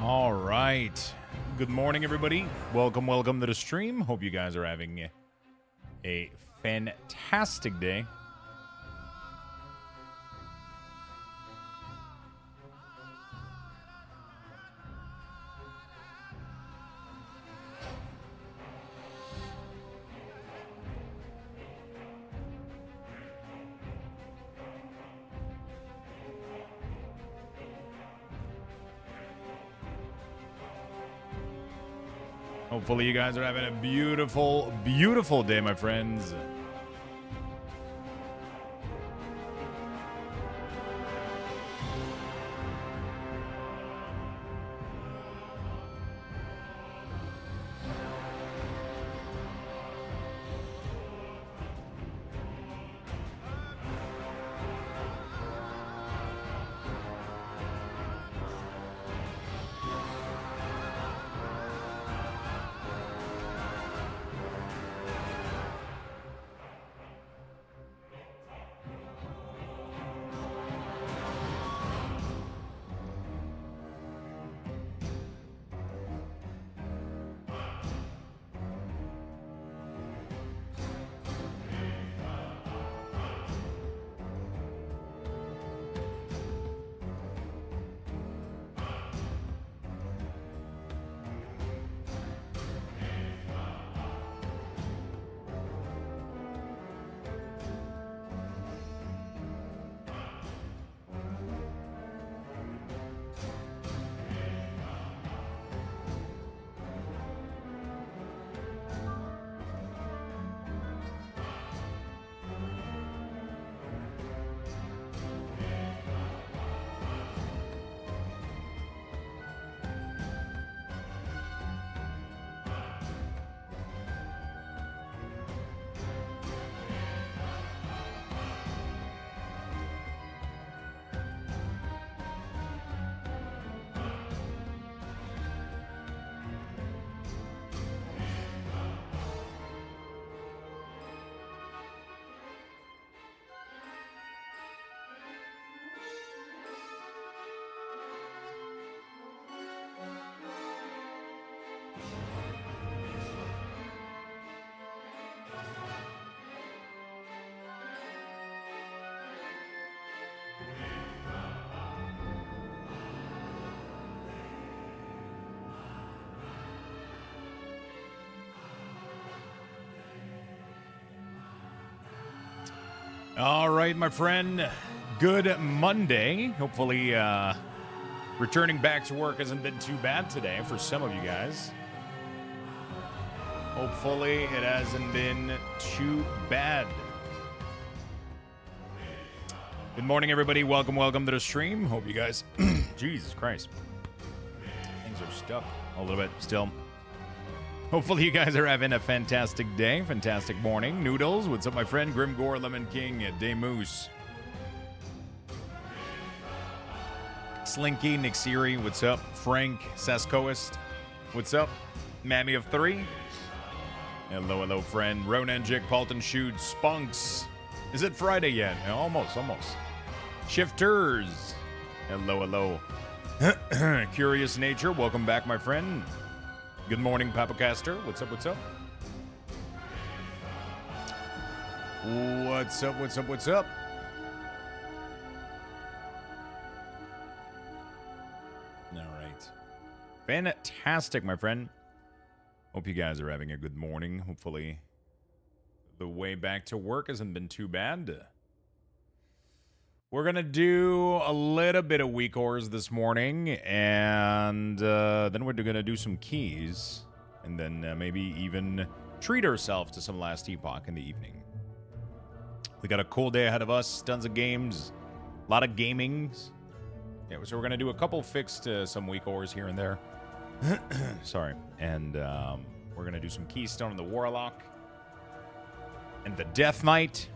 All right. Good morning, everybody. Welcome to the stream. Hope you guys are having a fantastic day. Hopefully you guys are having a beautiful, beautiful day, my friends. All right, my friend. Good Monday. Hopefully, returning back to work hasn't been too bad today for some of you guys. Hopefully, it hasn't been too bad. Good morning, everybody. Welcome to the stream. Hope you guys... Jesus Christ. Things are stuck a little bit still. Hopefully you guys are having a fantastic day, fantastic morning. Noodles, what's up, my friend? Grimgore, Lemon King, Day Moose. Slinky, Nick Siri, what's up? Frank, Saskoist, what's up? Mammy of 3. Hello, friend. Ronan, Jick, Paulton, Shoot, Spunks. Is it Friday yet? Almost. Shifters. Hello. Curious Nature, welcome back, my friend. Good morning, Papacaster. What's up? What's up? All right. Fantastic, my friend. Hope you guys are having a good morning. Hopefully the way back to work hasn't been too bad. We're going to do a little bit of week ores this morning, and then we're going to do some keys, and then maybe even treat ourselves to some last Epoch in the evening. We got a cool day ahead of us, tons of games, a lot of gamings. Yeah, so we're going to do a couple fixed some week ores here and there. Sorry. And we're going to do some Keystone and the Warlock and the Death Knight.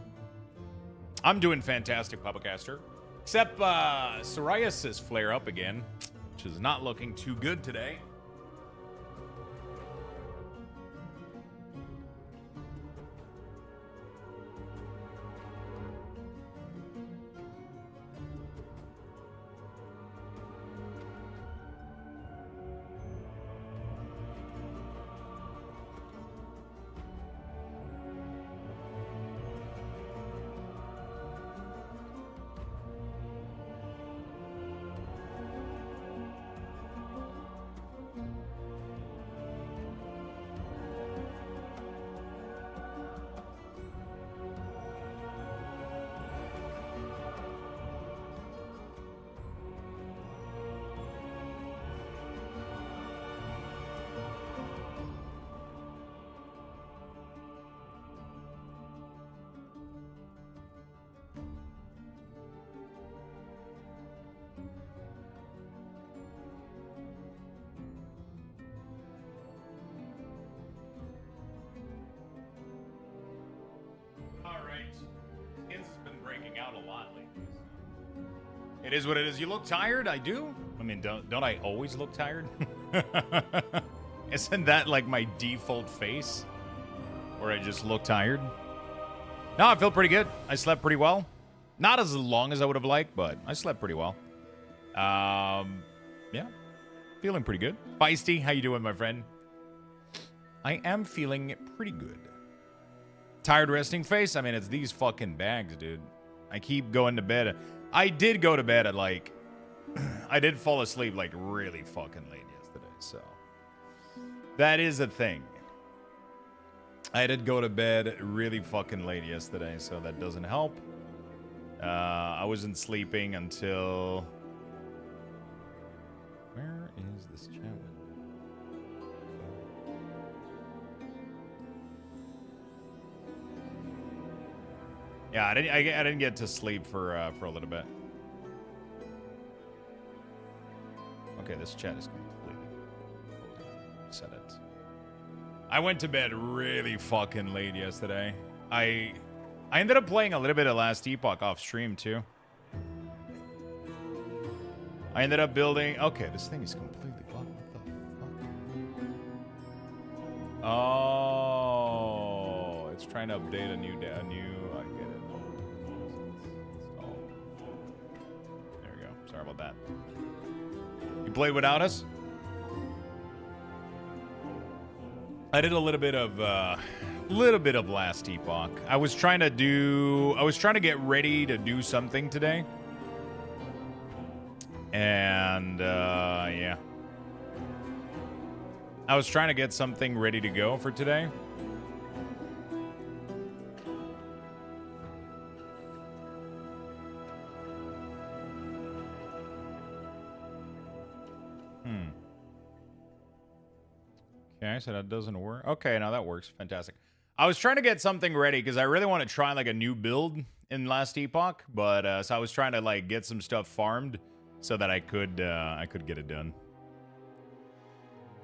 I'm doing fantastic, Pupacaster. Except psoriasis flare up again, which is not looking too good today. sleeping out a lot lately. It is what it is. You look tired? I do. I mean, don't I always look tired? Isn't that like my default face? Or I just look tired? No, I feel pretty good. I slept pretty well. Not as long as I would have liked, but I slept pretty well. Yeah. Feeling pretty good. Feisty, how you doing, my friend? I am feeling pretty good. Tired resting face? I mean, it's these fucking bags, dude. I keep going to bed. I did go to bed at like... I did fall asleep like really fucking late yesterday, so... That is a thing. I did go to bed really fucking late yesterday, so that doesn't help. I wasn't sleeping until... Where is this chat window? Yeah, I didn't get to sleep for a little bit. Okay, this chat is completely... Set it. I went to bed really fucking late yesterday. I ended up playing a little bit of Last Epoch off stream too. I ended up building... Okay, this thing is completely blocked. What the fuck? Oh, it's trying to update a new... I get it. There we go. Sorry about that. You played without us? I did a little bit of Last Epoch. I was trying to get ready to do something today. And, yeah. I was trying to get something ready to go for today. Okay, so that doesn't work. Okay, now that works. Fantastic. I was trying to get something ready because I really want to try like a new build in Last Epoch, but so I was trying to like get some stuff farmed so that I could get it done.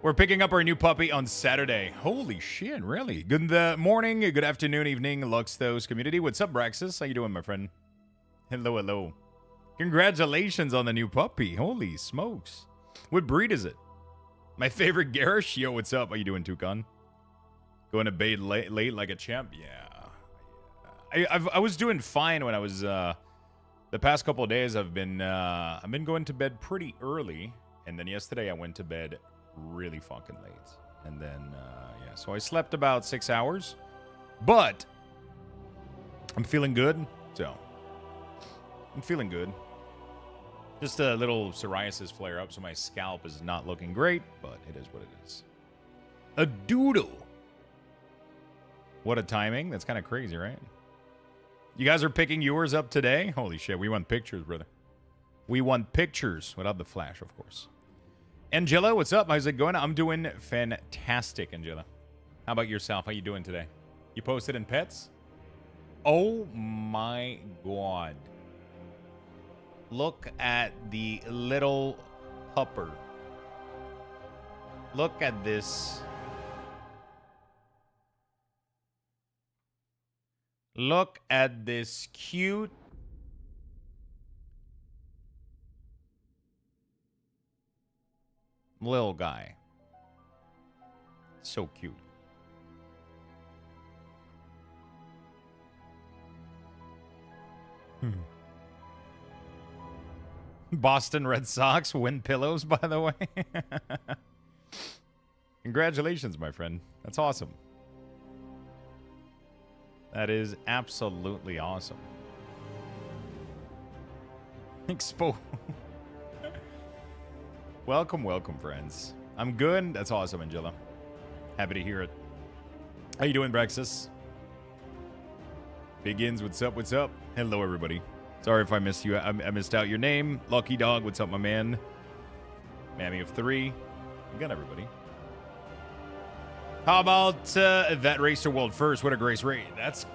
We're picking up our new puppy on Saturday. Holy shit, really? Good morning, good afternoon, evening, Luxthos community. What's up, Braxis? How you doing, my friend? Hello, hello. Congratulations on the new puppy. Holy smokes. What breed is it? My favorite Garish? Yo, what's up? How you doing, Toucan? Going to bed late like a champ? Yeah. I was doing fine when I was... the past couple of days I've been going to bed pretty early. And then yesterday I went to bed really fucking late. And then, yeah. So I slept about 6 hours. But I'm feeling good. So I'm feeling good. Just a little psoriasis flare up, so my scalp is not looking great, but it is what it is. A doodle. What a timing. That's kind of crazy, right? You guys are picking yours up today? Holy shit, we want pictures, brother. We want pictures without the flash, of course. Angela, what's up? How's it going? I'm doing fantastic, Angela. How about yourself? How you doing today? You posted in pets? Oh my god. Look at the little pupper. Look at this. Look at this cute little guy. So cute. Boston Red Sox win pillows, by the way. Congratulations, my friend. That's awesome. That is absolutely awesome. Expo. Welcome, welcome, friends. I'm good. That's awesome, Angela. Happy to hear it. How you doing, Brexis? Begins. What's up? What's up? Hello, everybody. Sorry if I missed you. I missed out your name. Lucky Dog, what's up, my man? Mammy of 3. You got everybody. How about that race to world first? What a great race. That's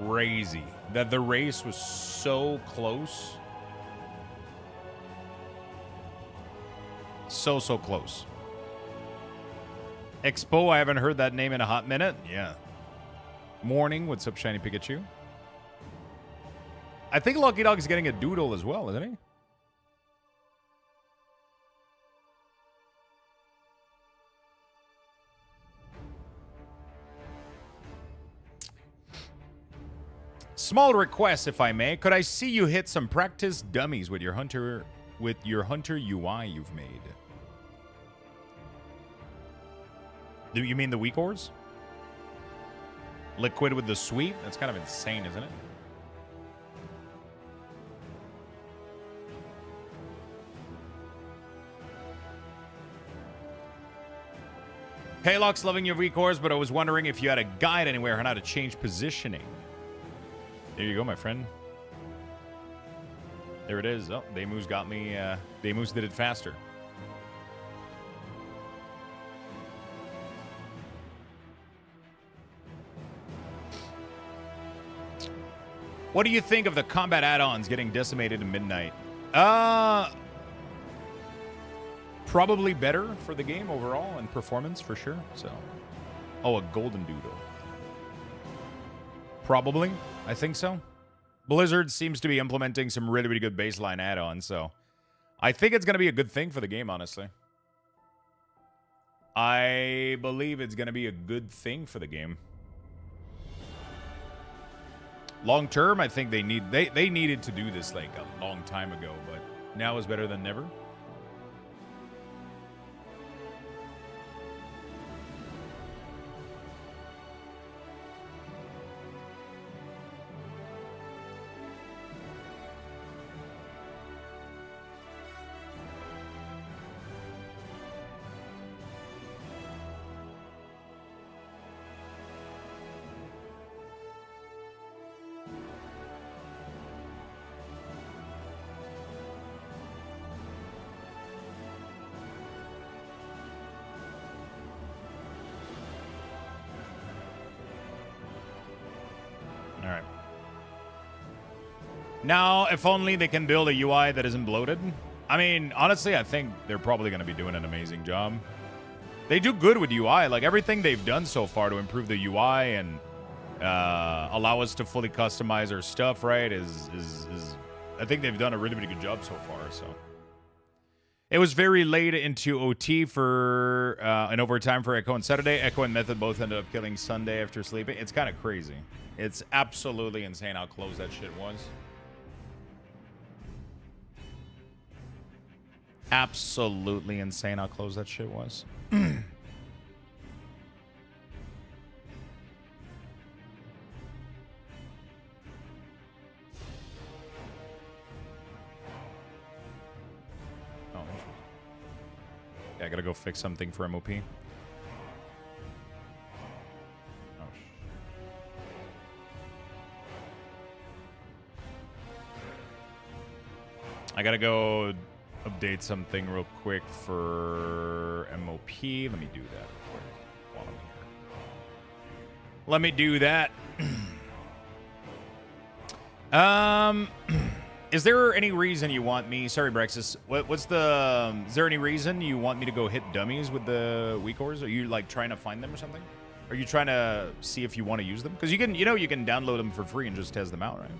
crazy. That the race was so close. So close. Expo, I haven't heard that name in a hot minute. Yeah. Morning, what's up, Shiny Pikachu? I think Lucky Dog's getting a doodle as well, isn't he? Small request, if I may. Could I see you hit some practice dummies with your hunter UI you've made? Do you mean the weak ores? Liquid with the sweep? That's kind of insane, isn't it? Hey, Lux, loving your weak ores, but I was wondering if you had a guide anywhere on how to change positioning. There you go, my friend. There it is. Oh, Demu's got me. Demu's did it faster. What do you think of the combat add-ons getting decimated in midnight? Probably better for the game overall and performance for sure. So, oh, a golden doodle. Probably. I think so. Blizzard seems to be implementing some really, really good baseline add-ons, so I think it's going to be a good thing for the game, honestly. I believe it's going to be a good thing for the game. Long term, I think they needed to do this like a long time ago, but now is better than never. Now, if only they can build a UI that isn't bloated. I mean, honestly, I think they're probably going to be doing an amazing job. They do good with UI. Like, everything they've done so far to improve the UI and allow us to fully customize our stuff, right, is I think they've done a really, really good job so far, so. It was very late into OT for an overtime for Echo on Saturday. Echo and Method both ended up killing Sunday after sleeping. It's kind of crazy. It's absolutely insane how close that shit was. Absolutely insane how close that shit was. Oh, yeah, I gotta go fix something for MOP. Oh, I gotta go update something real quick for MOP. Let me do that real quick while I'm here. Let me do that. Is there any reason you want me... Sorry, Brexis. What's the... Is there any reason you want me to go hit dummies with the weak ores? Are you, like, trying to find them or something? Are you trying to see if you want to use them? Because you can, you know, you can download them for free and just test them out, right?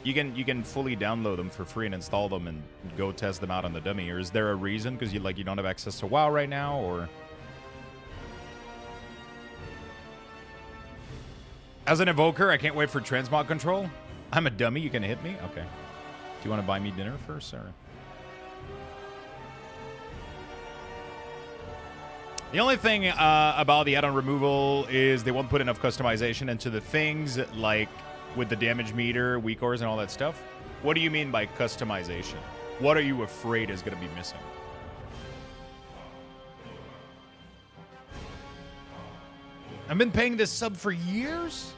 You can fully download them for free and install them and go test them out on the dummy. Or is there a reason? Because you don't have access to WoW right now, or... As an evoker, I can't wait for transmog control. I'm a dummy. You can hit me? Okay. Do you want to buy me dinner first, or? The only thing about the add-on removal is they won't put enough customization into the things, like with the damage meter, weak ores, and all that stuff. What do you mean by customization? What are you afraid is going to be missing? I've been paying this sub for years?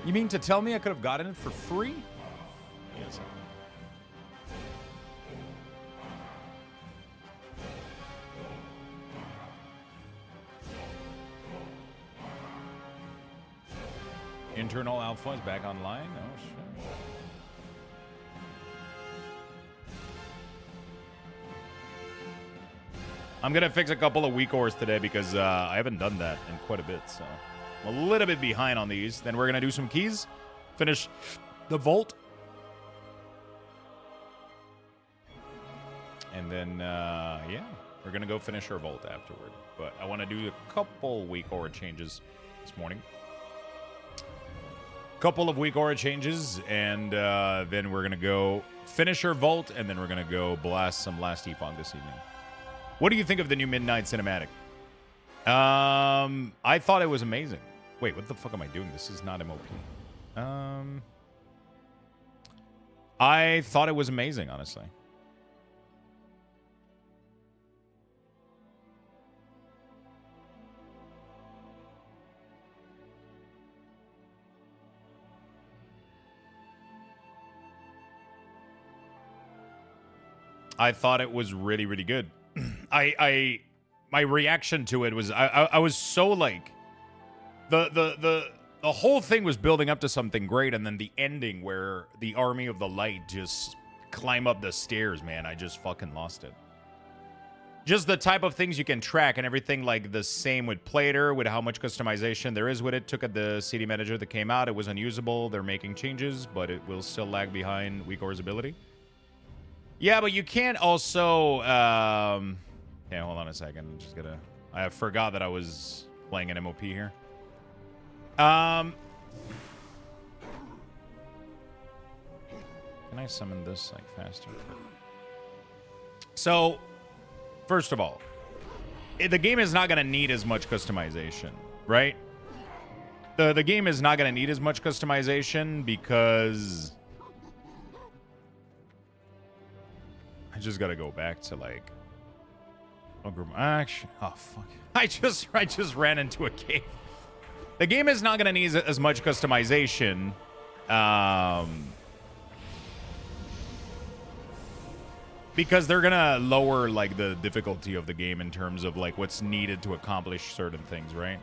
You mean to tell me I could have gotten it for free? Yes. Internal alpha is back online? Oh, shit. I'm going to fix a couple of weak ores today because I haven't done that in quite a bit. So I'm a little bit behind on these. Then we're going to do some keys. Finish the vault. And then, yeah, we're going to go finish our vault afterward. But I want to do a couple weak ore changes this morning. Couple of weak aura changes, and then we're gonna go finish our vault, and then we're gonna go blast some last Epoch this evening. What do you think of the new Midnight Cinematic? I thought it was amazing. Wait, what the fuck am I doing? This is not MOP. I thought it was amazing, honestly. I thought it was really, really good. My reaction to it was I was so like the whole thing was building up to something great, and then the ending where the army of the light just climb up the stairs, man, I just fucking lost it. Just the type of things you can track and everything, like the same with Plater, with how much customization there is with it. Took at the CD manager that came out, it was unusable. They're making changes, but it will still lag behind weak ore's ability. Yeah, but you can't also, yeah, hold on a second. I'm just gonna, I forgot that I was playing an MOP here. Can I summon this, like, faster? So, first of all, the game is not gonna need as much customization, right? The game is not gonna need as much customization because... I just gotta go back to like action. Oh fuck! I just ran into a cave. The game is not gonna need as much customization, because they're gonna lower like the difficulty of the game in terms of like what's needed to accomplish certain things, right?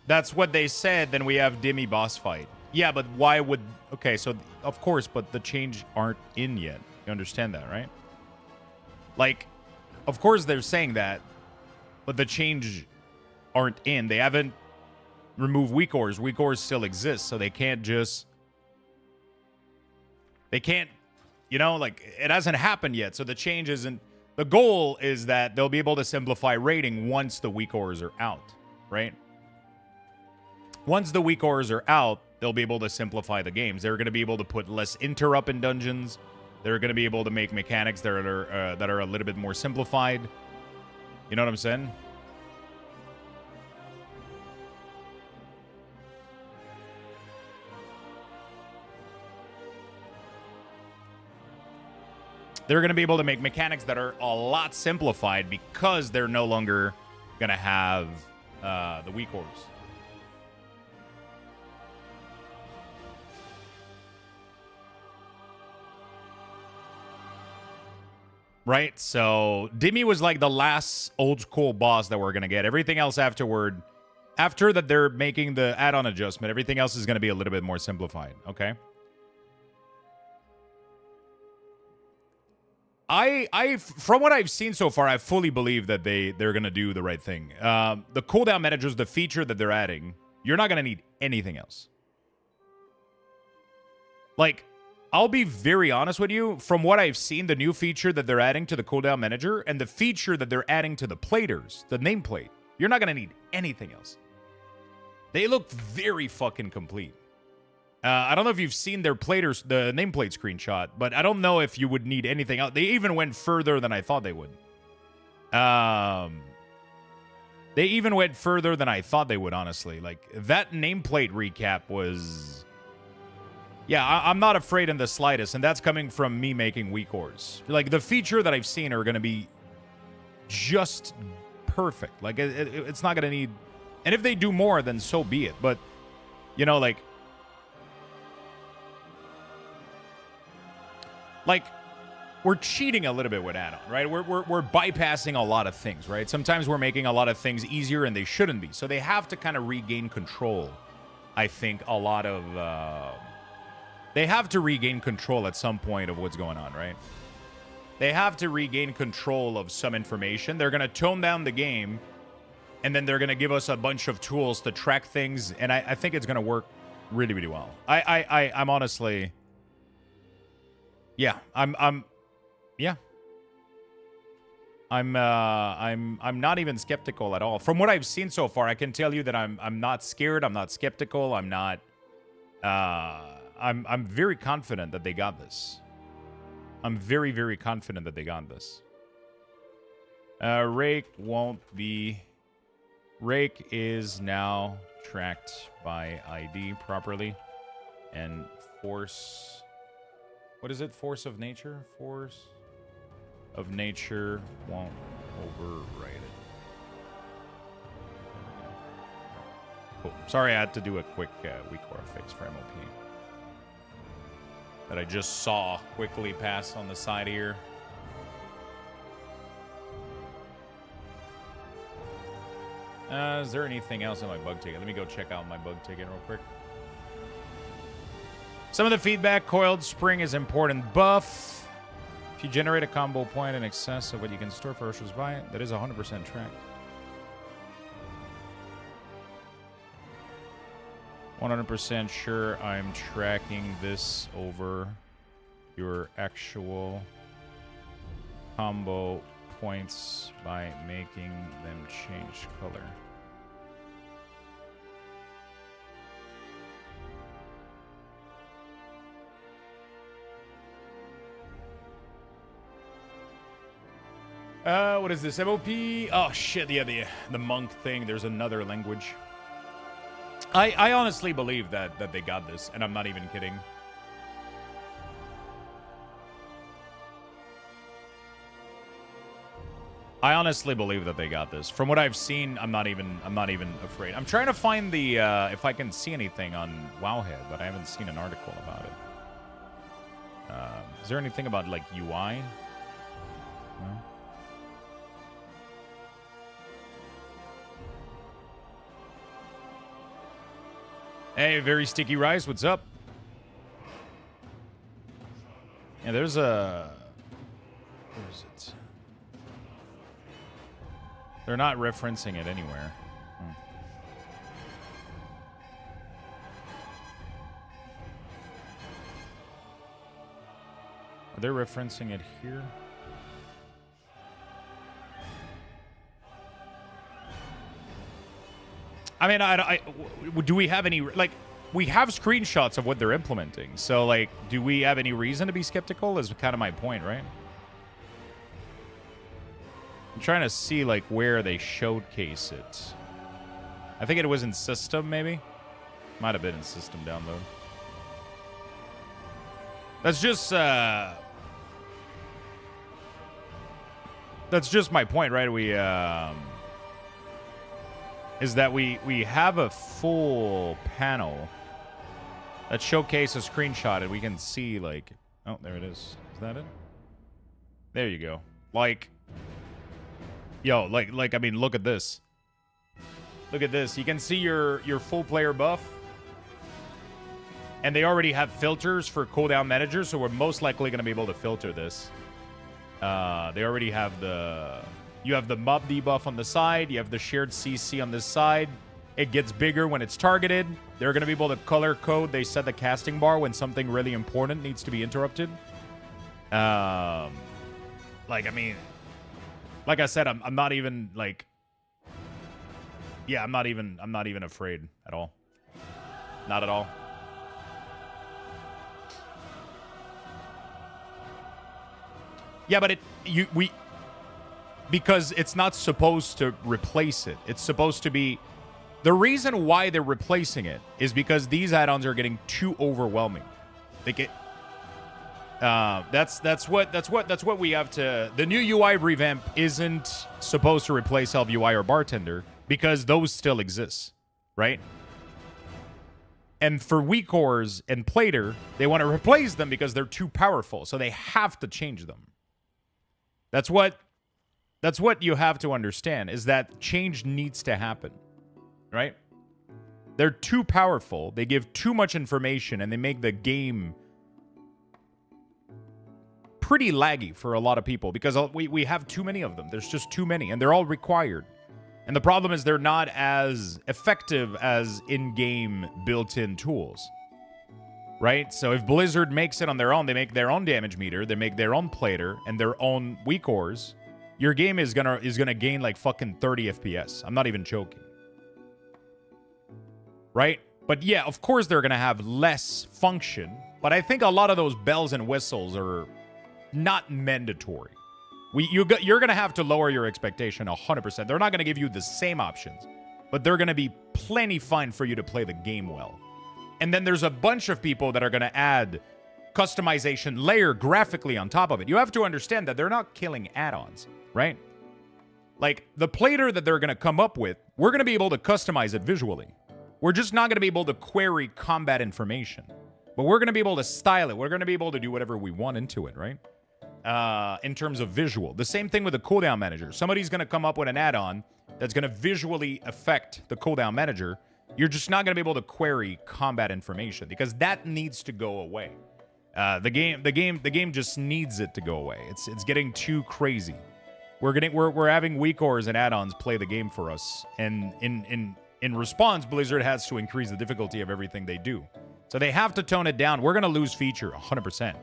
That's what they said. Then we have Dimmy boss fight. Yeah, but why would... Okay, so, of course, but the change aren't in yet. You understand that, right? Like, of course they're saying that, but the change aren't in. They haven't removed weak ores. Weak ores still exist, so they can't just... They can't... You know, like, it hasn't happened yet, so the change isn't... The goal is that they'll be able to simplify raiding once the weak ores are out, right? Once the weak ores are out, they'll be able to simplify the games. They're going to be able to put less interrupt in dungeons. They're going to be able to make mechanics that are a little bit more simplified. You know what I'm saying? They're going to be able to make mechanics that are a lot simplified because they're no longer going to have the weak ores. Right? So, Dimmy was like the last old school boss that we're going to get. Everything else afterward, after that they're making the add-on adjustment, everything else is going to be a little bit more simplified, okay? From what I've seen so far, I fully believe that they're going to do the right thing. The cooldown managers, the feature that they're adding, you're not going to need anything else. Like, I'll be very honest with you. From what I've seen, the new feature that they're adding to the cooldown manager and the feature that they're adding to the platers, the nameplate, you're not going to need anything else. They look very fucking complete. I don't know if you've seen their platers, the nameplate screenshot, but I don't know if you would need anything else. They even went further than I thought they would. They even went further than I thought they would, honestly. Like, that nameplate recap was... Yeah, I'm not afraid in the slightest, and that's coming from me making weak ores. Like, the feature that I've seen are going to be just perfect. Like, it's not going to need... And if they do more, then so be it. But, you know, like, we're cheating a little bit with add-on, right? We're bypassing a lot of things, right? Sometimes we're making a lot of things easier, and they shouldn't be. So they have to kind of regain control, I think, a lot of... They have to regain control at some point of what's going on, right? They have to regain control of some information. They're going to tone down the game, and then they're going to give us a bunch of tools to track things, and I think it's going to work really, really well. I'm honestly... Yeah, I'm not even skeptical at all. From what I've seen so far, I can tell you that I'm not scared, I'm not skeptical, I'm not... I'm very confident that they got this. I'm very, very confident that they got this. Rake won't be... Rake is now tracked by ID properly. And force... What is it? Force of nature? Force of nature won't override it. Cool. Sorry I had to do a quick weak aura fix for MOP. That I just saw quickly pass on the side here. Is there anything else in my bug ticket? Let me go check out my bug ticket real quick. Some of the feedback, coiled spring is important buff. If you generate a combo point in excess of what you can store for Ursh's buy, that is 100% tracked. 100% sure I'm tracking this over your actual combo points by making them change color. What is this? MOP? Oh shit, yeah, the monk thing. There's another language. I honestly believe that they got this, and I'm not even kidding. I honestly believe that they got this. From what I've seen, I'm not even afraid. I'm trying to find the if I can see anything on Wowhead, but I haven't seen an article about it. Is there anything about like UI? No? Hey, very sticky rice. What's up? Yeah, there's a... Where is it? They're not referencing it anywhere. Are they referencing it here? I mean, do we have any, like, we have screenshots of what they're implementing. So, like, do we have any reason to be skeptical is kind of my point, right? I'm trying to see, like, where they showcase it. I think it was in system, maybe? Might have been in system download. That's just my point, right? Is that we have a full panel that showcases a screenshot, and we can see, like, oh, there it is. Is that it? There you go. Like, yo, like, I mean, look at this. Look at this. You can see your full player buff, and they already have filters for cooldown managers, so we're most likely going to be able to filter this. They already have the... You have the mob debuff on the side. You have the shared CC on this side. It gets bigger when it's targeted. They're going to be able to color code. They set the casting bar when something really important needs to be interrupted. Like, I mean, like I said, I'm not even, like... Yeah, I'm not even afraid at all. Not at all. Yeah, but because it's not supposed to replace it. It's supposed to be... The reason why they're replacing it is because these add-ons are getting too overwhelming. They get... That's what we have to... The new UI revamp isn't supposed to replace Help UI or Bartender because those still exist, right? And for weak cores and Plater, they want to replace them because they're too powerful, so they have to change them. That's what you have to understand, is that change needs to happen, right? They're too powerful, they give too much information, and they make the game pretty laggy for a lot of people because we have too many of them. There's just too many, and they're all required. And the problem is they're not as effective as in-game built-in tools. Right? So if Blizzard makes it on their own, they make their own damage meter, they make their own plater, and their own weak ores, your game is gonna gain like fucking 30 FPS. I'm not even joking. Right? But yeah, of course they're gonna have less function, but I think a lot of those bells and whistles are not mandatory. You're gonna have to lower your expectation 100%. They're not gonna give you the same options, but they're gonna be plenty fine for you to play the game well. And then there's a bunch of people that are gonna add customization layer graphically on top of it. You have to understand that they're not killing add-ons, right? Like, the plater that they're going to come up with, we're going to be able to customize it visually. We're just not going to be able to query combat information. But we're going to be able to style it. We're going to be able to do whatever we want into it, right? In terms of visual. The same thing with the cooldown manager. Somebody's going to come up with an add-on that's going to visually affect the cooldown manager. You're just not going to be able to query combat information because that needs to go away. The game just needs it to go away. It's getting too crazy. We're having weak ores and add-ons play the game for us, and in response, Blizzard has to increase the difficulty of everything they do. So they have to tone it down. We're gonna lose feature 100%,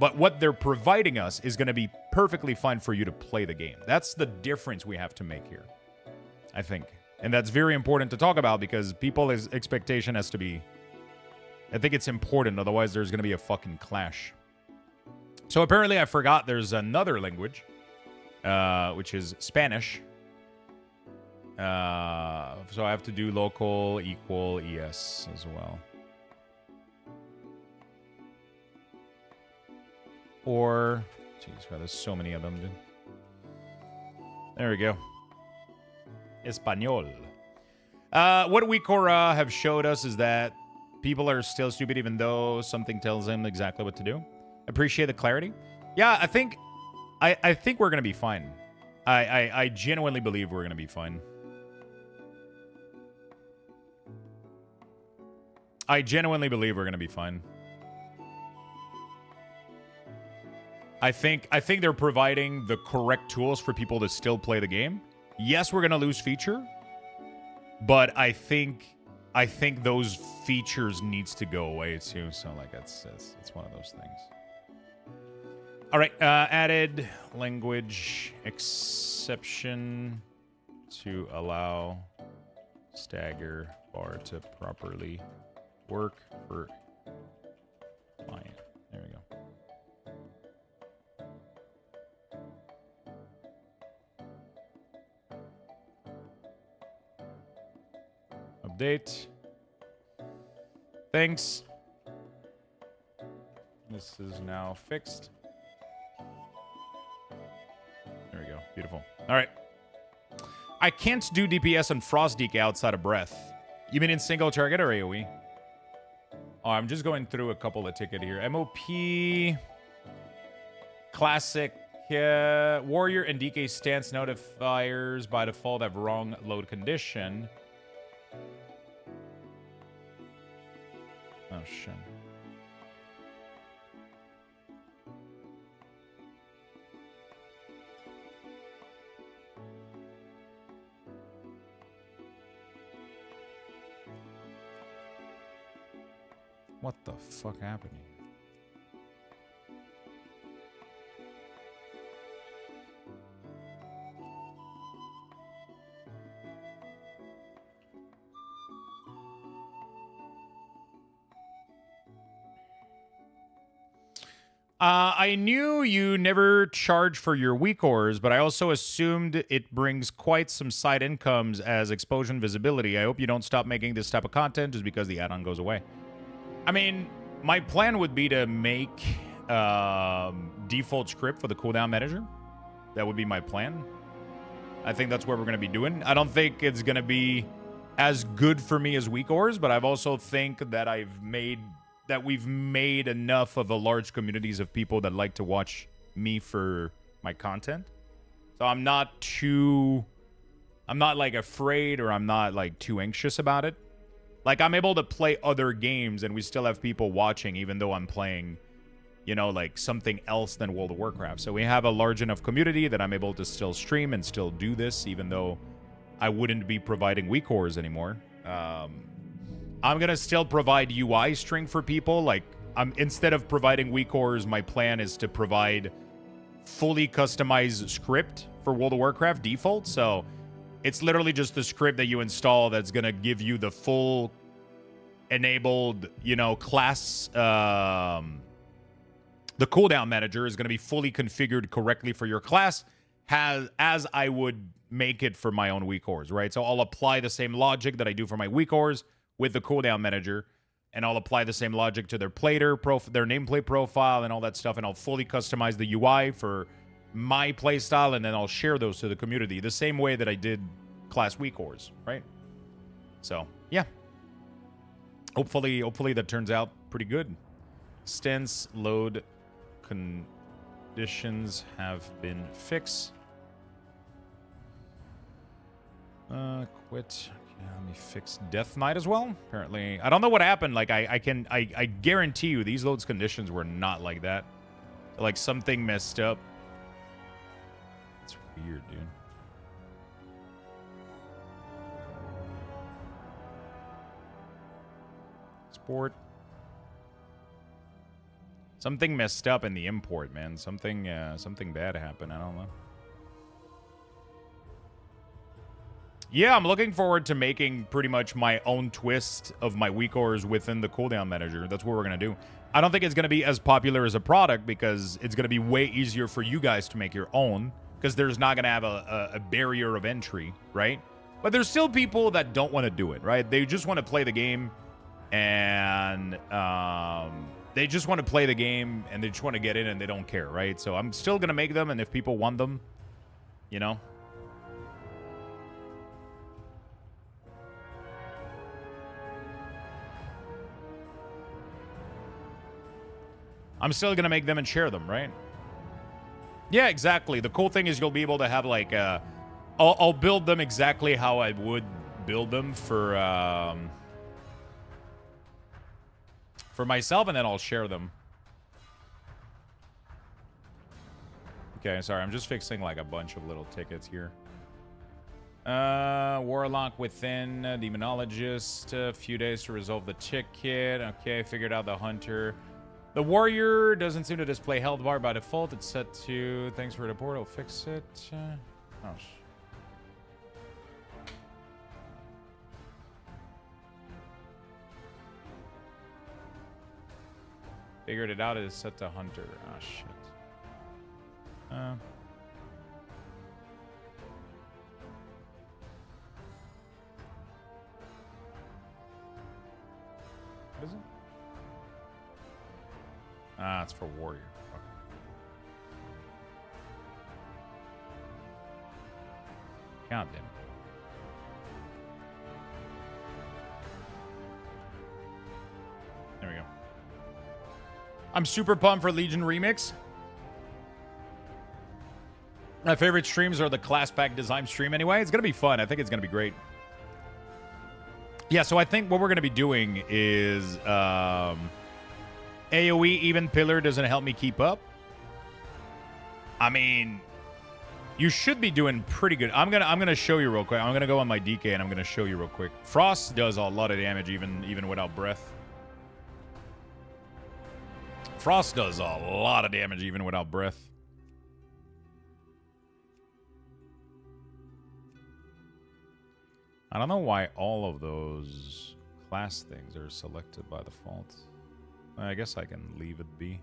but what they're providing us is gonna be perfectly fine for you to play the game. That's the difference we have to make here, I think, and that's very important to talk about because people's expectation has to be. I think it's important, otherwise there's going to be a fucking clash. So apparently I forgot there's another language, which is Spanish. So I have to do local equal ES as well. Or, jeez, wow, there's so many of them, dude. There we go. Espanol. What WeCora have showed us is that people are still stupid even though something tells them exactly what to do. Appreciate the clarity. Yeah, I think we're gonna be fine. I genuinely believe we're gonna be fine. I genuinely believe we're gonna be fine. I think they're providing the correct tools for people to still play the game. Yes, we're gonna lose feature, but I think those features needs to go away too. So like it's one of those things. All right, added language exception to allow stagger bar to properly work for client. There we go. Update. Thanks. This is now fixed. There we go. Beautiful. All right. I can't do DPS and Frost Deke outside of breath. You mean in single target or AoE? Oh, I'm just going through a couple of tickets here. MOP. Classic. Warrior and DK stance notifiers by default have wrong load condition. Oh, shit. What the fuck happened here? I knew you never charge for your weak ores, but I also assumed it brings quite some side incomes as exposure visibility. I hope you don't stop making this type of content just because the add-on goes away. I mean, my plan would be to make default script for the cooldown manager. That would be my plan. I think that's what we're going to be doing. I don't think it's going to be as good for me as weak ores, but I've also think that we've made enough of a large communities of people that like to watch me for my content. So I'm not like afraid, or I'm not like too anxious about it. Like, I'm able to play other games and we still have people watching even though I'm playing you know, like something else than World of Warcraft. So we have a large enough community that I'm able to still stream and still do this, even though I wouldn't be providing weak cores anymore. I'm going to still provide UI string for people. Like, instead of providing weak cores, my plan is to provide fully customized script for World of Warcraft default. So it's literally just the script that you install that's going to give you the full enabled, you know, class. The cooldown manager is going to be fully configured correctly for your class, as I would make it for my own weak cores, right? So I'll apply the same logic that I do for my weak cores with the cooldown manager, and I'll apply the same logic to their their nameplate profile and all that stuff, and I'll fully customize the UI for my playstyle, and then I'll share those to the community the same way that I did class weak cores, right? So yeah, hopefully that turns out pretty good. Stance load conditions have been fixed. Quit. Okay, let me fix Death Knight as well. Apparently, I don't know what happened. Like, I guarantee you these loads conditions were not like that. Like, something messed up. It's weird, dude. Sport. Something messed up in the import, man. Something bad happened. I don't know. Yeah, I'm looking forward to making pretty much my own twist of my weak cores within the cooldown manager. That's what we're going to do. I don't think it's going to be as popular as a product because it's going to be way easier for you guys to make your own because there's not going to have a barrier of entry, right? But there's still people that don't want to do it, right? They just want to play the game and they just want to play the game and they just want to get in and they don't care, right? So I'm still going to make them, and if people want them, you know. I'm still going to make them and share them, right? Yeah, exactly. The cool thing is you'll be able to have, like, I'll build them exactly how I would build them for myself, and then I'll share them. Okay, sorry. I'm just fixing, like, a bunch of little tickets here. Warlock within, Demonologist, a few days to resolve the ticket. Okay, figured out the Hunter. The Warrior doesn't seem to display health bar by default. It's set to... Thanks for the report. I'll fix it. Oh, figured it out. It is set to Hunter. Oh, shit. What is it? Ah, it's for Warrior. Okay. God damn it. There we go. I'm super pumped for Legion Remix. My favorite streams are the class pack design stream anyway. It's going to be fun. I think it's going to be great. Yeah, so I think what we're going to be doing is... AoE even pillar doesn't help me keep up. I mean, you should be doing pretty good. I'm gonna show you real quick. I'm gonna go on my DK and I'm gonna show you real quick. Frost does a lot of damage even without breath. Frost does a lot of damage even without breath. I don't know why all of those class things are selected by default. I guess I can leave it be.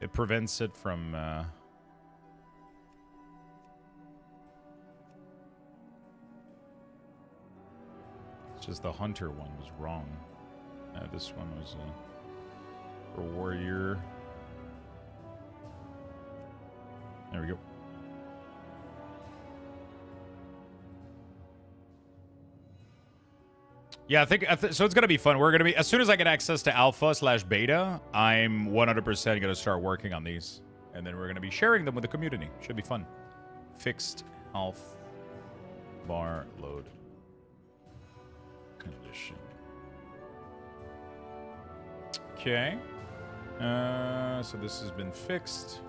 It prevents it from... It's just the Hunter one was wrong. This one was for Warrior. There we go. Yeah, I think so. It's gonna be fun. We're gonna be, as soon as I get access to alpha/beta, I'm 100% gonna start working on these, and then we're gonna be sharing them with the community. Should be fun. Fixed health bar load condition. Okay. So this has been fixed.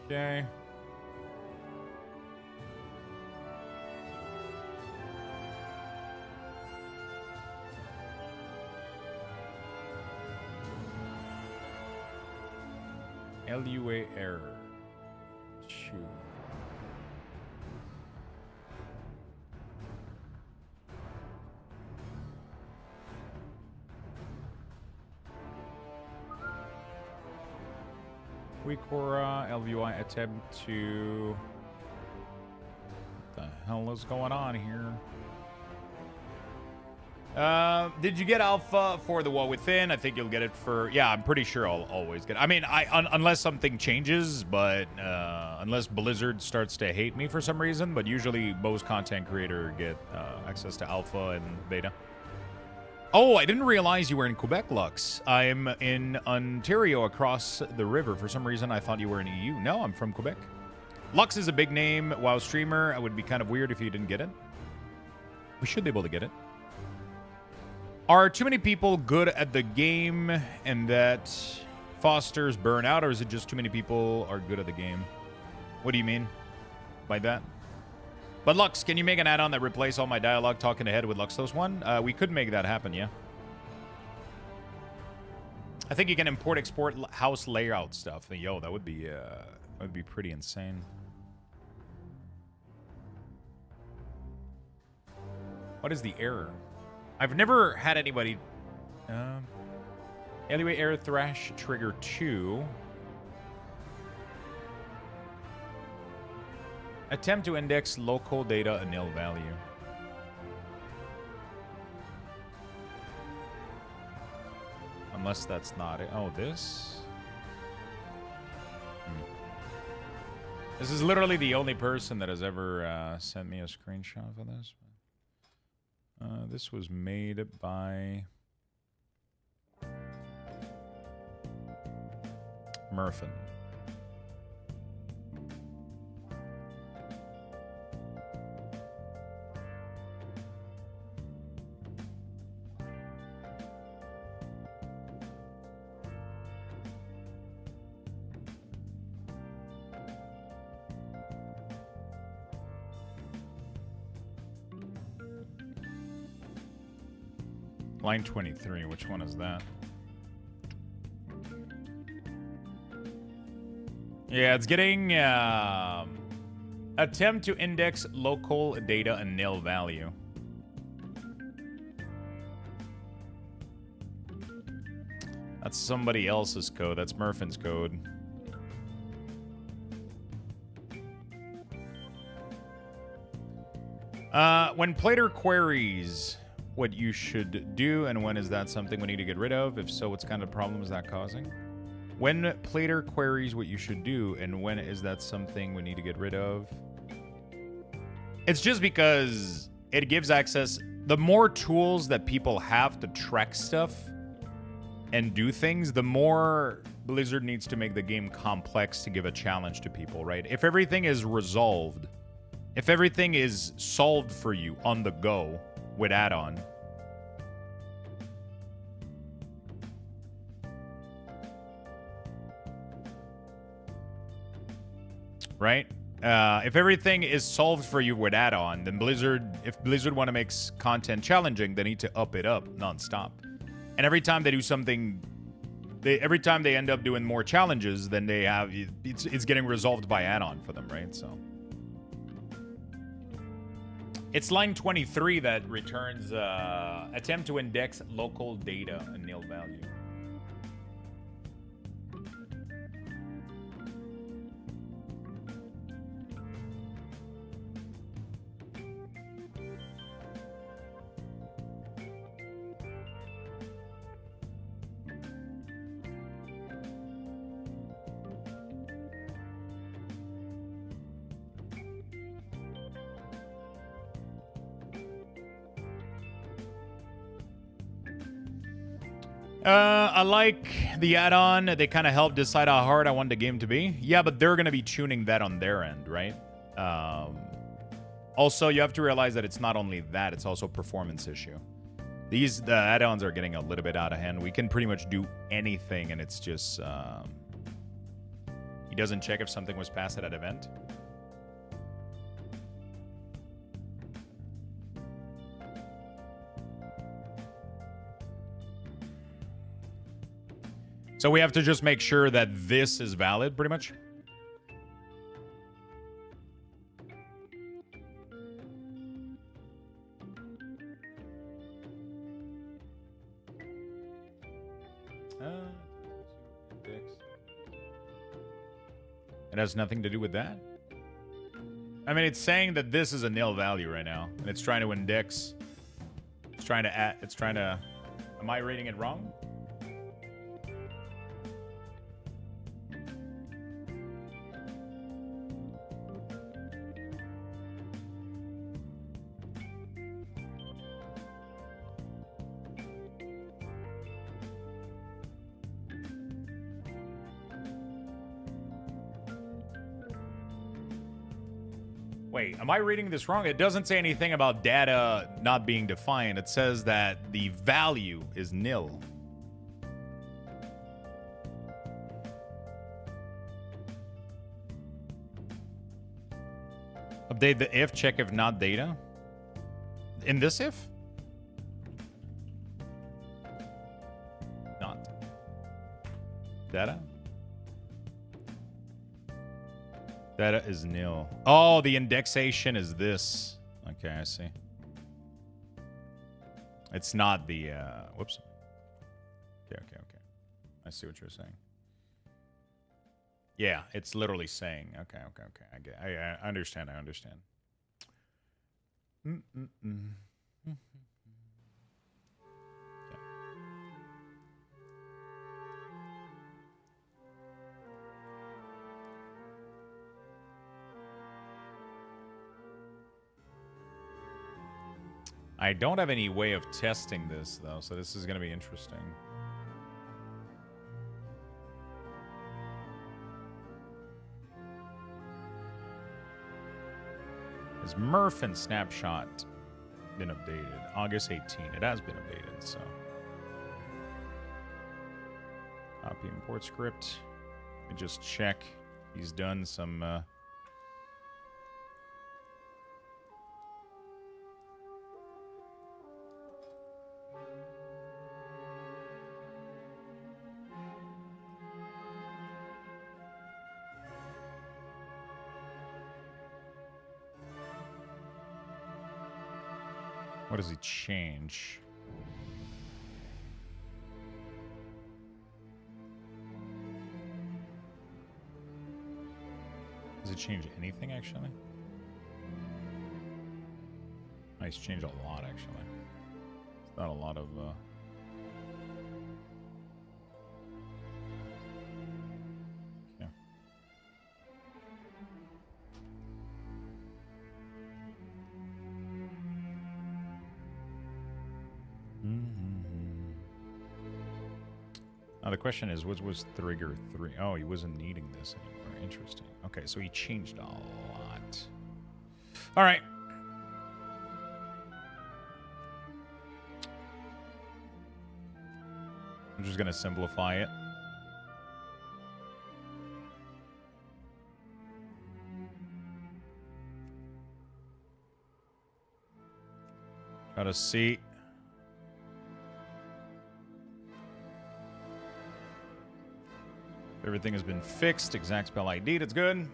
Okay. LUA error. Shoot. Weakora, LVI attempt to... What the hell is going on here? Did you get alpha for the Wall Within? I think you'll get it for... Yeah, I'm pretty sure I'll always get it. I mean, unless something changes, but unless Blizzard starts to hate me for some reason, but usually most content creators get access to alpha and beta. Oh, I didn't realize you were in Quebec, Lux. I'm in Ontario across the river. For some reason, I thought you were in EU. No, I'm from Quebec. Lux is a big name WoW streamer. It would be kind of weird if you didn't get it. We should be able to get it. Are too many people good at the game and that fosters burnout, or is it just too many people are good at the game? What do you mean by that? But Lux, can you make an add-on that replace all my dialogue talking ahead with Luxthos 1? We could make that happen, yeah. I think you can import, export house layout stuff. Yo, that would be pretty insane. What is the error? I've never had anybody... Anyway, error thrash trigger 2. Attempt to index local data a nil value. Unless that's not it. Oh, this? This is literally the only person that has ever sent me a screenshot of this. This was made by Murphin. Line 23, which one is that? Yeah, it's getting attempt to index local data a nil value. That's somebody else's code. That's Murphin's code. When Plater queries what you should do and when is that something we need to get rid of? If so, what kind of problem is that causing? When Plater queries what you should do and when is that something we need to get rid of? It's just because it gives access. The more tools that people have to track stuff and do things, the more Blizzard needs to make the game complex to give a challenge to people, right? If everything is resolved, if everything is solved for you on the go with add-on, right? If everything is solved for you with add-on, then if Blizzard want to make content challenging, they need to up it up nonstop. And every time they do something, every time they end up doing more challenges, then they have it's getting resolved by add-on for them, right? So it's line 23 that returns attempt to index local data a nil value. I like the add-on. They kind of help decide how hard I want the game to be. Yeah, but they're going to be tuning that on their end, right? Also, you have to realize that it's not only that, it's also a performance issue. The add-ons are getting a little bit out of hand. We can pretty much do anything, and it's just... he doesn't check if something was passed at that event. So we have to just make sure that this is valid, pretty much. It has nothing to do with that. I mean, it's saying that this is a nil value right now, and it's trying to index. It's trying to add. It's trying to. Am I reading it wrong? Wait, am I reading this wrong? It doesn't say anything about data not being defined. It says that the value is nil. Update the if, check if not data. In this if? Not. Data? Data is nil. Oh, the indexation is this. Okay, I see. It's not the, whoops. Okay. I see what you're saying. Yeah, it's literally saying. Okay. I understand. I don't have any way of testing this, though, so this is going to be interesting. Has Murph and Snapshot been updated? August 18. It has been updated, so. Copy import script. Let me just check. He's done some... What does he change? Does it change anything, actually? Oh, he's changed a lot, actually. It's not a lot of... Yeah. Now the question is, what was trigger 3? Oh, he wasn't needing this anymore. Interesting. Okay, so he changed a lot. All right. I'm just going to simplify it. Try to see. Everything has been fixed. Exact spell ID. That's good.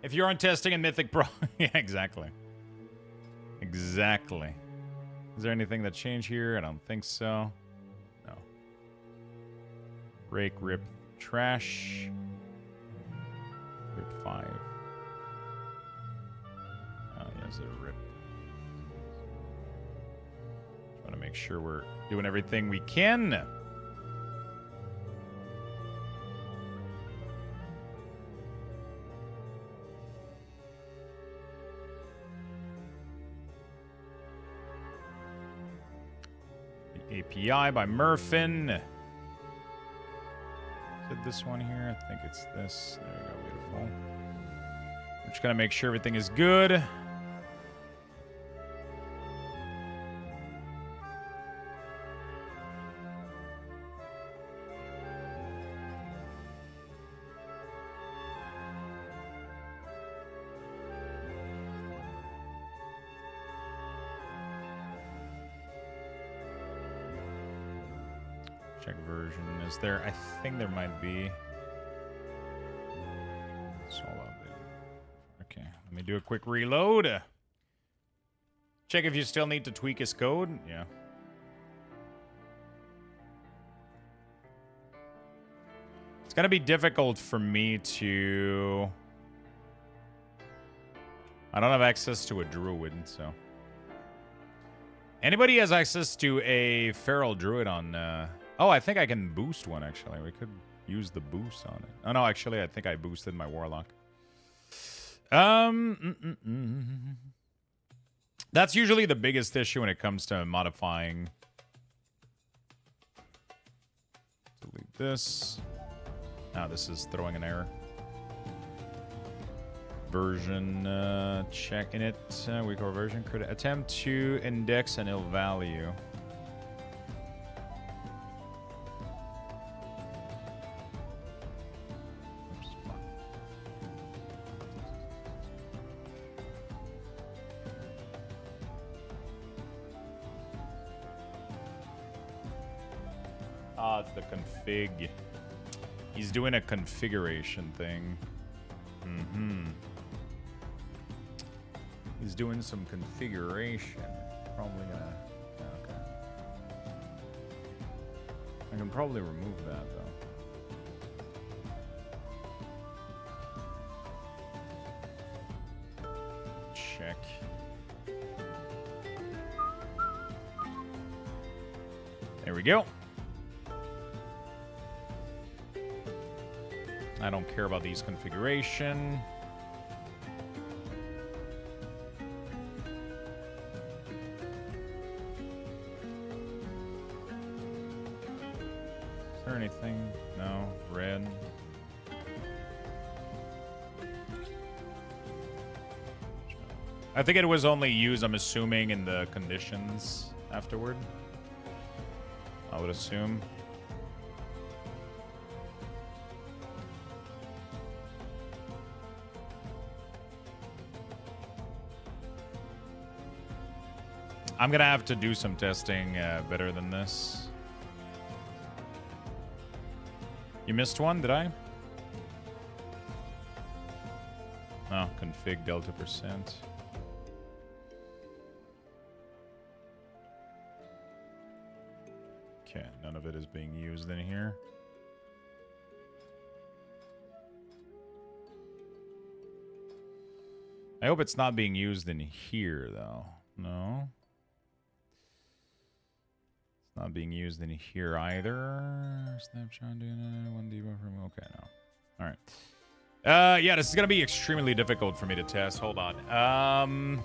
If you aren't testing in Mythic Pro... yeah, exactly. Exactly. Is there anything that changed here? I don't think so. No. Rake, rip, trash. Rip 5. Oh, yes, a rip. Trying to make sure we're doing everything we can. API by Murphin. Is it this one here? I think it's this. There you go, beautiful. We're just gonna make sure everything is good. check version. Is there? I think there might be. It's all updated. Okay, let me do a quick reload. Check if you still need to tweak his code. Yeah. It's gonna be difficult for me to... I don't have access to a druid, so... Anybody has access to a feral druid on... Oh, I think I can boost one, actually. We could use the boost on it. Oh, no, actually, I think I boosted my warlock. That's usually the biggest issue when it comes to modifying. Delete this. Now this is throwing an error. Version, checking it. Weaker version. Could attempt to index an ill value. Ah, it's the config. He's doing a configuration thing. He's doing some configuration. Probably gonna... Okay. I can probably remove that, though. Check. There we go. I don't care about these configuration. Is there anything? No. Red. I think it was only used, I'm assuming, in the conditions afterward. I would assume. I'm gonna have to do some testing better than this. You missed one, did I? Oh, config delta %. Okay, none of it is being used in here. I hope it's not being used in here, though. No. Not being used in here either. Snapshot doing one debug from. Okay, no. All right. Yeah, this is gonna be extremely difficult for me to test. Hold on.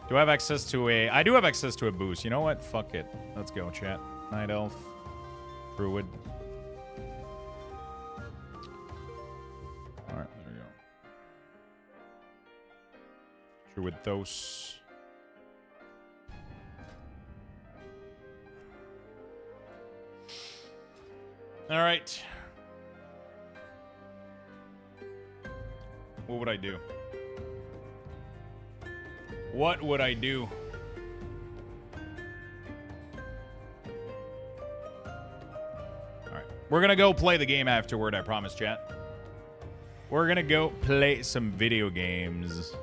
Do I have access to a? I do have access to a boost. You know what? Fuck it. Let's go, chat. Night Elf, Druid. All right, there we go. Druidthos. All right. What would I do? What would I do? All right. We're going to go play the game afterward, I promise, chat. We're going to go play some video games.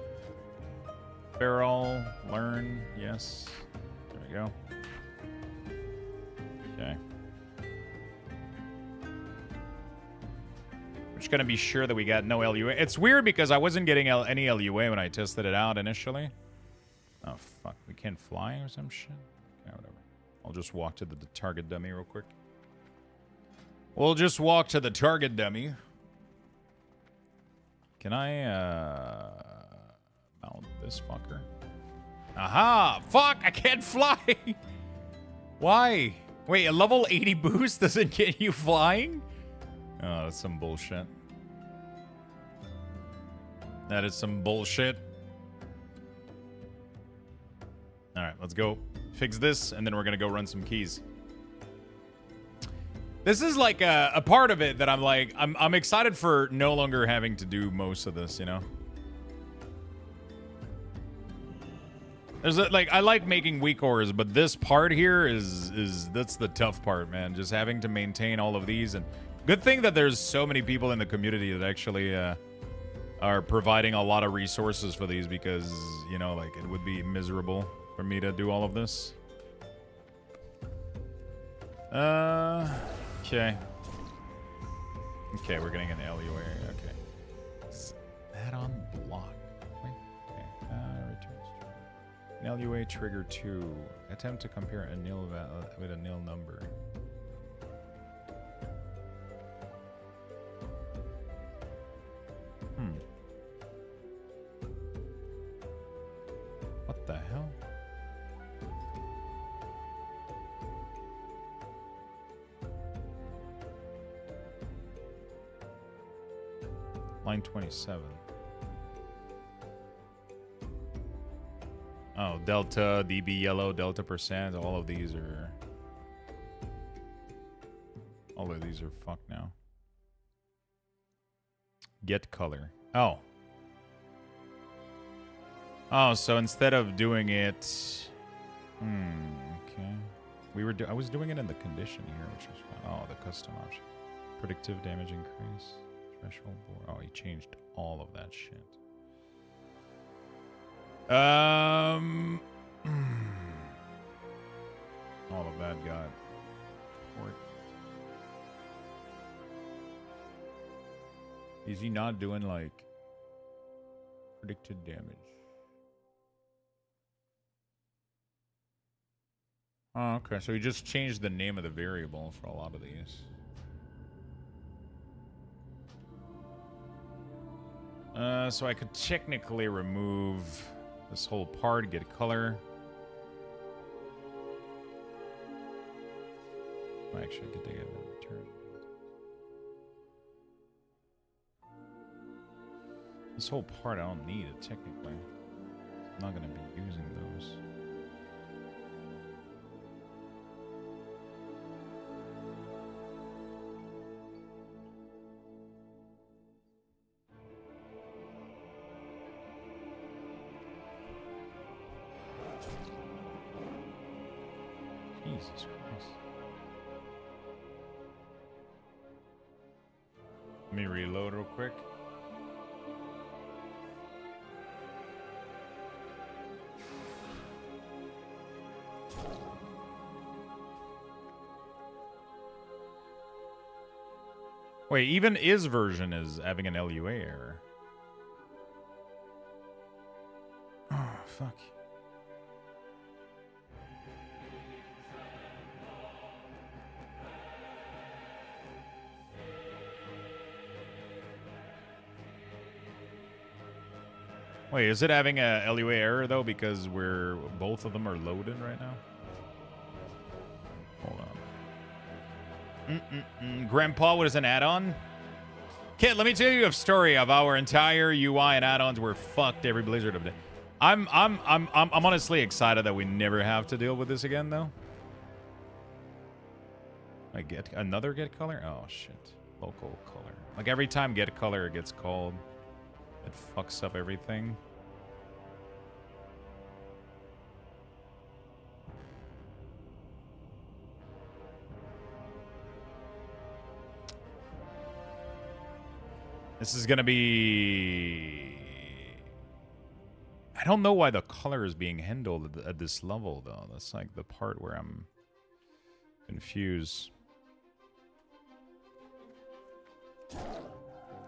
Feral, learn, yes. There we go. Okay. We're just going to be sure that we got no LUA. It's weird because I wasn't getting any LUA when I tested it out initially. Oh, fuck. We can't fly or some shit? Okay, whatever. I'll just walk to the target dummy real quick. We'll just walk to the target dummy. Can I, mount this fucker? Aha! Fuck! I can't fly! Why? Wait, a level 80 boost doesn't get you flying? Oh, that's some bullshit. That is some bullshit. Alright, let's go fix this, and then we're gonna go run some keys. This is like a part of it that I'm like, I'm excited for no longer having to do most of this, you know? There's like I like making weak ores, but this part here is that's the tough part, man. Just having to maintain all of these, and good thing that there's so many people in the community that actually are providing a lot of resources for these, because you know, like, it would be miserable for me to do all of this. Okay. Okay, we're getting an LUA. Okay. Add-on block. Wait. Okay. Returns trigger. An LUA trigger 2. Attempt to compare a nil with a nil number. What the hell? Line 27. Oh, delta, dB yellow, delta percent, all of these are fucked now. Get color. Oh. Oh, so instead of doing it, okay. I was doing it in the condition here, which was the custom option. Predictive damage increase. Threshold board. Oh, he changed all of that shit. All of that got port. Is he not doing like predicted damage? Oh, okay. So he just changed the name of the variable for a lot of these. So I could technically remove this whole part, get color. Actually, I could take it in return. This whole part I don't need it technically. I'm not gonna be using those. Jesus Christ. Let me reload real quick. Wait, even his version is having an LUA error. Oh, fuck. Wait, is it having a LUA error though, because both of them are loaded right now? Hold on. Grandpa, what is an add-on? Kid, let me tell you a story of our entire UI and add-ons were fucked every Blizzard update. I'm honestly excited that we never have to deal with this again though. I get another get color? Oh shit. Local color. Like every time get color gets called, it fucks up everything. This is gonna be... I don't know why the color is being handled at this level though. That's like the part where I'm confused.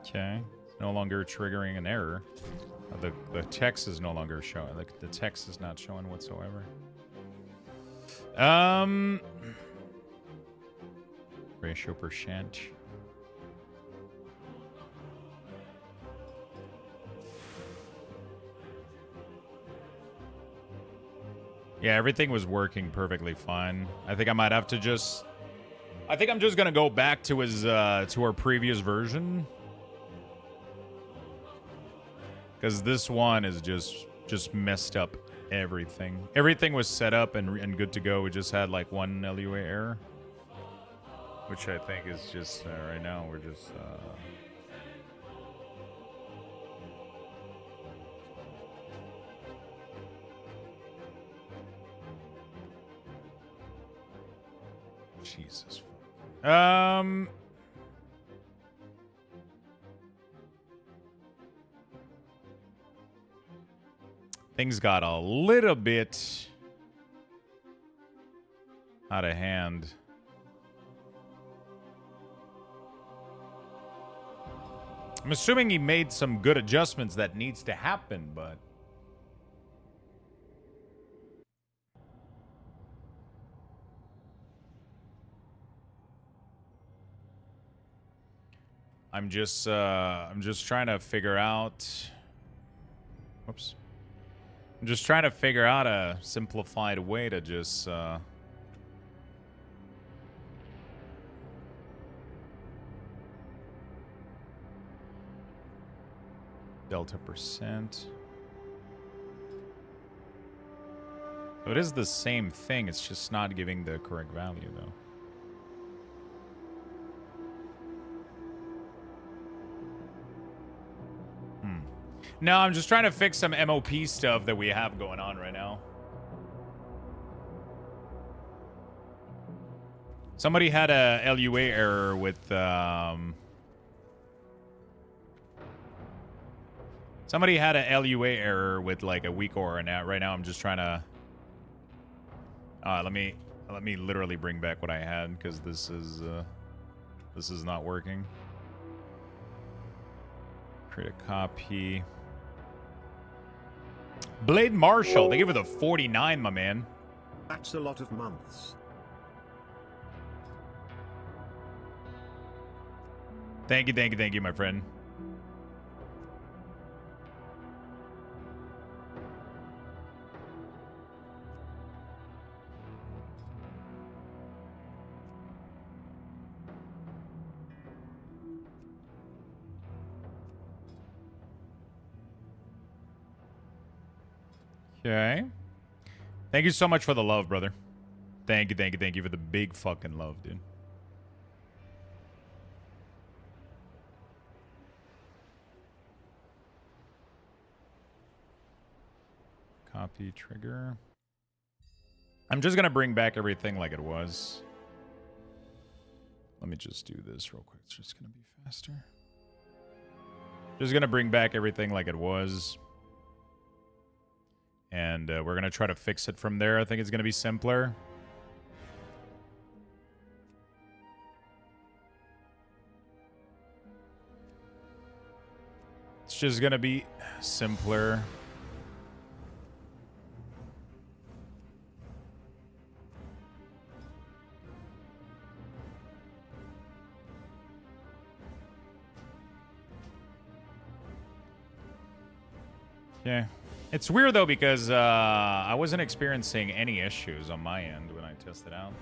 Okay. No longer triggering an error. The text is no longer showing. Like the text is not showing whatsoever. Ratio percent. Yeah, everything was working perfectly fine. I think I might have to just... I think I'm just gonna go back to his to our previous version. Because this one is just messed up everything. Everything was set up and good to go. We just had like one LUA error. Which I think is just, right now, we're just... Jesus. Things got a little bit out of hand. I'm assuming he made some good adjustments that needs to happen, but I'm just trying to figure out. Whoops. I'm just trying to figure out a simplified way to just delta percent. So it is the same thing, it's just not giving the correct value though. No, I'm just trying to fix some MOP stuff that we have going on right now. Somebody had a LUA error with somebody had a LUA error with like a weak aura, and right now I'm just trying to let me literally bring back what I had, because this is not working. Create a copy. Blade Marshall, they give it a 49, my man. That's a lot of months. Thank you, my friend. Okay. Thank you so much for the love, brother. Thank you for the big fucking love, dude. Copy trigger. I'm just gonna bring back everything like it was. Let me just do this real quick. It's just gonna be faster. Just gonna bring back everything like it was. And we're going to try to fix it from there. I think it's going to be simpler. It's just going to be simpler. Yeah. It's weird, though, because I wasn't experiencing any issues on my end when I tested out.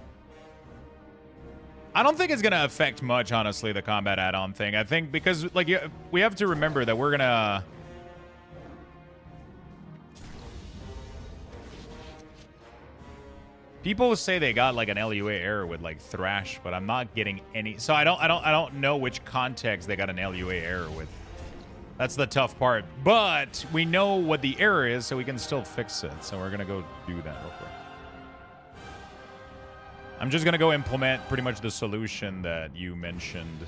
I don't think it's going to affect much, honestly, the combat add-on thing. I think because, like, we have to remember that we're going to... People say they got, like, an LUA error with, like, Thrash, but I'm not getting any... So I don't know which context they got an LUA error with. That's the tough part. But we know what the error is, so we can still fix it. So we're going to go do that real quick. I'm just going to go implement pretty much the solution that you mentioned.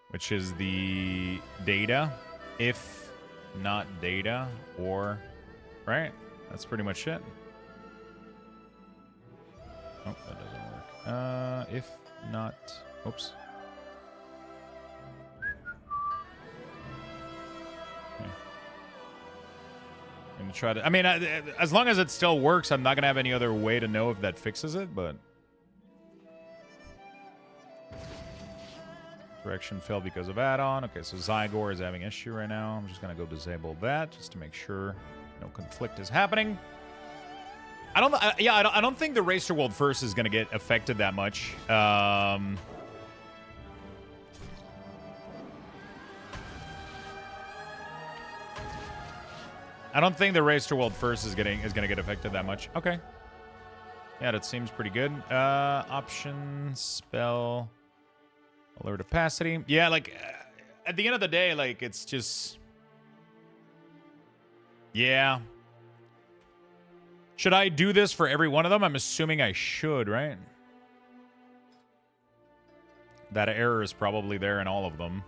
Which is the data. If not data, or... Right? That's pretty much it. Oh, that doesn't work. If not, oops. Okay. I'm gonna try to. I mean, as long as it still works, I'm not gonna have any other way to know if that fixes it. But direction failed because of add-on. Okay, so Zygor is having issue right now. I'm just gonna go disable that just to make sure no conflict is happening. I don't think the Race to World First is going to get affected that much. I don't think the Race to World First is going to get affected that much. Okay. Yeah, that seems pretty good. Options, spell, alert opacity. Yeah, like at the end of the day, like it's just Yeah. Should I do this for every one of them? I'm assuming I should, right? That error is probably there in all of them.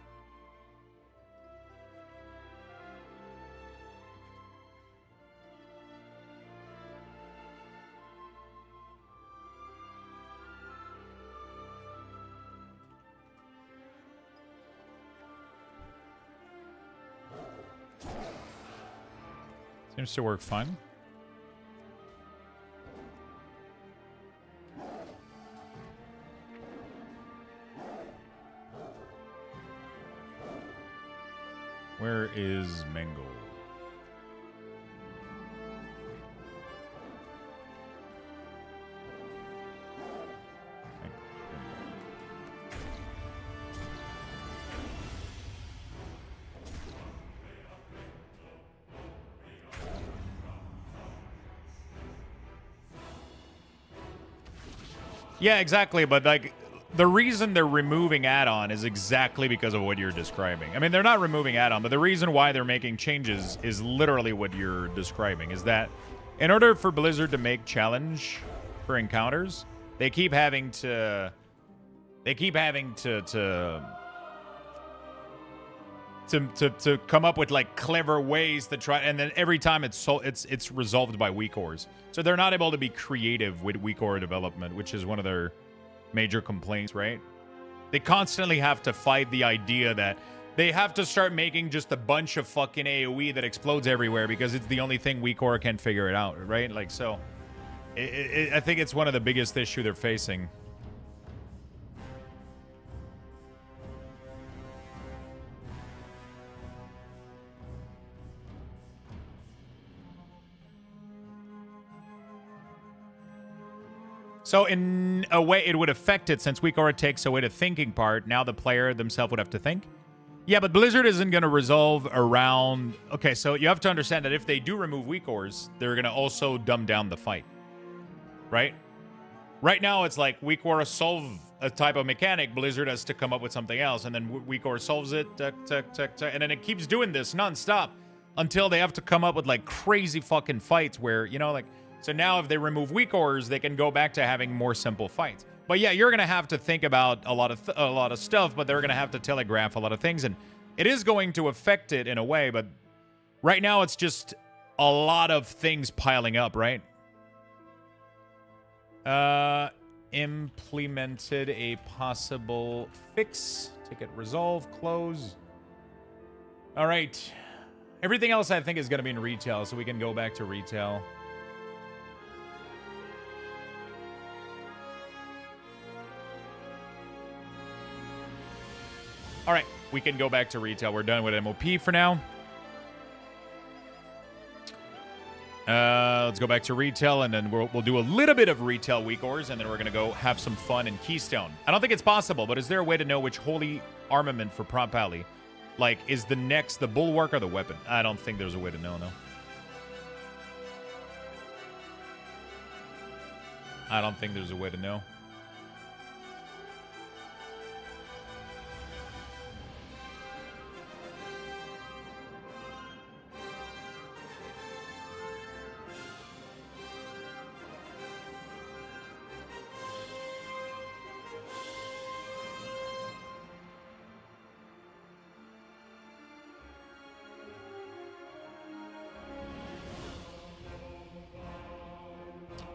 Seems to work fine. Where is Mango? Yeah, exactly, but like the reason they're removing add-on is exactly because of what you're describing. I mean, they're not removing add-on, but the reason why they're making changes is literally what you're describing, is that in order for Blizzard to make challenge for encounters, they keep having to come up with like clever ways to try, and then every time it's resolved by weak ores. So they're not able to be creative with weak ore development, which is one of their major complaints, right? They constantly have to fight the idea that they have to start making just a bunch of fucking AoE that explodes everywhere because it's the only thing weak ore can figure it out, right? Like, so I think it's one of the biggest issue they're facing. So in a way, it would affect it since weak ore takes away the thinking part. Now the player themselves would have to think. Yeah, but Blizzard isn't going to resolve around... Okay, so you have to understand that if they do remove weak ores, they're going to also dumb down the fight. Right? Right now, it's like weak ore solve a type of mechanic. Blizzard has to come up with something else, and then weak ore solves it, and then it keeps doing this nonstop until they have to come up with like crazy fucking fights where, you know, like... So now if they remove weak ores, they can go back to having more simple fights. But yeah, you're going to have to think about a lot of stuff, but they're going to have to telegraph a lot of things, and it is going to affect it in a way, but right now it's just a lot of things piling up, right? Implemented a possible fix. Ticket resolve, close. All right. Everything else I think is going to be in retail, so we can go back to retail. All right, we can go back to retail. We're done with MOP for now. Let's go back to retail, and then we'll do a little bit of retail weak ores, and then we're going to go have some fun in Keystone. I don't think it's possible, but is there a way to know which holy armament for Prop Alley? Like, is the next the bulwark or the weapon? I don't think there's a way to know, no. I don't think there's a way to know.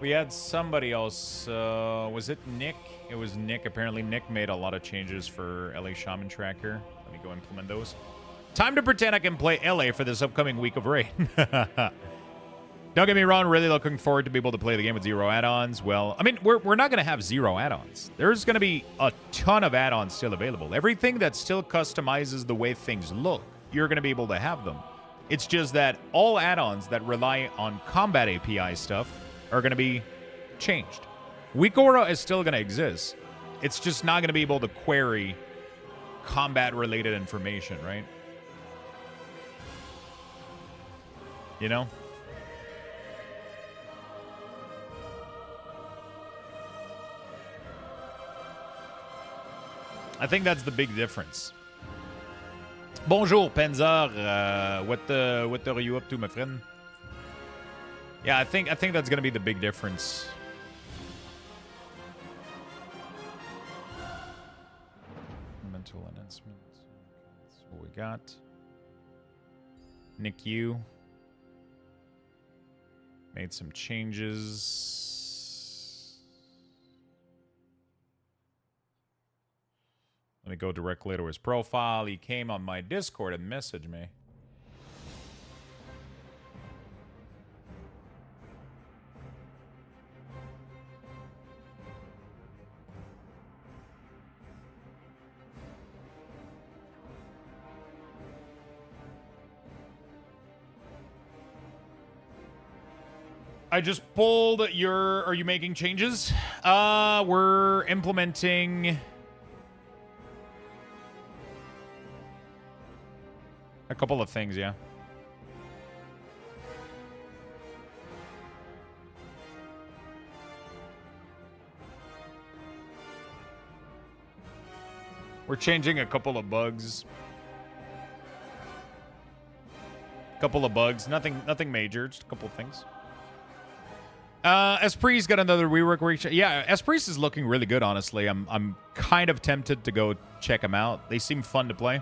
We had somebody else. Was it Nick? It was Nick. Apparently, Nick made a lot of changes for LA Shaman Tracker. Let me go implement those. Time to pretend I can play LA for this upcoming week of raid. Don't get me wrong. Really looking forward to be able to play the game with 0 add-ons. Well, I mean, we're not going to have 0 add-ons. There's going to be a ton of add-ons still available. Everything that still customizes the way things look, you're going to be able to have them. It's just that all add-ons that rely on combat API stuff are going to be changed. Weak Aura is still going to exist. It's just not going to be able to query combat-related information, right? You know? I think that's the big difference. Bonjour, Penzar. What are you up to, my friend? Yeah, I think that's gonna be the big difference. Mental enhancements. That's what we got. NICU. Made some changes. Let me go directly to his profile. He came on my Discord and messaged me. I just pulled your... Are you making changes? We're implementing... a couple of things, yeah. We're changing a couple of bugs. Couple of bugs. Nothing major, just a couple of things. Esprit's got another rework. Yeah, Esprit is looking really good, honestly. I'm kind of tempted to go check them out. They seem fun to play.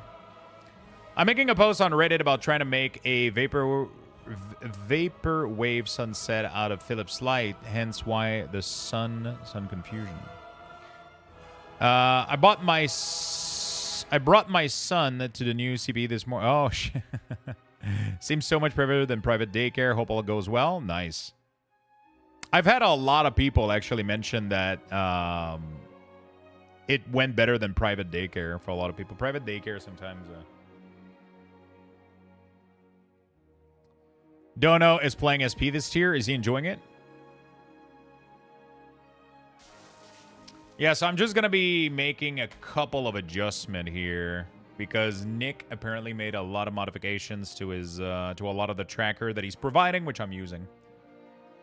I'm making a post on Reddit about trying to make a vaporwave sunset out of Philips Light, hence why the sun confusion. I brought my son to the new CP this morning. Oh shit. Seems so much better than private daycare. Hope all goes well. Nice. I've had a lot of people actually mention that it went better than private daycare for a lot of people. Private daycare sometimes... Dono is playing SP this tier. Is he enjoying it? Yeah, so I'm just going to be making a couple of adjustments here because Nick apparently made a lot of modifications to his to a lot of the tracker that he's providing, which I'm using.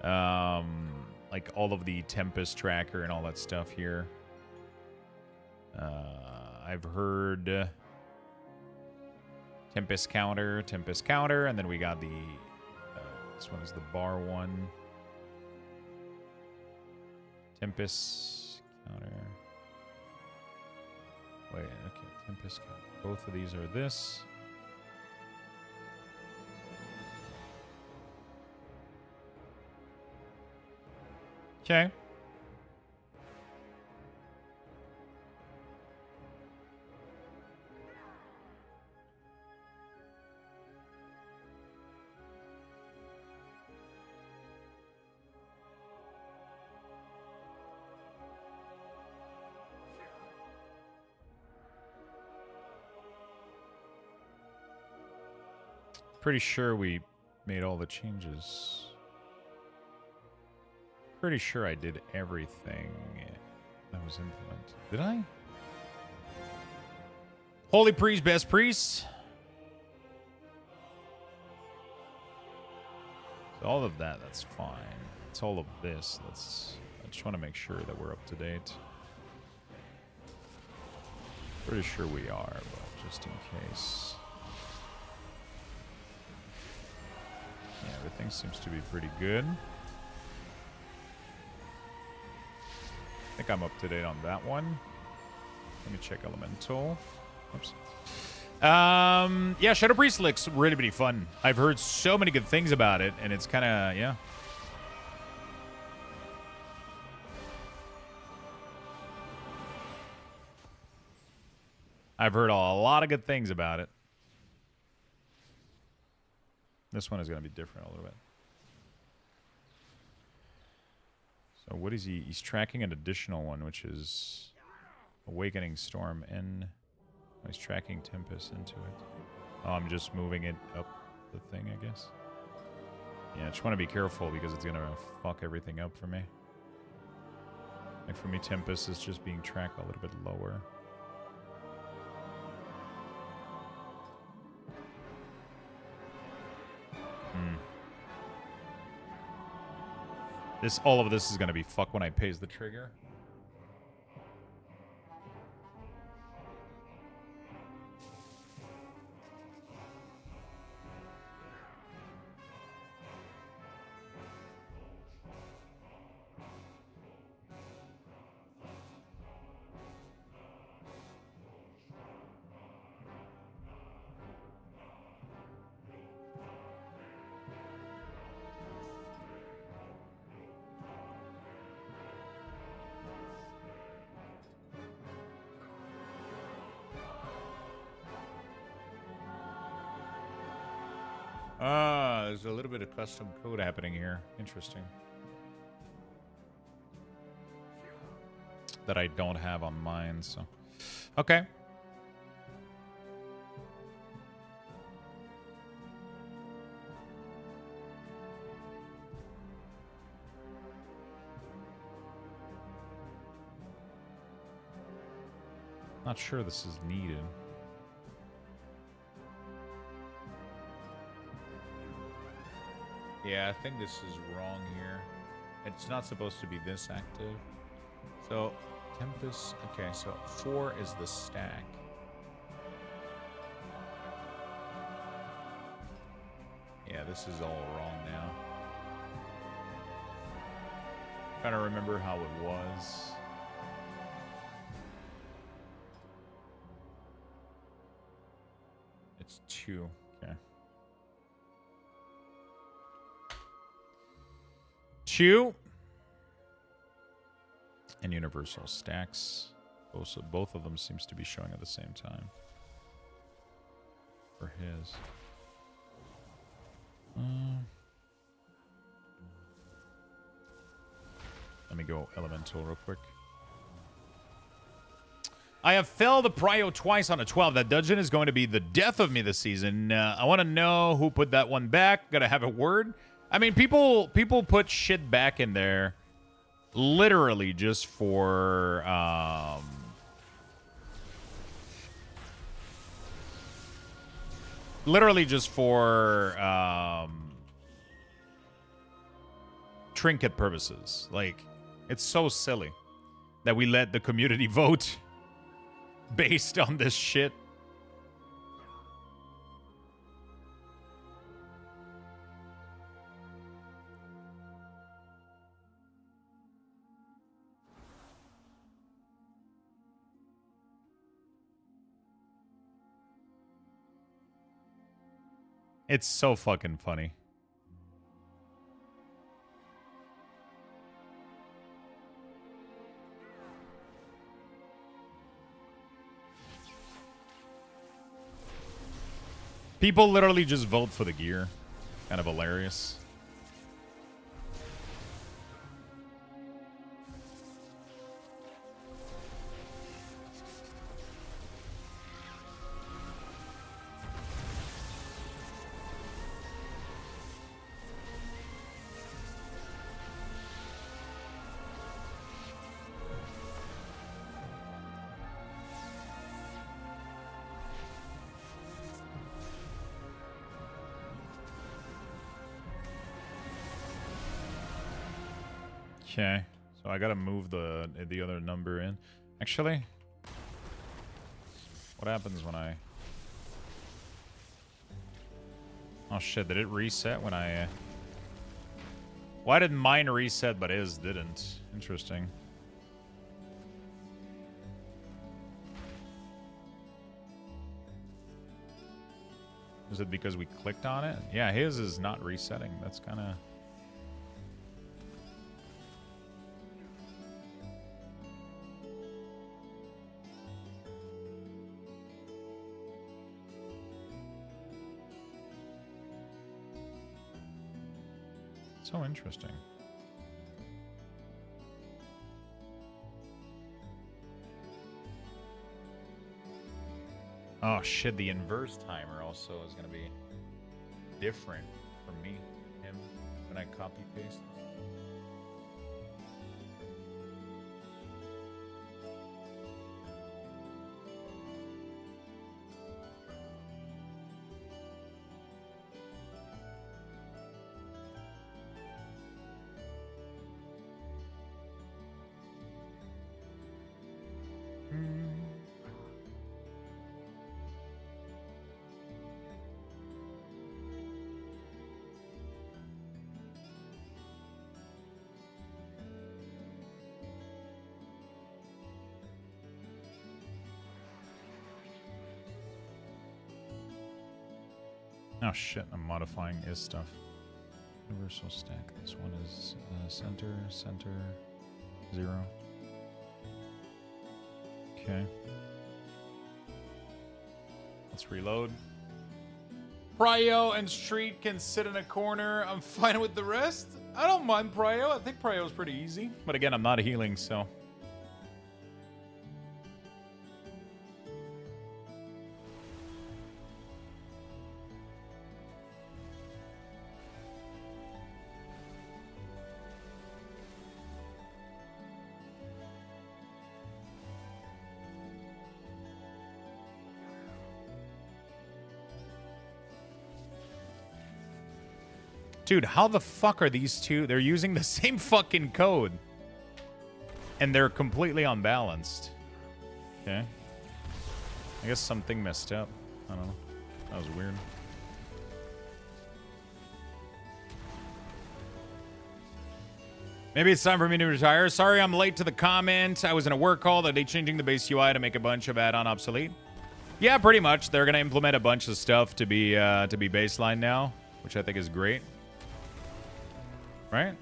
Like all of the Tempest tracker and all that stuff here. I've heard Tempest counter, and then we got the this one is the bar one. Tempest counter. Wait, okay, Tempest counter. Both of these are this. Okay. Pretty sure we made all the changes. Pretty sure I did everything that was implemented. Did I? Holy priest, best priest. So all of that, that's fine. It's all of this. I just want to make sure that we're up to date. Pretty sure we are, but just in case. Yeah, everything seems to be pretty good. I think I'm up to date on that one. Let me check Elemental. Oops. Yeah, Shadow Priest looks really, really fun. I've heard so many good things about it, and it's kind of, yeah. I've heard a lot of good things about it. This one is going to be different a little bit. So what is he? He's tracking an additional one, which is Awakening Storm N. Oh, he's tracking Tempest into it. Oh, I'm just moving it up the thing, I guess. Yeah, I just want to be careful because it's going to fuck everything up for me. Like for me, Tempest is just being tracked a little bit lower. All of this is going to be fuck when I paste the trigger. Ah, there's a little bit of custom code happening here. Interesting. That I don't have on mine, so. Okay. Not sure this is needed. Yeah, I think this is wrong here. It's not supposed to be this active. So, Tempest... Okay, so 4 is the stack. Yeah, this is all wrong now. Trying to remember how it was. It's 2. Okay. 2. And universal stacks. Both of them seems to be showing at the same time. For his. Let me go elemental real quick. I have failed the prio twice on a 12. That dungeon is going to be the death of me this season. I want to know who put that one back. Gotta have a word. I mean, people put shit back in there literally just for trinket purposes. Like, it's so silly that we let the community vote based on this shit. It's so fucking funny. People literally just vote for the gear. Kind of hilarious. Okay, so I gotta move the other number in. Actually, what happens when I... Oh shit, did it reset when I... Why did mine reset but his didn't? Interesting. Is it because we clicked on it? Yeah, his is not resetting. That's kind of... So interesting. Oh shit, the inverse timer also is going to be different for me, him, when I copy paste. Oh shit, I'm modifying is stuff. Universal stack. This one is center, 0. Okay. Let's reload. Prio and Street can sit in a corner. I'm fine with the rest. I don't mind Prio. I think Prio is pretty easy. But again, I'm not healing, so... Dude, how the fuck are these two? They're using the same fucking code. And they're completely unbalanced. Okay. I guess something messed up. I don't know. That was weird. Maybe it's time for me to retire. Sorry I'm late to the comment. I was in a work call. Are they changing the base UI to make a bunch of add-on obsolete? Yeah, pretty much. They're going to implement a bunch of stuff to be baseline now, which I think is great. Right?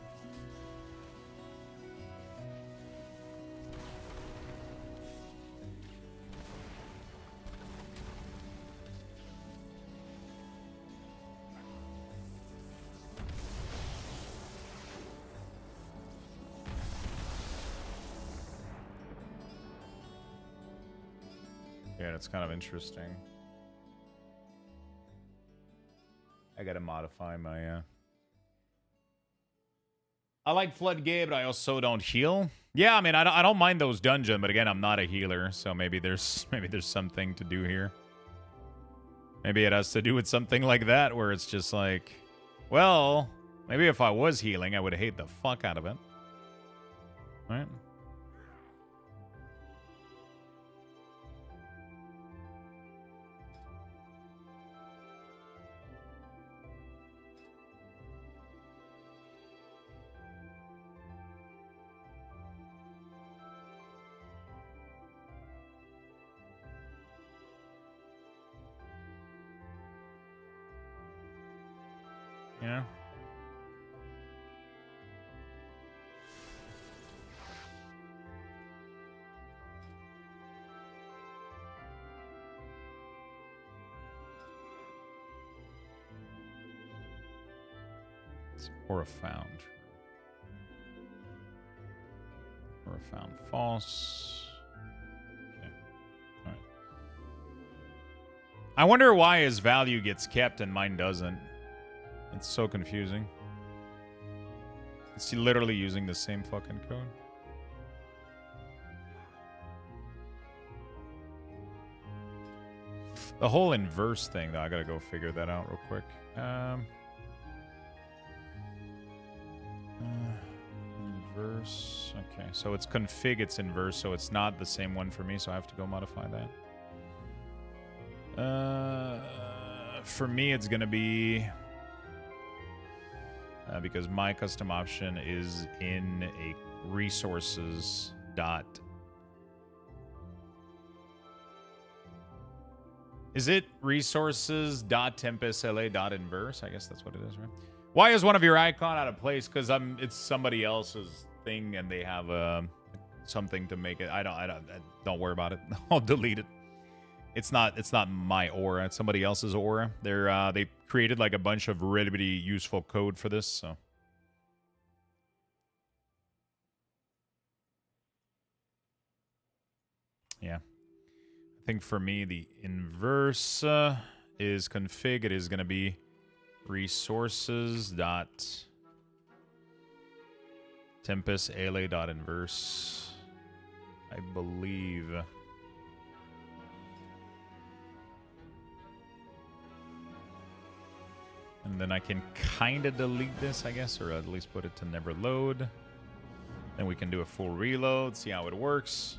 Yeah, that's kind of interesting. I gotta modify my I like Floodgate, but I also don't heal. Yeah, I mean, I don't mind those dungeons, but again, I'm not a healer, so maybe there's something to do here. Maybe it has to do with something like that, where it's just like, well, maybe if I was healing, I would hate the fuck out of it. Right? Yeah. It's Aura found. Aura found false. Okay. All right. I wonder why his value gets kept and mine doesn't. It's so confusing. Is he literally using the same fucking code? The whole inverse thing, though, I gotta go figure that out real quick. Inverse. Okay, so it's config, it's inverse, so it's not the same one for me, so I have to go modify that. For me, it's gonna be... because my custom option is in a resources dot. Is it resources dot tempest la dot inverse? I guess that's what it is, right? Why is one of your icon out of place? Because it's somebody else's thing and they have something to make it. I don't worry about it. I'll delete it. It's not my aura. It's somebody else's aura. They created like a bunch of really useful code for this. So yeah, I think for me the inverse is config. It is going to be resources dot tempest la dot inverse. I believe. And then I can kind of delete this, I guess, or at least put it to never load. Then we can do a full reload, see how it works.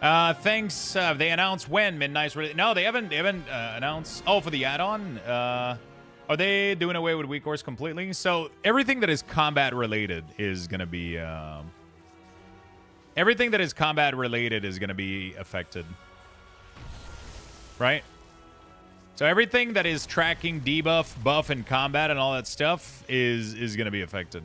Thanks. They announced when Midnight's ready. No, they haven't announced. Oh, for the add-on? Are they doing away with weak cores completely? So everything that is combat related is going to be... everything that is combat related is going to be affected. Right? So everything that is tracking debuff, buff, and combat and all that stuff is going to be affected.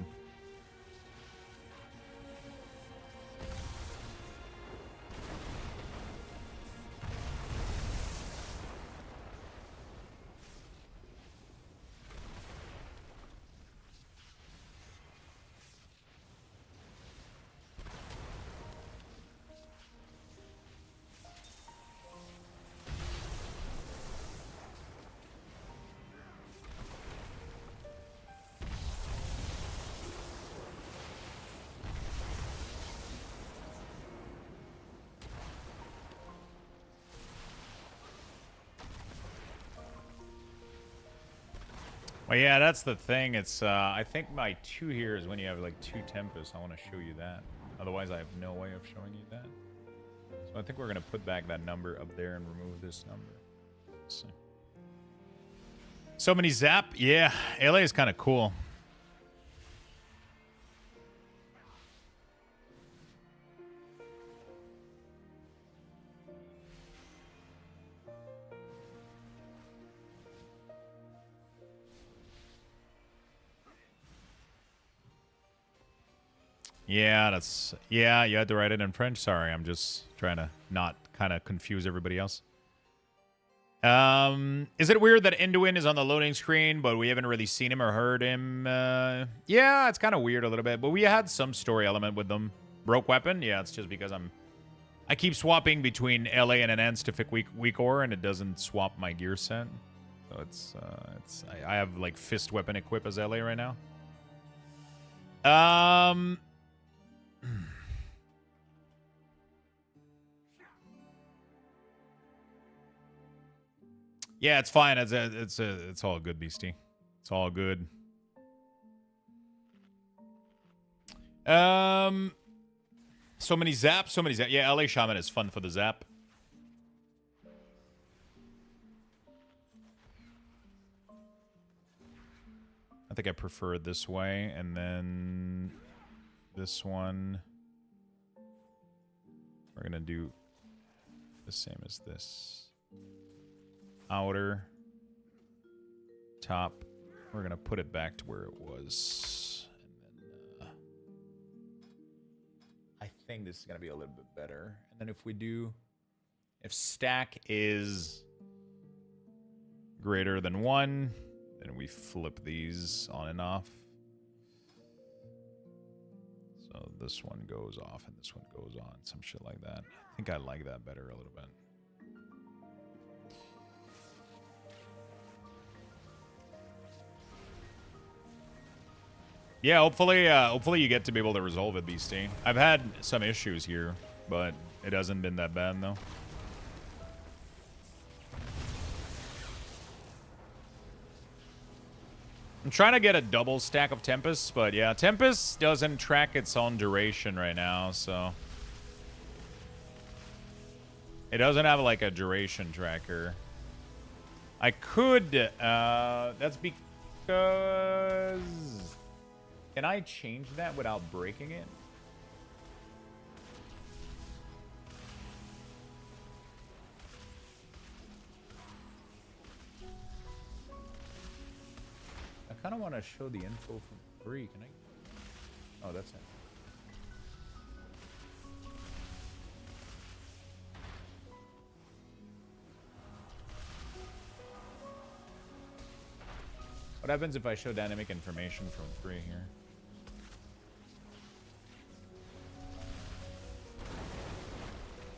Well, yeah, that's the thing. It's I think my 2 here is when you have like 2 Tempest. I want to show you that. Otherwise, I have no way of showing you that. So I think we're gonna put back that number up there and remove this number. Let's see. So many zap. Yeah, LA is kind of cool. Yeah, that's... Yeah, you had to write it in French. Sorry, I'm just trying to not kind of confuse everybody else. Is it weird that Enduin is on the loading screen, but we haven't really seen him or heard him? Yeah, it's kind of weird a little bit, but we had some story element with them. Broke weapon? Yeah, it's just because I keep swapping between LA and an Enstifik weak ore, and it doesn't swap my gear set. So I have like fist weapon equip as LA right now. Yeah, it's fine. It's all good, Beastie. It's all good. So many zaps, so many zaps. Yeah, LA Shaman is fun for the zap. I think I prefer it this way, and then this one we're gonna do the same as this. Outer, top. We're gonna put it back to where it was, and then I think this is gonna be a little bit better. And then if stack is greater than 1, then we flip these on and off. So this one goes off and this one goes on, some shit like that. I think I like that better a little bit. Yeah, hopefully you get to be able to resolve it, Beastie. I've had some issues here, but it hasn't been that bad, though. I'm trying to get a double stack of Tempest, but yeah, Tempest doesn't track its own duration right now, so... It doesn't have, like, a duration tracker. I could, that's because... Can I change that without breaking it? I kind of want to show the info for free. Can I? Oh, that's it. What happens if I show dynamic information from free here?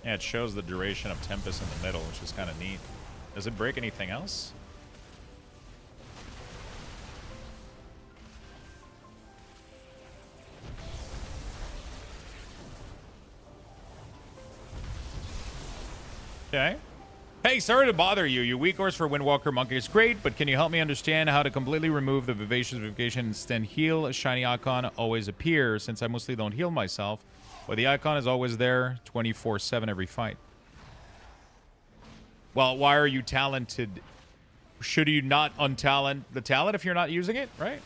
Yeah, it shows the duration of Tempest in the middle, which is kind of neat. Does it break anything else? Okay. Hey, sorry to bother you. Your weak ores for Windwalker Monkey is great, but can you help me understand how to completely remove the Vivacious Vivification and instant heal? A shiny icon always appears, since I mostly don't heal myself. But the icon is always there 24/7 every fight. Well, why are you talented? Should you not untalent the talent if you're not using it, right?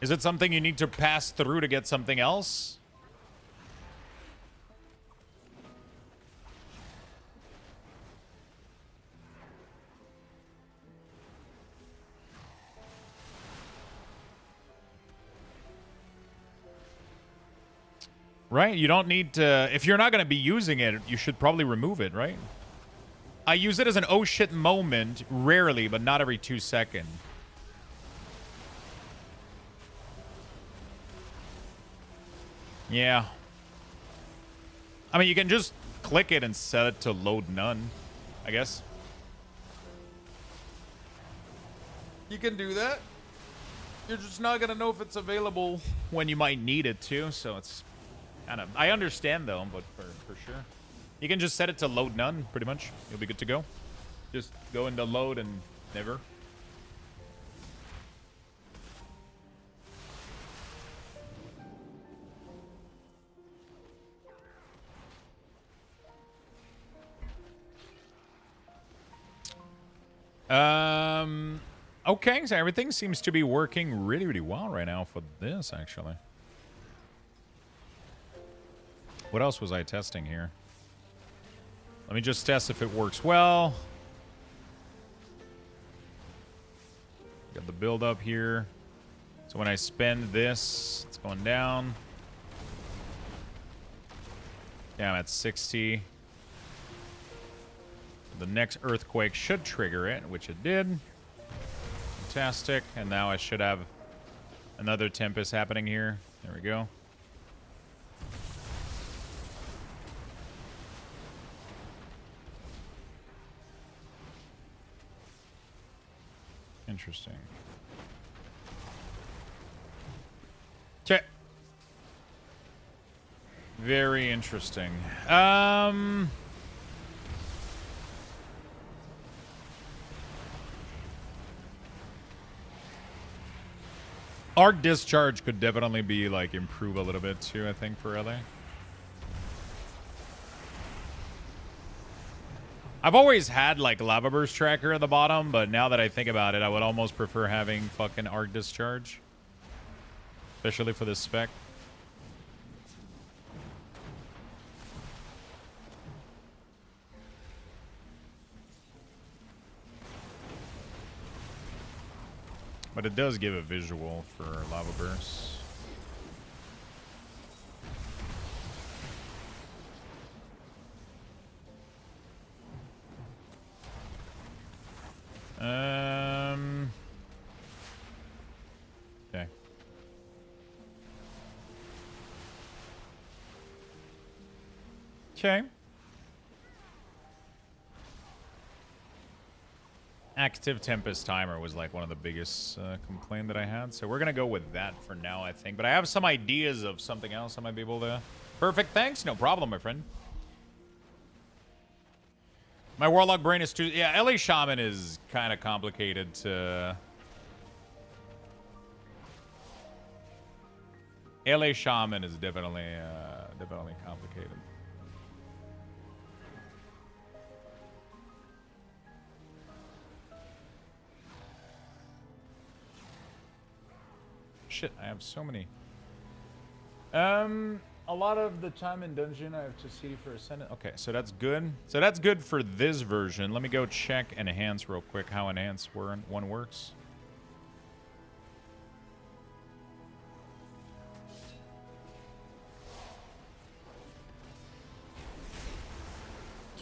Is it something you need to pass through to get something else? Right? You don't need to... If you're not going to be using it, you should probably remove it, right? I use it as an oh shit moment, rarely, but not every 2 seconds. Yeah. I mean, you can just click it and set it to load none, I guess. You can do that. You're just not going to know if it's available when you might need it to, so it's... I understand though, but for sure. You can just set it to load none, pretty much. You'll be good to go. Just go into load and never. Okay, so everything seems to be working really, really well right now for this, actually. What else was I testing here? Let me just test if it works well. Got the build up here. So when I spend this, it's going down. Yeah, I'm at 60. The next earthquake should trigger it, which it did. Fantastic. And now I should have another tempest happening here. There we go. Interesting. Okay. Very interesting. Arc discharge could definitely be like improve a little bit too, I think, for LA. I've always had like lava burst tracker at the bottom, but now that I think about it, I would almost prefer having fucking arc discharge, especially for this spec. But it does give a visual for lava bursts. Okay. Okay. Active Tempest timer was like one of the biggest complaint that I had. So we're going to go with that for now, I think. But I have some ideas of something else I might be able to... Perfect, thanks. No problem, my friend. My Warlock brain is too... Yeah, LA Shaman is kind of complicated to... LA Shaman is definitely complicated. Shit, I have so many. A lot of the time in dungeon I have to see for Ascendant. Okay, so that's good. So that's good for this version. Let me go check Enhance real quick, how Enhance one works.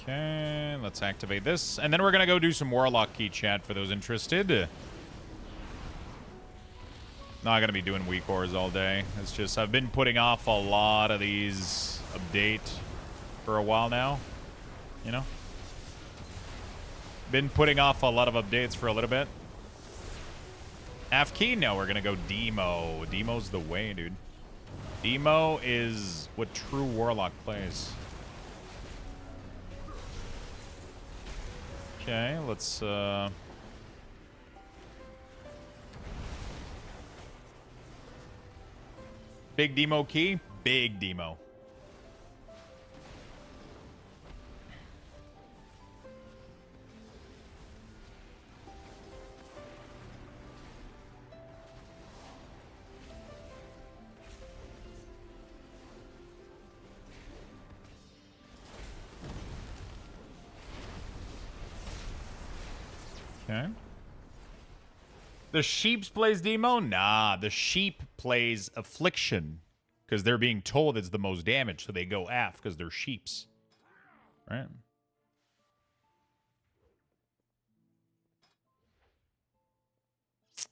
Okay, let's activate this. And then we're going to go do some Warlock key chat for those interested. Not gonna be doing weak ores all day. It's just I've been putting off a lot of these update for a while now. You know? Been putting off a lot of updates for a little bit. Half key? No, we're gonna go Demo. Demo's the way, dude. Demo is what true Warlock plays. Okay, let's big demo key, big demo. Okay. The sheeps plays demo? Nah, the sheep plays affliction. Because they're being told it's the most damage, so they go af because they're sheeps. Right?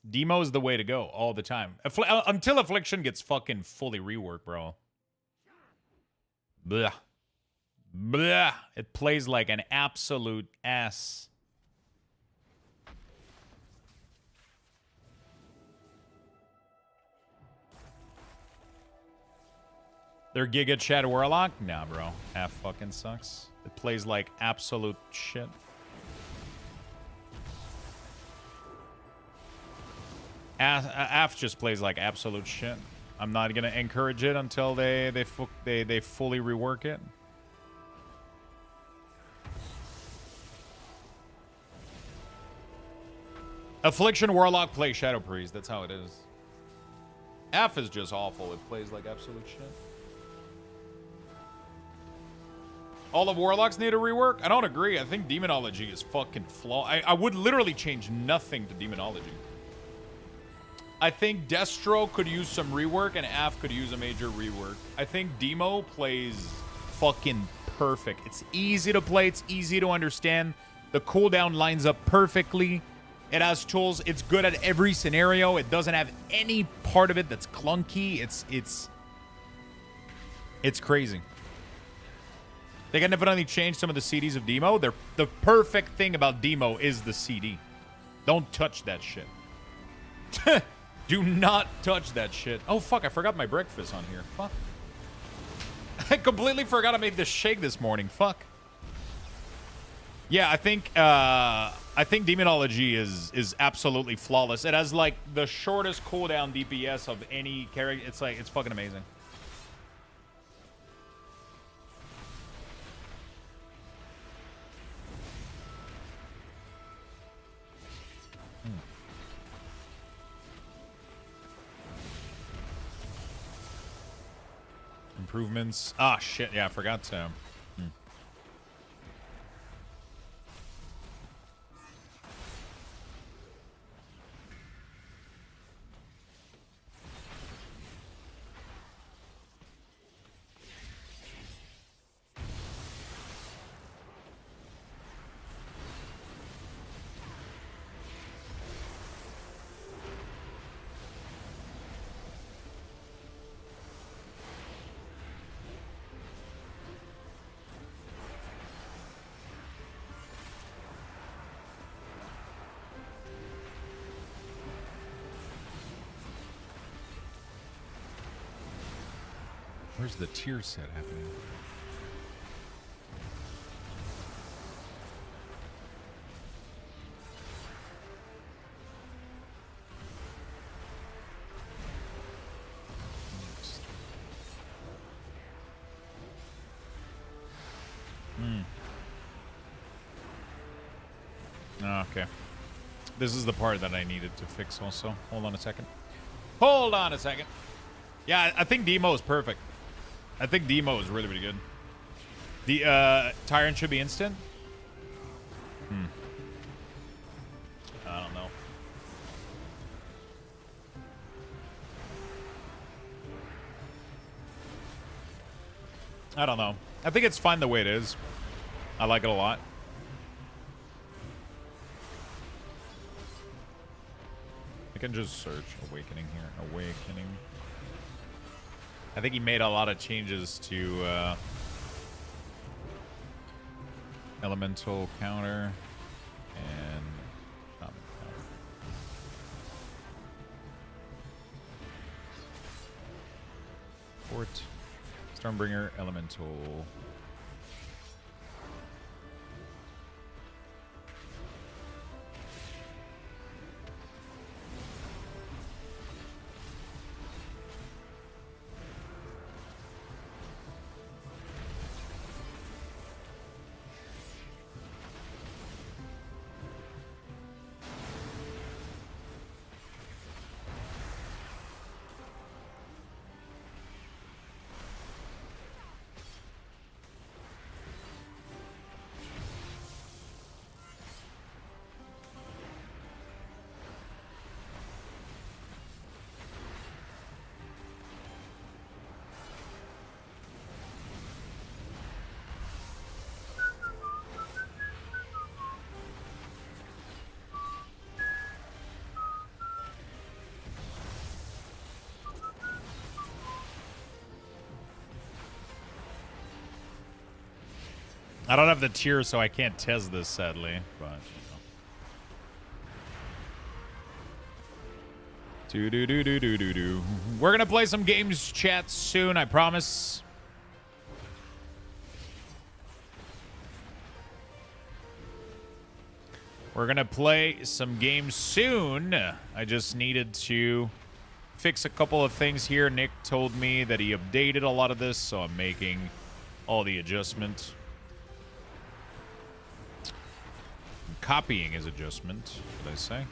Demo is the way to go all the time. Until affliction gets fucking fully reworked, bro. Blah. Blah. It plays like an absolute ass. They're Giga Chad Warlock? Nah, bro. Half fucking sucks. It plays like absolute shit. AF just plays like absolute shit. I'm not gonna encourage it until they fully rework it. Affliction Warlock play Shadow Priest. That's how it is. F is just awful. It plays like absolute shit. All of Warlocks need a rework? I don't agree. I think Demonology is fucking flawed. I would literally change nothing to Demonology. I think Destro could use some rework and AF could use a major rework. I think Demo plays fucking perfect. It's easy to play. It's easy to understand. The cooldown lines up perfectly. It has tools. It's good at every scenario. It doesn't have any part of it that's clunky. It's crazy. They can definitely change some of the CDs of Demo. The perfect thing about Demo is the CD. Don't touch that shit. Do not touch that shit. Oh, fuck. I forgot my breakfast on here. Fuck. I completely forgot I made this shake this morning. Fuck. Yeah, I think Demonology is absolutely flawless. It has like the shortest cooldown DPS of any character. It's fucking amazing. Improvements. Ah, shit. Yeah, I forgot to. Where's the tier set happening? Okay. This is the part that I needed to fix also. Hold on a second. Hold on a second. Yeah, I think Demo is perfect. I think Demo is really, really good. The Tyrant should be instant. I don't know. I don't know. I think it's fine the way it is. I like it a lot. I can just search Awakening here. Awakening. I think he made a lot of changes to elemental counter and counter. Fort, Stormbringer, elemental. I don't have the tier, so I can't test this, sadly. But do. We're gonna play some games, chat, soon. I promise. We're going to play some games soon. I just needed to fix a couple of things here. Nick told me that he updated a lot of this, so I'm making all the adjustments. I'm copying his adjustment, did I say?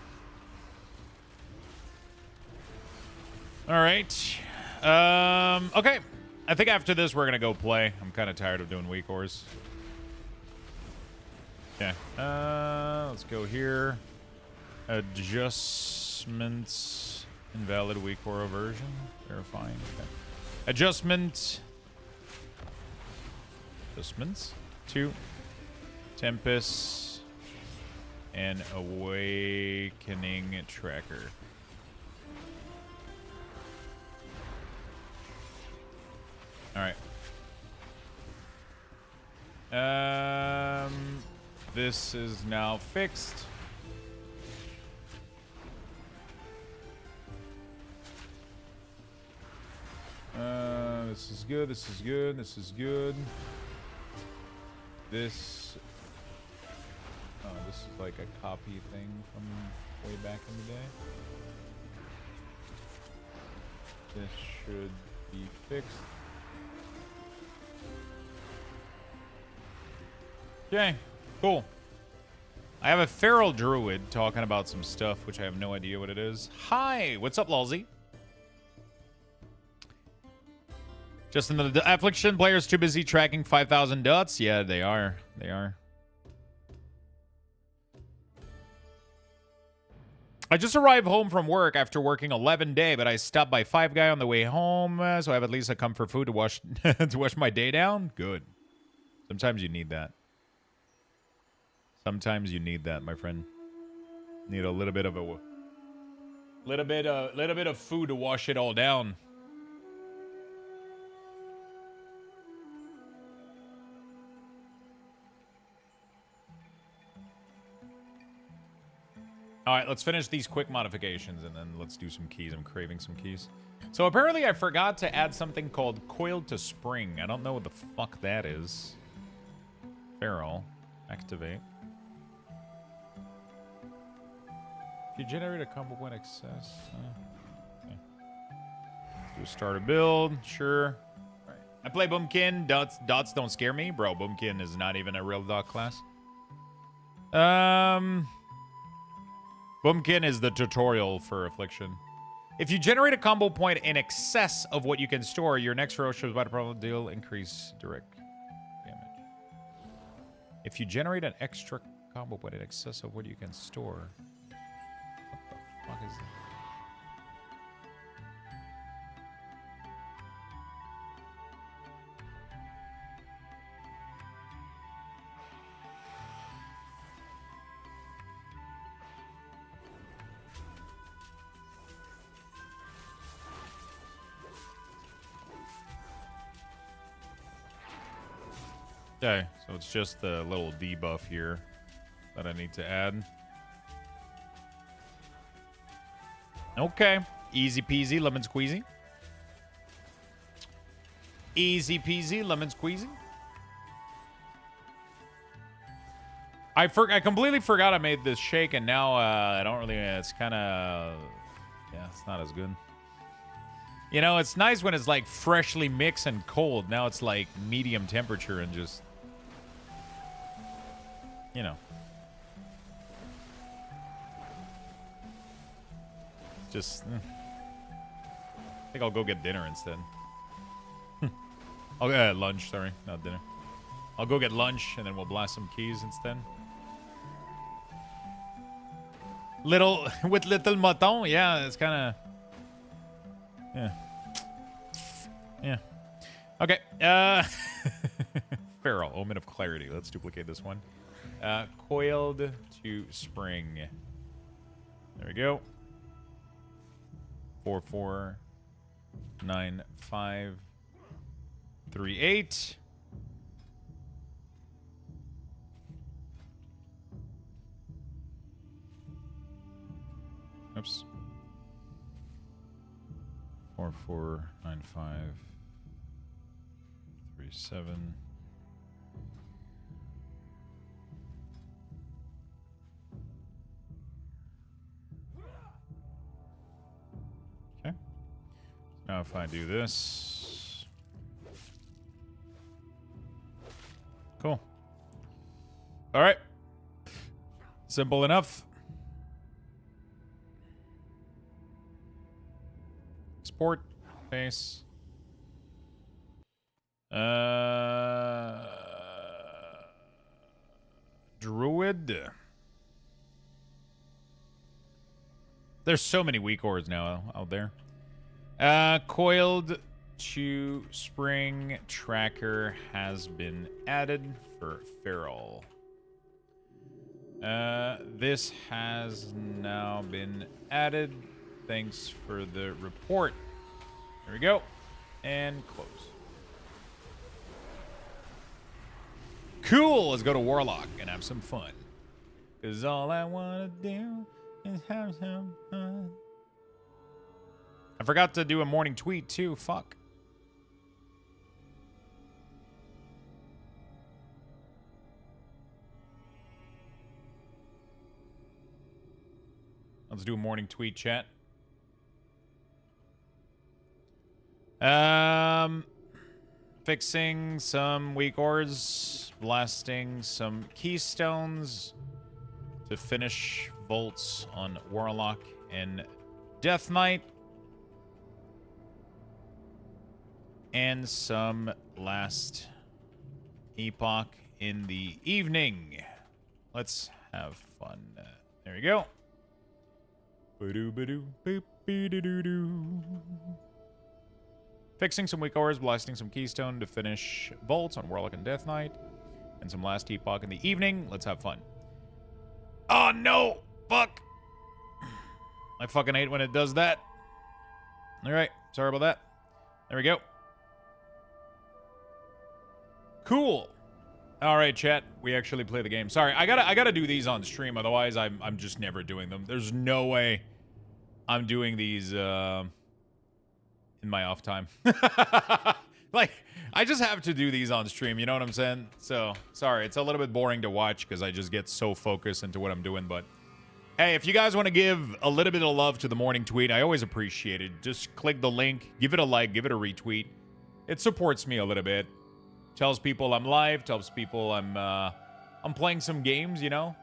All right. Okay. I think after this, we're going to go play. I'm kind of tired of doing week ors. Okay. Let's go here. Adjustments. Invalid week or version. Verifying. Okay. Adjustment. Adjustments. 2. Tempest. And Awakening Tracker. All right. This is now fixed. This is good. This is good. This is good. This. Oh, this is like a copy thing from way back in the day. This should be fixed. Okay, cool. I have a feral druid talking about some stuff, which I have no idea what it is. Hi, what's up, Lulzy? Just another affliction. Players too busy tracking 5,000 dots. Yeah, they are. They are. I just arrived home from work after working 11 days, but I stopped by Five Guy on the way home, so I have at least a comfort food to wash to wash my day down. Good. Sometimes you need that. Sometimes you need that, my friend. Need a little bit of little bit of food to wash it all down. All right, let's finish these quick modifications and then let's do some keys. I'm craving some keys. So apparently I forgot to add something called coiled to spring. I don't know what the fuck that is. Feral. Activate. If you generate a combo point excess. Okay. Let's do a starter build. Sure. Right. I play Boomkin. Dots don't scare me. Bro, Boomkin is not even a real dot class. Boomkin is the tutorial for Affliction. If you generate a combo point in excess of what you can store, your next row shows battle problem deal increase direct damage. If you generate an extra combo point in excess of what you can store, what the fuck is that? Okay, so it's just the little debuff here that I need to add. Okay, easy peasy, lemon squeezy. Easy peasy, lemon squeezy. I completely forgot I made this shake, and now I don't really. It's kind of, yeah, it's not as good. You know, it's nice when it's like freshly mixed and cold. Now it's like medium temperature and just, you know, just. I think I'll go get dinner instead. I'll get lunch. Sorry, not dinner. I'll go get lunch and then we'll blast some keys instead. Little mouton, yeah, it's kind of. Yeah. Yeah. Okay. Feral, Omen of Clarity. Let's duplicate this one. Coiled to spring. There we go. 449538. Oops. 449537. Now if I do this. Cool. All right. Simple enough. Export. Base. Druid. There's so many weak ores now out there. Coiled to spring tracker has been added for feral. This has now been added. Thanks for the report. There we go. And close. Cool. Let's go to Warlock and have some fun. Because all I want to do is have some fun. I forgot to do a morning tweet too. Fuck. Let's do a morning tweet, chat. Fixing some weak ores, blasting some keystones to finish bolts on Warlock and Death Knight, and some last Epoch in the evening. Let's have fun. There we go. Fixing some weak ores, blasting some keystone to finish bolts on Warlock and Death Knight, and some last Epoch in the evening. Let's have fun. Oh no! Fuck! I fucking hate when it does that. Alright, sorry about that. There we go. Cool. Alright, chat. We actually play the game. Sorry, I gotta do these on stream, otherwise I'm just never doing them. There's no way I'm doing these in my off time. Like, I just have to do these on stream, you know what I'm saying? So, sorry, it's a little bit boring to watch because I just get so focused into what I'm doing, but hey, if you guys want to give a little bit of love to the morning tweet, I always appreciate it. Just click the link, give it a like, give it a retweet. It supports me a little bit. Tells people I'm live, tells people I'm playing some games, you know?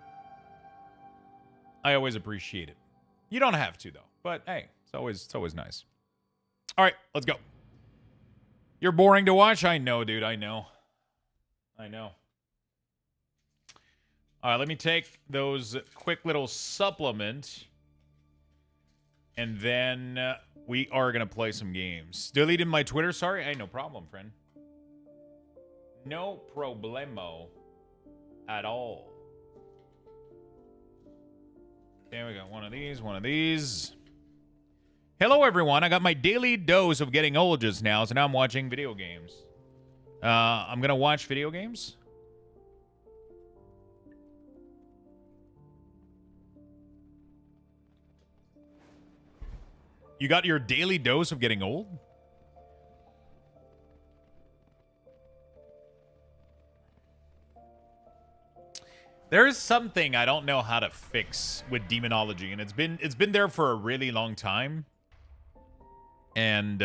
I always appreciate it. You don't have to though, but hey, it's always nice. All right, let's go. You're boring to watch? I know, dude. I know. All right, let me take those quick little supplement. And then we are going to play some games. Deleted my Twitter? Sorry. Hey, no problem, friend. No problemo at all. Okay, we got one of these. Hello, everyone. I got my daily dose of getting old just now, so now I'm watching video games. I'm going to watch video games. You got your daily dose of getting old? There is something I don't know how to fix with demonology, and it's been there for a really long time. And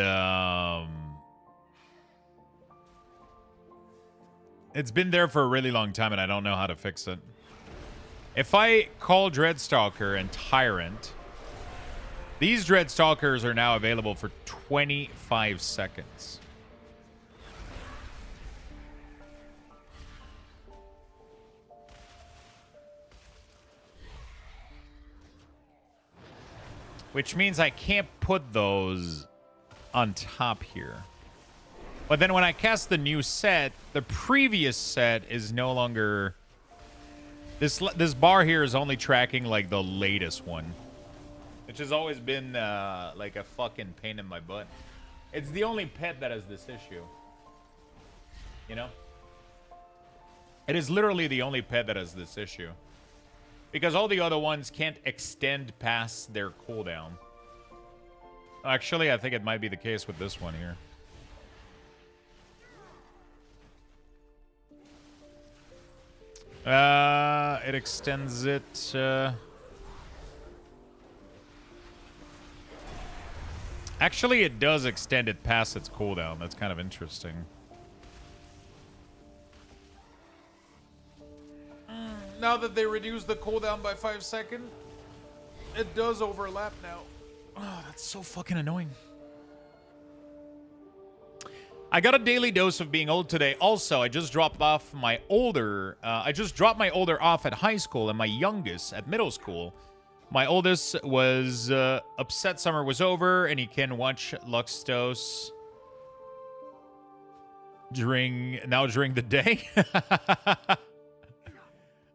it's been there for a really long time, and I don't know how to fix it. If I call Dreadstalker and Tyrant, these Dreadstalkers are now available for 25 seconds. Which means I can't put those on top here. But then when I cast the new set, the previous set is no longer... This bar here is only tracking, like, the latest one. Which has always been, like, a fucking pain in my butt. It's the only pet that has this issue. You know? It is literally the only pet that has this issue. Because all the other ones can't extend past their cooldown. Actually, I think it might be the case with this one here. It extends it... Actually, it does extend it past its cooldown. That's kind of interesting. Now that they reduced the cooldown by 5 seconds, it does overlap now. Oh, that's so fucking annoying. I got a daily dose of being old today. Also, I just dropped off my older. I just dropped my older off at high school and my youngest at middle school. My oldest was upset summer was over and he can watch Luxthos during the day.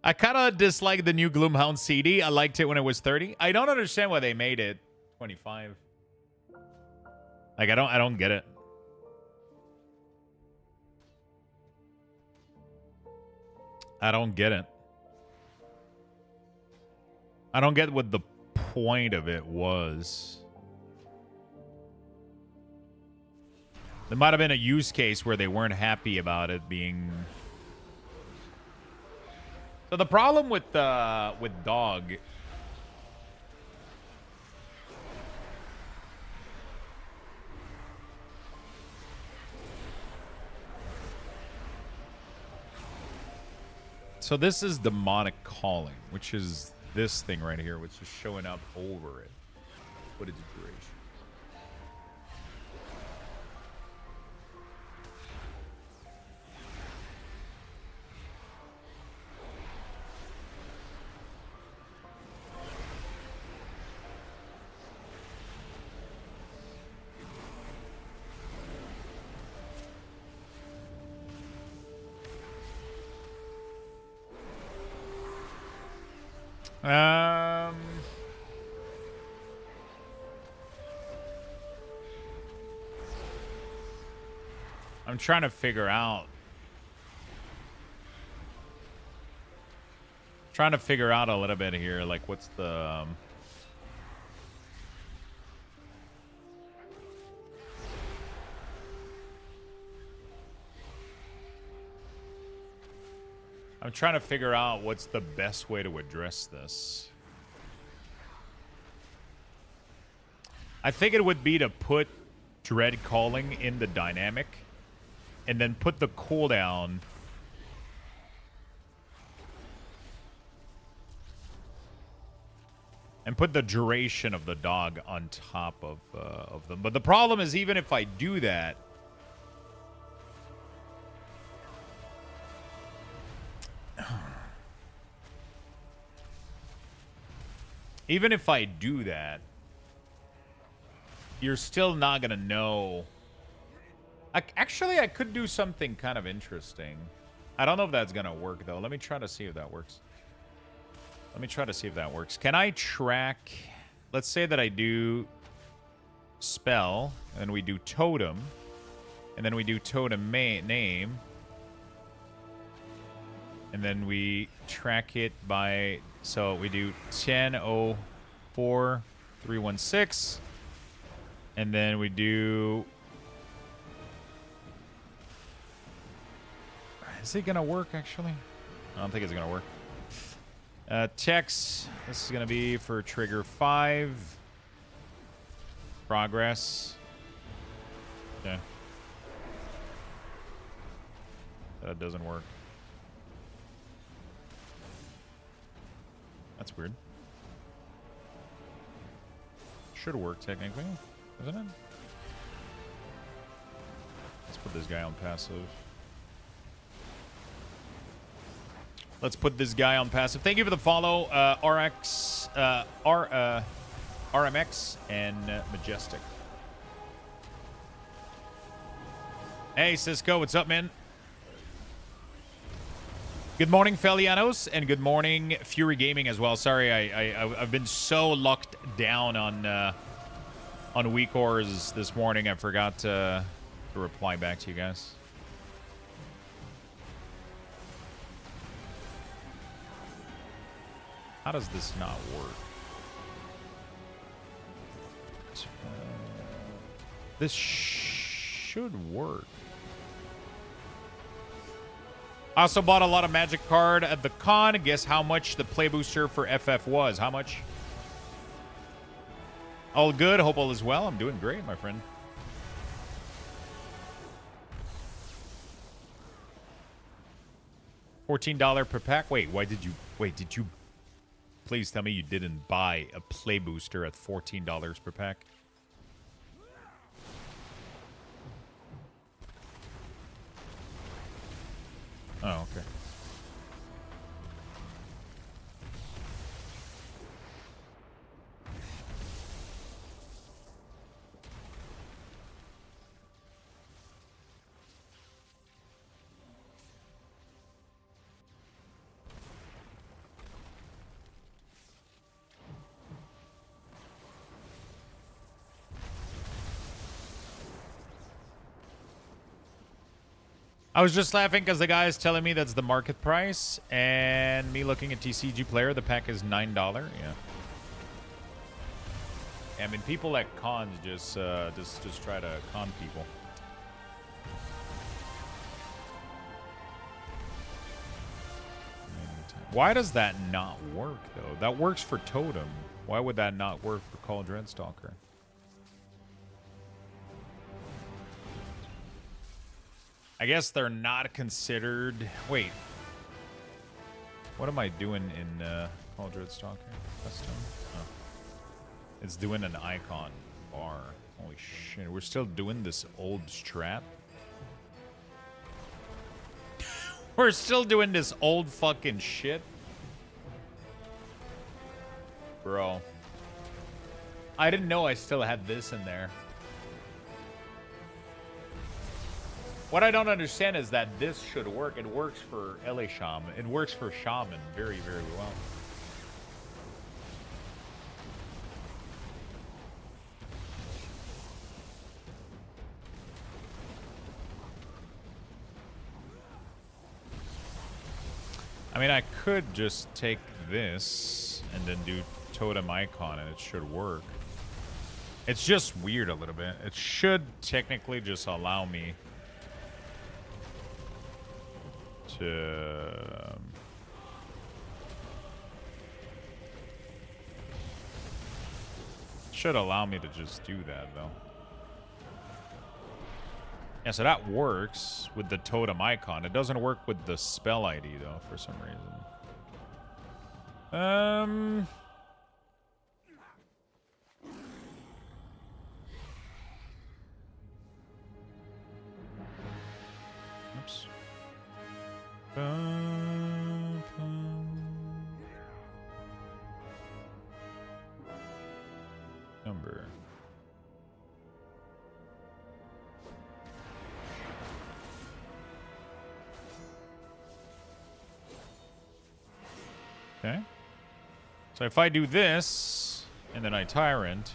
I kind of dislike the new Gloomhound CD. I liked it when it was 30. I don't understand why they made it 25. Like I don't get it. I don't get it. I don't get what the point of it was. There might have been a use case where they weren't happy about it being... So the problem with dog... So this is demonic calling, which is this thing right here, which is showing up over it. What is the duration? I'm trying to figure out. Trying to figure out a little bit here, like what's the I'm trying to figure out what's the best way to address this. I think it would be to put Dread Calling in the dynamic and then put the cooldown and put the duration of the dog on top of them. But the problem is, even if I do that, even if I do that, you're still not gonna know. Actually, I could do something kind of interesting. I don't know if that's gonna work though. Let me try to see if that works. Can I track? Let's say that I do spell, and we do totem, and then we do totem name, and then we track it by. So we do 10:04:316, and then we do. Is it gonna work actually? I don't think it's gonna work. Text. This is gonna be for trigger 5. Progress. Okay. That doesn't work. That's weird. Should work technically, isn't it? Let's put this guy on passive. Thank you for the follow, RMX and Majestic. Hey, Cisco, what's up, man? Good morning, Felianos, and good morning, Fury Gaming as well. Sorry, I've been so locked down on weak ores this morning. I forgot to reply back to you guys. How does this not work? This should work. I also bought a lot of Magic card at the con. Guess how much the play booster for FF was? How much? All good. Hope all is well. I'm doing great, my friend. $14 per pack. Wait, why did you... Wait, did you... Please tell me you didn't buy a play booster at $14 per pack. Oh, okay. I was just laughing because the guy is telling me that's the market price, and me looking at TCG Player, the pack is $9. Yeah. I mean, people at cons just try to con people. Why does that not work though? That works for Totem. Why would that not work for Call Dreadstalker? I guess they're not considered... Wait. What am I doing in Call Dreadstalker? Custom? Oh. It's doing an icon bar. Holy shit. We're still doing this old strat? We're still doing this old fucking shit? Bro. I didn't know I still had this in there. What I don't understand is that this should work. It works for LA Shaman. It works for Shaman very, very well. I mean, I could just take this and then do Totem Icon and it should work. It's just weird a little bit. It should technically just allow me to should allow me to just do that though. Yeah, so that works with the totem icon. It doesn't work with the spell ID though for some reason. Oops. Number. Okay. So if I do this and then I Tyrant,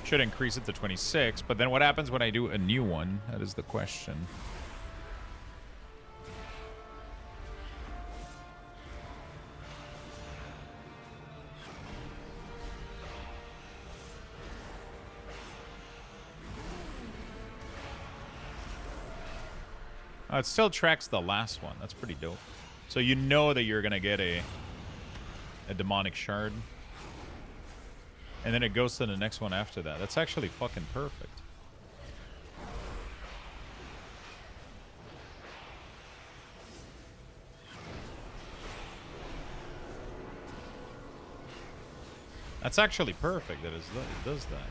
should increase it to 26, but then what happens when I do a new one? That is the question. It still tracks the last one. That's pretty dope. So you know that you're going to get a demonic shard. And then it goes to the next one after that. That's actually fucking perfect. That's actually perfect that it does that.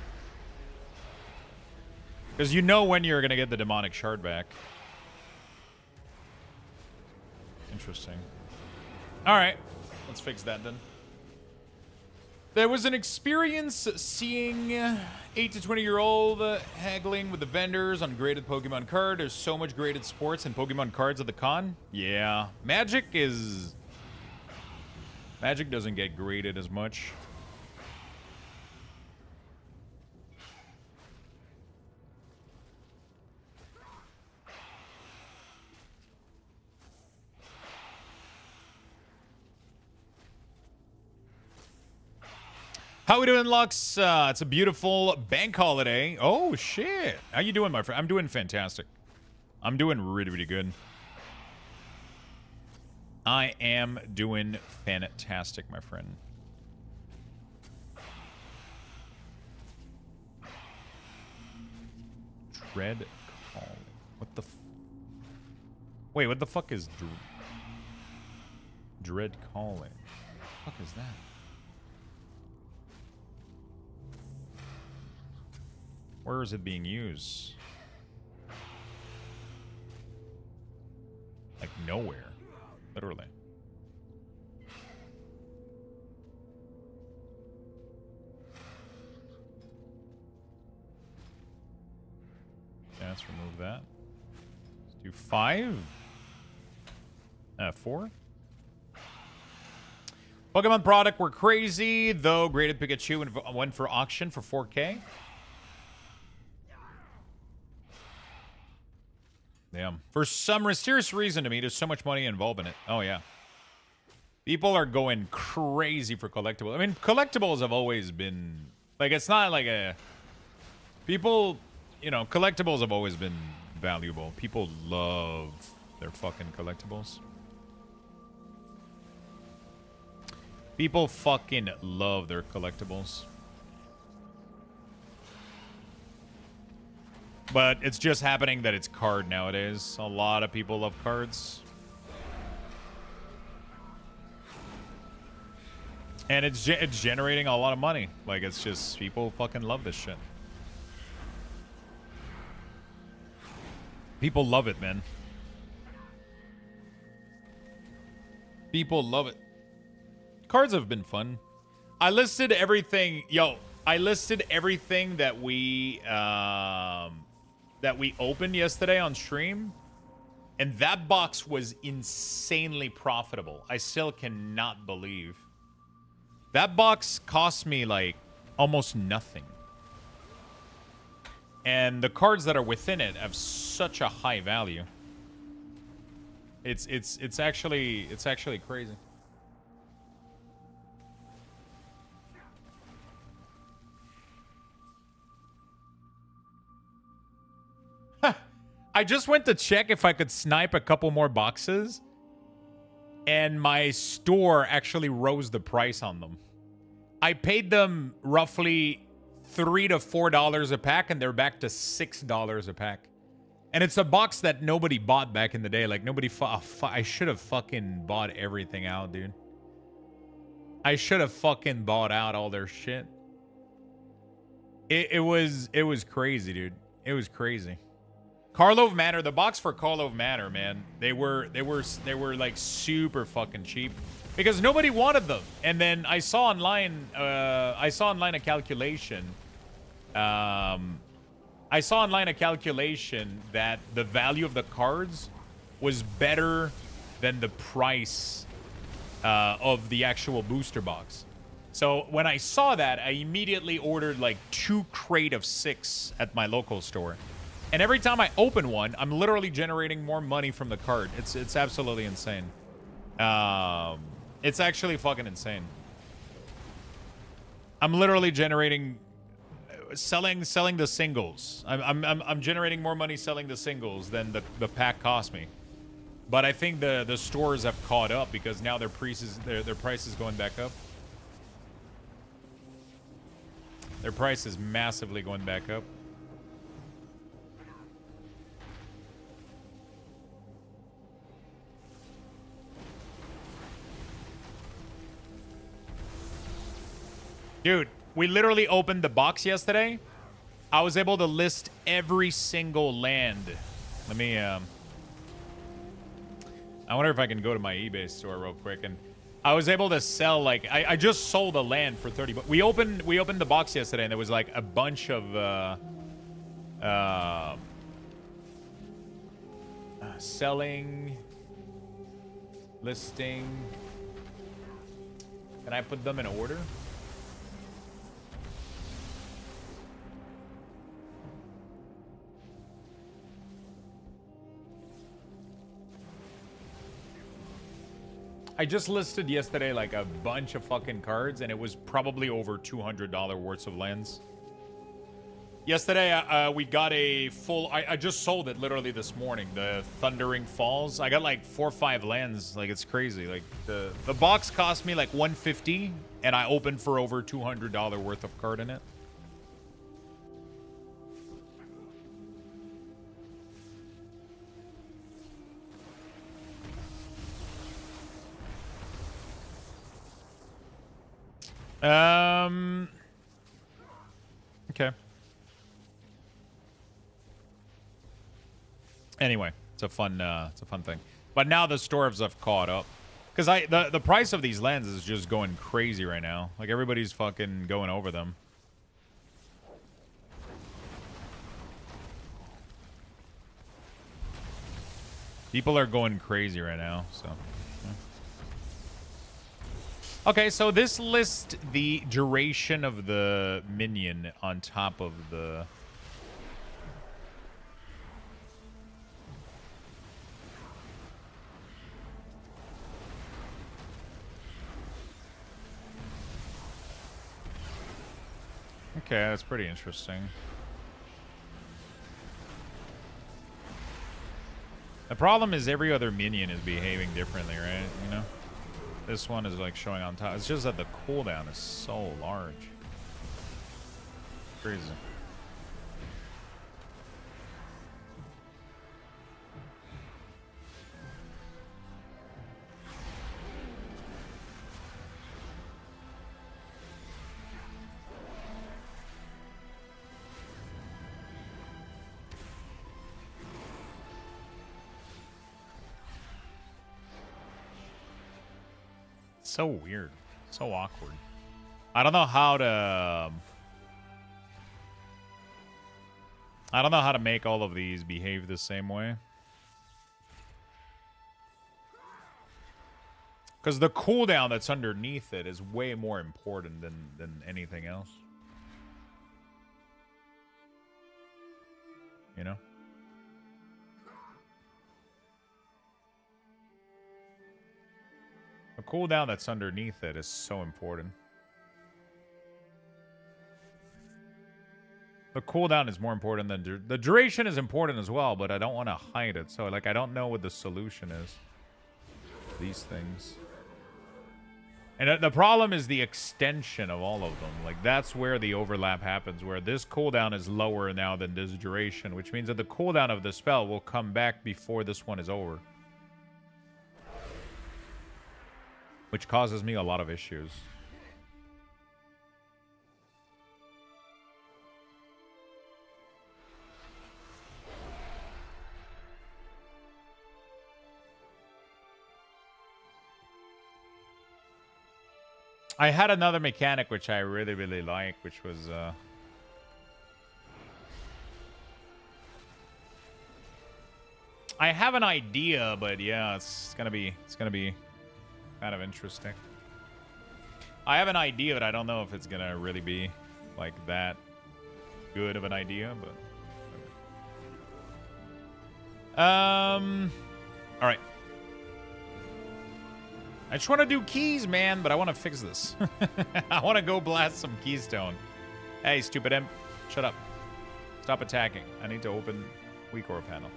Because you know when you're going to get the demonic shard back. Interesting. All right. Let's fix that then. There was an experience seeing 8 to 20-year-old haggling with the vendors on graded Pokemon card. There's so much graded sports and Pokemon cards at the con. Yeah. Magic doesn't get graded as much. How we doing, Lux? It's a beautiful bank holiday. Oh, shit. How you doing, my friend? I'm doing fantastic. I'm doing really, really good. I am doing fantastic, my friend. Dread Calling. What the Wait, what the fuck is Dread Calling? What the fuck is that? Where is it being used? Like nowhere. Literally. Okay, let's remove that. Let's do 5. 4. Pokemon product were crazy, though graded Pikachu went for auction for 4K. Damn. For some mysterious reason to me, there's so much money involved in it. Oh, yeah. People are going crazy for collectibles. I mean, collectibles have always been... Like, it's not like a... People, you know, collectibles have always been valuable. People love their fucking collectibles. People fucking love their collectibles. But it's just happening that it's card nowadays. A lot of people love cards. And it's generating a lot of money. Like, it's just, people fucking love this shit. People love it, man. People love it. Cards have been fun. I listed everything. Yo, I listed everything that we opened yesterday on stream, and that box was insanely profitable. I still cannot believe that box cost me like almost nothing, and the cards that are within it have such a high value. It's actually crazy. I just went to check if I could snipe a couple more boxes, and my store actually rose the price on them. I paid them roughly $3 to $4 a pack, and they're back to $6 a pack. And it's a box that nobody bought back in the day. Like, nobody... I should have fucking bought everything out, dude. I should have fucking bought out all their shit. It was crazy, dude. It was crazy. Karlov Manor, the box for Karlov Manor, man, they were like super fucking cheap because nobody wanted them. And then I saw online a calculation. I saw online a calculation that the value of the cards was better than the price of the actual booster box. So when I saw that, I immediately ordered like 2 crates of 6 at my local store. And every time I open one, I'm literally generating more money from the card. It's absolutely insane. It's actually fucking insane. I'm literally generating, selling the singles. I'm generating more money selling the singles than the pack cost me. But I think the stores have caught up because now their price is going back up. Their price is massively going back up. Dude, we literally opened the box yesterday. I was able to list every single land. Let me, I wonder if I can go to my eBay store real quick. And I was able to sell, like, I just sold a land for 30 bucks. We opened the box yesterday, and there was, like, a bunch of, selling, listing. Can I put them in order? I just listed yesterday like a bunch of fucking cards, and it was probably over $200 worth of lands. Yesterday, we got a full... I just sold it literally this morning. The Thundering Falls. I got like 4 or 5 lands. Like, it's crazy. Like, the box cost me like $150, and I opened for over $200 worth of card in it. Okay. Anyway, it's a fun thing. But now the dwarves have caught up. Because the price of these lands is just going crazy right now. Like, everybody's fucking going over them. People are going crazy right now, so... yeah. Okay, so this lists the duration of the minion on top of the... Okay, that's pretty interesting. The problem is every other minion is behaving differently, right? You know? This one is like showing on top. It's just that the cooldown is so large. Crazy. So weird. So awkward. I don't know how to... I don't know how to make all of these behave the same way. Because the cooldown that's underneath it is way more important than anything else. You know? The cooldown that's underneath it is so important. The cooldown is more important than... the duration is important as well, but I don't want to hide it. So, like, I don't know what the solution is. These things. And the problem is the extension of all of them. Like, that's where the overlap happens, where this cooldown is lower now than this duration, which means that the cooldown of the spell will come back before this one is over. Which causes me a lot of issues. I had another mechanic which I really, really like, which was I have an idea, but yeah, it's gonna be kind of interesting. I have an idea, but I don't know if it's gonna really be like that good of an idea, but all right. I just want to do keys, man, but I want to fix this. I want to go blast some keystone. Hey, stupid imp. Shut up. Stop attacking. I need to open weak aura panel.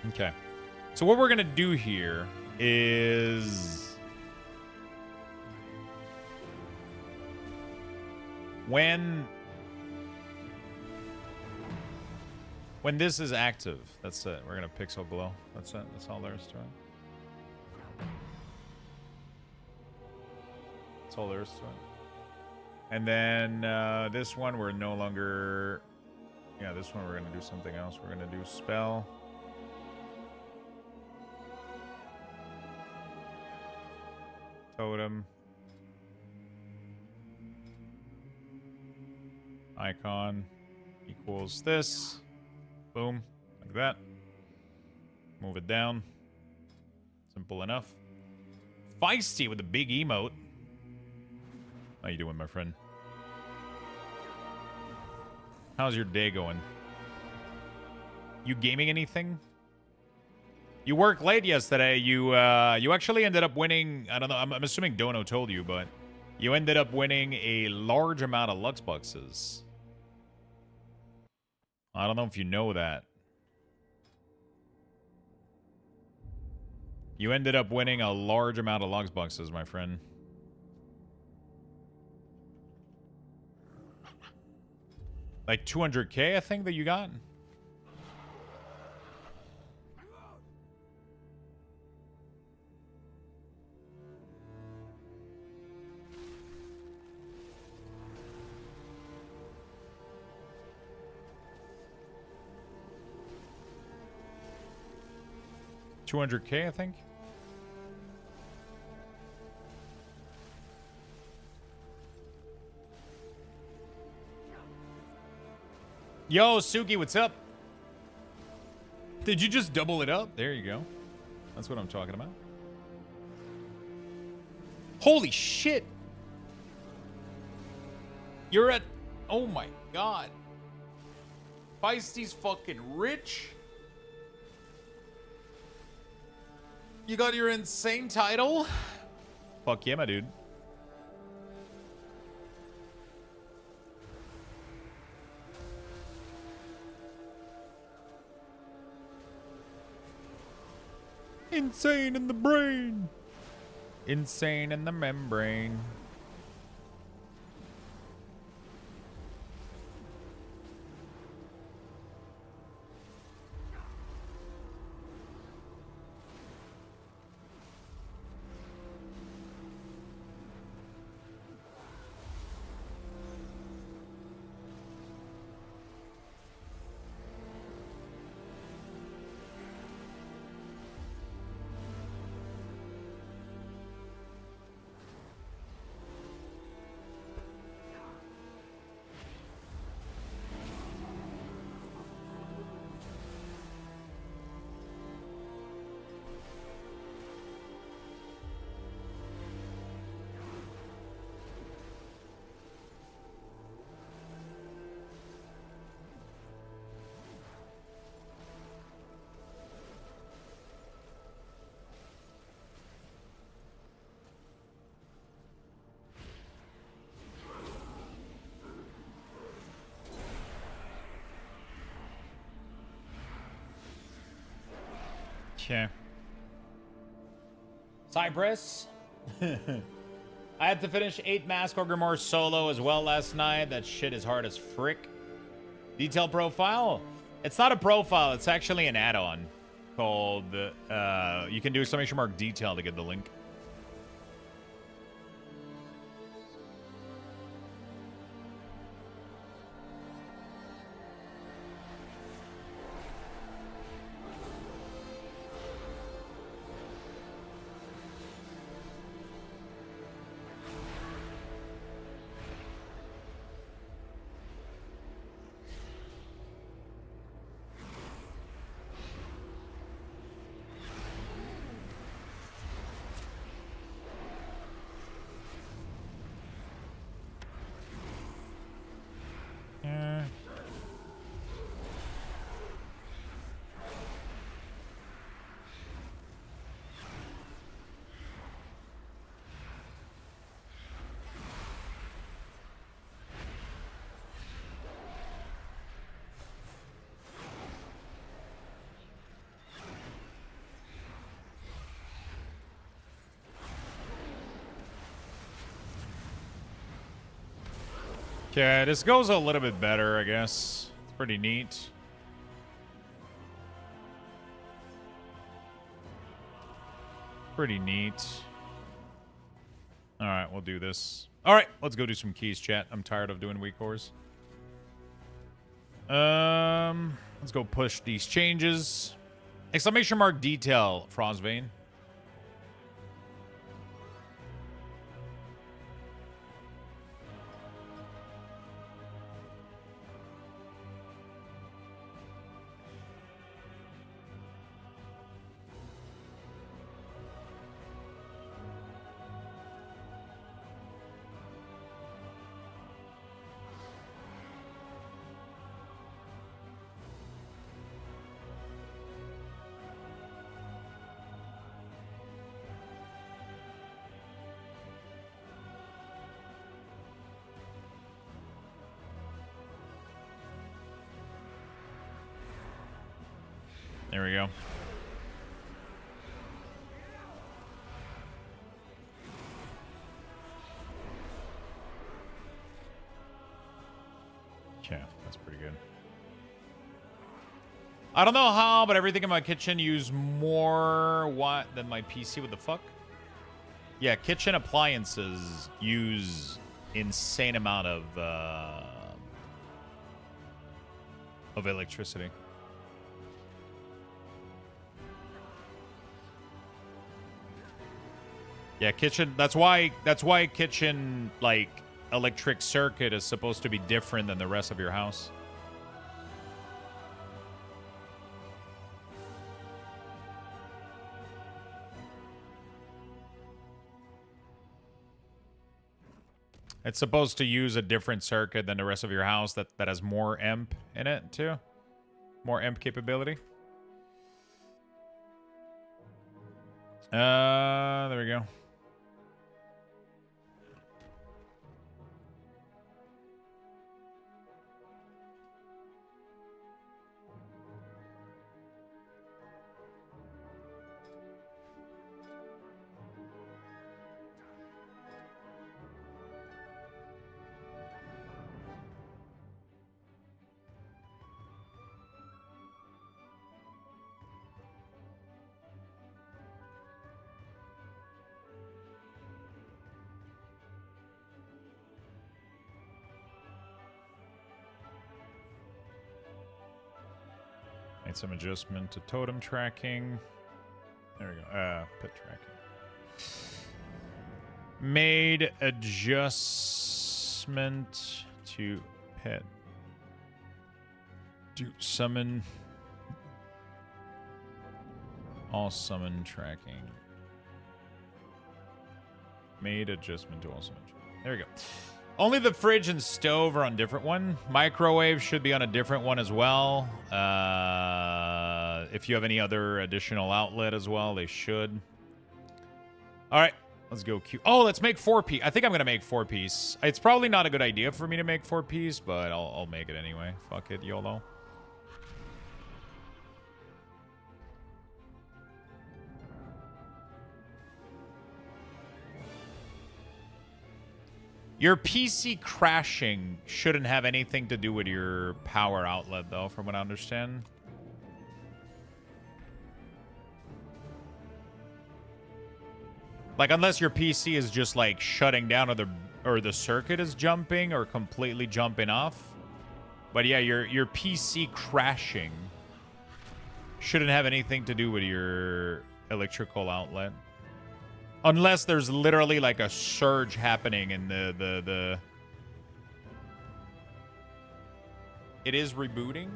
Okay. So what we're going to do here is... when this is active, that's it. We're going to pixel glow. That's it. That's all there is to it. That's all there is to it. And then this one, we're no longer... yeah, this one we're going to do something else. We're going to do spell. Totem. Icon equals this. Boom. Like that. Move it down. Simple enough. Feisty with a big emote. How you doing, my friend? How's your day going? You gaming anything? You worked late yesterday. You actually ended up winning. I don't know. I'm assuming Dono told you, but you ended up winning a large amount of Lux boxes. I don't know if you know that. You ended up winning a large amount of Lux boxes, my friend. Like 200K, I think, that you got. 200K, I think. Yo, Suki, what's up? Did you just double it up? There you go. That's what I'm talking about. Holy shit. You're at... Oh my god. Feisty's fucking rich. You got your insane title? Fuck yeah, my dude. Insane in the brain. Insane in the membrane. Okay. Cypress. I had to finish 8 Mask or Grimoire solo as well last night. That shit is hard as frick. Detail profile? It's not a profile. It's actually an add-on called... you can do exclamation mark detail to get the link. Okay, this goes a little bit better, I guess. It's pretty neat. Pretty neat. Alright, we'll do this. Alright, let's go do some keys, chat. I'm tired of doing weak cores. Let's go push these changes. Exclamation mark detail, Frostbane. There we go. Okay, that's pretty good. I don't know how, but everything in my kitchen use more watt than my PC. What the fuck? Yeah, kitchen appliances use insane amount of electricity. Yeah, kitchen. That's why kitchen like electric circuit is supposed to be different than the rest of your house. It's supposed to use a different circuit than the rest of your house that has more amp in it too. More amp capability. There we go. Made some adjustment to totem tracking. There we go. Pet tracking. Made adjustment to pet. Do summon. All summon tracking. Made adjustment to all summon tracking. There we go. Only the fridge and stove are on different one. Microwave should be on a different one as well. If you have any other additional outlet as well, they should. All right, let's go. Oh, let's make 4-piece. I think I'm gonna make 4-piece. It's probably not a good idea for me to make 4-piece, but I'll make it anyway. Fuck it, YOLO. Your PC crashing shouldn't have anything to do with your power outlet, though, from what I understand. Like, unless your PC is just, like, shutting down or the circuit is jumping or completely jumping off. But, yeah, your PC crashing shouldn't have anything to do with your electrical outlet. Unless there's literally like a surge happening in the... It is rebooting?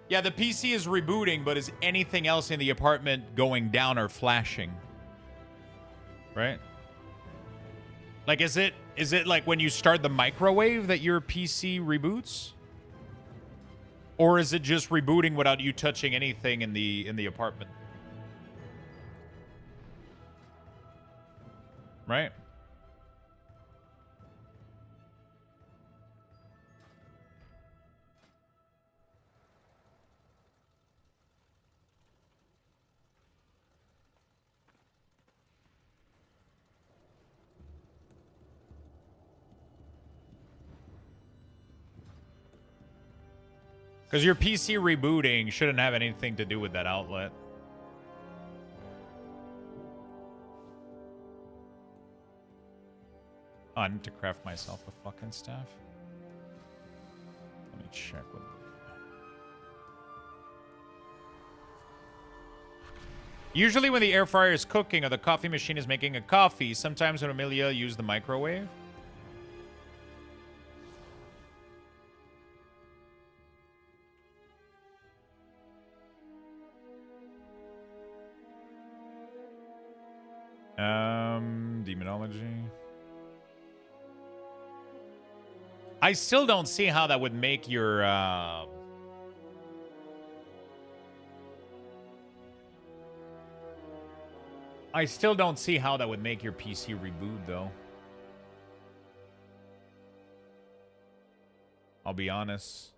Yeah, the PC is rebooting, but is anything else in the apartment going down or flashing? Right? Like, is it like when you start the microwave that your PC reboots? Or is it just rebooting without you touching anything in the apartment? Right? Because your PC rebooting shouldn't have anything to do with that outlet. Oh, I need to craft myself a fucking staff. Let me check what... Usually when the air fryer is cooking or the coffee machine is making a coffee, sometimes when Amelia use the microwave. Demonology. I still don't see how that would make your, I still don't see how that would make your PC reboot, though. I'll be honest.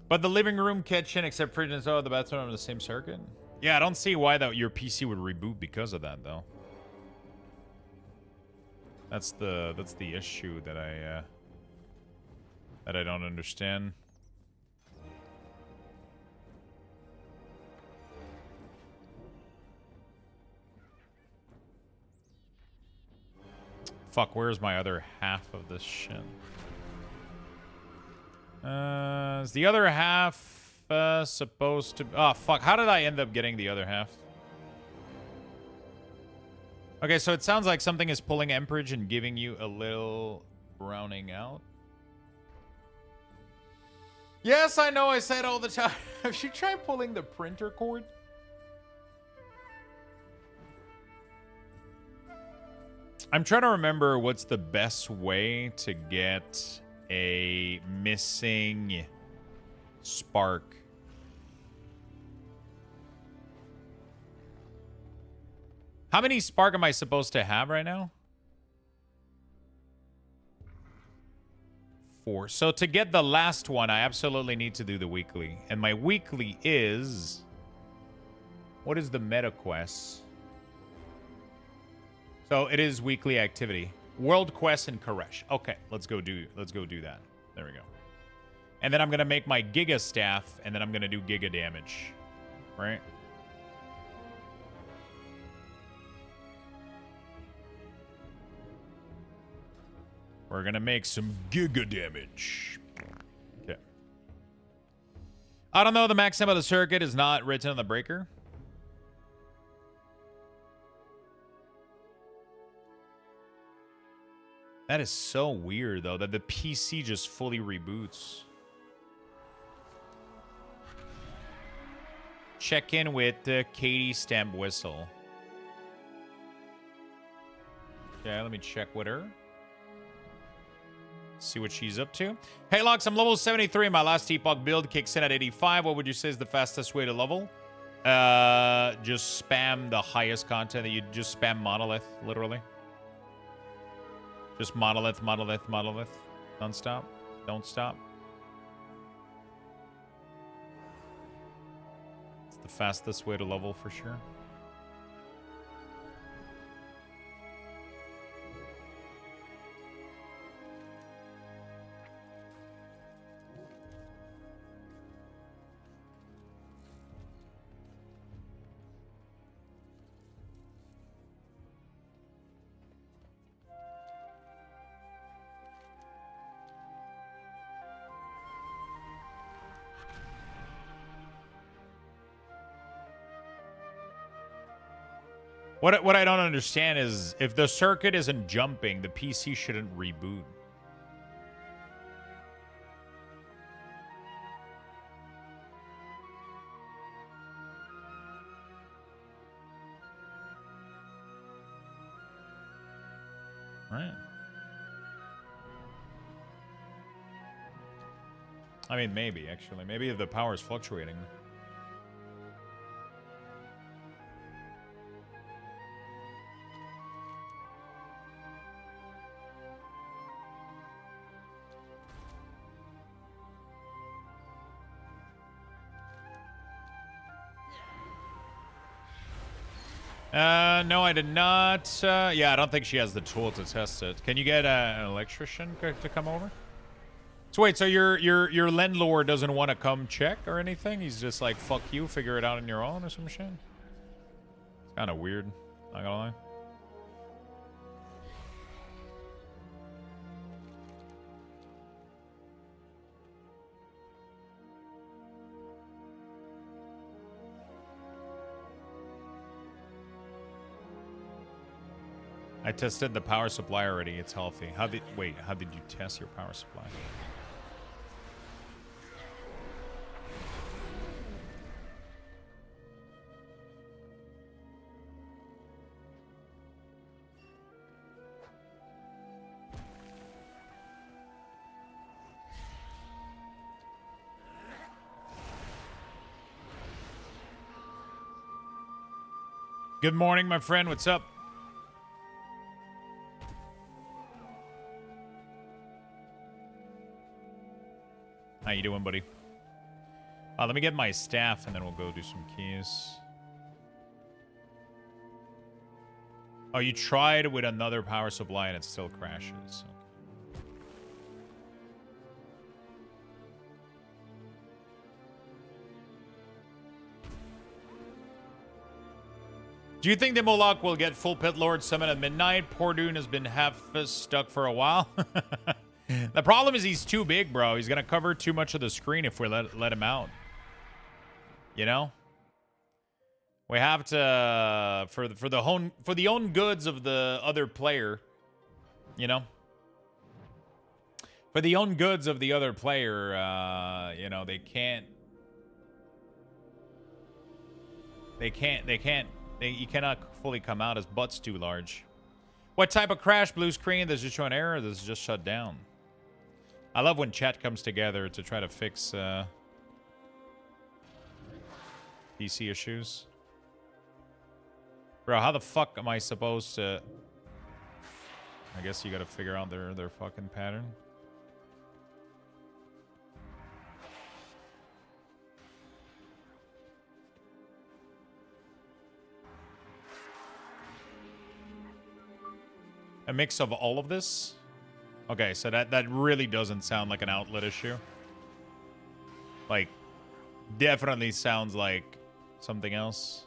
But the living room, kitchen, except fridge and so the bathroom are the same circuit. Yeah, I don't see why that your PC would reboot because of that though. That's the issue that I don't understand. Fuck, where's my other half of this shit? Is the other half supposed to... Oh, fuck. How did I end up getting the other half? Okay, so it sounds like something is pulling amperage and giving you a little browning out. Yes, I know I say it all the time. Have you tried pulling the printer cord? I'm trying to remember what's the best way to get a missing spark. How many spark am I supposed to have right now? 4. So to get the last one, I absolutely need to do the weekly. And my weekly is... What is the meta quest? So it is weekly activity. World quest in Koresh. Okay, let's go do that. There we go. And then I'm gonna make my Giga staff, and then I'm gonna do Giga damage. Right? We're gonna make some Giga damage. Okay. I don't know, the maximum of the circuit is not written on the breaker. That is so weird, though, that the PC just fully reboots. Check in with Katie Stamp Whistle. Okay, let me check with her. See what she's up to. Hey, Lux, I'm level 73. My last Epoch build kicks in at 85. What would you say is the fastest way to level? Just spam the highest content. You just spam monolith, literally. Just monolith, monolith, monolith. Don't stop. Don't stop. It's the fastest way to level for sure. What I don't understand is if the circuit isn't jumping, the PC shouldn't reboot. Right. I mean, maybe, actually. Maybe if the power is fluctuating. No, I did not. Yeah, I don't think she has the tool to test it. Can you get an electrician to come over? So wait, so your landlord doesn't want to come check or anything? He's just like, fuck you, figure it out on your own or some shit? It's kind of weird, not gonna lie. I tested the power supply already. It's healthy. How did you test your power supply? Good morning, my friend. What's up? How you doing, buddy? Let me get my staff and then we'll go do some keys. Oh, you tried with another power supply and it still crashes. Do you think the Moloch will get full Pit Lord summon at midnight? Poor Dune has been half stuck for a while. The problem is he's too big, bro. He's gonna cover too much of the screen if we let him out. You know? We have to for the own goods of the other player, you know? For the own goods of the other player, you know, you cannot fully come out. His butt's too large. What type of crash? Blue screen? Does it show an error? Does it just shut down? I love when chat comes together to try to fix PC issues. Bro, how the fuck am I supposed to... I guess you gotta figure out their fucking pattern. A mix of all of this? Okay, so that really doesn't sound like an outlet issue. Like, definitely sounds like something else.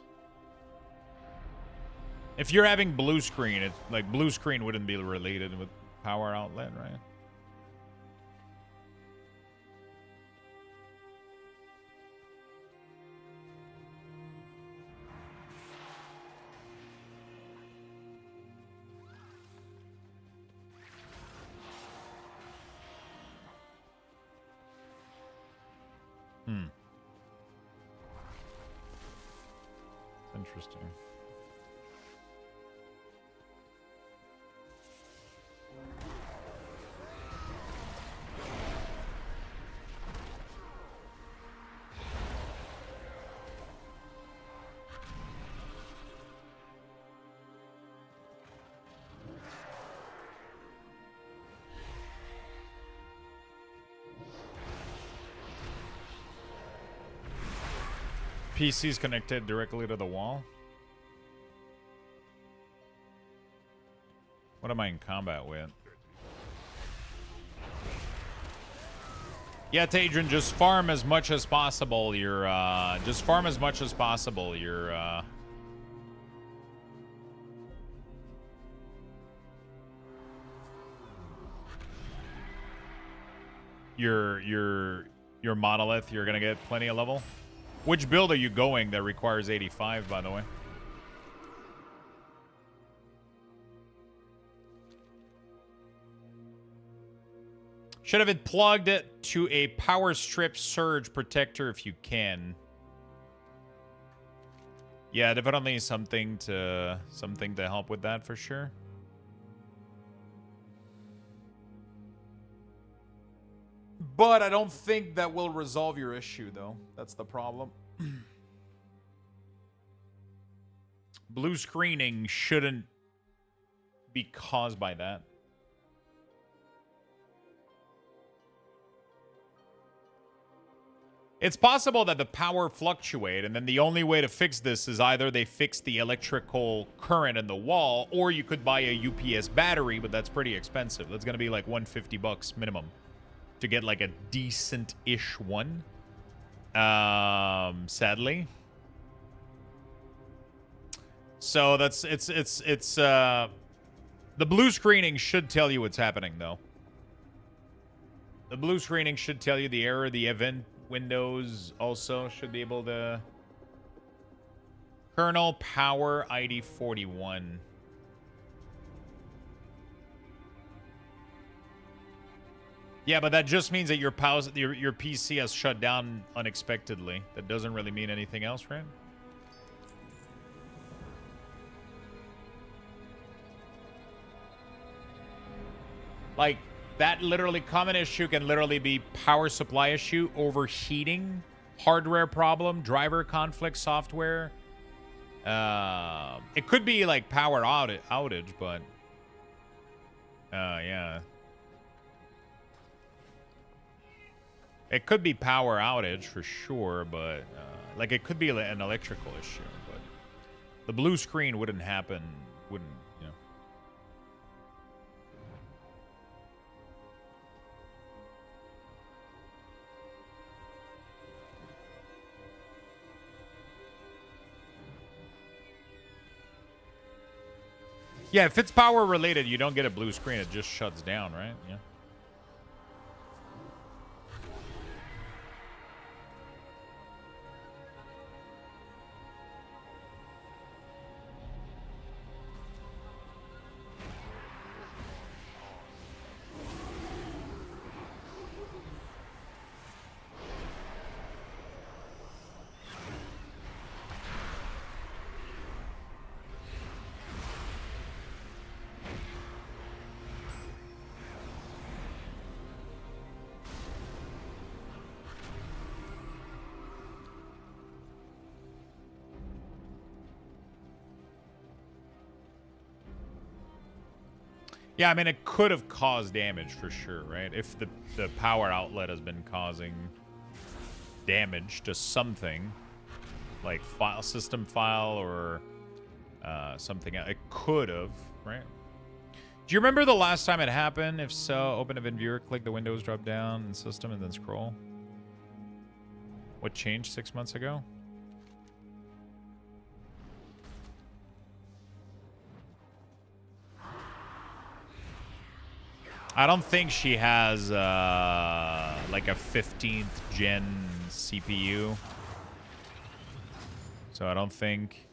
If you're having blue screen, it's like blue screen wouldn't be related with power outlet, right? Interesting. PC's connected directly to the wall. What am I in combat with? Yeah, Tadrian, just farm as much as possible. Just farm as much as possible. Your monolith. You're gonna get plenty of level. Which build are you going that requires 85, by the way? Should have it plugged to a power strip surge protector if you can. Yeah, definitely something to help with that for sure. But I don't think that will resolve your issue, though. That's the problem. Blue screening shouldn't be caused by that. It's possible that the power fluctuate, and then the only way to fix this is either they fix the electrical current in the wall, or you could buy a UPS battery, but that's pretty expensive. That's going to be like $150 minimum to get like a decent-ish one. Sadly. So that's the blue screening should tell you what's happening, though. The blue screening should tell you the error. The event windows also should be able to. Kernel power ID 41. Yeah, but that just means that your PC has shut down unexpectedly. That doesn't really mean anything else, right? Like, that literally common issue can literally be power supply issue, overheating, hardware problem, driver conflict, software. It could be like power outage, but yeah. It could be power outage for sure, but like it could be an electrical issue, but the blue screen wouldn't happen, wouldn't, you know. Yeah, if it's power related, you don't get a blue screen. It just shuts down, right? Yeah. Yeah, I mean, it could have caused damage for sure, right? If the power outlet has been causing damage to something, like system file or something, it could have, right? Do you remember the last time it happened? If so, open event viewer, click the Windows drop down in system, and then scroll. What changed 6 months ago? I don't think she has like a 15th gen CPU. So I don't think...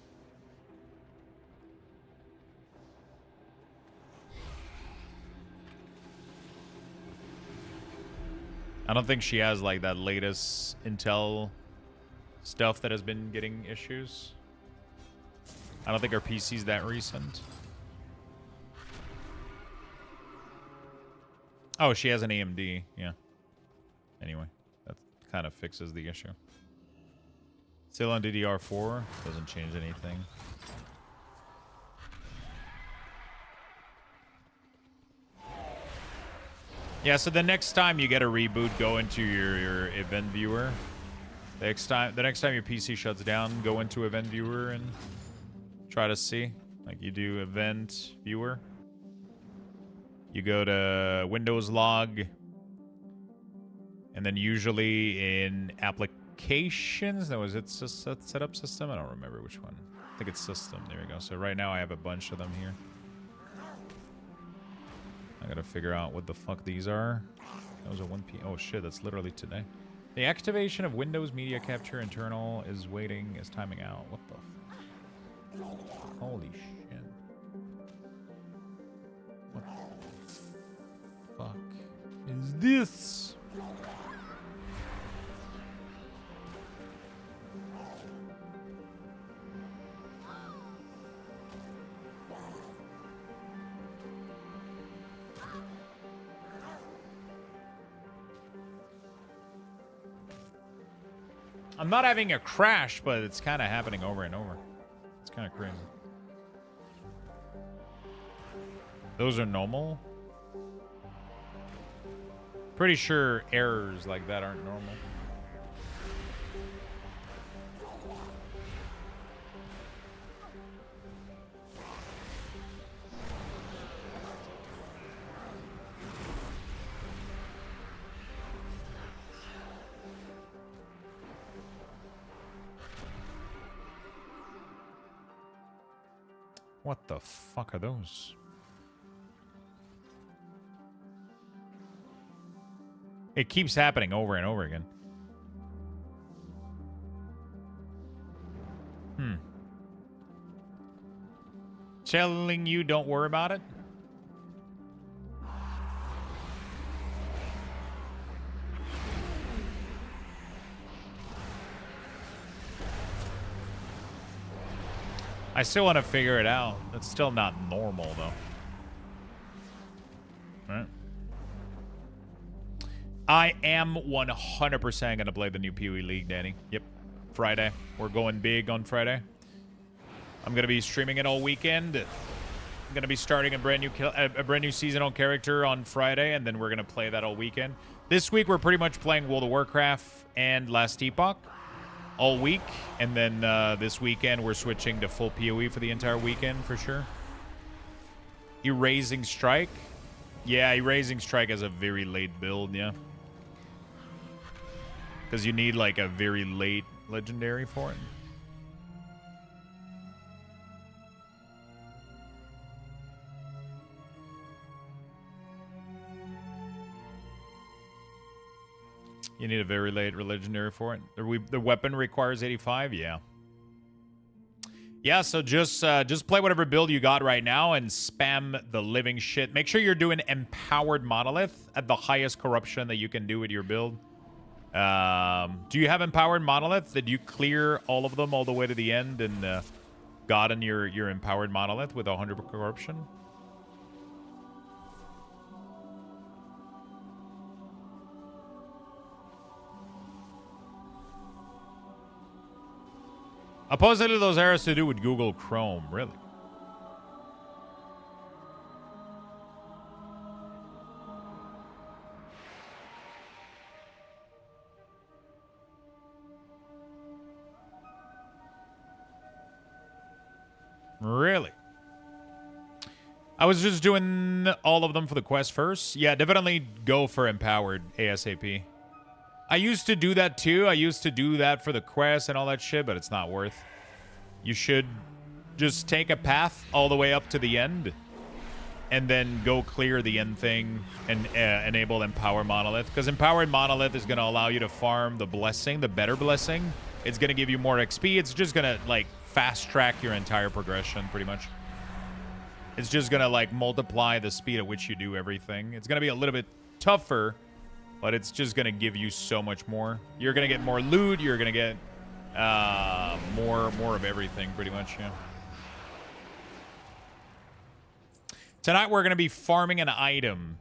she has like that latest Intel stuff that has been getting issues. I don't think her PC's that recent. Oh, she has an AMD, yeah. Anyway, that kind of fixes the issue. Still on DDR4, doesn't change anything. Yeah, so the next time you get a reboot, go into your event viewer. The next time your PC shuts down, go into event viewer and try to see. Like you do event viewer. You go to Windows log, and then usually in applications, no, is it setup system? I don't remember which one. I think it's system. There we go. So right now I have a bunch of them here. I gotta figure out what the fuck these are. That was a 1 p. Oh shit, that's literally today. The activation of Windows Media Capture internal is waiting, is timing out. What the? Holy shit. Fuck is this? I'm not having a crash, but it's kind of happening over and over. It's kind of crazy. Those are normal? Pretty sure errors like that aren't normal. What the fuck are those? It keeps happening over and over again. Telling you don't worry about it? I still want to figure it out. It's still not normal, though. Right? I am 100% going to play the new PoE League, Danny. Yep. Friday. We're going big on Friday. I'm going to be streaming it all weekend. I'm going to be starting a brand new seasonal character on Friday, and then we're going to play that all weekend. This week, we're pretty much playing World of Warcraft and Last Epoch all week. And then this weekend, we're switching to full PoE for the entire weekend, for sure. Erasing Strike. Yeah, Erasing Strike has a very late build, yeah. Because you need, like, a very late legendary for it. You need a very late legendary for it. The weapon requires 85, yeah. Yeah, so just play whatever build you got right now and spam the living shit. Make sure you're doing Empowered Monolith at the highest corruption that you can do with your build. Do you have Empowered Monolith? Did you clear all of them all the way to the end and gotten your Empowered Monolith with 100 corruption? Supposedly those errors to do with Google Chrome, really? Really? I was just doing all of them for the quest first. Yeah, definitely go for Empowered ASAP. I used to do that too. I used to do that for the quest and all that shit, but it's not worth. You should just take a path all the way up to the end and then go clear the end thing and enable Empowered Monolith. Because Empowered Monolith is going to allow you to farm the blessing, the better blessing. It's going to give you more XP. It's just going to, like, fast track your entire progression, pretty much. It's just going to, like, multiply the speed at which you do everything. It's going to be a little bit tougher, but it's just going to give you so much more. You're going to get more loot. You're going to get more of everything, pretty much, yeah. Tonight, we're going to be farming an item.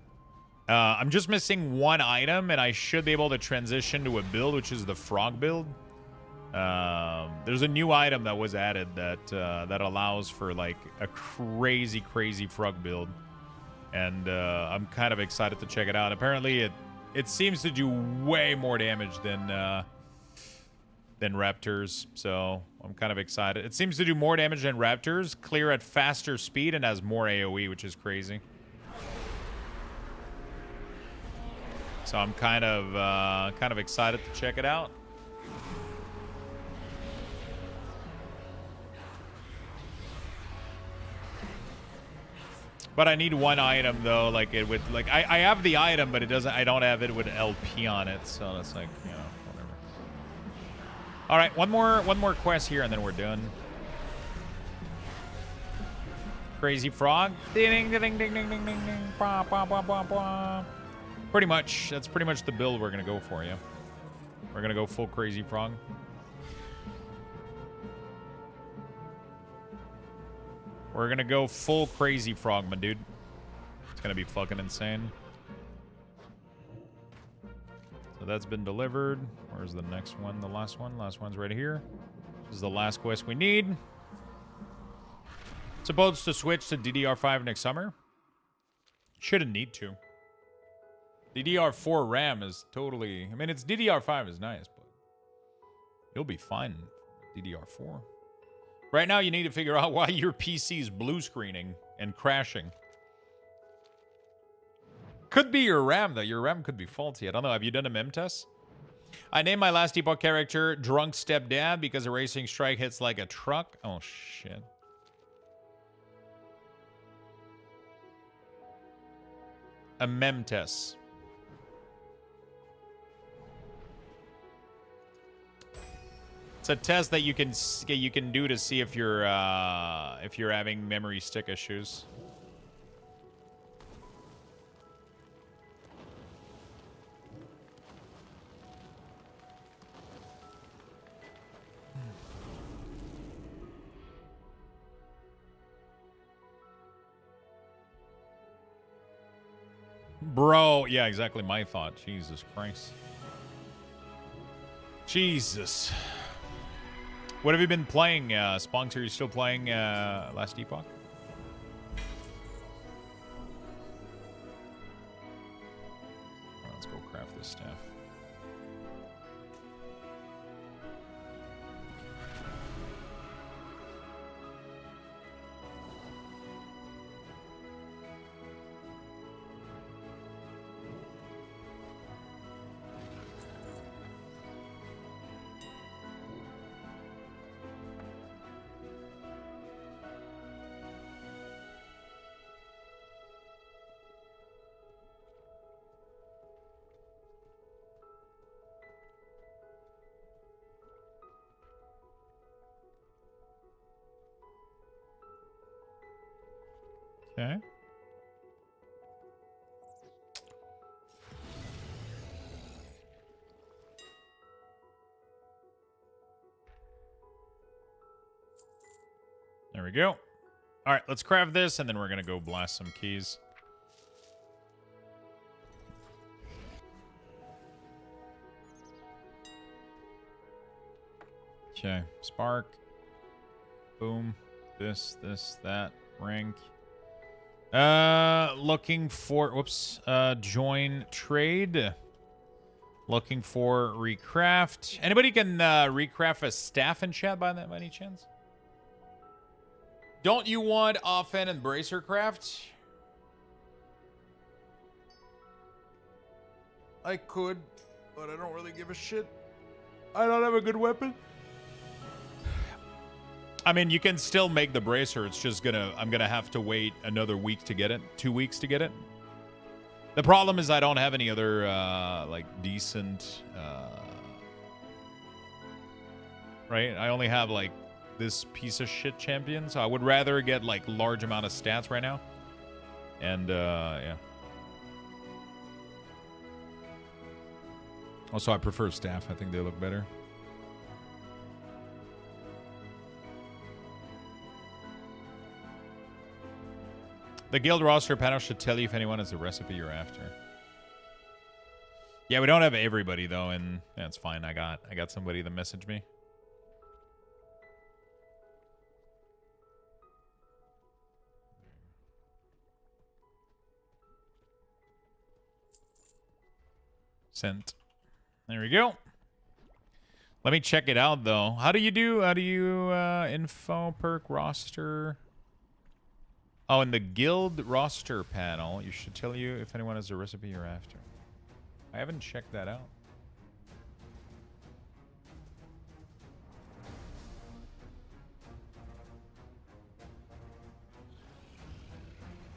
I'm just missing one item, and I should be able to transition to a build, which is the frog build. There's a new item that was added that allows for, like, a crazy frog build. And I'm kind of excited to check it out. Apparently, it seems to do way more damage than Raptors, so I'm kind of excited. It seems to do more damage than Raptors, clear at faster speed, and has more AoE, which is crazy. So I'm kind of excited to check it out. But I need one item though, like it would, like I have the item, but it doesn't. I don't have it with LP on it, so that's like, you know, whatever. All right, one more quest here, and then we're done. Crazy frog, ding ding ding ding ding ding ding, bah, bah, bah, bah, bah. Pretty much, that's pretty much the build we're gonna go for, yeah. We're gonna go full crazy frog. We're gonna go full crazy frog, my dude. It's gonna be fucking insane. So that's been delivered. Where's the next one? The last one? Last one's right here. This is the last quest we need. Supposed to switch to DDR5 next summer. Shouldn't need to. DDR4 RAM is totally... I mean, it's DDR5 is nice, but you'll be fine DDR4. Right now, you need to figure out why your PC is blue screening and crashing. Could be your RAM, though. Your RAM could be faulty. I don't know. Have you done a mem test? I named my last Epoch character Drunk Stepdad because Erasing Strike hits like a truck. Oh, shit. A mem test. It's a test that you can do to see if you're having memory stick issues. Bro, yeah, exactly my thought. Jesus Christ. Jesus. What have you been playing, Spunks? Are you still playing Last Epoch? Let's go craft this the staff. Okay. There we go. All right, let's craft this, and then we're going to go blast some keys. Okay, spark. Boom. This, that. Rank. Looking for, whoops, join trade. Looking for recraft. Anybody can recraft a staff in chat by any chance? Don't you want offhand and bracer craft? I could, but I don't really give a shit. I don't have a good weapon. I mean, you can still make the bracer. It's just I'm gonna have to wait another week to get it. 2 weeks to get it. The problem is I don't have any other, like, decent, right? I only have, like, this piece of shit champion. So I would rather get, like, large amount of stats right now. And, yeah. Also, I prefer staff. I think they look better. The guild roster panel should tell you if anyone has the recipe you're after. Yeah, we don't have everybody though, and that's fine. I got somebody that messaged me. Sent. There we go. Let me check it out though. How do you info perk roster? Oh, in the guild roster panel, you should tell you if anyone has a recipe you're after. I haven't checked that out.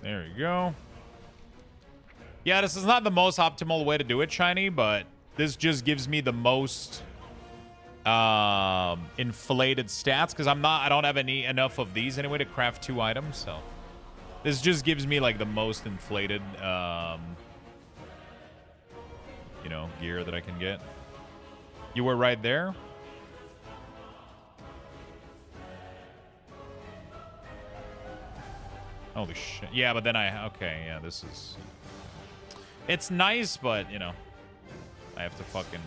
There you go. Yeah, this is not the most optimal way to do it, Shiny, but this just gives me the most inflated stats because I don't have enough of these anyway to craft 2 items, so this just gives me like the most inflated you know, gear that I can get. You were right there. Holy shit. Yeah, but then okay, yeah, this is, it's nice, but you know, I have to fucking,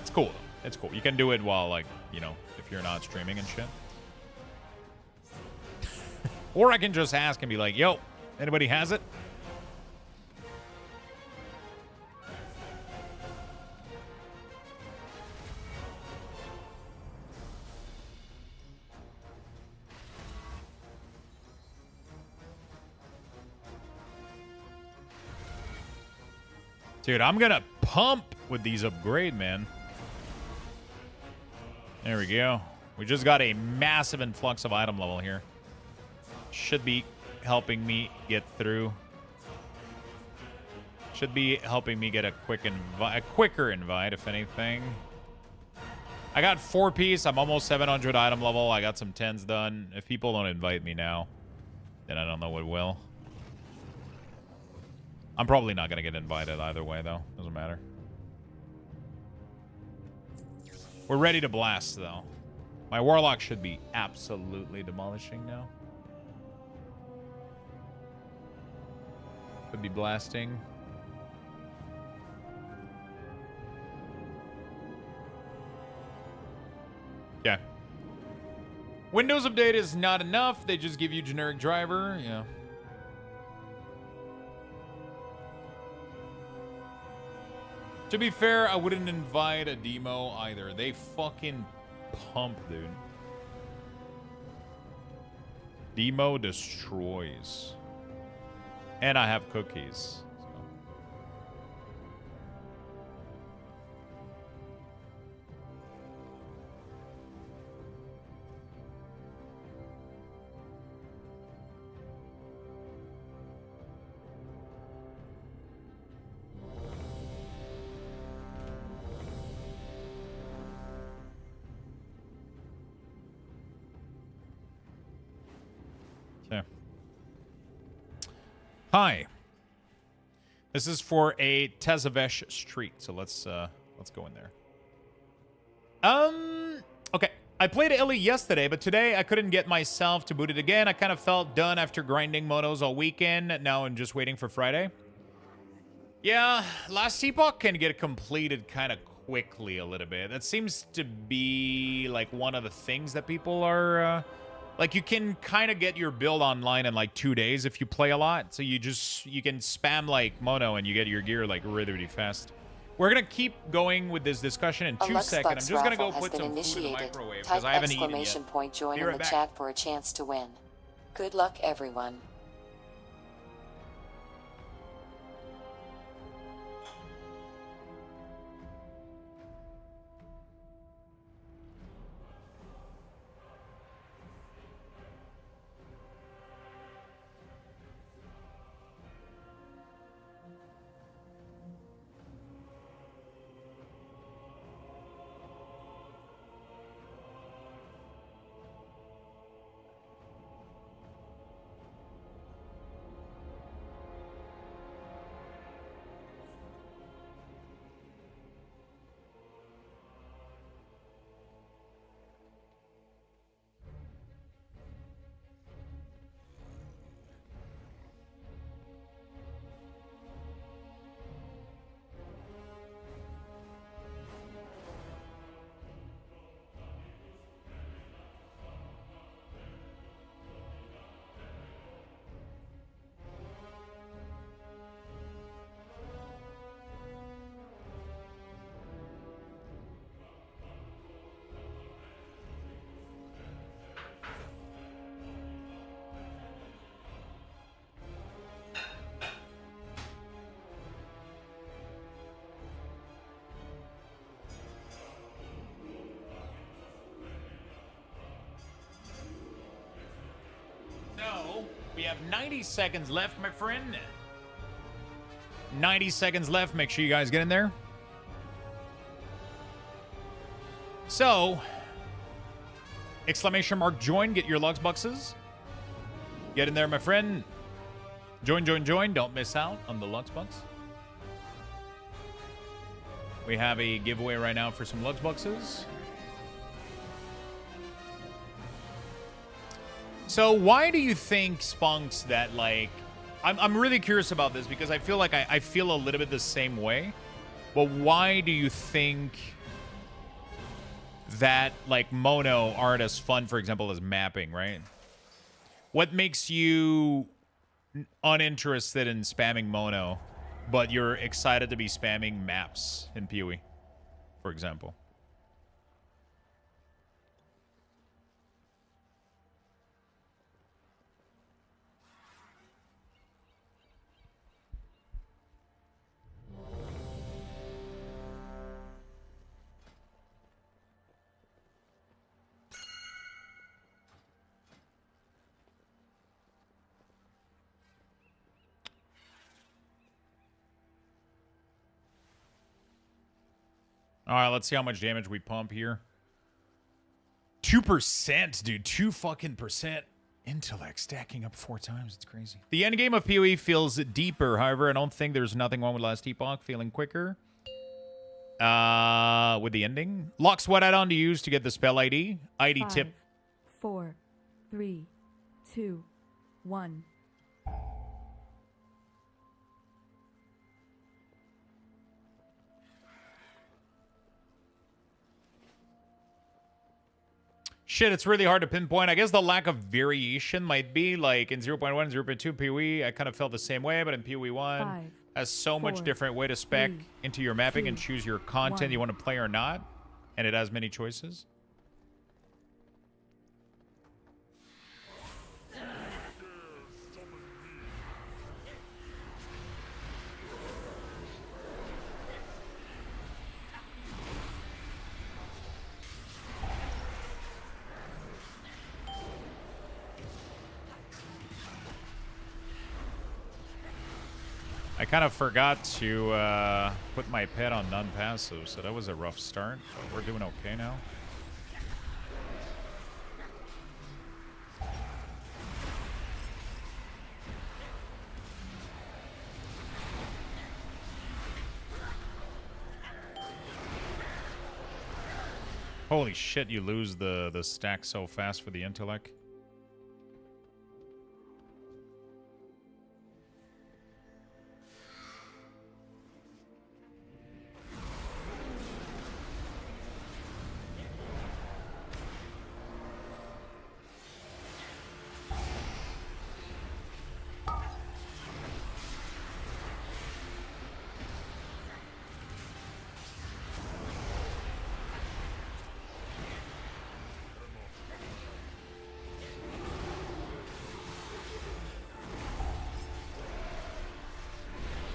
it's cool though. It's cool. You can do it while, like, you know, if you're not streaming and shit. Or I can just ask and be like, yo, anybody has it? Dude, I'm gonna pump with these upgrade, man. There we go. We just got a massive influx of item level here. Should be helping me get through. Should be helping me get a quicker invite, if anything. I got 4-piece. I'm almost 700 item level. I got some 10s done. If people don't invite me now, then I don't know what will. I'm probably not going to get invited either way, though. Doesn't matter. We're ready to blast, though. My Warlock should be absolutely demolishing now. Could be blasting. Yeah. Windows update is not enough. They just give you generic driver. Yeah. To be fair, I wouldn't invite a demo either. They fucking pump, dude. Demo destroys. And I have cookies. Okay. Hi. This is for a Tezavesh Street, so let's go in there. Okay. I played Illy yesterday, but today I couldn't get myself to boot it again. I kind of felt done after grinding monos all weekend. Now I'm just waiting for Friday. Yeah, last Epoch can get completed kind of quickly a little bit. That seems to be like one of the things that people are like, you can kind of get your build online in like 2 days if you play a lot. So you can spam like mono and you get your gear like really, really fast. We're going to keep going with this discussion in 2 seconds. I'm just going to go put some food in the microwave because I haven't eaten yet. Exclamation point join in right the back. chat for a chance to win. Good luck, everyone. So, we have 90 seconds left, my friend. 90 seconds left. Make sure you guys get in there. So, exclamation mark join. Get your Lux Bucks. Get in there, my friend. Join, join, join. Don't miss out on the Lux Bucks. We have a giveaway right now for some Lux Bucks. So why do you think, Spunks, that, like... I'm really curious about this because I feel like I feel a little bit the same way. But why do you think that, like, mono aren't as fun, for example, as mapping, right? What makes you uninterested in spamming mono, but you're excited to be spamming maps in PoE, for example? All right, let's see how much damage we pump here. 2%, dude. 2 fucking percent. Intellect stacking up 4 times. It's crazy. The end game of PoE feels deeper. However, I don't think there's nothing wrong with last Epoch feeling quicker. With the ending. Lux, what add-on to use to get the spell ID? ID 5, tip. 4, 3, 2, 1. Shit, it's really hard to pinpoint. I guess the lack of variation might be like in 0.1, 0.2 PoE. I kind of felt the same way, but in PoE 1. 5, has so much 4, different way to spec 3, into your mapping and 2, choose your content 1. you want to play or not, and it has many choices. I kind of forgot to put my pet on non-passive, so that was a rough start, but we're doing okay now. Holy shit, you lose the stack so fast for the intellect.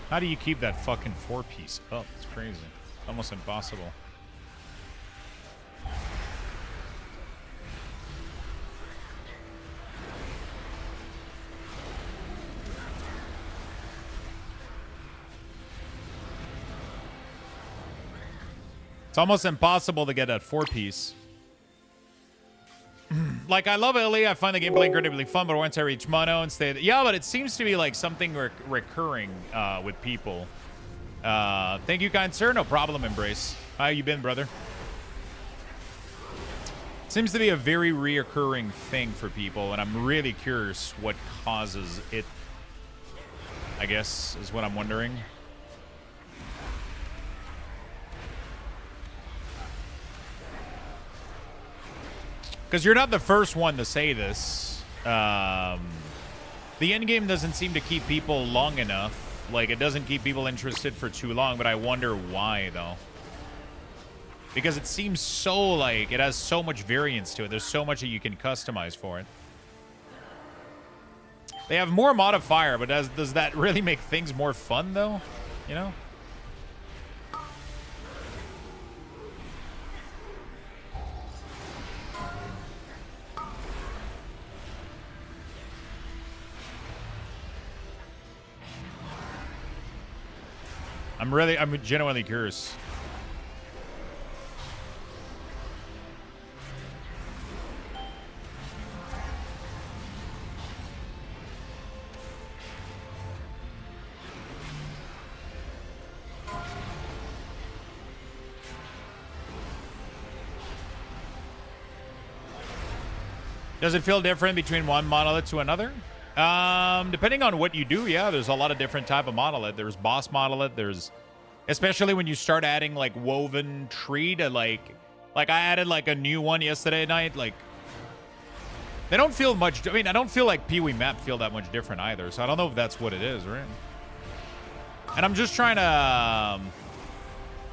How do you keep that fucking 4-piece up? It's crazy. Almost impossible. It's almost impossible to get that 4-piece. Like, I love Illy. I find the gameplay incredibly fun, but once I reach mono and stay... Yeah, but it seems to be, like, something recurring with people. Thank you, kind sir. No problem, Embrace. How you been, brother? Seems to be a very reoccurring thing for people, and I'm really curious what causes it, I guess, is what I'm wondering. Because you're not the first one to say this. The endgame doesn't seem to keep people long enough. Like, it doesn't keep people interested for too long, but I wonder why, though. Because it seems so, like, it has so much variance to it. There's so much that you can customize for it. They have more modifier, but does that really make things more fun, though? You know? I'm genuinely curious. Does it feel different between one monolith to another? Depending on what you do, yeah, there's a lot of different type of monolith. There's boss monolith. There's, especially when you start adding like woven tree to like I added like a new one yesterday night. Like, they don't feel much. I mean, I don't feel like Pee-wee map feel that much different either. So I don't know if that's what it is, right? And I'm just trying to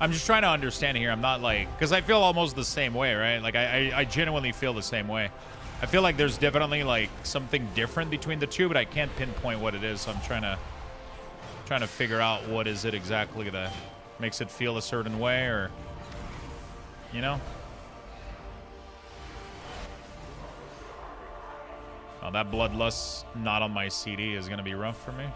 understand here. I'm not like, because I feel almost the same way, right? Like I genuinely feel the same way. I feel like there's definitely like something different between the two, but I can't pinpoint what it is. So I'm trying to figure out what is it exactly that makes it feel a certain way, or, you know? Oh, that Bloodlust not on my CD is gonna be rough for me.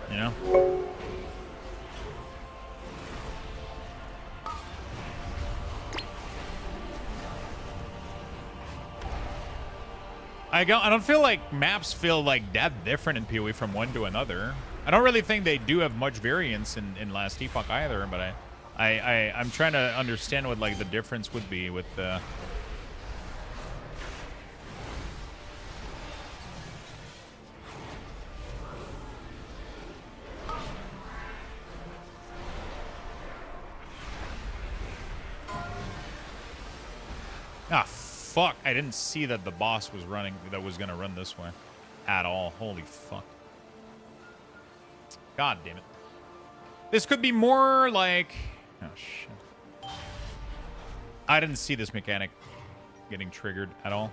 You know? I don't feel like maps feel like that different in PoE from one to another. I don't really think they do have much variance in Last Epoch either, but I'm trying to understand what like the difference would be with the... Ah, fuck. I didn't see that the boss was running, that was going to run this way at all. Holy fuck. God damn it. This could be more like... Oh, shit. I didn't see this mechanic getting triggered at all.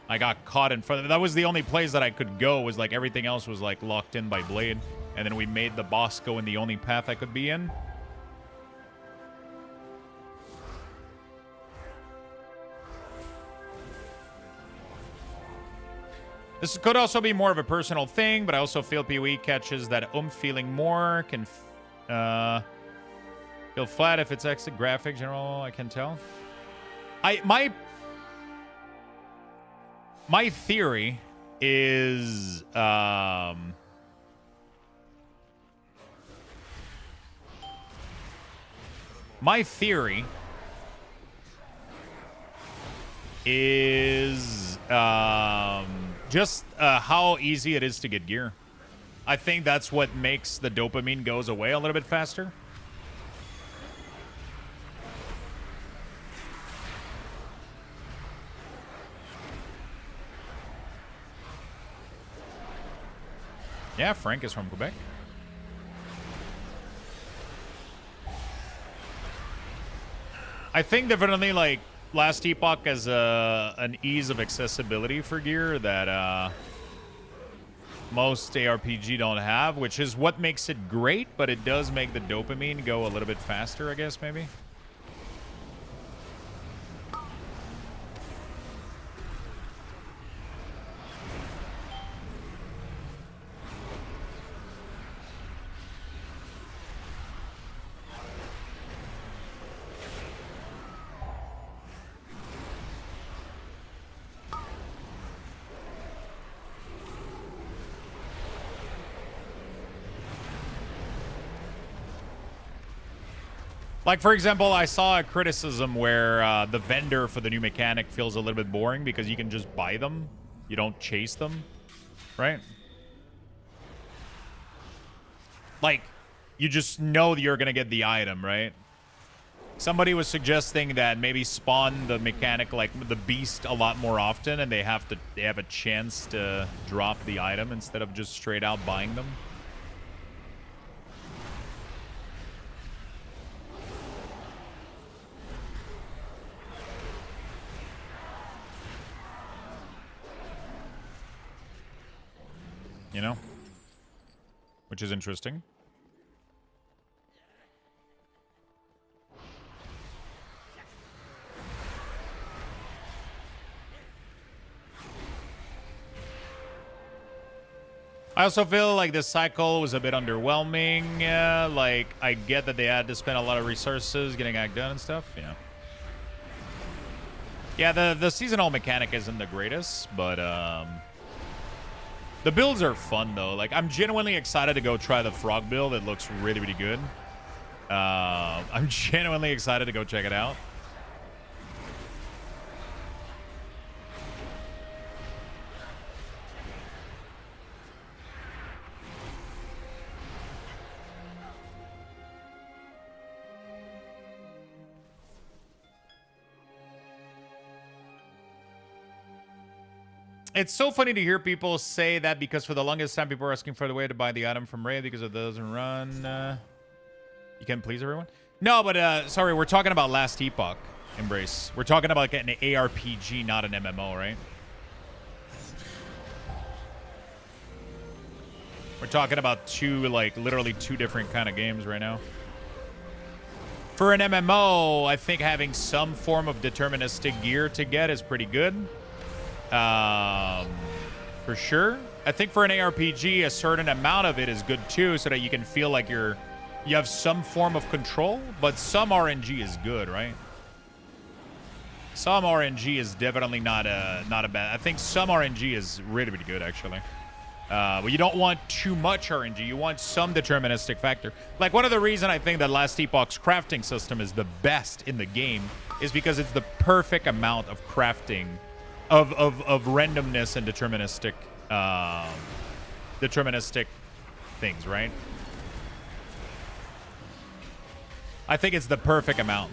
I got caught in front of it. That was the only place that I could go, was like everything else was like locked in by Blade. And then we made the boss go in the only path I could be in. This could also be more of a personal thing, but I also feel PoE catches that feeling more, can feel flat if it's exit graphic general, I can tell. My theory is just how easy it is to get gear. I think that's what makes the dopamine goes away a little bit faster. Yeah, Frank is from Quebec. I think definitely like Last Epoch has an ease of accessibility for gear that most ARPG don't have, which is what makes it great, but it does make the dopamine go a little bit faster, I guess, maybe. Like, for example, I saw a criticism where the vendor for the new mechanic feels a little bit boring because you can just buy them. You don't chase them, right? Like, you just know that you're going to get the item, right? Somebody was suggesting that maybe spawn the mechanic, like the beast, a lot more often, and they have a chance to drop the item instead of just straight out buying them. You know? Which is interesting. I also feel like this cycle was a bit underwhelming. Like, I get that they had to spend a lot of resources getting Act done and stuff. Yeah. Yeah, the seasonal mechanic isn't the greatest, but the builds are fun, though. Like, I'm genuinely excited to go try the frog build. It looks really, really good. I'm genuinely excited to go check it out. It's so funny to hear people say that because for the longest time people were asking for the way to buy the item from Ray because it doesn't run. You can please everyone? No, but sorry, we're talking about Last Epoch, Embrace. We're talking about getting an ARPG, not an MMO, right? We're talking about literally two different kind of games right now. For an MMO, I think having some form of deterministic gear to get is pretty good. For sure. I think for an ARPG, a certain amount of it is good too, so that you can feel like you have some form of control, but some RNG is good, right? Some RNG is definitely not a bad. I think some RNG is really, really good, actually. But you don't want too much RNG. You want some deterministic factor. Like, one of the reasons I think that Last Epoch's crafting system is the best in the game is because it's the perfect amount of crafting of randomness and deterministic things, right? I think it's the perfect amount.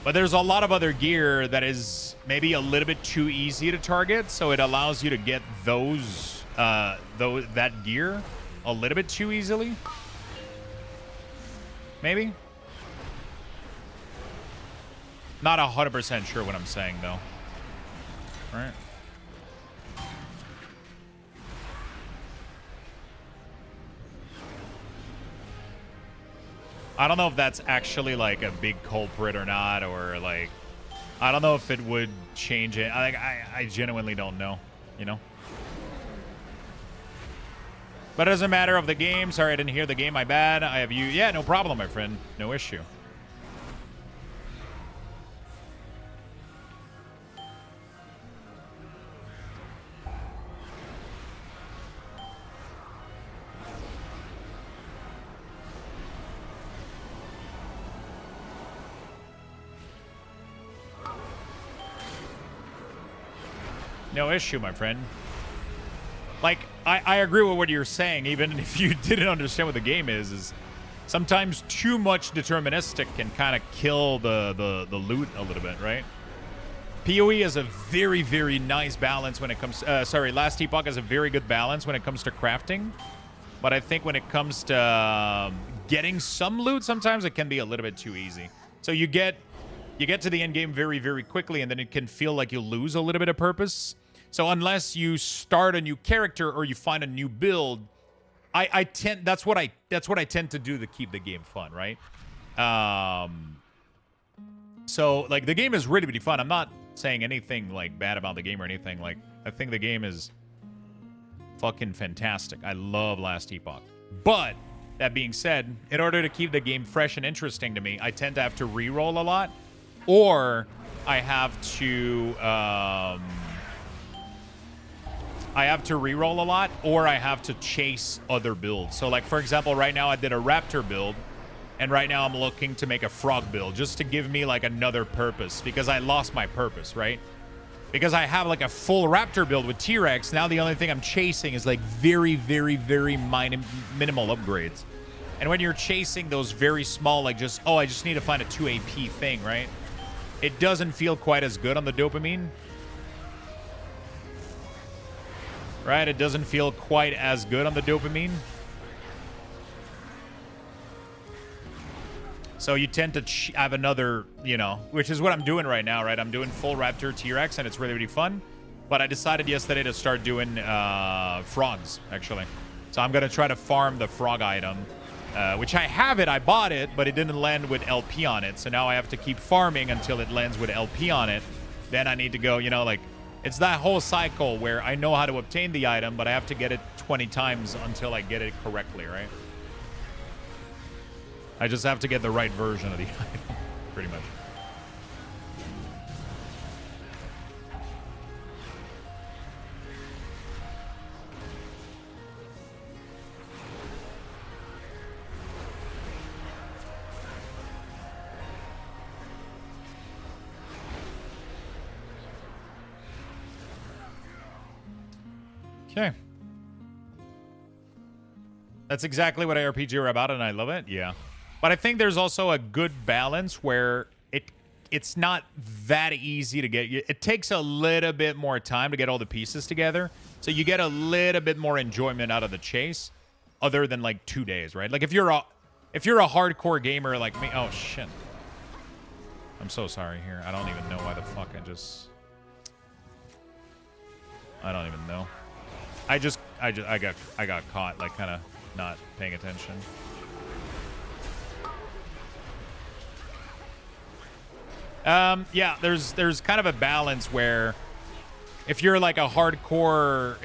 But there's a lot of other gear that is maybe a little bit too easy to target, so it allows you to get that gear a little bit too easily. Maybe. Not 100% sure what I'm saying though. Right? I don't know if that's actually like a big culprit or not, or like, I don't know if it would change it. I genuinely don't know, you know? But as a matter of the game, sorry I didn't hear the game, my bad. I have you. Yeah, no problem, my friend. No issue. No issue, my friend. Like, I agree with what you're saying, even if you didn't understand what the game is sometimes too much deterministic can kind of kill the loot a little bit, right? PoE has a very, very nice balance when it comes... Last Epoch has a very good balance when it comes to crafting. But I think when it comes to getting some loot, sometimes it can be a little bit too easy. So you get to the end game very, very quickly, and then it can feel like you lose a little bit of purpose. So unless you start a new character or you find a new build, that's what I tend to do to keep the game fun, right? So like the game is really, really fun. I'm not saying anything like bad about the game or anything. Like, I think the game is fucking fantastic. I love Last Epoch. But that being said, in order to keep the game fresh and interesting to me, I tend to have to reroll a lot, or I have to reroll a lot, or I have to chase other builds. So like, for example, right now I did a raptor build, and right now I'm looking to make a frog build just to give me like another purpose, because I lost my purpose, right? Because I have like a full raptor build with T-Rex. Now the only thing I'm chasing is like very, very, very minimal upgrades. And when you're chasing those very small, like just, oh, I just need to find a 2 AP thing, right? It doesn't feel quite as good on the dopamine. Right? It doesn't feel quite as good on the dopamine. So you tend to have another, you know, which is what I'm doing right now, right? I'm doing full Raptor T-Rex, and it's really, really fun. But I decided yesterday to start doing frogs, actually. So I'm going to try to farm the frog item, which I bought it, but it didn't land with LP on it. So now I have to keep farming until it lands with LP on it. Then I need to go, you know, like, it's that whole cycle where I know how to obtain the item, but I have to get it 20 times until I get it correctly, right? I just have to get the right version of the item, pretty much. Okay. That's exactly what ARPG are about, and I love it. Yeah. But I think there's also a good balance where it's not that easy to get. It takes a little bit more time to get all the pieces together. So you get a little bit more enjoyment out of the chase other than like 2 days, right? Like if you're a hardcore gamer like me. Oh shit. I'm so sorry here. I don't even know why the fuck I don't even know. I got caught like kind of not paying attention. Yeah, there's kind of a balance where if you're like a hardcore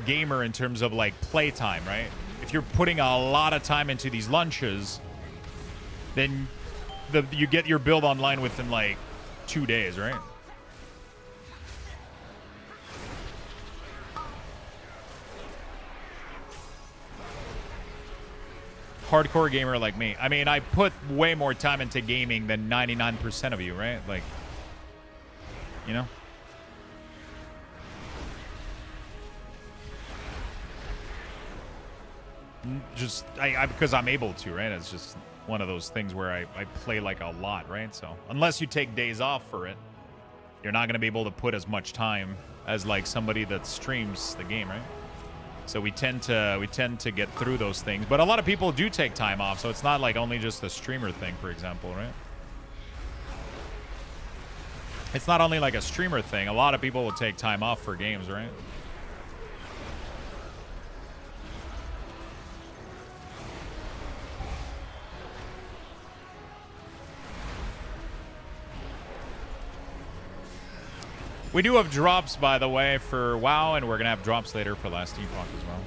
gamer in terms of like playtime, right? If you're putting a lot of time into these lunches, then you get your build online within like 2 days, right? Hardcore gamer like me. I mean, I put way more time into gaming than 99% of you, right? Like, you know? Just, because I'm able to, right? It's just, one of those things where I play like a lot, right? So unless you take days off for it, you're not going to be able to put as much time as like somebody that streams the game, right? So we tend to get through those things. But a lot of people do take time off, so it's not like only just the streamer thing, for example, right? It's not only like a streamer thing. A lot of people will take time off for games, right? We do have drops, by the way, for WoW, and we're going to have drops later for Last Epoch as well.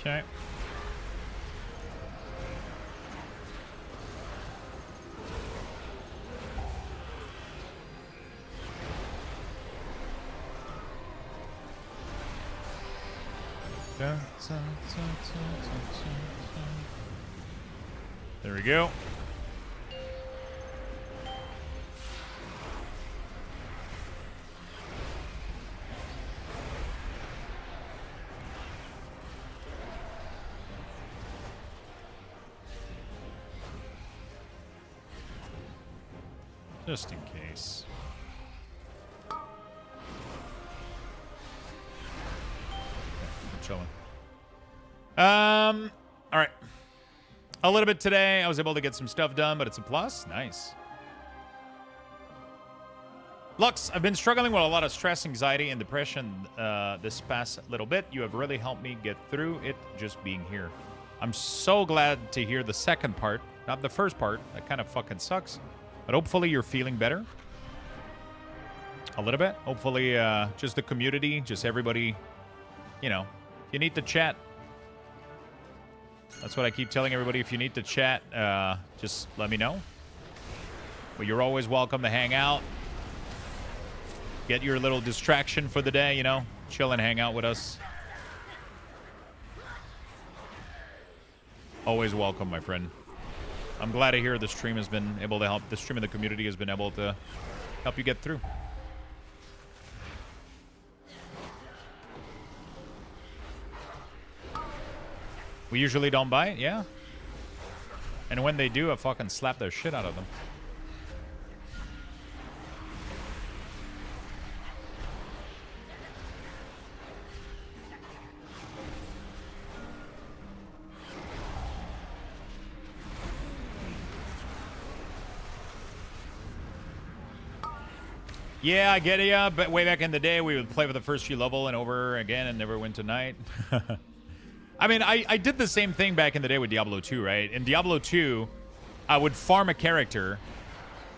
Okay. There we go. Just in case. I'm chilling. All right. A little bit today. I was able to get some stuff done, but it's a plus. Nice. Lux, I've been struggling with a lot of stress, anxiety, and depression this past little bit. You have really helped me get through it just being here. I'm so glad to hear the second part, not the first part. That kind of fucking sucks. But hopefully you're feeling better. A little bit. Hopefully just the community, just everybody, you know, you need to chat. That's what I keep telling everybody. If you need to chat, just let me know. But you're always welcome to hang out. Get your little distraction for the day, you know. Chill and hang out with us. Always welcome, my friend. I'm glad to hear the stream has been able to help. The stream of the community has been able to help you get through. We usually don't buy it, yeah. And when they do, I fucking slap the shit out of them. Yeah, I get it, yeah. But way back in the day, we would play for the first few level and over again and never win tonight. I mean, I did the same thing back in the day with Diablo 2, right? In Diablo 2, I would farm a character,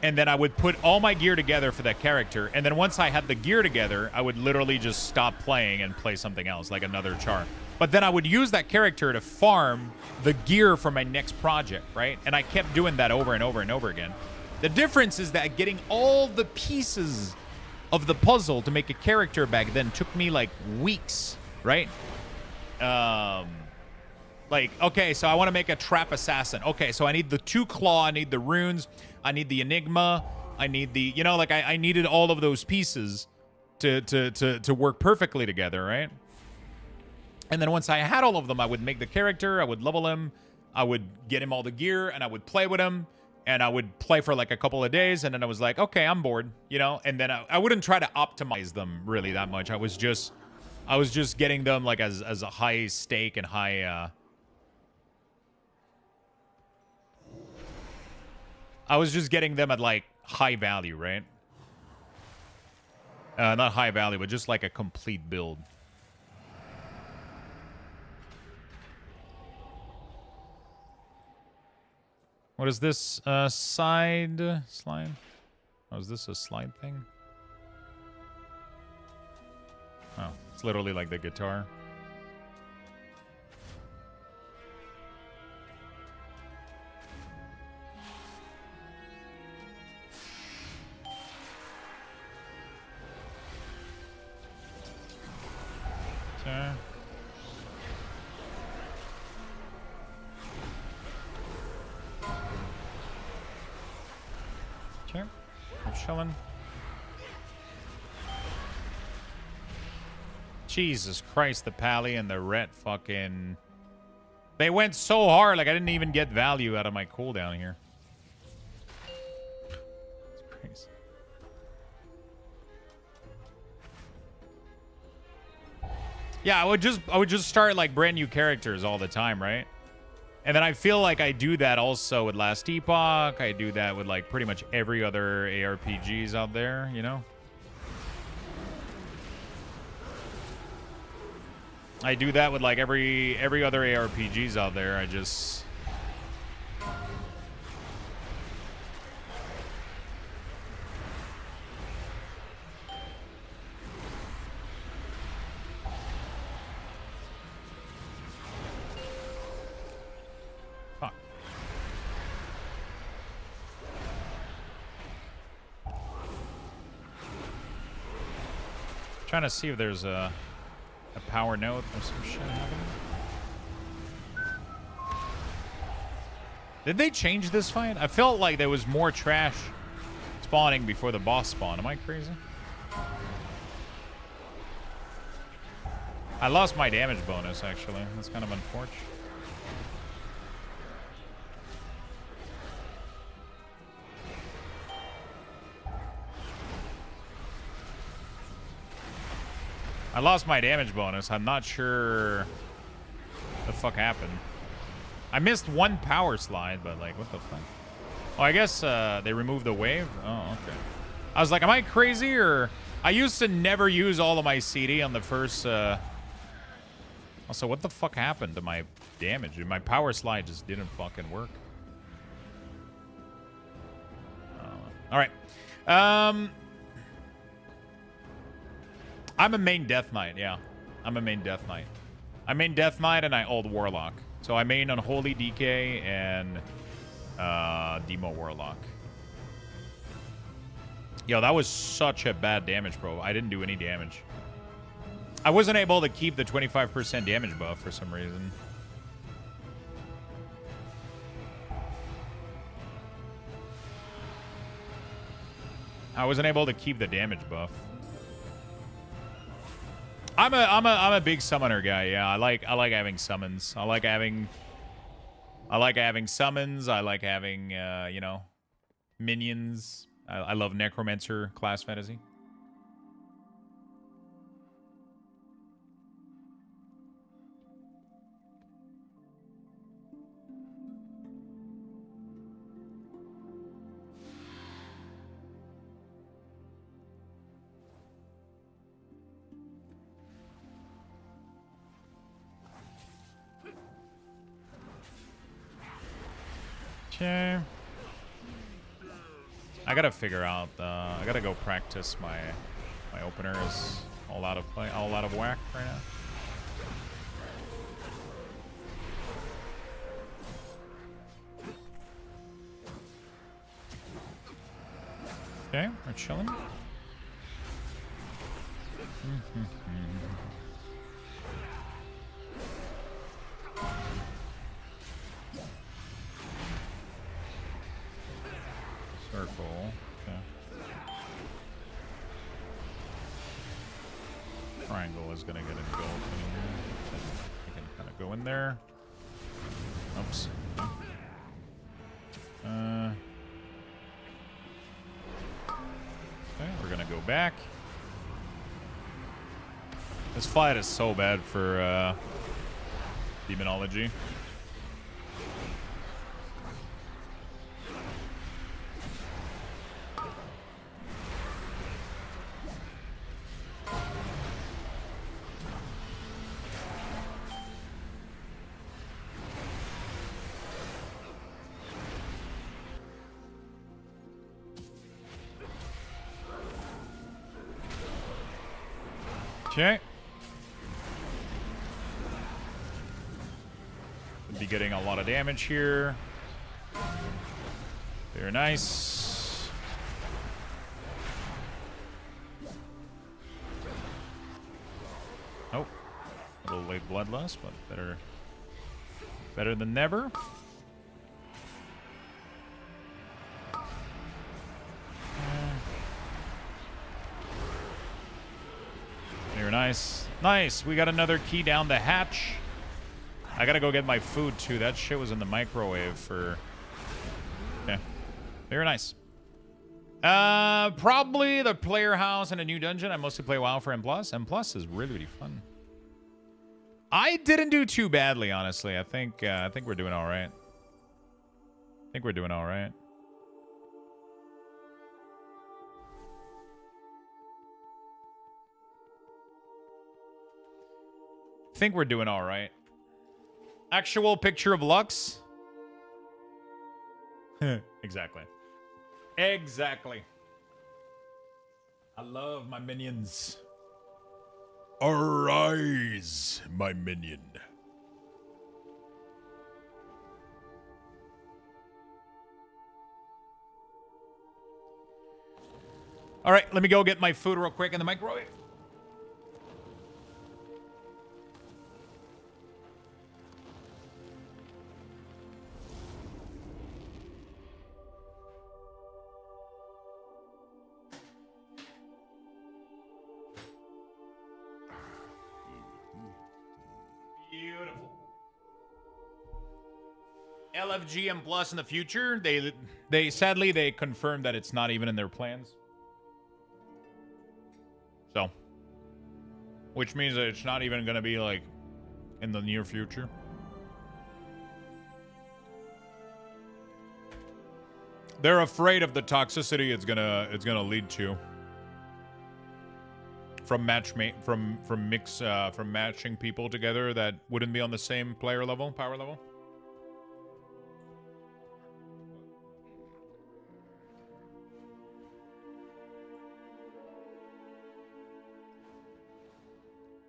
and then I would put all my gear together for that character. And then once I had the gear together, I would literally just stop playing and play something else, like another char. But then I would use that character to farm the gear for my next project, right? And I kept doing that over and over and over again. The difference is that getting all the pieces of the puzzle to make a character back then took me like weeks, right? Like, okay, so I want to make a trap assassin. Okay, so I need the 2 claw, I need the runes, I need the enigma, I need the, you know, like I needed all of those pieces to work perfectly together, right? And then once I had all of them, I would make the character, I would level him, I would get him all the gear, and I would play with him. And I would play for like a couple of days, and then I was like, okay, I'm bored, you know? And then I wouldn't try to optimize them really that much. I was just getting them like as a high stake and high, I was just getting them at like high value, right? Not high value, but just like a complete build. What is this? Slide? Oh, is this a slide thing? Oh, it's literally like the guitar. Okay. Okay. I'm chilling. Jesus Christ, the Pally and the Ret fucking... They went so hard, like I didn't even get value out of my cooldown here. It's crazy. Yeah, I would just start like brand new characters all the time, right? And then I feel like I do that also with Last Epoch. I do that with like pretty much every other ARPGs out there, you know? I do that with like every other ARPGs out there. I just... Fuck. Trying to see if there's a power node or some shit happening. Did they change this fight? I felt like there was more trash spawning before the boss spawn. Am I crazy? I lost my damage bonus, actually. That's kind of unfortunate. I lost my damage bonus. I'm not sure what the fuck happened. I missed one power slide, but like, what the fuck? Oh, I guess they removed the wave? Oh, okay. I was like, am I crazy or... I used to never use all of my CD on the first... Also, what the fuck happened to my damage? My power slide just didn't fucking work. All right. I'm a main Death Knight, yeah. I'm a main Death Knight. I main Death Knight and I ult Warlock. So I main Unholy DK and Demo Warlock. Yo, that was such a bad damage, bro. I didn't do any damage. I wasn't able to keep the 25% damage buff for some reason. I wasn't able to keep the damage buff. I'm a big summoner guy. Yeah, I like having summons. I like having summons. I like having you know, minions. I love Necromancer class fantasy. Okay. I gotta figure out. I gotta go practice my opener is all out of whack right now. Okay, we're chilling. Circle. Okay. Triangle is gonna get engulfed in here. We can kind of go in there. Oops. Okay, we're gonna go back. This fight is so bad for demonology. Okay. Be getting a lot of damage here. Very nice. Oh. A little late bloodlust, but better than never. Very nice. Nice. We got another key down the hatch. I gotta go get my food too. That shit was in the microwave for... Okay. Very nice. Probably the player house and a new dungeon. I mostly play WoW for M+. M+ is really, really fun. I didn't do too badly, honestly. I think we're doing all right. I think we're doing all right. I think we're doing all right. Actual picture of Lux. Exactly. Exactly. I love my minions. Arise, my minion. All right, let me go get my food real quick in the microwave. Beautiful. LFGM Plus in the future. They sadly confirmed that it's not even in their plans. So, which means that it's not even going to be like in the near future. They're afraid of the toxicity it's gonna lead to from matching people together that wouldn't be on the same power level.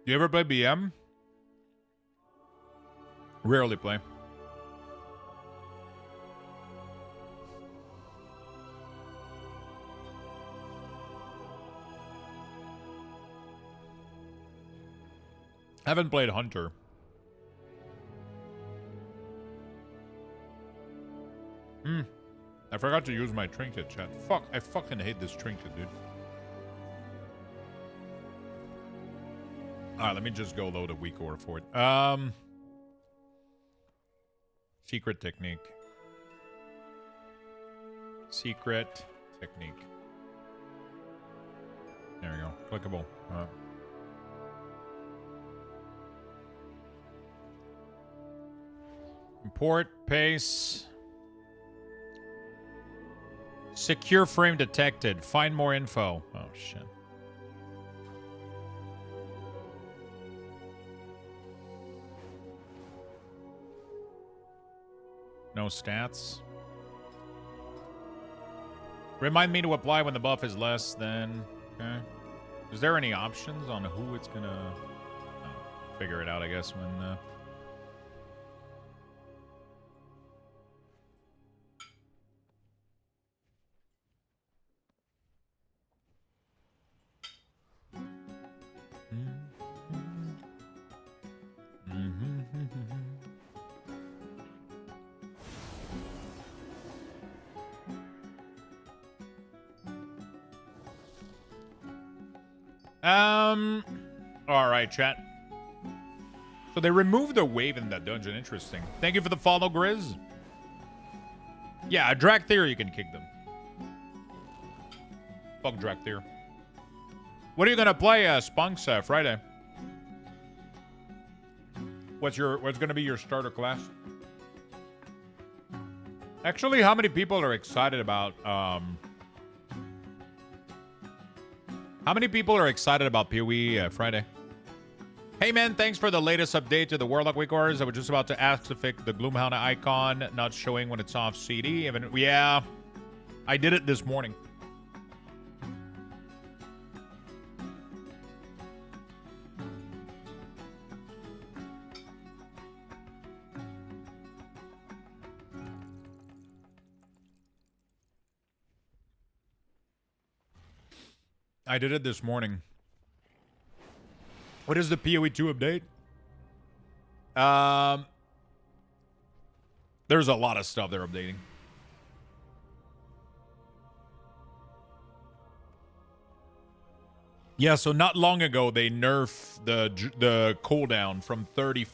Do you ever play BM? Rarely play. Haven't played Hunter. I forgot to use my trinket, chat. Fuck, I fucking hate this trinket, dude. Alright, let me just go load a weak ore for it. Secret technique. Secret technique. There we go. Clickable. Import, paste. Secure frame detected. Find more info. Oh, shit. No stats. Remind me to apply when the buff is less than... Okay. Is there any options on who it's gonna... Oh, figure it out, I guess, when... All right, chat. So they removed the wave in that dungeon. Interesting. Thank you for the follow, Grizz. Yeah, Drakthir, you can kick them. Fuck Drakthir. What are you gonna play, Spunks, Friday? What's gonna be your starter class? Actually, how many people are excited about How many people are excited about PoE Friday? Hey man, thanks for the latest update to the Warlock Week orders. I was just about to ask to fix the Gloomhound icon not showing when it's off CD. Yeah, I did it this morning. I did it this morning. What is the PoE 2 update? There's a lot of stuff they're updating. Yeah, so not long ago they nerfed the cooldown from 30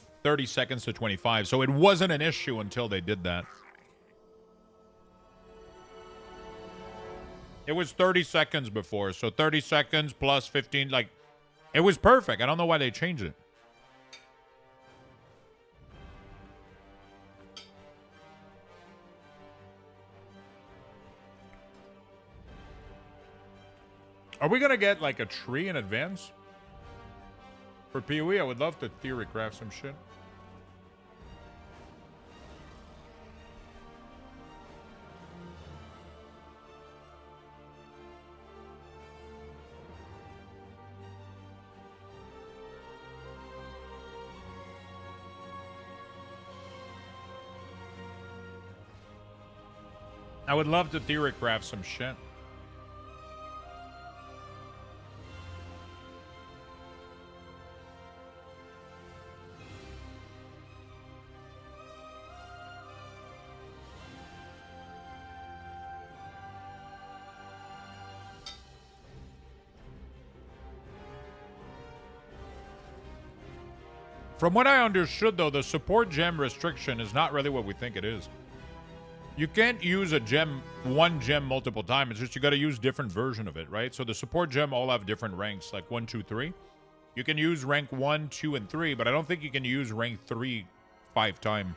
seconds to 25. So it wasn't an issue until they did that. It was 30 seconds before, so 30 seconds plus 15, like, it was perfect. I don't know why they changed it. Are we gonna get, like, a tree in advance? For PoE, I would love to theory craft some shit. I would love to theory craft some shit. From what I understood, though, the support gem restriction is not really what we think it is. You can't use one gem multiple times. It's just you got to use different version of it, right? So the support gem all have different ranks, like 1, 2, 3. You can use rank 1, 2, and 3, but I don't think you can use rank 3 5 times.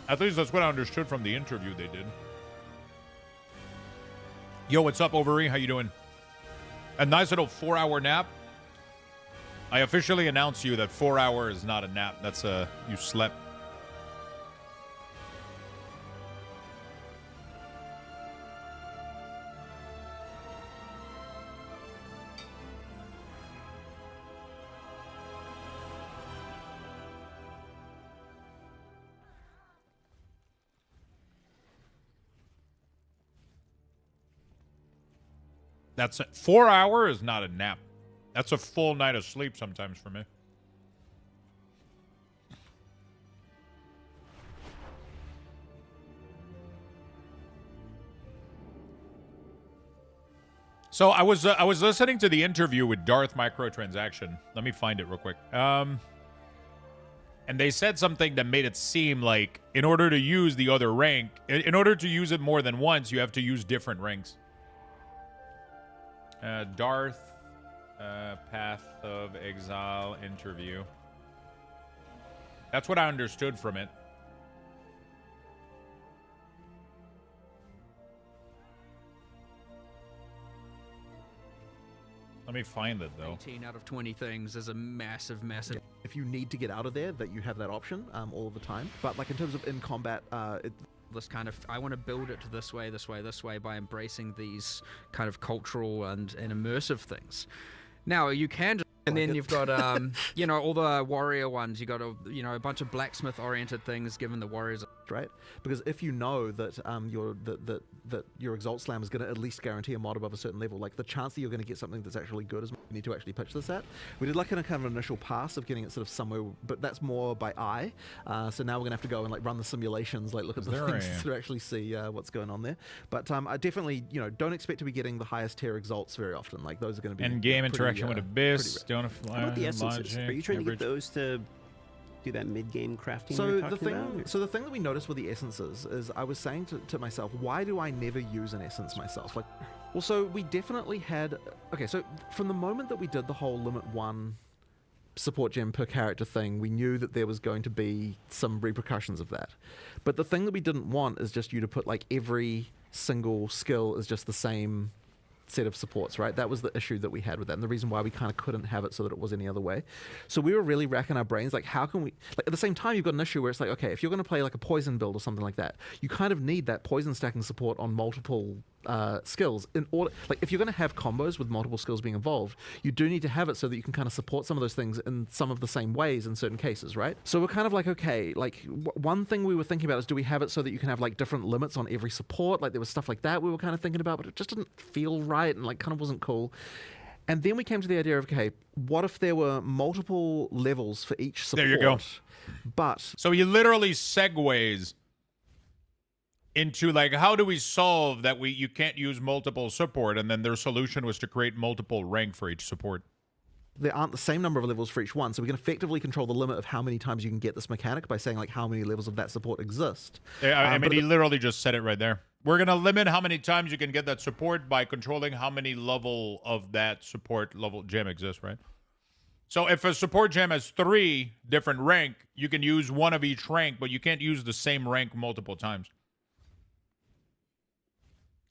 At least that's what I understood from the interview they did. Yo, what's up, Overy? How you doing? A nice little 4-hour nap. I officially announce you that 4 hours is not a nap. That's you slept. That's it. 4 hours is not a nap. That's a full night of sleep sometimes for me. So I was listening to the interview with Darth Microtransaction. Let me find it real quick. And they said something that made it seem like in order to use the other rank, in order to use it more than once, you have to use different ranks. Darth Path of Exile interview. That's what I understood from it. Let me find it, though. 18 out of 20 things is a massive, massive... If you need to get out of there, that you have that option all of the time. But like in terms of in combat, this kind of, I want to build it this way, this way, this way by embracing these kind of cultural and immersive things. Now, you can just, and then you've got, you know, all the warrior ones. You got a bunch of blacksmith-oriented things given the warriors. Right, because if you know that your Exalt Slam is going to at least guarantee a mod above a certain level, like the chance that you're going to get something that's actually good is you need to actually pitch this at. We did like a kind of initial pass of getting it sort of somewhere, but that's more by eye. So now we're going to have to go and like run the simulations, like look at the things to actually see what's going on there. But I definitely, you know, don't expect to be getting the highest tier Exalts very often. Like those are going to be end-game interaction with Abyss. What about the essences? Are you trying to get those to do that mid-game crafting so you're the talking about? So the thing that we noticed with the essences is I was saying to myself, why do I never use an essence myself? Like, well, so we definitely had, okay, so from the moment that we did the whole limit 1 support gem per character thing, we knew that there was going to be some repercussions of that. But the thing that we didn't want is just you to put like every single skill is just the same set of supports, right? That was the issue that we had with that, and the reason why we kind of couldn't have it so that it was any other way. So we were really racking our brains, like how can we, like at the same time you've got an issue where it's like, okay, if you're going to play like a poison build or something like that, you kind of need that poison stacking support on multiple skills in order, like if you're going to have combos with multiple skills being involved, you do need to have it so that you can kind of support some of those things in some of the same ways in certain cases, right? So we're kind of like, okay, like one thing we were thinking about is, do we have it so that you can have like different limits on every support? Like there was stuff like that we were kind of thinking about, but it just didn't feel right and like kind of wasn't cool. And then we came to the idea of, okay, what if there were multiple levels for each support? There you go. But So he literally segues into like, how do we solve that you can't use multiple support? And then their solution was to create multiple rank for each support. there aren't the same number of levels for each one, so we can effectively control the limit of how many times you can get this mechanic by saying like how many levels of that support exist. Yeah, I mean, he literally just said it right there. We're going to limit how many times you can get that support by controlling how many level of that support level gem exists, right? So if a support gem has 3 different rank, you can use one of each rank, but you can't use the same rank multiple times.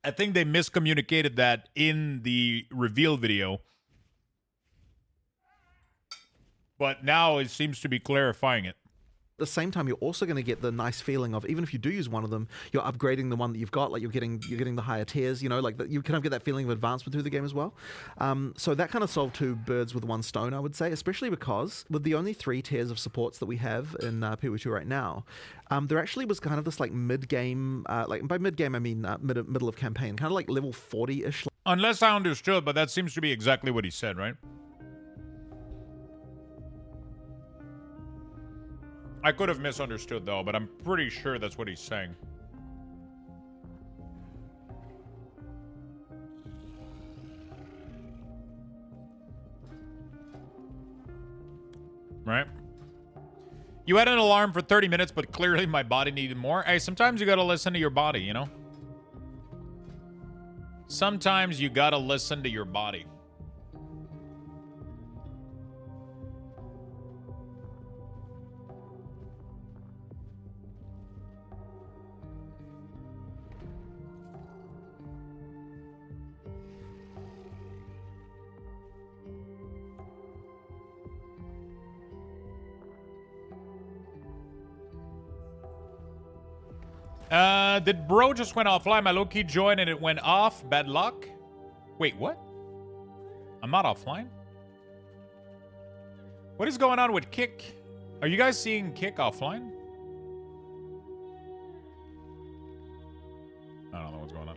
I think they miscommunicated that in the reveal video. But now it seems to be clarifying it. At the same time, you're also going to get the nice feeling of, even if you do use one of them, you're upgrading the one that you've got, like you're getting the higher tiers, you know, like you kind of get that feeling of advancement through the game as well. So that kind of solved 2 birds with 1 stone, I would say, especially because with the only 3 tiers of supports that we have in PW2 right now, there actually was kind of this like mid-game, like by mid-game I mean middle of campaign, kind of like level 40-ish. Unless I understood, but that seems to be exactly what he said, right? I could have misunderstood, though, but I'm pretty sure that's what he's saying. Right? You had an alarm for 30 minutes, but clearly my body needed more. Hey, sometimes you gotta listen to your body, you know? Sometimes you gotta listen to your body. Did bro just went offline? My low-key joined and it went off. Bad luck? Wait, what? I'm not offline? What is going on with Kick? Are you guys seeing Kick offline? I don't know what's going on.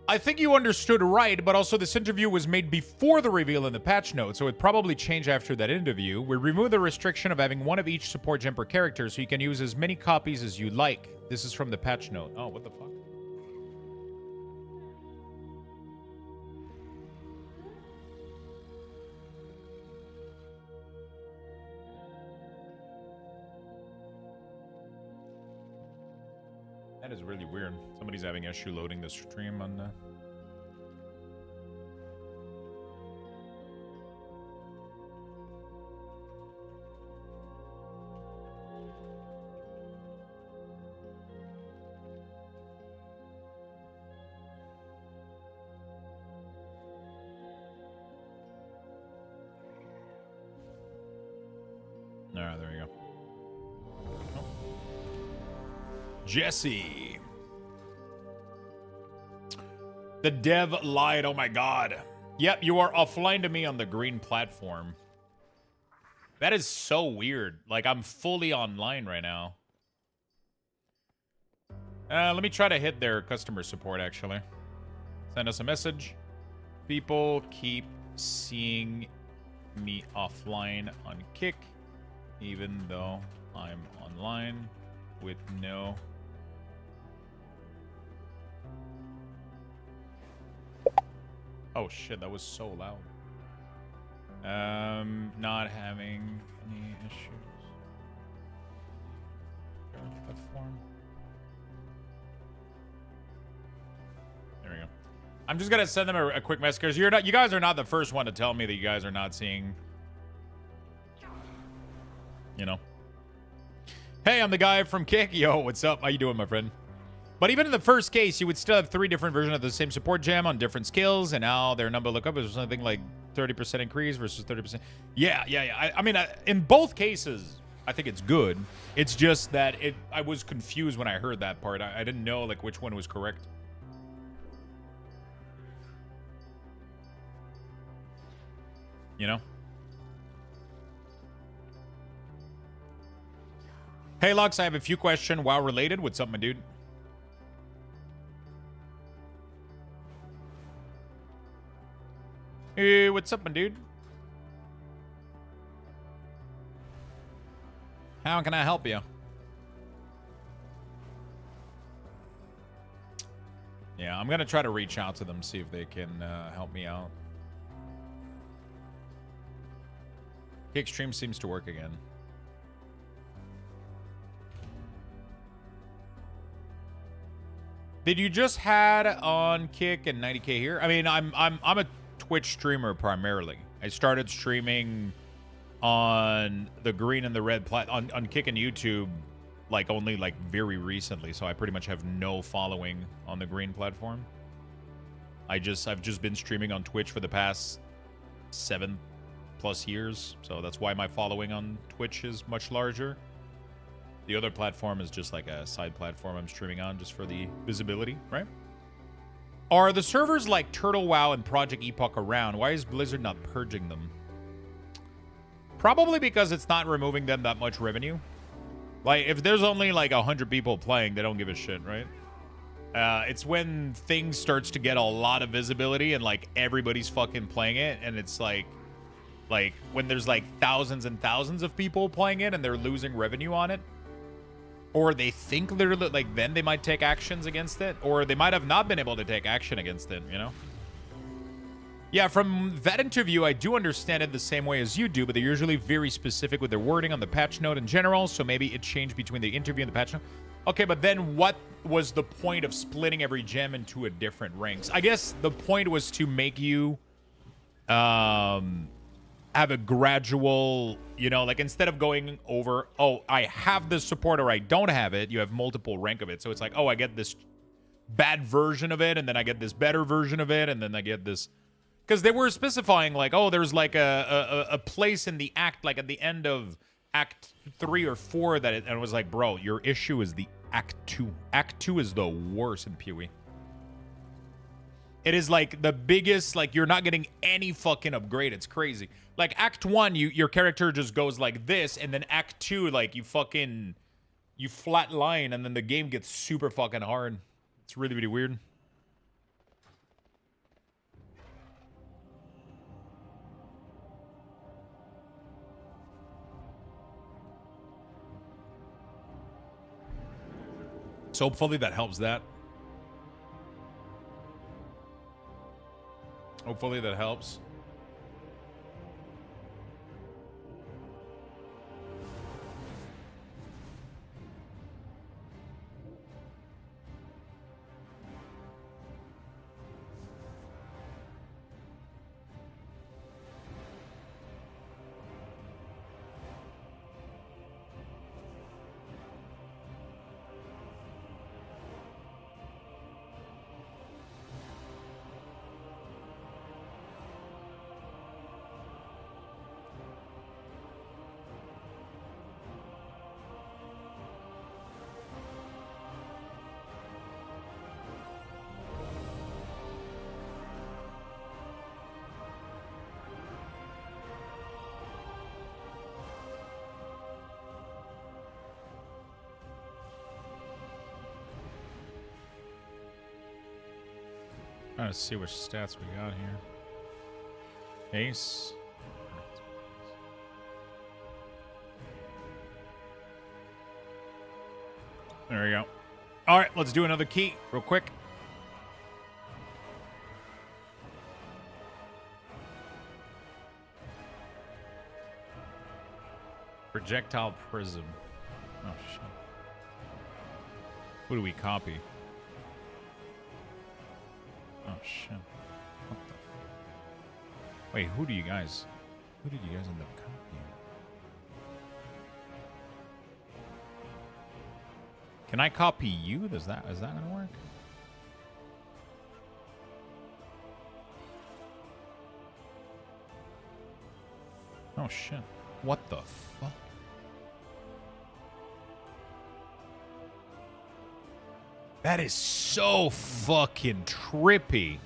I think you understood right, but also this interview was made before the reveal in the patch notes, so it probably changed after that interview. We removed the restriction of having one of each support gem per character, so you can use as many copies as you like. This is from the patch note. Oh, what the fuck? That is really weird. Somebody's having issue loading the stream on the... Alright, there we go. Oh. Jesse. The dev lied. Oh my god. Yep, you are offline to me on the green platform. That is so weird. Like, I'm fully online right now. Let me try to hit their customer support, actually. Send us a message. People keep seeing me offline on Kick, even though I'm online with no... Oh shit, that was so loud. Not having any issues. Platform. There we go. I'm just gonna send them a quick message because you guys are not the first one to tell me that you guys are not seeing, you know. Hey, I'm the guy from Kick. Yo, what's up? How you doing, my friend? But even in the first case, you would still have 3 different versions of the same support gem on different skills, and now their number lookup is something like 30% increase versus 30%. Yeah. I mean, in both cases, I think it's good. It's just that I was confused when I heard that part. I didn't know like which one was correct. You know? Hey, Lux, I have a few questions WoW related. What's up, my dude? Hey, what's up, my dude? How can I help you? Yeah, I'm gonna try to reach out to them, see if they can help me out. Kick stream seems to work again. Did you just had on Kick and 90K here? I mean, I'm a Twitch streamer primarily. I started streaming on the green and the red on Kick and YouTube like only like very recently, so I pretty much have no following on the green platform. I've just been streaming on Twitch for the past 7+ years, so that's why my following on Twitch is much larger. The other platform is just like a side platform I'm streaming on just for the visibility, right? Are the servers like Turtle WoW and Project Epoch around? Why is Blizzard not purging them? Probably because it's not removing them that much revenue. Like, if there's only like 100 people playing, they don't give a shit, right? It's when things starts to get a lot of visibility and like everybody's fucking playing it, and it's like when there's like thousands and thousands of people playing it and they're losing revenue on it, or they think they're like, then they might take actions against it, or they might have not been able to take action against it, you know? Yeah, from that interview, I do understand it the same way as you do, but they're usually very specific with their wording on the patch note in general, so maybe it changed between the interview and the patch note. Okay, but then what was the point of splitting every gem into a different ranks? I guess the point was to make you have a gradual, you know, like instead of going over, oh, I have this support or I don't have it, you have multiple rank of it. So it's like, oh, I get this bad version of it, and then I get this better version of it, and then I get this... Because they were specifying, like, oh, there's like a place in the act, like at the end of Act 3 or 4, that and it was like, bro, your issue is the Act 2. Act 2 is the worst in PoE. It is like the biggest, like, you're not getting any fucking upgrade. It's crazy. Like, Act 1, your character just goes like this, and then Act 2, like, you flat line, and then the game gets super fucking hard. It's really, really weird. So hopefully that helps that. Hopefully that helps. Trying to see which stats we got here. Ace. There we go. All right, let's do another key real quick. Projectile prism. Oh, shit. Who do we copy? Oh, shit. What the... Wait, who did you guys end up copying? Can I copy you? Is that gonna work? Oh, shit. What the fuck? That is so fucking trippy.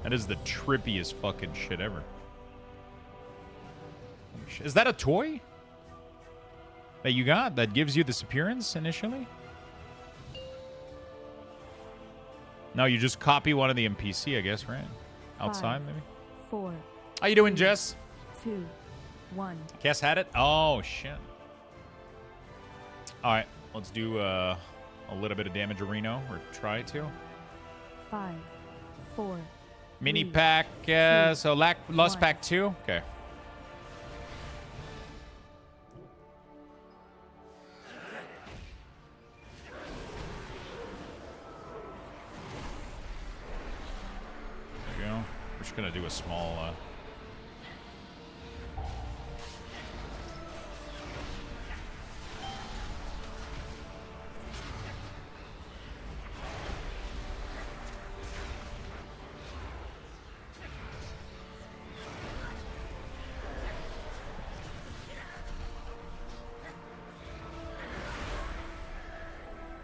That is the trippiest fucking shit ever. Is that a toy that you got that gives you this appearance initially? No, you just copy one of the NPC, I guess, right? Outside, 5, maybe? 4, How you doing, 3, Jess? 2, 1. Cass had it? Oh, shit. All right, let's do a little bit of damage arena, or try to. 5, 4. Mini 3, pack, 2, so Lost 1. Pack 2? Okay. There you go. We're just gonna do a small,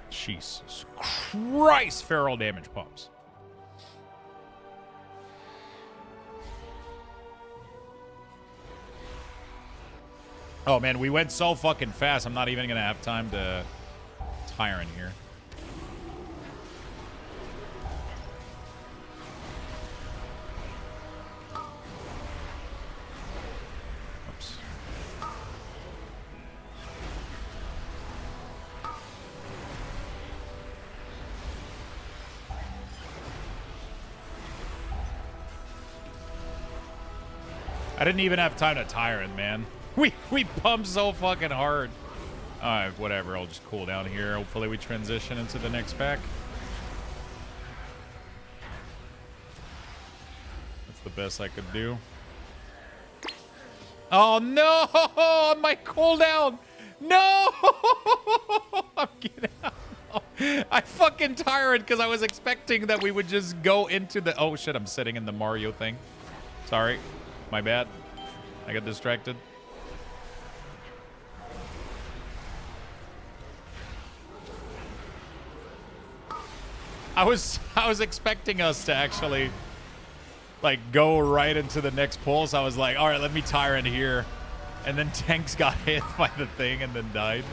Jesus Christ, feral damage pumps. Oh man, we went so fucking fast. I'm not even gonna have time to tire in here. Oops. I didn't even have time to tire in, man. We pumped so fucking hard. Alright, whatever. I'll just cool down here. Hopefully we transition into the next pack. That's the best I could do. Oh no! My cooldown! No! I'm getting out. I fucking tired because I was expecting that we would just go into the... Oh shit, I'm sitting in the Mario thing. Sorry. My bad. I got distracted. I was expecting us to actually like go right into the next pulse. I was like, all right, let me tire in here. And then Tanks got hit by the thing and then died.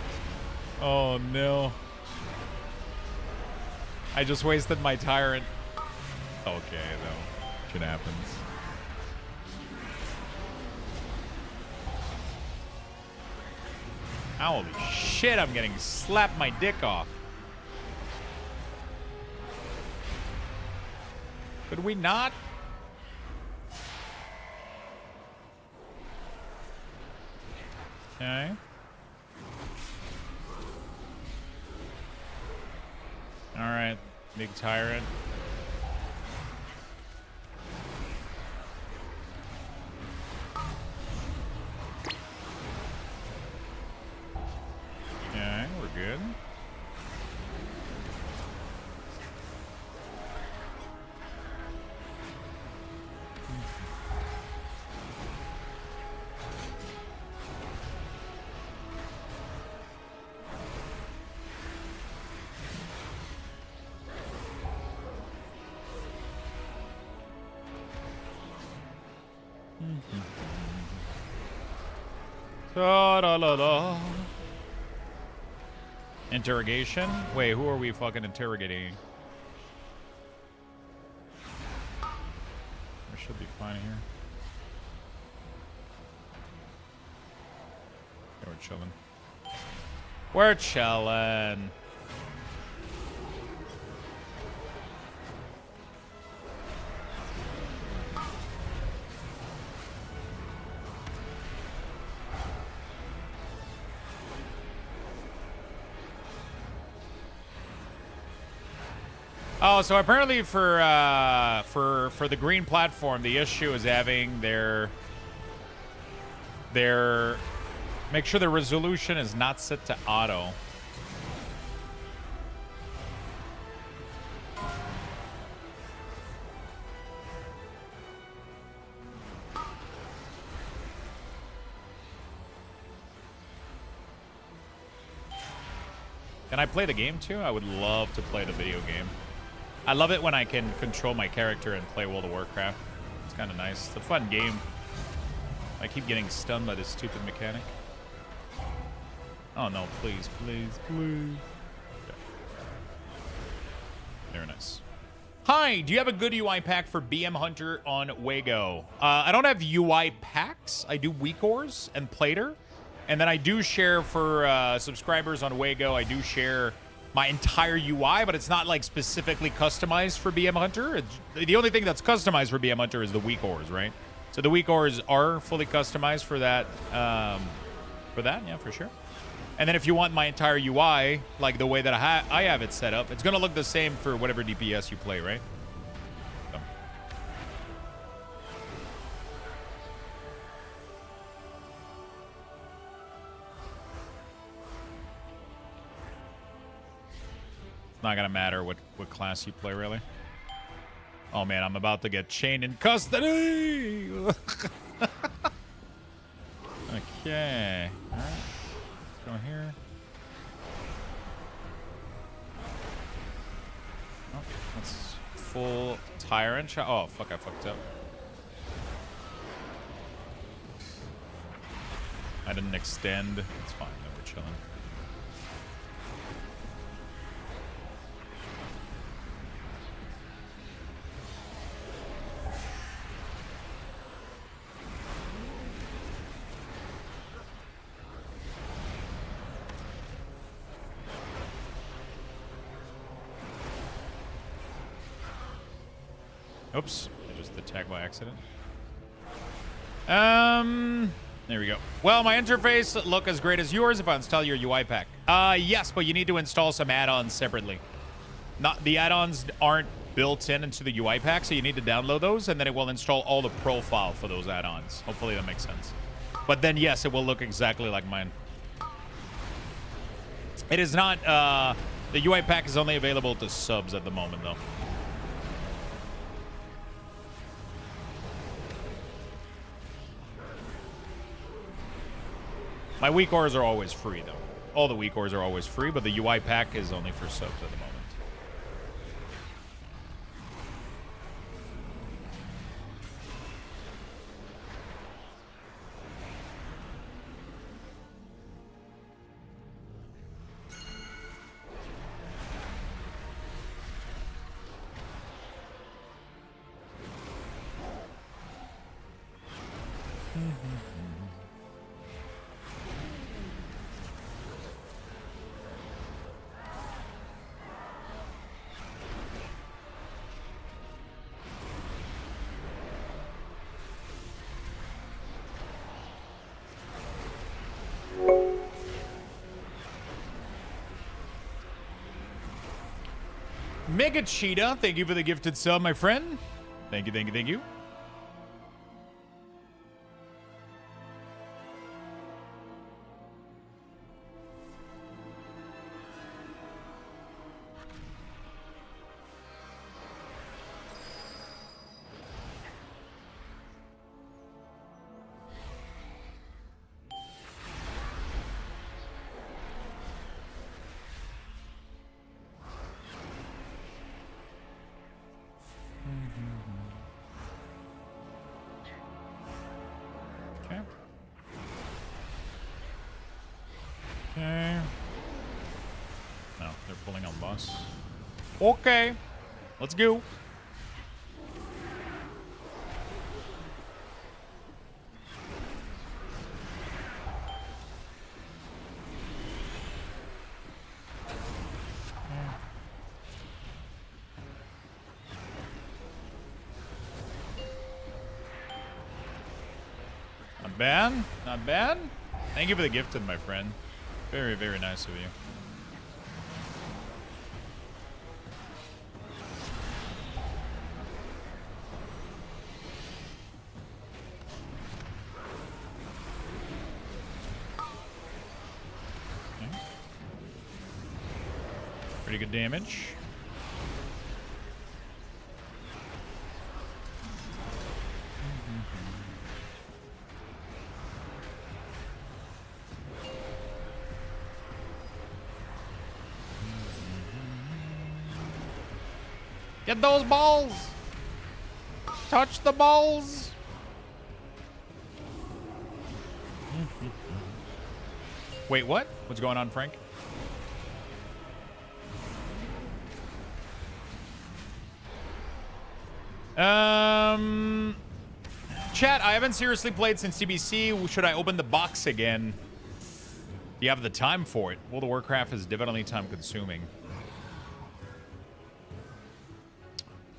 Oh no. I just wasted my tyrant. Okay, though. Shit happens. Holy shit, I'm getting slapped my dick off. Could we not? Okay. Alright, big tyrant. Okay, we're good. Da-da-da-da. Interrogation? Wait, who are we fucking interrogating? We should be fine here. Okay, we're chilling. We're chilling. Oh, so apparently for the green platform, the issue is having their make sure the resolution is not set to auto. Can I play the game too? I would love to play the video game. I love it when I can control my character and play World of Warcraft. It's kind of nice. It's a fun game. I keep getting stunned by this stupid mechanic. Oh no, please, please, please. Okay. Very nice. Hi, do you have a good UI pack for BM Hunter on Wago? I don't have UI packs. I do Weakors and Plater. And then I do share for subscribers on Wago. I do share my entire UI, but it's not like specifically customized for BM Hunter. The only thing that's customized for BM Hunter is the Weakors, right? So the Weakors are fully customized for that. Yeah, for sure. And then if you want my entire UI, like the way that I have it set up, it's going to look the same for whatever DPS you play, right? So. It's not going to matter what class you play, really. Oh, man, I'm about to get chained in custody! Okay. All right. Go here. Oh, that's full tyrant shot. Oh, fuck, I fucked up. I didn't extend. It's fine, though. We're chilling. Oops, I just attacked by accident. There we go. Well, my interface look as great as yours if I install your UI pack. Yes, but you need to install some add-ons separately. The add-ons aren't built into the UI pack, so you need to download those, and then it will install all the profile for those add-ons. Hopefully that makes sense. But then, yes, it will look exactly like mine. It is not, the UI pack is only available to subs at the moment, though. My Weakors are always free, though. All the Weakors are always free, but the UI pack is only for subs at the moment. Mega Cheetah, thank you for the gifted sub, my friend. Thank you, thank you, thank you. Okay, let's go. Not bad, not bad. Thank you for the gifted, my friend. Very, very nice of you. Pretty good damage. Get those balls! Touch the balls! Wait, what? What's going on, Frank? Chat, I haven't seriously played since TBC. Should I open the box again? Do you have the time for it? World of Warcraft is definitely time consuming.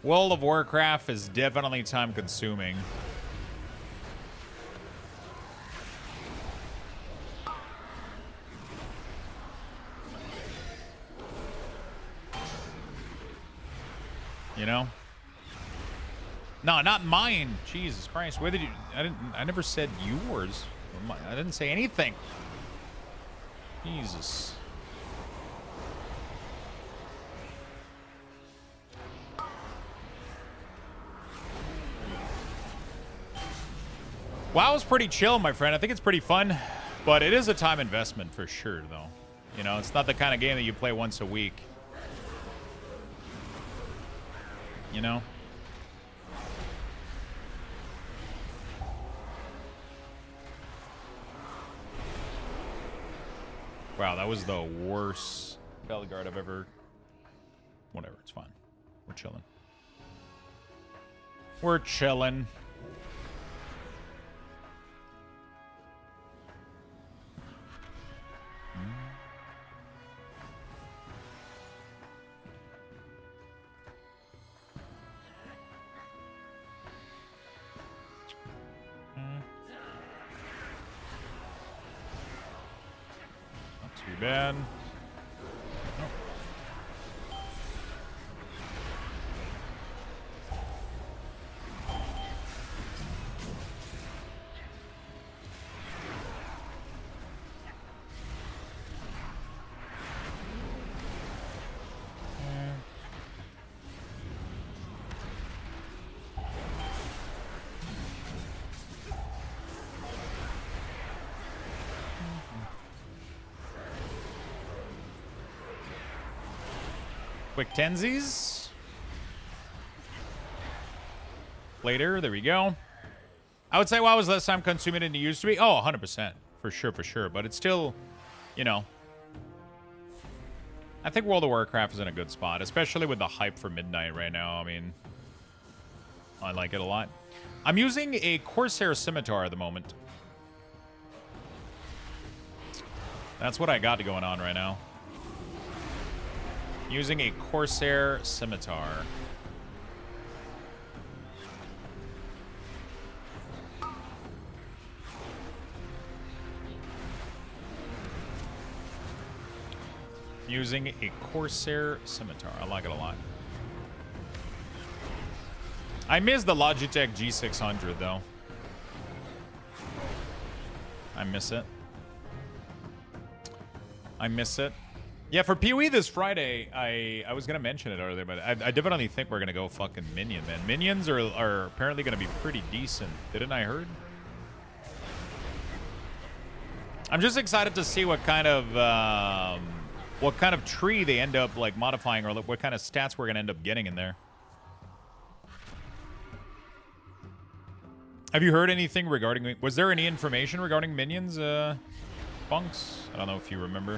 World of Warcraft is definitely time consuming. You know? No, not mine. Jesus Christ. Where did you... I never said yours. I didn't say anything. Jesus. WoW is pretty chill, my friend. I think it's pretty fun, but it is a time investment for sure, though. You know, it's not the kind of game that you play once a week. You know? Wow, that was the worst Bellegarde I've ever... Whatever, it's fine. We're chilling. We're chilling. Too bad. Quick tensies. Later, there we go. I would say WoW was less time consuming than it used to be. Oh, 100%. For sure. But it's still, you know. I think World of Warcraft is in a good spot, especially with the hype for Midnight right now. I mean, I like it a lot. I'm using a Corsair Scimitar at the moment. That's what I got going on right now. Using a Corsair Scimitar. Using a Corsair Scimitar. I like it a lot. I miss the Logitech G600 though. I miss it. I miss it. Yeah, for PoE this Friday, I was going to mention it earlier, but I definitely think we're going to go fucking Minion, man. Minions are apparently going to be pretty decent. Didn't I heard? I'm just excited to see what kind of tree they end up like modifying, or what kind of stats we're going to end up getting in there. Have you heard anything regarding... Was there any information regarding Minions, Bunks? I don't know if you remember.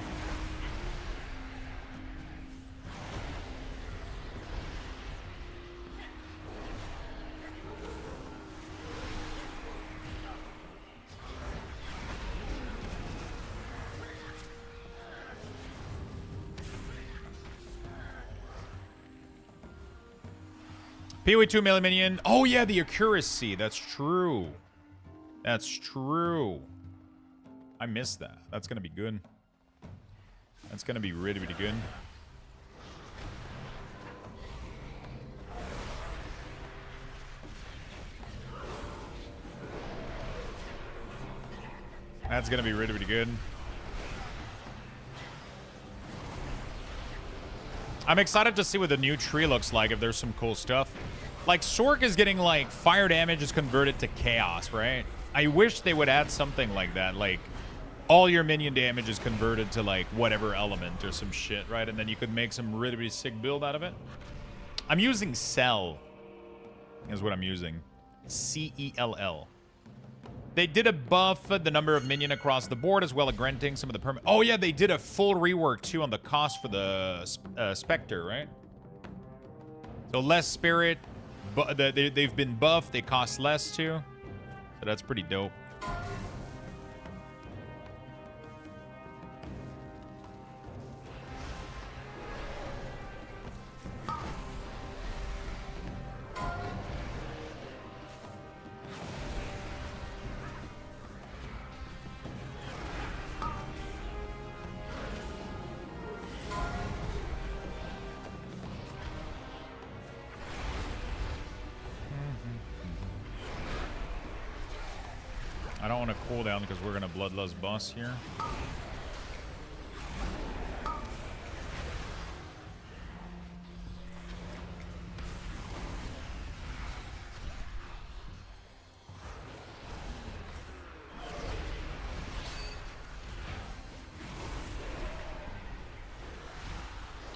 PoE 2 melee minion. Oh, yeah, the accuracy. That's true. That's true. I missed that. That's going to be good. That's going to be really, really good. That's going to be really, really good. I'm excited to see what the new tree looks like, if there's some cool stuff. Like, Sork is getting, like, fire damage is converted to chaos, right? I wish they would add something like that. Like, all your minion damage is converted to, like, whatever element or some shit, right? And then you could make some really, really sick build out of it. I'm using Cell, is what I'm using. C-E-L-L. They did a buff the number of minion across the board, as well as granting some of the permit. Oh yeah, they did a full rework too on the cost for the Spectre, right? So less spirit, they've been buffed. They cost less too, so that's pretty dope. I don't want to cool down because we're gonna bloodlust boss here.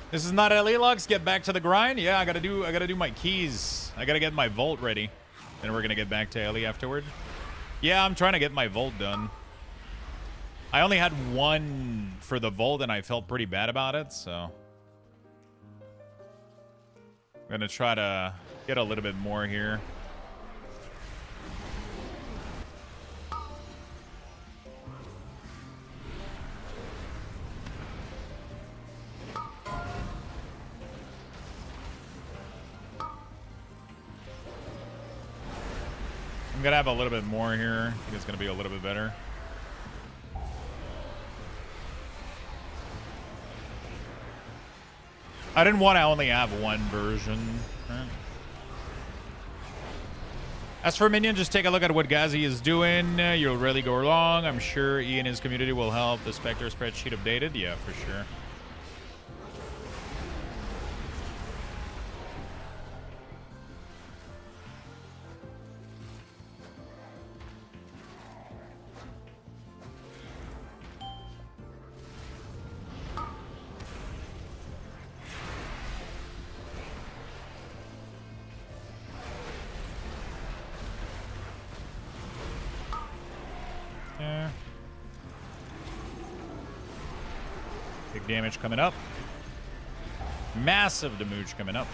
This is not LE Lux. Get back to the grind. Yeah, I gotta do my keys. I gotta get my vault ready. Then we're gonna get back to LE afterward. Yeah, I'm trying to get my vault done. I only had one for the vault and I felt pretty bad about it, so I'm gonna try to get a little bit more here. I'm gonna have a little bit more here. I think it's gonna be a little bit better. I didn't want to only have one version. Right. As for Minion, just take a look at what Gazi is doing. You'll really go wrong. I'm sure he and his community will help the Spectre spreadsheet updated. Yeah, for sure. Big damage coming up. Massive damage coming up.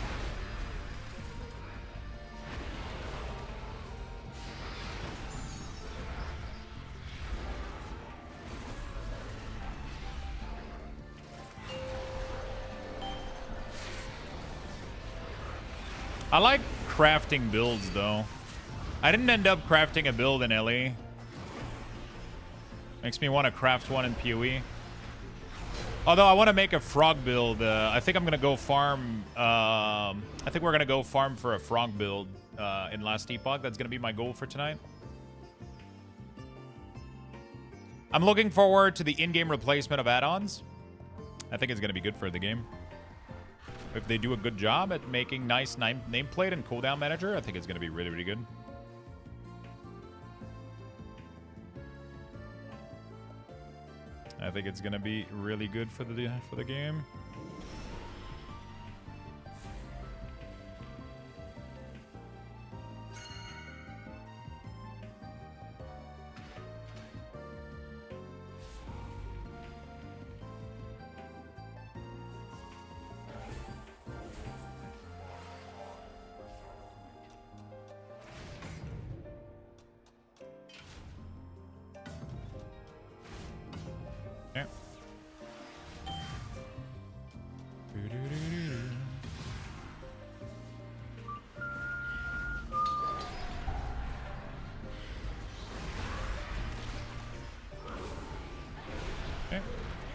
I like crafting builds though. I didn't end up crafting a build in LE. Makes me want to craft one in PoE. Although I want to make a frog build. I think I'm going to go farm. I think we're going to go farm for a frog build in last Epoch. That's going to be my goal for tonight. I'm looking forward to the in-game replacement of add-ons. I think it's going to be good for the game. If they do a good job at making nice nameplate and cooldown manager, I think it's going to be really, really good. I think it's gonna be really good for the game.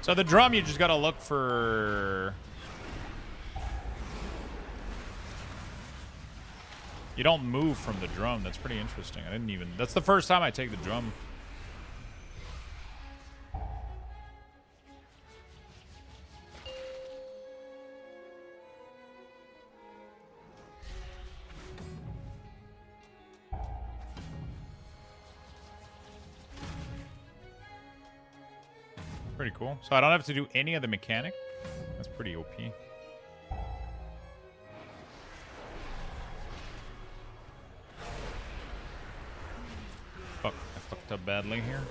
So the drum, you just gotta look for... You don't move from the drum. That's pretty interesting. I didn't even... That's the first time I take the drum. Pretty cool. So I don't have to do any of the mechanic. That's pretty OP. Fuck, I fucked up badly here.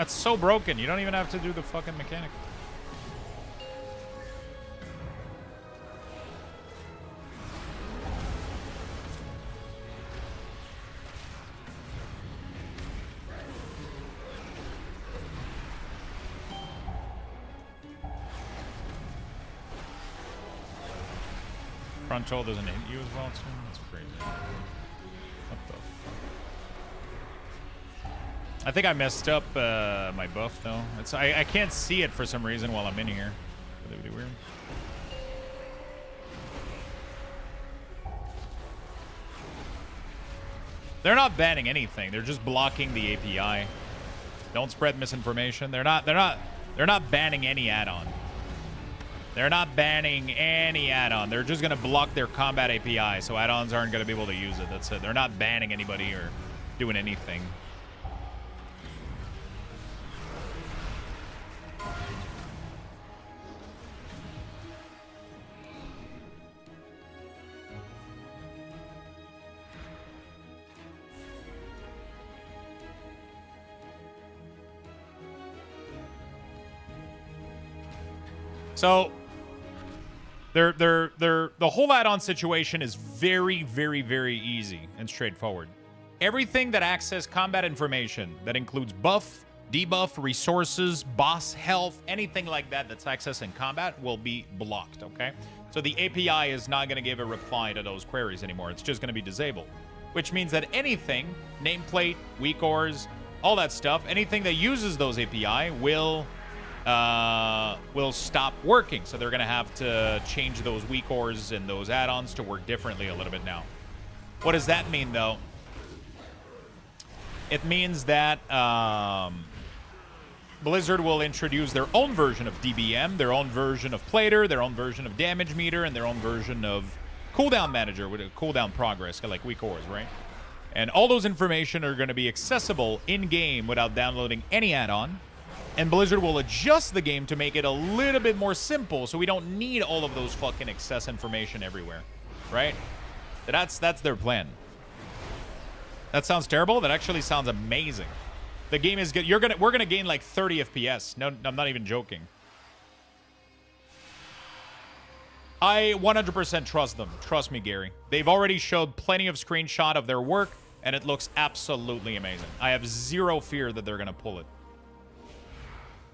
That's so broken. You don't even have to do the fucking mechanic. Control doesn't hit you as well, too? That's crazy. What the fuck? I think I messed up my buff, though. I can't see it for some reason while I'm in here. Really weird. They're not banning anything. They're just blocking the API. Don't spread misinformation. They're not banning any add-on. They're not banning any add-on. They're just going to block their combat API, so add-ons aren't going to be able to use it. That's it. They're not banning anybody or doing anything. So the whole add-on situation is very, very, very easy and straightforward. Everything that access combat information that includes buff, debuff, resources, boss health, anything like that that's accessing combat will be blocked, okay? So the API is not going to give a reply to those queries anymore. It's just going to be disabled, which means that anything, nameplate, weak ores, all that stuff, anything that uses those API will stop working. So they're going to have to change those weak ores and those add-ons to work differently a little bit now. What does that mean, though? It means that Blizzard will introduce their own version of DBM, their own version of Plater, their own version of Damage Meter, and their own version of Cooldown Manager with a cooldown progress, like weak ores, right? And all those information are going to be accessible in-game without downloading any add-on. And Blizzard will adjust the game to make it a little bit more simple, so we don't need all of those fucking excess information everywhere, right? That's their plan. That sounds terrible. That actually sounds amazing. The game is good. We're gonna gain like 30 FPS. No, I'm not even joking. I 100% trust them. Trust me, Gary. They've already showed plenty of screenshot of their work, and it looks absolutely amazing. I have zero fear that they're gonna pull it.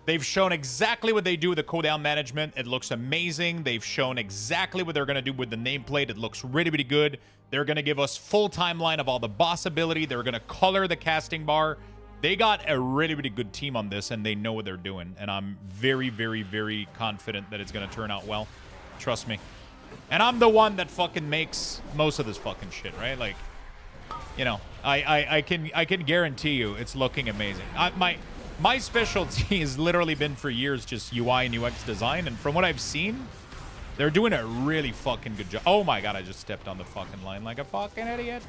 They've shown exactly what they do with the cooldown management. It looks amazing. They've shown exactly what they're going to do with the nameplate. It looks really, really good. They're going to give us full timeline of all the boss ability. They're going to color the casting bar. They got a really, really good team on this, and they know what they're doing. And I'm very, very, very confident that it's going to turn out well. Trust me. And I'm the one that fucking makes most of this fucking shit, right? Like, you know, I can guarantee you it's looking amazing. My specialty has literally been for years just UI and UX design, and from what I've seen, they're doing a really fucking good job. Oh my god, I just stepped on the fucking line like a fucking idiot.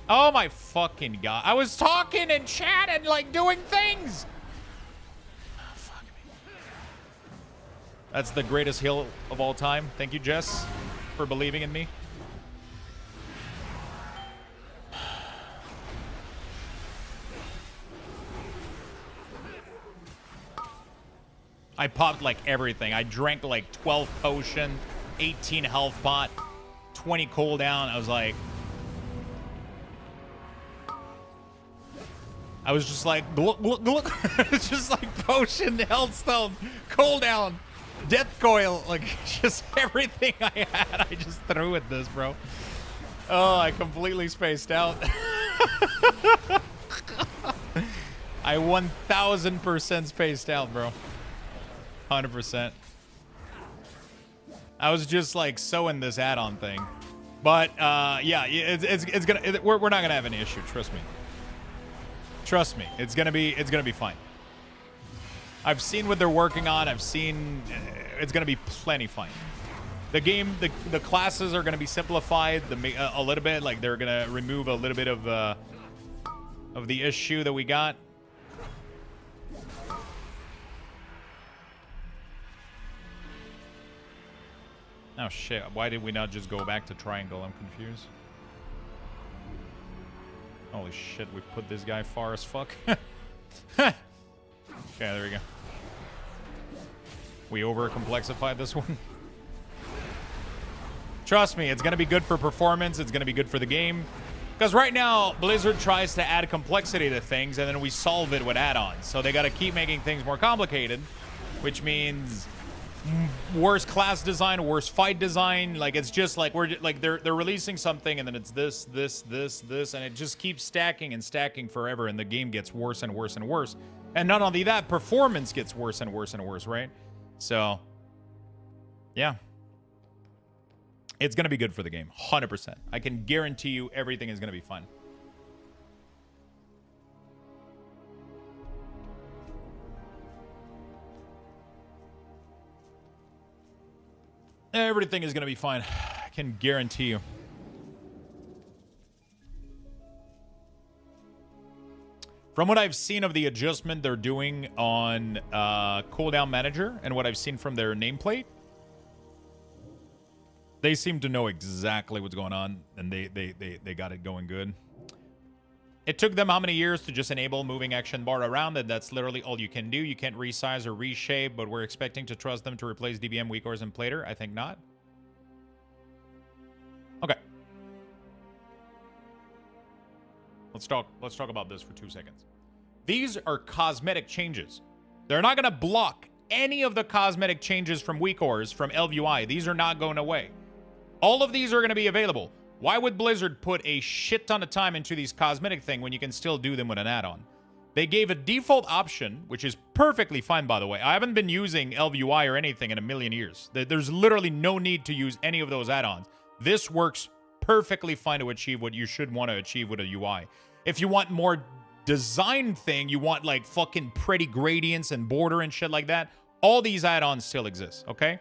Oh my fucking god. I was talking and chatting, like doing things. Oh, fuck me. That's the greatest hill of all time. Thank you, Jess, for believing in me. I popped like everything. I drank like 12 potion, 18 health pot, 20 cooldown. I was like... I was just like, look. It's just like potion, health stone, cooldown, death coil. Like, just everything I had, I just threw at this, bro. Oh, I completely spaced out. I 1000% spaced out, bro. 100%. I was just like sewing this add-on thing, but yeah, it's gonna. We're not gonna have any issue. Trust me. Trust me. It's gonna be fine. I've seen what they're working on. I've seen. It's gonna be plenty fine. The game, the classes are gonna be simplified a little bit. Like they're gonna remove a little bit of the issue that we got. Oh shit, why did we not just go back to triangle? I'm confused. Holy shit, we put this guy far as fuck. Okay, there we go. We over-complexified this one. Trust me, it's going to be good for performance. It's going to be good for the game. Because right now, Blizzard tries to add complexity to things, and then we solve it with add-ons. So they got to keep making things more complicated, which means worse class design, worse fight design. Like, it's just like they're releasing something, and then it's this, and it just keeps stacking and stacking forever, and the game gets worse and worse and worse. And not only that, performance gets worse and worse and worse, right? So, yeah. It's going to be good for the game, 100%. I can guarantee you everything is going to be fun. Everything is going to be fine. I can guarantee you. From what I've seen of the adjustment they're doing on cooldown manager and what I've seen from their nameplate, they seem to know exactly what's going on, and they got it going good. It took them how many years to just enable moving action bar around, and that's literally all you can do. You can't resize or reshape, but we're expecting to trust them to replace DBM, weak cores, and plater. I think not. Okay. Let's talk about this for 2 seconds. These are cosmetic changes. They're not going to block any of the cosmetic changes from weak cores from LVUI. These are not going away. All of these are going to be available. Why would Blizzard put a shit ton of time into these cosmetic thing when you can still do them with an add-on? They gave a default option, which is perfectly fine, by the way. I haven't been using LVUI or anything in a million years. There's literally no need to use any of those add-ons. This works perfectly fine to achieve what you should want to achieve with a UI. If you want more design thing, you want like fucking pretty gradients and border and shit like that, all these add-ons still exist, okay?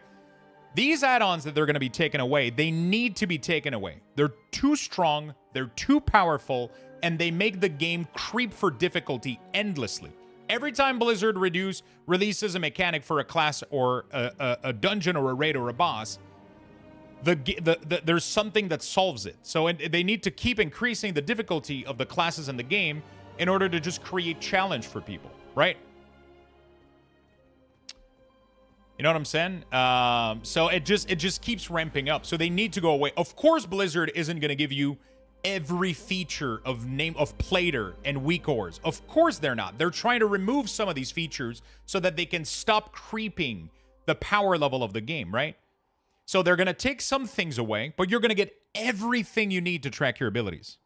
These add-ons that they're going to be taken away, they need to be taken away. They're too strong, they're too powerful, and they make the game creep for difficulty endlessly. Every time Blizzard releases a mechanic for a class or a dungeon or a raid or a boss, there's something that solves it. So they need to keep increasing the difficulty of the classes in the game in order to just create challenge for people, right? You know what I'm saying? So it just keeps ramping up. So they need to go away. Of course, Blizzard isn't going to give you every feature of plater and weak cores. Of course they're not. They're trying to remove some of these features so that they can stop creeping the power level of the game, right? So they're going to take some things away, but you're going to get everything you need to track your abilities.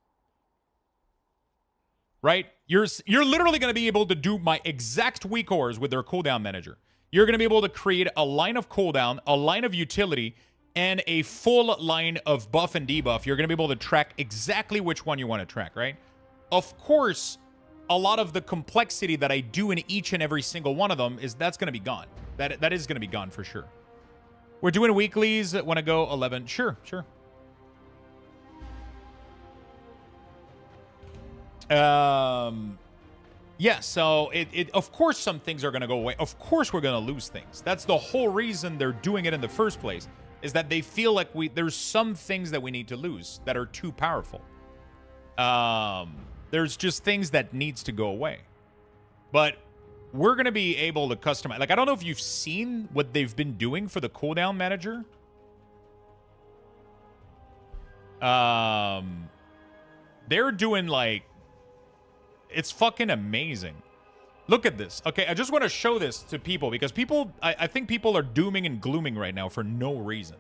Right? You're literally going to be able to do my exact weak cores with their cooldown manager. You're going to be able to create a line of cooldown, a line of utility, and a full line of buff and debuff. You're going to be able to track exactly which one you want to track, right? Of course, a lot of the complexity that I do in each and every single one of them that's going to be gone. That is going to be gone for sure. We're doing weeklies. Want to go 11? Sure. Yeah, so of course some things are going to go away. Of course we're going to lose things. That's the whole reason they're doing it in the first place, is that they feel like there's some things that we need to lose that are too powerful. There's just things that needs to go away. But we're going to be able to customize. Like, I don't know if you've seen what they've been doing for the cooldown manager. They're doing like, it's fucking amazing. Look at this. Okay, I just want to show this to people because I think people are dooming and glooming right now for no reason.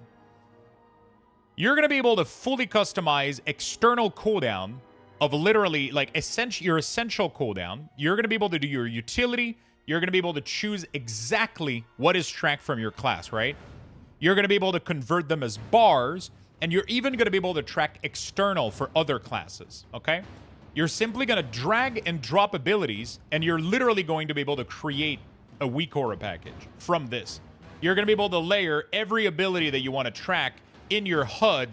You're going to be able to fully customize external cooldown of literally like your essential cooldown. You're going to be able to do your utility. You're going to be able to choose exactly what is tracked from your class, right? You're going to be able to convert them as bars, and you're even going to be able to track external for other classes, okay? You're simply going to drag and drop abilities, and you're literally going to be able to create a weak aura package from this. You're going to be able to layer every ability that you want to track in your HUD,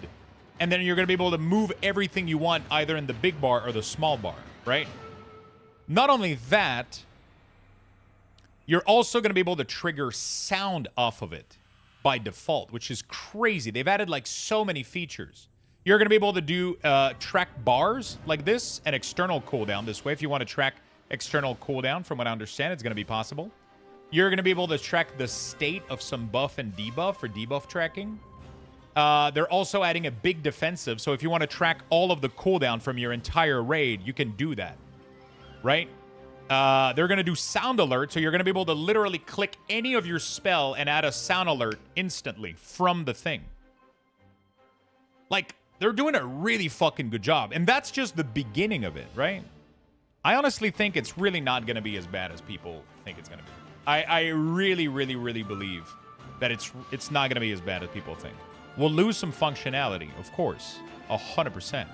and then you're going to be able to move everything you want either in the big bar or the small bar, right? Not only that, you're also going to be able to trigger sound off of it by default, which is crazy. They've added like so many features. You're going to be able to do track bars like this and external cooldown this way if you want to track external cooldown. From what I understand, it's going to be possible. You're going to be able to track the state of some buff and debuff for debuff tracking. They're also adding a big defensive, so if you want to track all of the cooldown from your entire raid, you can do that, right? They're going to do sound alert, so you're going to be able to literally click any of your spell and add a sound alert instantly from the thing. Like, they're doing a really fucking good job, and that's just the beginning of it, right? I honestly think it's really not going to be as bad as people think it's going to be. I really, really, really believe that it's not going to be as bad as people think. We'll lose some functionality, of course. 100%.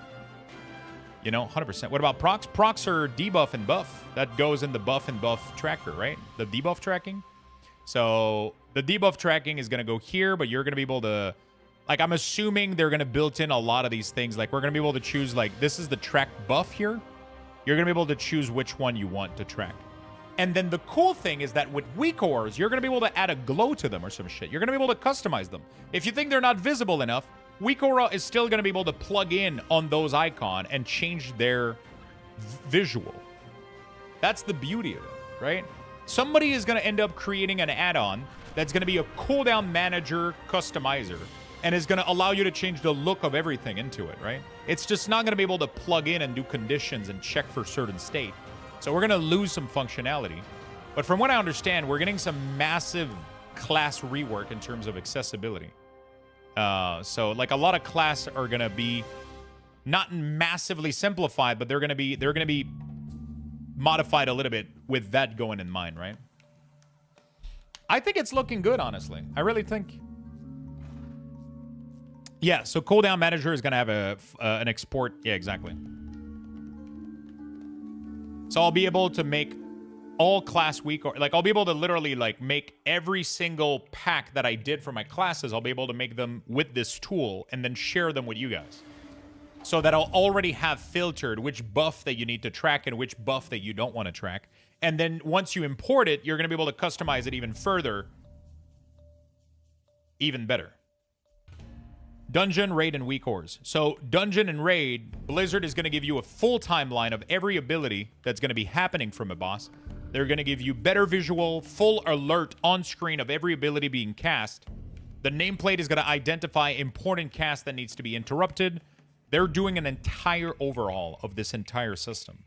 You know, 100%. What about procs? Procs are debuff and buff. That goes in the buff and buff tracker, right? The debuff tracking. So the debuff tracking is going to go here, but you're going to be able to... Like, I'm assuming they're going to build in a lot of these things. Like, we're going to be able to choose, like, this is the track buff here. You're going to be able to choose which one you want to track. And then the cool thing is that with weak ores, you're going to be able to add a glow to them or some shit. You're going to be able to customize them. If you think they're not visible enough, weak aura is still going to be able to plug in on those icons and change their visual. That's the beauty of it, right? Somebody is going to end up creating an add-on that's going to be a cooldown manager customizer and is going to allow you to change the look of everything into it, right? It's just not going to be able to plug in and do conditions and check for certain state. So we're going to lose some functionality. But from what I understand, we're getting some massive class rework in terms of accessibility. So like a lot of class are going to be not massively simplified, but they're going to be modified a little bit with that going in mind, right? I think it's looking good, honestly. I really think. Yeah, so cooldown manager is going to have an export. Yeah, exactly. So I'll be able to make all class weak, or like I'll be able to literally like make every single pack that I did for my classes. I'll be able to make them with this tool and then share them with you guys. So that I'll already have filtered which buff that you need to track and which buff that you don't want to track. And then once you import it, you're going to be able to customize it even further. Even better. Dungeon, Raid, and Weak Ores. So Dungeon and Raid, Blizzard is going to give you a full timeline of every ability that's going to be happening from a boss. They're going to give you better visual, full alert on screen of every ability being cast. The nameplate is going to identify important cast that needs to be interrupted. They're doing an entire overhaul of this entire system.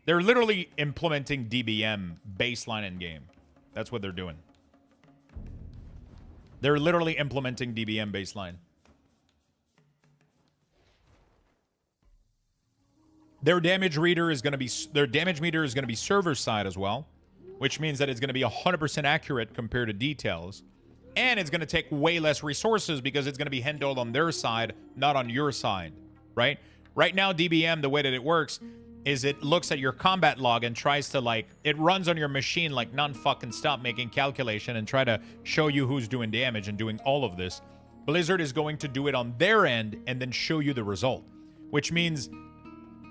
They're literally implementing DBM baseline in game. That's what they're doing. They're literally implementing DBM baseline. Their damage reader is going to be damage meter is going to be server side as well, which means that it's going to be 100% accurate compared to details, and it's going to take way less resources because it's going to be handled on their side, not on your side, right? Right now, DBM, the way that it works is it looks at your combat log and tries to, like, it runs on your machine like non-fucking stop making calculation and try to show you who's doing damage and doing all of this. Blizzard is going to do it on their end and then show you the result, which means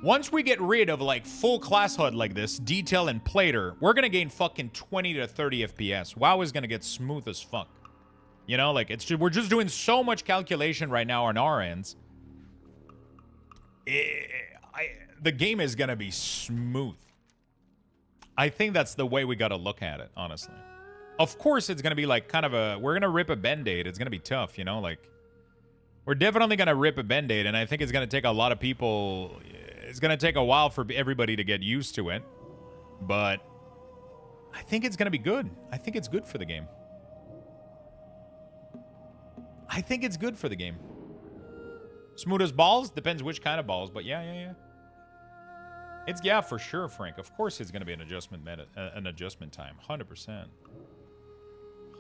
once we get rid of, like, full class HUD like this, detail and plater, we're going to gain fucking 20 to 30 FPS. WoW is going to get smooth as fuck. You know, like, it's just, we're just doing so much calculation right now on our ends. The game is going to be smooth. I think that's the way we got to look at it, honestly. Of course, it's going to be, like, kind of a... We're going to rip a Band-Aid. It's going to be tough, you know? Like, we're definitely going to rip a Band-Aid, and I think it's going to take a lot of people... It's going to take a while for everybody to get used to it. But I think it's going to be good. I think it's good for the game. I think it's good for the game. Smooth as balls? Depends which kind of balls, but yeah. It's, yeah, for sure, Frank. Of course it's going to be an adjustment time. 100%.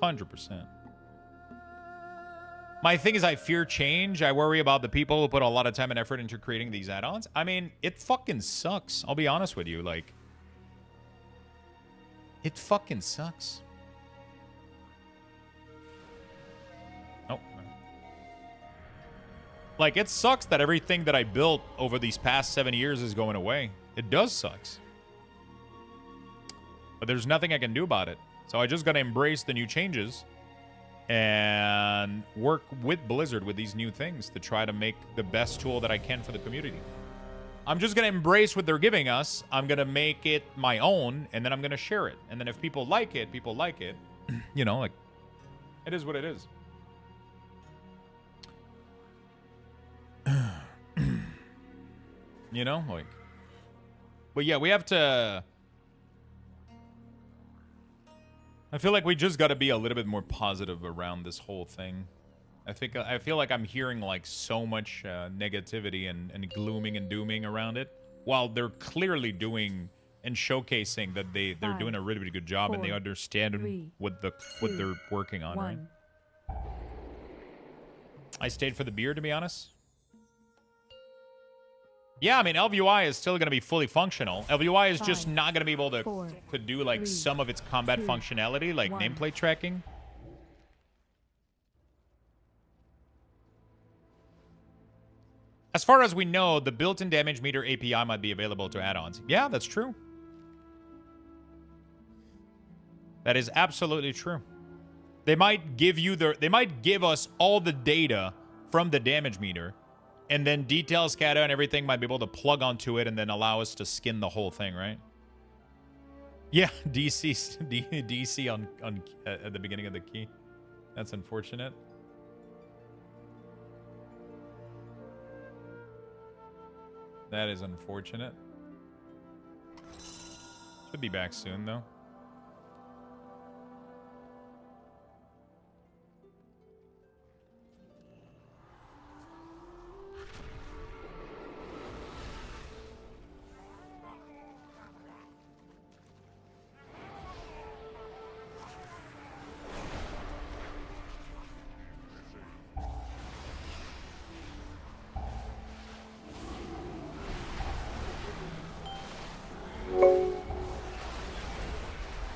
100%. My thing is I fear change. I worry about the people who put a lot of time and effort into creating these add-ons. I mean, it fucking sucks. I'll be honest with you. Like, it fucking sucks. Oh. Like, it sucks that everything that I built over these past 7 years is going away. It does sucks. But there's nothing I can do about it. So I just got to embrace the new changes. And and work with Blizzard with these new things to try to make the best tool that I can for the community. I'm just going to embrace what they're giving us. I'm going to make it my own, and then I'm going to share it. And then if people like it, people like it. You know, like, it is what it is. You know, like, but yeah, we have to, I feel like we just got to be a little bit more positive around this whole thing. I feel like I'm hearing like so much negativity and glooming and dooming around it, while they're clearly doing and showcasing that they're doing a really, really good job, and they understand what they're working on, right? I stayed for the beer, to be honest. Yeah, I mean, LVUI is still going to be fully functional. LVUI is just not going to be able to do like some of its combat functionality, like nameplate tracking. As far as we know, the built-in damage meter API might be available to add-ons. Yeah, that's true. That is absolutely true. They might give us all the data from the damage meter, and then detail SCADA and everything might be able to plug onto it and then allow us to skin the whole thing, right? Yeah, DC on at the beginning of the key. That's unfortunate. That is unfortunate. Should be back soon, though.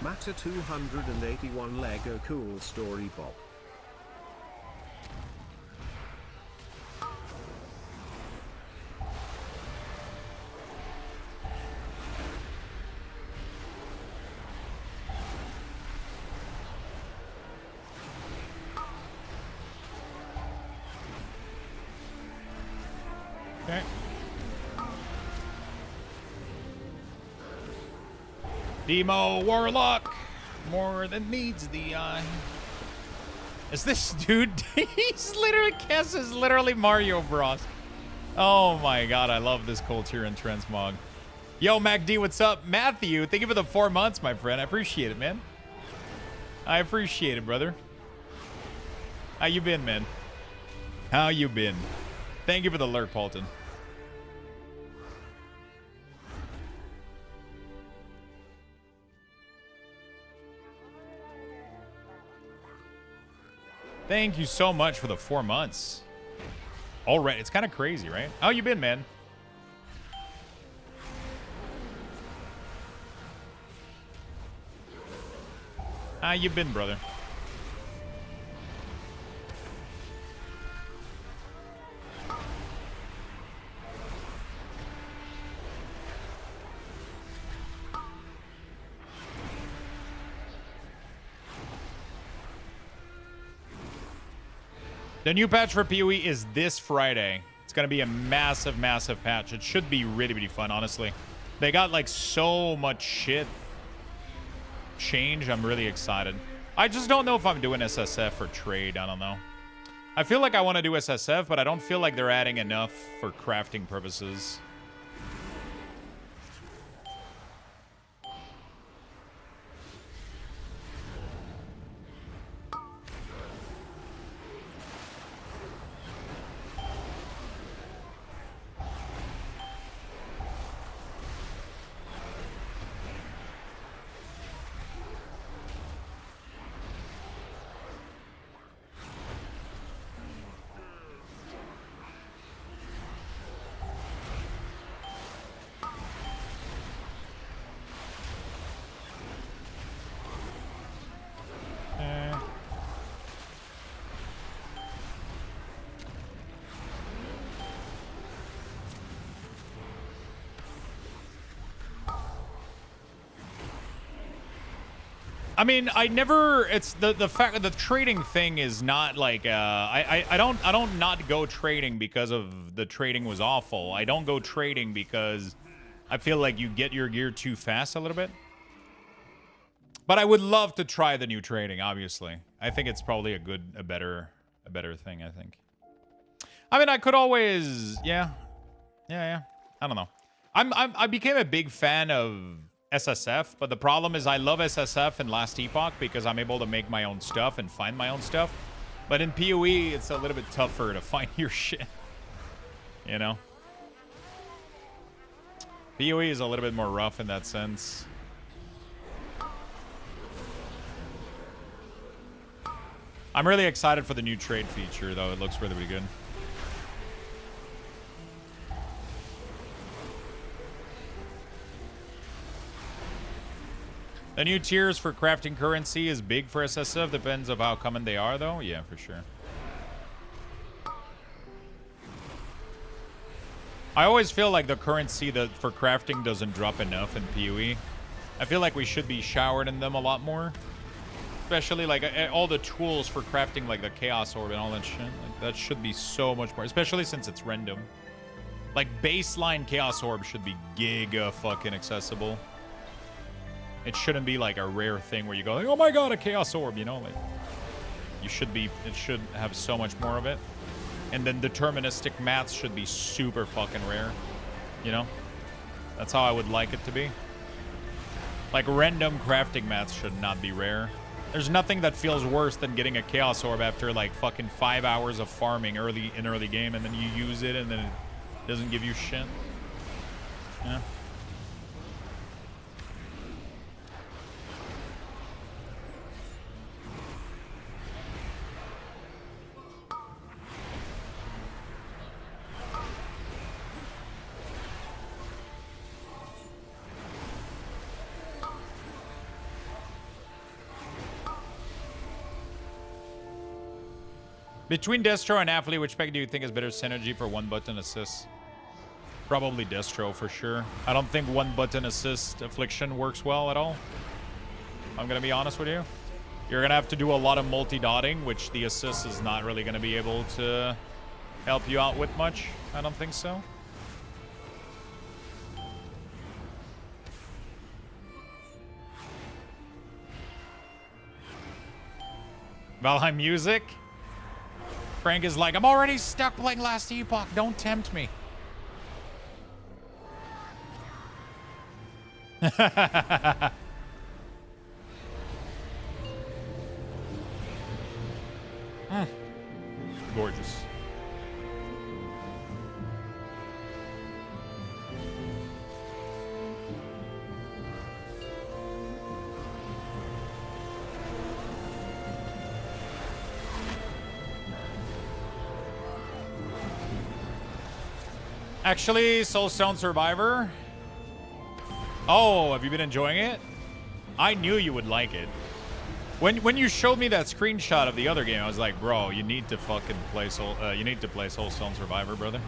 Matter 281 Lego Cool Story Bob. Okay. Demo Warlock, more than meets the eye. Is this dude? He's literally, Kess is literally Mario Bros. Oh my god, I love this culture in Transmog. Yo, MacD, what's up? Matthew, thank you for the 4 months, my friend. I appreciate it, man. I appreciate it, brother. How you been, man? How you been? Thank you for the lurk, Paulton. Thank you so much for the 4 months. Already, it's kind of crazy, right? How you been, man? How you been, brother? The new patch for PoE is this Friday. It's going to be a massive, massive patch. It should be really, really fun, honestly. They got, like, so much shit change. I'm really excited. I just don't know if I'm doing SSF or trade. I don't know. I feel like I want to do SSF, but I don't feel like they're adding enough for crafting purposes. I mean, I never. It's the fact that the trading thing is not like. I don't not go trading because of the trading was awful. I don't go trading because I feel like you get your gear too fast a little bit. But I would love to try the new trading. Obviously, I think it's probably a better thing. I think. I mean, I could always. Yeah. I don't know. I became a big fan of SSF, but the problem is I love SSF in Last Epoch because I'm able to make my own stuff and find my own stuff. But in PoE, it's a little bit tougher to find your shit. You know? PoE is a little bit more rough in that sense. I'm really excited for the new trade feature, though. It looks really, really good. The new tiers for crafting currency is big for SSF. Depends of how common they are, though. Yeah, for sure. I always feel like the currency that for crafting doesn't drop enough in PoE. I feel like we should be showered in them a lot more. Especially like all the tools for crafting, like the Chaos Orb and all that shit. Like, that should be so much more, especially since it's random. Like baseline Chaos Orb should be giga fucking accessible. It shouldn't be like a rare thing where you go like, oh my god, a Chaos Orb, you know? Like, it should have so much more of it. And then deterministic mats should be super fucking rare, you know? That's how I would like it to be. Like random crafting mats should not be rare. There's nothing that feels worse than getting a Chaos Orb after like fucking 5 hours of farming early game, and then you use it and then it doesn't give you shit. Yeah. Between Destro and Athlete, which spec do you think is better synergy for one-button assists? Probably Destro for sure. I don't think one-button assist Affliction works well at all. I'm going to be honest with you. You're going to have to do a lot of multi-dotting, which the assist is not really going to be able to help you out with much. I don't think so. Valheim music? Frank is like, I'm already stuck playing Last Epoch. Don't tempt me. Gorgeous. Actually, Soulstone Survivor. Oh, have you been enjoying it? I knew you would like it. When you showed me that screenshot of the other game, I was like, bro, you need to fucking play Soulstone Survivor, brother.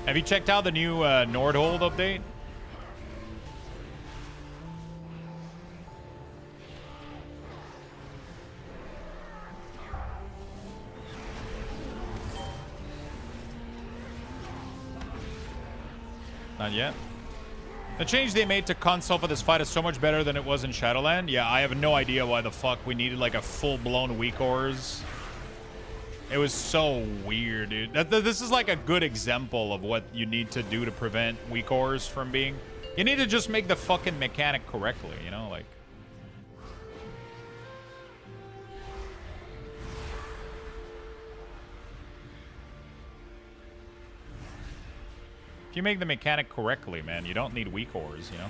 Have you checked out the new Nordhold update? Not yet. The change they made to console for this fight is so much better than it was in Shadowland. Yeah, I have no idea why the fuck we needed like a full-blown weak ores. It was so weird, dude. This is like a good example of what you need to do to prevent weak ores from being... You need to just make the fucking mechanic correctly, you know? Like... If you make the mechanic correctly, man, you don't need weak ores, you know?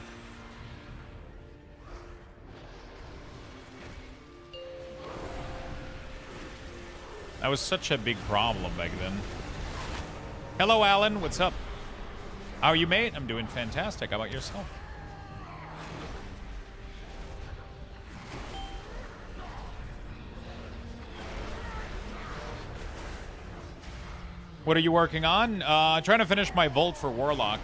That was such a big problem back then. Hello, Alan. What's up? How are you, mate? I'm doing fantastic. How about yourself? What are you working on? Trying to finish my Volt for Warlock.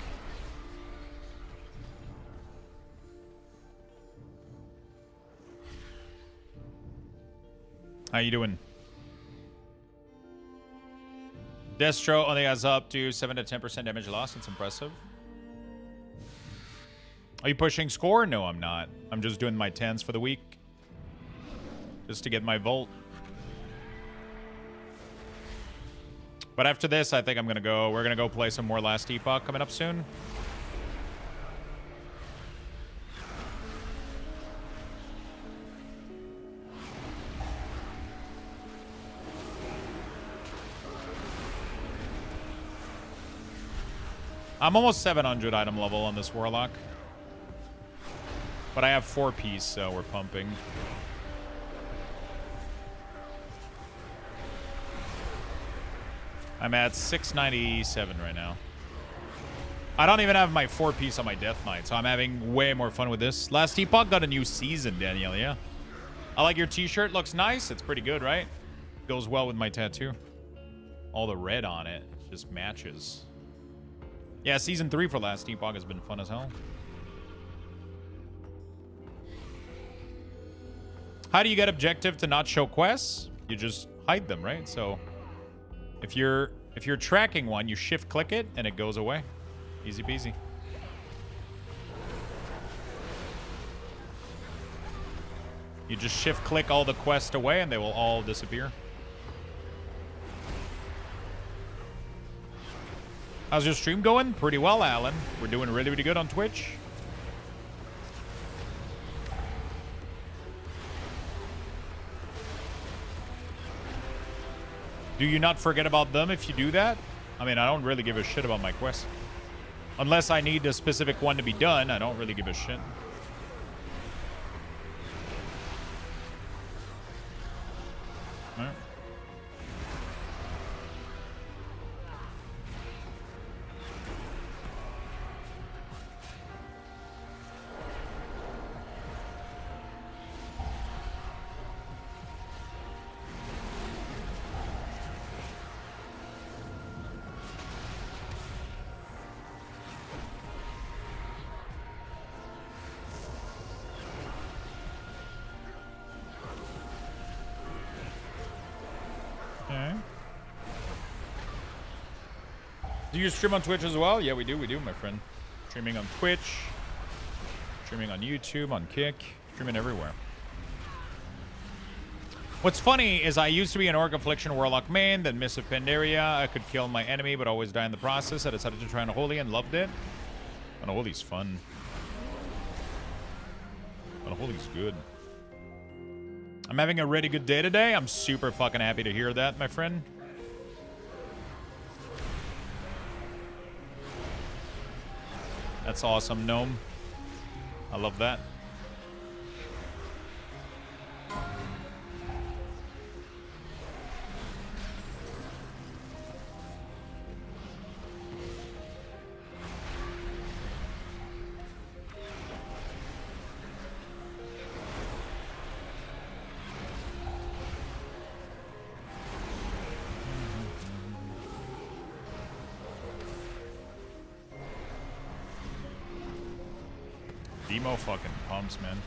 How you doing? Destro only has up to 7 to 10% damage loss. It's impressive. Are you pushing score? No, I'm not. I'm just doing my 10s for the week. Just to get my Volt. But after this, I think we're gonna go play some more Last Epoch coming up soon. I'm almost 700 item level on this Warlock. But I have 4-piece, so we're pumping. I'm at 697 right now. I don't even have my 4-piece on my Death Knight, so I'm having way more fun with this. Last Epoch got a new season, Daniel, yeah. I like your t-shirt. Looks nice. It's pretty good, right? Goes well with my tattoo. All the red on it just matches. Yeah, Season 3 for Last Epoch has been fun as hell. How do you get objective to not show quests? You just hide them, right? So if you're tracking one, you shift click it and it goes away. Easy peasy. You just shift click all the quests away and they will all disappear. How's your stream going? Pretty well, Alan. We're doing really, really good on Twitch. Do you not forget about them if you do that? I mean, I don't really give a shit about my quests. Unless I need a specific one to be done, I don't really give a shit. Alright. Do you stream on Twitch as well? Yeah, we do, my friend. Streaming on Twitch, streaming on YouTube, on Kick, streaming everywhere. What's funny is I used to be an Orc Affliction Warlock main, then Miss of Pandaria. I could kill my enemy, but always die in the process. I decided to try Unholy and loved it. Unholy's fun. Unholy's good. I'm having a really good day today. I'm super fucking happy to hear that, my friend. That's awesome, Gnome. I love that. Demo fucking pumps, man.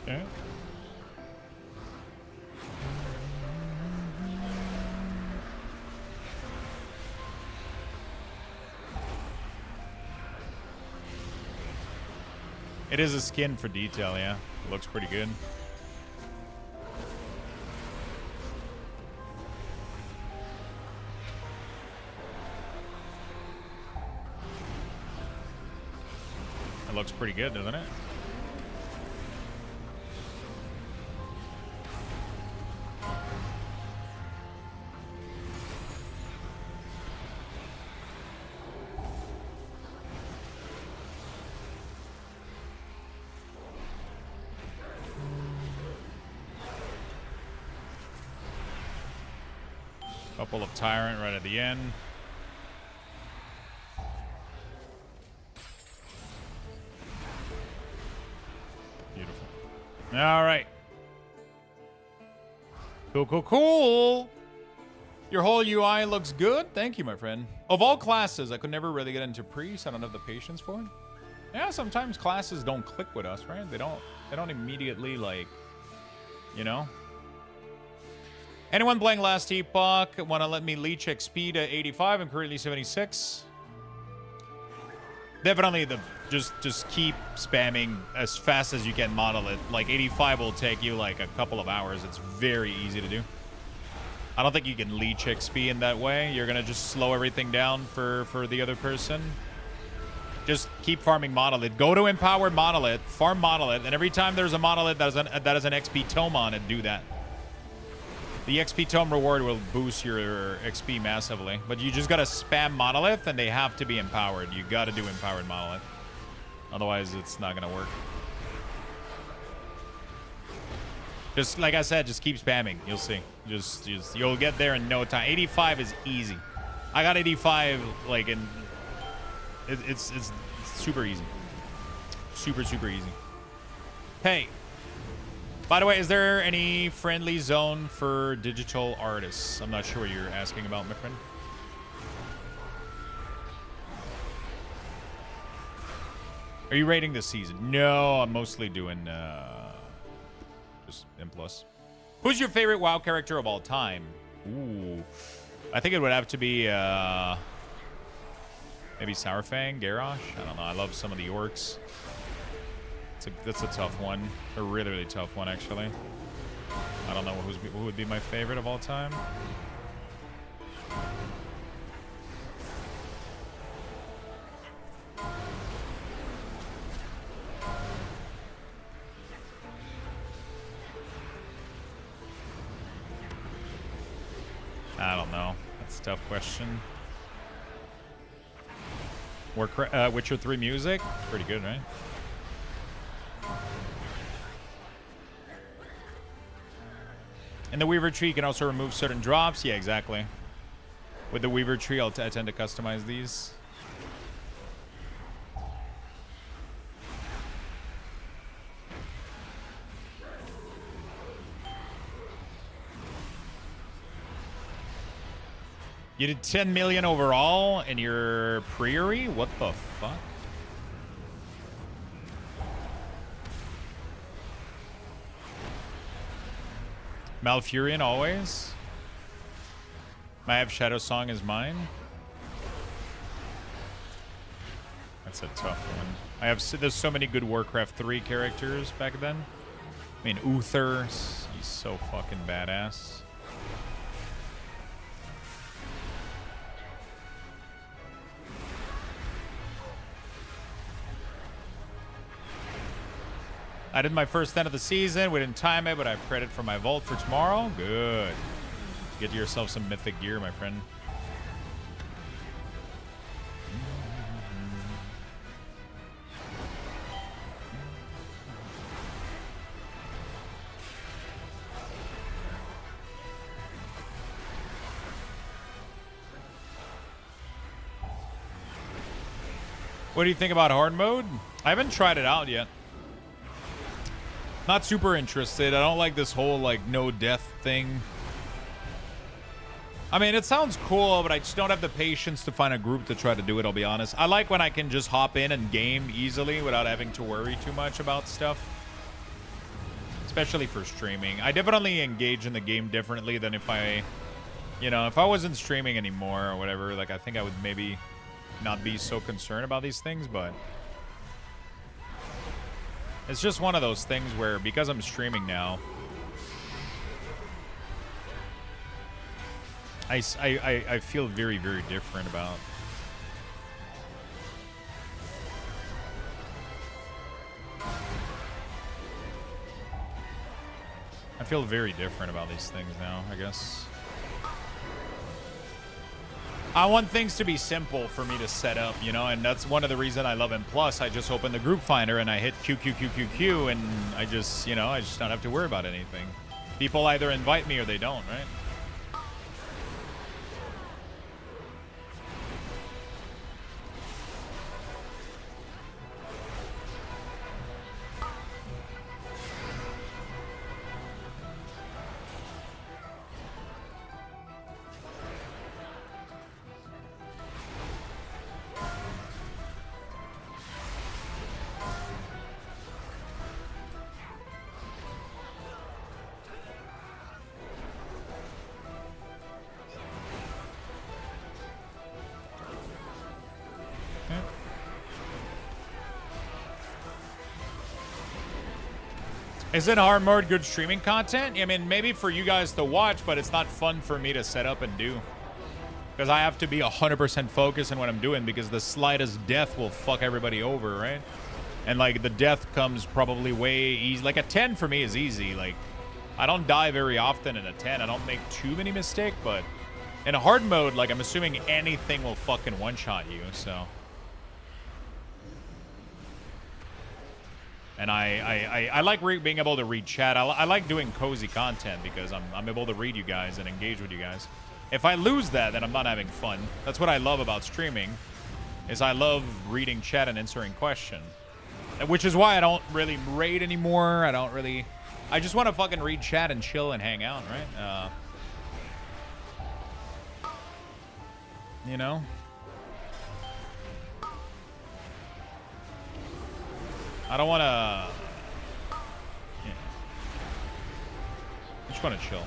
Okay. It is a skin for detail, yeah. It looks pretty good. It looks pretty good, doesn't it? Couple of Tyrant right at the end. Beautiful. All right. Cool, cool, cool. Your whole UI looks good. Thank you, my friend. Of all classes, I could never really get into priest. I don't have the patience for it. Yeah, sometimes classes don't click with us, right? They don't immediately, like, you know? Anyone playing last Epoch want to let me leech XP to 85? I'm currently 76. Definitely just keep spamming as fast as you can model it. Like 85 will take you like a couple of hours. It's very easy to do. I don't think you can leech XP in that way. You're gonna just slow everything down for the other person. Just keep farming monolith. Go to empowered monolith, farm monolith, and every time there's a monolith that has an XP tome on it, do that. The XP tome reward will boost your XP massively, but you just gotta spam monolith, and they have to be empowered. You gotta do empowered monolith, otherwise it's not gonna work. Just like I said, just keep spamming. You'll see. Just you'll get there in no time. 85 is easy. I got 85 like in. It's super easy. Super easy. Hey. By the way, is there any friendly zone for digital artists? I'm not sure what you're asking about, my friend. Are you rating this season? No, I'm mostly doing just M+. Who's your favorite WoW character of all time? Ooh. I think it would have to be maybe Sourfang, Garrosh. I don't know. I love some of the orcs. That's a tough one. A really, really tough one, actually. I don't know who would be my favorite of all time. I don't know. That's a tough question. Warcraft, Witcher 3 music? Pretty good, right? And the Weaver Tree can also remove certain drops. Yeah, exactly. With the Weaver Tree, I tend to customize these. You did 10 million overall in your Priory? What the fuck? Malfurion always. I have Shadow Song as mine. That's a tough one. There's so many good Warcraft 3 characters back then. I mean, Uther, he's so fucking badass. I did my first 10 of the season. We didn't time it, but I have credit for my vault for tomorrow. Good. Get yourself some mythic gear, my friend. What do you think about hard mode? I haven't tried it out yet. Not super interested. I don't like this whole, like, no death thing. I mean, it sounds cool, but I just don't have the patience to find a group to try to do it, I'll be honest. I like when I can just hop in and game easily without having to worry too much about stuff. Especially for streaming. I definitely engage in the game differently than if I, you know, if I wasn't streaming anymore or whatever. Like, I think I would maybe not be so concerned about these things, but it's just one of those things where, because I'm streaming now, I feel very, very different about. I feel very different about these things now, I guess. I want things to be simple for me to set up, you know, and that's one of the reasons I love M+. I just open the group finder and I hit Q, and I just, you know, I just don't have to worry about anything. People either invite me or they don't, right? Isn't hard mode good streaming content? I mean, maybe for you guys to watch, but it's not fun for me to set up and do. Because I have to be 100% focused on what I'm doing, because the slightest death will fuck everybody over, right? And, like, the death comes probably way easy. Like, a 10 for me is easy. Like, I don't die very often in a 10. I don't make too many mistakes, but in a hard mode, like, I'm assuming anything will fucking one-shot you, so... And I like being able to read chat. I like doing cozy content because I'm able to read you guys and engage with you guys. If I lose that, then I'm not having fun. That's what I love about streaming, is I love reading chat and answering questions. Which is why I don't really raid anymore. I just want to fucking read chat and chill and hang out, right? You know? I don't want to... Yeah. I just want to chill.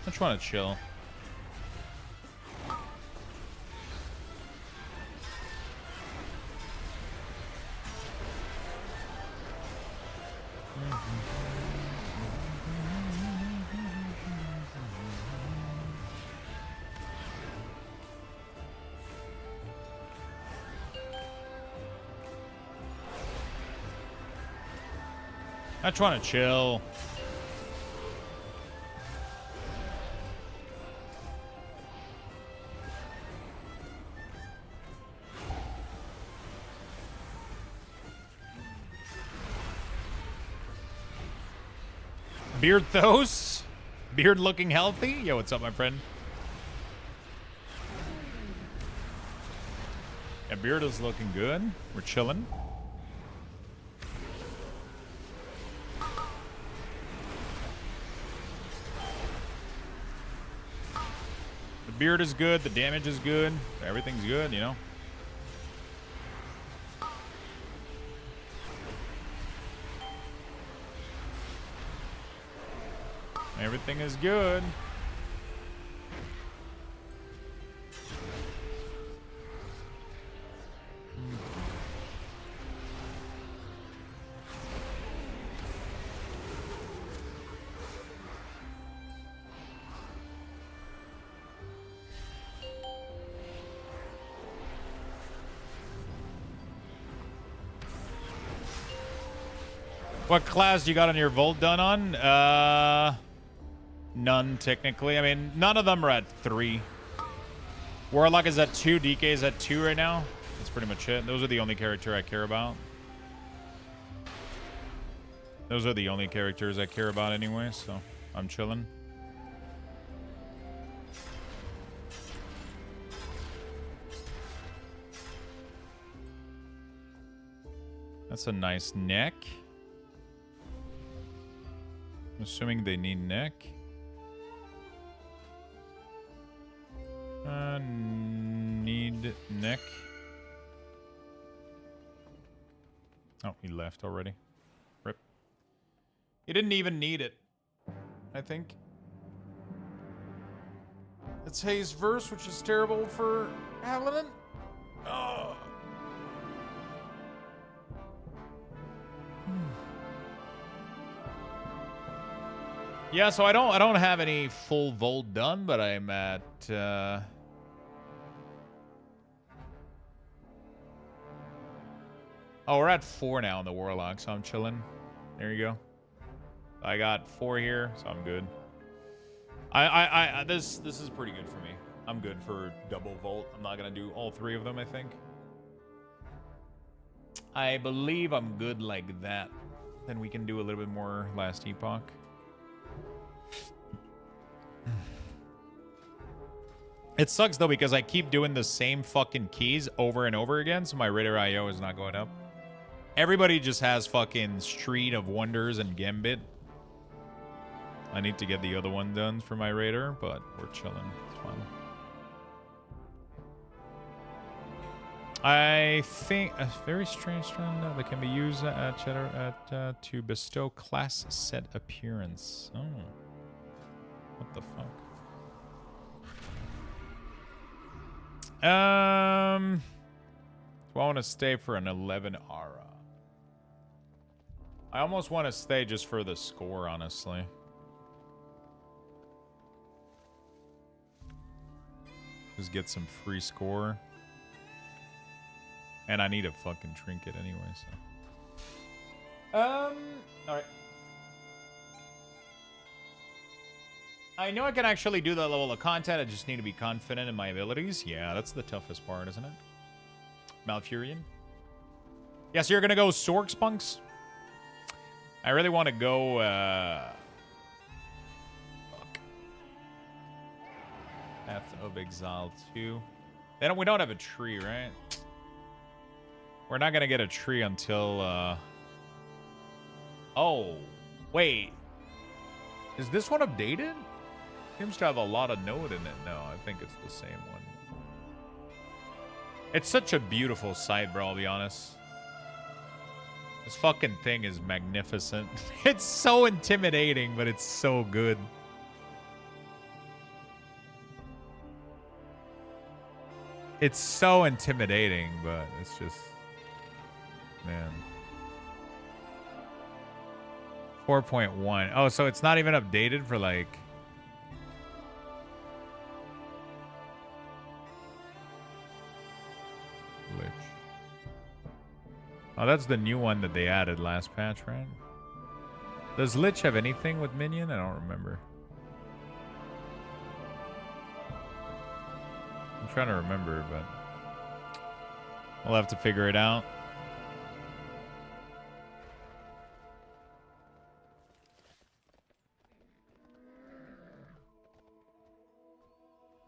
I just want to chill. I just want to chill. Beardthos? Beard looking healthy? Yo, what's up, my friend? Yeah, Beard is looking good. We're chilling. Beard is good, the damage is good, everything's good, you know. Everything is good. What class you got on your Volt done on? None, technically. I mean, none of them are at 3. Warlock is at 2. DK is at 2 right now. That's pretty much it. Those are the only character I care about. Those are the only characters I care about anyway, so I'm chilling. That's a nice neck. I'm assuming they need neck. Need neck. Oh, he left already. Rip. He didn't even need it, I think. It's Hayes' verse, which is terrible for Havalan. Oh. Yeah, so I don't have any full Volt done, but I'm at oh, we're at 4 now in the Warlock, so I'm chilling. There you go. I got 4 here, so I'm good. This is pretty good for me. I'm good for double Volt. I'm not gonna do all 3 of them, I think. I believe I'm good like that. Then we can do a little bit more last Epoch. It sucks though because I keep doing the same fucking keys over and over again, so my Raider IO is not going up. Everybody just has fucking Street of Wonders and Gambit. I need to get the other one done for my Raider, but we're chilling. It's fine. I think a very strange trend that can be used to bestow class set appearance. Oh. What the fuck? Do I want to stay for an 11 aura? I almost want to stay just for the score, honestly. Just get some free score. And I need a fucking trinket anyway, so. Alright. I know I can actually do that level of content. I just need to be confident in my abilities. Yeah, that's the toughest part, isn't it? Malfurion. Yeah, so you're gonna go Sorkspunks? I really want to go, fuck. Path of Exile 2. We don't have a tree, right? We're not gonna get a tree until, Oh, wait. Is this one updated? Seems to have a lot of node in it. No, I think it's the same one. It's such a beautiful sight, bro, I'll be honest. This fucking thing is magnificent. It's so intimidating, but it's so good. It's so intimidating, but it's just... Man. 4.1. Oh, so it's not even updated for, like... Lich. Oh, that's the new one that they added last patch, right? Does Lich have anything with minion? I don't remember. I'm trying to remember, but we'll have to figure it out.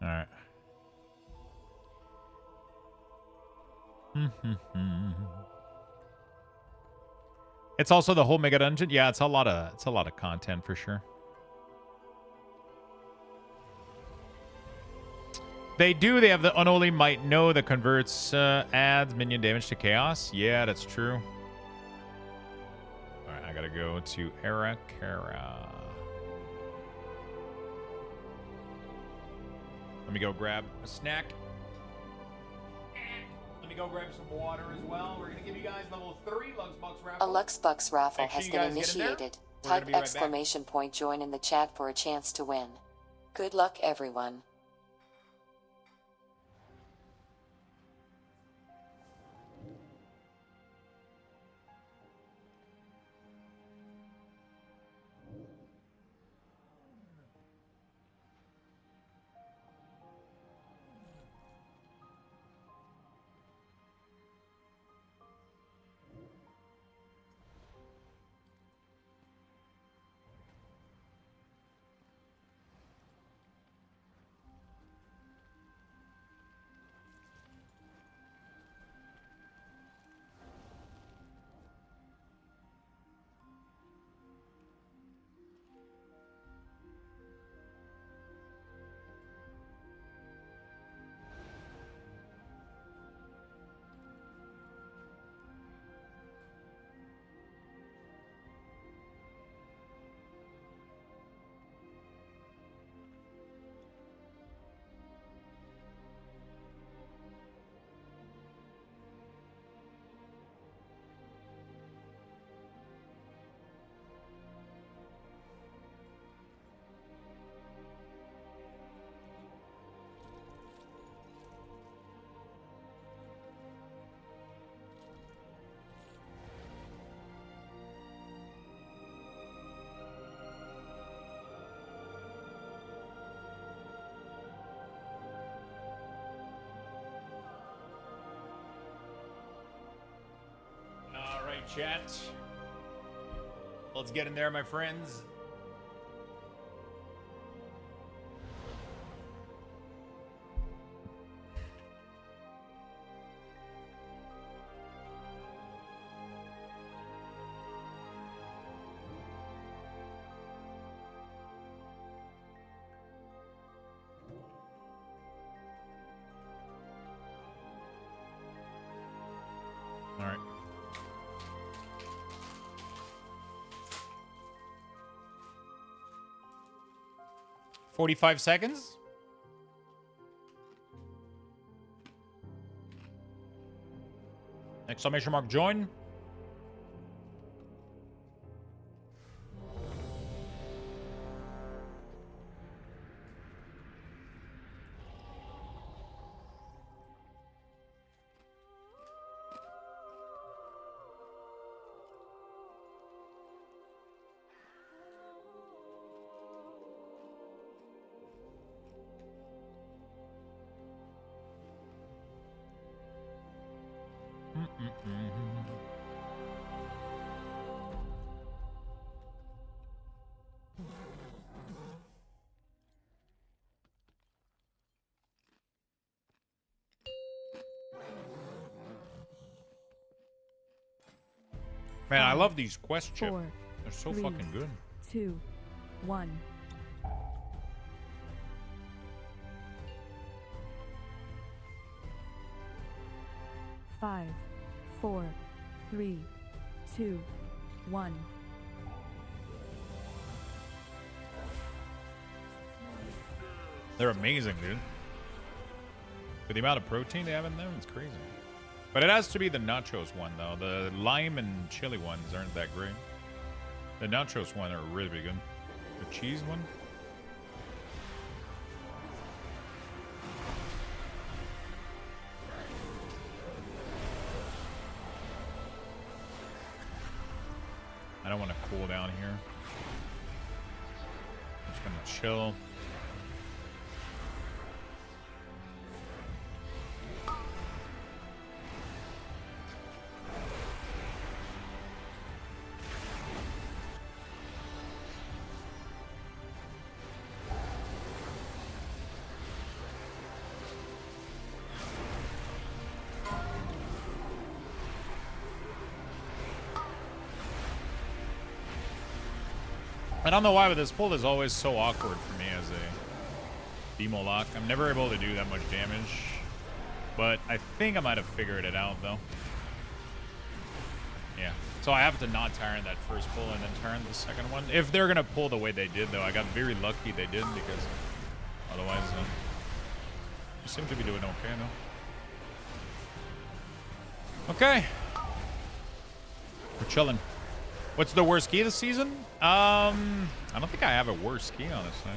All right. It's also the whole mega dungeon. Yeah, it's a lot of content for sure. They have the unholy might know that converts adds minion damage to chaos. Yeah, that's true. All right, I gotta go to Arakara. Let me go grab a snack. Let me go grab some water as well. We're gonna give you guys level 3 Luxthos raffle. A Luxthos raffle Make sure has you been guys get in there. initiated. We're gonna Type be right back. exclamation point join in the chat for a chance to win. Good luck, everyone. All right, chat. Let's get in there, my friends. All right. $45. Exclamation mark join. Man, I 5, love these quest chips. 4, They're so 3, fucking good. 2, 1. Five, 4, 3, 2, 1. They're amazing, dude. For the amount of protein they have in them, it's crazy. But it has to be the nachos one, though. The lime and chili ones aren't that great. The nachos one are really good. The cheese one? I don't want to cool down here. I'm just gonna chill. I don't know why, but this pull is always so awkward for me as a demo lock. I'm never able to do that much damage. But I think I might have figured it out, though. Yeah. So I have to not turn that first pull and then turn the second one. If they're going to pull the way they did, though, I got very lucky they did, because otherwise, we seem to be doing okay, though. Okay. We're chilling. What's the worst key this season? I don't think I have a worst key, honestly.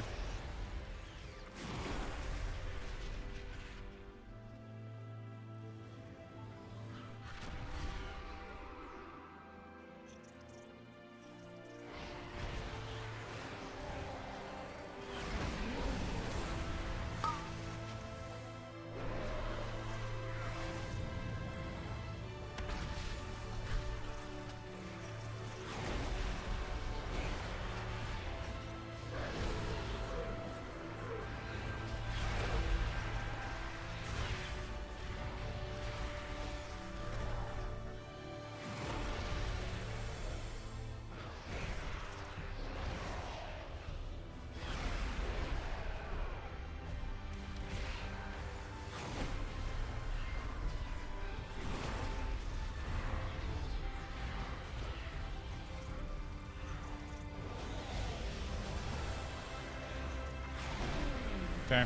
Okay.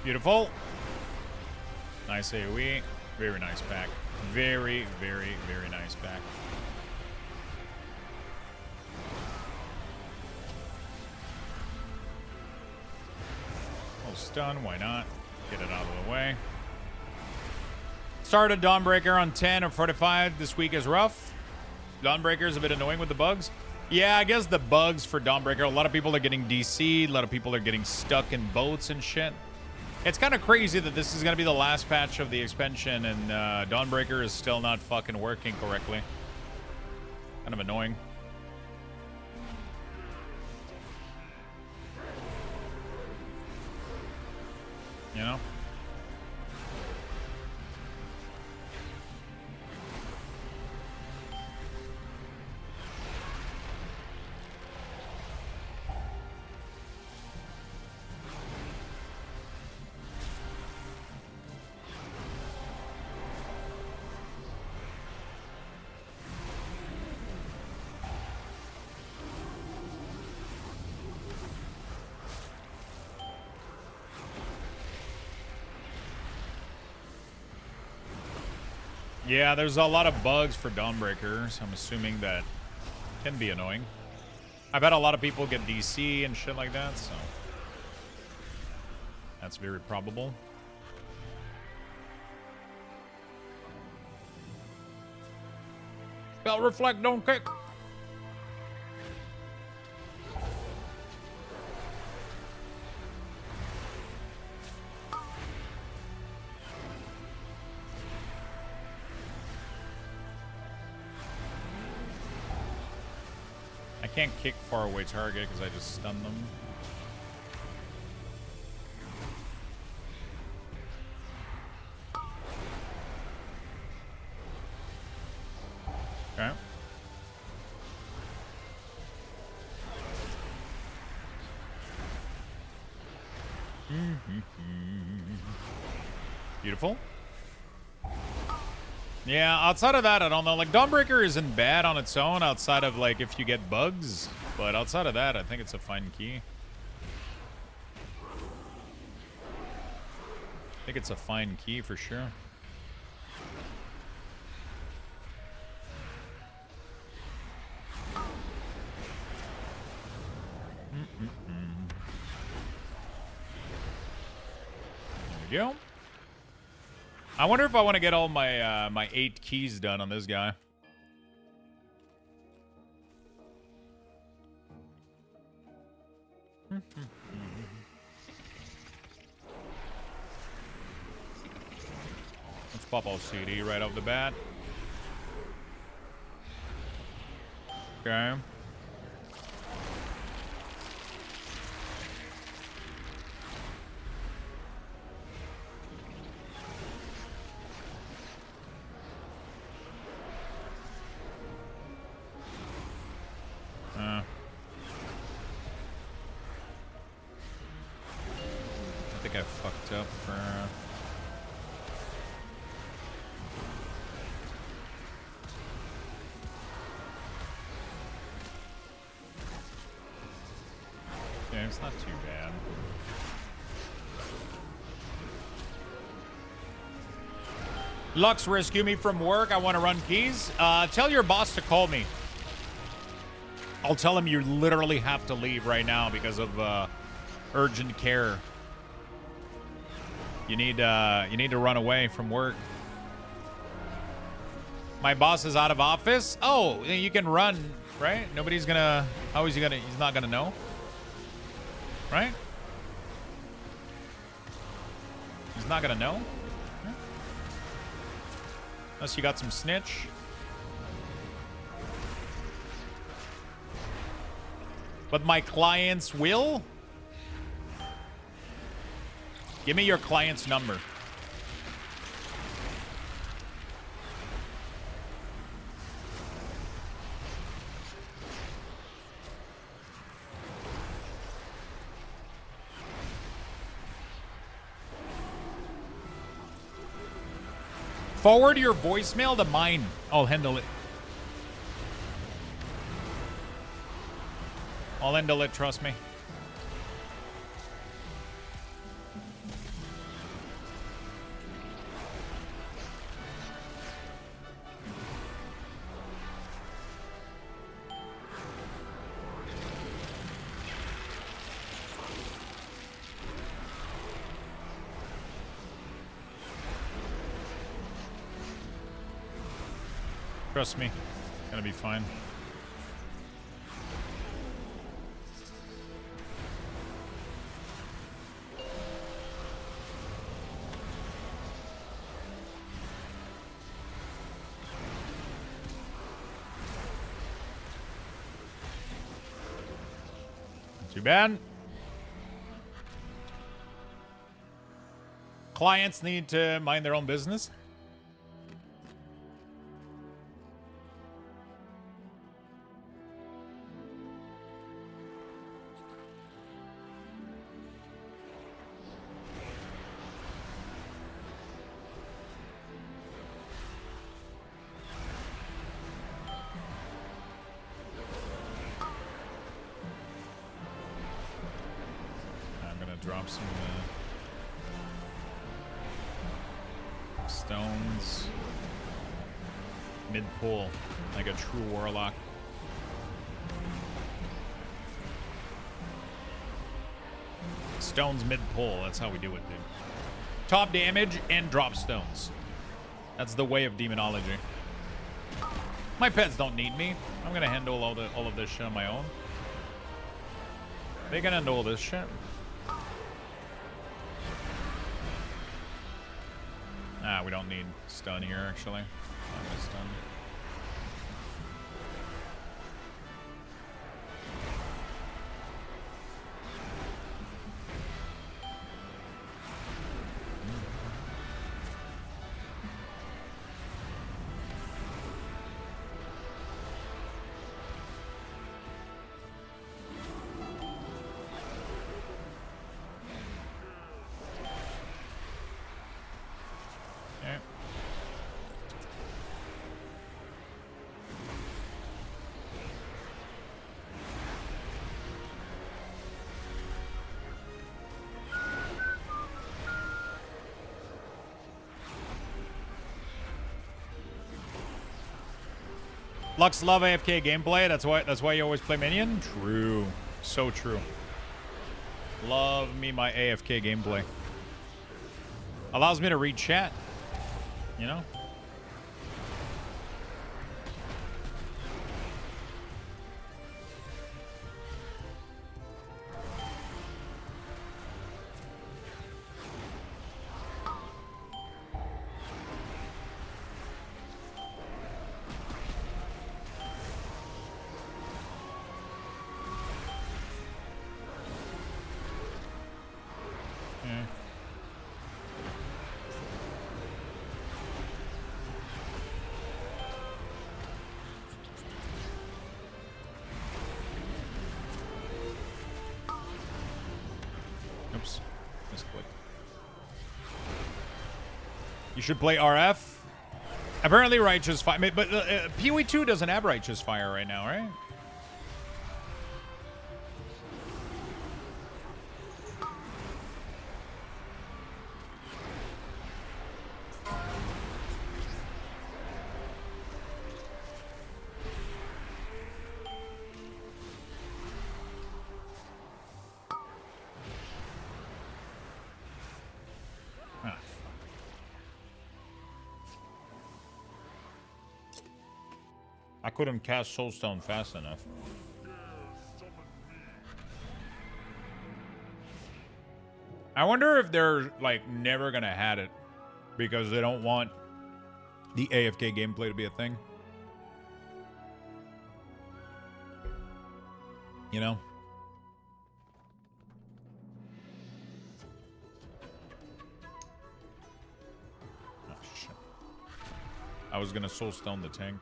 Beautiful. Nice AoE. Very nice pack. Very, very, very nice pack. Oh, stun. Why not? Get it out of the way. Started Dawnbreaker on 10 or 45. This week is rough. Dawnbreaker is a bit annoying with the bugs. Yeah, I guess the bugs for Dawnbreaker, a lot of people are getting DC'd. A lot of people are getting stuck in boats and shit. It's kind of crazy that this is going to be the last patch of the expansion and Dawnbreaker is still not fucking working correctly. Kind of annoying. You know? Yeah, there's a lot of bugs for Dawnbreaker, so I'm assuming that can be annoying. I've had a lot of people get DC and shit like that, so that's very probable. Spell reflect, don't kick. I can't kick far away target because I just stunned them. Beautiful. Yeah, outside of that, I don't know. Like, Dawnbreaker isn't bad on its own outside of, like, if you get bugs. But outside of that, I think it's a fine key. I think it's a fine key for sure. There we go. I wonder if I want to get all my my 8 keys done on this guy. Let's pop all CD right off the bat. Okay. I think I fucked up for... Yeah, it's not too bad. Lux, rescue me from work. I want to run keys. Tell your boss to call me. I'll tell him you literally have to leave right now because of urgent care. You need to run away from work. My boss is out of office. Oh, you can run, right? Nobody's gonna. How is he gonna? He's not gonna know, right? He's not gonna know. Unless you got some snitch. But my clients will? Give me your client's number. Forward your voicemail to mine. I'll handle it. I'll handle it, trust me. Trust me, gonna be fine. Not too bad. Clients need to mind their own business. Drop some stones. Mid-pull, like a true warlock. Stones mid-pull, that's how we do it, dude. Top damage and drop stones. That's the way of demonology. My pets don't need me. I'm gonna handle all of this shit on my own. They can handle all this shit. Ah, we don't need stun here, actually. Not gonna stun. Lux love AFK gameplay. That's why you always play minion. True. So true. Love me my AFK gameplay. Allows me to read chat. You know? Oops. Misclick. You should play RF. Apparently Righteous Fire. But PoE 2 doesn't have Righteous Fire right now, right? I couldn't cast Soulstone fast enough. I wonder if they're like never gonna have it because they don't want the AFK gameplay to be a thing. You know? Oh shit. I was gonna Soulstone the tank.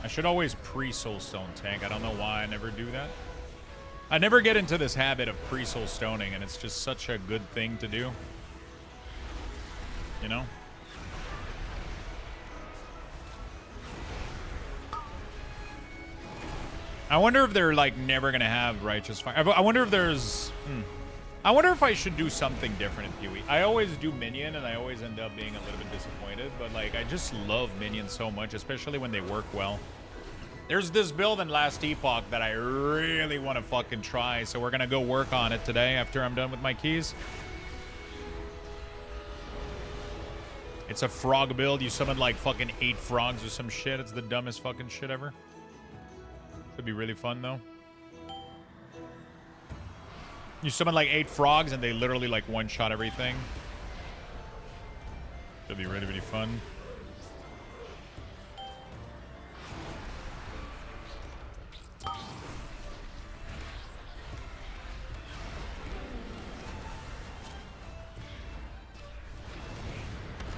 I should always pre-soulstone tank. I don't know why I never do that. I never get into this habit of pre-soulstoning, and it's just such a good thing to do. You know? I wonder if they're like never gonna have Righteous Fire. I wonder if there's... I wonder if I should do something different in PoE. I always do Minion, and I always end up being a little bit disappointed. But like, I just love Minions so much, especially when they work well. There's this build in last Epoch that I really want to fucking try, so we're gonna go work on it today after I'm done with my keys. It's a frog build. You summon like fucking 8 frogs or some shit. It's the dumbest fucking shit ever. Could be really fun though. You summon like 8 frogs and they literally like one-shot everything. Should be really, really fun.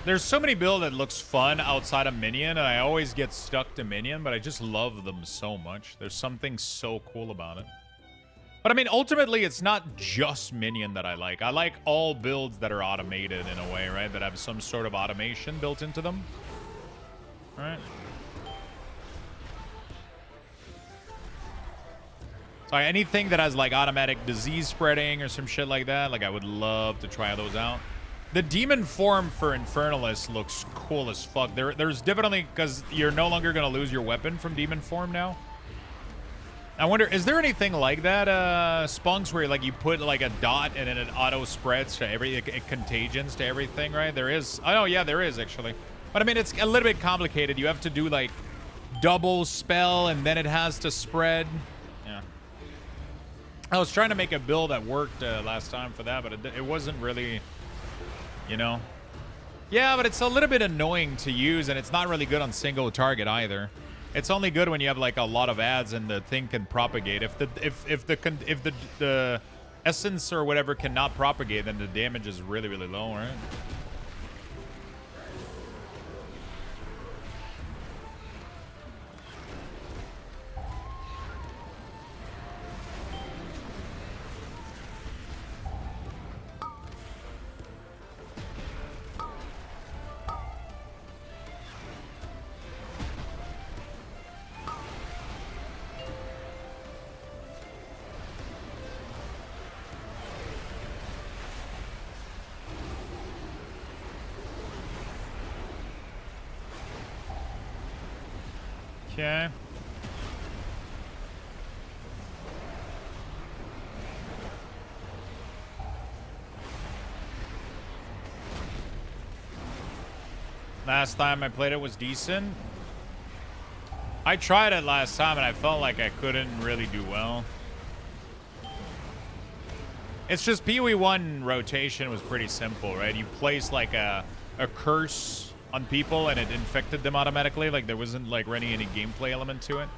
There's so many builds that looks fun outside of Minion, and I always get stuck to Minion, but I just love them so much. There's something so cool about it. But I mean, ultimately, it's not just Minion that I like. I like all builds that are automated in a way, right? That have some sort of automation built into them. Right? So anything that has like automatic disease spreading or some shit like that, like I would love to try those out. The demon form for Infernalist looks cool as fuck. There's definitely, because you're no longer going to lose your weapon from demon form now. I wonder, is there anything like that, Spunks, where like you put like a dot and then it auto spreads to it contagions to everything, right? There is. Oh yeah, there is actually. But I mean, it's a little bit complicated. You have to do like double spell and then it has to spread. Yeah. I was trying to make a build that worked last time for that, but it wasn't really, you know. Yeah, but it's a little bit annoying to use, and it's not really good on single target either. It's only good when you have like a lot of ads and the thing can propagate. If the essence or whatever cannot propagate, then the damage is really, really low, right? Okay. Last time I played it was decent. I tried it last time and I felt like I couldn't really do well. It's just PoE 1 rotation was pretty simple, right? You place like a curse on people and it infected them automatically. Like there wasn't like really any gameplay element to it.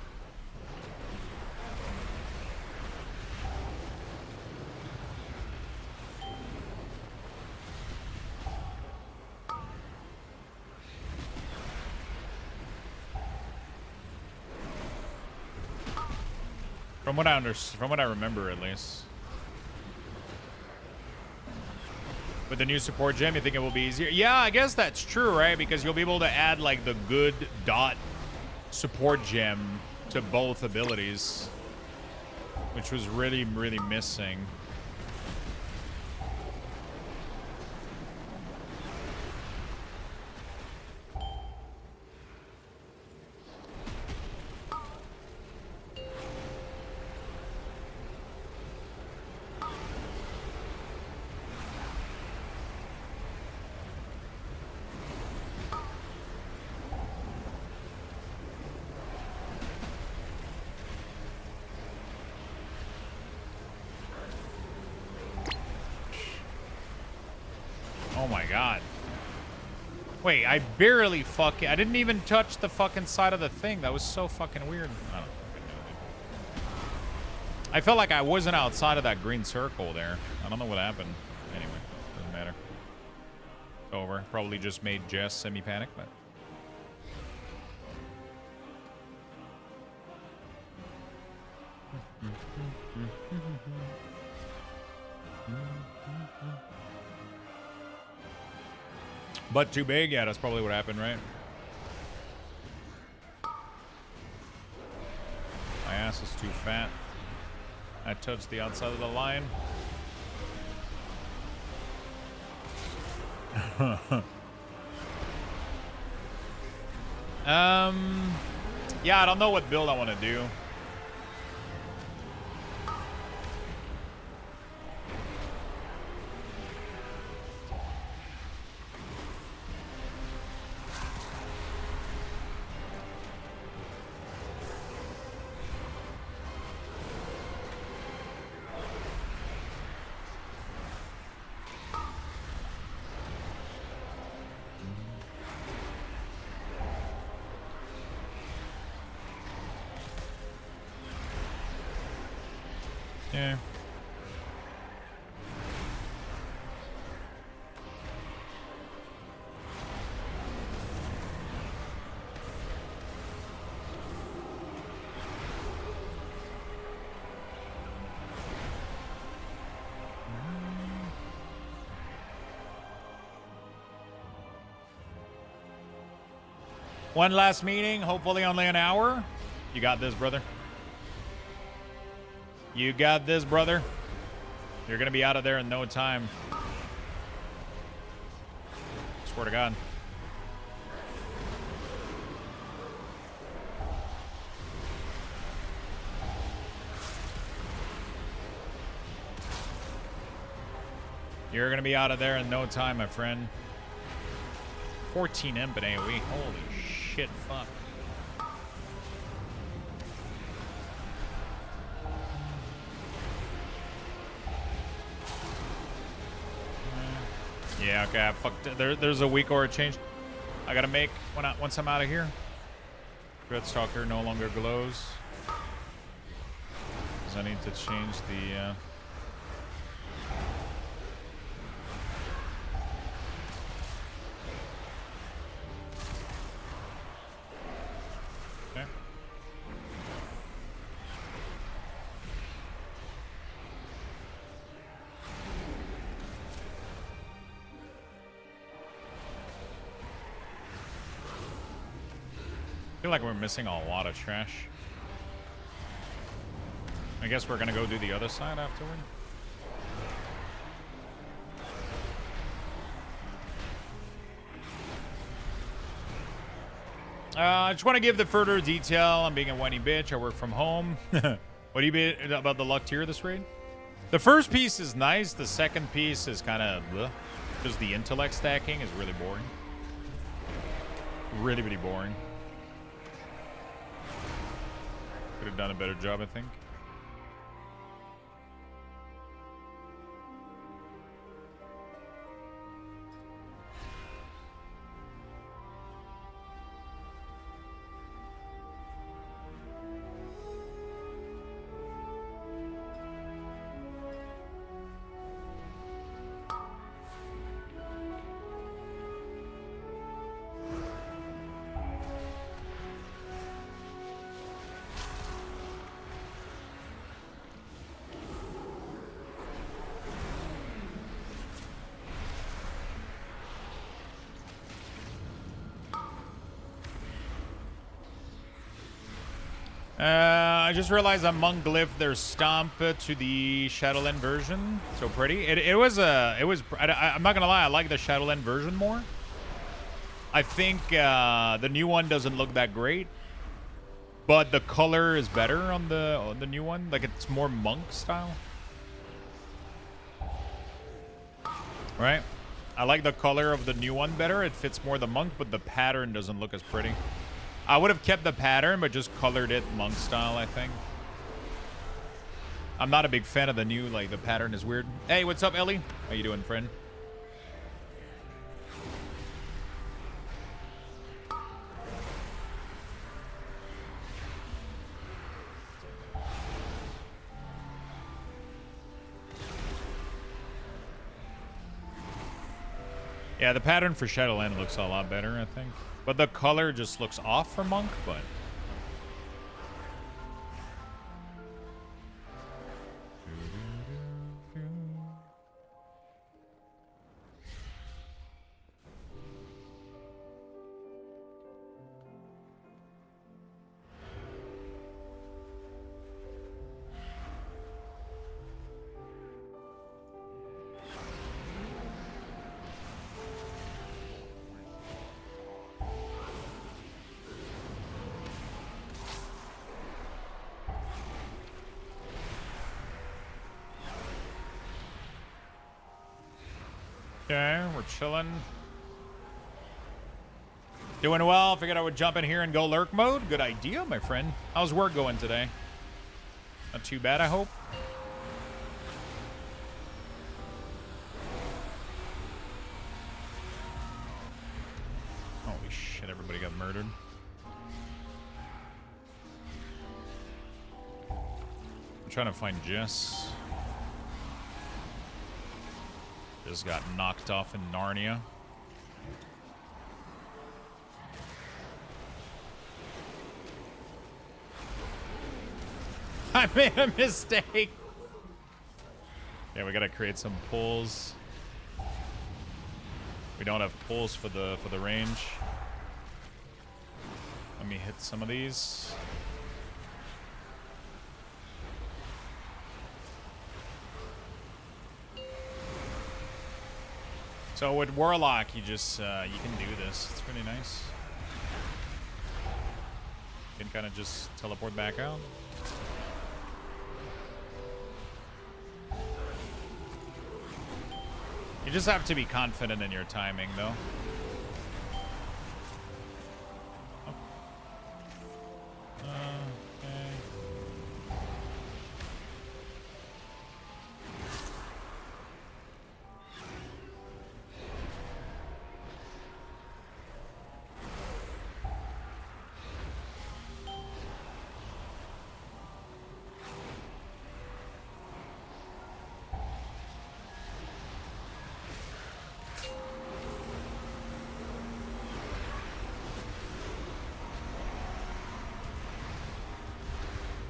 From what I remember, at least. With the new support gem, you think it will be easier? Yeah, I guess that's true, right? Because you'll be able to add like the good dot support gem to both abilities, which was really, really missing. Oh my god. Wait, I barely I didn't even touch the fucking side of the thing. That was so fucking weird. I don't fucking know, dude. I felt like I wasn't outside of that green circle there. I don't know what happened. Anyway, doesn't matter. It's over. Probably just made Jess semi-panic, but... But too big? Yeah, that's probably what happened, right? My ass is too fat. I touched the outside of the line. Yeah, I don't know what build I want to do. Yeah. One last meeting, hopefully only an hour. You got this, brother. You got this, brother. You're gonna be out of there in no time. Swear to God. You're gonna be out of there in no time, my friend. 14 imp in AoE. Holy shit, fuck. Yeah, okay, I fucked it. There's a weak aura change I gotta make once I'm out of here. Dreadstalker no longer glows. Because I need to change the... Okay. I feel like we're missing a lot of trash. I guess we're gonna go do the other side afterward. I just want to give the further detail. I'm being a whiny bitch. I work from home. What do you be about the luck tier this raid? The first piece is nice. The second piece is kind of because the intellect stacking is really boring. Really, really boring. Could have done a better job, I think. I just realized on Monk Glyph there's Stomp to the Shadowland version. So pretty. I'm not gonna lie, I like the Shadowland version more. I think the new one doesn't look that great, but the color is better on the new one. Like it's more monk style, right? I like the color of the new one better. It fits more the monk, but the pattern doesn't look as pretty. I would have kept the pattern, but just colored it monk style, I think. I'm not a big fan of the new, like, the pattern is weird. Hey, what's up, Ellie? How you doing, friend? Yeah, the pattern for Shadowland looks a lot better, I think. But the color just looks off for Monk, but... Okay, we're chilling. Doing well. Figured I would jump in here and go lurk mode. Good idea, my friend. How's work going today? Not too bad, I hope. Holy shit, everybody got murdered. I'm trying to find Jess. Just got knocked off in Narnia. I made a mistake. Yeah, we gotta create some pulls. We don't have pulls for the range. Let me hit some of these. So with Warlock, you just, you can do this. It's pretty nice. You can kind of just teleport back out. You just have to be confident in your timing, though.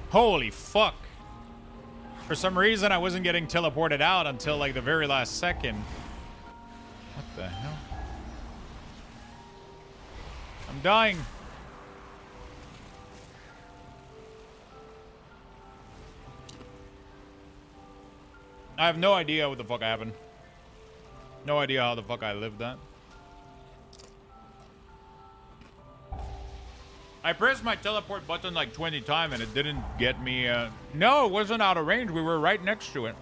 Holy fuck. For some reason, I wasn't getting teleported out until like the very last second. What the hell? I'm dying. I have no idea what the fuck happened. No idea how the fuck I lived that. I pressed my teleport button like 20 times and it didn't get me. No, it wasn't out of range. We were right next to it.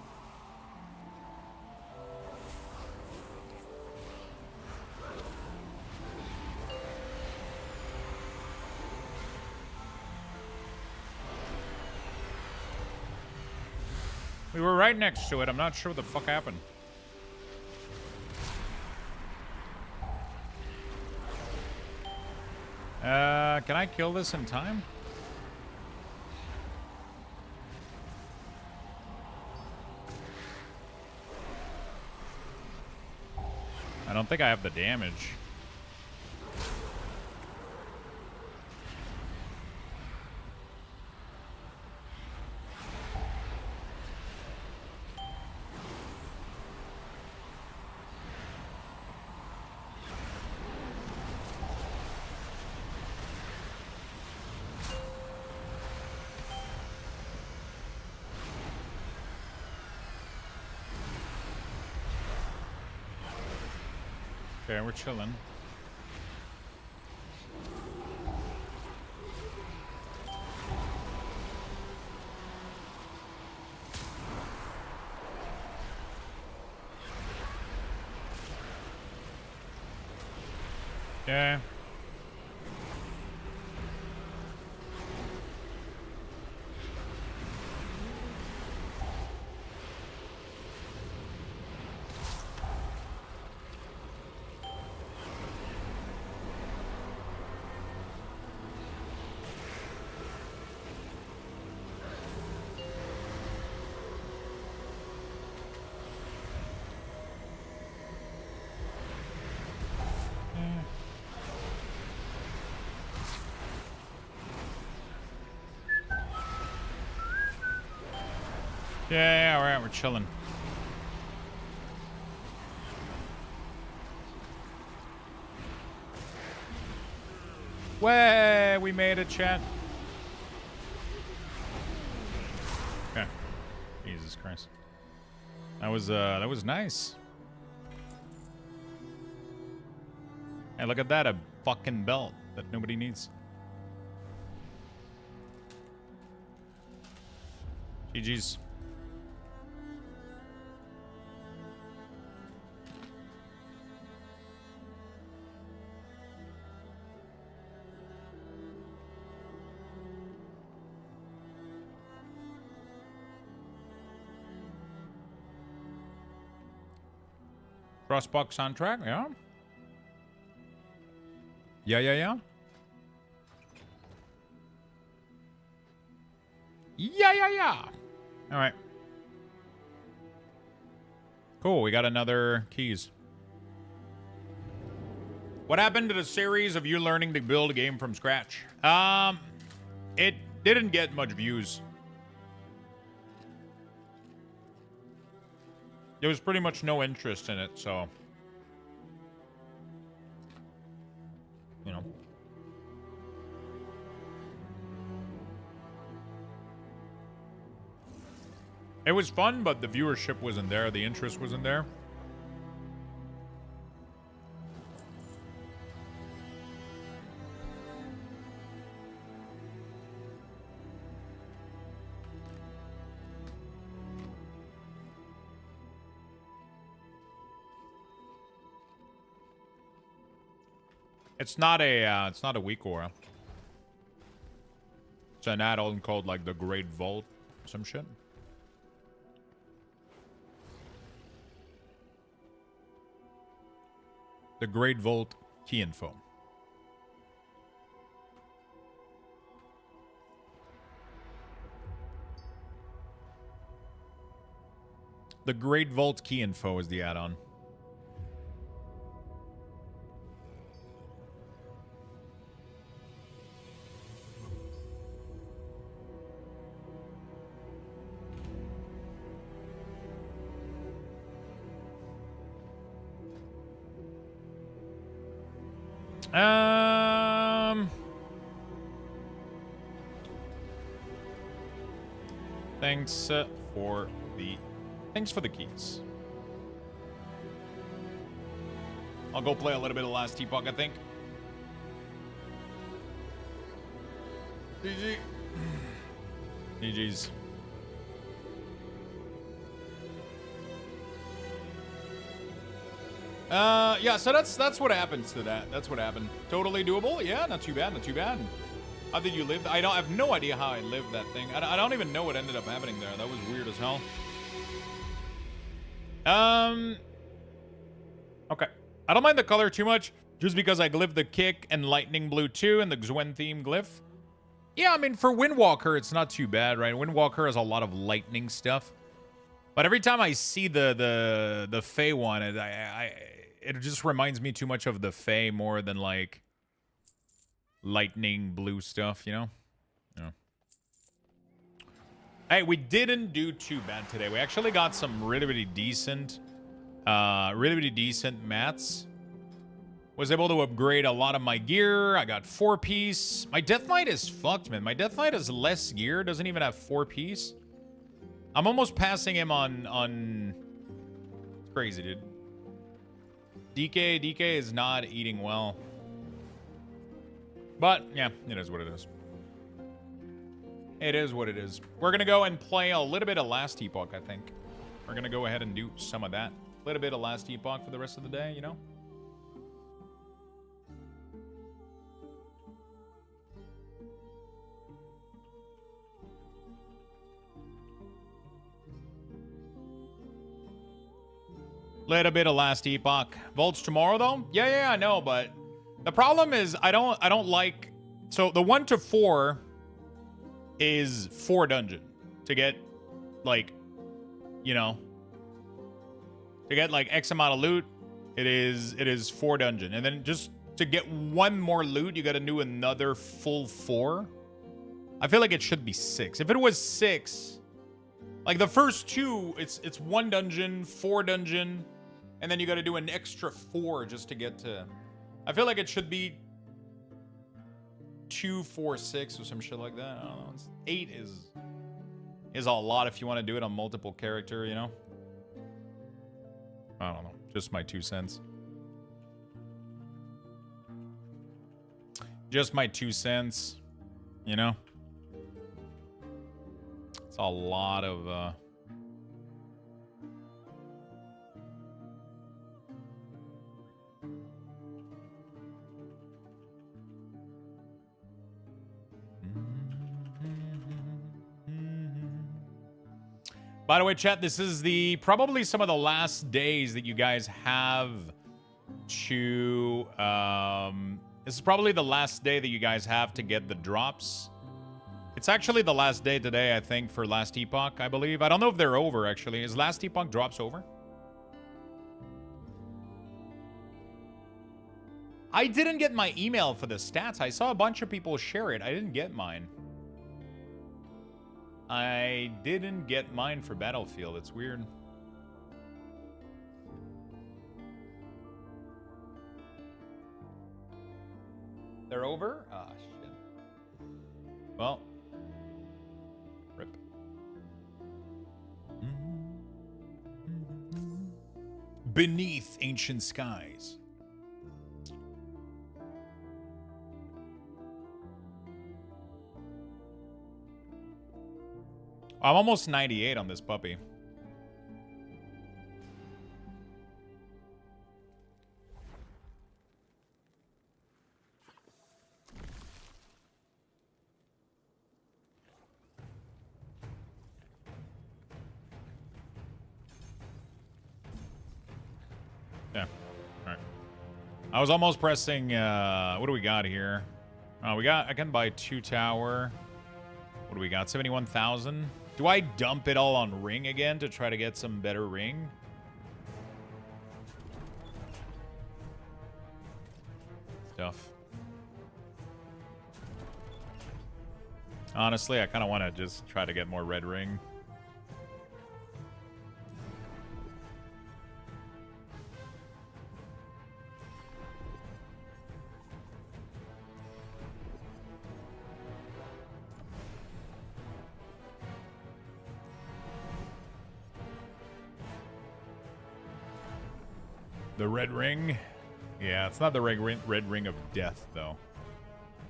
We were right next to it. I'm not sure what the fuck happened. Can I kill this in time? I don't think I have the damage. Okay, we're chilling. Okay. Yeah, alright, we're chilling. Way, we made it, chat. Okay. Jesus Christ. That was nice. Hey, look at that, a fucking belt that nobody needs. GG's. Crossbox soundtrack, yeah. Yeah. Yeah. All right. Cool, we got another keys. What happened to the series of you learning to build a game from scratch? It didn't get much views. There was pretty much no interest in it, so... You know. It was fun, but the viewership wasn't there. The interest wasn't there. It's not a weak aura. It's an add-on called like the Great Vault, some shit. The Great Vault key info. The Great Vault key info is the add-on. Thanks for the keys. I'll go play a little bit of last Epoch, I think. GG. GG's. Yeah, so that's what happens to that. That's what happened. Totally doable. Yeah, not too bad, not too bad. How did you live? I have no idea how I lived that thing. I don't even know what ended up happening there. That was weird as hell. Okay. I don't mind the color too much, just because I glyphed the kick and lightning blue too, and the Gwen theme glyph. Yeah, I mean, for Windwalker, it's not too bad, right? Windwalker has a lot of lightning stuff. But every time I see the Fae one, it just reminds me too much of the Fae more than, like, lightning blue stuff, you know? Yeah. Hey, we didn't do too bad today. We actually got some really decent mats. Was able to upgrade a lot of my gear. I got 4-piece. My Death Knight is fucked, man. My Death Knight has less gear. Doesn't even have 4-piece. I'm almost passing him on... It's crazy, dude. DK is not eating well. But, yeah, it is what it is. It is what it is. We're going to go and play a little bit of Last Epoch, I think. We're going to go ahead and do some of that. A little bit of Last Epoch for the rest of the day, you know? Little bit of Last Epoch. Volts tomorrow, though? Yeah, I know, but the problem is I don't like... So the 1 to 4 is 4 dungeon to get, like, you know, to get, like, X amount of loot. It is 4 dungeon. And then just to get 1 more loot, you got to do another full 4. I feel like it should be 6. If it was 6, like the first 2, it's 1 dungeon, 4 dungeon, and then you got to do an extra 4 just to get to... I feel like it should be 2, 4, 6 or some shit like that. I don't know. 8 is a lot if you want to do it on multiple character, you know? I don't know. Just my 2 cents. Just my 2 cents, you know? It's a lot of... By the way, chat, this is probably some of the last days that you guys have to... this is probably the last day that you guys have to get the drops. It's actually the last day today, I think, for Last Epoch, I believe. I don't know if they're over, actually. Is Last Epoch drops over? I didn't get my email for the stats. I saw a bunch of people share it. I didn't get mine. I didn't get mine for Battlefield. It's weird. They're over? Ah, shit. Well. Rip. Beneath Ancient Skies. I'm almost 98 on this puppy. Yeah. All right. I was almost pressing, what do we got here? I can buy 2 tower. What do we got? 71,000. Do I dump it all on ring again to try to get some better ring? Stuff. Honestly, I kind of want to just try to get more red ring. The red ring? Yeah, it's not the red ring of death, though.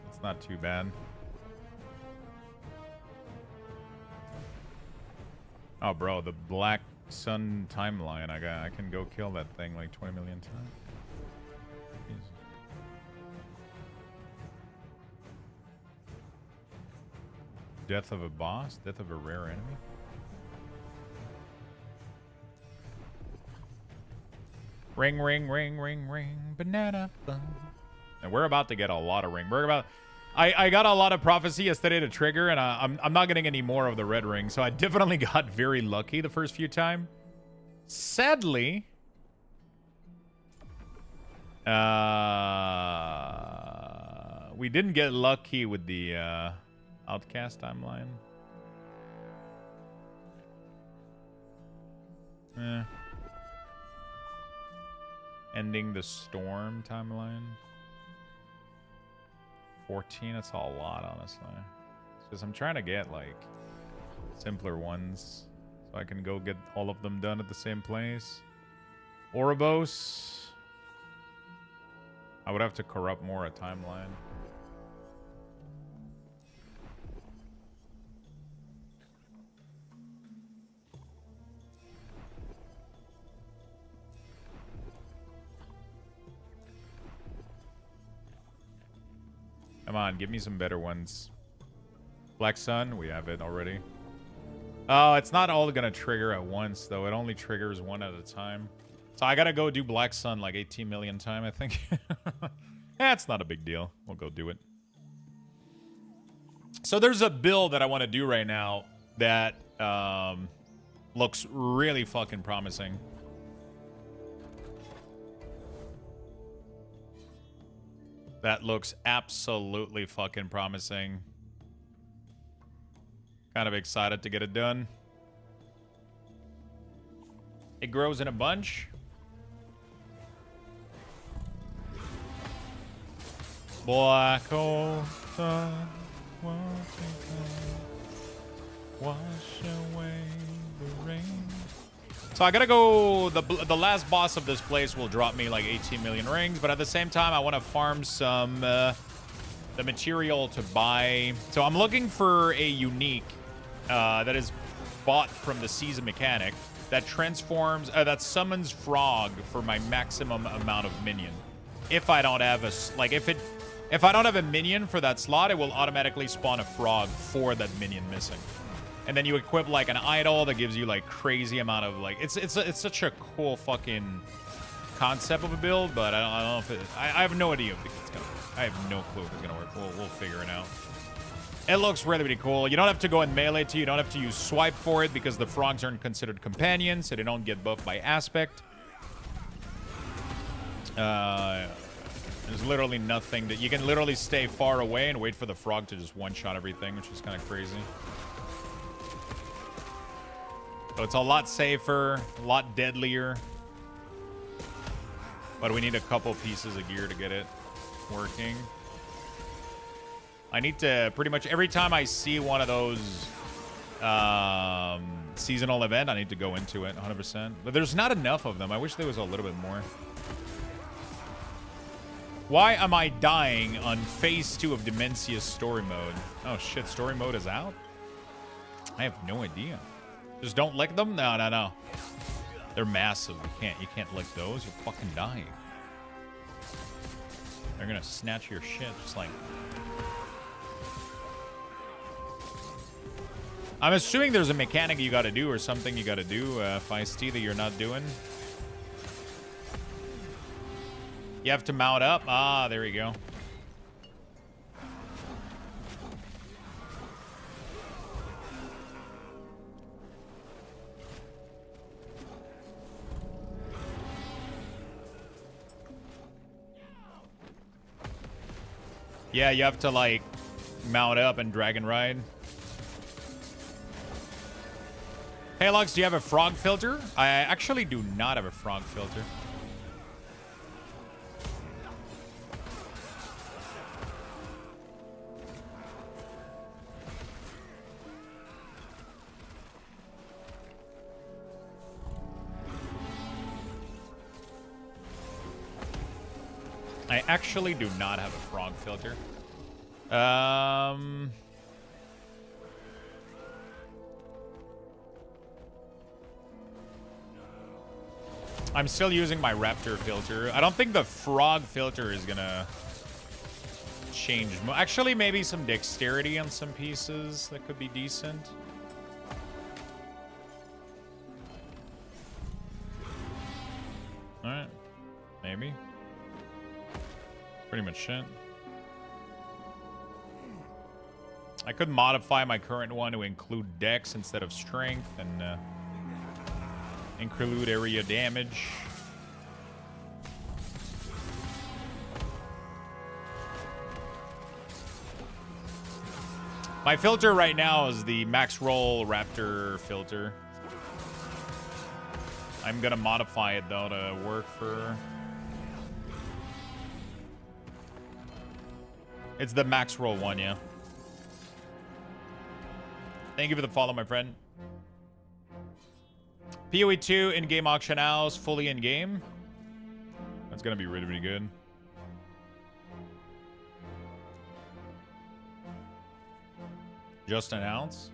It's not too bad. Oh, bro, the Black Sun timeline. I can go kill that thing like 20 million times. Jesus. Death of a boss? Death of a rare enemy? Ring, ring, ring, ring, ring, banana bun. And we're about to get a lot of ring. I got a lot of prophecy yesterday to trigger, and I'm not getting any more of the red ring, so I definitely got very lucky the first few times. Sadly, we didn't get lucky with the Outcast timeline. Ending the Storm timeline. 14, that's a lot, honestly. It's just I'm trying to get, like, simpler ones so I can go get all of them done at the same place. Ouroboros. I would have to corrupt more a timeline. Come on, give me some better ones. Black Sun, we have it already. Oh, it's not all gonna trigger at once, though. It only triggers one at a time. So I gotta go do Black Sun like 18 million times, I think. That's not a big deal. We'll go do it. So there's a build that I want to do right now that looks really fucking promising. That looks absolutely fucking promising. Kind of excited to get it done. It grows in a bunch. Black hole sun, wash away the rain. So I gotta go, the last boss of this place will drop me like 18 million rings, but at the same time I want to farm some the material to buy. So I'm looking for a unique that is bought from the season mechanic that transforms, that summons frog for my maximum amount of minion. If I don't have a, like if I don't have a minion for that slot, it will automatically spawn a frog for that minion missing. And then you equip like an idol that gives you like crazy amount of like, it's such a cool fucking concept of a build, but I don't know if it, I have no idea if it's gonna work. I have no clue if it's gonna work. We'll figure it out. It looks really, really cool. You don't have to go in melee to, you don't have to use swipe for it because the frogs aren't considered companions, so they don't get buffed by aspect. There's literally nothing that, you can literally stay far away and wait for the frog to just one-shot everything, which is kind of crazy. So it's a lot safer, a lot deadlier. But we need a couple pieces of gear to get it working. I need to pretty much every time I see one of those seasonal event, I need to go into it 100%. But there's not enough of them. I wish there was a little bit more. Why am I dying on phase 2 of Demencia's story mode? Oh shit, story mode is out? I have no idea. Just don't lick them? No. They're massive. You can't lick those. You're fucking dying. They're gonna snatch your shit just like... I'm assuming there's a mechanic you gotta do or something you gotta do, Feisty, that you're not doing. You have to mount up? Ah, there we go. Yeah, you have to, like, mount up and drag and ride. Hey, Lux, do you have a frog filter? I actually do not have a frog filter. I actually do not have a frog filter. I'm still using my raptor filter. I don't think the frog filter is gonna change. Actually, maybe some dexterity on some pieces that could be decent. Alright. Maybe. Pretty much it. I could modify my current one to include dex instead of strength and include area damage. My filter right now is the max roll raptor filter. I'm gonna modify it though to work for... It's the max roll one, yeah. Thank you for the follow, my friend. PoE 2 in-game auction house, fully in-game. That's gonna be really, really good. Just announce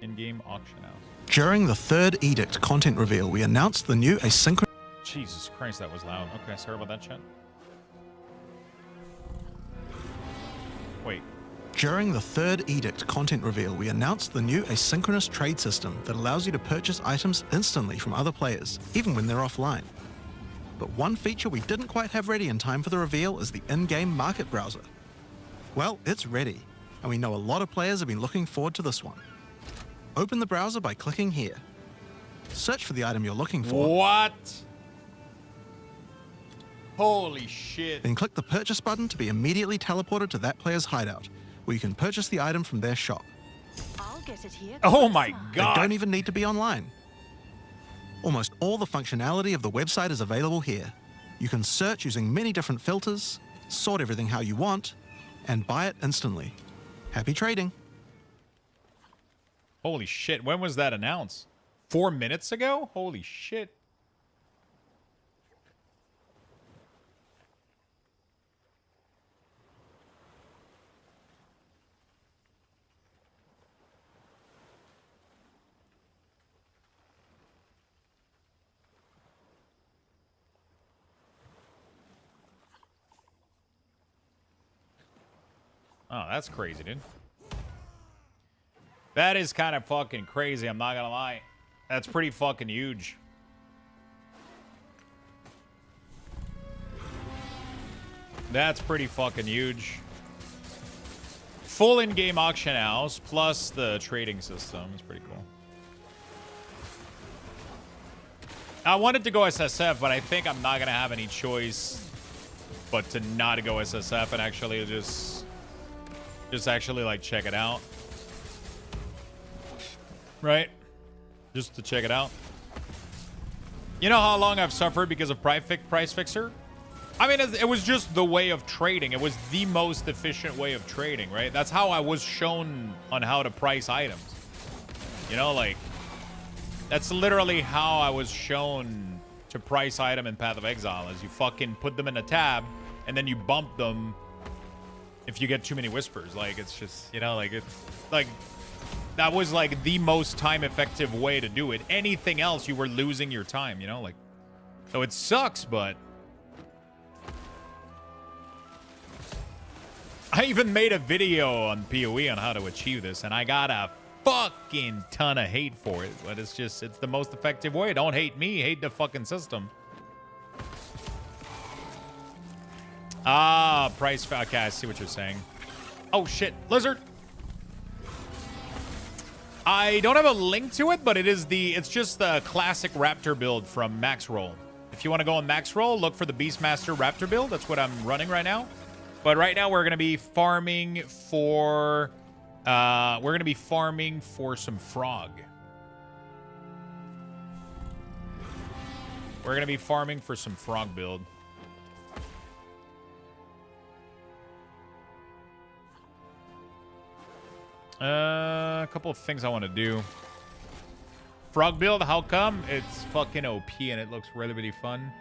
in-game auction house. During the third edict content reveal, we announced the new asynchronous... Jesus Christ, that was loud. Okay, sorry about that, chat. Wait. During the third edict content reveal, we announced the new asynchronous trade system that allows you to purchase items instantly from other players, even when they're offline. But one feature we didn't quite have ready in time for the reveal is the in-game market browser. Well, it's ready, and we know a lot of players have been looking forward to this one. Open the browser by clicking here. Search for the item you're looking for. What? Holy shit. Then click the purchase button to be immediately teleported to that player's hideout, where you can purchase the item from their shop. I'll get it here. Oh my god. They don't even need to be online. Almost all the functionality of the website is available here. You can search using many different filters, sort everything how you want, and buy it instantly. Happy trading. Holy shit, when was that announced? 4 minutes ago? Holy shit. Oh, that's crazy, dude. That is kind of fucking crazy, I'm not gonna lie. That's pretty fucking huge. That's pretty fucking huge. Full in-game auction house plus the trading system is pretty cool. I wanted to go SSF, but I think I'm not gonna have any choice but to not go SSF and actually just actually like check it out. Right? Just to check it out. You know how long I've suffered because of Price Fixer? I mean, it was just the way of trading. It was the most efficient way of trading, right? That's how I was shown on how to price items. You know, like, that's literally how I was shown to price item in Path of Exile, is you fucking put them in a tab, and then you bump them if you get too many whispers. Like, it's just, you know, like, it's, like, that was, like, the most time-effective way to do it. Anything else, you were losing your time, you know? Like, so it sucks, but... I even made a video on PoE on how to achieve this, and I got a fucking ton of hate for it. But it's just, it's the most effective way. Don't hate me, hate the fucking system. Ah, price... Okay, I see what you're saying. Oh, shit. Lizard! I don't have a link to it, but it is the... It's just the classic Raptor build from Max Roll. If you want to go on Max Roll, look for the Beastmaster Raptor build. That's what I'm running right now. But right now, we're going to be farming for... we're going to be farming for some frog. We're going to be farming for some frog build. A couple of things I want to do. Frog build, how come? It's fucking OP and it looks really, really fun.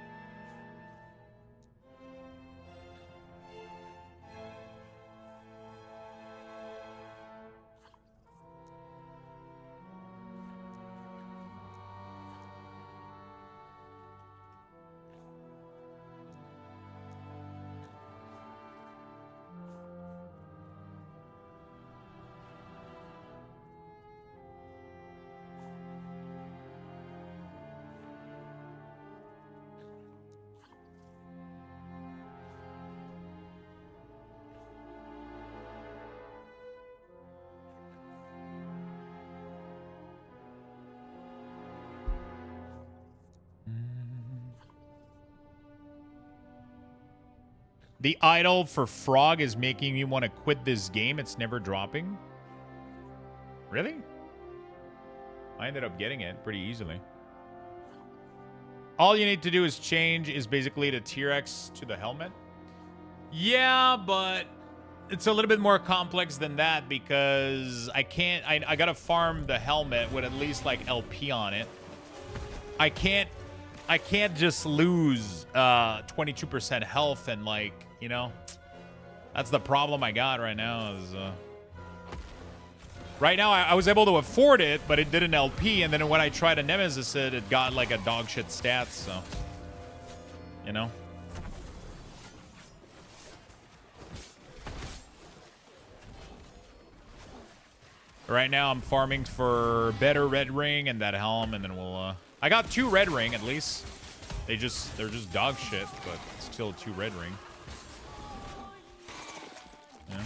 The idol for frog is making me want to quit this game. It's never dropping. Really? I ended up getting it pretty easily. All you need to do is change is basically the T-Rex to the helmet. Yeah, but it's a little bit more complex than that because I can't... I gotta farm the helmet with at least, like, LP on it. I can't just lose 22% health and, like, you know... That's the problem I got right now is... Right now, I was able to afford it, but it didn't LP, and then when I tried to Nemesis it got, like, a dog shit stats, so... You know? Right now, I'm farming for better red ring and that helm, and then we'll, I got 2 red ring, at least. They're just dog shit, but still 2 red ring. Yeah.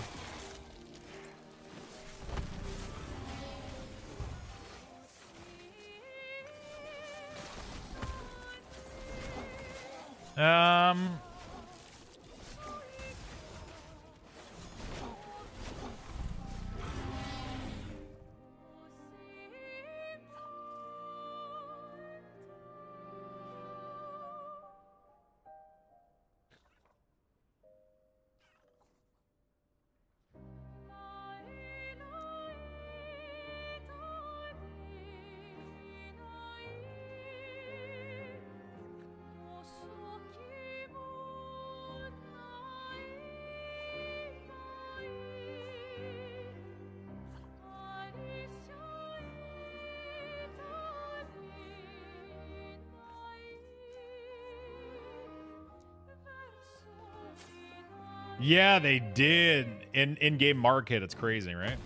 Yeah, they did. In-game market, it's crazy, right?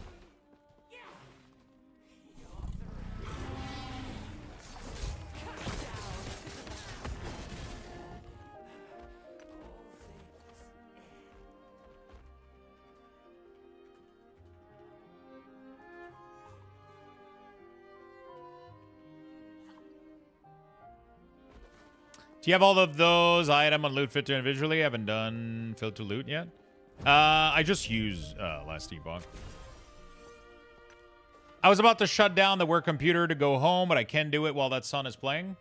Do you have all of those item on loot filter individually? I haven't done filter loot yet. I just use last Epoch. I was about to shut down the work computer to go home, but I can do it while that song is playing.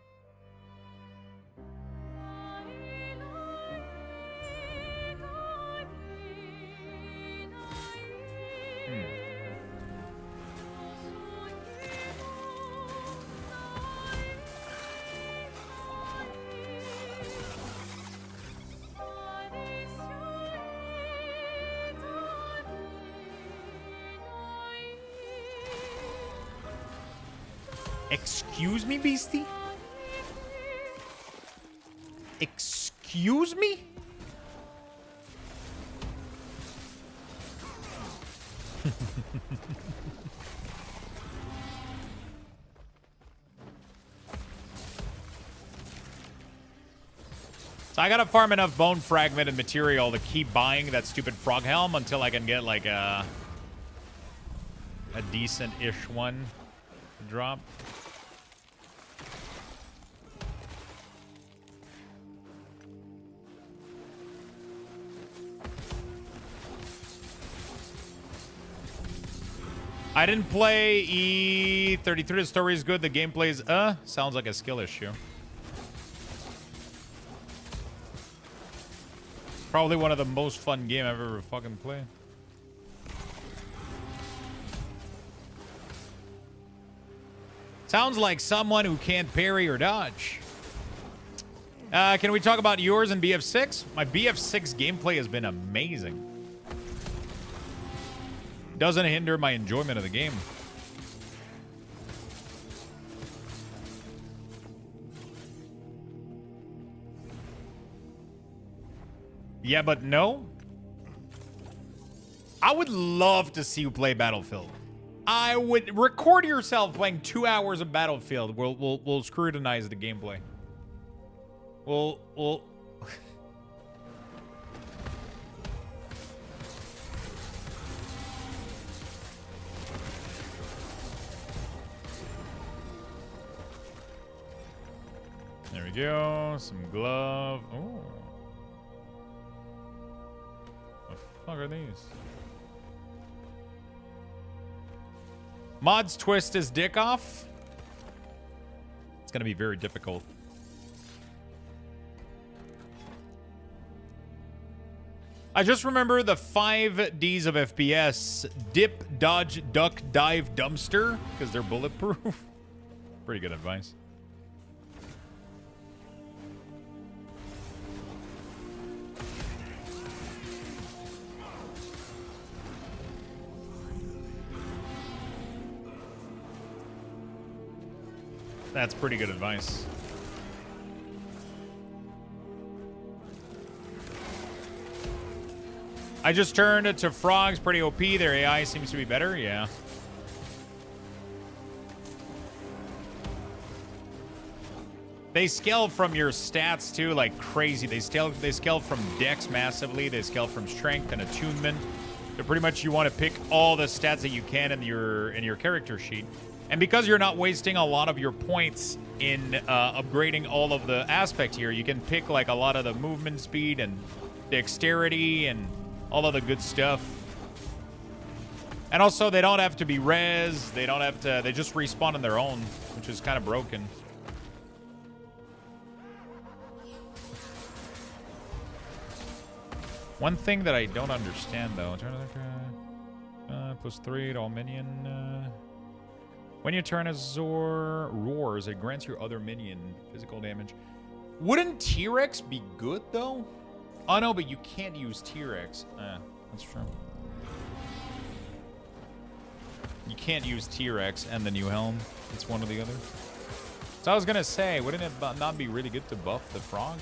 Excuse me, Beastie? Excuse me? So I gotta farm enough bone fragment and material to keep buying that stupid frog helm until I can get like a decent-ish one to drop. I didn't play E33. The story is good. The gameplay is sounds like a skill issue. Probably one of the most fun game I've ever fucking played. Sounds like someone who can't parry or dodge. Can we talk about yours in BF6? My BF6 gameplay has been amazing. Doesn't hinder my enjoyment of the game. Yeah, but no. I would love to see you play Battlefield. I would record yourself playing 2 hours of Battlefield. We'll scrutinize the gameplay. We'll There we go. Some glove. Oh. fuck are these? Mods twist his dick off? It's gonna be very difficult. I just remember the 5 Ds of FPS. Dip, dodge, duck, dive, dumpster. Because they're bulletproof. Pretty good advice. That's pretty good advice. I just turned it to frogs, pretty OP. Their AI seems to be better, yeah. They scale from your stats too, like crazy. They scale from dex massively. They scale from strength and attunement. So pretty much you want to pick all the stats that you can in your character sheet. And because you're not wasting a lot of your points in upgrading all of the aspect here, you can pick like a lot of the movement speed and dexterity and all of the good stuff. And also, they don't have to be res. They don't have to... They just respawn on their own, which is kind of broken. One thing that I don't understand, though... +3 to all minion... When you turn a Zor roars, it grants your other minion physical damage. Wouldn't T-Rex be good, though? Oh, no, but you can't use T-Rex. That's true. You can't use T-Rex and the new helm. It's one or the other. So I was going to say, wouldn't it not be really good to buff the frog?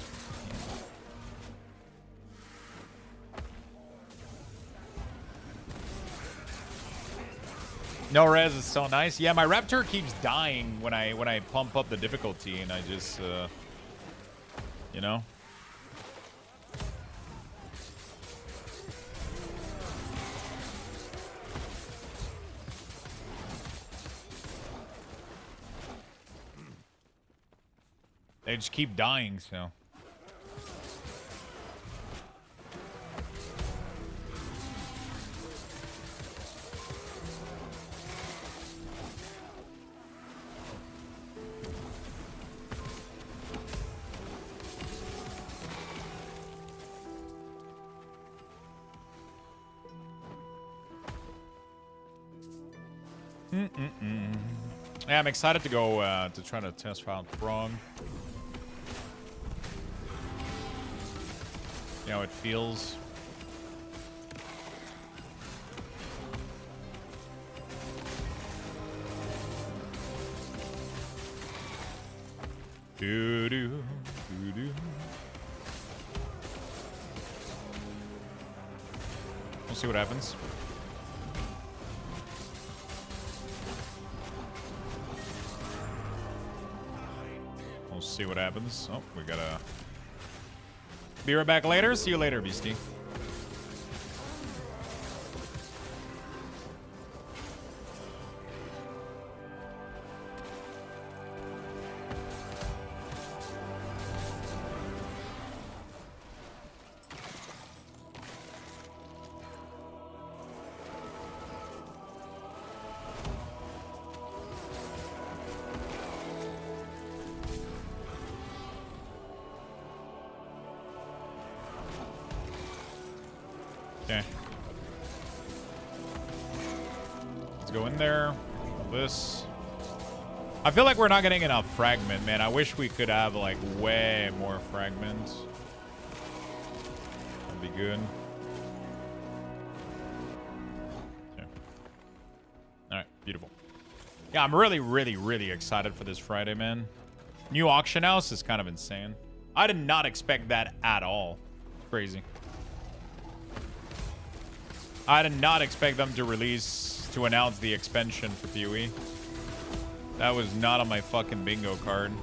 No res is so nice. Yeah, my raptor keeps dying when I pump up the difficulty, and I just, you know. They just keep dying, so. Yeah, I'm excited to go to try to test out Frog. See how it feels. We'll see what happens. We'll see what happens. Oh, we gotta be right back later. See you later, Beastie. Okay. Let's go in there. This. I feel like we're not getting enough fragment, man. I wish we could have, like, way more fragments. That'd be good. Okay. Alright, beautiful. Yeah, I'm really, really, really excited for this Friday, man. New auction house is kind of insane. I did not expect that at all. Crazy. I did not expect them to announce the expansion for PoE. That was not on my fucking bingo card.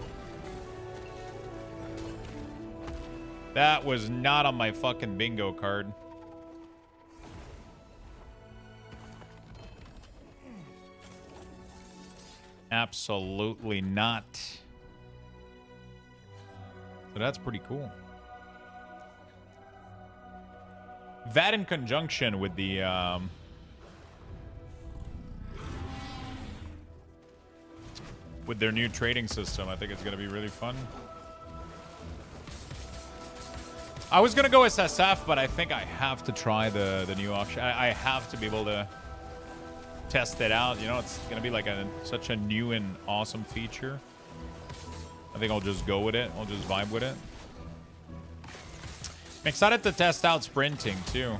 That was not on my fucking bingo card. Absolutely not. So that's pretty cool. that in conjunction with the with their new trading system, I think it's going to be really fun. I was going to go SSF, but I think I have to try the new option. I have to be able to test it out. You know, it's going to be like such a new and awesome feature. I think I'll just go with it. I'll just vibe with it. I'm excited to test out sprinting, too.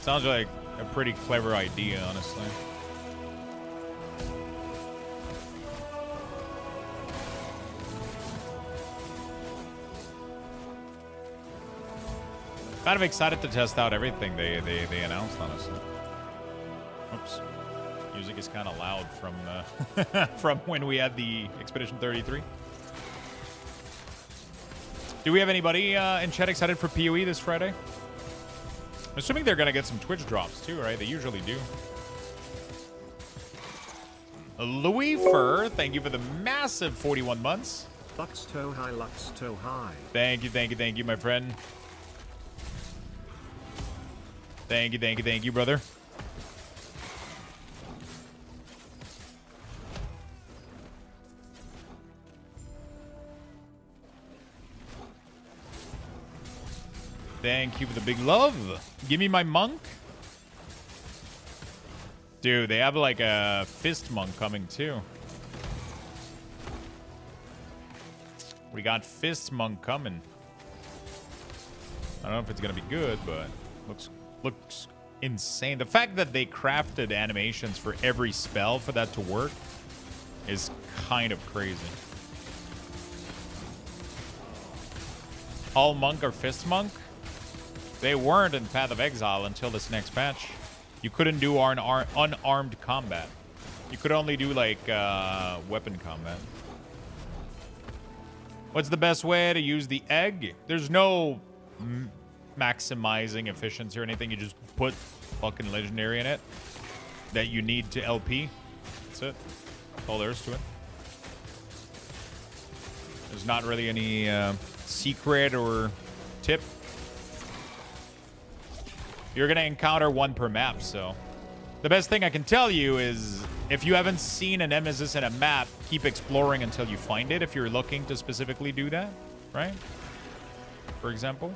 Sounds like a pretty clever idea, honestly. Kind of excited to test out everything they announced, honestly. Oops. Music is kind of loud from from when we had the Expedition 33. Do we have anybody in chat excited for PoE this Friday? I'm assuming they're going to get some Twitch drops too, right? They usually do. Louis Fur, thank you for the massive 41 months. Luxto high, Luxto high. Thank you, my friend. Thank you, brother. Thank you for the big love. Give me my monk. Dude, they have like a fist monk coming too. We got fist monk coming. I don't know if it's gonna be good, but looks insane. The fact that they crafted animations for every spell for that to work is kind of crazy. All monk or fist monk? They weren't in Path of Exile until this next patch. You couldn't do unarmed combat. You could only do like weapon combat. What's the best way to use the egg? There's no maximizing efficiency or anything. You just put fucking legendary in it that you need to LP. That's it. That's all there is to it. There's not really any secret or tip. You're going to encounter one per map, so the best thing I can tell you is if you haven't seen an nemesis in a map, keep exploring until you find it if you're looking to specifically do that, right? For example.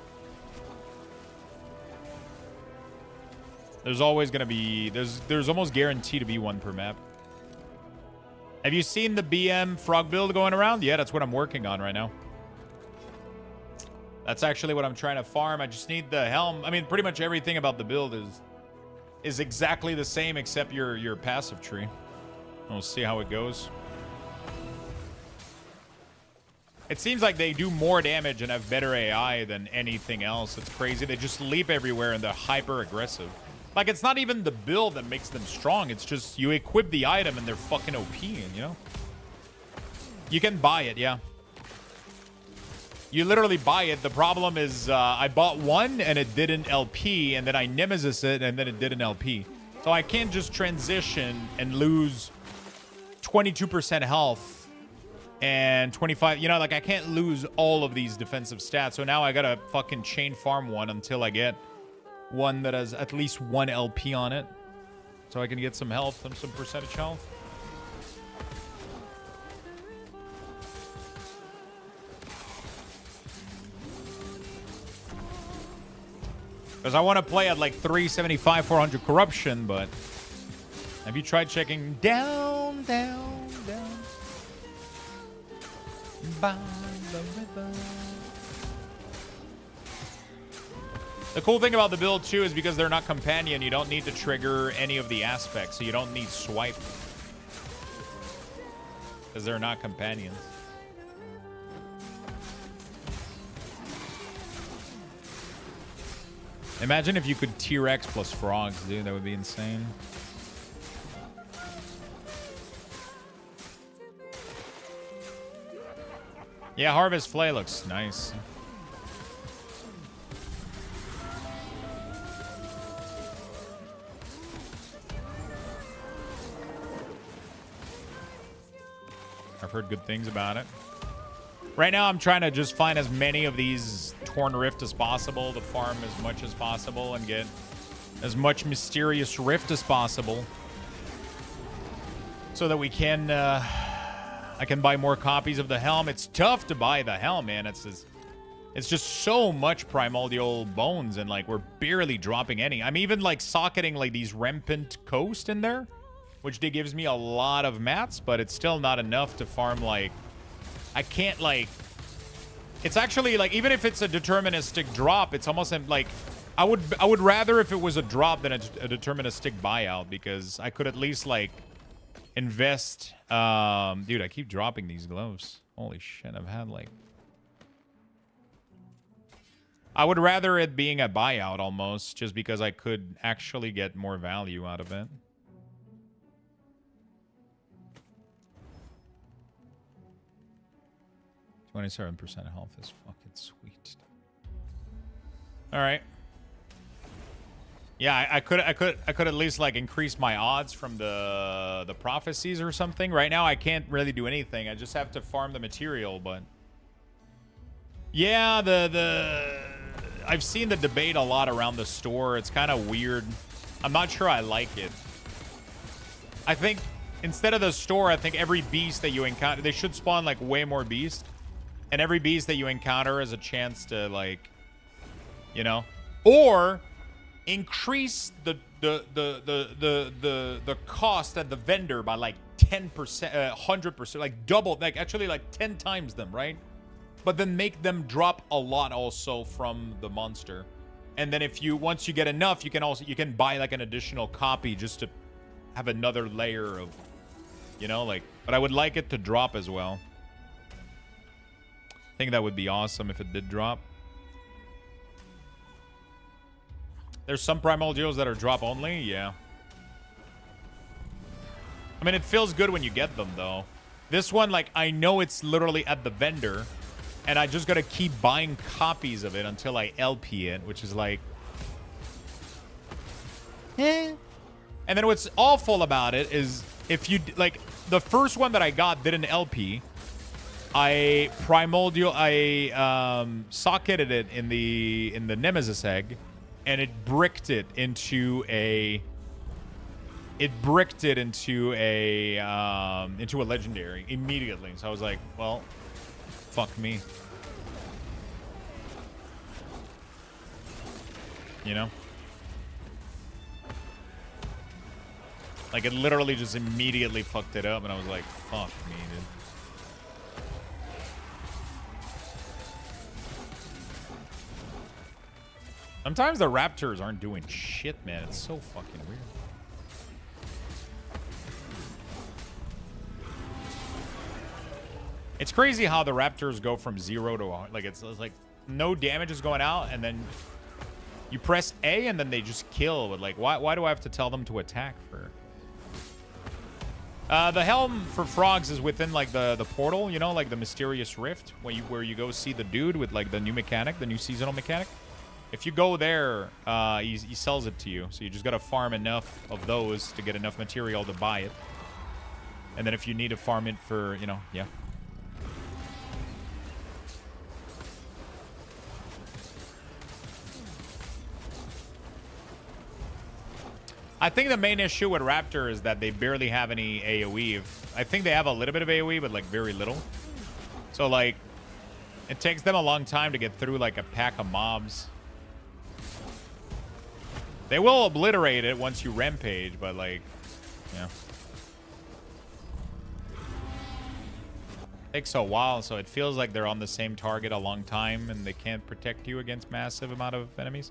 There's always going to be... There's almost guaranteed to be one per map. Have you seen the BM frog build going around? Yeah, that's what I'm working on right now. That's actually what I'm trying to farm. I just need the helm. I mean, pretty much everything about the build is exactly the same except your passive tree. We'll see how it goes. It seems like they do more damage and have better AI than anything else. It's crazy. They just leap everywhere and they're hyper aggressive. Like, it's not even the build that makes them strong. It's just you equip the item and they're fucking OP, you know? You can buy it, yeah. You literally buy it. The problem is I bought one and it didn't LP, and then I nemesis it and then it didn't LP. So I can't just transition and lose 22% health and 25. You know, like, I can't lose all of these defensive stats. So now I gotta fucking chain farm one until I get one that has at least one LP on it, so I can get some health and some percentage health. Because I want to play at like 375, 400 corruption, but have you tried checking down by the river? The cool thing about the build, too, is because they're not companion, you don't need to trigger any of the aspects, so you don't need swipe. Because they're not companions. Imagine if you could T-Rex plus frogs, dude. That would be insane. Yeah, Harvest Flay looks nice. I've heard good things about it. Right now, I'm trying to just find as many of these Torn Rift as possible to farm as much as possible and get as much Mysterious Rift as possible. So that we can, I can buy more copies of the Helm. It's tough to buy the Helm, man. It's just so much Primordial Bones, and like we're barely dropping any. I'm even like socketing like these Rampant Coast in there, which gives me a lot of mats, but it's still not enough to farm. Like, I can't like, it's actually like, even if it's a deterministic drop, it's almost like, I would rather if it was a drop than a deterministic buyout, because I could at least like invest. Dude, I keep dropping these gloves. Holy shit, I've had like, I would rather it being a buyout almost, just because I could actually get more value out of it. %27% health is fucking sweet. All right. Yeah, I could at least like increase my odds from the prophecies or something. Right now I can't really do anything. I just have to farm the material, but yeah, I've seen the debate a lot around the store. It's kind of weird. I'm not sure I like it. I think instead of the store, I think every beast that you encounter, they should spawn like way more beasts. And every beast that you encounter has a chance to like, you know, or increase the cost at the vendor by like 10%, 100%, like double, like actually like 10 times them, right? But then make them drop a lot also from the monster. And then if you, once you get enough, you can buy like an additional copy just to have another layer of, you know, like, but I would like it to drop as well. I think that would be awesome if it did drop. There's some primordials that are drop only, yeah. I mean, it feels good when you get them though. This one, like, I know it's literally at the vendor, and I just gotta keep buying copies of it until I LP it, which is like, eh. And then what's awful about it is if you, like, the first one that I got didn't LP. I socketed it in the Nemesis egg, and it bricked it into a legendary immediately. So I was like, well, fuck me. You know? Like, it literally just immediately fucked it up, and I was like, fuck me, dude. Sometimes the raptors aren't doing shit, man. It's so fucking weird. It's crazy how the raptors go from 0 to 100. Like, it's like no damage is going out, and then you press A, and then they just kill. But like, why do I have to tell them to attack for? The helm for frogs is within like the portal, you know, like the mysterious rift where you go see the dude with like the new mechanic, the new seasonal mechanic. If you go there, he sells it to you. So you just got to farm enough of those to get enough material to buy it. And then if you need to farm it for, you know, yeah. I think the main issue with Raptor is that they barely have any AoE. I think they have a little bit of AoE, but like very little. So like, it takes them a long time to get through like a pack of mobs. They will obliterate it once you rampage, but like, yeah. Takes a while, so it feels like they're on the same target a long time and they can't protect you against massive amount of enemies.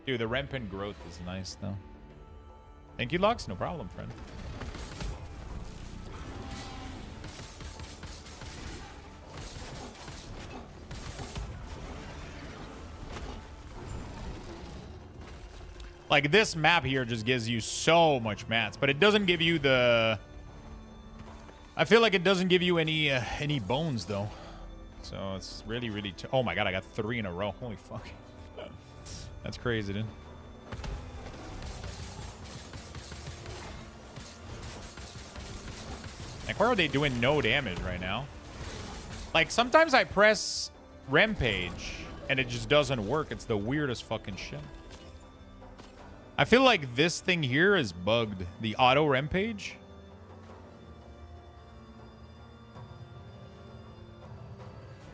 Dude, the rampant growth is nice though. Thank you, Lux. No problem, friend. Like, this map here just gives you so much mats, but it doesn't give you the... I feel like it doesn't give you any bones, though. So it's really, really... Oh my god, I got 3 in a row. Holy fuck. That's crazy, dude. Like, why are they doing no damage right now? Like, sometimes I press Rampage, and it just doesn't work. It's the weirdest fucking shit. I feel like this thing here is bugged. The auto rampage.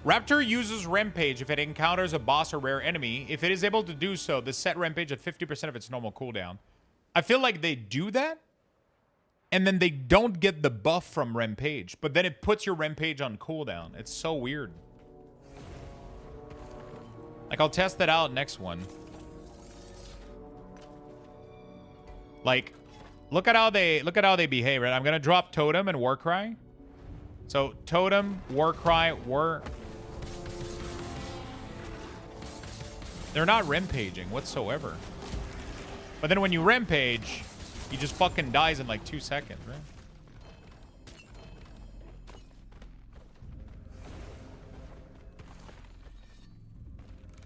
Raptor uses rampage if it encounters a boss or rare enemy. If it is able to do so, the set rampage at 50% of its normal cooldown. I feel like they do that, and then they don't get the buff from rampage, but then it puts your rampage on cooldown. It's so weird. Like, I'll test that out next one. Like, look at how they behave, right? I'm gonna drop Totem and Warcry. So Totem, Warcry, they're not rampaging whatsoever. But then when you rampage, he just fucking dies in like 2 seconds, right?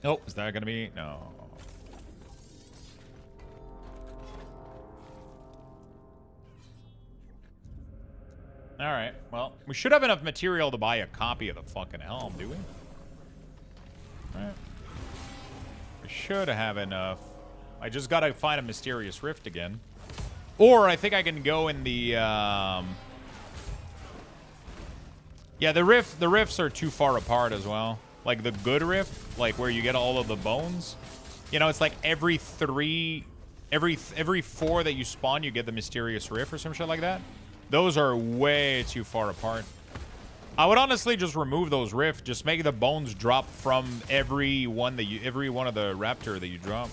Oh, is that gonna be? No. Alright, well, we should have enough material to buy a copy of the fucking helm, do we? Alright. We should have enough. I just gotta find a mysterious rift again. Or I think I can go in the, yeah, the rifts are too far apart as well. Like the good rift, like where you get all of the bones. You know, it's like every 4 that you spawn, you get the mysterious rift or some shit like that. Those are way too far apart. I would honestly just remove those rifts. Just make the bones drop from every one of the raptor that you drop.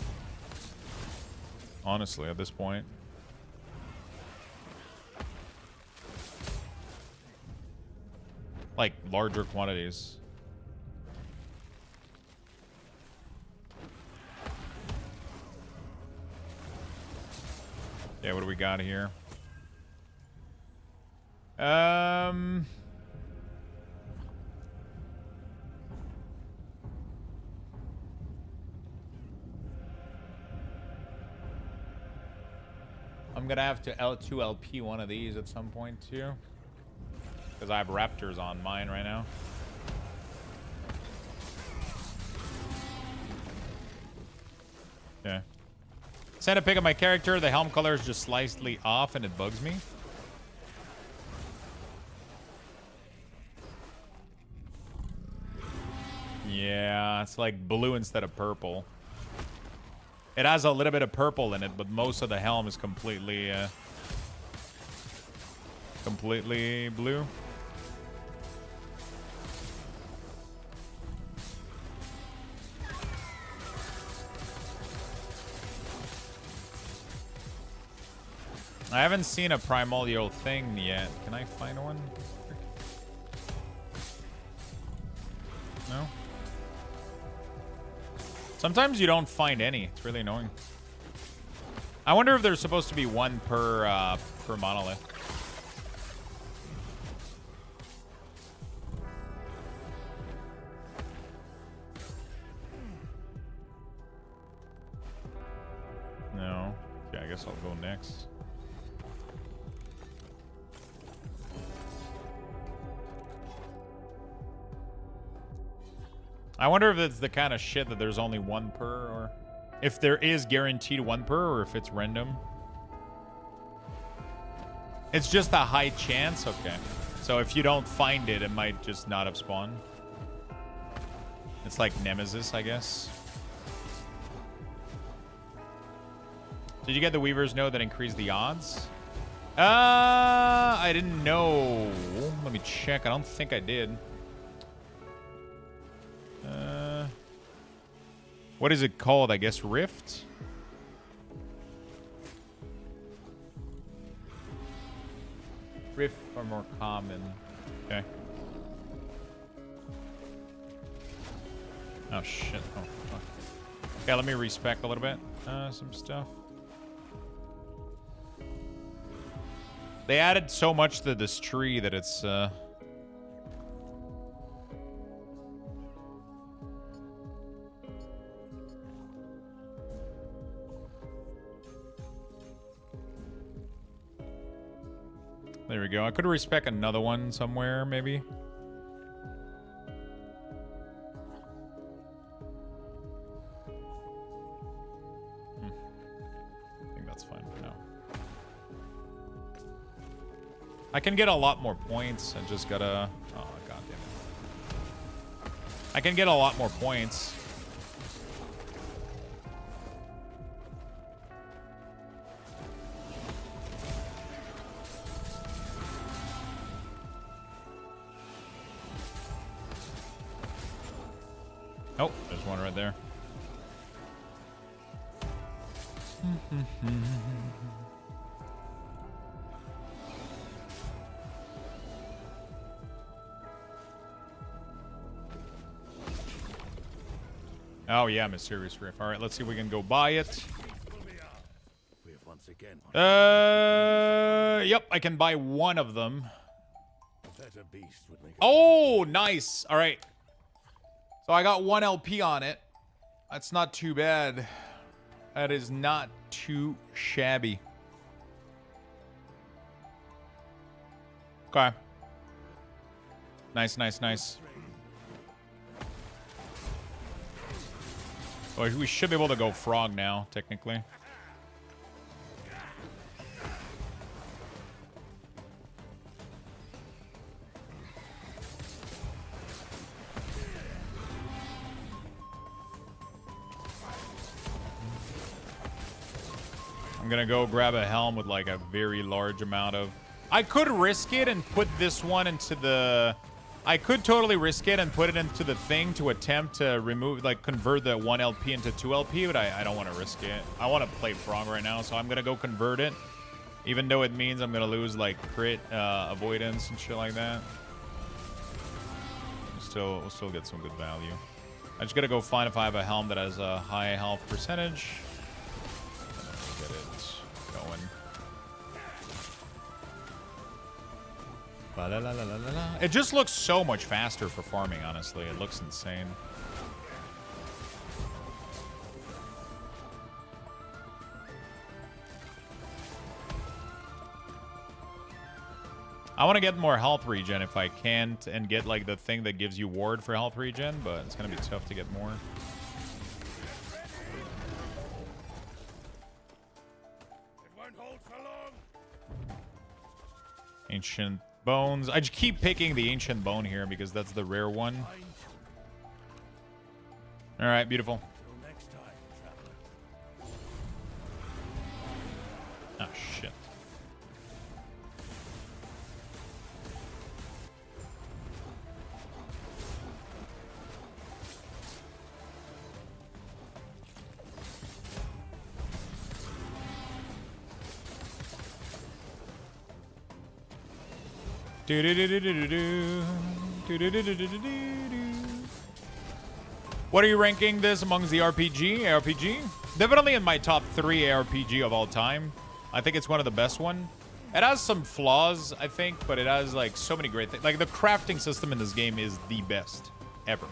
Honestly, at this point. Like larger quantities. Yeah, what do we got here? I'm gonna have to L2LP one of these at some point too, because I have raptors on mine right now. Okay. Send a pic of my character. The helm color is just slightly off and it bugs me. Yeah, it's like blue instead of purple. It has a little bit of purple in it, but most of the helm is completely blue. I haven't seen a primordial thing yet. Can I find one? No? Sometimes you don't find any. It's really annoying. I wonder if there's supposed to be one per monolith. No. Yeah, I guess I'll go next. I wonder if it's the kind of shit that there's only one per, or if there is guaranteed one per, or if it's random. It's just a high chance? Okay. So if you don't find it, it might just not have spawned. It's like Nemesis, I guess. Did you get the Weaver's Node that increased the odds? I didn't know. Let me check. I don't think I did. What is it called? I guess Rift? Rift are more common. Okay. Oh shit. Oh fuck. Okay, let me respec a little bit. Some stuff. They added so much to this tree that it's there we go. I could respec another one somewhere, maybe. That's fine for now. I can get a lot more points. I just gotta... Oh, god damn it. I can get a lot more points. Oh, there's one right there. Oh yeah, Mysterious Rift. All right, let's see if we can go buy it. Yep, I can buy one of them. Oh, nice. All right. So I got 1 LP on it. That's not too bad. That is not too shabby. Okay. Nice, nice, nice. Oh, we should be able to go frog now, technically. I'm gonna go grab a helm with like a very large amount of... I could risk it and put this one into the... I could totally risk it and put it into the thing to attempt to remove, like, convert the 1 LP into 2 LP, but I don't want to risk it. I want to play frog right now, so I'm gonna go convert it, even though it means I'm gonna lose like crit avoidance and shit like that. We'll still get some good value. I just gotta go find if I have a helm that has a high health percentage. Get it going. La, la, la, la, la, la. It just looks so much faster for farming, honestly. It looks insane. I want to get more health regen if I can, and get like the thing that gives you ward for health regen, but it's going to be tough to get more. Ancient bones. I just keep picking the ancient bone here because that's the rare one. All right, beautiful. Oh shit. What are you ranking this amongst the ARPG? Definitely in my top 3 ARPG of all time. I think it's one of the best one. It has some flaws, I think, but it has like so many great things. Like the crafting system in this game is the best ever.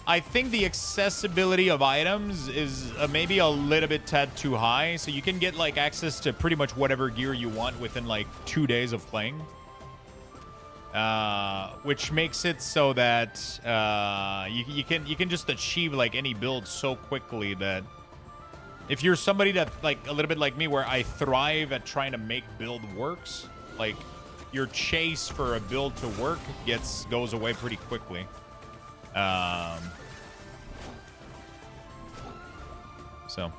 I think the accessibility of items is maybe a little bit tad too high, so you can get like access to pretty much whatever gear you want within like 2 days of playing. Which makes it so that you can just achieve like any build so quickly that if you're somebody that like a little bit like me where I thrive at trying to make build works, like your chase for a build to work goes away pretty quickly. So.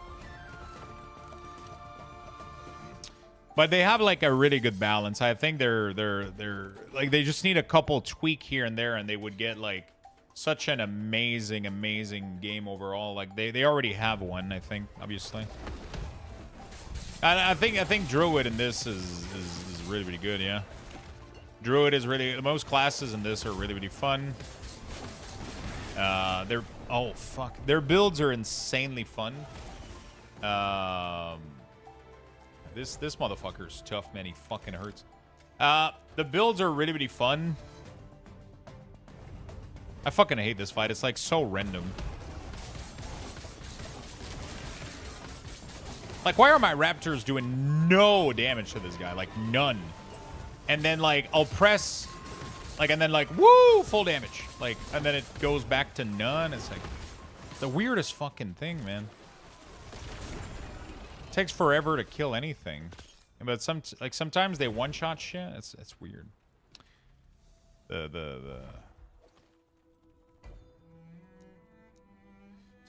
But they have like a really good balance. I think they're like they just need a couple tweak here and there, and they would get like such an amazing game overall. Like they already have one, I think, obviously. I think Druid in this is really good, yeah. Druid is really, most classes in this are really fun. Oh fuck, their builds are insanely fun. This motherfucker's tough, man. He fucking hurts. The builds are really fun. I fucking hate this fight. It's like so random. Like, why are my raptors doing no damage to this guy? Like, none. And then, like, I'll press, like, and then, like, woo, full damage. Like, and then it goes back to none. It's like, it's the weirdest fucking thing, man. takes forever to kill anything. But sometimes they one-shot shit. It's weird. To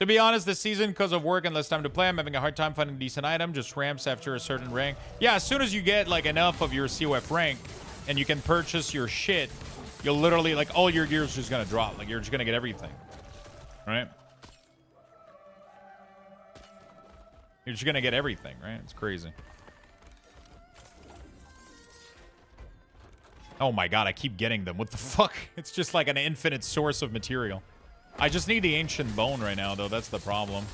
be honest, this season, because of work and less time to play, I'm having a hard time finding a decent item. Just ramps after a certain rank. Yeah, as soon as you get like enough of your COF rank and you can purchase your shit, you'll literally, like, all your gear is just gonna drop. Like, you're just gonna get everything. Right? You're just gonna get everything, right? It's crazy. Oh my god, I keep getting them. What the fuck? It's just like an infinite source of material. I just need the ancient bone right now, though. That's the problem.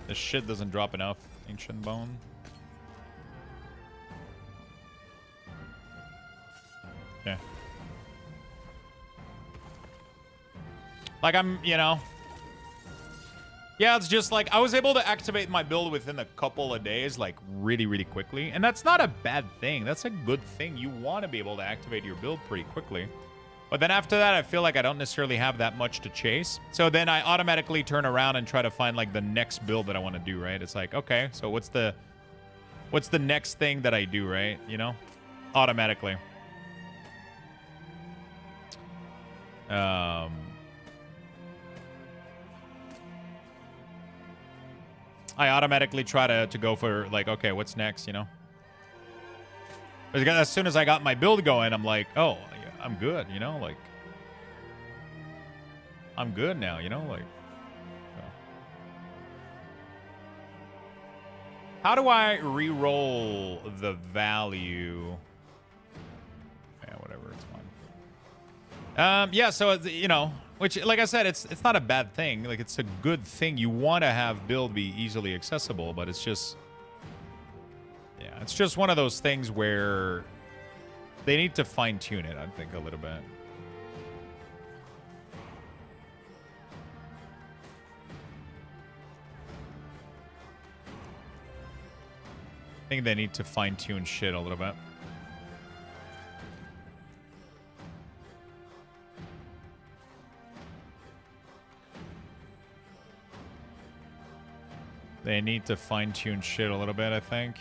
This shit doesn't drop enough ancient bone. Yeah. Like, I'm, you know... Yeah, it's just like, I was able to activate my build within a couple of days, like, really, really quickly. And that's not a bad thing. That's a good thing. You want to be able to activate your build pretty quickly. But then after that, I feel like I don't necessarily have that much to chase. So then I automatically turn around and try to find, like, the next build that I want to do, right? It's like, okay, so what's the next thing that I do, right? You know? Automatically. I automatically try to go for, like, okay, what's next, you know? Because as soon as I got my build going, I'm like, oh, I'm good, you know? Like, I'm good now, you know? Like, so. How do I re-roll the value? Yeah, whatever, it's fine. Yeah, so, you know... Which, like I said, it's not a bad thing. Like, it's a good thing. You want to have build be easily accessible, but it's just... Yeah, it's just one of those things where they need to fine-tune it, I think, a little bit. I think they need to fine-tune shit a little bit. They need to fine-tune shit a little bit, I think.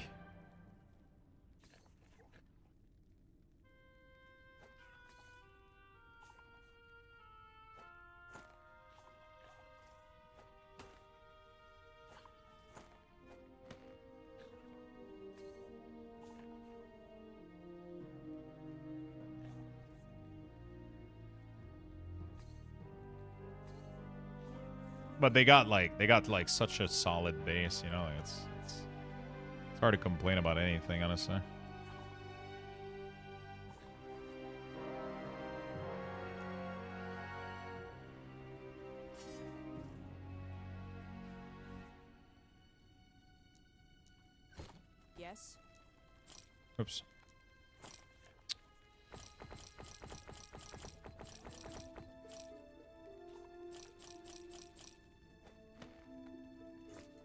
But they got like such a solid base, you know. It's hard to complain about anything, honestly. Yes. Oops.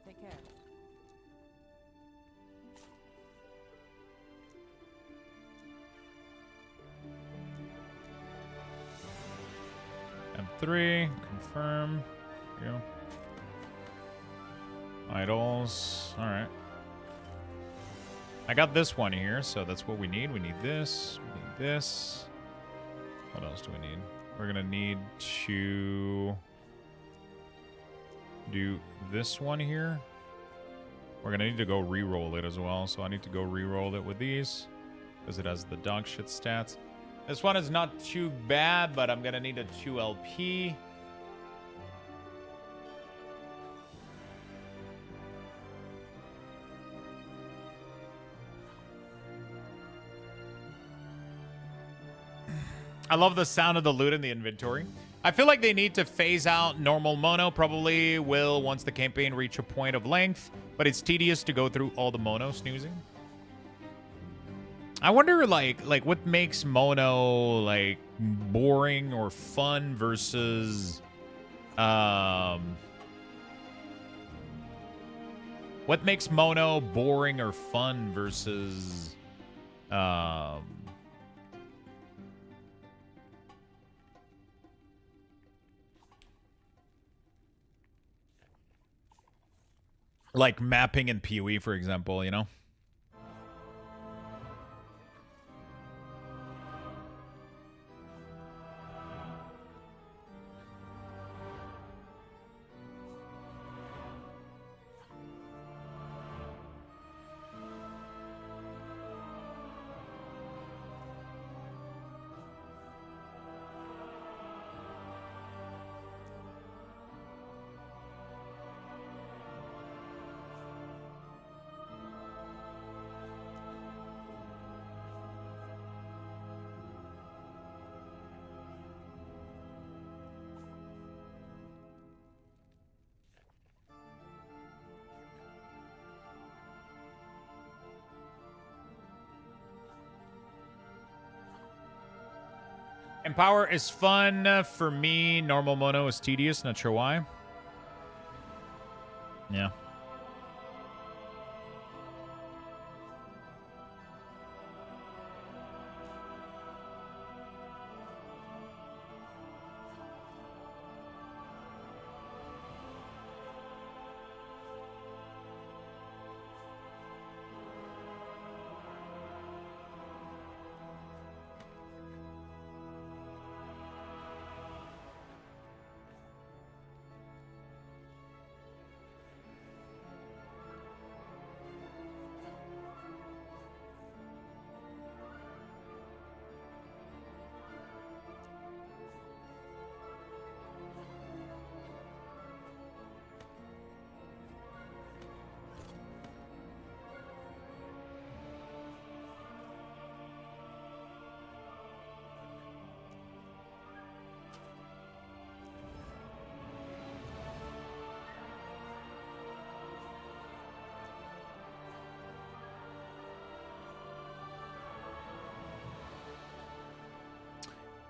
Take care. M3, confirm. Here we go. Idols. Alright. I got this one here, so that's what we need. We need this. We need this. What else do we need? We're gonna need to do this one here. We're gonna need to go re-roll it as well, so I need to go re-roll it with these because it has the dog shit stats. This one is not too bad, but I'm gonna need a 2 LP. I love the sound of the loot in the inventory. I feel like they need to phase out normal mono. Probably will once the campaign reach a point of length, but it's tedious to go through all the mono snoozing. I wonder, like what makes mono like boring or fun versus, what makes mono boring or fun versus, Like mapping in PoE, for example, you know? Empower is fun. For me, normal mono is tedious. Not sure why. Yeah.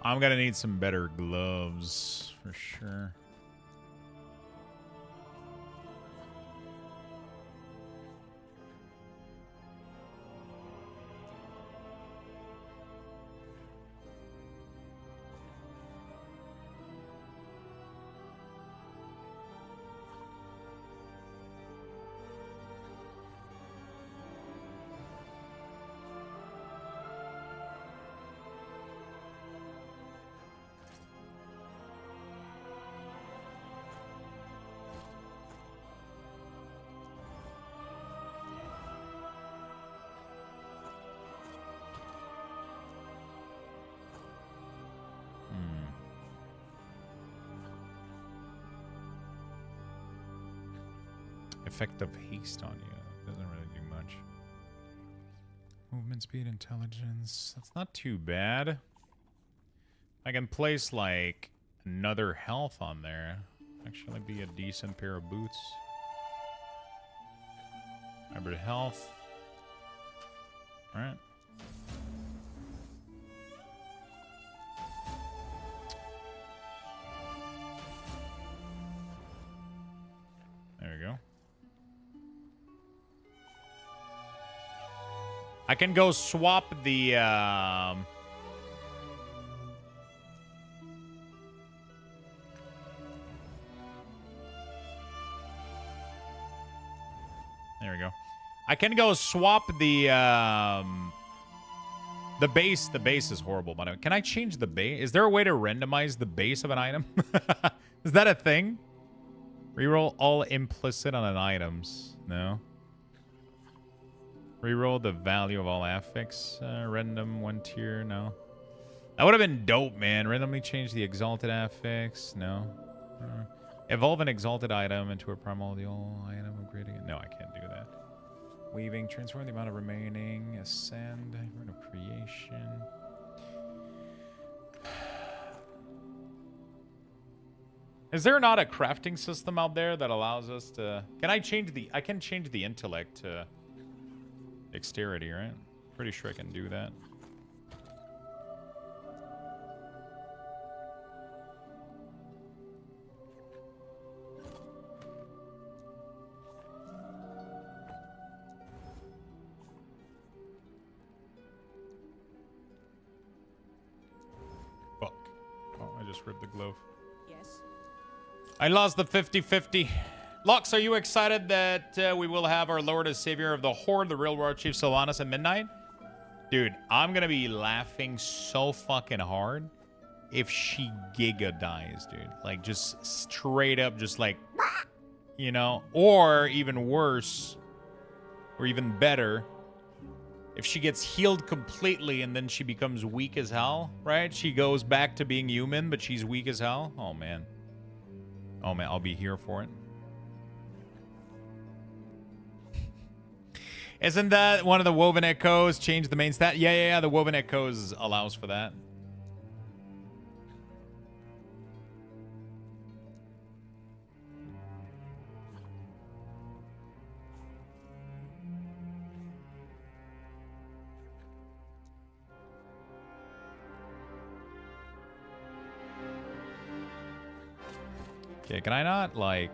I'm gonna need some better gloves for sure. Effect of haste on you. Doesn't really do much. Movement speed, intelligence. That's not too bad. I can place like another health on there. Actually be a decent pair of boots. Hybrid health. Alright. There we go. I can go swap the, there we go. I can go swap the base. The base is horrible, but can I change the base? Is there a way to randomize the base of an item? Is that a thing? Reroll all implicit on an items. No. Reroll the value of all affix. Random one tier. No. That would have been dope, man. Randomly change the exalted affix. No. Evolve an exalted item into a primordial item. Upgrading it. No, I can't do that. Weaving. Transform the amount of remaining. Ascend. Rune of creation. Is there not a crafting system out there that allows us to... Can I change the... I can change the intellect to... Dexterity, right? Pretty sure I can do that. Fuck. Oh, I just ripped the glove. Yes. I lost the 50-50. Lux, are you excited that we will have our Lord and Savior of the Horde, the real War Chief Sylvanas at midnight? Dude, I'm gonna be laughing so fucking hard if she giga dies, dude. Like, just straight up, just like, you know? Or even worse, or even better, if she gets healed completely and then she becomes weak as hell, right? She goes back to being human, but she's weak as hell. Oh, man. Oh, man, I'll be here for it. Isn't that one of the Woven Echoes change the main stat? Yeah. The Woven Echoes allows for that. Okay, can I not, like...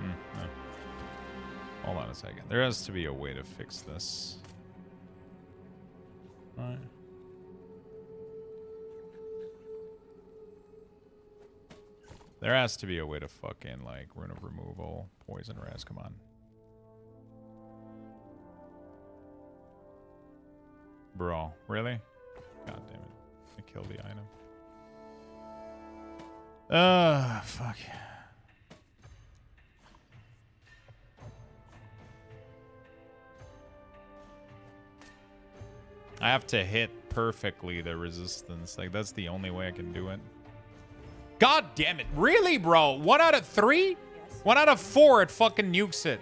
no. Hold on a second. There has to be a way to fix this. Alright. There has to be a way to fucking, like, rune of removal, poison res, come on. Bro, really? God damn it. I killed the item. Fuck. I have to hit perfectly the resistance. Like, that's the only way I can do it. God damn it. Really, bro? 1 out of 3? 1 out of 4, it fucking nukes it.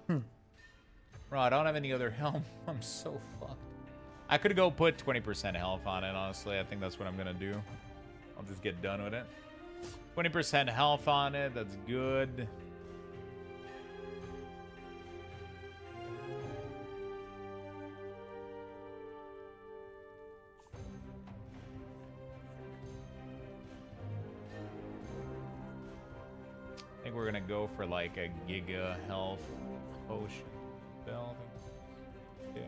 Bro, I don't have any other helm. I'm so fucked. I could go put 20% health on it, honestly. I think that's what I'm going to do. I'll just get done with it. 20% health on it. That's good. I think we're going to go for like a giga health potion. Bell. Yeah.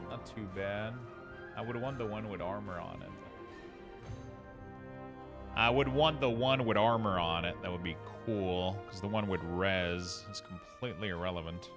Not too bad. I would want the one with armor on it. I would want the one with armor on it. That would be cool. Because the one with res is completely irrelevant.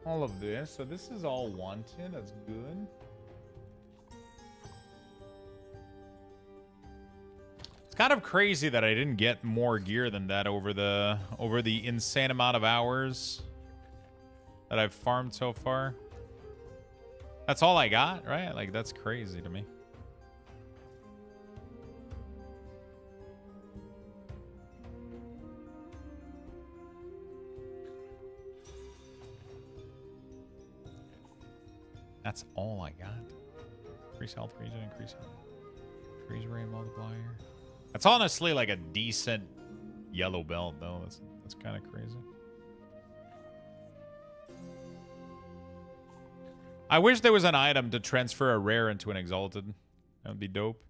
All of this. So this is all wanted. That's good. It's kind of crazy that I didn't get more gear than that over the insane amount of hours that I've farmed so far. That's all I got, right? Like, that's crazy to me. That's all I got. Increase health regen, increase health. Increase rate multiplier. That's honestly like a decent yellow belt, though. That's kind of crazy. I wish there was an item to transfer a rare into an exalted. That would be dope.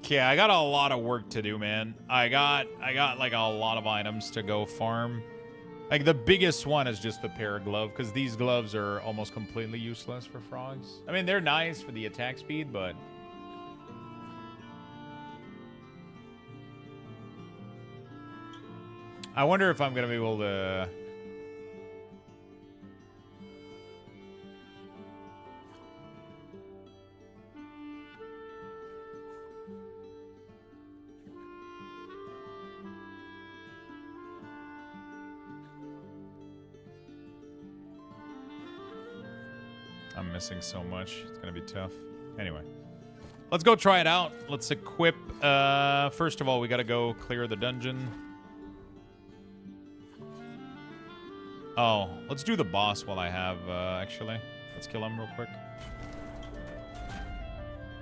Okay, I got a lot of work to do, man. I got like a lot of items to go farm. Like the biggest one is just the pair glove, because these gloves are almost completely useless for frogs. I mean, they're nice for the attack speed, but I wonder if I'm gonna be able to. I'm missing so much. It's gonna be tough. Anyway, let's go try it out. Let's equip. First of all, we gotta go clear the dungeon. Oh, let's do the boss while I have, actually. Let's kill him real quick.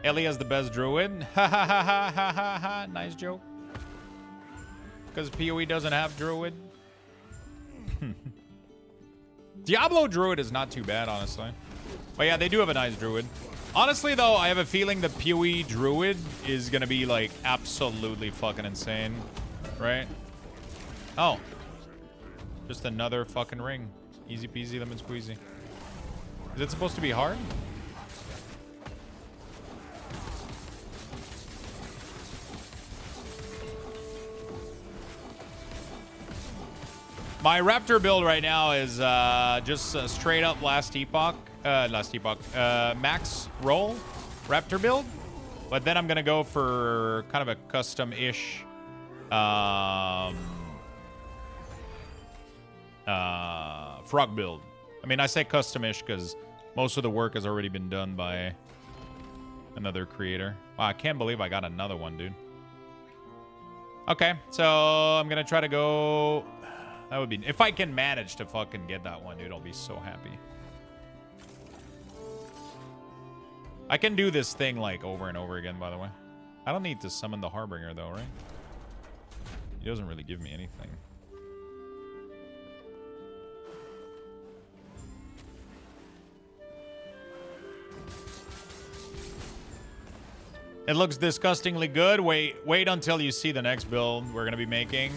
Ellie has the best druid. Ha ha ha ha ha ha ha. Nice joke. Because PoE doesn't have druid. Diablo druid is not too bad, honestly. But yeah, they do have a nice druid. Honestly, though, I have a feeling the PoE druid is going to be, like, absolutely fucking insane. Right? Oh. Just another fucking ring. Easy peasy lemon squeezy. Is it supposed to be hard? My Raptor build right now is just straight up last epoch, max roll Raptor build. But then I'm going to go for kind of a custom-ish frog build. I mean, I say custom-ish because most of the work has already been done by another creator. Wow, I can't believe I got another one, dude. Okay, so I'm going to try to go... That would be... If I can manage to fucking get that one, dude, I'll be so happy. I can do this thing, like, over and over again, by the way. I don't need to summon the Harbinger, though, right? He doesn't really give me anything. It looks disgustingly good. Wait until you see the next build we're going to be making.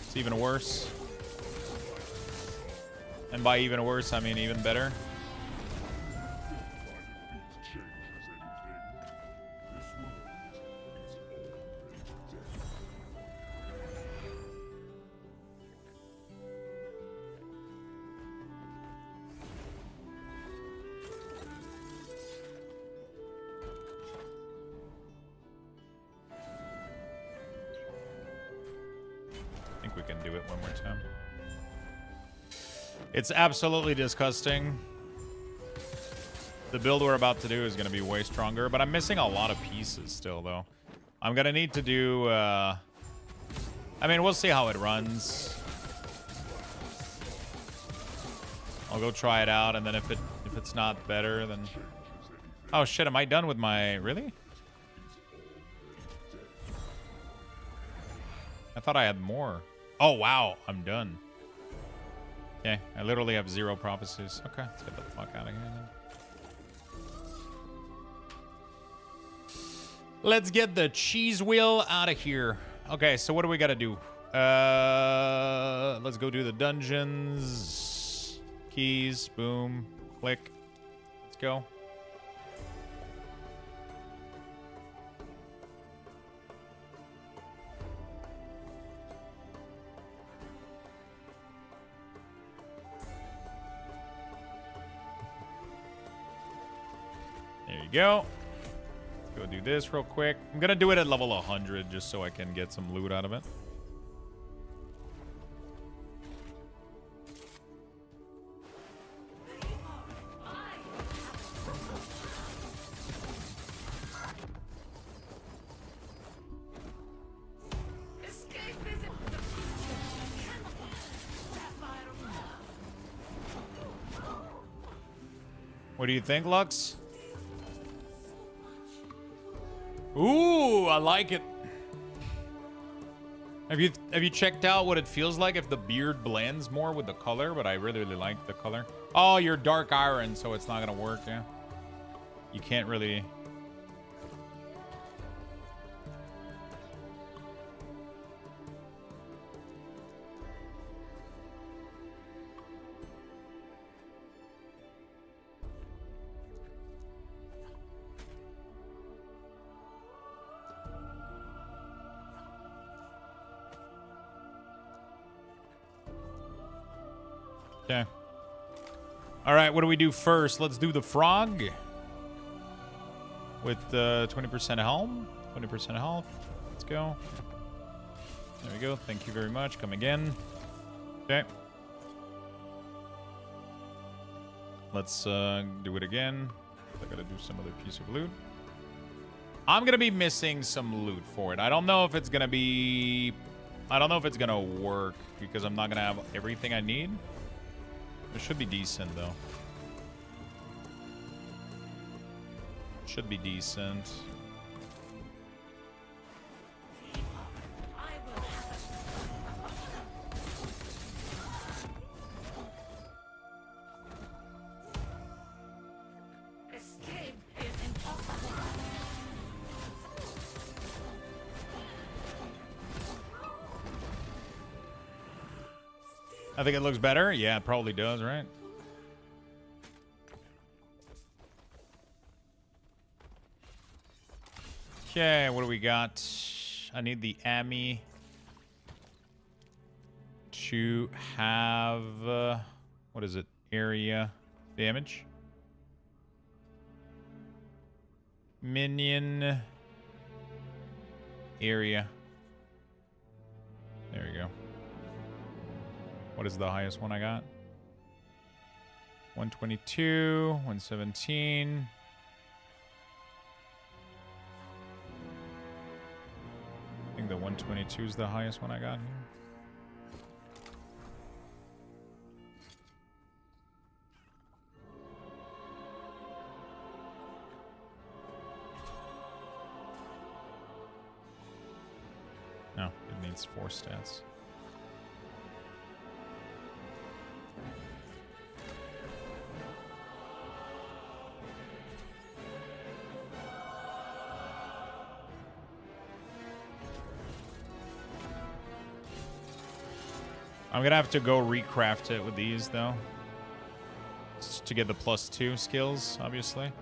It's even worse. And by even worse, I mean even better. I think we can do it one more time. It's absolutely disgusting. The build we're about to do is going to be way stronger, but I'm missing a lot of pieces still, though. I'm going to need to do... I mean, we'll see how it runs. I'll go try it out, and then if it's not better, then... Oh, shit, am I done with my... Really? I thought I had more. Oh, wow, I'm done. Okay, I literally have 0 prophecies. Okay, let's get the fuck out of here then. Let's get the cheese wheel out of here. Okay, so what do we gotta do? Let's go do the dungeons. Keys, boom, click. Let's go. There you go. Let's go do this real quick. I'm gonna do it at level 100 just so I can get some loot out of it. What do you think, Lux? Ooh, I like it. Have you checked out what it feels like if the beard blends more with the color? But I really like the color. Oh, you're dark iron, so it's not gonna work, yeah. You can't really... Okay. All right, what do we do first? Let's do the frog. With 20% helm. 20% health. Let's go. There we go. Thank you very much. Come again. Okay. Let's do it again. I gotta do some other piece of loot. I'm gonna be missing some loot for it. I don't know if it's gonna be... I don't know if it's gonna work because I'm not gonna have everything I need. It should be decent though. Should be decent. I think it looks better. Yeah, it probably does, right? Okay, what do we got? I need the Ami to have what is it? Area damage. Minion area. There we go. What is the highest one I got? 122, 117. I think the 122 is the highest one I got here. No, it needs 4 stats. I'm gonna have to go recraft it with these though, just to get the +2 skills, obviously.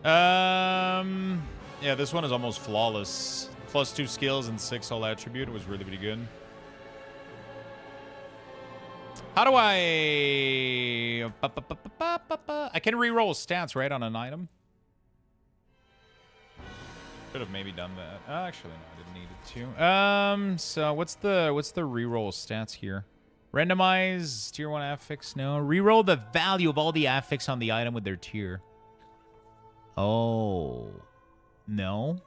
Yeah, this one is almost flawless. +2 skills and 6 all attribute. It was really, really good. How do I... I can reroll stats, right, on an item? Could have maybe done that. Actually, no, I didn't need it to. So what's the reroll stats here? Randomize tier 1 affix. No. Reroll the value of all the affix on the item with their tier. Oh. No.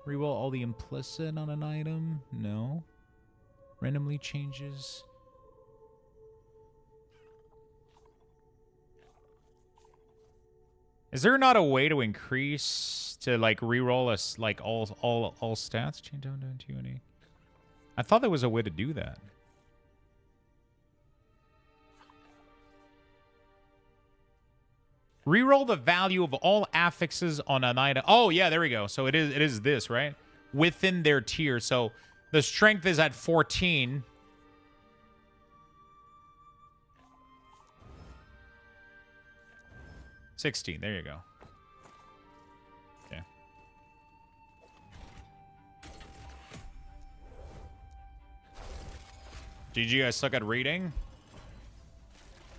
Reroll all the implicit on an item. No. Randomly changes. Is there not a way to increase to like reroll us like all stats? Change down to any. I thought there was a way to do that. Reroll the value of all affixes on an item. Oh yeah, there we go. So it is this, right? Within their tier. So the strength is at 14. $16. There you go. Okay. GG, I suck at reading.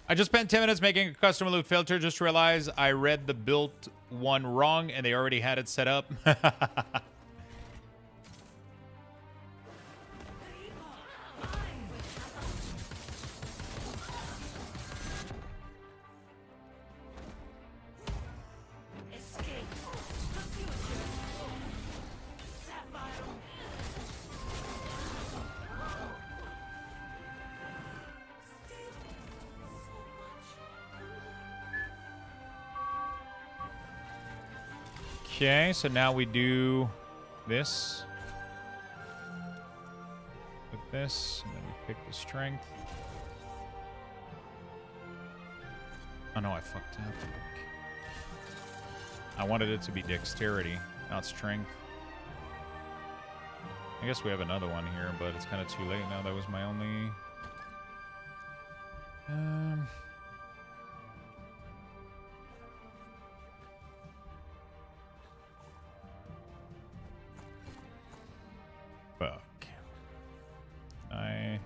I just spent 10 minutes making a custom loot filter. Just realized I read the built one wrong and they already had it set up. Okay, so now we do this with this, and then we pick the strength. Oh no, I fucked up. I wanted it to be dexterity, not strength. I guess we have another one here, but it's kind of too late now. That was my only... Fuck. I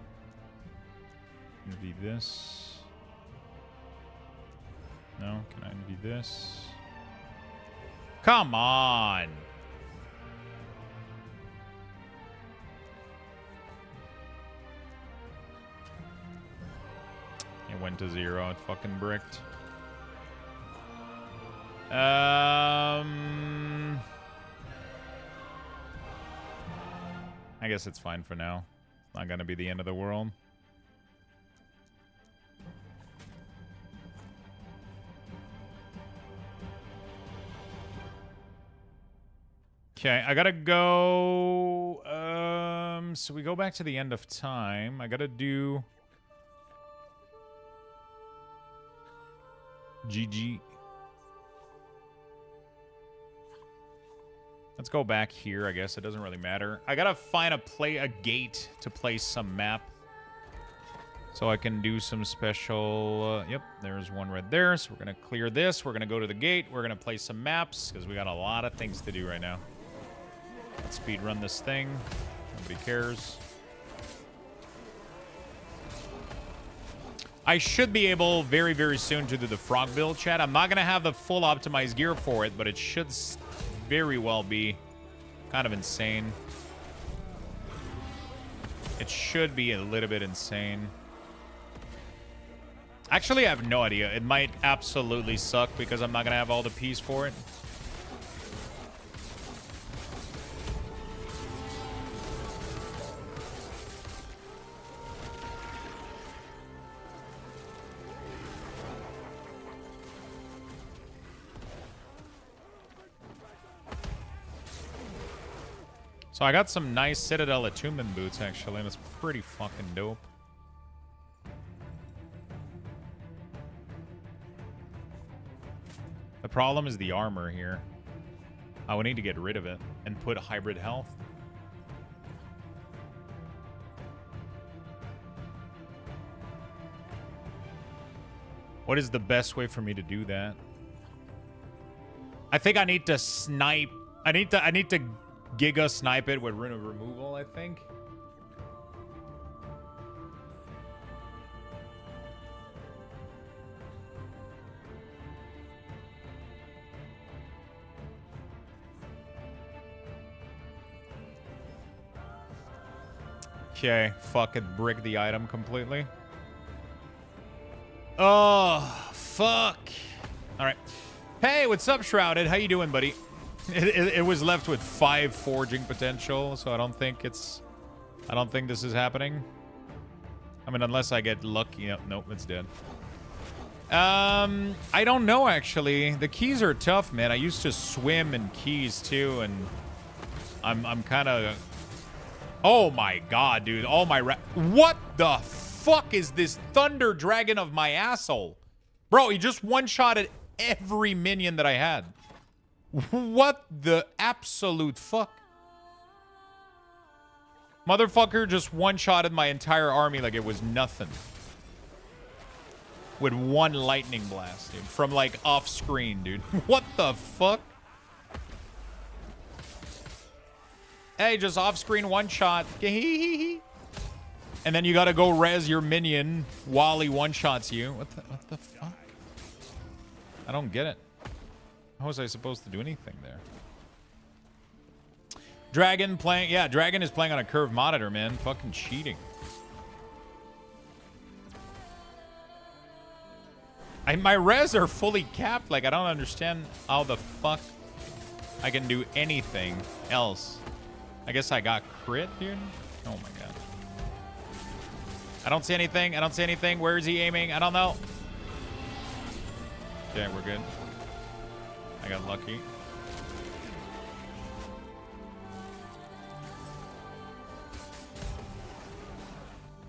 envy this. No, can I envy this? Come on. Yeah, went to 0. It fucking bricked. I guess it's fine for now. It's not gonna be the end of the world. Okay, I gotta go. So we go back to the end of time. I gotta do GG. Let's go back here, I guess. It doesn't really matter. I gotta find a gate to place some map. So I can do some special... yep, there's one right there. So we're gonna clear this. We're gonna go to the gate. We're gonna place some maps, because we got a lot of things to do right now. Let's speed run this thing. Nobody cares. I should be able very, very soon to do the frog build, chat. I'm not gonna have the full optimized gear for it, but it should... very well be kind of insane. It should be a little bit insane. Actually, I have no idea. It might absolutely suck because I'm not gonna have all the piece for it. So I got some nice Citadel attunement boots, actually, and it's pretty fucking dope. The problem is the armor here. I would need to get rid of it and put hybrid health. What is the best way for me to do that? I think I need to snipe. I need to Giga snipe it with Rune of Removal, I think. Okay, fuck it, brick the item completely. Oh, fuck. All right. Hey, what's up, Shrouded? How you doing, buddy? It was left with 5 forging potential, so I don't think this is happening. I mean, unless I get lucky. Yep, nope, it's dead. I don't know, actually. The keys are tough, man. I used to swim in keys too, and I'm kind of... Oh my god, dude. All my what the fuck is this thunder dragon of my asshole? Bro, he just one-shotted every minion that I had. What the absolute fuck? Motherfucker just one-shotted my entire army like it was nothing. With one lightning blast, dude. From, like, off-screen, dude. What the fuck? Hey, just off-screen one-shot. And then you gotta go res your minion while he one-shots you. What the fuck? I don't get it. How was I supposed to do anything there? Dragon playing... Yeah, Dragon is playing on a curved monitor, man. Fucking cheating. My res are fully capped. Like, I don't understand how the fuck I can do anything else. I guess I got crit, dude. Oh, my God. I don't see anything. I don't see anything. Where is he aiming? I don't know. Okay, we're good. I got lucky.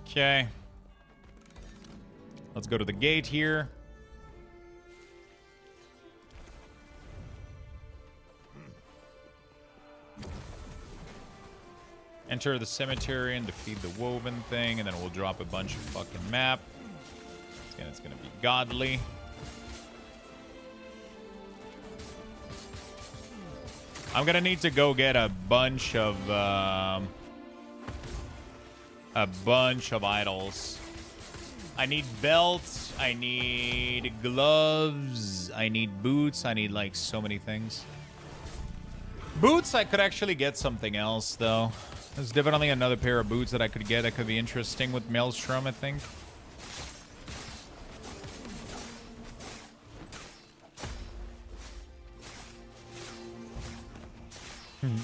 Okay. Let's go to the gate here. Enter the cemetery and defeat the woven thing, and then we'll drop a bunch of fucking map. Again, it's gonna be godly. I'm gonna need to go get a bunch of idols. I need belts. I need gloves. I need boots. I need like so many things. Boots, I could actually get something else though. There's definitely another pair of boots that I could get that could be interesting with Maelstrom, I think.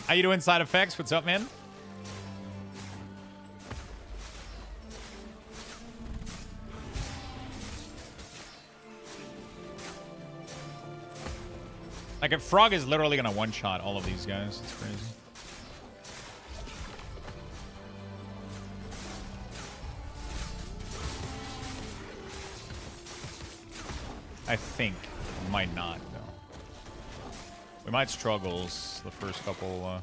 How you doing, Side Effects? What's up, man? Like, if Frog is literally gonna one-shot all of these guys. It's crazy. I think. Might not, though. We might struggle the first couple,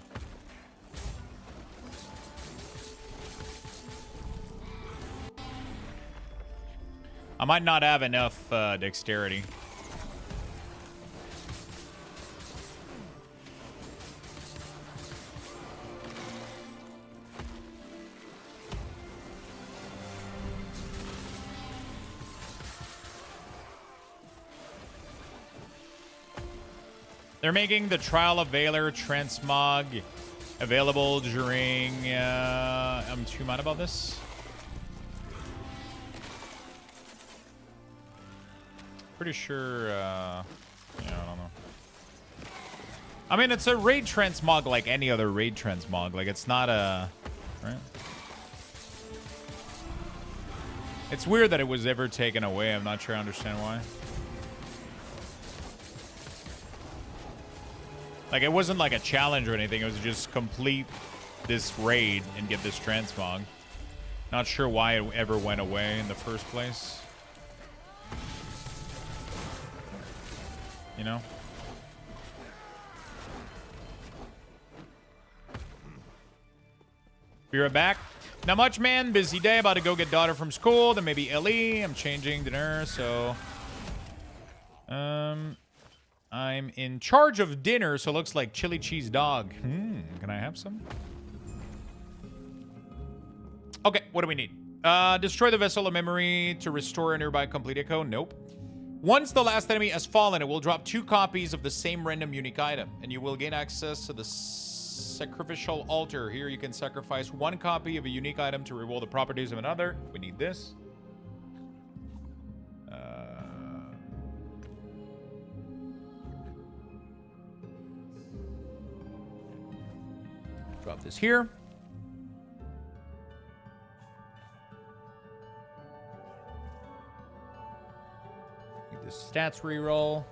I might not have enough, dexterity. They're making the Trial of Valor transmog available during... I'm too mad about this. Pretty sure... yeah, I don't know. I mean, it's a raid transmog like any other raid transmog. Like, it's not a... Right? It's weird that it was ever taken away. I'm not sure I understand why. Like, it wasn't like a challenge or anything. It was just complete this raid and get this transmog. Not sure why it ever went away in the first place. You know? Be right back. Not much, man. Busy day. About to go get daughter from school. Then maybe Ellie. I'm changing dinner, so... I'm in charge of dinner, so it looks like chili cheese dog. Can I have some? Okay, what do we need? Destroy the vessel of memory to restore a nearby complete echo. Nope. Once the last enemy has fallen, it will drop 2 copies of the same random unique item, and you will gain access to the sacrificial altar. Here you can sacrifice 1 copy of a unique item to reroll the properties of another. We need this. Drop this here. Make this stats reroll.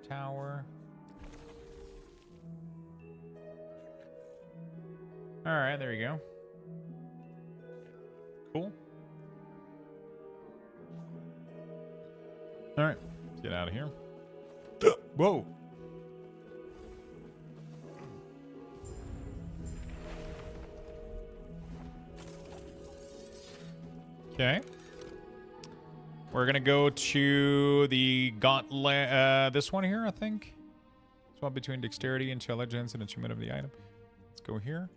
Tower. All right, there you go. Cool. All right, let's get out of here. Whoa. Okay. We're gonna go to the gauntlet, this one here, I think. Swap between dexterity, intelligence, and achievement of the item. Let's go here.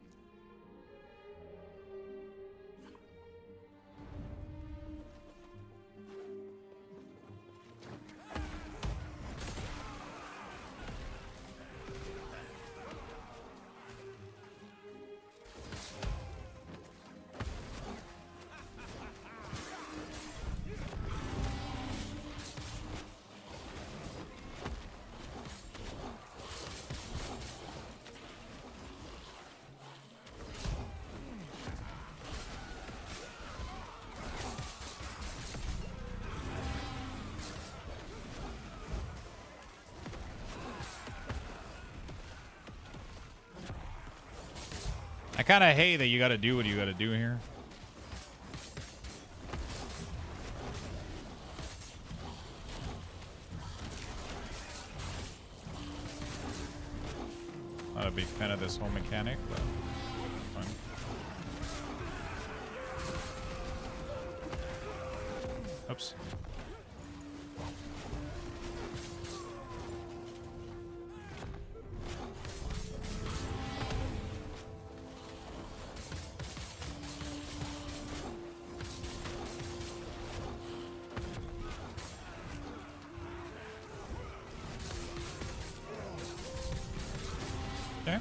I kind of hate that you got to do what you got to do here. Not a big fan of this whole mechanic, but fine. Oops. Okay.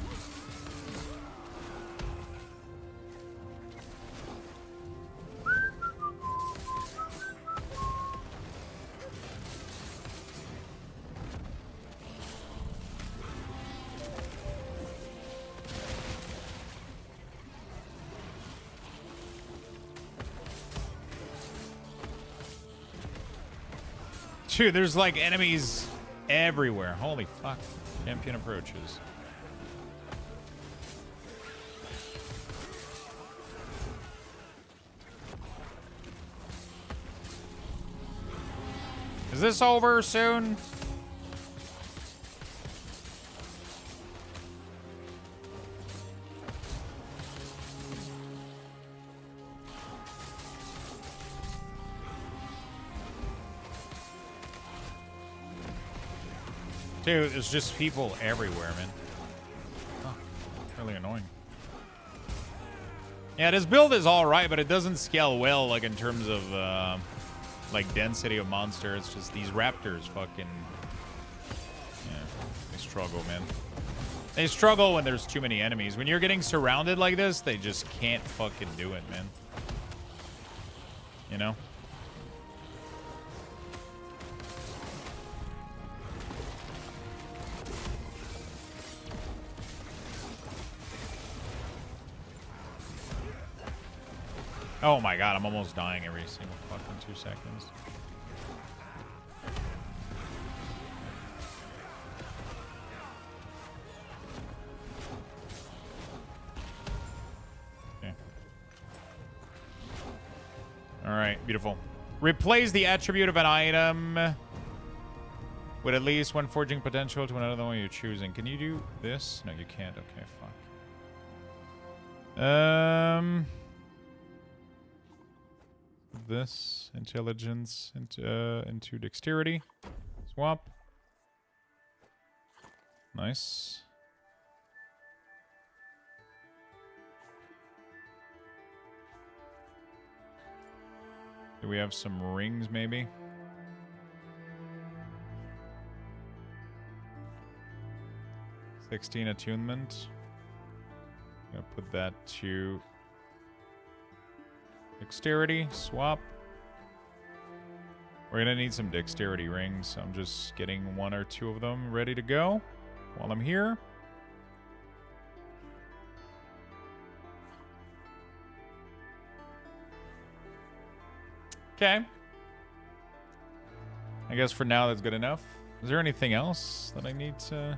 Dude, there's like enemies everywhere. Holy fuck. Champion approaches. Is this over soon? Dude, there's just people everywhere, man. Oh, really annoying. Yeah, this build is alright, but it doesn't scale well, like, in terms of, like, density of monster. It's just these raptors fucking... Yeah, they struggle, man. They struggle when there's too many enemies. When you're getting surrounded like this, they just can't fucking do it, man. You know? Oh my god, I'm almost dying every single fucking 2 seconds. Okay. Alright, beautiful. Replace the attribute of an item with at least one forging potential to another one you're choosing. Can you do this? No, you can't. Okay, fuck. This intelligence into dexterity. Swap. Nice. Do we have some rings maybe? $16 attunement. I'm gonna put that to dexterity, swap. We're gonna need some dexterity rings. I'm just getting 1 or 2 of them ready to go while I'm here. Okay. I guess for now that's good enough. Is there anything else that I need to...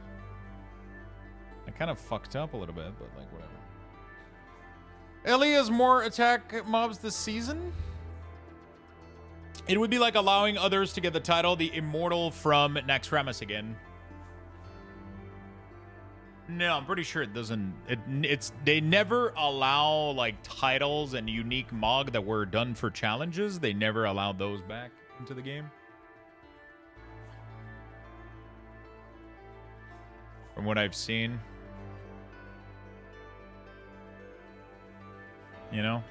I kind of fucked up a little bit, but like whatever. Ellie has more attack mobs this season. It would be like allowing others to get the title the Immortal from Naxxramas again. No, I'm pretty sure it doesn't. It's they never allow like titles and unique mog that were done for challenges. They never allowed those back into the game. From what I've seen. You know?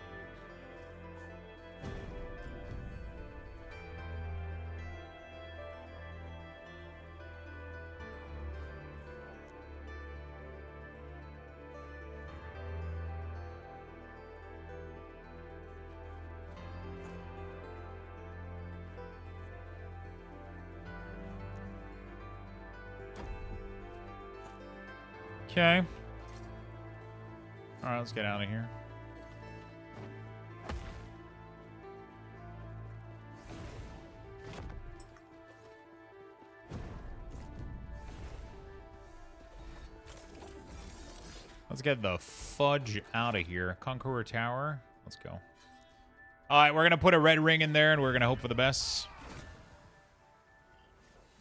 Okay. All right, let's get out of here. Let's get the fudge out of here. Conqueror Tower. Let's go. All right, we're going to put a red ring in there, and we're going to hope for the best.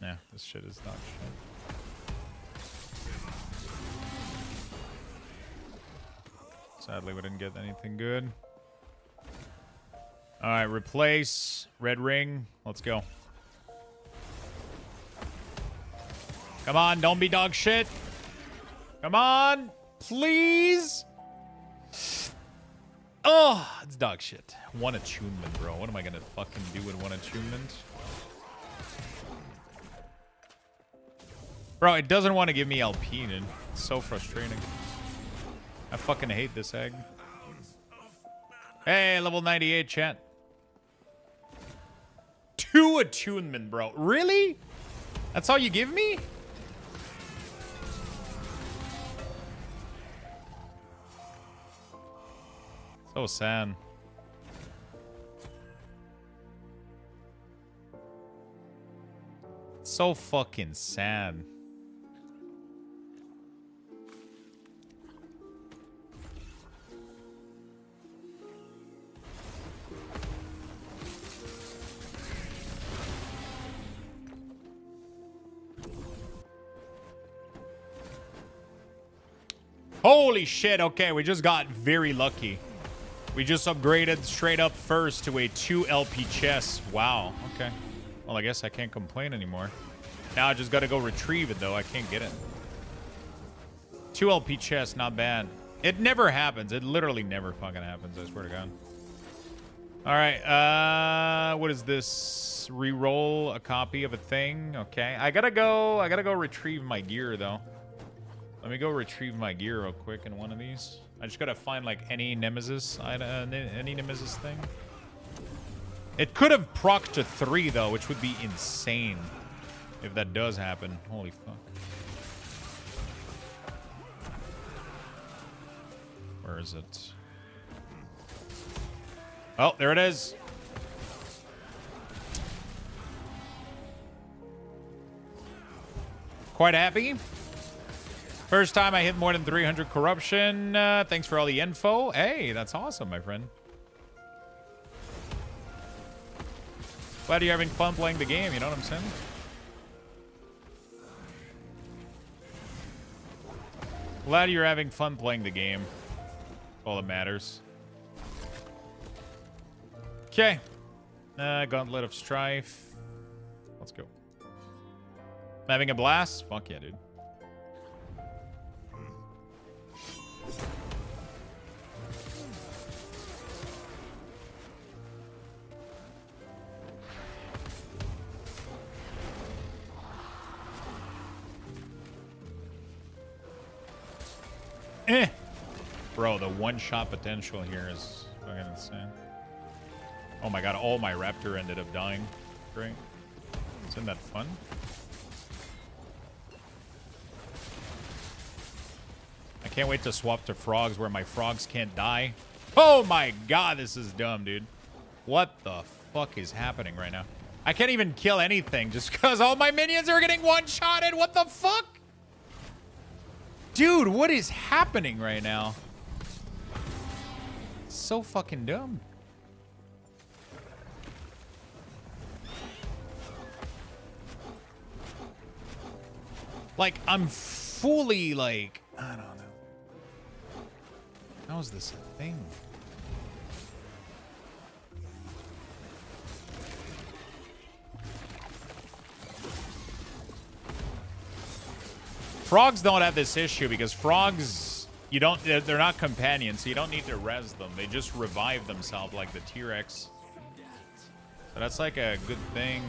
Yeah, this shit is not shit. Sadly, we didn't get anything good. All right, replace. Red ring. Let's go. Come on, don't be dog shit. Come on. Please. Oh, it's dog shit. 1 attunement, bro. What am I gonna fucking do with 1 attunement? Bro, it doesn't want to give me LP, dude. It's so frustrating. I fucking hate this egg. Hey, level 98, chat. 2 attunement, bro. Really? That's all you give me? So sad. So fucking sad. Holy shit, okay, we just got very lucky. We just upgraded straight up first to a 2 LP chest. Wow, okay. Well, I guess I can't complain anymore. Now I just gotta go retrieve it, though. I can't get it. 2 LP chest, not bad. It never happens. It literally never fucking happens, I swear to God. Alright, what is this? Reroll a copy of a thing. Okay, I gotta go retrieve my gear, though. Let me go retrieve my gear real quick in one of these. I just gotta find like any nemesis thing. It could have procced to 3 though, which would be insane if that does happen. Holy fuck. Where is it? Oh, there it is. Quite happy. First time I hit more than 300 corruption. Thanks for all the info. Hey, that's awesome, my friend. Glad you're having fun playing the game, you know what I'm saying? Glad you're having fun playing the game. All that matters. Okay. Gauntlet of Strife. Let's go. Having a blast? Fuck yeah, dude. Bro, the one-shot potential here is fucking insane. Oh my god, all my raptor ended up dying. Great. Isn't that fun? I can't wait to swap to frogs where my frogs can't die. Oh my god, this is dumb, dude. What the fuck is happening right now? I can't even kill anything just because all my minions are getting one-shotted. What the fuck? Dude, what is happening right now? So fucking dumb. Like, I'm fully like, I don't know. How is this a thing? Frogs don't have this issue because frogs, they're not companions, so you don't need to res them. They just revive themselves like the T-Rex. So that's like a good thing.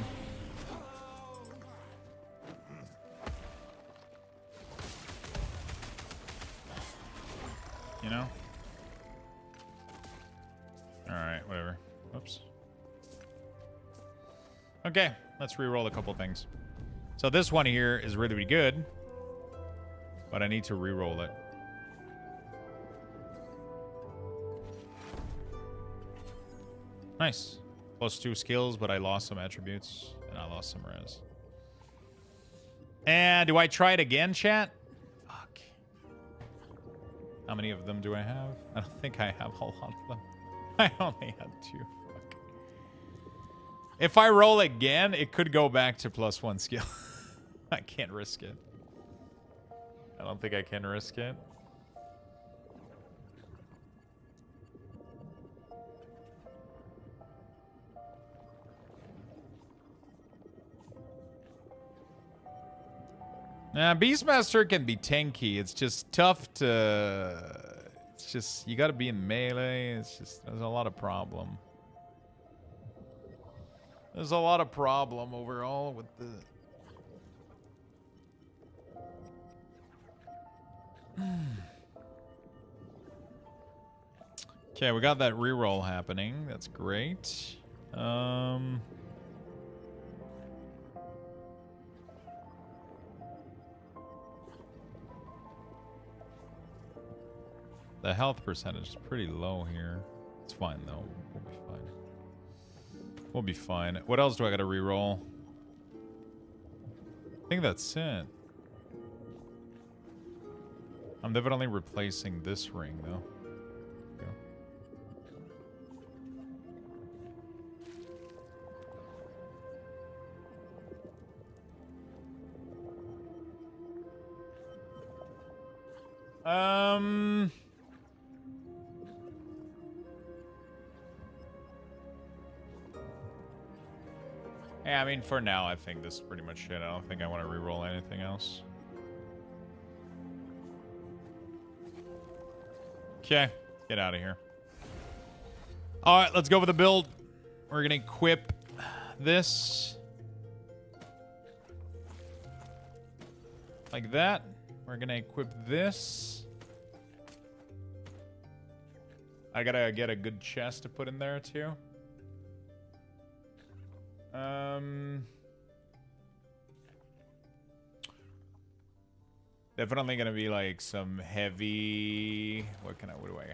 You know? Alright, whatever. Whoops. Okay, let's re-roll a couple things. So this one here is really good. But I need to re-roll it. Nice. +2 skills, but I lost some attributes. And I lost some res. And do I try it again, chat? Fuck. How many of them do I have? I don't think I have a lot of them. I only had 2. Fuck. If I roll again, it could go back to +1 skill. I can't risk it. I don't think I can risk it. Nah, Beastmaster can be tanky. It's just tough to... It's just... You gotta be in melee. It's just... There's a lot of problem. There's a lot of problem overall with the... Okay, we got that reroll happening. That's great. The health percentage is pretty low here. It's fine though. We'll be fine. We'll be fine. What else do I gotta reroll? I think that's it. I'm definitely replacing this ring though. Yeah, I mean, for now, I think this is pretty much it. I don't think I want to re-roll anything else. Okay, get out of here. All right, let's go for the build. We're going to equip this. Like that. We're going to equip this. I got to get a good chest to put in there, too. Definitely gonna be like some heavy. What do I have? What do I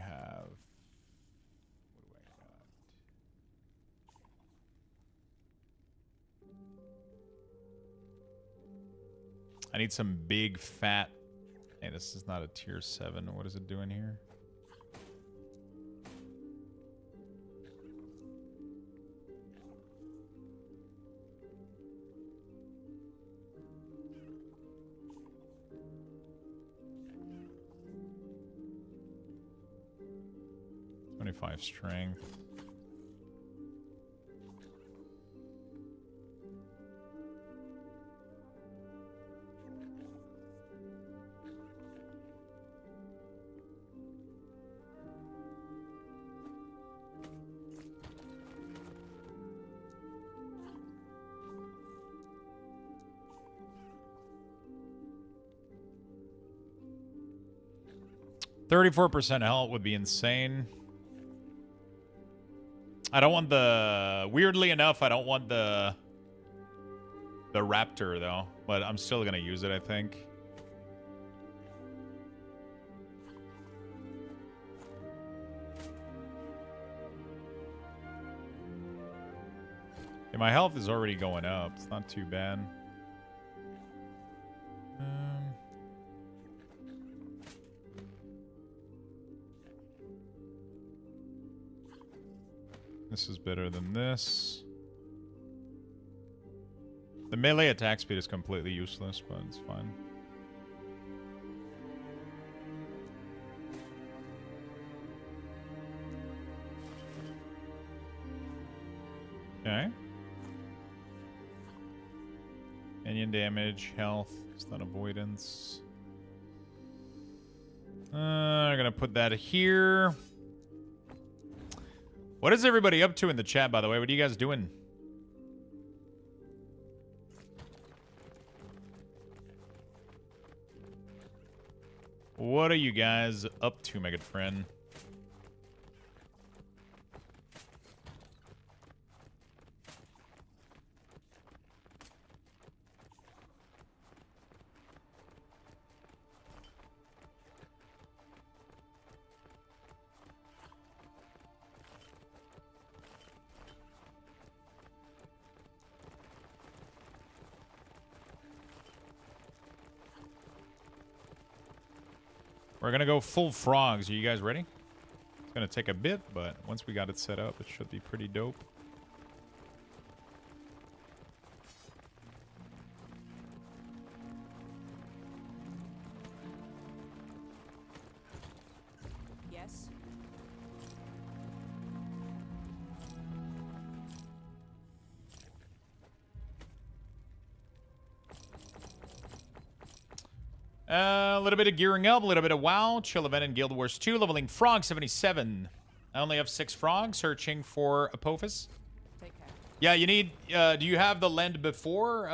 got? I need some big fat. Hey, this is not a tier 7. What is it doing here? Strength. %34% health would be insane. I don't want the... Weirdly enough, I don't want the raptor, though. But I'm still going to use it, I think. Yeah, my health is already going up. It's not too bad. This is better than this. The melee attack speed is completely useless, but it's fine. Okay. Minion damage, health, stun avoidance. I'm gonna put that here. What is everybody up to in the chat, by the way? What are you guys doing? What are you guys up to, my good friend? We're gonna go full frogs. Are you guys ready? It's gonna take a bit, but once we got it set up, it should be pretty dope. Yes. A little bit of gearing up, a little bit of WoW, chill event in Guild Wars 2, leveling frog 77. I only have 6 frogs, searching for Apophis. Take care. Yeah, you need, do you have the land before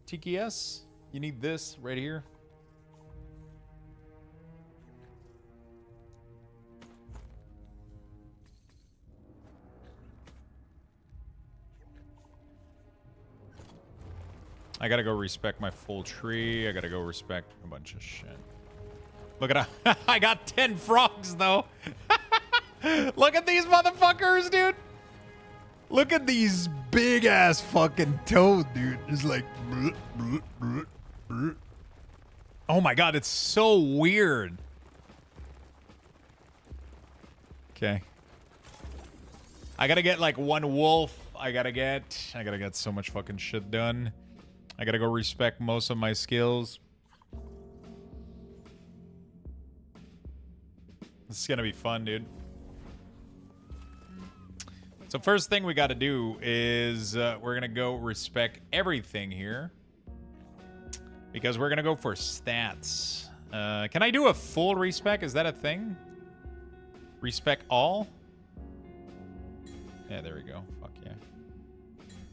TKS? You need this right here. I gotta go respec my full tree. I gotta go respec a bunch of shit. Look at I got 10 frogs, though. Look at these motherfuckers, dude. Look at these big-ass fucking toad, dude. Just like... Oh my god, it's so weird. Okay. I gotta get like one wolf. I gotta get so much fucking shit done. I gotta go respec most of my skills. This is gonna be fun, dude. So first thing we gotta do is we're gonna go respec everything here. Because we're gonna go for stats. Can I do a full respec? Is that a thing? Respec all? Yeah, there we go. Fuck yeah.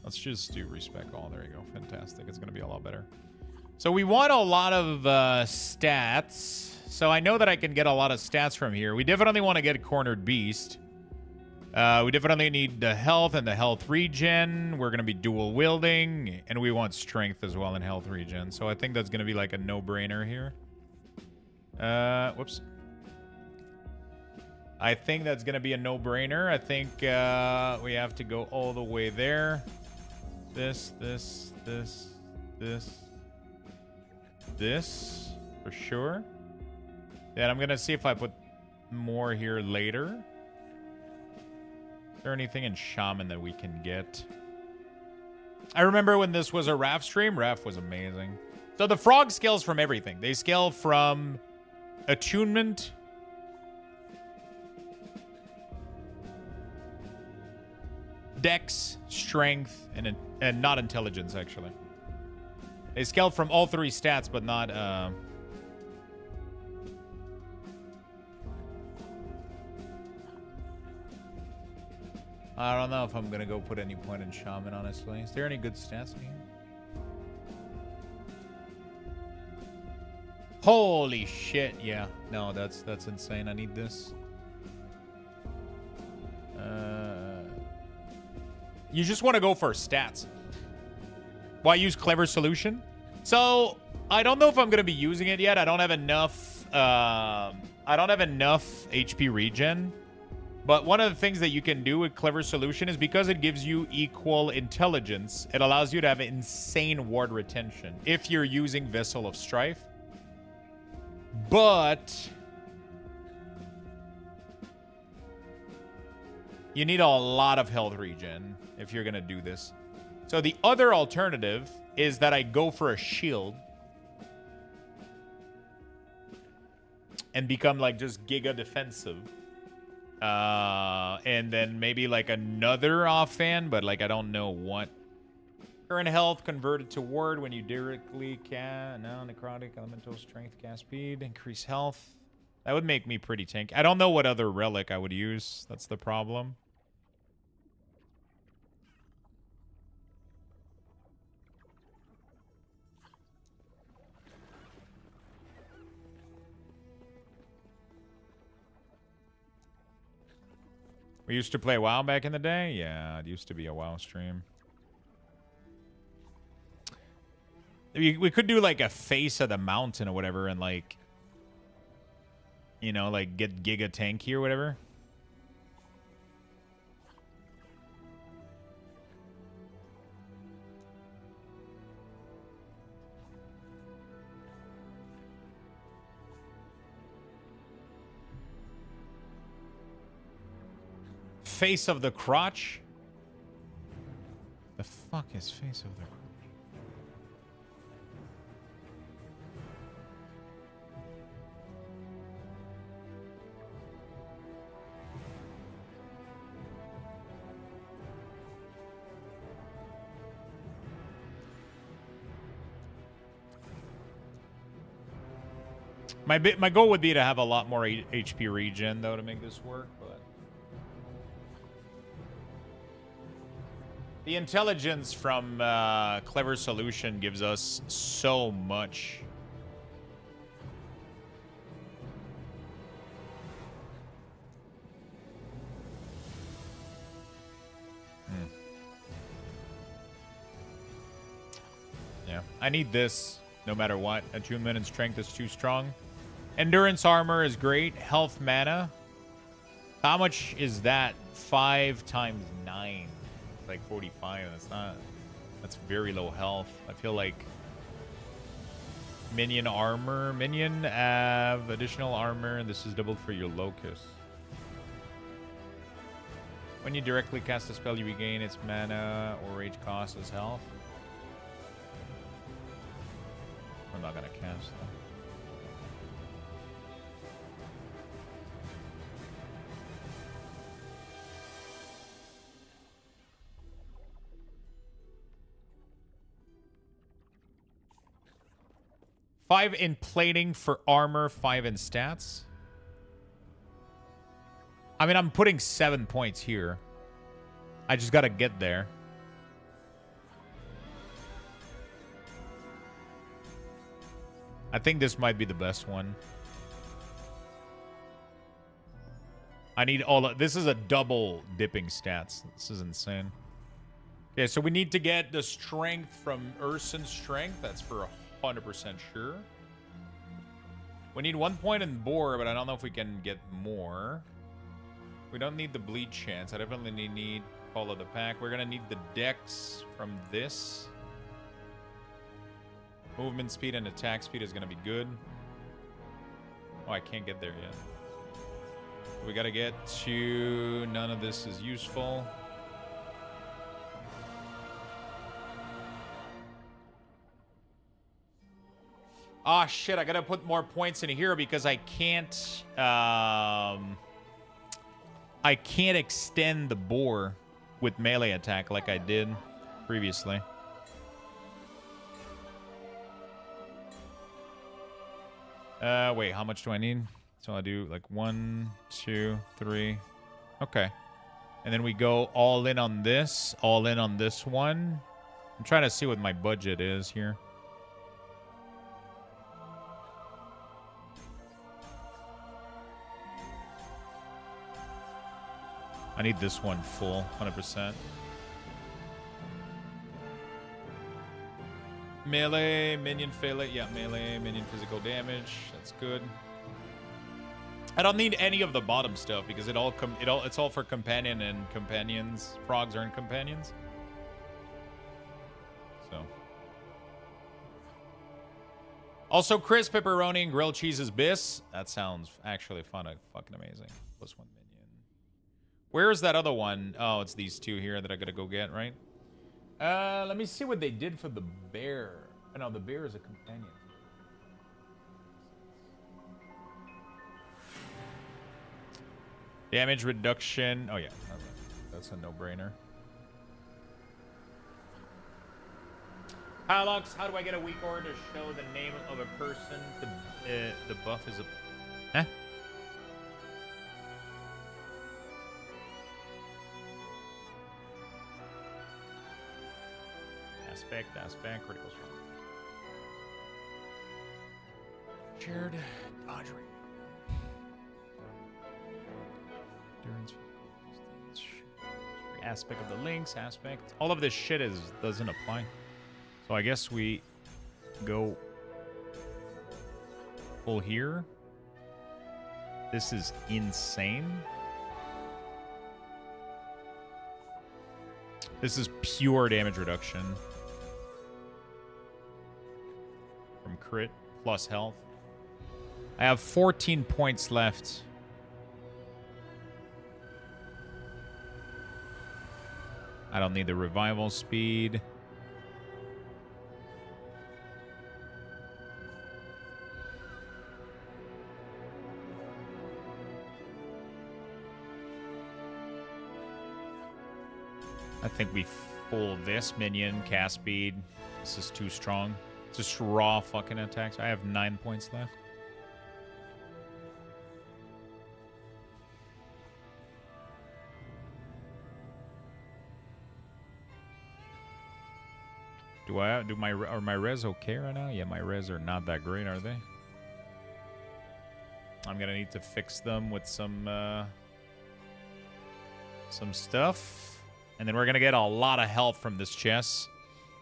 Let's just do respec all. There you go. Fantastic. It's gonna be a lot better. So we want a lot of stats. So I know that I can get a lot of stats from here. We definitely want to get Cornered Beast. We definitely need the health and the health regen. We're going to be dual wielding. And we want strength as well and health regen. So I think that's going to be like a no-brainer here. Whoops. I think that's going to be a no-brainer. I think we have to go all the way there. This. For sure. Then I'm going to see if I put more here later. Is there anything in Shaman that we can get? I remember when this was a Raph stream. Raph was amazing. So the frog scales from everything. They scale from attunement, dex, strength, and not intelligence, actually. They scale from all three stats, but not... I don't know if I'm going to go put any point in Shaman, honestly. Is there any good stats in here? Holy shit, yeah. No, that's insane. I need this. You just want to go for stats. Why use Clever Solution? So, I don't know if I'm going to be using it yet. I don't have enough... HP regen. But one of the things that you can do with Clever Solution is because it gives you equal intelligence, it allows you to have insane ward retention if you're using Vessel of Strife. But you need a lot of health regen if you're going to do this. So the other alternative is that I go for a shield and become like just giga defensive. And then maybe like another offhand, but like I don't know what. Current health converted to ward when you directly can. No, necrotic, elemental, strength, cast speed, increase health. That would make me pretty tanky. I don't know what other relic I would use. That's the problem. We used to play WoW back in the day? Yeah, it used to be a WoW stream. We could do like a face of the mountain or whatever and like, you know, like get Giga Tanky or whatever. Face of the crotch? The fuck is face of the crotch? My goal would be to have a lot more HP regen though to make this work, but the intelligence from Clever Solution gives us so much. Yeah. I need this no matter what. Attunement and strength is too strong. Endurance armor is great. Health mana. How much is that? 5 times 9. It's like 45. That's not... That's very low health. I feel like... Minion armor. Minion have additional armor. And this is doubled for your locust. When you directly cast a spell, you regain its mana or rage cost as health. I'm not gonna cast though. Five in plating for armor, 5 in stats. I mean, I'm putting 7 points here. I just gotta get there. I think this might be the best one. I need all of... This is a double dipping stats. This is insane. Okay, so we need to get the strength from Urson's strength. That's for 100% sure. We need 1 point in boar, but I don't know if we can get more. We don't need the bleed chance. I definitely need Call of the Pack. We're gonna need the dex from this. Movement speed and attack speed is gonna be good. Oh, I can't get there yet. We gotta get to... None of this is useful. Ah, shit, I gotta put more points in here because I can't... I can't extend the boar with melee attack like I did previously. Wait, how much do I need? So I do like 1, 2, 3. Okay. And then we go all in on this, all in on this one. I'm trying to see what my budget is here. I need this one full, 100%. Melee, minion failure. Yeah, melee, minion physical damage. That's good. I don't need any of the bottom stuff because it's all for companion and companions. Frogs aren't companions. So. Also, crisp pepperoni and grilled cheese is bis. That sounds actually fucking amazing. +1 minion. Where is that other one? Oh, it's these two here that I gotta go get, right? Let me see what they did for the bear. Oh, no, the bear is a companion. Damage reduction. Oh, yeah. That's a no-brainer. Lux, how do I get a weak order to show the name of a person? The buff is a... Huh? Aspect, critical strength. Shared dodge rate. Endurance. Aspect of the links, aspect. All of this shit doesn't apply. So I guess we go full here. This is insane. This is pure damage reduction. From crit plus health. I have 14 points left. I don't need the revival speed. I think we full this minion, cast speed. This is too strong. Just raw fucking attacks. I have 9 points left. Are my res okay right now? Yeah, my res are not that great, are they? I'm gonna need to fix them with some stuff. And then we're gonna get a lot of help from this chest.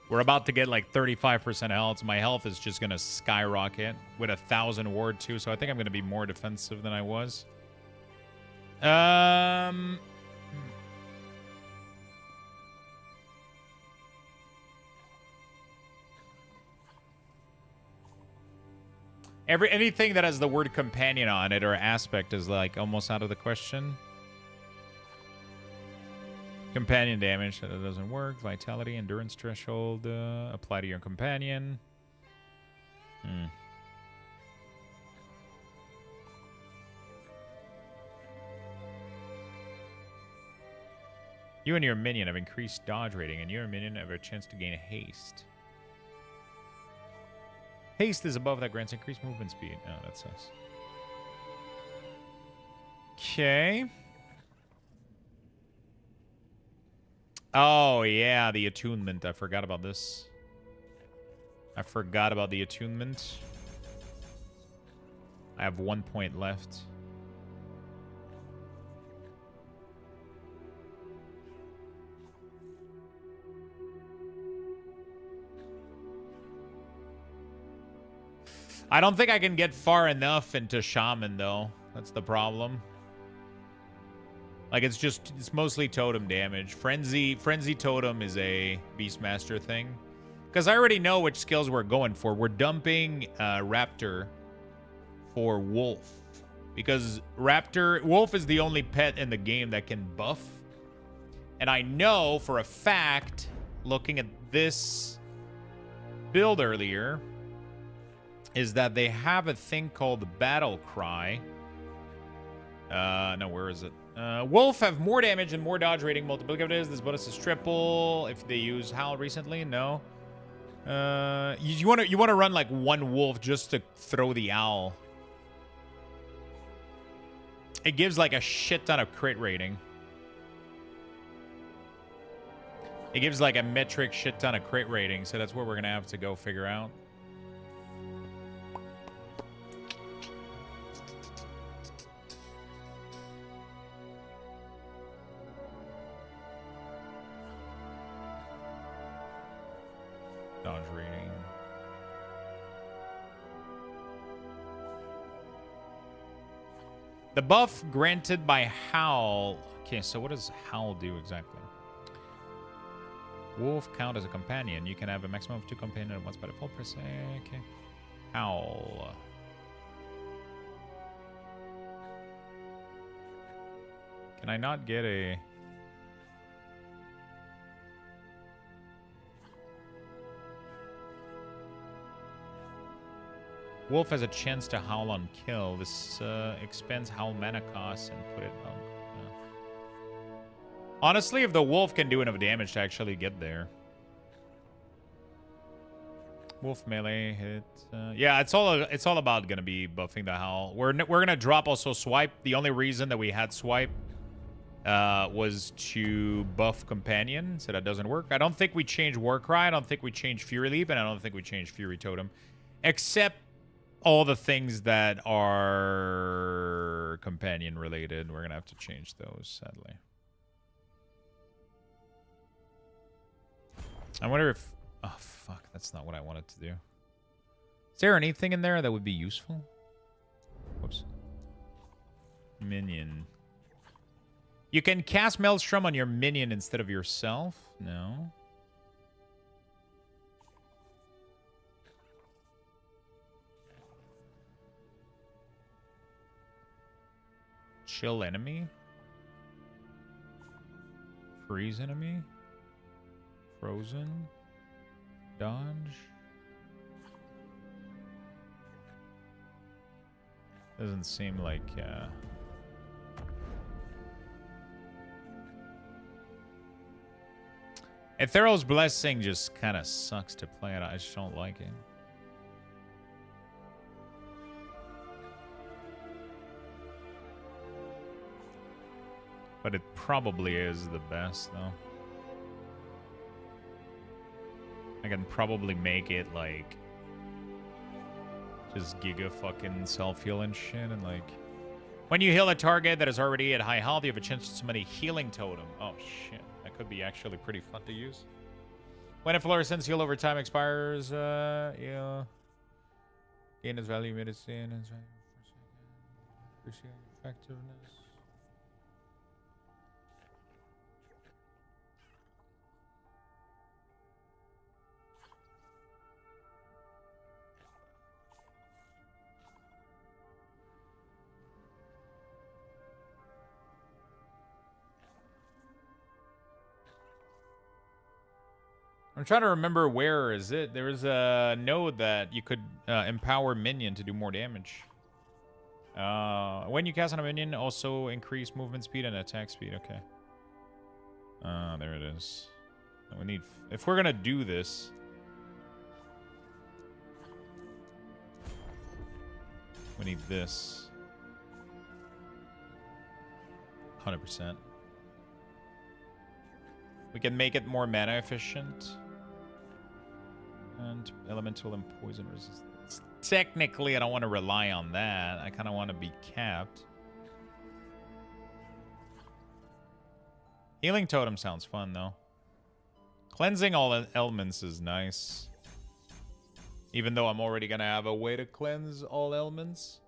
We're about to get like 35% health. So my health is just going to skyrocket with 1,000 ward too. So I think I'm going to be more defensive than I was. Anything that has the word companion on it or aspect is like almost out of the question. Companion damage, that doesn't work. Vitality, endurance threshold, apply to your companion. You and your minion have increased dodge rating, and your minion have a chance to gain haste. Haste is above that grants increased movement speed. Oh, that sucks. Okay. Oh, yeah, the attunement. I forgot about this. I forgot about the attunement. I have 1 point left. I don't think I can get far enough into Shaman, though. That's the problem. Like, it's mostly totem damage. Frenzy totem is a Beastmaster thing. Because I already know which skills we're going for. We're dumping Raptor for Wolf. Because Wolf is the only pet in the game that can buff. And I know for a fact, looking at this build earlier, is that they have a thing called the Battle Cry. No, where is it? Wolf have more damage and more dodge rating multiplicatives. This bonus is triple. If they use Howl recently, no. You want to run like one wolf just to throw the owl. It gives like a shit ton of crit rating. It gives like a metric shit ton of crit rating, so that's what we're gonna have to go figure out. Dodge rating. The buff granted by Howl. Okay, so what does Howl do exactly? Wolf count as a companion. You can have a maximum of 2 companions at once by default per se. Okay. Howl. Can I not get a... Wolf has a chance to Howl on kill. This expands Howl mana cost and put it on. Honestly, if the Wolf can do enough damage to actually get there. Wolf melee hit. Yeah, it's all about gonna be buffing the Howl. We're gonna drop also Swipe. The only reason that we had Swipe was to buff Companion, so that doesn't work. I don't think we change Warcry. I don't think we change Fury Leap, and I don't think we change Fury Totem, except all the things that are companion related. We're gonna have to change those, sadly. I wonder if... Oh, fuck. That's not what I wanted to do. Is there anything in there that would be useful? Whoops. Minion. You can cast Maelstrom on your minion instead of yourself? No. Chill enemy? Freeze enemy? Frozen? Dodge? Doesn't seem like... Ethereal's Blessing just kind of sucks to play it. I just don't like it. But it probably is the best, though. I can probably make it, like, just giga fucking self-heal and shit, and, like... When you heal a target that is already at high health, you have a chance to summon a healing totem. Oh, shit. That could be actually pretty fun to use. When a fluorescence heal over time expires, yeah. Gain its value, medicine, its value for a second. Appreciate effectiveness. I'm trying to remember where is it. There was a node that you could empower minion to do more damage. When you cast on a minion, also increase movement speed and attack speed. Okay. There it is. We need, if we're gonna do this, we need this. 100%. We can make it more mana efficient. And elemental and poison resistance. Technically, I don't want to rely on that. I kind of want to be capped. Healing totem sounds fun, though. Cleansing all elements is nice. Even though I'm already going to have a way to cleanse all elements.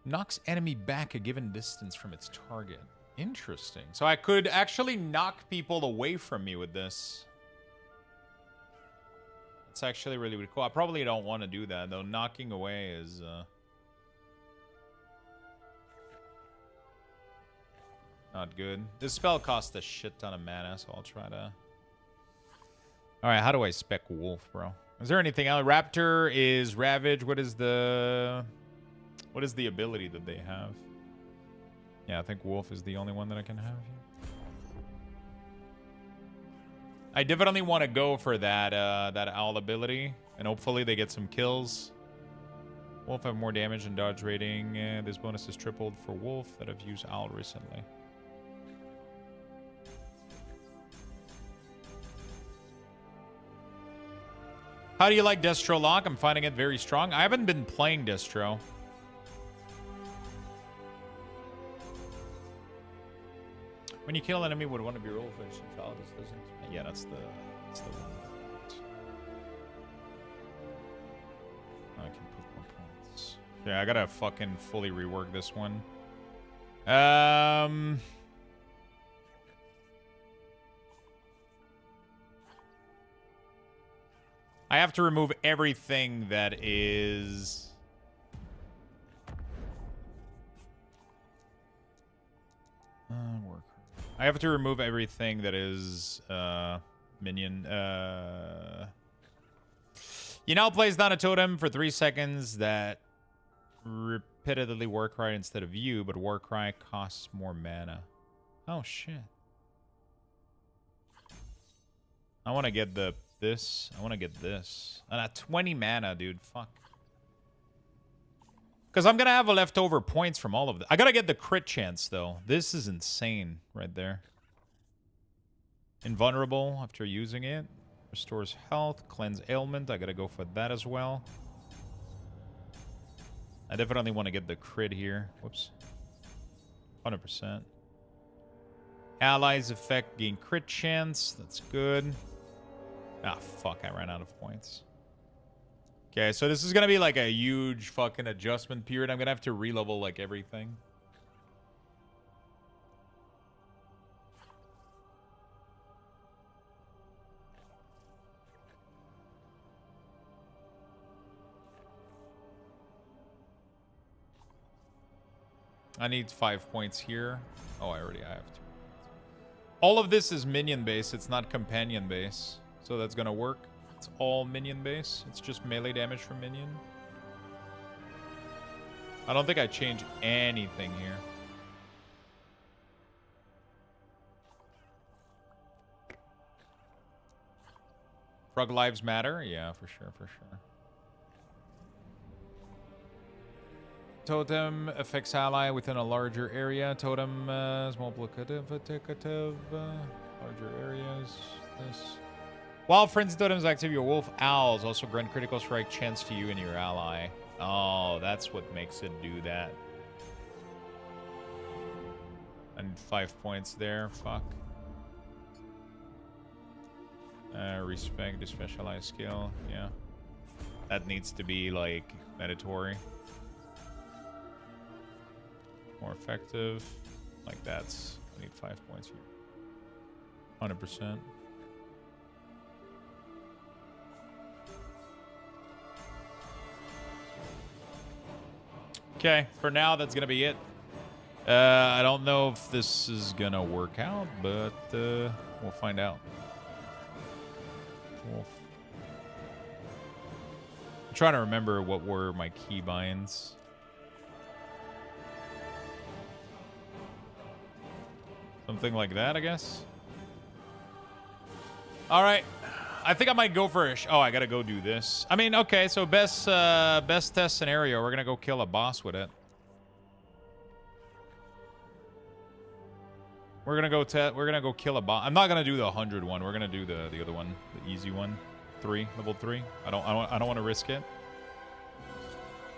Knocks enemy back a given distance from its target. Interesting. So I could actually knock people away from me with this. It's actually really, really cool. I probably don't want to do that, though. Knocking away is... not good. This spell costs a shit ton of mana, so I'll try to... Alright, how do I spec Wolf, bro? Is there anything else? Raptor is Ravage. What is the ability that they have? Yeah, I think Wolf is the only one that I can have here. I definitely want to go for that that owl ability, and hopefully they get some kills. Wolf have more damage and dodge rating. This bonus is tripled for Wolf that I've used owl recently. How do you like Destro Lock? I'm finding it very strong. I haven't been playing Destro. When you kill an enemy with one of your old finishing child, doesn't. Yeah, that's the one. I can put more points. Yeah, I gotta fucking fully rework this one. I have to remove everything that is... I have to remove everything that is minion. You now place down a totem for 3 seconds that repetitively Warcry instead of you, but Warcry costs more mana. Oh shit. I want to get this. I want to get this. And at 20 mana, dude. Fuck. Because I'm going to have a leftover points from all of this. I got to get the crit chance, though. This is insane right there. Invulnerable after using it. Restores health. Cleanse ailment. I got to go for that as well. I definitely want to get the crit here. Whoops. 100%. Allies effect gain crit chance. That's good. Ah, fuck. I ran out of points. Okay, so this is going to be like a huge fucking adjustment period. I'm going to have to re-level like everything. I need 5 points here. Oh, I have 2. All of this is minion base. It's not companion base. So that's going to work. It's all minion base. It's just melee damage from minion. I don't think I changed anything here. Frog lives matter? Yeah, for sure, for sure. Totem affects ally within a larger area. Totem is multiplicative, larger areas. this. While Frenzy Totems active, your Wolf Owls also grant critical strike chance to you and your ally. Oh, that's what makes it do that. And 5 points there. Fuck. Respect the specialized skill. Yeah. That needs to be, like, mandatory. More effective. Like, that's... I need 5 points here. 100%. Okay, for now, that's gonna be it. I don't know if this is gonna work out, but we'll find out. I'm trying to remember what were my key binds. Something like that, I guess. All right. I think I might go for a... Oh, I gotta go do this. I mean, okay, so best test scenario. We're gonna go kill a boss with it. We're gonna go kill a boss. I'm not gonna do the 100 one. We're gonna do the other one, the easy one. Level 3. I don't want to risk it.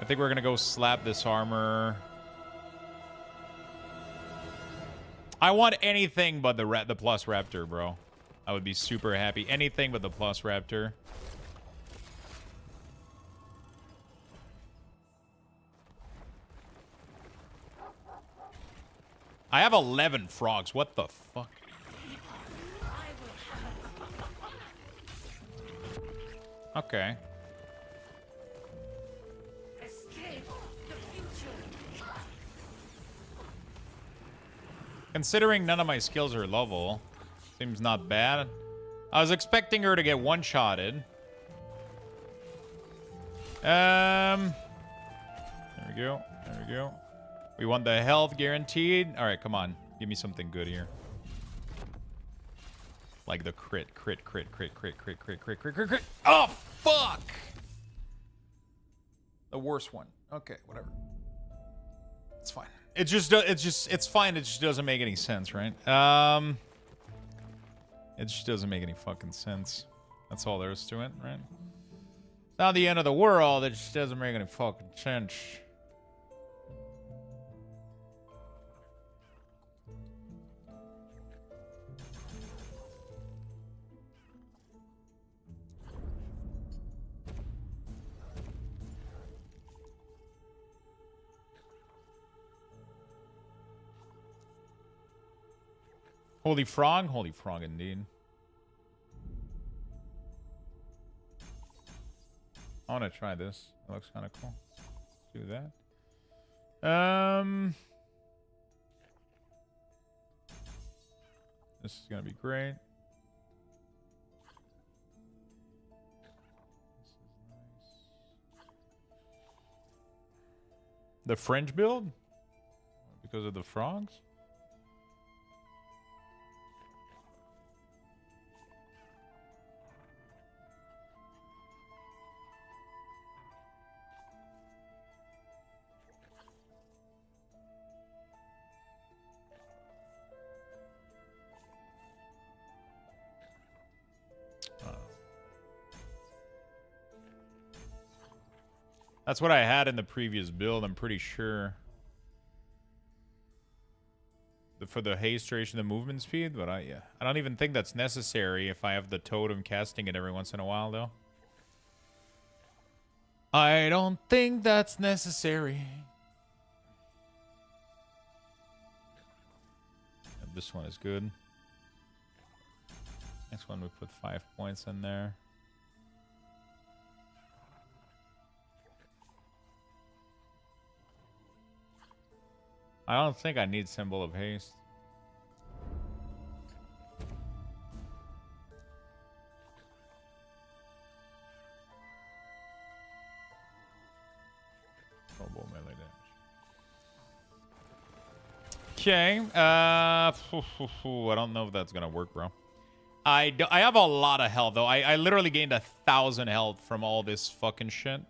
I think we're gonna go slap this armor. I want anything but the plus raptor, bro. I would be super happy. Anything but the plus raptor. I have 11 frogs. What the fuck? Okay. Considering none of my skills are level, seems not bad. I was expecting her to get one-shotted. There we go. There we go. We want the health guaranteed. All right, come on. Give me something good here. Like the crit. Oh, fuck! The worst one. Okay, whatever. It's fine. It's fine. It just doesn't make any sense, right? It just doesn't make any fucking sense. That's all there is to it, right? It's not the end of the world. It just doesn't make any fucking sense. Holy frog? Holy frog indeed. I want to try this. It looks kind of cool. Let's do that. This is going to be great. This is nice. The French build? Because of the frogs? That's what I had in the previous build, I'm pretty sure. For the haste duration, the movement speed, but I don't even think that's necessary if I have the totem casting it every once in a while, though. I don't think that's necessary. This one is good. Next one, we put 5 points in there. I don't think I need Symbol of Haste. Global melee damage. Okay. I don't know if that's gonna work, bro. I have a lot of health though. I literally gained 1,000 health from all this fucking shit.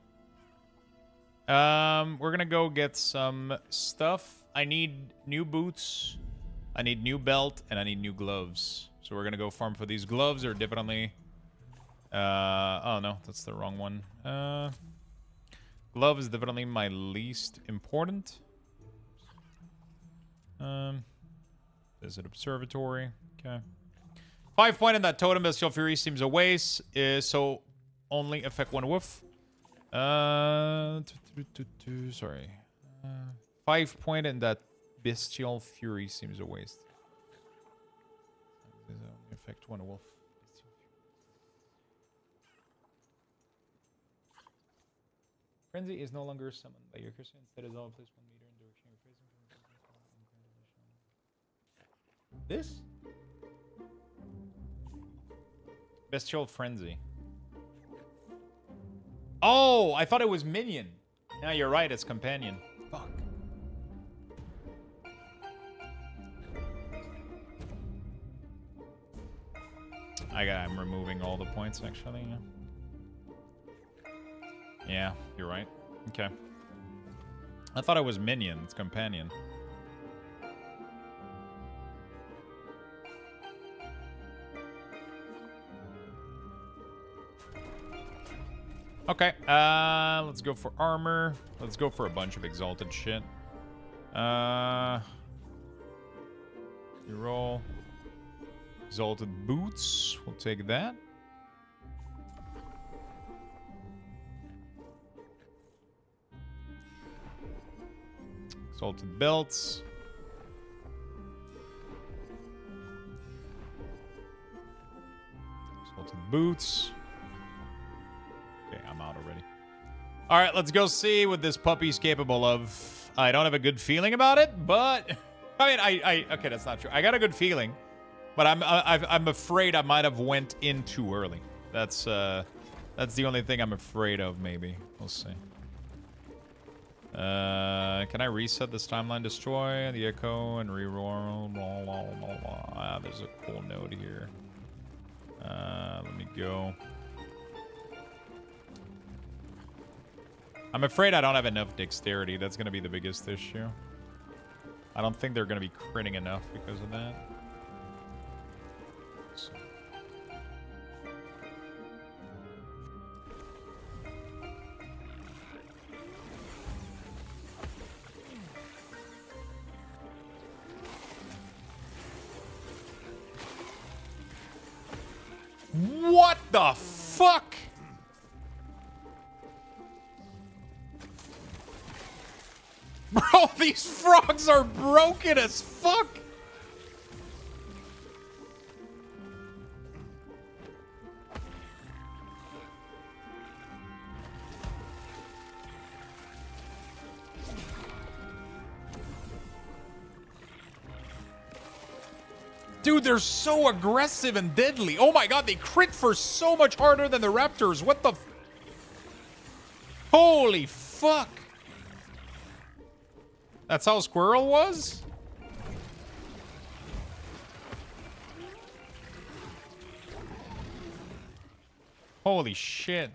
We're gonna go get some stuff. I need new boots, I need new belt, and I need new gloves. So we're gonna go farm for these gloves. They're definitely... oh no, that's the wrong one. Glove is definitely my least important. Visit observatory. Okay. 5 point in that totem. Bestial Fury seems a waste. So only affect one wolf. Sorry. 5 point in that Bestial Fury seems a waste. Only affect one wolf. Frenzy is no longer summoned by your cursor. Instead, is all place 1 meter in direction you're facing from the this? Bestial Frenzy. Oh, I thought it was minion. Now you're right, it's companion. Fuck. I'm removing all the points actually. Yeah, you're right. Okay. I thought it was minion. It's companion. Okay. Let's go for armor. Let's go for a bunch of exalted shit. You roll. Exalted boots. We'll take that. Exalted belts. Exalted boots. Okay, I'm out already. Alright, let's go see what this puppy's capable of. I don't have a good feeling about it, but... I mean, okay, that's not true. I got a good feeling, but I'm afraid I might have went in too early. That's the only thing I'm afraid of, maybe. We'll see. Can I reset this timeline? Destroy the echo and reroll. Blah, blah, blah, blah. Ah, there's a cool node here. Let me go. I'm afraid I don't have enough dexterity. That's going to be the biggest issue. I don't think they're going to be critting enough because of that. So. What the fuck? Bro, these frogs are broken as fuck. Dude, they're so aggressive and deadly. Oh my god, they crit for so much harder than the raptors. What the... Holy fuck. That's how Squirrel was? Holy shit.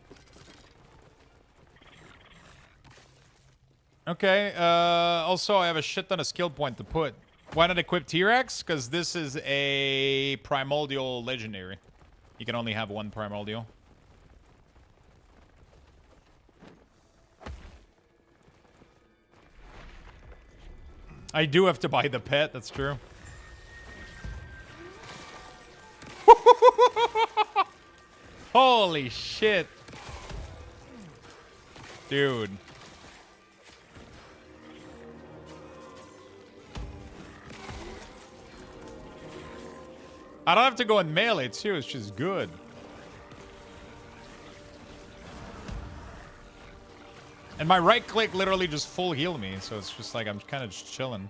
Okay, also I have a shit ton of skill point to put. Why not equip T-Rex? Because this is a primordial legendary. You can only have one primordial. I do have to buy the pet, that's true. Holy shit. Dude. I don't have to go in melee too, it's just good. And my right click literally just full healed me, so it's just like I'm kind of just chilling.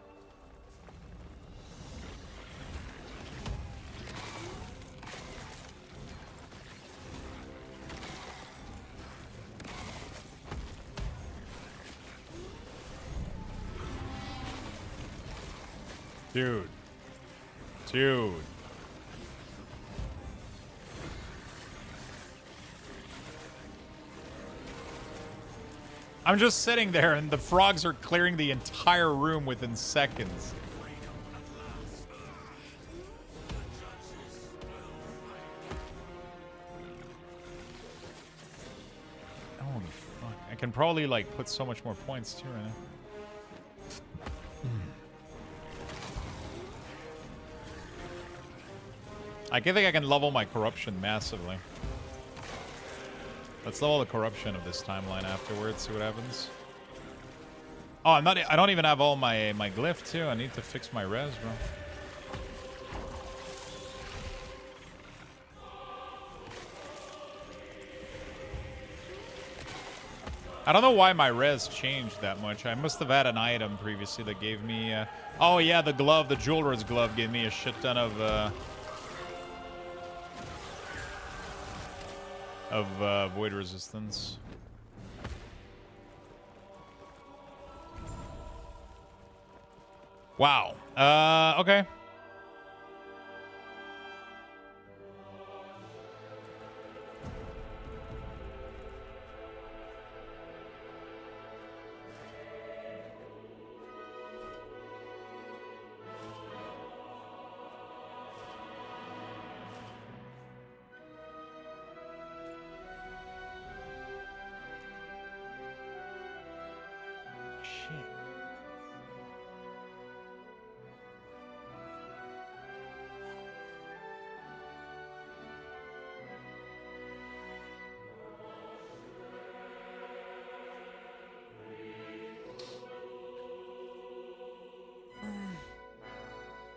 Dude. Dude. I'm just sitting there and the frogs are clearing the entire room within seconds. can probably like put so much more points too right now. I think I can level my corruption massively. Let's level the corruption of this timeline afterwards, see what happens. Oh, I don't even have all my glyph too. I need to fix my res, bro. I don't know why my res changed that much. I must have had an item previously that gave me... oh yeah, the glove, the jeweler's glove gave me a shit ton of void resistance. Wow. Okay.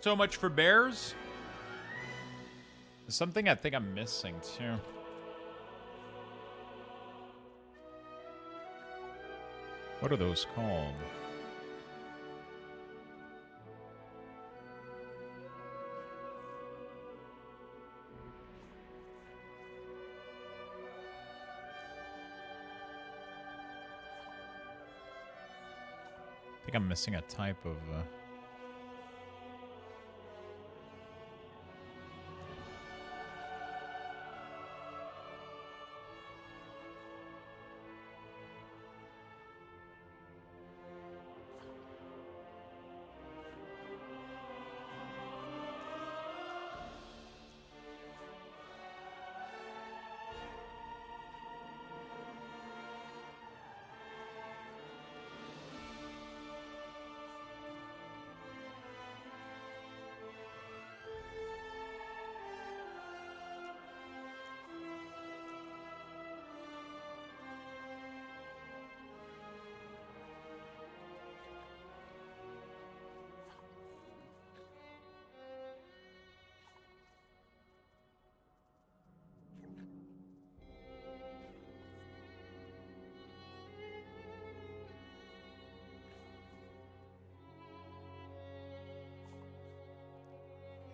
So much for bears. There's something I think I'm missing too. What are those called? I think I'm missing a type of...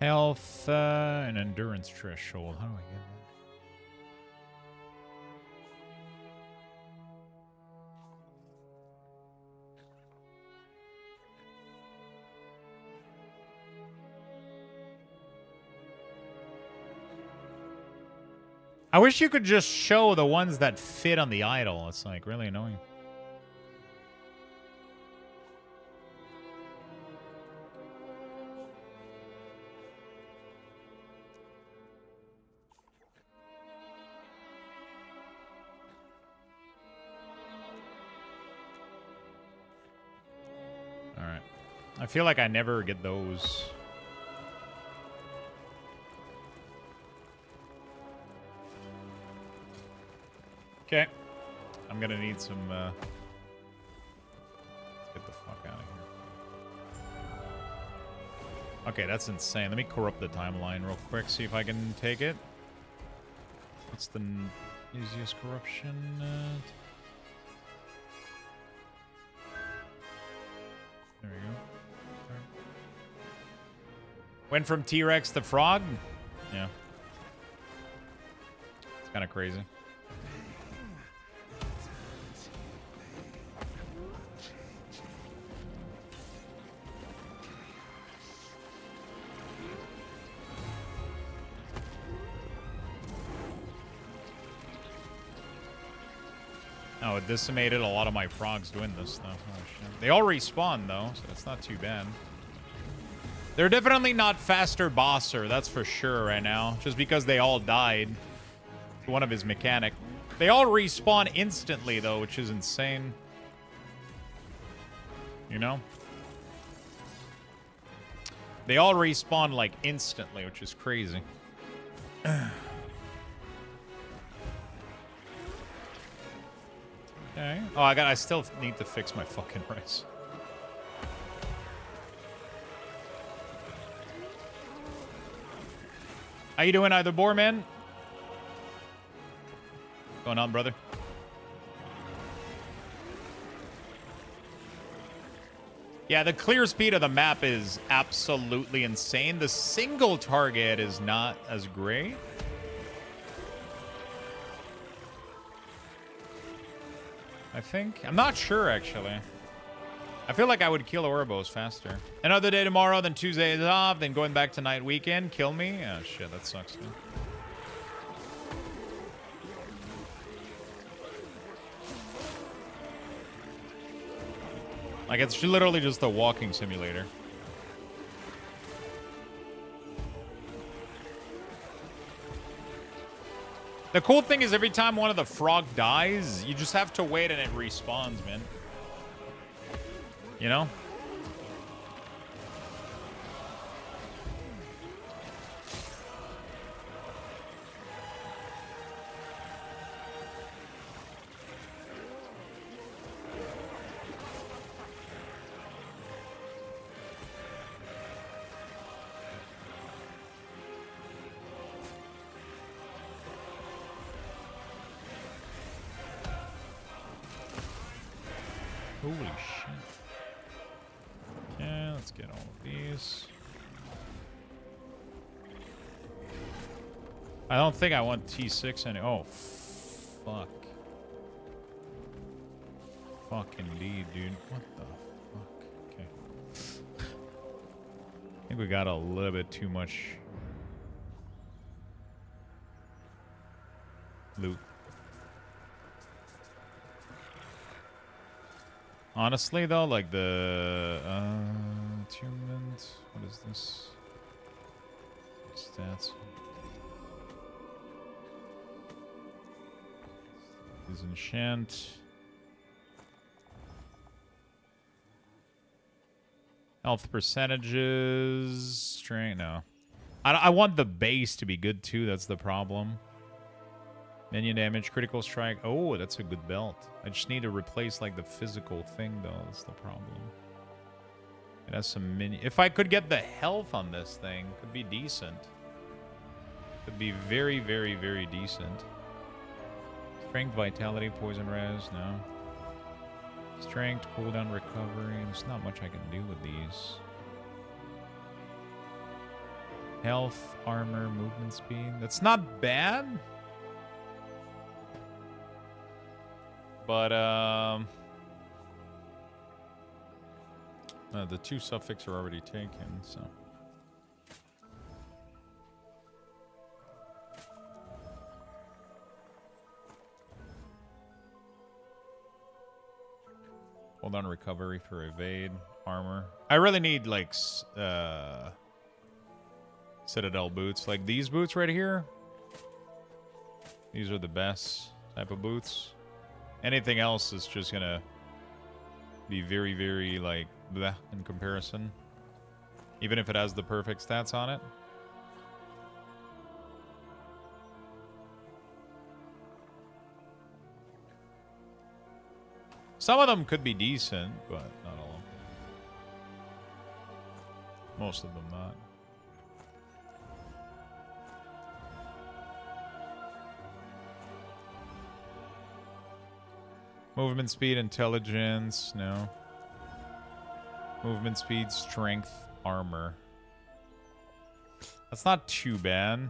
Health and endurance threshold. How do I get that? I wish you could just show the ones that fit on the idol. It's like really annoying. I feel like I never get those. Okay. I'm gonna need some, let's get the fuck out of here. Okay, that's insane. Let me corrupt the timeline real quick, see if I can take it. What's the easiest corruption? There we go. Went from T-Rex to frog? Yeah. It's kind of crazy. Oh, it decimated a lot of my frogs doing this, though. Oh, shit. They all respawn, though, so it's not too bad. They're definitely not faster bosser, that's for sure right now. Just because they all died to one of his mechanic. They all respawn instantly, though, which is insane. You know? They all respawn, like, instantly, which is crazy. Okay. Oh, I still need to fix my fucking rice. How you doing, either boar man? Going on, brother? Yeah, the clear speed of the map is absolutely insane. The single target is not as great. I think. I'm not sure, actually. I feel like I would kill Ouroboros faster. Another day tomorrow, then Tuesday is off, then going back to night weekend. Kill me? Oh, shit, that sucks, dude. Like, it's literally just a walking simulator. The cool thing is every time one of the frog dies, you just have to wait and it respawns, man. You know? Holy shit. Okay, let's get all of these. I don't think I want T6 any. Oh, fuck. Fuck indeed, dude. What the fuck? Okay. I think we got a little bit too much loot. Honestly, though, like the attunement. What is this? Stats. Disenchant. Health percentages. Strength. No. I want the base to be good too. That's the problem. Minion damage, critical strike. Oh, that's a good belt. I just need to replace like the physical thing though. That's the problem. It has some minion. If I could get the health on this thing, could be decent. Could be very, very, very decent. Strength, vitality, poison res. No. Strength, cooldown, recovery. There's not much I can do with these. Health, armor, movement speed. That's not bad. But, the two suffix are already taken, so. Hold on, recovery for evade, armor. I really need, like, Citadel boots. Like, these boots right here. These are the best type of boots. Anything else is just gonna be very, very, like, bleh in comparison. Even if it has the perfect stats on it. Some of them could be decent, but not all of them. Most of them not. Movement speed, intelligence, no. Movement speed, strength, armor. That's not too bad.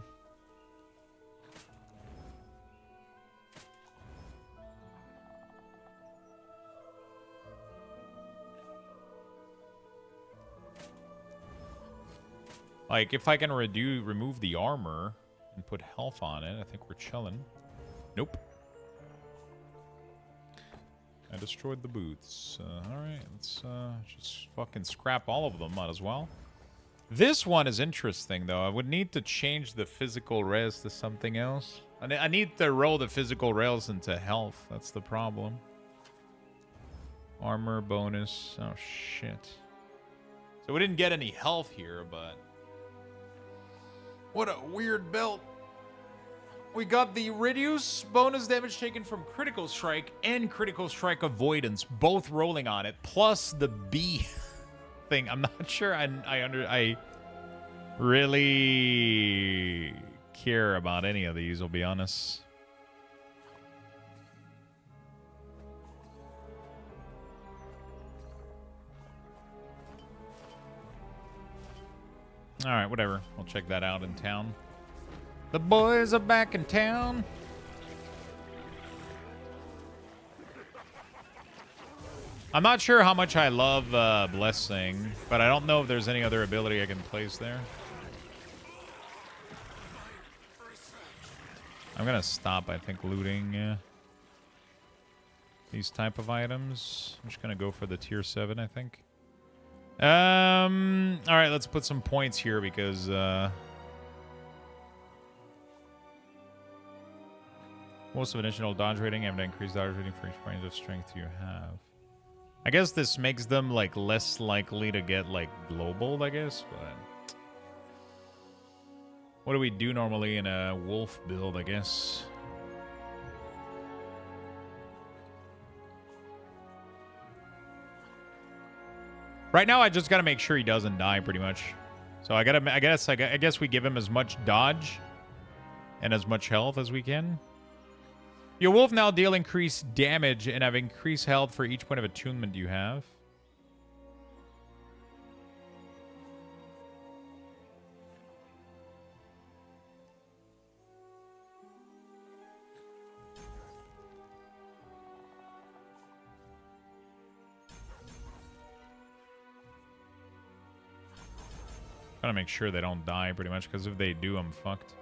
Like, if I can remove the armor and put health on it, I think we're chilling. Nope. I destroyed the boots. Alright, let's just fucking scrap all of them, might as well. This one is interesting, though. I would need to change the physical res to something else. I need to roll the physical rails into health. That's the problem. Armor bonus. Oh, shit. So we didn't get any health here, but... What a weird belt. We got the reduce bonus damage taken from critical strike and critical strike avoidance, both rolling on it, plus the B thing. I'm not sure I really care about any of these, I'll be honest. All right, whatever. We'll check that out in town. The boys are back in town. I'm not sure how much I love Blessing, but I don't know if there's any other ability I can place there. I'm gonna stop, I think, looting these type of items. I'm just gonna go for the tier 7, I think. All right, let's put some points here because most of initial dodge rating and increased dodge rating for each point of strength you have. I guess this makes them like less likely to get like global, I guess, but what do we do normally in a wolf build, I guess? Right now, I just gotta make sure he doesn't die, pretty much. So I guess we give him as much dodge and as much health as we can. Your wolf now deal increased damage and have increased health for each point of attunement you have. Gotta make sure they don't die, pretty much, because if they do, I'm fucked.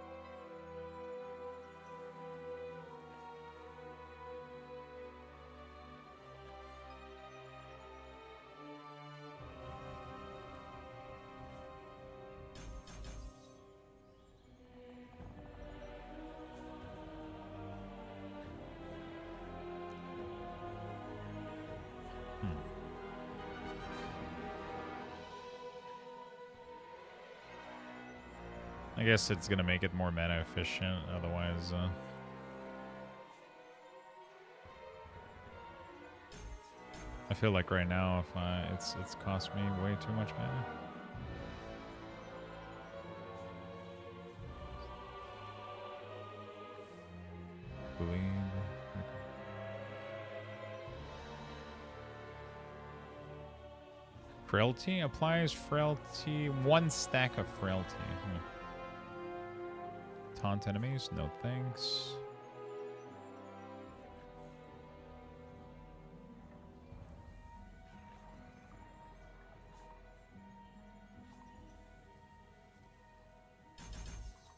I guess it's gonna make it more mana efficient, otherwise I feel like right now if it's cost me way too much mana. Bleed. Frailty applies frailty, 1 stack of frailty. Taunt enemies, no thanks.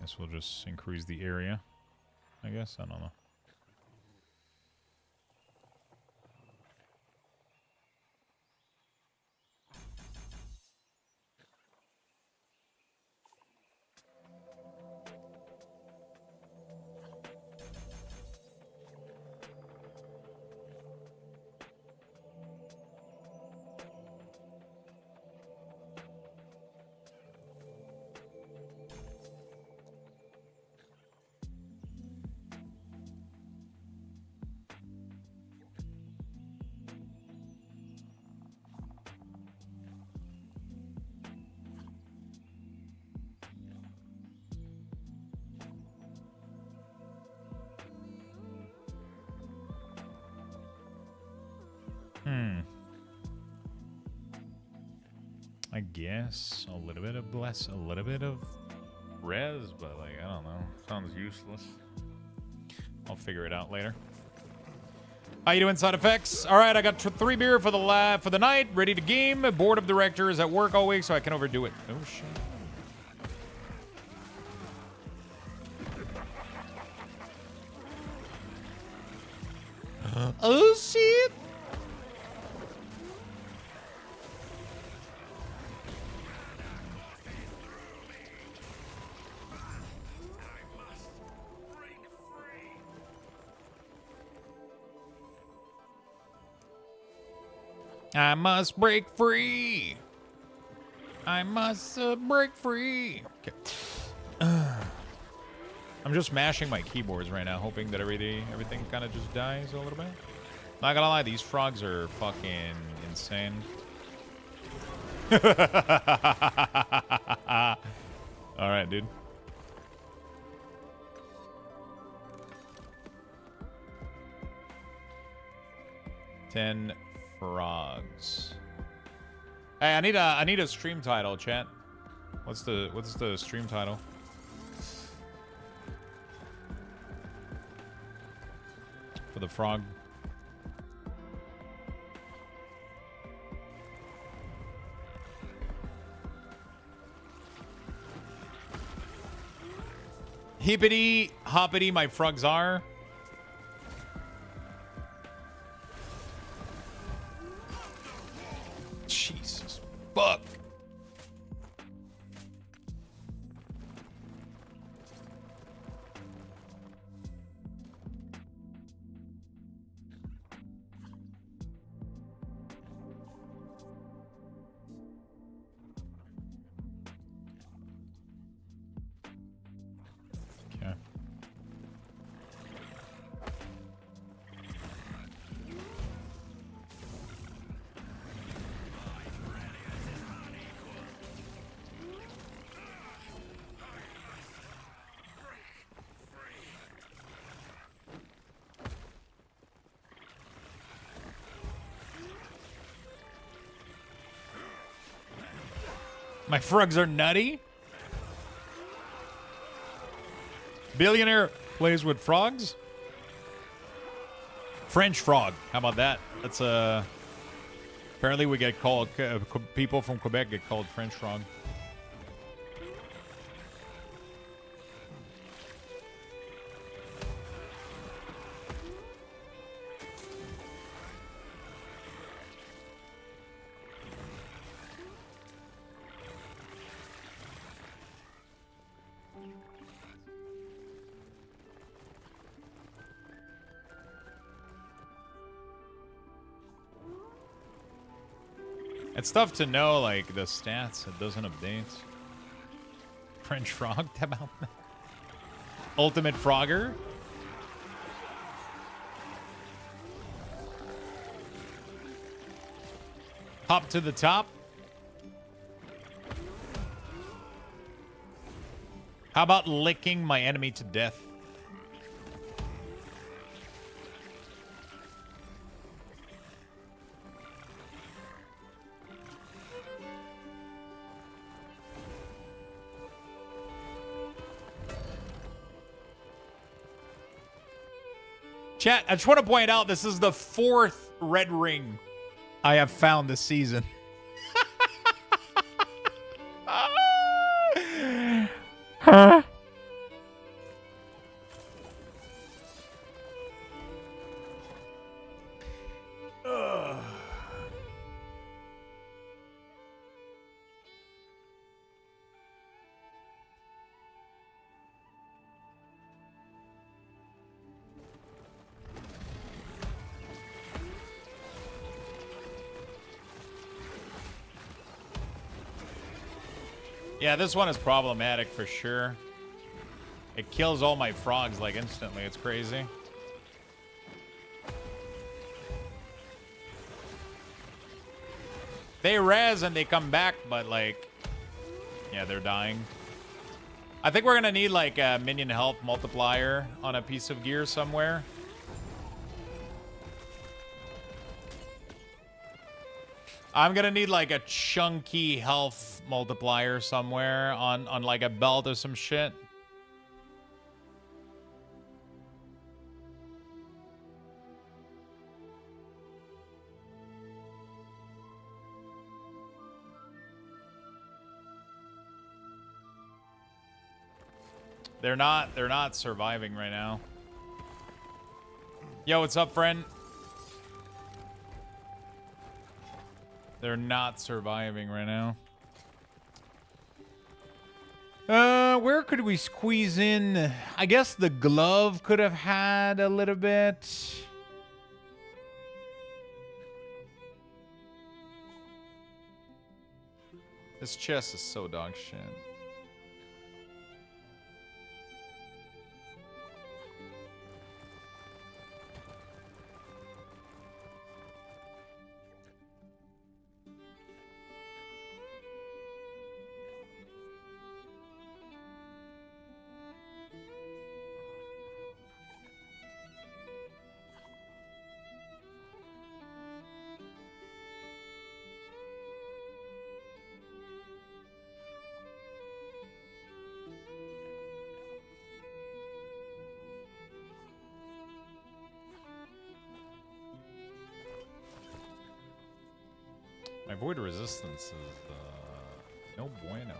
Guess we'll just increase the area. I guess, I don't know. I guess a little bit of bless, a little bit of res, but like I don't know, sounds useless. I'll figure it out later. How you doing, side effects? All right, I got 3 beer for the night, ready to game. Board of directors at work all week, so I can overdo it. Oh shit. Oh shit. I must break free. I must break free. Okay. I'm just mashing my keyboards right now, hoping that everything kind of just dies a little bit. Not gonna lie, these frogs are fucking insane. All right, dude. Ten frogs. Hey, I need a stream title, chat. What's the stream title? For the frog. Hippity hoppity, my frogs are. Jesus fuck. Okay. My frogs are nutty. Billionaire plays with frogs. French frog. How about that? That's apparently we get called people from Quebec get called French frog. It's tough to know, like, the stats. It doesn't update. French frog development. Ultimate Frogger. Hop to the top. How about licking my enemy to death? Chat, I just want to point out this is the 4th red ring I have found this season. Huh? Yeah, this one is problematic for sure. It kills all my frogs like instantly. It's crazy. They res and they come back, but like, yeah, they're dying. I think we're gonna need like a minion health multiplier on a piece of gear somewhere. I'm gonna need like a chunky health multiplier somewhere on like a belt or some shit. They're not surviving right now. Yo, what's up, friend? They're not surviving right now. Where could we squeeze in? I guess the glove could have had a little bit. This chest is so dog shit. My void resistance is no bueno.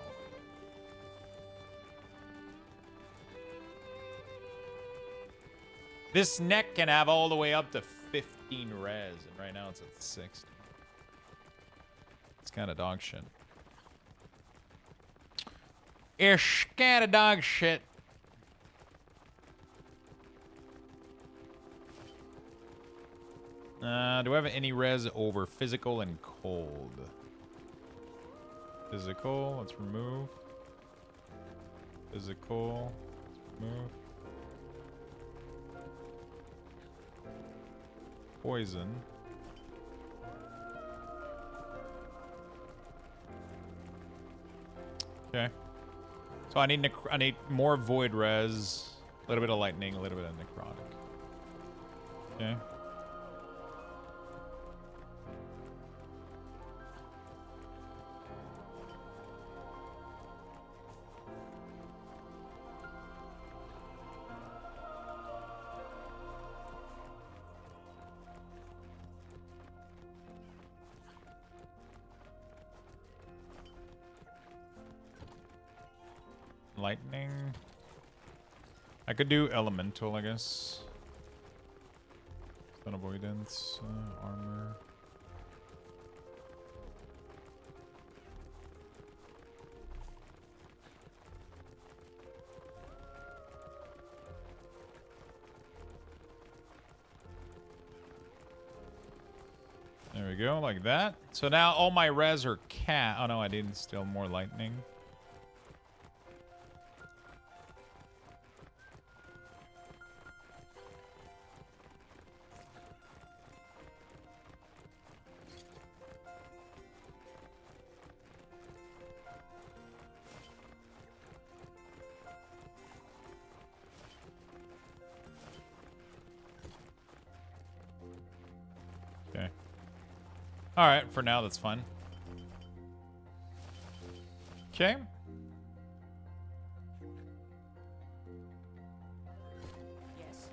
This neck can have all the way up to 15 res, and right now it's at 60. It's kind of dog shit. It's kind of dog shit. Do I have any res over physical and cold? Physical, let's remove. Physical, let's remove. Poison. Okay. So I need more void res, a little bit of lightning, a little bit of necrotic. Okay. Lightning. I could do elemental, I guess. Stun avoidance, armor. There we go, like that. So now all my res are cat. Oh no, I didn't steal more lightning. All right, for now, that's fine. Okay. Yes.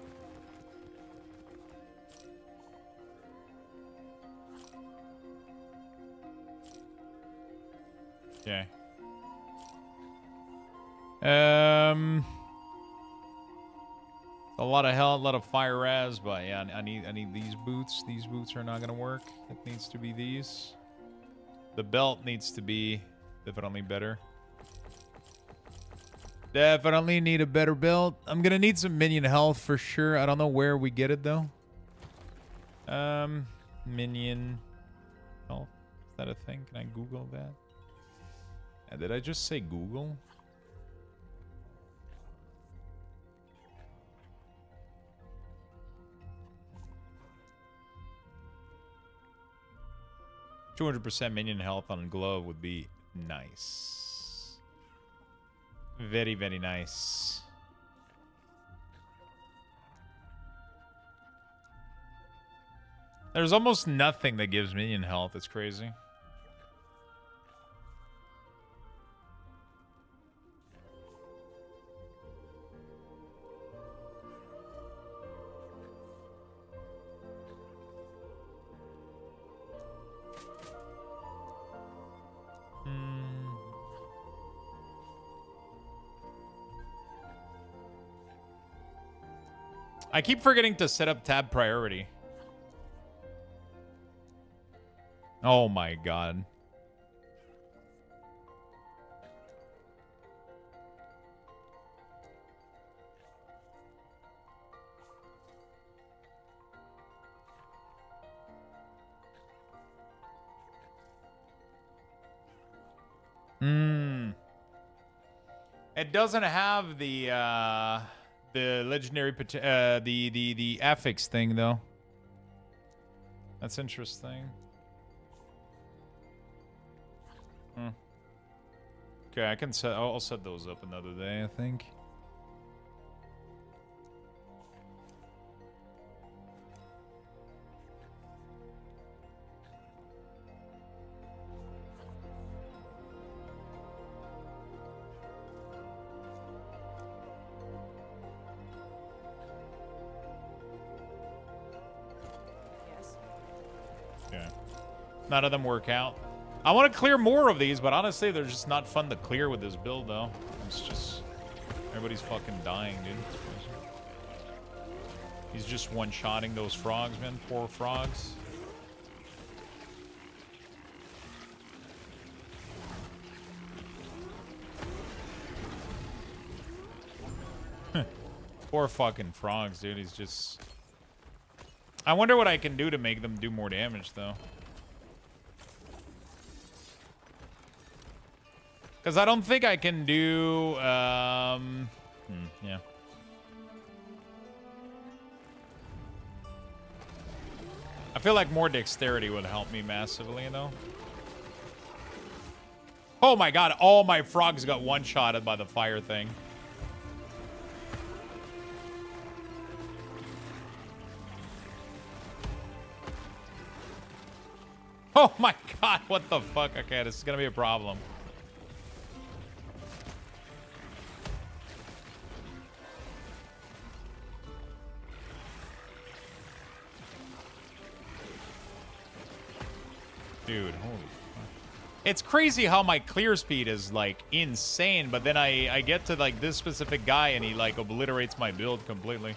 Okay. A lot of hell, a lot of fire res, but yeah, I need these boots. These boots are not gonna work. It needs to be these. The belt needs to be definitely better. Definitely need a better belt. I'm gonna need some minion health for sure. I don't know where we get it though. Minion health. Is that a thing? Can I Google that? Did I just say Google? %200 minion health on glove would be nice. Very, very nice. There's almost nothing that gives minion health. It's crazy. I keep forgetting to set up tab priority. Oh my god. It doesn't have the legendary the affix thing though. That's interesting. Okay, I can set. I'll set those up another day, I think. Yes. Okay. None of them work out. I want to clear more of these, but honestly, they're just not fun to clear with this build, though. It's just... everybody's fucking dying, dude. He's just one-shotting those frogs, man. Poor frogs. Poor fucking frogs, dude. He's just... I wonder what I can do to make them do more damage, though. Because I don't think I can do... yeah. I feel like more dexterity would help me massively, though. Oh my god, all my frogs got one-shotted by the fire thing. Oh my god, what the fuck? Okay, this is gonna be a problem. Dude, holy fuck. It's crazy how my clear speed is, like, insane, but then I get to, like, this specific guy and he, like, obliterates my build completely.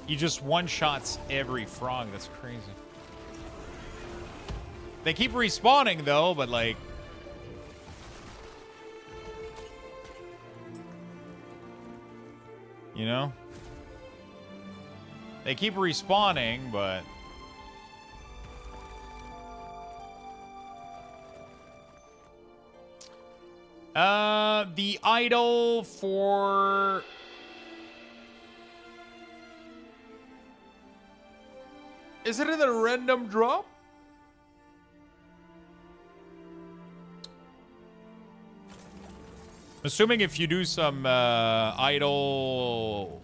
He just one-shots every frog. That's crazy. They keep respawning, though, but, like... you know? They keep respawning, but... the idol for... is it in a random drop? Assuming if you do some idle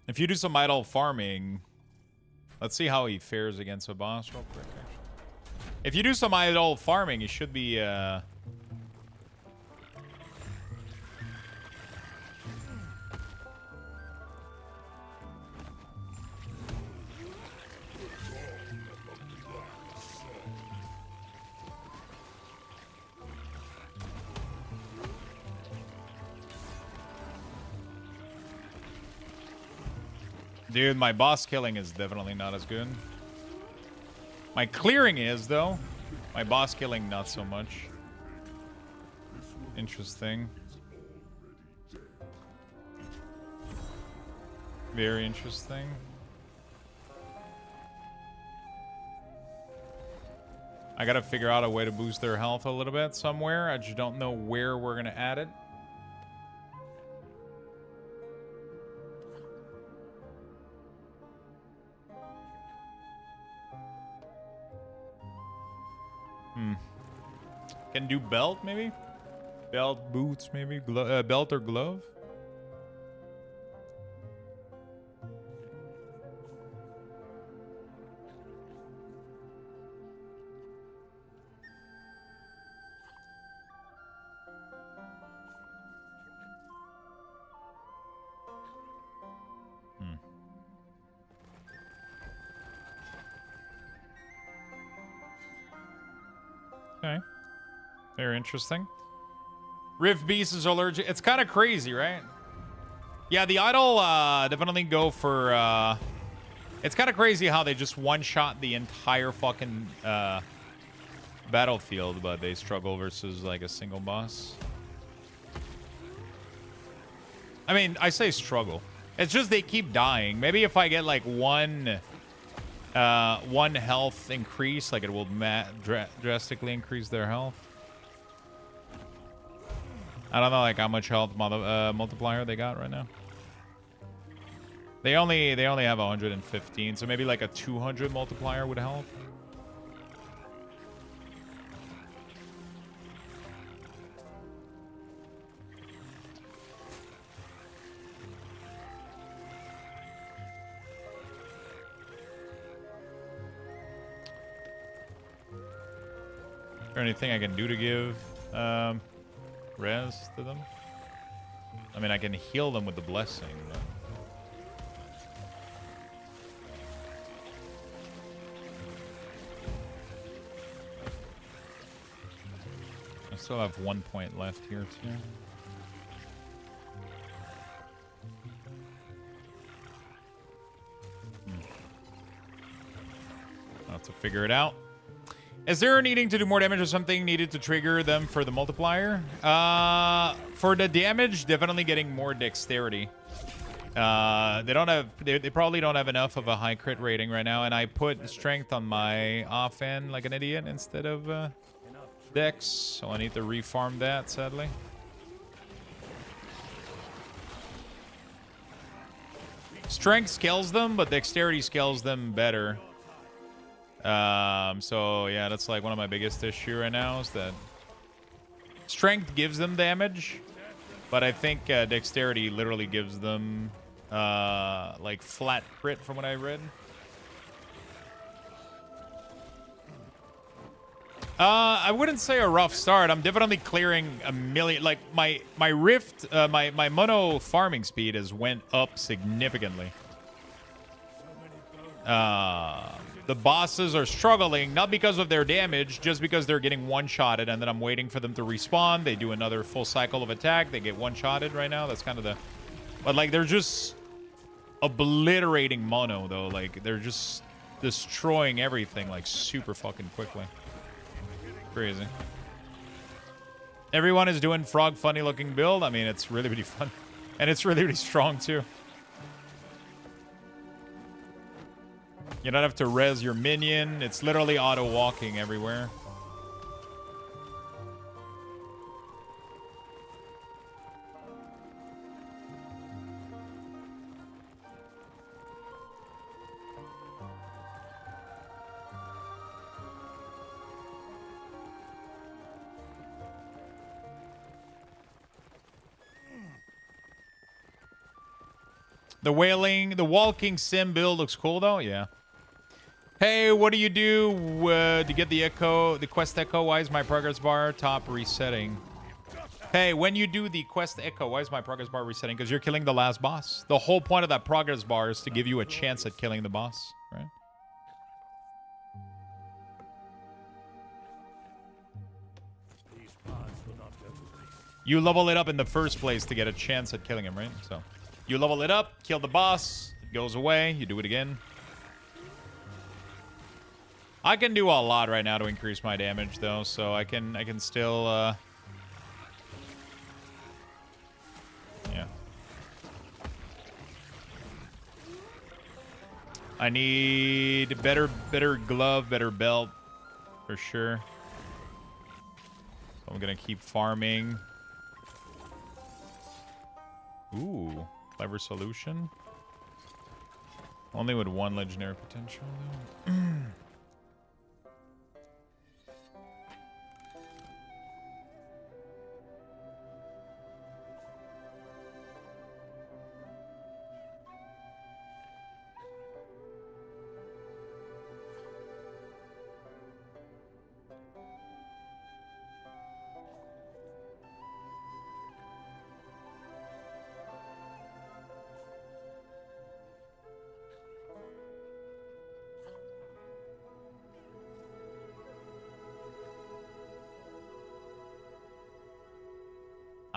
if you do some idle farming, let's see how he fares against a boss real quick. Actually. If you do some idle farming, he should be dude, my boss killing is definitely not as good. My clearing is, though. My boss killing, not so much. Interesting. Very interesting. I gotta figure out a way to boost their health a little bit somewhere. I just don't know where we're gonna add it. Can do belt, maybe? Belt, boots, maybe? Belt or glove? Okay. Very interesting. Rift Beast is allergic. It's kind of crazy, right? Yeah, the idol definitely go for It's kind of crazy how they just one-shot the entire fucking battlefield, but they struggle versus like a single boss. I mean, I say struggle. It's just they keep dying. Maybe if I get like one health increase, like it will drastically increase their health. I don't know like how much health multiplier they got right now. They only have 115, so maybe like a 200 multiplier would help. Is there anything I can do to give res to them? I mean, I can heal them with the blessing, but... I still have 1 point left here, too. I'll have to figure it out. Is there needing to do more damage or something needed to trigger them for the multiplier? For the damage, definitely getting more dexterity. They probably don't have enough of a high crit rating right now, and I put strength on my offhand like an idiot instead of dex, so I need to refarm that, sadly. Strength scales them, but dexterity scales them better. So yeah, that's like one of my biggest issue right now is that strength gives them damage, but I think dexterity literally gives them like flat crit from what I read. I wouldn't say a rough start. I'm definitely clearing a million. Like my rift, my mono farming speed has went up significantly. The bosses are struggling, not because of their damage, just because they're getting one-shotted, and then I'm waiting for them to respawn. They do another full cycle of attack. They get one-shotted right now. That's kind of the... But, like, they're just obliterating mono, though. Like, they're just destroying everything, like, super fucking quickly. Crazy. Everyone is doing frog funny-looking build. I mean, it's really, really fun. And it's really, really strong, too. You don't have to res your minion. It's literally auto-walking everywhere. The walking sim build looks cool, though. Yeah. Hey, what do you do to get the echo, the quest echo? Why is my progress bar top resetting? Hey, when you do the quest echo, why is my progress bar resetting? Because you're killing the last boss. The whole point of that progress bar is to give you a chance at killing the boss, right? You level it up in the first place to get a chance at killing him, right? So you level it up, kill the boss, it goes away, you do it again. I can do a lot right now to increase my damage, though, so I can still, yeah. I need better glove, better belt, for sure. So I'm gonna keep farming. Ooh, clever solution. Only with one legendary potential, though.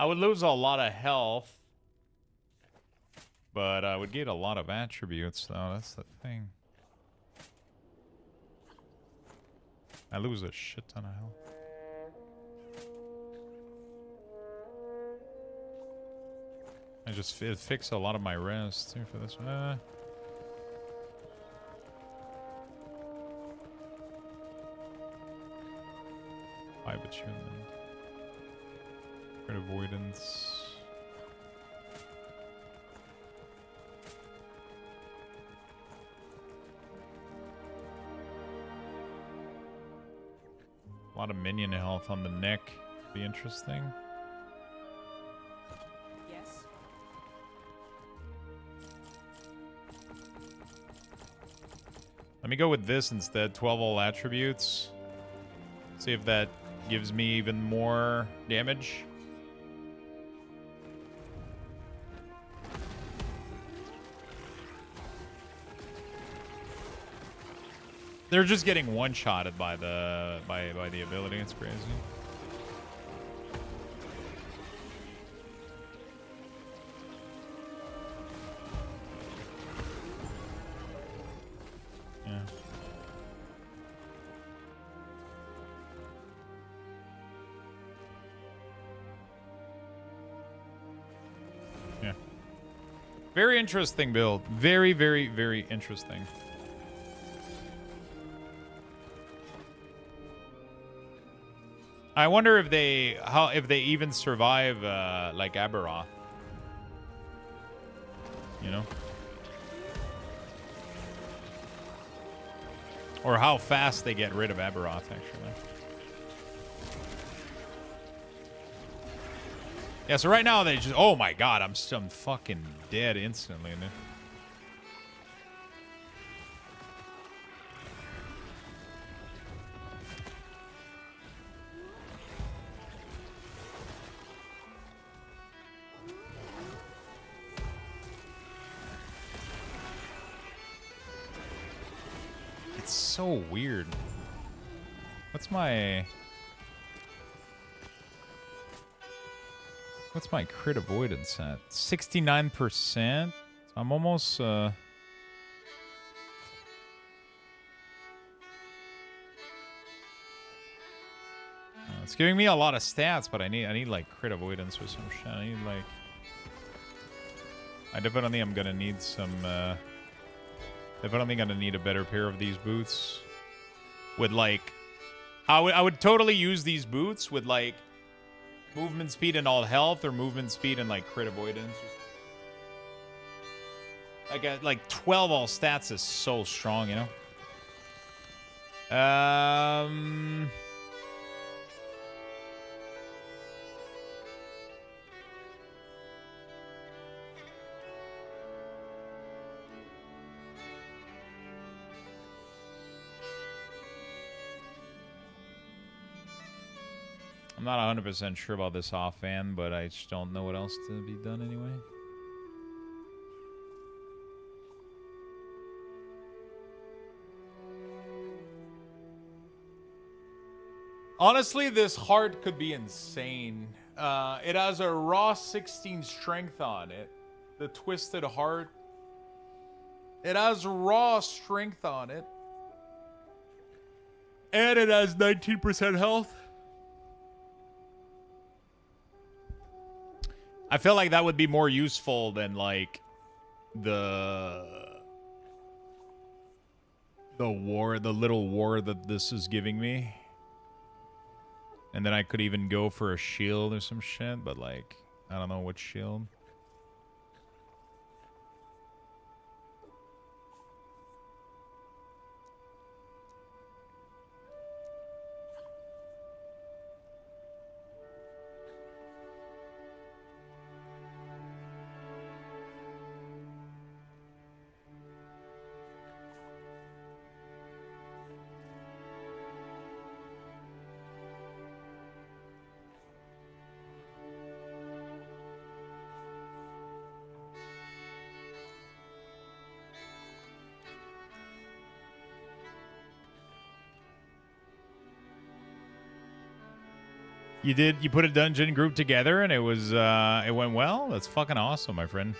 I would lose a lot of health, but I would get a lot of attributes, though. That's the thing. I lose a shit ton of health. I just fix a lot of my rest too for this one. Five attunement. Crit avoidance. A lot of minion health on the neck. Be interesting. Yes. Let me go with this instead. 12 all attributes. See if that gives me even more damage. They're just getting one-shotted by the ability. It's crazy. Yeah. Yeah. Very interesting build. Very, very, very interesting. I wonder if they even survive like Aberoth. You know? Or how fast they get rid of Aberoth, actually. Yeah, so right now they just... Oh my god, I'm fucking dead instantly. It's so weird. What's my crit avoidance at? 69%? I'm almost it's giving me a lot of stats, but I need like crit avoidance or some shit. I need like I definitely am gonna need some definitely gonna need a better pair of these boots. With like I would totally use these boots with like movement speed and all health, or movement speed and like crit avoidance. Like 12 all stats is so strong, you know? I'm not 100% sure about this offhand, but I just don't know what else to be done anyway. Honestly, this heart could be insane. It has a raw 16 strength on it. The twisted heart. It has raw strength on it. And it has 19% health. I feel like that would be more useful than like the little war that this is giving me. And then I could even go for a shield or some shit, but like I don't know what shield. You put a dungeon group together and it was it went well? That's fucking awesome, my friend.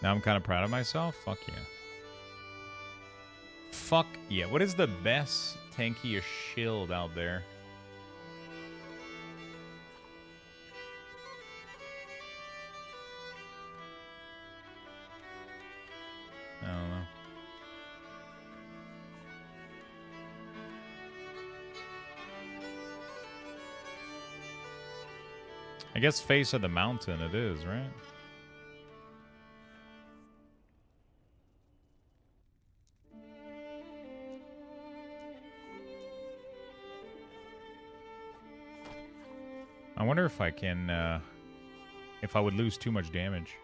Now I'm kind of proud of myself. Fuck yeah. Fuck yeah. What is the best tankiest shield out there? I don't know. I guess Face of the Mountain it is, right? I wonder if I can, if I would lose too much damage.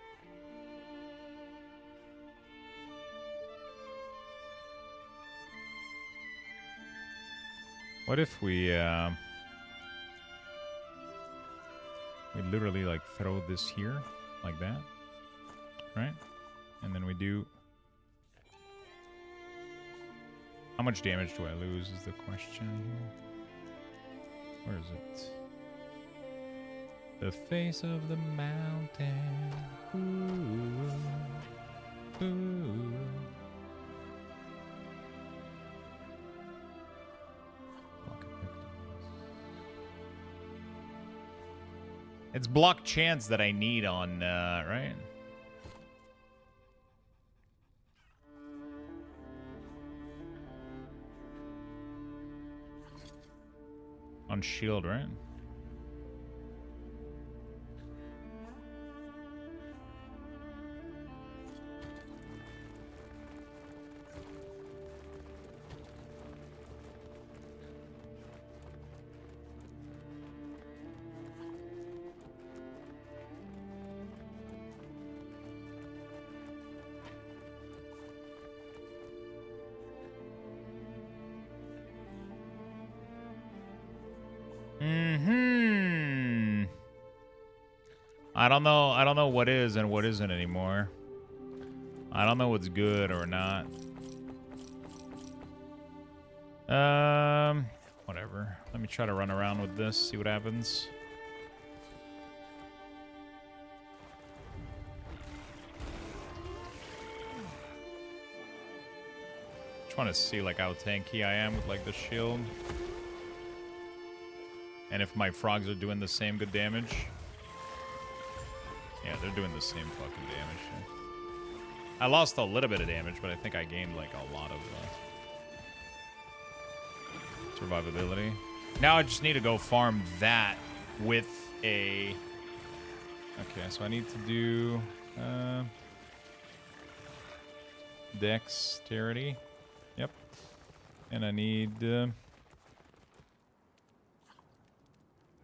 What if we literally like throw this here like that, right? And then we do. How much damage do I lose is the question here. Where is it? The face of the mountain. Ooh. Ooh. It's block chance that I need on, right? On shield, right? I don't know what is and what isn't anymore. I don't know what's good or not. Whatever. Let me try to run around with this, see what happens. Just want to see like how tanky I am with like the shield. And if my frogs are doing the same good damage. Yeah, they're doing the same fucking damage. I lost a little bit of damage, but I think I gained like a lot of survivability. Now I just need to go farm that with a... Okay, so I need to do dexterity. Yep. And I need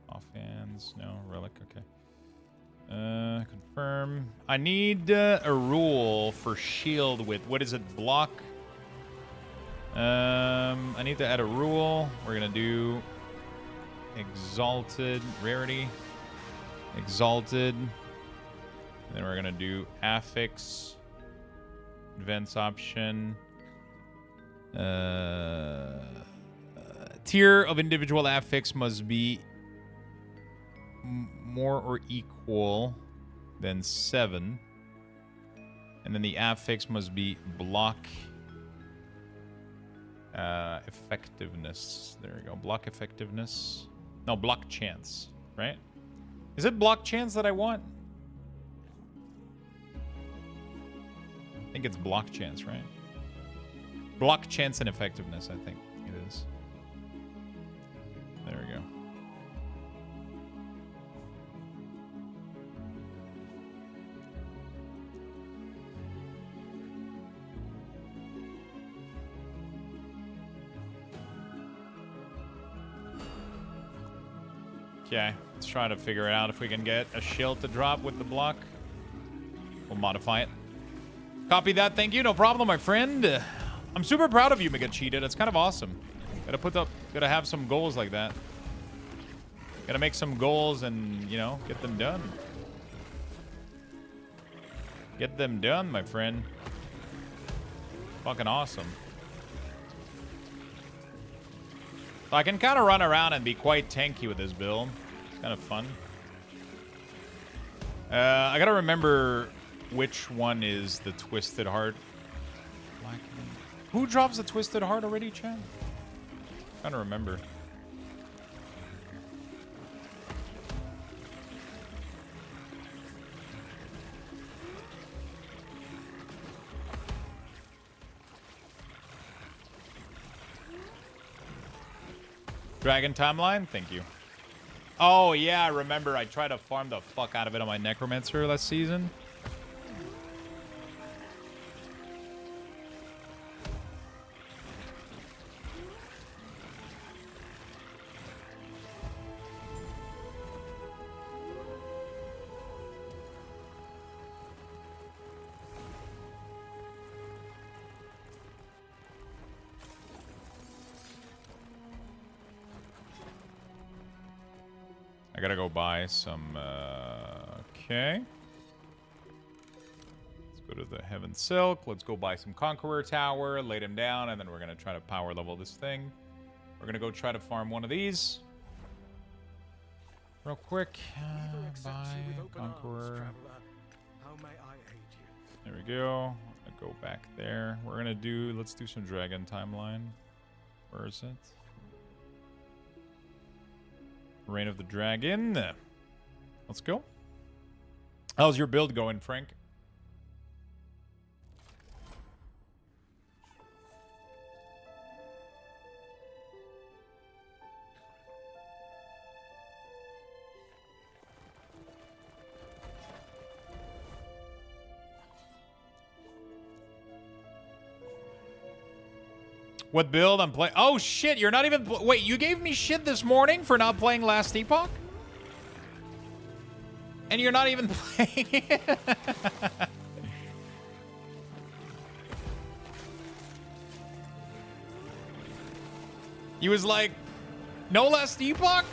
offhands. No, relic. Okay. Confirm. I need a rule for shield with, what is it, block? I need to add a rule. We're gonna do exalted rarity, exalted, and then we're gonna do affix, advanced option, tier of individual affix must be more or equal than 7, and then the affix must be block effectiveness. There we go. Block effectiveness. No, block chance, right? Is it block chance that I want? I think it's block chance, right? Block chance and effectiveness, I think it is. There we go. Okay, let's try to figure out if we can get a shield to drop with the block. We'll modify it. Copy that. Thank you. No problem, my friend. I'm super proud of you, Mega Cheated. It's kind of awesome. Gotta have some goals like that. Gotta make some goals and, you know, get them done. Get them done, my friend. Fucking awesome. So I can kind of run around and be quite tanky with this build. It's kind of fun. I gotta remember which one is the Twisted Heart. Who drops the Twisted Heart already, Chad? Trying to remember. Dragon Timeline? Thank you. Oh, yeah, I remember. I tried to farm the fuck out of it on my Necromancer last season. I gotta go buy some, okay. Let's go to the Heaven Silk. Let's go buy some Conqueror Tower, lay them down, and then we're gonna try to power level this thing. We're gonna go try to farm one of these. Real quick. Buy Conqueror. There we go. I'm gonna go back there. We're gonna do, let's do some Dragon Timeline. Where is it? Reign of the Dragon. Let's go. How's your build going, Frank? What build I'm playing? Oh shit, you're not even wait, you gave me shit this morning for not playing last Epoch? And you're not even playing it? He was like, no last Epoch?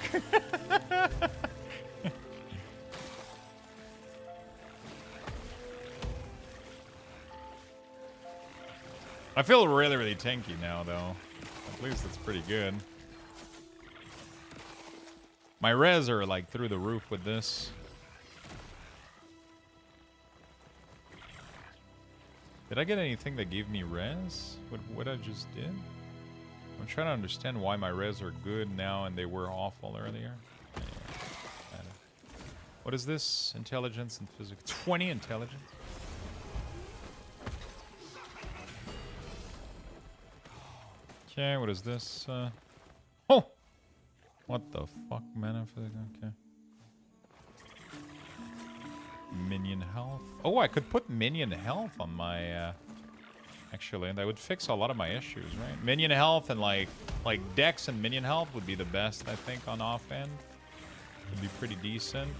I feel really, really tanky now, though. At least it's pretty good. My res are, like, through the roof with this. Did I get anything that gave me res? What I just did? I'm trying to understand why my res are good now and they were awful earlier. What is this? Intelligence and physics. 20 intelligence? Okay, what is this? Oh! What the fuck, mana physics? Okay. Minion health. Oh, I could put minion health on my, actually, that would fix a lot of my issues, right? Minion health and, like Dex and minion health would be the best, I think, on offhand. Would be pretty decent.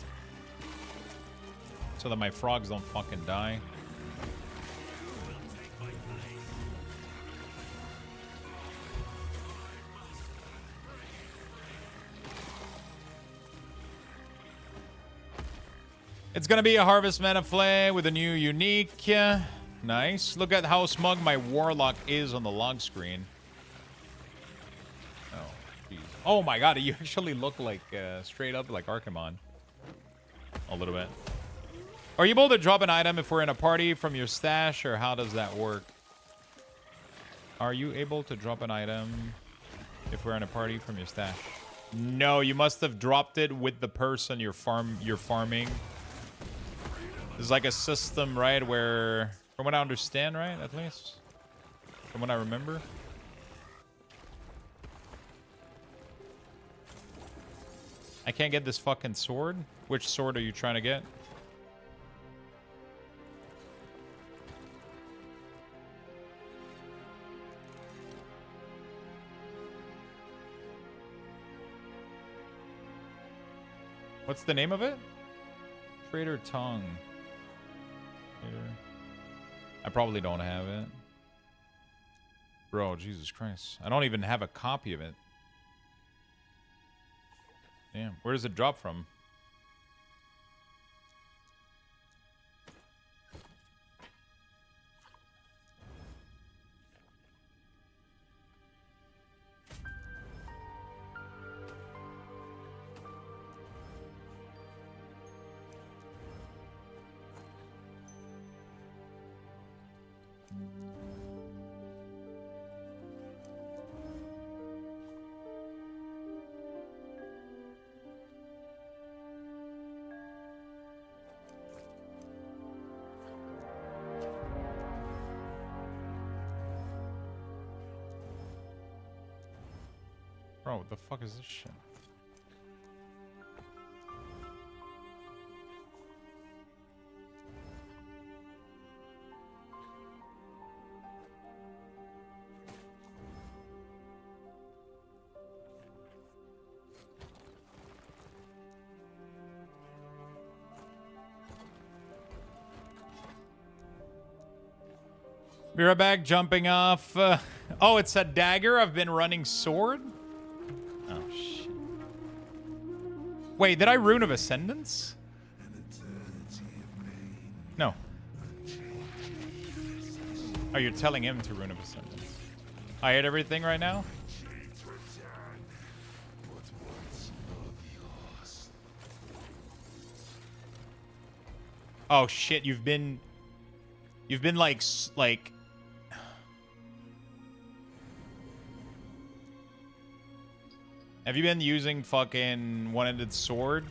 So that my frogs don't fucking die. It's gonna be a Harvest Mana Flame with a new unique. Nice. Look at how smug my Warlock is on the log screen. Oh, geez. Oh my god, you actually look like, straight up like Archimon. A little bit. Are you able to drop an item if we're in a party from your stash, or how does that work? Are you able to drop an item if we're in a party from your stash? No, you must have dropped it with the person you're farming. There's like a system, right, where, from what I understand, right, at least, from what I remember. I can't get this fucking sword. Which sword are you trying to get? What's the name of it? Trader Tongue. I probably don't have it. Bro, Jesus Christ. I don't even have a copy of it. Damn. Where does it drop from? Bro, what the fuck is this shit? Be right back, jumping off. Oh, it's a dagger. I've been running sword. Oh, shit. Wait, did I Rune of Ascendance? No. Oh, you're telling him to Rune of Ascendance. I hate everything right now? Oh, shit. You've been like... Have you been using fucking one-ended sword?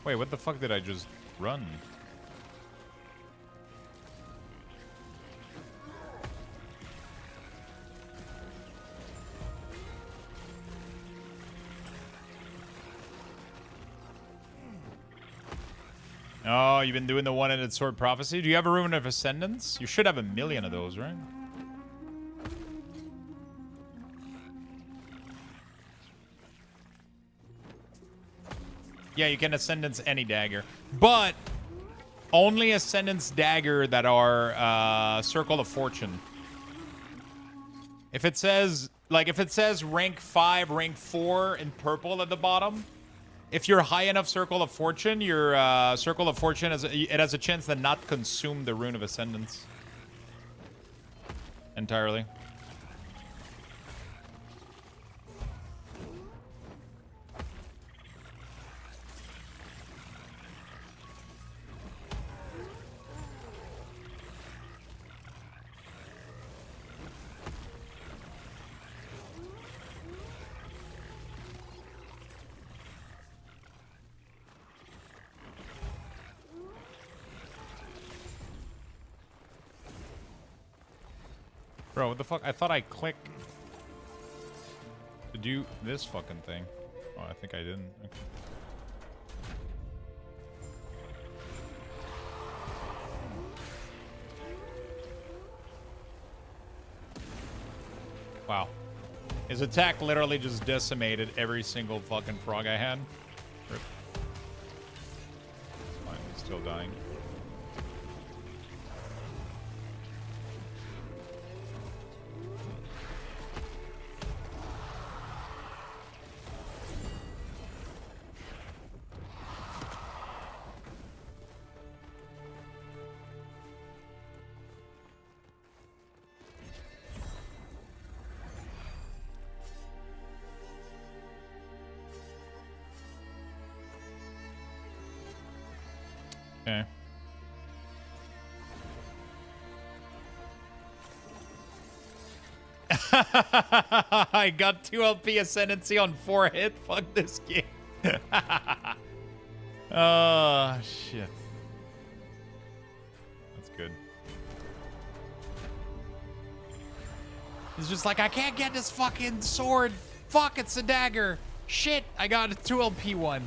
Wait, what the fuck did I just run? Oh, you've been doing the one-ended sword prophecy? Do you have a Rune of Ascendance? You should have 1,000,000 of those, right? Yeah, you can Ascendance any dagger. But only Ascendance dagger that are Circle of Fortune. If it says, like, if it says rank 5, rank 4 in purple at the bottom, if you're high enough Circle of Fortune, your Circle of Fortune has a chance to not consume the Rune of Ascendance entirely. Bro, what the fuck? I thought I clicked to do this fucking thing. Oh, I think I didn't. Okay. Wow. His attack literally just decimated every single fucking frog I had. Rip. It's fine, he's still dying. Okay. I got 2 LP Ascendancy on 4 hit. Fuck this game. Oh, shit. That's good. It's just like, I can't get this fucking sword. Fuck, it's a dagger. Shit, I got a 2 LP one.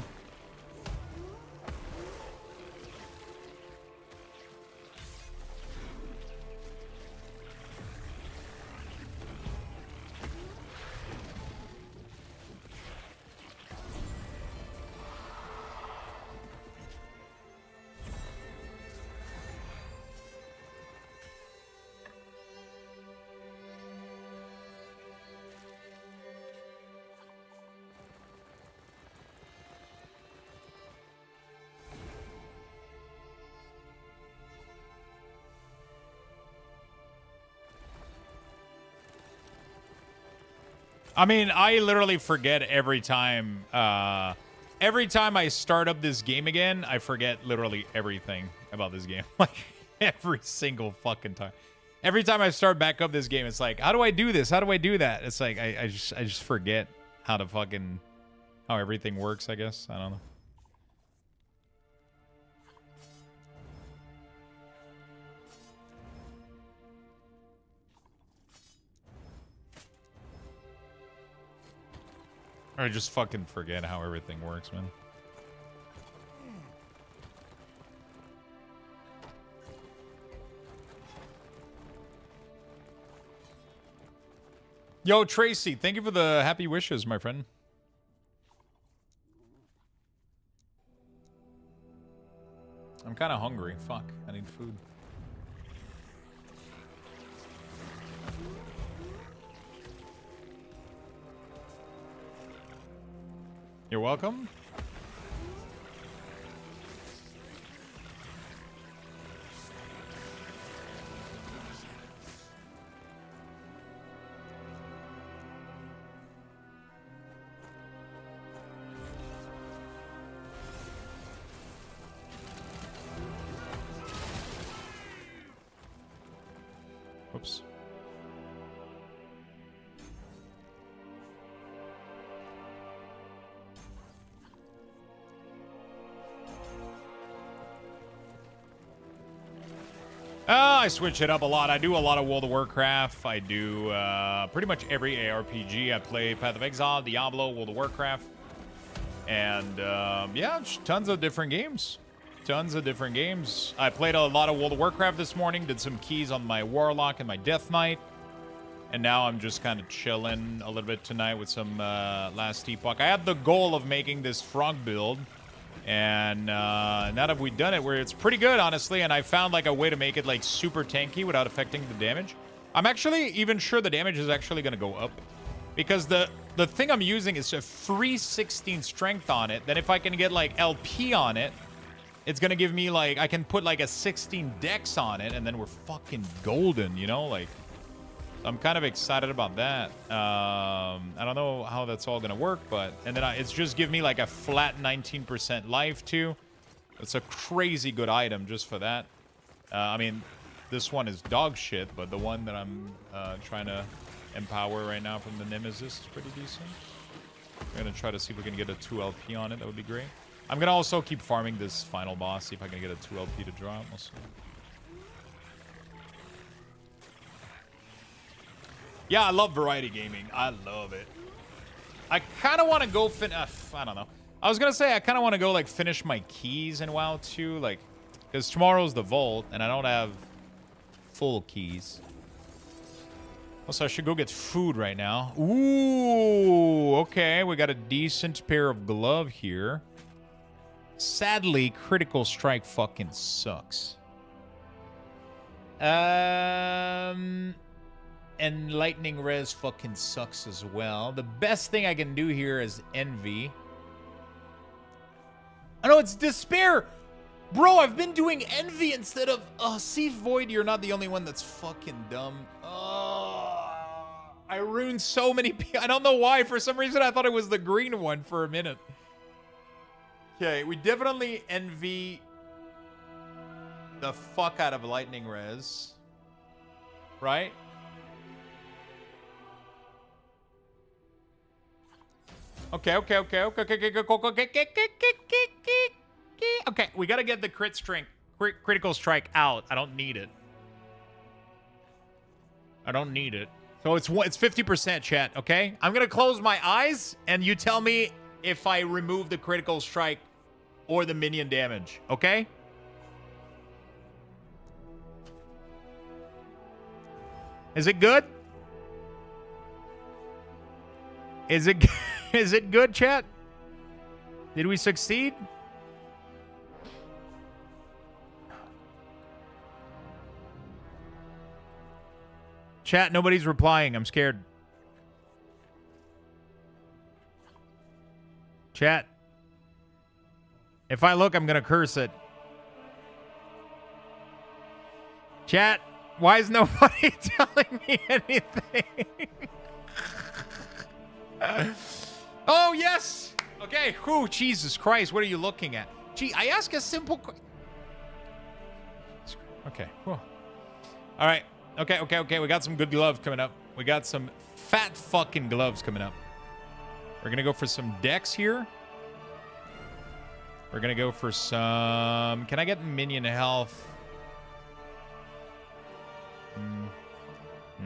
I mean, I literally forget every time. Every time I start up this game again, I forget literally everything about this game. Like, every single fucking time. Every time I start back up this game, it's like, how do I do this? How do I do that? It's like, I just forget how to fucking, how everything works, I guess. I don't know. Or I just fucking forget how everything works, man. Yo, Tracy, thank you for the happy wishes, my friend. I'm kind of hungry. Fuck, I need food. You're welcome. Oops. I switch it up a lot. I do a lot of World of Warcraft. I do pretty much every ARPG. I play Path of Exile, Diablo, World of Warcraft. And yeah, tons of different games. Tons of different games. I played a lot of World of Warcraft this morning. Did some keys on my Warlock and my Death Knight. And now I'm just kind of chilling a little bit tonight with some last Epoch. I had the goal of making this frog build. And now that we've done it, where it's pretty good, honestly, and I found like a way to make it like super tanky without affecting the damage. I'm actually even sure the damage is actually going to go up, because the thing I'm using is a free 16 strength on it. Then if I can get like LP on it, it's going to give me like, I can put like a 16 dex on it, and then we're fucking golden, you know? Like, I'm kind of excited about that. I don't know how that's all going to work, but... And then it's just give me like a flat 19% life, too. It's a crazy good item just for that. I mean, this one is dog shit, but the one that I'm trying to empower right now from the Nemesis is pretty decent. I'm going to try to see if we can get a 2 LP on it. That would be great. I'm going to also keep farming this final boss, see if I can get a 2 LP to drop. We'll see. Yeah, I love variety gaming. I love it. I kind of want to go I don't know. I was going to say I kind of want to go like finish my keys in WoW too. Like, because tomorrow's the Vault and I don't have full keys. Also, I should go get food right now. Ooh, okay. We got a decent pair of glove here. Sadly, critical strike fucking sucks. And lightning res fucking sucks as well. The best thing I can do here is envy. Oh no, it's despair! Bro, I've been doing envy instead of... Seaf Void, you're not the only one that's fucking dumb. I ruined so many people. I don't know why. For some reason, I thought it was the green one for a minute. Okay, we definitely envy the fuck out of lightning res. Right? Okay, we gotta get the critical strike out. I don't need it. So it's 50%, chat, okay? I'm gonna close my eyes, and you tell me if I remove the critical strike or the minion damage, okay? Is it good? Is it good, chat? Did we succeed? Chat, nobody's replying. I'm scared. Chat. If I look, I'm going to curse it. Chat, why is nobody telling me anything? Oh, yes. Okay. Whew, Jesus Christ. What are you looking at? Gee, I ask a simple question. Okay. Whew. All right. Okay. We got some good gloves coming up. We got some fat fucking gloves coming up. We're going to go for some decks here. We're going to go for some... Can I get minion health?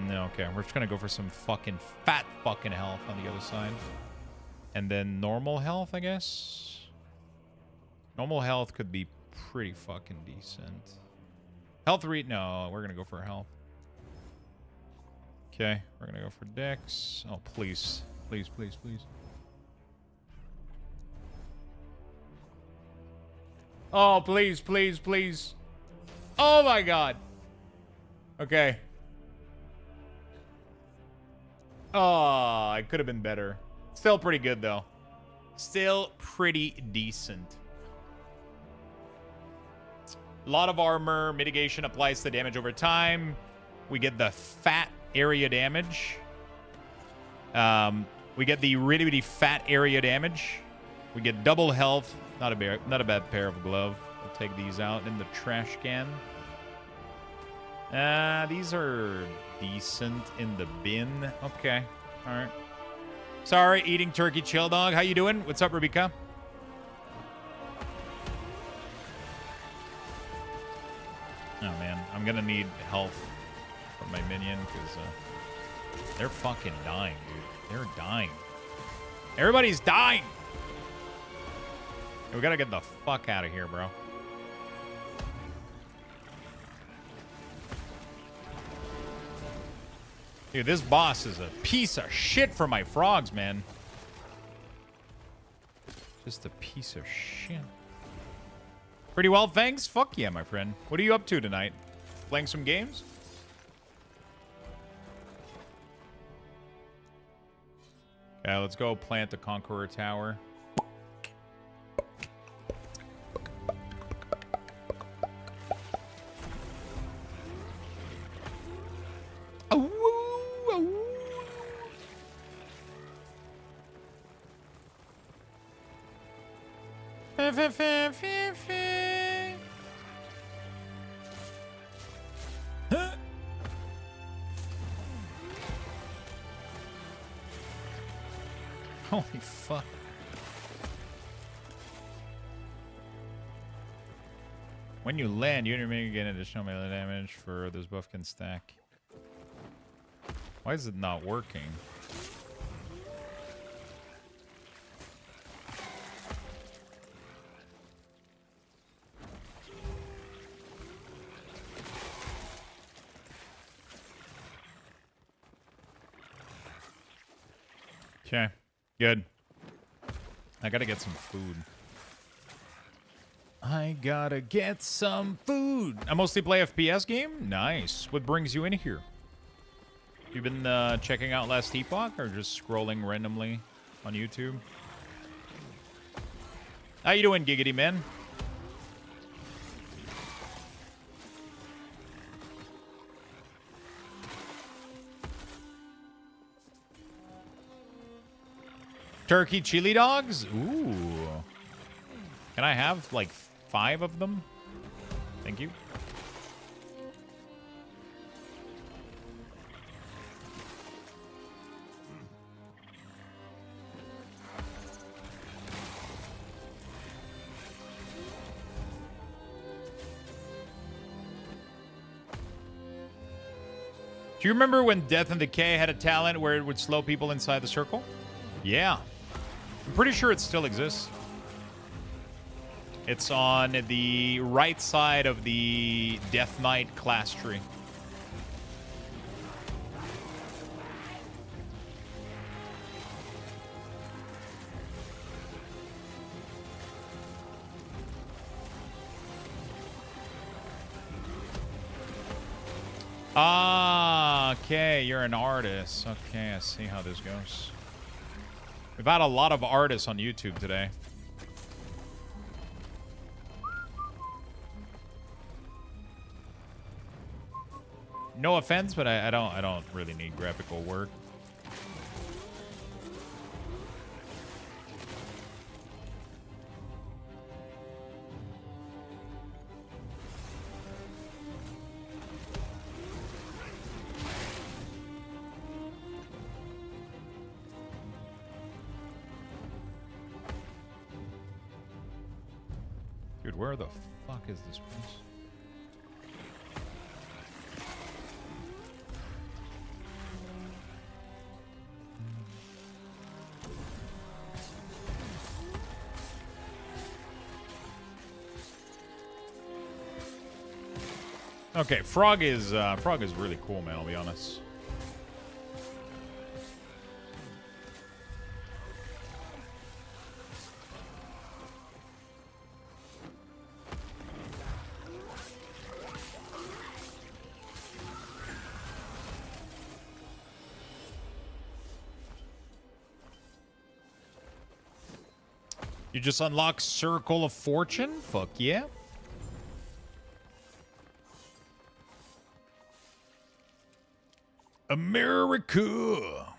No, okay. We're just going to go for some fucking fat fucking health on the other side. And then normal health, I guess. Normal health could be pretty fucking decent. Health rate, no, we're gonna go for health. Okay, we're gonna go for dex. Oh, please. Please, please, please. Oh, please, please, please. Oh my god. Okay. Oh, it could have been better. Still pretty good, though. Still pretty decent. A lot of armor. Mitigation applies the damage over time. We get the fat area damage. We get the really, really fat area damage. We get double health. Not a bad pair of glove. I'll take these out in the trash can. These are decent in the bin. Okay. All right. Sorry, eating turkey chill dog. How you doing? What's up, Rebecca? Oh, man. I'm going to need health from my minion because they're fucking dying, dude. They're dying. Everybody's dying. We got to get the fuck out of here, bro. Dude, this boss is a piece of shit for my frogs, man. Just a piece of shit. Pretty well, thanks. Fuck yeah, my friend. What are you up to tonight? Playing some games? Yeah, let's go plant the Conqueror Tower. Holy fuck. When you land, you may get additional melee damage for this buff can stack. Why is it not working? Okay, good. I gotta get some food. I gotta get some food. I mostly play FPS game? Nice. What brings you in here? You been checking out last Epoch or just scrolling randomly on YouTube? How you doing, Giggity Man? Turkey chili dogs? Ooh. Can I have like 5 of them? Thank you. Do you remember when Death and Decay had a talent where it would slow people inside the circle? Yeah. I'm pretty sure it still exists. It's on the right side of the Death Knight class tree. Ah, okay, you're an artist. Okay, I see how this goes. We've had a lot of artists on YouTube today. No offense, but I don't really need graphical work. Dude, where the fuck is this place? Okay, frog is really cool, man. I'll be honest. You just unlock Circle of Fortune? Fuck yeah. America.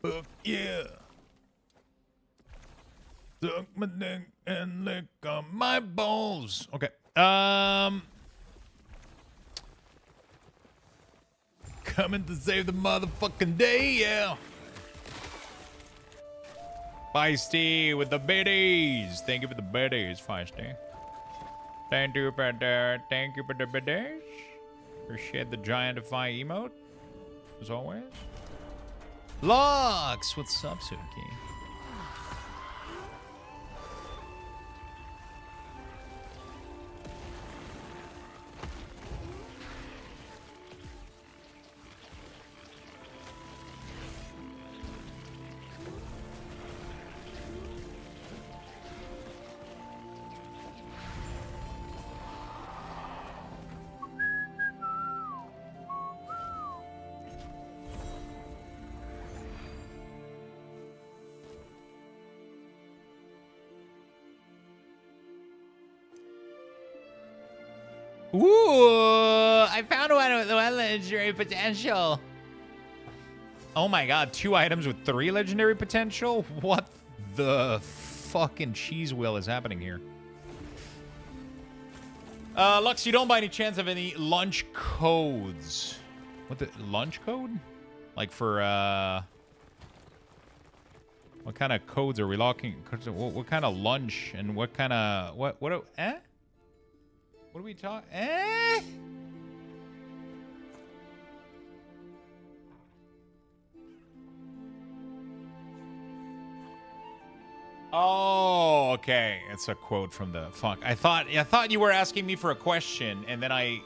Fuck yeah. Suck my dick and lick on my balls. Okay. Coming to save the motherfucking day, yeah. Feisty with the biddies. Thank you for the biddies, Feisty. Thank you for the biddies. Appreciate the giantify emote, as always. Lux, what's up, Suki? Ooh, I found one with one legendary potential. Oh my god, 2 items with 3 legendary potential? What the fucking cheese wheel is happening here? Lux, you don't by any chance have any lunch codes? What the lunch code? Like for what kind of codes are we locking? What kind of lunch and what kind of what eh? What are we talking? Eh? Oh, okay. It's a quote from the fuck. I thought you were asking me for a question, and then I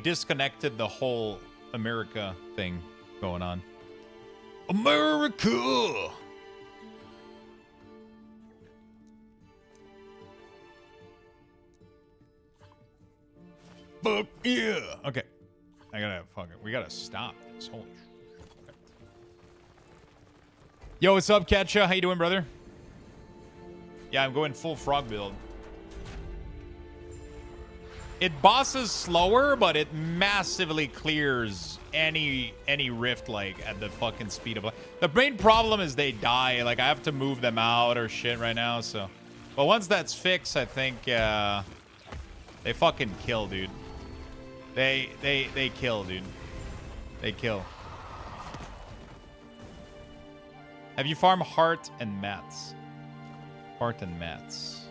disconnected the whole America thing going on. America. Fuck yeah. Okay. We gotta stop this. Holy shit. Okay. Yo, what's up, Ketcha? How you doing, brother? Yeah, I'm going full frog build. It bosses slower, but it massively clears any rift, like, at the fucking speed of... The main problem is they die. Like, I have to move them out or shit right now, so... But once that's fixed, I think, they fucking kill, dude. They kill, dude. They kill. Have you farmed heart and mats? Heart and mats.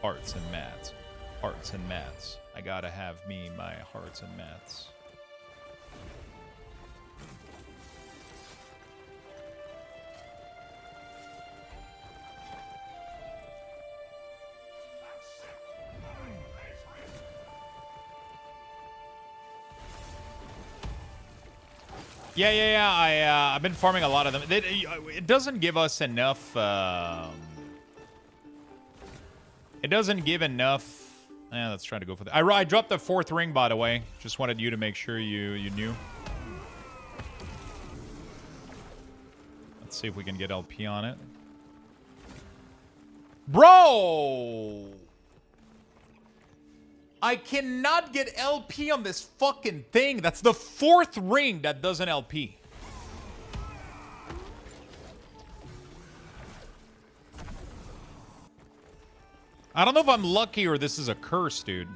Hearts and mats. Hearts and mats. I gotta have me my hearts and mats. Yeah. I've been farming a lot of them. It doesn't give us enough. It doesn't give enough. Let's try to go for that. I dropped the 4th ring, by the way. Just wanted you to make sure you knew. Let's see if we can get LP on it. Bro! I cannot get LP on this fucking thing. That's the 4th ring that doesn't LP. I don't know if I'm lucky or this is a curse, dude.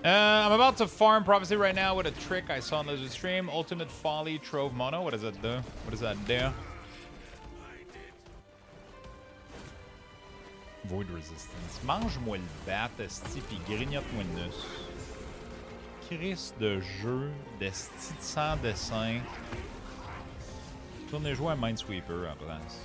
I'm about to farm Prophecy right now with a trick I saw in the stream. Ultimate Folly, Trove Mono. What does that do? What does that do? Void Resistance. Mange-moi le bat, esti, pis grignote-moi le nus. Chris de jeu, d'esti de sans dessin. Tournez jouer à Minesweeper à place.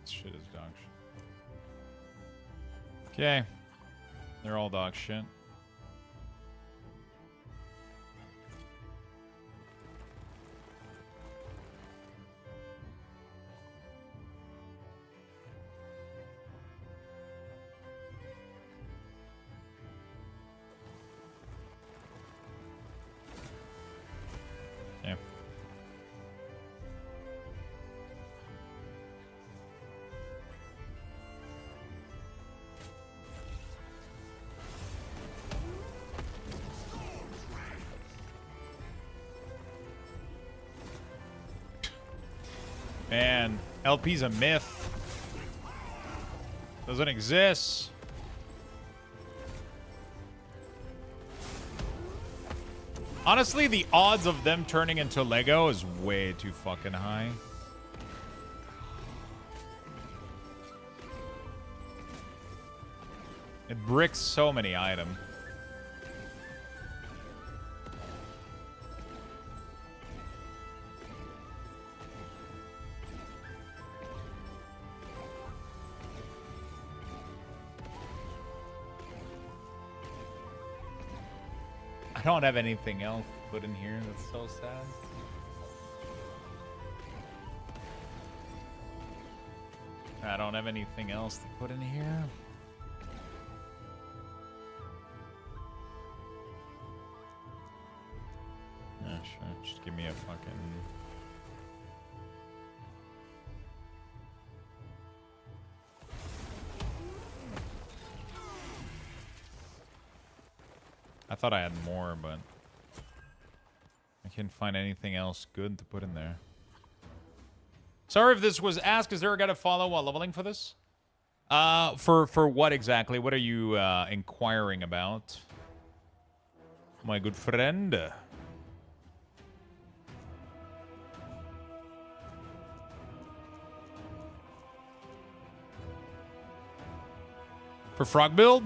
Shit is dog shit. Okay. They're all dog shit. Yeah. Man, LP's a myth. Doesn't exist. Honestly, the odds of them turning into Lego is way too fucking high. It bricks so many items. I don't have anything else to put in here. That's so sad. I don't have anything else to put in here. Yeah, sure. Just give me a fucking... I thought I had more, but I can't find anything else good to put in there. Sorry if this was asked. Is there a guy to follow while leveling for this? For what exactly? What are you inquiring about, my good friend? For frog build?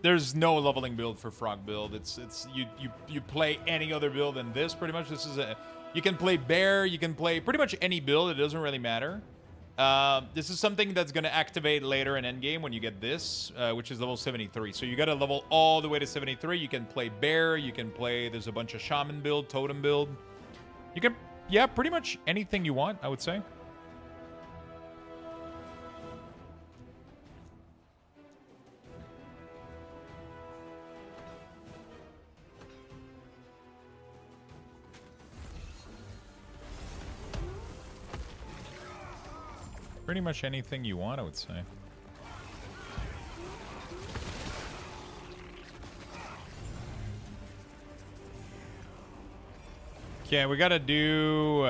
There's no leveling build for frog build. It's you play any other build than this pretty much. This is a you can play bear, you can play pretty much any build. It doesn't really matter. This is something that's gonna activate later in endgame when you get this, which is level 73. So you gotta level all the way to 73. You can play bear, you can play. There's a bunch of shaman build, totem build. You can pretty much anything you want, I would say. Pretty much anything you want, I would say. Okay, we gotta do...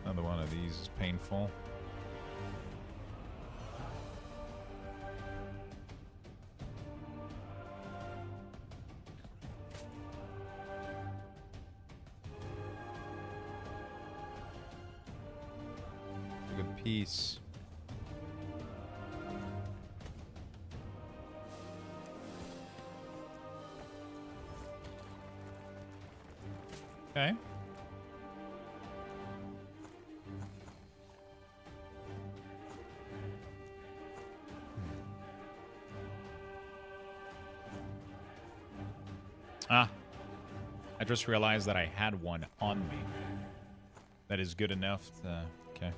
another one of these is painful. Peace. Okay. Ah. I just realized that I had one on me. That is good enough to... Okay.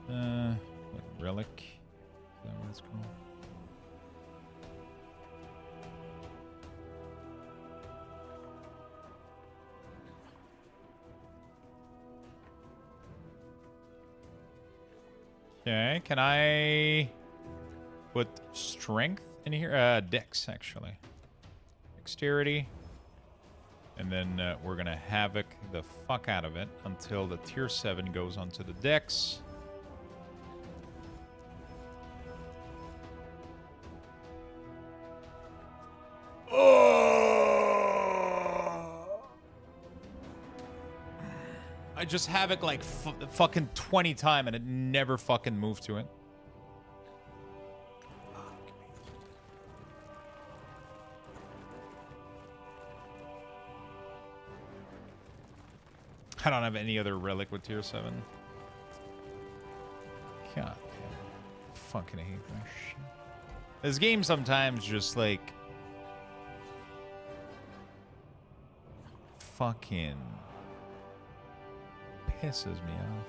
What, relic? Is that what it's called? Okay, can I put strength in here? Dex, actually. Dexterity. And then we're going to havoc the fuck out of it until the tier 7 goes onto the Dex. I just havoc like fucking 20 times and it never fucking moved to it. I don't have any other relic with tier 7. God damn. Fucking hate that shit. This game sometimes just like fucking pisses me off.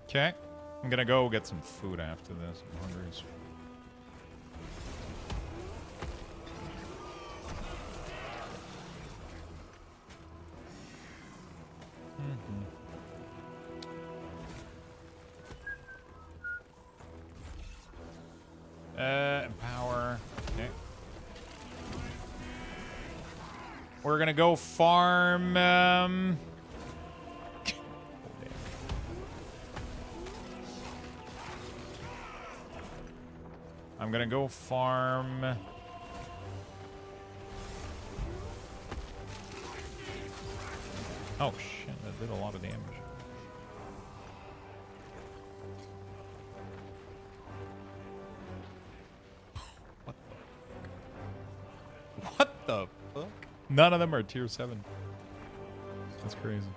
Okay, I'm gonna go get some food after this. I'm hungry as Power. Okay. We're gonna go farm. I'm gonna go farm. Oh shit, that did a lot of damage. What the fuck? None of them are tier 7. That's crazy.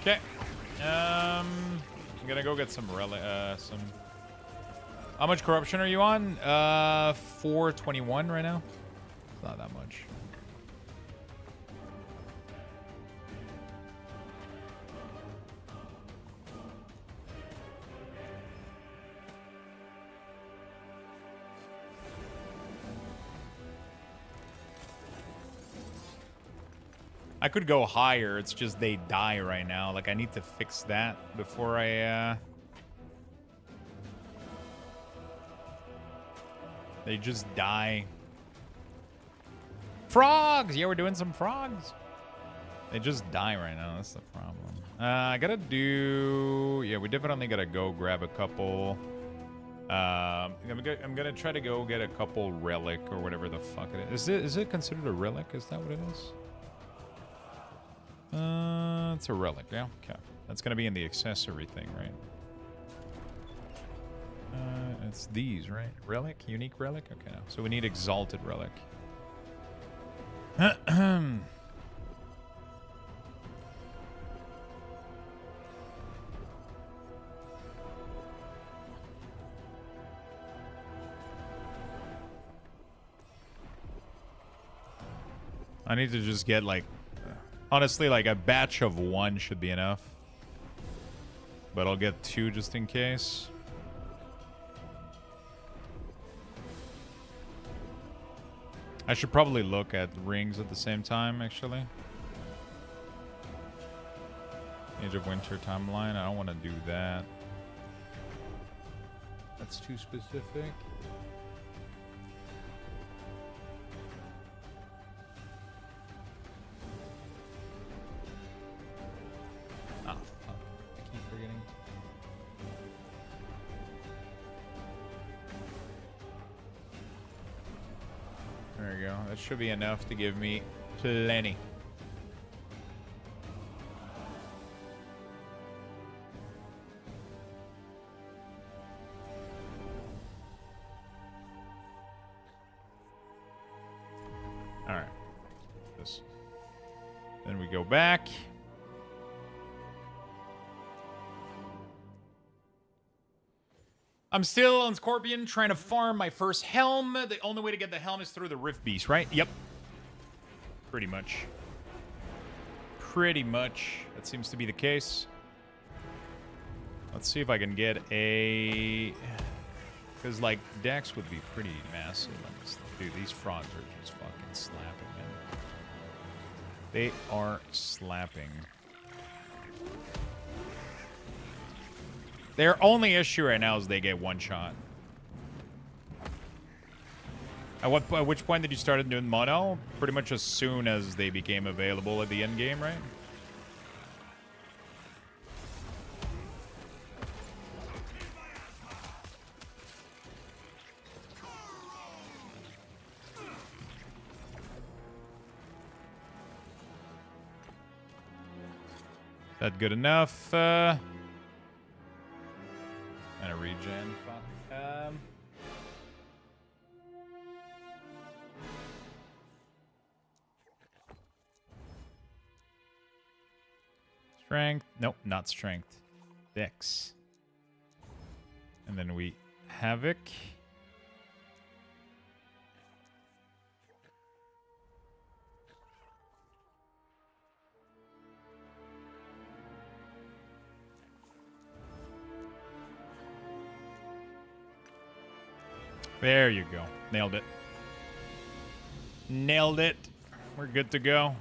Okay. I'm gonna go get some relic. Some. How much corruption are you on? 421 right now. It's not that much. I could go higher, it's just they die right now. Like, I need to fix that before I, They just die. Frogs! Yeah, we're doing some frogs. They just die right now, that's the problem. I gotta do... Yeah, we definitely gotta go grab a couple... I'm gonna try to go get a couple relic or whatever the fuck it is. Is it considered a relic? Is that what it is? It's a relic, yeah? Okay. That's gonna be in the accessory thing, right? It's these, right? Relic? Unique relic? Okay, no. So we need exalted relic. I need to just get, like... Honestly, like, a batch of 1 should be enough. But I'll get 2 just in case. I should probably look at rings at the same time, actually. Age of Winter timeline. I don't want to do that. That's too specific. Oh, fuck. I keep forgetting. There you go. That should be enough to give me plenty. Alright. This. Then we go back. I'm still on Scorpion trying to farm my first helm. The only way to get the helm is through the Rift Beast, right? Yep. Pretty much. Pretty much. That seems to be the case. Let's see if I can get a... Because, like, Dex would be pretty massive. Dude, these frogs are just fucking slapping, man. They are slapping. Their only issue right now is they get one shot. At which point did you start doing mono? Pretty much as soon as they became available at the end game, right? That good enough? And a regen. Fuck. Strength. Nope, not strength. Dex. And then we Havoc. There you go. Nailed it. Nailed it. We're good to go.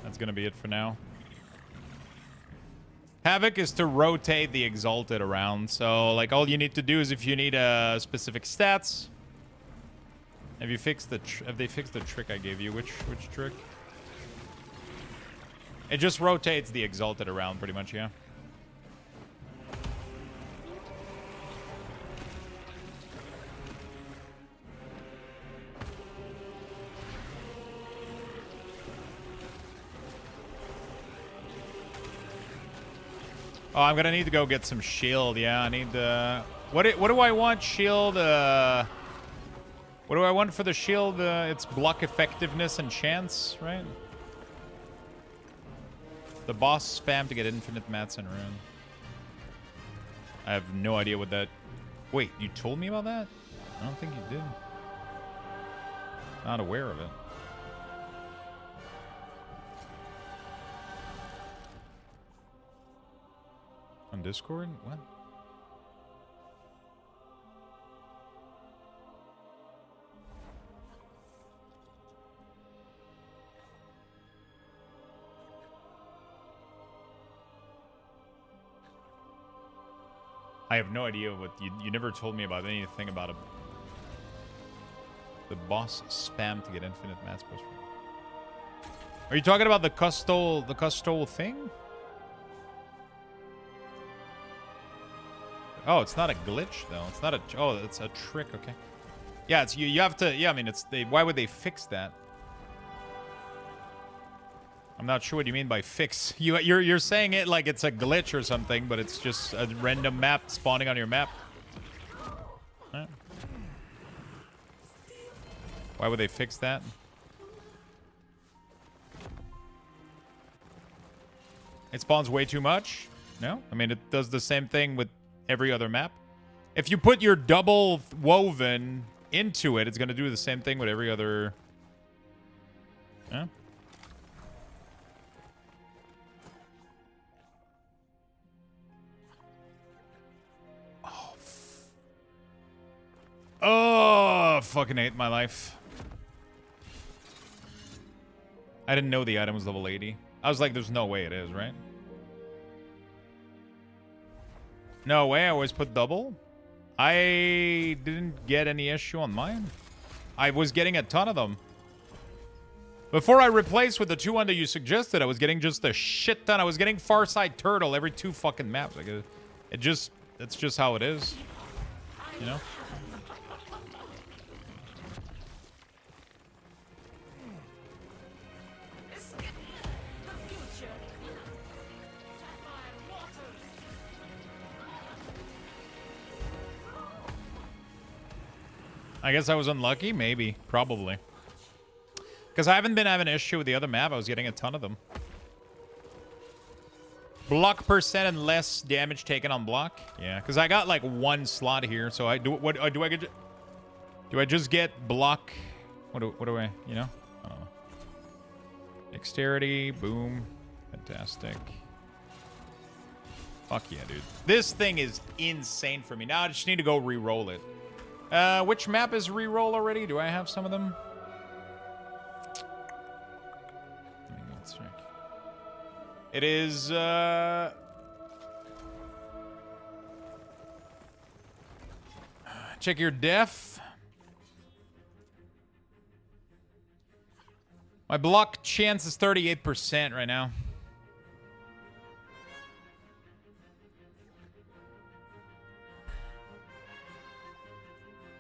That's going to be it for now. Havoc is to rotate the Exalted around. So, like, all you need to do is if you need specific stats. Have they fixed the trick I gave you? Which trick? It just rotates the Exalted around pretty much, yeah. Oh, I'm gonna need to go get some shield. Yeah, I need what do I want? Shield. What do I want for the shield? It's block effectiveness and chance, right? The boss spam to get infinite mats and rune. I have no idea what that... Wait, you told me about that? I don't think you did. Not aware of it. On Discord? What? I have no idea what you never told me about anything about the boss spam to get infinite mats plus. Are you talking about the custol thing? Oh, it's not a glitch though. It's not a... Oh, it's a trick. Okay. Yeah, it's you have to... Yeah, I mean, it's... Why would they fix that? I'm not sure what you mean by fix. You're saying it like it's a glitch or something, but it's just a random map spawning on your map. Right. Why would they fix that? It spawns way too much? No? I mean, it does the same thing with every other map. If you put your double woven into it, it's going to do the same thing with every other... Yeah? Oh, fucking hate my life. I didn't know the item was level 80. I was like, there's no way it is, right? No way, I always put double. I didn't get any issue on mine. I was getting a ton of them. Before I replaced with the 2 that you suggested, I was getting just a shit ton. I was getting Farside Turtle every 2 fucking maps. Like, that's just how it is. You know? I guess I was unlucky? Maybe. Probably. Because I haven't been having an issue with the other map. I was getting a ton of them. Block percent and less damage taken on block. Yeah, because I got like 1 slot here. So I do. What do I get? Do I just get block? What do I? You know? I don't know. Dexterity. Boom. Fantastic. Fuck yeah, dude. This thing is insane for me. Now I just need to go re-roll it. Which map is re-roll already? Do I have some of them? Let's check. It is, check your def. My block chance is 38% right now.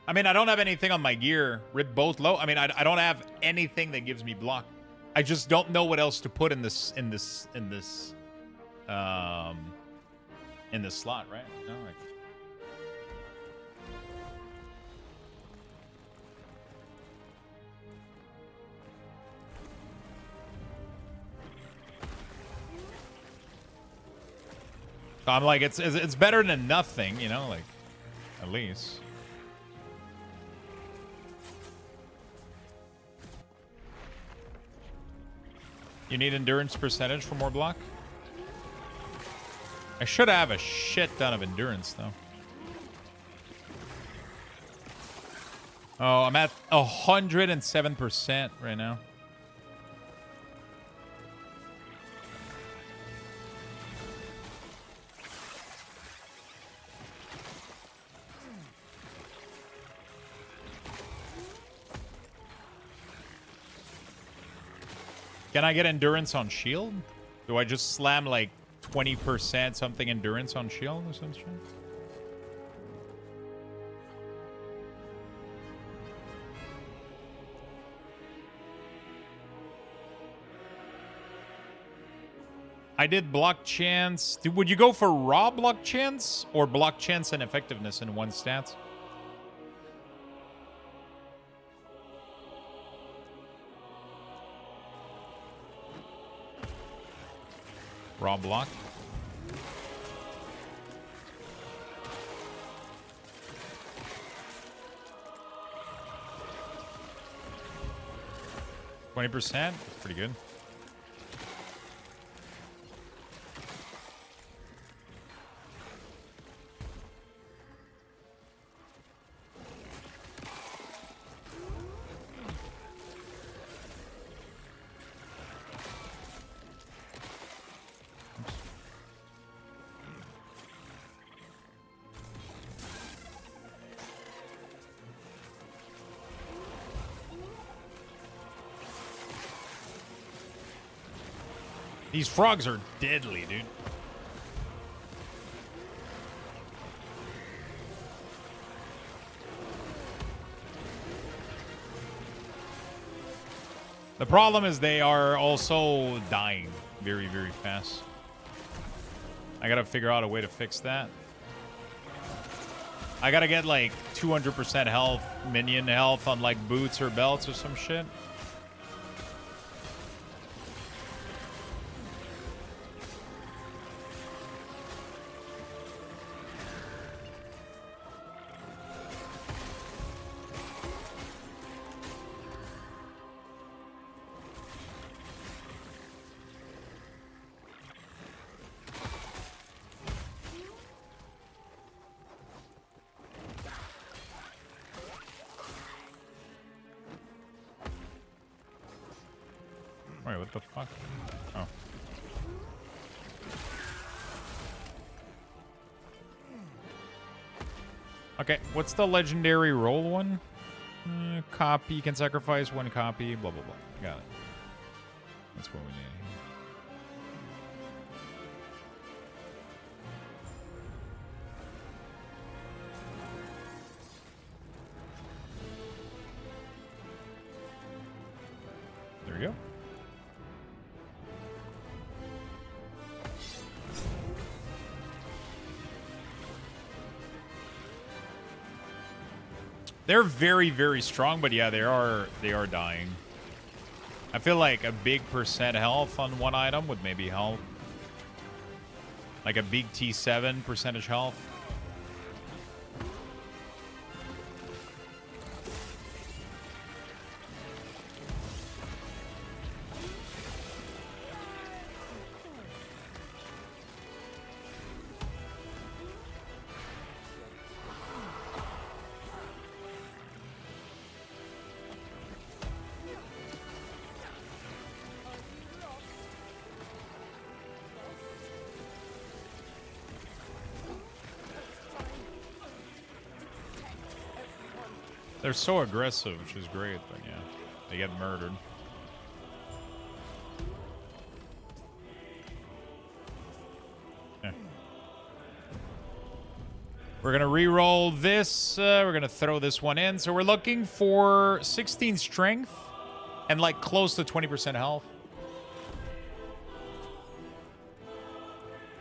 I mean, I don't have anything on my gear. Rip both low. I mean, I don't have anything that gives me block. I just don't know what else to put in this slot, right? No, like. So I'm like, it's better than nothing, you know, like, at least. You need endurance percentage for more block? I should have a shit ton of endurance, though. Oh, I'm at 107% right now. Can I get endurance on shield? Do I just slam like 20% something endurance on shield or some shit? I did block chance. Would you go for raw block chance or block chance and effectiveness in one stats? Raw block. %? That's pretty good. These frogs are deadly, dude. The problem is they are also dying very, very fast. I gotta figure out a way to fix that. I gotta get like 200% health, minion health on like boots or belts or some shit. Wait, what the fuck? Oh. Okay, what's the legendary roll one? Copy, you can sacrifice 1 copy, blah, blah, blah. Got it. That's what we need here. There we go. They're very, very strong, but yeah, they are dying. I feel like a big percent health on one item would maybe help. Like a big T7 percentage health. They're so aggressive, which is great, but yeah, they get murdered. Yeah. We're gonna re-roll this. We're gonna throw this one in. So we're looking for 16 strength and like close to 20% health.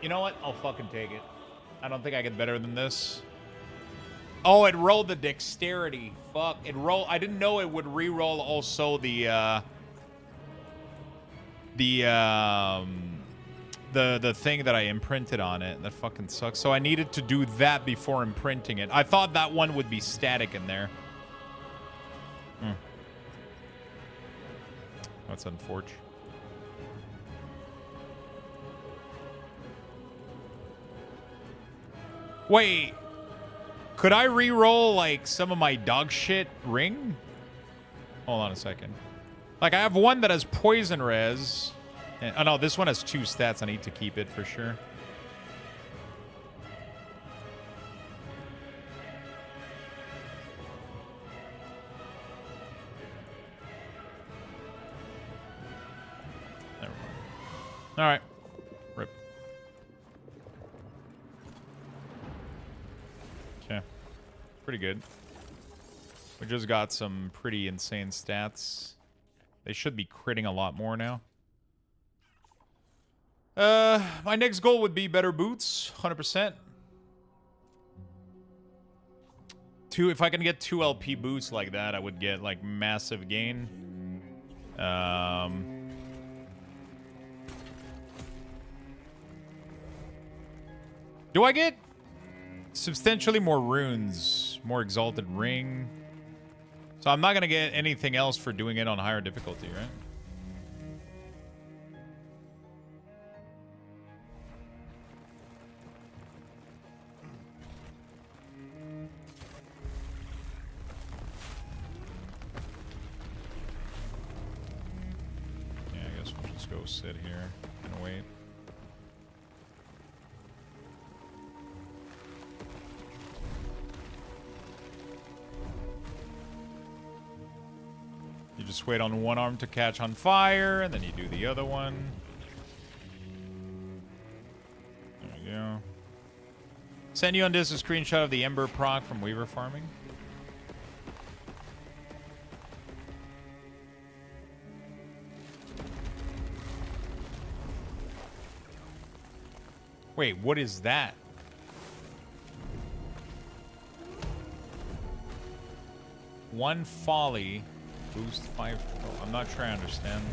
You know what? I'll fucking take it. I don't think I get better than this. Oh, it rolled the dexterity. Fuck. It rolled. I didn't know it would re-roll also the thing that I imprinted on it. That fucking sucks. So I needed to do that before imprinting it. I thought that one would be static in there. That's unfortunate. Wait. Could I re-roll, like, some of my dog shit ring? Hold on a second. Like, I have one that has poison res. And, oh, no, this one has 2 stats. I need to keep it for sure. Never mind. All right. Rip. Okay. Pretty good. We just got some pretty insane stats. They should be critting a lot more now. My next goal would be better boots, 100%. If I can get 2 LP boots like that, I would get like massive gain. Do I get substantially more runes, more exalted ring? So I'm not gonna get anything else for doing it on higher difficulty, right? Yeah, I guess we'll just go sit here and wait. You just wait on one arm to catch on fire, and then you do the other one. There we go. Send you on this a screenshot of the Ember proc from Weaver farming. Wait, what is that? One folly. Boost 5. Oh, I'm not sure I understand.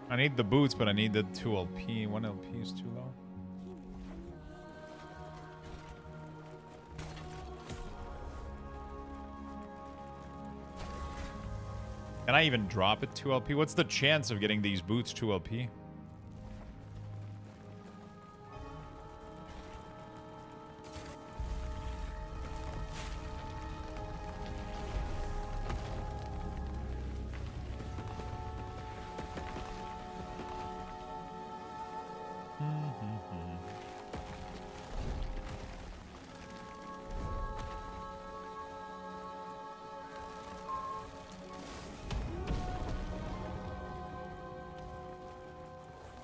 I need the boots, but I need the 2 LP. 1 LP is too low. Can I even drop it 2 LP? What's the chance of getting these boots 2 LP?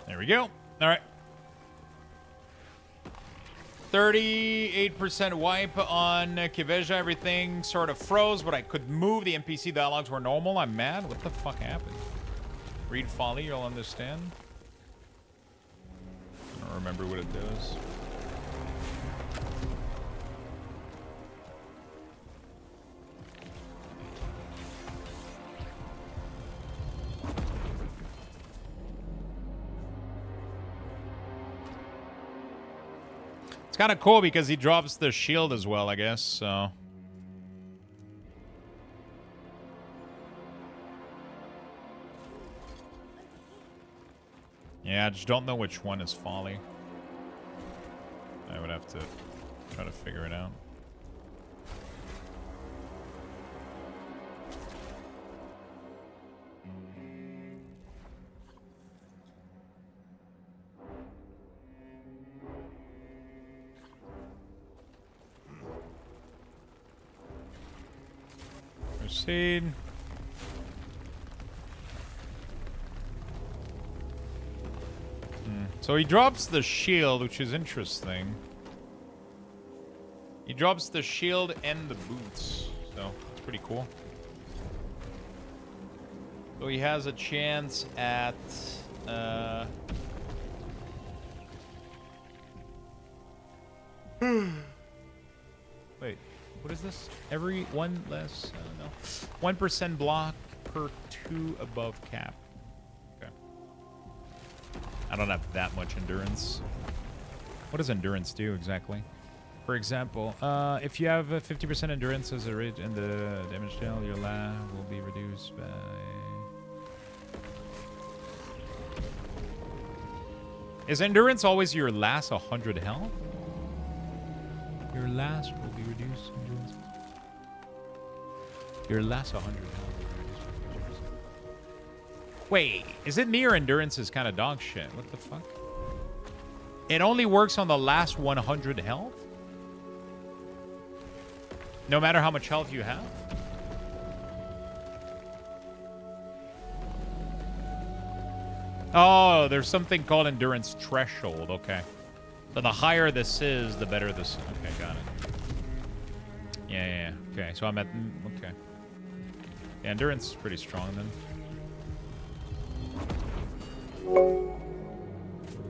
There we go. All right. 38% wipe on Kiveja. Everything sort of froze, but I could move. The NPC dialogues were normal. I'm mad. What the fuck happened? Read Folly, you'll understand. I don't remember what it does. It's kind of cool because he drops the shield as well, I guess, so... Yeah, I just don't know which one is Folly. I would have to try to figure it out. Proceed. So he drops the shield, which is interesting. He drops the shield and the boots, so it's pretty cool. So he has a chance at wait, what is this? Every one less, I don't know. 1% block per 2 above cap. Okay. I don't have that much endurance. What does endurance do exactly? For example, if you have a 50% endurance as a rate in the damage deal, your LA will be reduced by... Is endurance always your last 100 health? Your last will be reduced endurance. Your last 100 health will be reduced by 50%. Wait, is it me or endurance is kind of dog shit? What the fuck? It only works on the last 100 health? No matter how much health you have? Oh, there's something called endurance threshold. Okay. So the higher this is, the better this... Okay, got it. Yeah. Okay, so I'm at... Okay. Yeah, endurance is pretty strong then.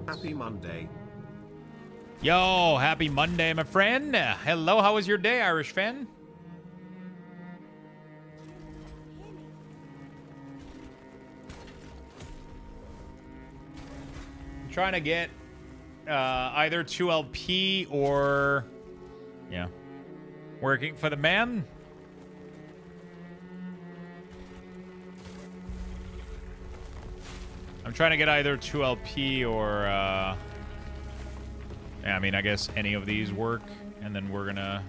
Happy Monday. Yo, happy Monday, my friend. Hello, how was your day, Irish fan? I'm trying to get either 2LP or... Yeah. Working for the man. I'm trying to get either 2LP or... Yeah, I mean, I guess any of these work. And then we're gonna...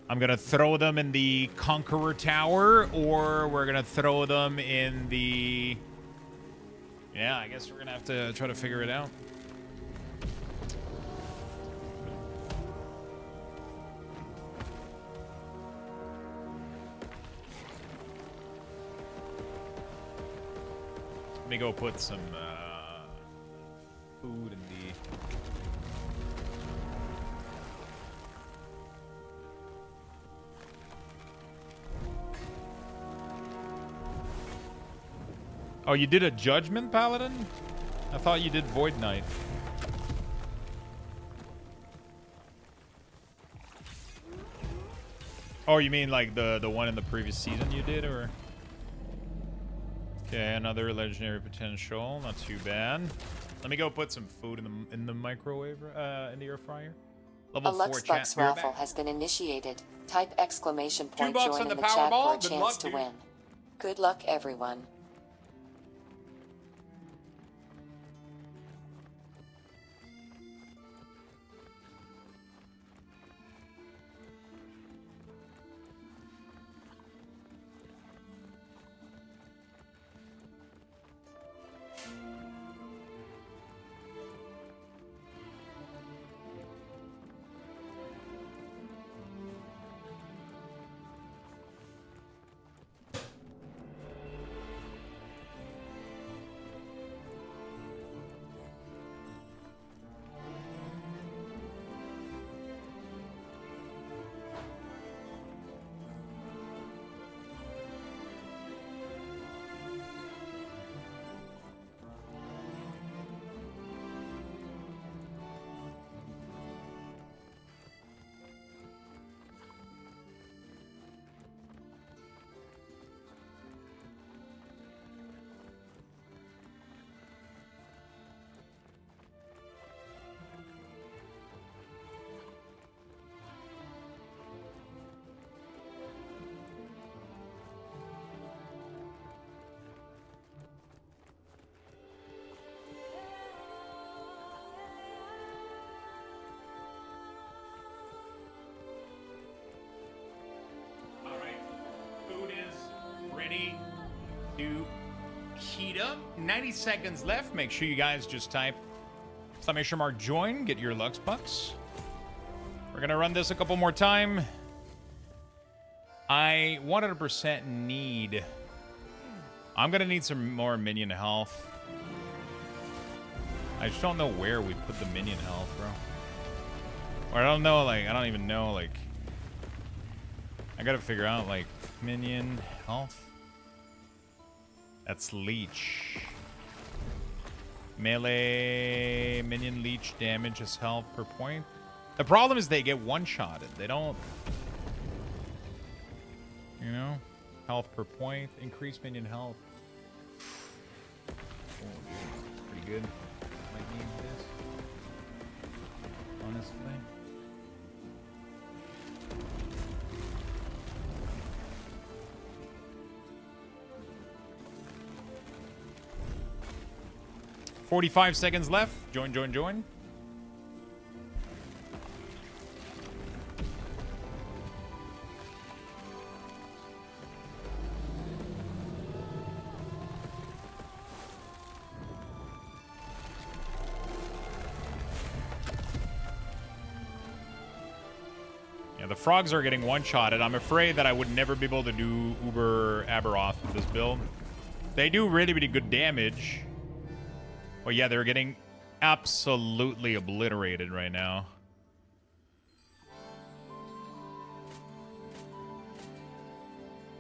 I'm gonna throw them in the Conqueror Tower, or we're gonna throw them in the... Yeah, I guess we're gonna have to try to figure it out. Let me go put some food in the... Oh, you did a Judgment Paladin? I thought you did Void Knight. Oh, you mean like the one in the previous season you did, or? Okay, another legendary potential. Not too bad. Let me go put some food in the microwave, in the air fryer. Level 4 Luxthos raffle has been initiated. Type exclamation point join in the chat for a chance to win. Good luck, everyone. Ready to heat up. 90 seconds left. Make sure you guys just type exclamation mark join. Get your Lux Bucks. We're going to run this a couple more time. I 100% need... I'm going to need some more minion health. I just don't know where we put the minion health, bro. Or I don't know, like, I don't even know, like... I gotta figure out, like, minion health. That's leech. Melee minion leech damages health per point. The problem is they get one-shotted. They don't... You know? Health per point. Increase minion health. Oh, dude. Pretty good. Might need this. Honestly. $45 seconds left. Join, join, join. Yeah, the frogs are getting one-shotted. I'm afraid that I would never be able to do Uber Aberoth with this build. They do really, really good damage. Well, yeah, they're getting absolutely obliterated right now.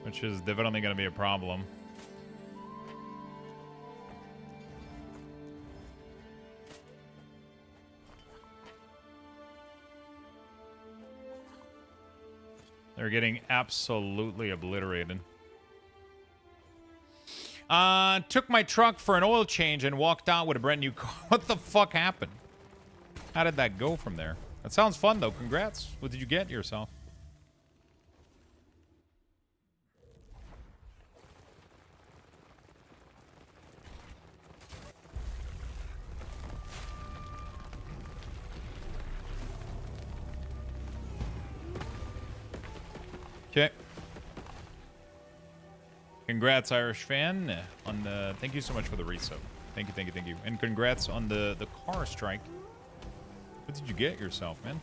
Which is definitely going to be a problem. They're getting absolutely obliterated. Took my truck for an oil change and walked out with a brand new car. What the fuck happened? How did that go from there? That sounds fun, though. Congrats. What did you get yourself? Okay. Congrats, Irish fan, on the... Thank you so much for the resub. Thank you, thank you, thank you. And congrats on the car strike. What did you get yourself, man?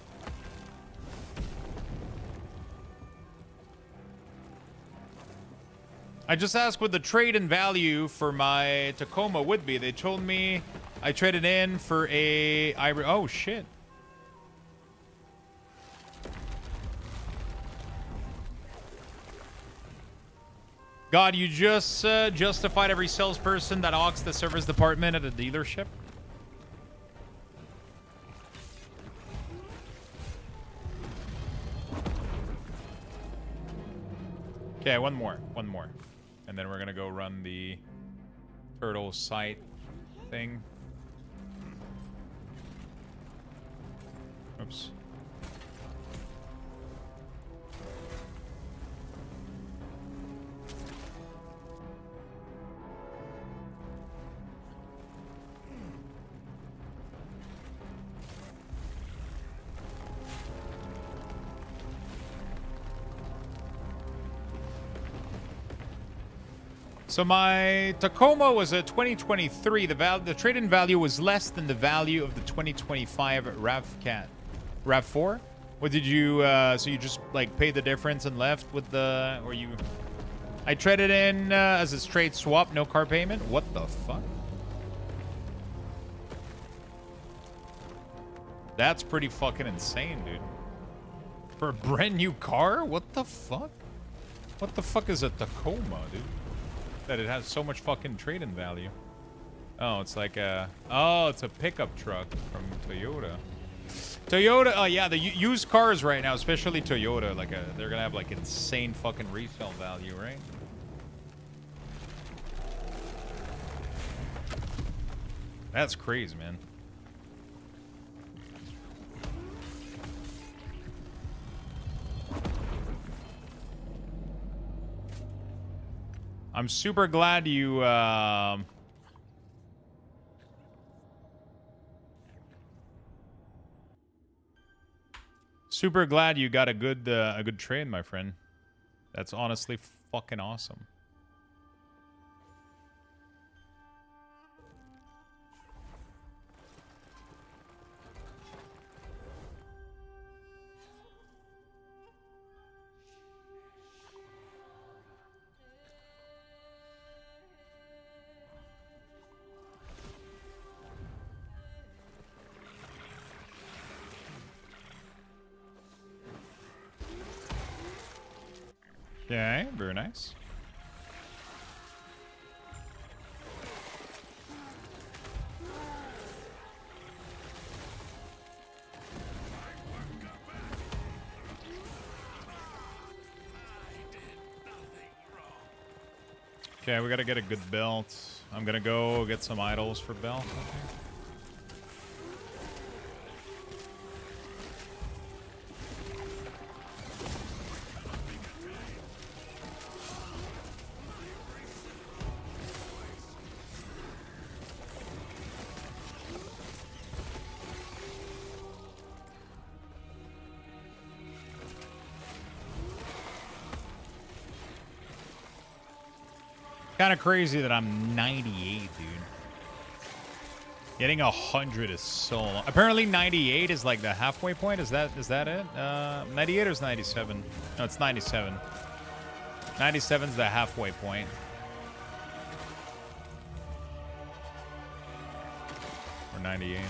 I just asked what the trade-in value for my Tacoma would be. They told me I traded in for a... Oh, shit. God, you just justified every salesperson that hogs the service department at a dealership? Okay, one more. And then we're gonna go run the turtle site thing. Oops. So my Tacoma was a 2023. The trade-in value was less than the value of the 2025 RAV4. What did you? So you just like paid the difference and left with the, or you? I traded in as a straight swap, no car payment. What the fuck? That's pretty fucking insane, dude. For a brand new car? What the fuck? What the fuck is a Tacoma, dude? That it has so much fucking trade-in value. Oh, it's like a... Oh, it's a pickup truck from Toyota. Toyota, oh yeah, the used cars right now, especially Toyota, like they're gonna have like insane fucking resale value, right? That's crazy, man. I'm super glad you, super glad you got a good trade, my friend. That's honestly fucking awesome. Okay, very nice. Okay, we gotta get a good belt. I'm gonna go get some idols for belt. Okay. Kind of crazy that I'm 98, dude. Getting 100 is so long. Apparently 98 is like the halfway point. Is that it? 98 or is 97? No, it's 97. 97 is the halfway point. Or 98, I know.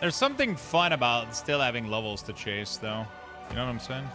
There's something fun about still having levels to chase, though. You know what I'm saying?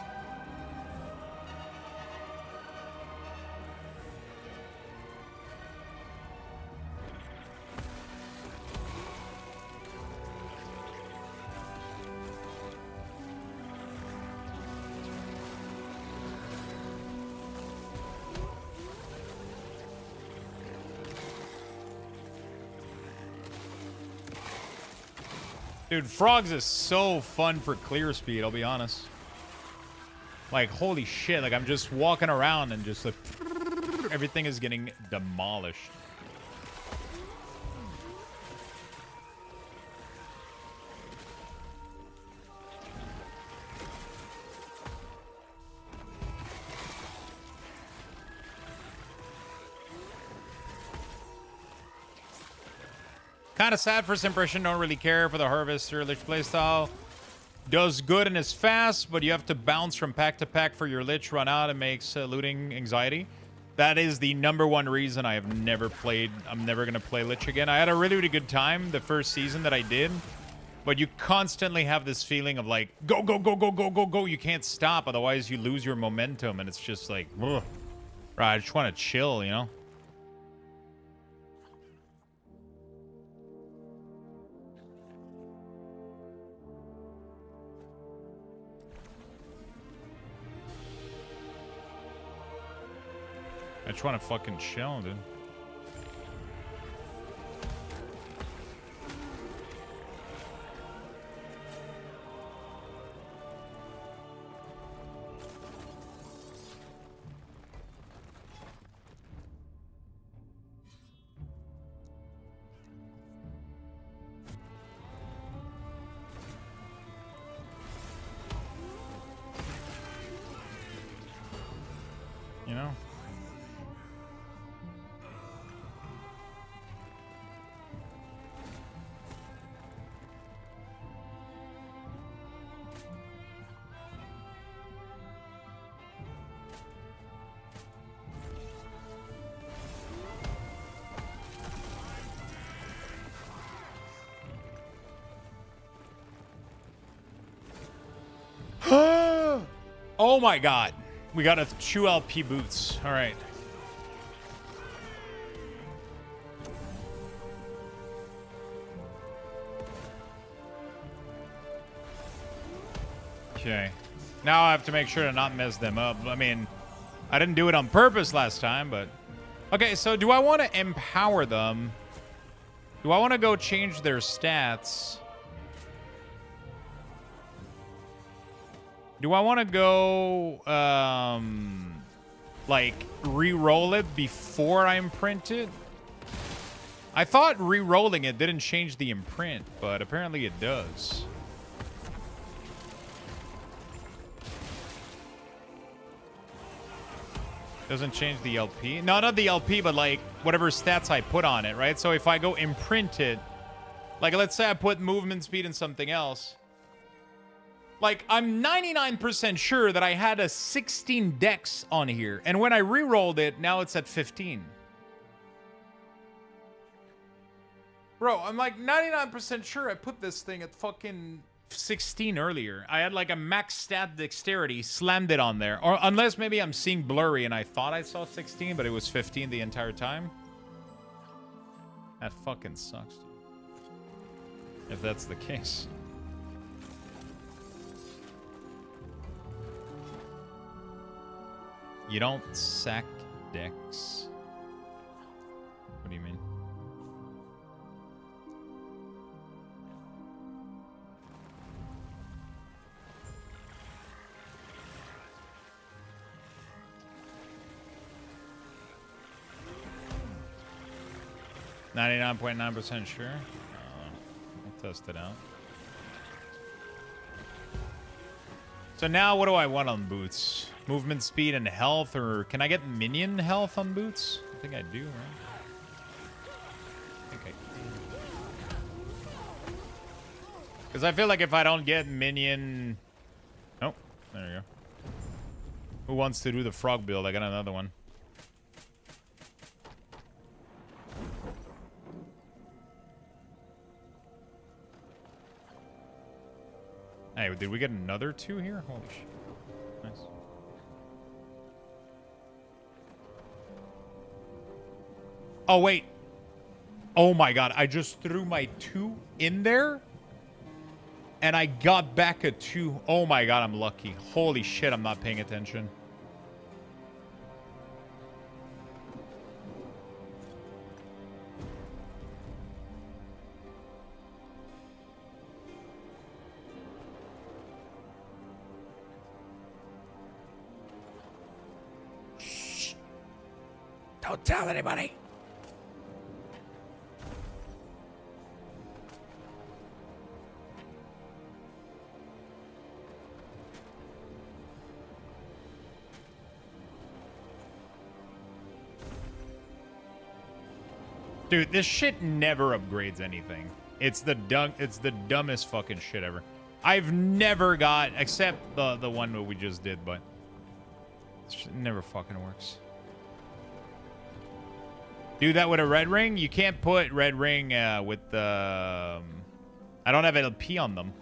Dude, Frogs is so fun for clear speed, I'll be honest. Like, holy shit, like I'm just walking around and just like everything is getting demolished. Kind of sad first impression. Don't really care for the Harvester Lich playstyle. Does good and is fast, but you have to bounce from pack to pack for your Lich run out. It makes looting anxiety. That is the #1 reason I have never played. I'm never going to play Lich again. I had a really, really good time the first season that I did. But you constantly have this feeling of like, go, go, go, go, go, go, go. You can't stop. Otherwise, you lose your momentum. And it's just like, ugh. Right, I just want to chill, you know? I just want to fucking chill, dude. Oh my god. We got a 2 LP boots. All right. Okay. Now I have to make sure to not mess them up. I mean, I didn't do it on purpose last time, but... Okay, so do I want to empower them? Do I want to go change their stats? Do I want to go, like, re-roll it before I imprint it? I thought re-rolling it didn't change the imprint, but apparently it does. Doesn't change the LP? No, not the LP, but like whatever stats I put on it, right? So if I go imprint it, like let's say I put movement speed and something else. Like I'm 99% sure that I had a 16 dex on here. And when I re-rolled it, now it's at 15. Bro, I'm like 99% sure I put this thing at fucking 16 earlier. I had like a max stat dexterity, slammed it on there. Or unless maybe I'm seeing blurry and I thought I saw 16, but it was 15 the entire time. That fucking sucks, dude. If that's the case. You don't sack dex. What do you mean? .99% sure. I'll test it out. So now what do I want on boots? Movement speed and health, or can I get minion health on boots? I think I do, right? Okay. Because I feel like if I don't get minion... Oh, there you go. Who wants to do the frog build? I got another one. Hey, did we get another 2 here? Holy shit. Nice. Oh, wait. Oh my god, I just threw my 2 in there? And I got back a 2. Oh my god, I'm lucky. Holy shit, I'm not paying attention. Don't tell anybody. Dude, this shit never upgrades anything. It's the dumbest fucking shit ever. I've never got, except the one that we just did, but it never fucking works. Do that with a red ring? You can't put red ring with the... I don't have LP on them.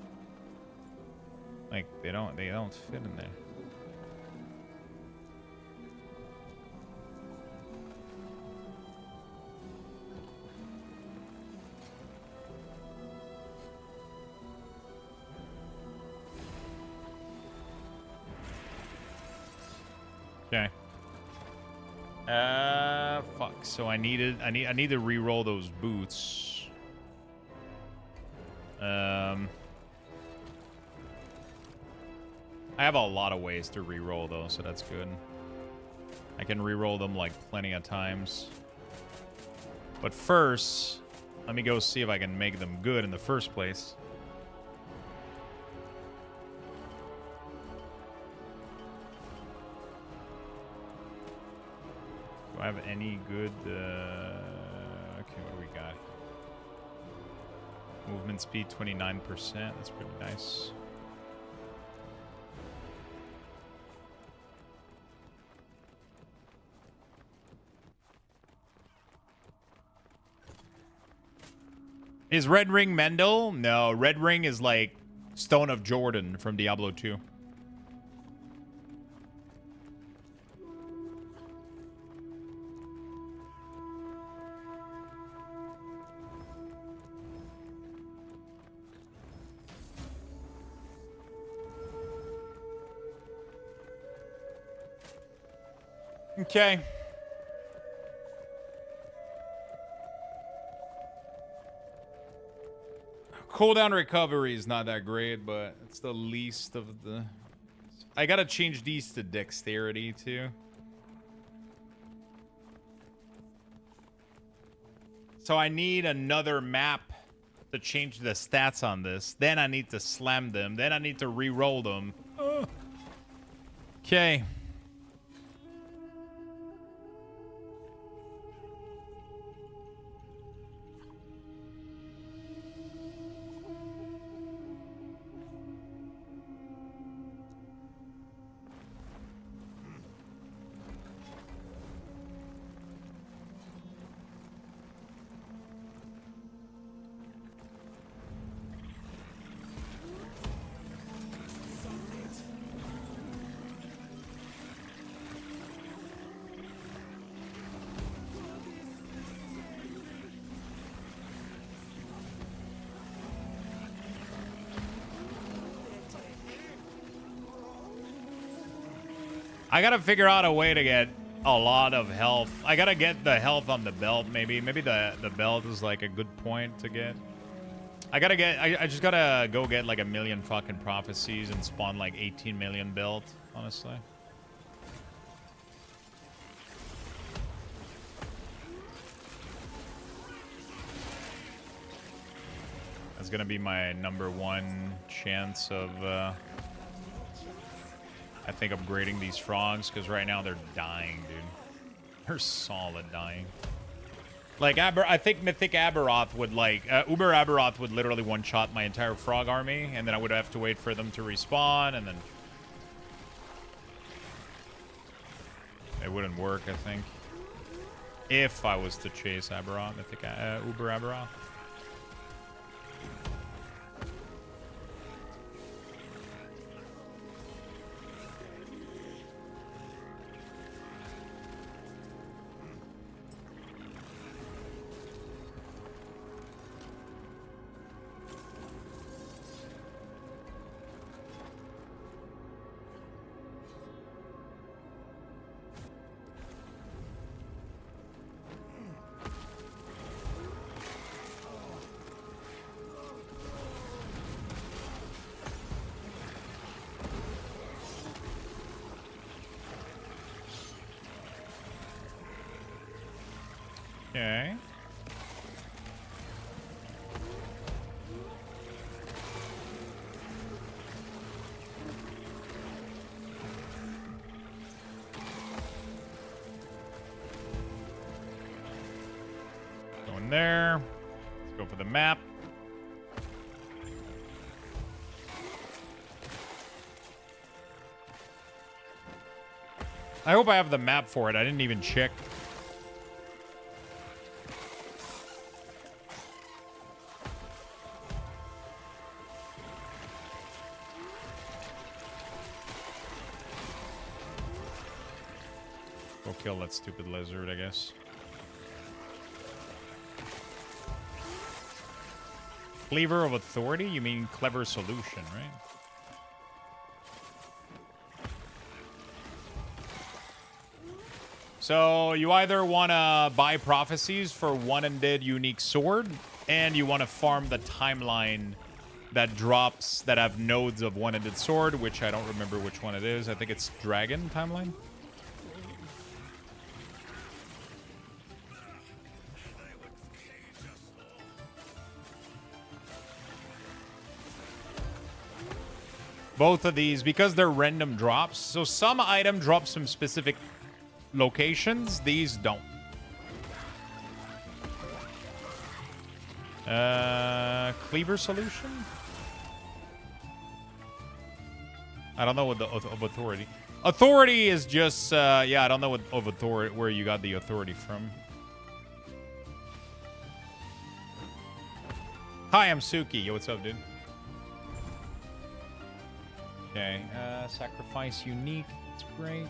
Like, they don't fit in there. Okay. Fuck. So I need to re-roll those boots. I have a lot of ways to re-roll those, so that's good. I can re-roll them like plenty of times. But first, let me go see if I can make them good in the first place. Do I have any good... okay, what do we got? Movement speed 29%. That's pretty nice. Is Red Ring Mendel? No, Red Ring is like Stone of Jordan from Diablo 2. Okay. Cooldown recovery is not that great, but it's the least of the... I gotta change these to dexterity, too. So I need another map to change the stats on this. Then I need to slam them. Then I need to re-roll them. Okay. I gotta figure out a way to get a lot of health. I gotta get the health on the belt, maybe. Maybe the belt is like a good point to get. I just gotta go get like 1 million fucking prophecies and spawn like 18 million belt, honestly. That's gonna be my #1 chance of I think upgrading these frogs, because right now they're dying, dude. They're solid dying. Like, I think Mythic Aberoth would, like... Uber Aberoth would literally one-shot my entire frog army, and then I would have to wait for them to respawn, and then... It wouldn't work, I think. If I was to chase Aberoth, Mythic Uber Aberoth. Okay. Go in there. Let's go for the map. I hope I have the map for it. I didn't even check. Go kill that stupid lizard, I guess. Cleaver of Authority? You mean Clever Solution, right? So you either want to buy prophecies for one undead unique sword, and you want to farm the timeline that drops that have nodes of one undead sword, which I don't remember which one it is. I think it's Dragon timeline. Both of these, because they're random drops, so some item drops from specific locations, these don't. Cleaver Solution? I don't know what the of Authority. Authority is just, yeah, I don't know what of Authority, where you got the Authority from. Hi, I'm Suki. Yo, what's up, dude? Okay, sacrifice unique. That's great.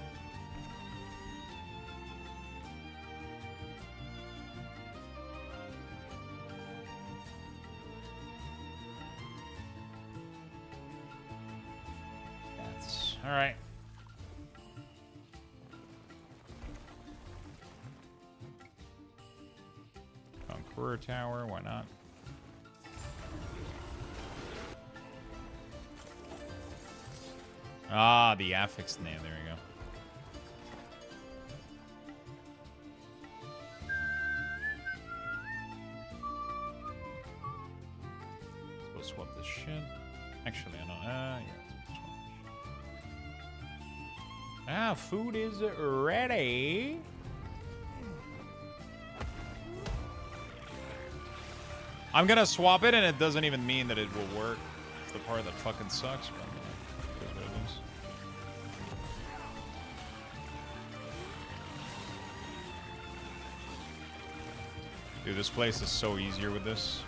That's all right. Emperor Tower, why not? Ah, the affixed name, there you go. Let's go swap this shit. Actually, I don't, yeah. Ah, food is ready. I'm gonna swap it, and it doesn't even mean that it will work. It's the part that fucking sucks. But it is what it is. Dude, this place is so easier with this.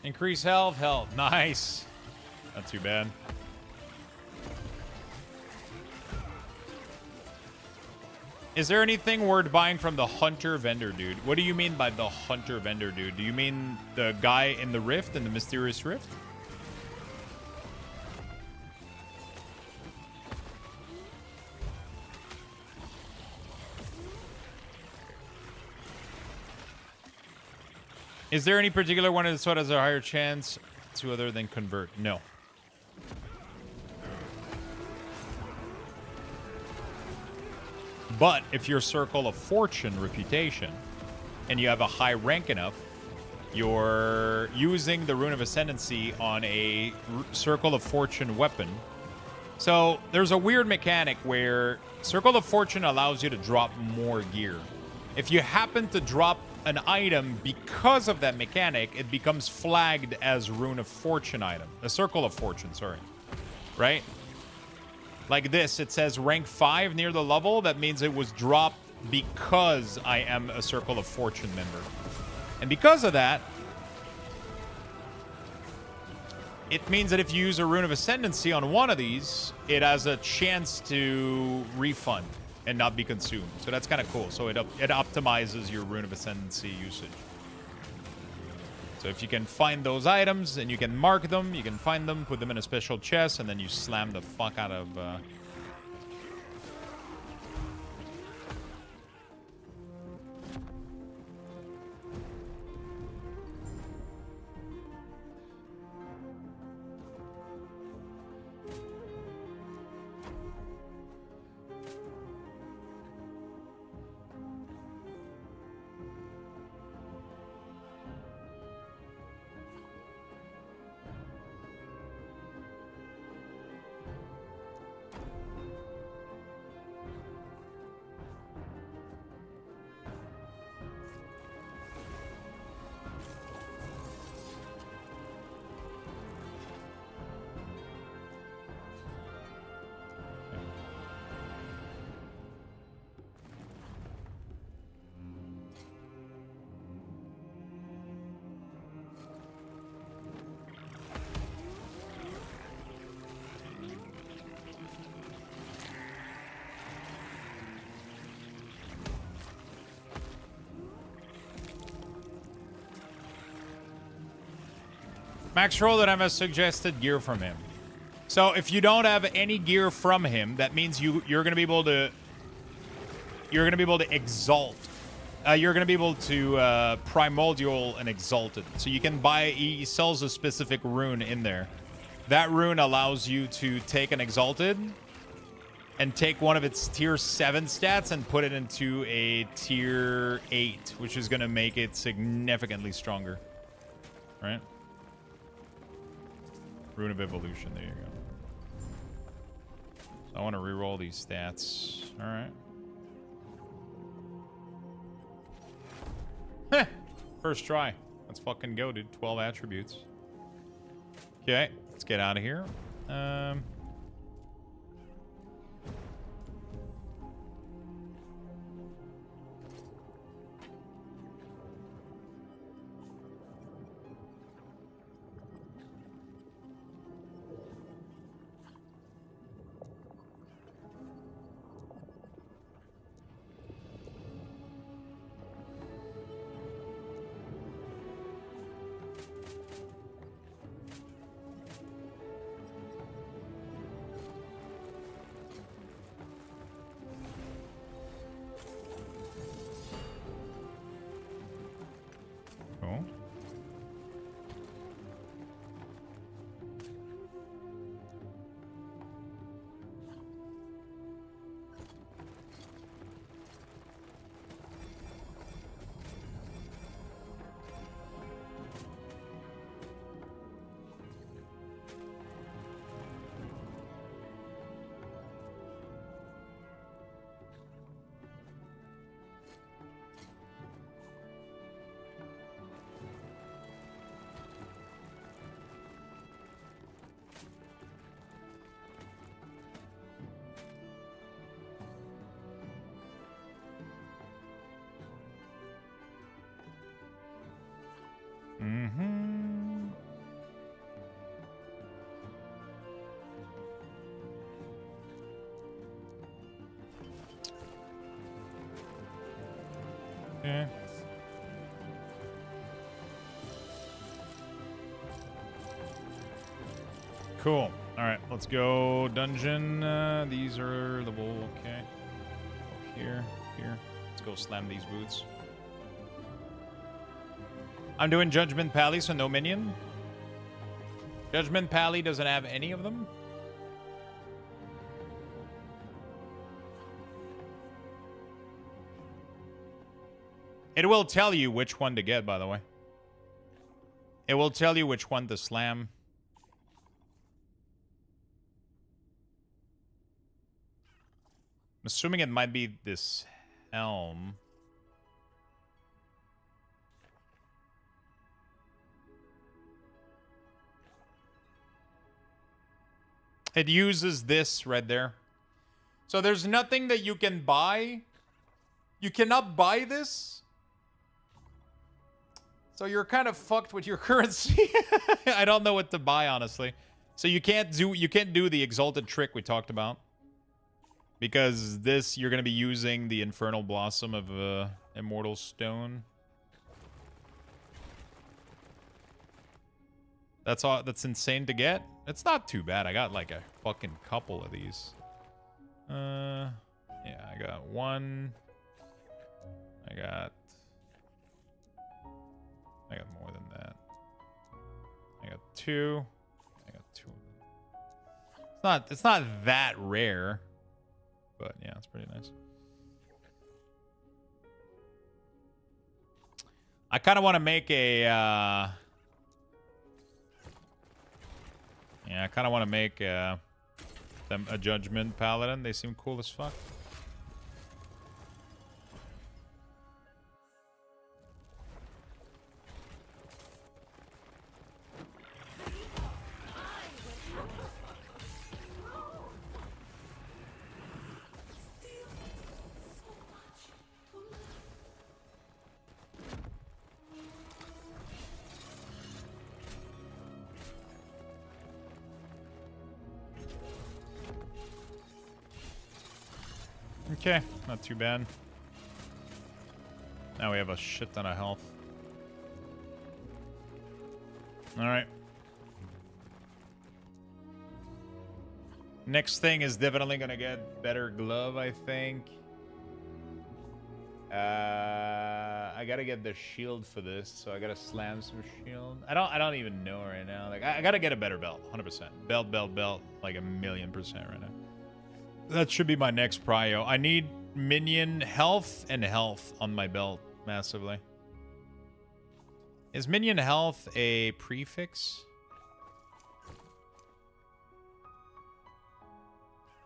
Increase health, nice. Not too bad. Is there anything worth buying from the hunter vendor, dude? What do you mean by the hunter vendor, dude? Do you mean the guy in the rift, in the mysterious rift? Is there any particular one that sort of has a higher chance to other than convert? No. But if you're Circle of Fortune reputation and you have a high rank enough, you're using the Rune of Ascendancy on a Circle of Fortune weapon. So there's a weird mechanic where Circle of Fortune allows you to drop more gear. If you happen to drop an item because of that mechanic, it becomes flagged as Rune of Fortune item. A Circle of Fortune, sorry. Right? Like this, it says rank 5 near the level. That means it was dropped because I am a Circle of Fortune member. And because of that, it means that if you use a Rune of Ascendancy on one of these, it has a chance to refund and not be consumed. So that's kind of cool. So it optimizes your Rune of Ascendancy usage. So if you can find those items and you can mark them, you can find them, put them in a special chest, and then you slam the fuck out of... Max Roll that I have suggested gear from him. So if you don't have any gear from him, that means you're gonna be able to exalt. You're gonna be able to primordial and exalted. So you can buy. He sells a specific rune in there. That rune allows you to take an exalted and take one of its tier 7 stats and put it into a tier 8, which is gonna make it significantly stronger. Right? Rune of Evolution, there you go. So I want to reroll these stats. Alright. Heh! First try. Let's fucking go, dude. 12 attributes. Okay, let's get out of here. Okay. Cool. All right, let's go dungeon. These are level. Okay. Oh, here. Let's go slam these boots. I'm doing Judgment Pally, so no minion. Judgment Pally doesn't have any of them. It will tell you which one to get, by the way. It will tell you which one to slam. I'm assuming it might be this helm. It uses this right there. So there's nothing that you can buy. You cannot buy this. So you're kind of fucked with your currency. I don't know what to buy, honestly. So you can't do the exalted trick we talked about. Because this, you're going to be using the Infernal Blossom of Immortal Stone. That's all. That's insane to get. It's not too bad. I got like a fucking couple of these. Yeah, I got one. I got more than that. I got two. I got two of them. It's not that rare, but yeah, it's pretty nice. I kind of want to make a yeah, I kind of want to make them a Judgment Paladin. They seem cool as fuck. Okay, not too bad. Now we have a shit ton of health. Alright. Next thing is definitely gonna get better glove, I think. I gotta get the shield for this, so I gotta slam some shield. I don't even know right now. Like I gotta get a better belt, 100%. Belt, like 1,000,000% right now. That should be my next prio. I need minion health and health on my belt massively. Is minion health a prefix?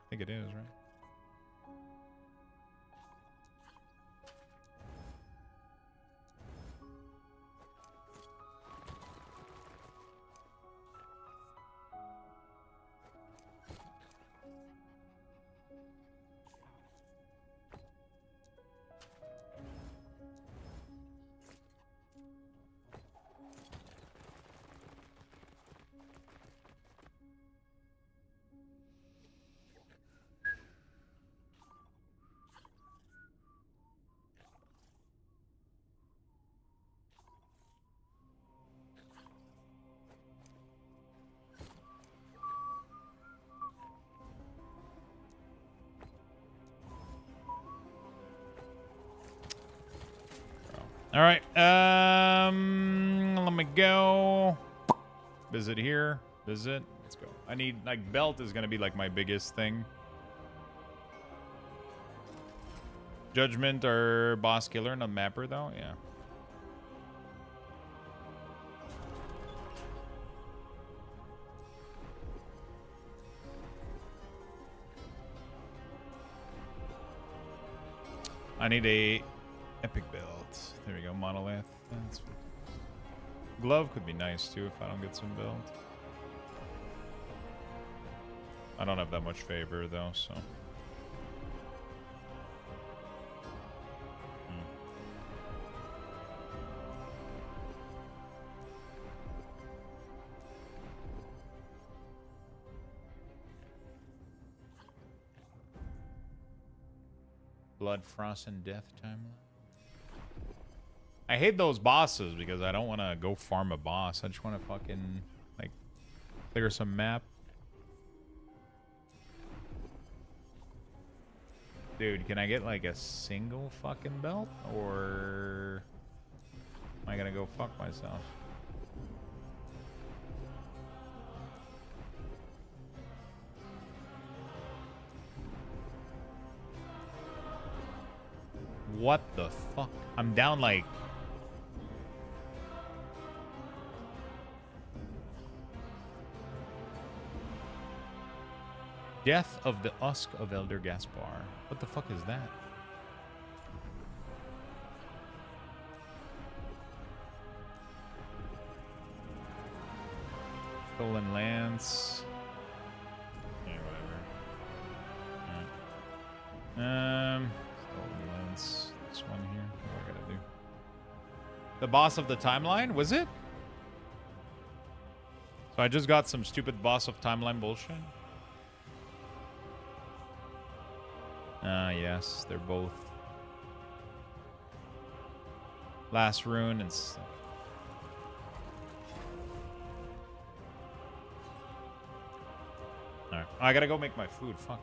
I think it is, right? All right. Let me go. Visit here. Visit. Let's go. I need, like, belt is going to be, like, my biggest thing. Judgment or boss killer, not mapper, though. Yeah. I need a epic belt. There we go, monolith. That's... Glove could be nice too if I don't get some belt. I don't have that much favor though, so. Blood, Frost, and Death timeline. I hate those bosses because I don't want to go farm a boss. I just want to fucking, like, clear some map. Dude, can I get, like, a single fucking belt? Or am I gonna go fuck myself? What the fuck? I'm down, like... Death of the Usk of Elder Gaspar. What the fuck is that? Stolen Lance. Yeah, whatever. Stolen Lance. This one here. What do I gotta do? The boss of the timeline? Was it? So I just got some stupid boss of timeline bullshit. Yes, they're both. Last rune and... Alright. I gotta go make my food. Fuck.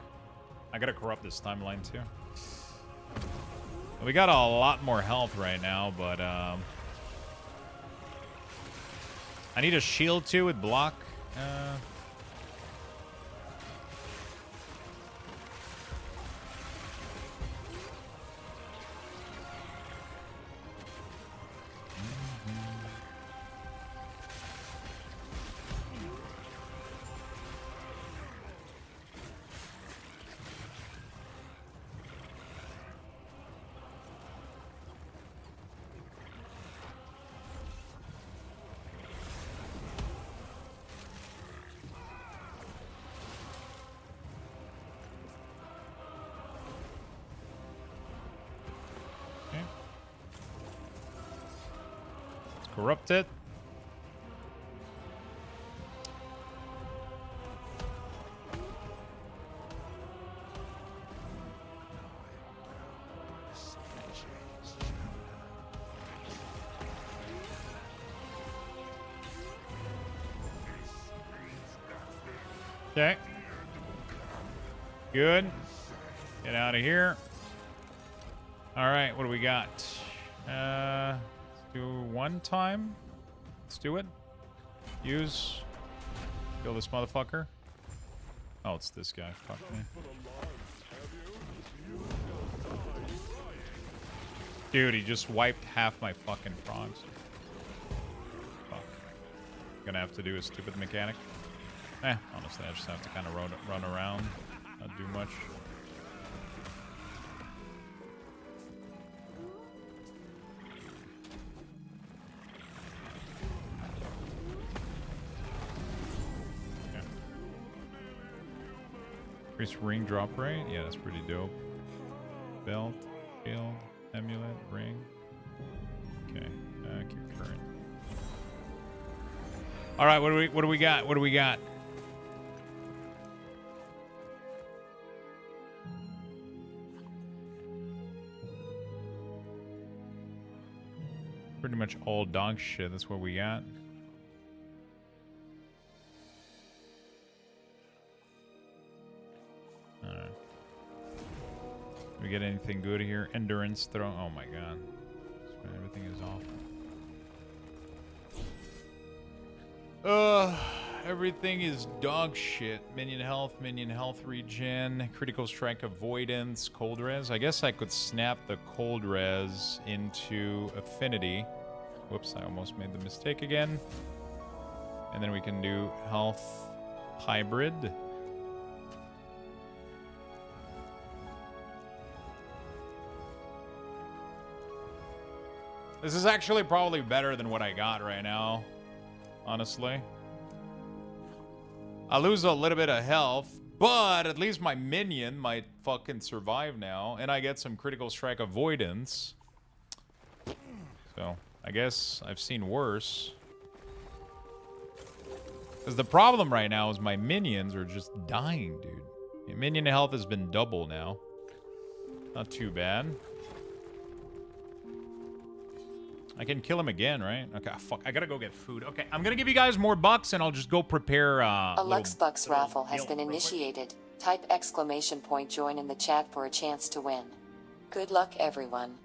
I gotta corrupt this timeline too. We got a lot more health right now, but I need a shield too with block. Corrupt it. Okay. Good. Get out of here. All right, what do we got? Let's do one time. Let's do it. Use. Kill this motherfucker. Oh, it's this guy. Fuck me. Dude, he just wiped half my fucking frogs. Fuck. Gonna have to do a stupid mechanic. Honestly, I just have to kind of run around. Not do much. Increase ring drop rate? Yeah, that's pretty dope. Belt, shield, amulet, ring. Okay, keep current. All right, what do we got? What do we got? Pretty much all dog shit. That's what we got. Alright. Do we get anything good here? Endurance throw. Oh my god. Everything is off. Everything is dog shit. Minion health regen, critical strike avoidance, cold res. I guess I could snap the cold res into affinity. Whoops, I almost made the mistake again. And then we can do health hybrid. This is actually probably better than what I got right now, honestly. I lose a little bit of health, but at least my minion might fucking survive now, and I get some critical strike avoidance. So, I guess I've seen worse. Because the problem right now is my minions are just dying, dude. Your minion health has been double now. Not too bad. I can kill him again, right? Okay, fuck. I gotta go get food. Okay, I'm gonna give you guys more bucks, and I'll just go prepare. A Luxthos raffle has been initiated. Type exclamation point join in the chat for a chance to win. Good luck, everyone.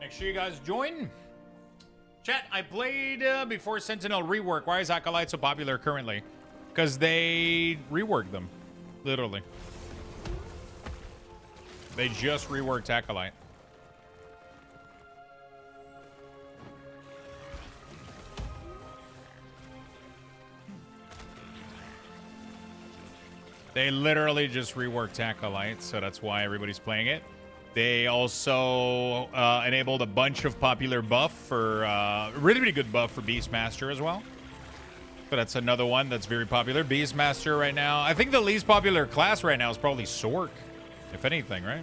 Make sure you guys join. Chat, I played before Sentinel rework. Why is Acolyte so popular currently? Because they reworked them. Literally. They just reworked Acolyte. They literally just reworked Acolyte, so that's why everybody's playing it. They also enabled a bunch of popular buff for really, really good buff for Beastmaster as well. So that's another one that's very popular. Beastmaster right now. I think the least popular class right now is probably Sork, if anything, right?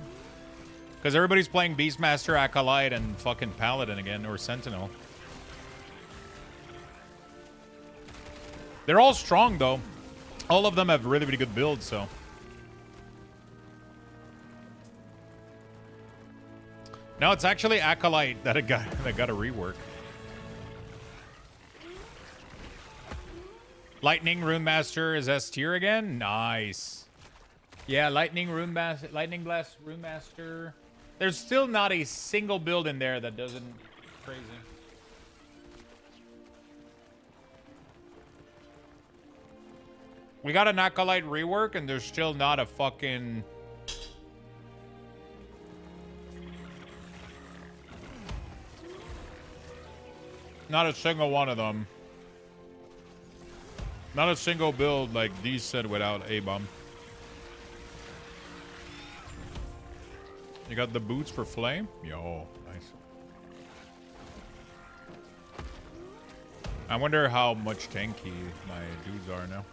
Because everybody's playing Beastmaster, Acolyte, and fucking Paladin again, or Sentinel. They're all strong, though. All of them have really, really good builds, so... No, it's actually Acolyte that got a rework. Lightning Rune Master is S tier again. Nice. Yeah, Lightning Blast Rune Master. There's still not a single build in there that doesn't crazy. We got an Acolyte rework, and there's still not a fucking. Not a single one of them. Not a single build like these said without A-bomb. You got the boots for flame? Yo, nice. I wonder how much tanky my dudes are now.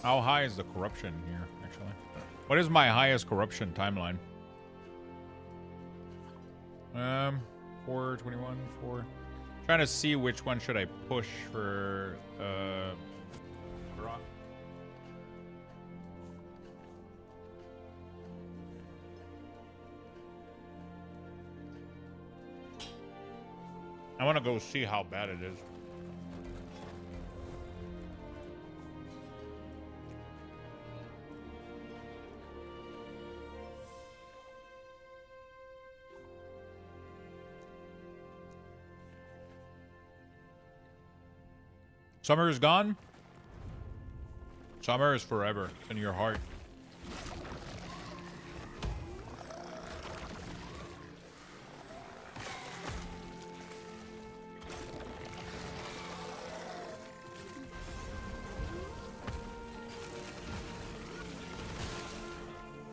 How high is the corruption here, actually? What is my highest corruption timeline? 421, 4. Trying to see which one should I push for rock. I want to go see how bad it is. Summer is gone. Summer is forever. It's in your heart.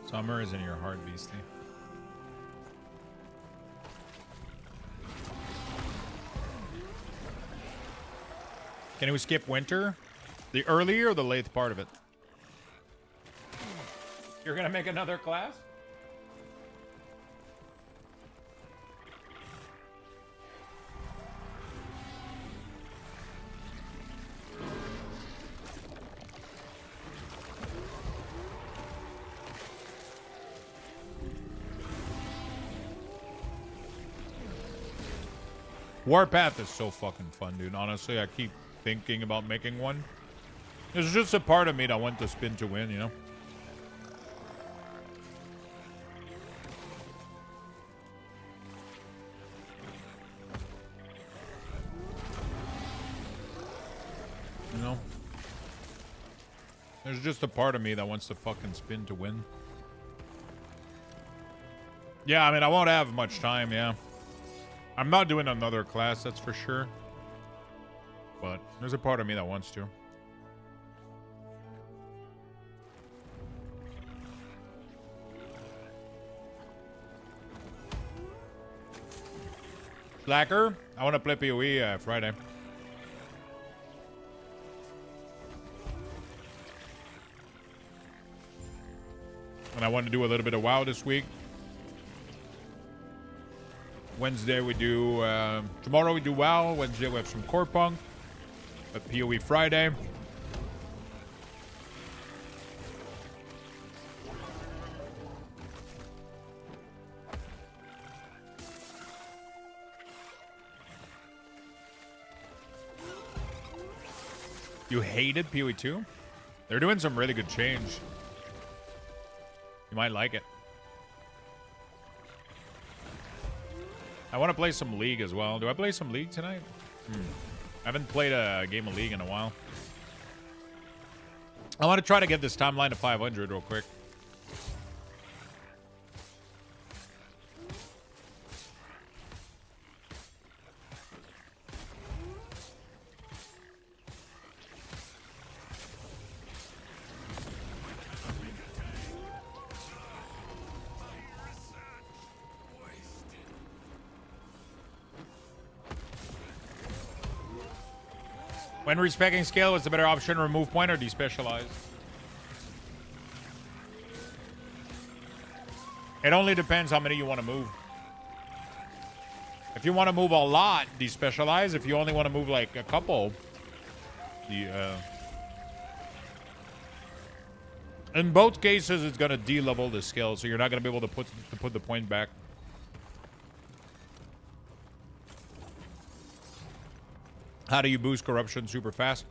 Summer is in your heart, Beastie. Can we skip winter? The early or the late part of it? You're gonna make another class? Warpath is so fucking fun, dude. Honestly, I keep thinking about making one. There's just a part of me that wants to spin to win, you know? You know? There's just a part of me that wants to fucking spin to win. Yeah, I mean, I won't have much time, yeah. I'm not doing another class, that's for sure. But there's a part of me that wants to. Slacker, I want to play PoE Friday. And I want to do a little bit of WoW this week. Wednesday we do, tomorrow we do WoW. Wednesday we have some Core Punk. But PoE Friday. You hated PoE 2? They're doing some really good change. You might like it. I want to play some League as well. Do I play some League tonight? I haven't played a game of League in a while. I want to try to get this timeline to 500 real quick. When respecting scale, what's the better option? Remove point or despecialize? It only depends how many you want to move. If you want to move a lot, despecialize. If you only want to move like a couple, in both cases, it's gonna de-level the skill, so you're not gonna be able to put the point back. How do you boost corruption super fast?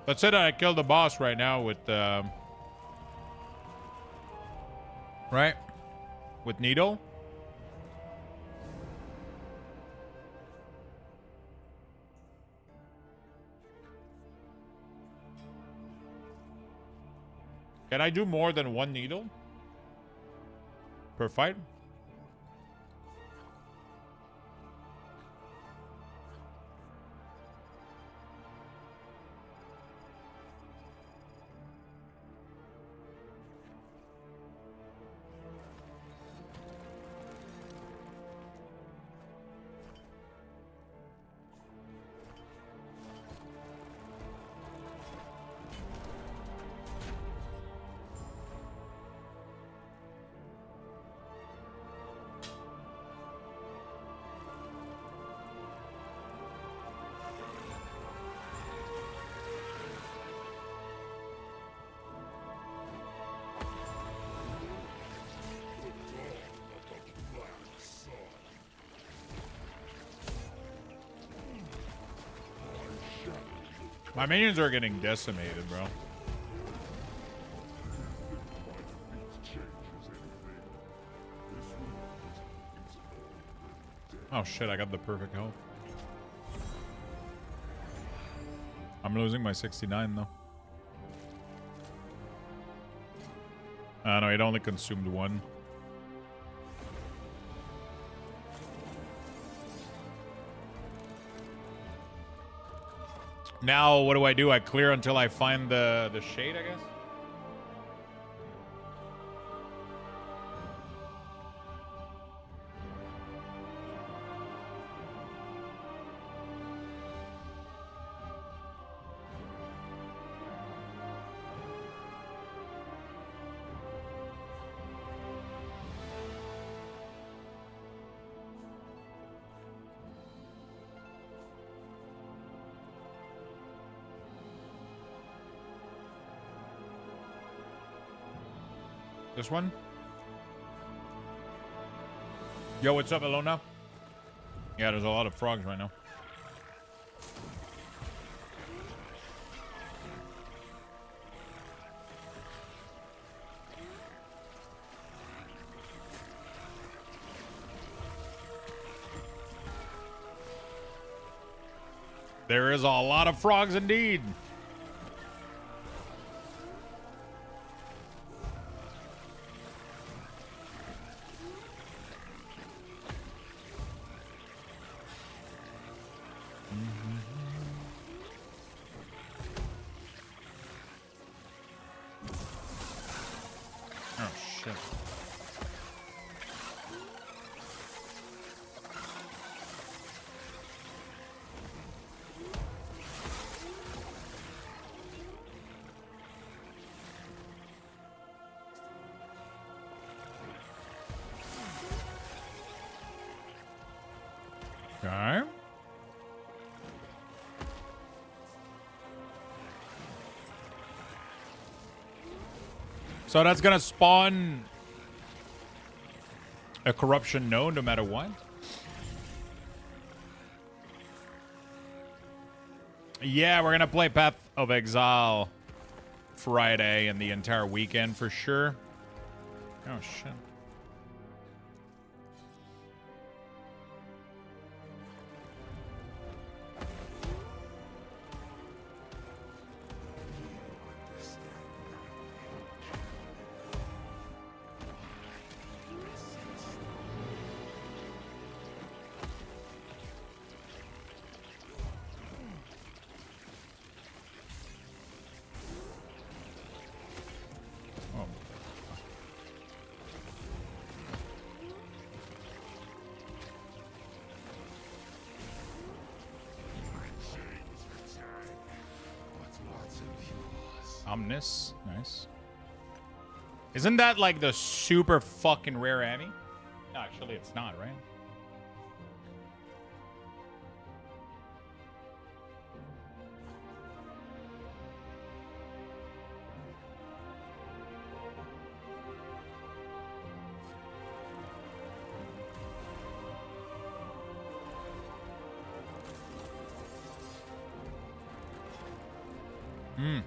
Let's say that I killed the boss right now with, right? With Needle. Can I do more than one needle per fight? My minions are getting decimated, bro. Oh shit, I got the perfect health. I'm losing my 69 though. No, it only consumed one. Now, what do? I clear until I find the shade, I guess? This one? Yo, what's up, Alona? Yeah, there's a lot of frogs right now. There is a lot of frogs indeed. Okay. So that's gonna spawn a corruption node no matter what? Yeah, we're gonna play Path of Exile Friday and the entire weekend for sure. Oh shit. Omnis, nice. Isn't that like the super fucking rare Annie? No, actually it's not, right? Hmm.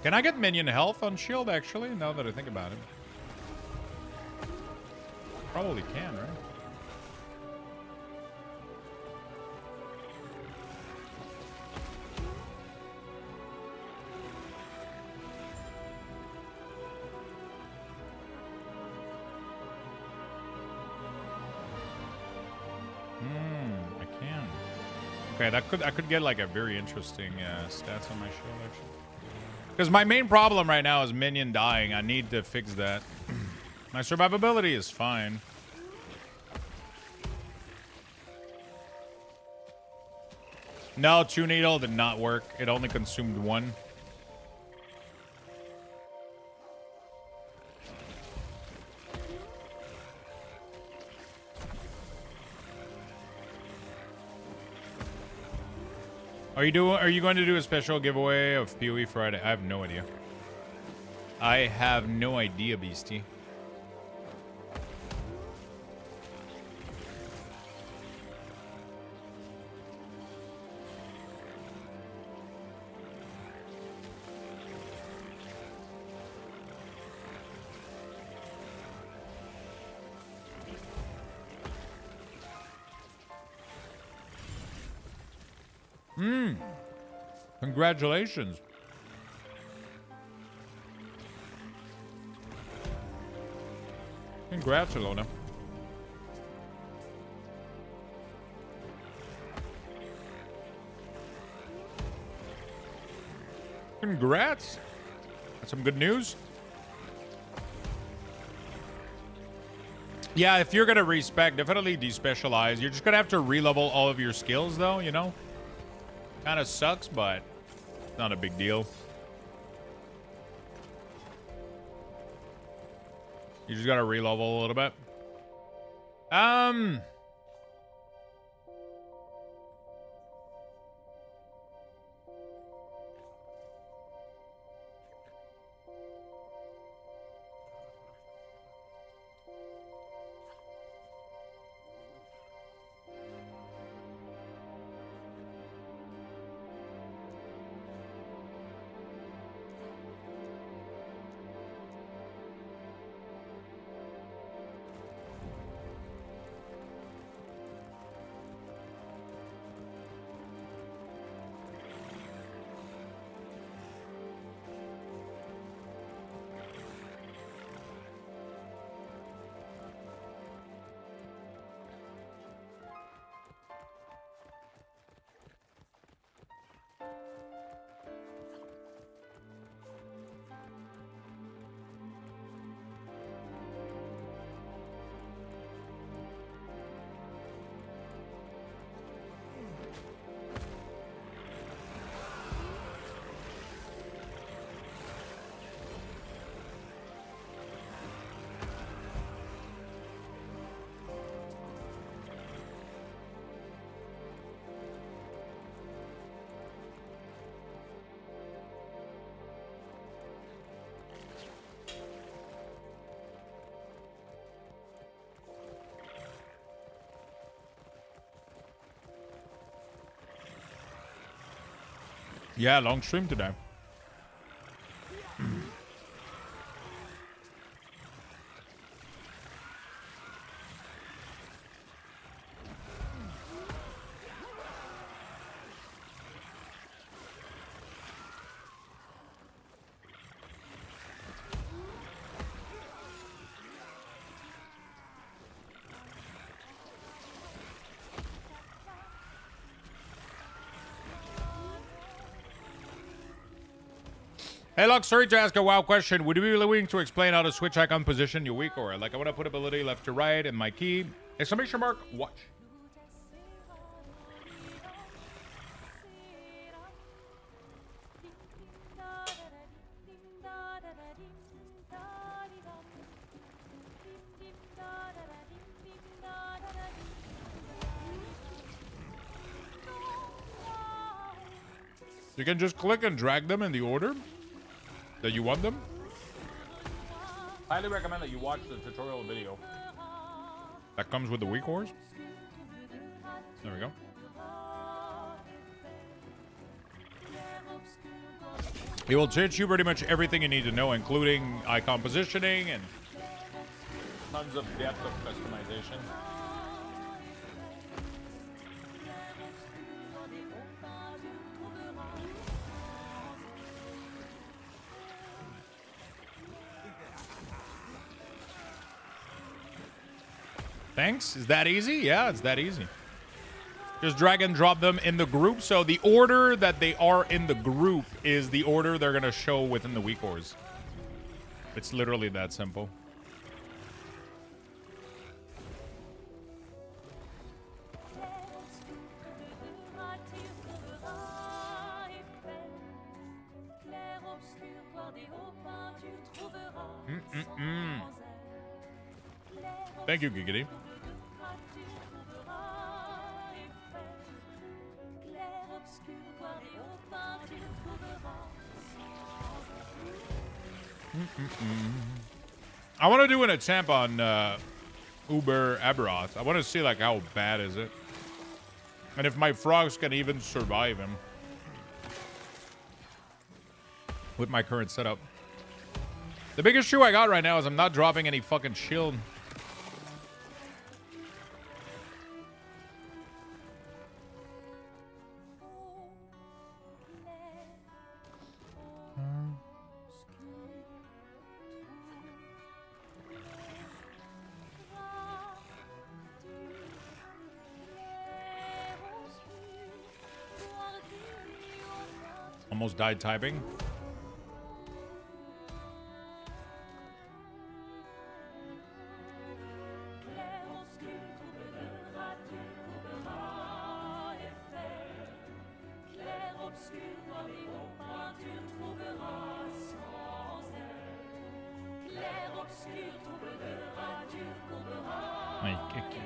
Can I get minion health on shield, actually, now that I think about it? Probably can, right? I can. Okay, I could get like a very interesting stats on my shield, actually. Because my main problem right now is minion dying. I need to fix that. My survivability is fine. No, 2 needle did not work. It only consumed 1. Are you going to do a special giveaway of PoE Friday? I have no idea. I have no idea, Beastie. Congratulations. Congrats, Alona. Congrats. That's some good news. Yeah, if you're gonna respec, definitely despecialize. You're just gonna have to re-level all of your skills, though, you know? Kind of sucks, but not a big deal. You just gotta re-level a little bit. Yeah, long stream today. Hey, Lux, sorry to ask a wild question. Would you be willing to explain how to switch icon position your week, or like I want to put ability left to right and my key? Exclamation mark, watch. You can just click and drag them in the order that you want them. Highly recommend that you watch the tutorial video that comes with the weak horse. There we go. It will teach you pretty much everything you need to know, including icon positioning and tons of depth of customization. Thanks. Is that easy? Yeah, it's that easy. Just drag and drop them in the group. So the order that they are in the group is the order they're going to show within the week ors. It's literally that simple. Thank you, Giggity. I want to do an attempt on Uber Aberoth. I want to see like how bad is it, and if my frogs can even survive him with my current setup. The biggest issue I got right now is I'm not dropping any fucking shield. Almost died typing.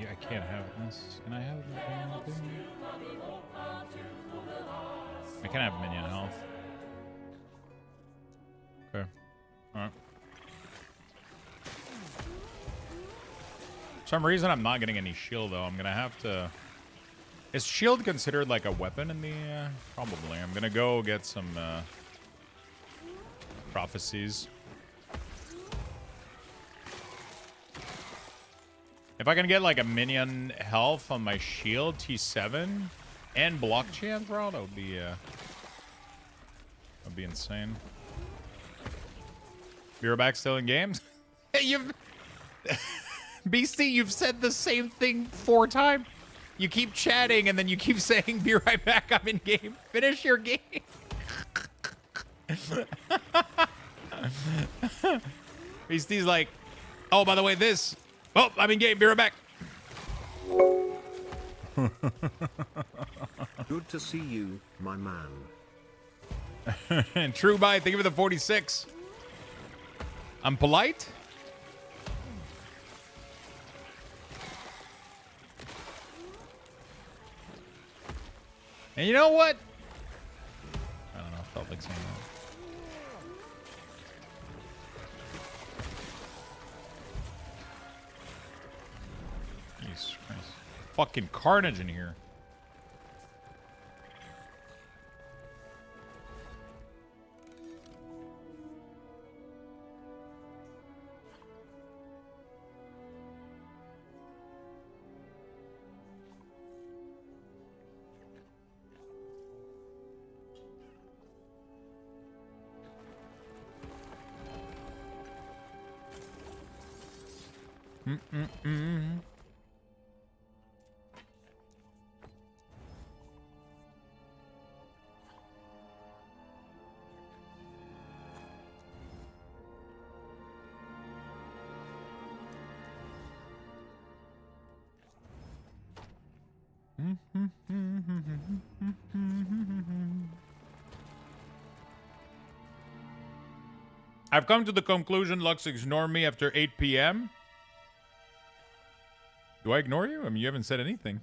I can't have this. Can I have it? I can have minion health. Okay. Alright. For some reason, I'm not getting any shield, though. I'm gonna have to... Is shield considered like a weapon in the... Probably. I'm gonna go get some prophecies. If I can get like a minion health on my shield, T7, and block chance, bro, that would be insane. You're back still in games? You've Beastie, you've said the same thing 4 times. You keep chatting and then you keep saying, "Be right back, I'm in game." Finish your game. Beastie's like, "Oh, by the way, this. Oh, I'm in game. Be right back." Good to see you, my man. And True Bite, thank you for the 46. I'm polite. And you know what? I don't know. I felt like saying that. Jesus Christ. Fucking carnage in here. I've come to the conclusion Lux ignore me after 8 p.m. Do I ignore you? I mean, you haven't said anything.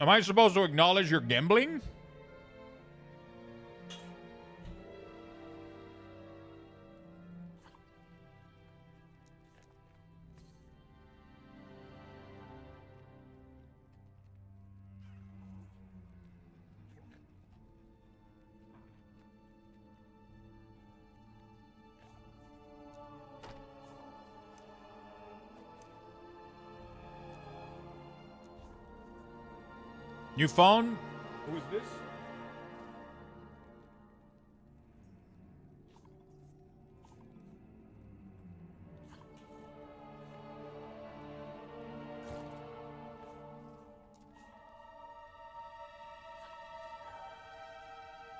Am I supposed to acknowledge your gambling? New phone? Who is this?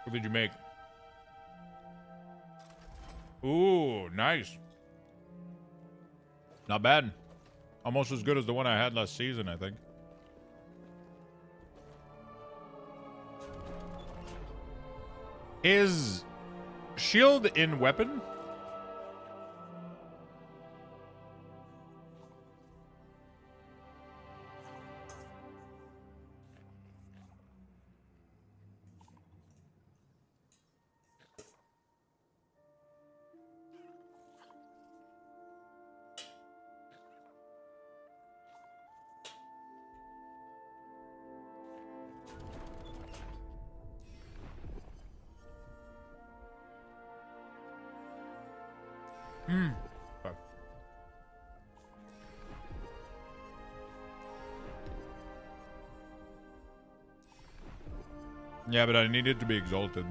What did you make? Ooh, nice. Not bad. Almost as good as the one I had last season, I think. Is shield in weapon? Fuck. Yeah, but I need it to be exalted.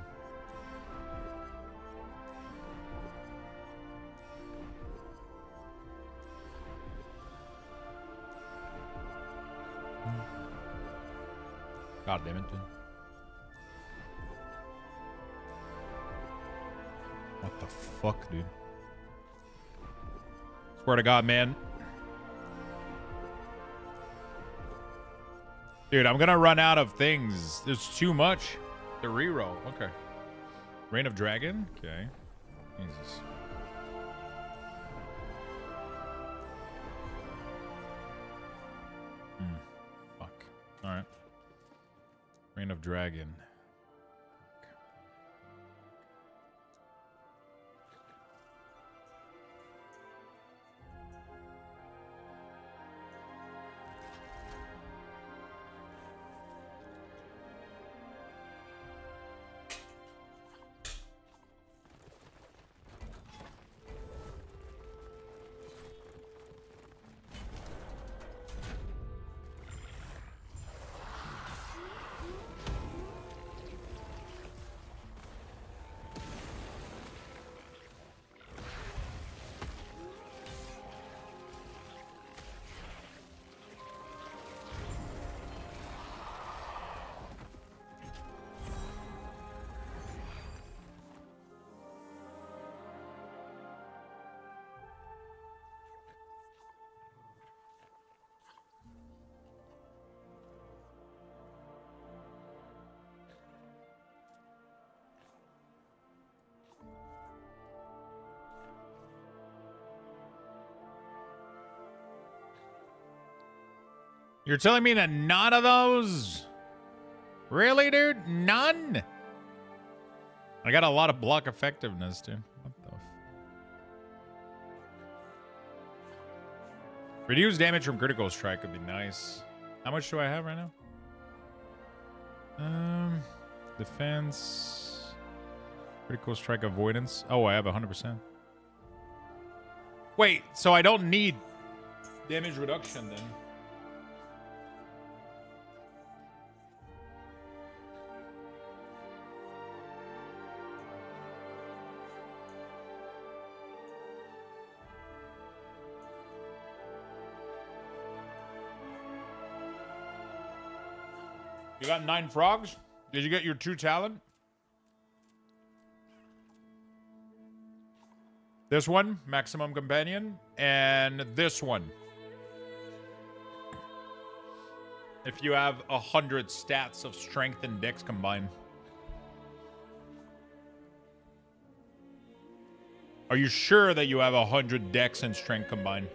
God damn it, dude. What the fuck, dude? Swear to God, man. Dude, I'm gonna run out of things. There's too much to reroll. Okay. Reign of Dragon? Okay. Jesus. Fuck. Alright. Reign of Dragon. You're telling me that none of those? Really, dude? None? I got a lot of block effectiveness, dude. What the Reduce damage from critical strike would be nice. How much do I have right now? Defense. Critical strike avoidance. Oh, I have 100%. Wait, so I don't need damage reduction then. You got 9 frogs? Did you get your 2 talent? This one, maximum companion, and this one. If you have 100 stats of strength and dex combined. Are you sure that you have 100 dex and strength combined?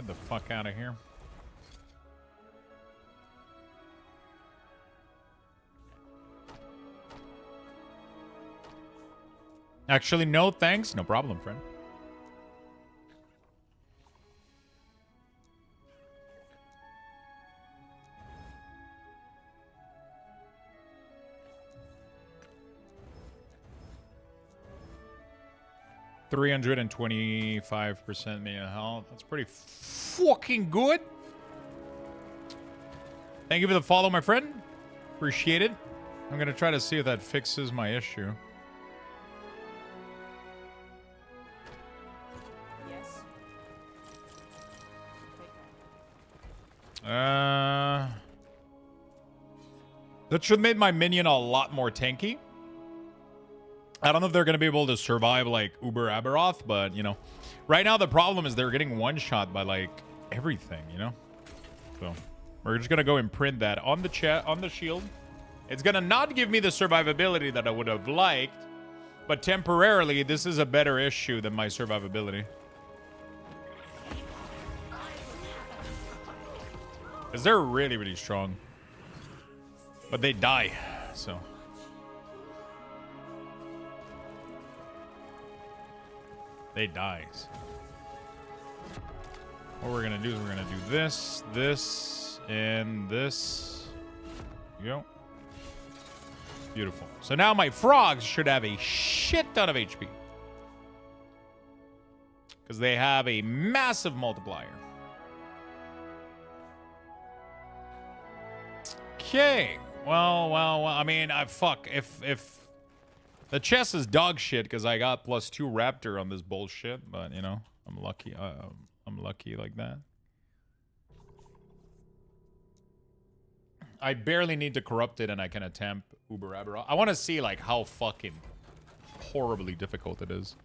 the fuck out of here. Actually, no thanks. No problem, friend. $325% mania health. That's pretty fucking good. Thank you for the follow, my friend. Appreciate it. I'm gonna try to see if that fixes my issue. Yes. That should make my minion a lot more tanky. I don't know if they're going to be able to survive, like, Uber Aberoth, but, you know. Right now, the problem is they're getting one-shot by, like, everything, you know? So, we're just going to go imprint that on the shield. It's going to not give me the survivability that I would have liked, but temporarily, this is a better issue than my survivability. Because they're really, really strong. But they die, so... They die. What we're gonna do is we're gonna do this, this, and this. There you go. Beautiful. So now my frogs should have a shit ton of HP. Because they have a massive multiplier. Okay. Well, I mean, fuck. If the chest is dog shit because I got +2 raptor on this bullshit, but you know, I'm lucky. I'm lucky like that. I barely need to corrupt it and I can attempt Uber Aberoth. I want to see like how fucking horribly difficult it is.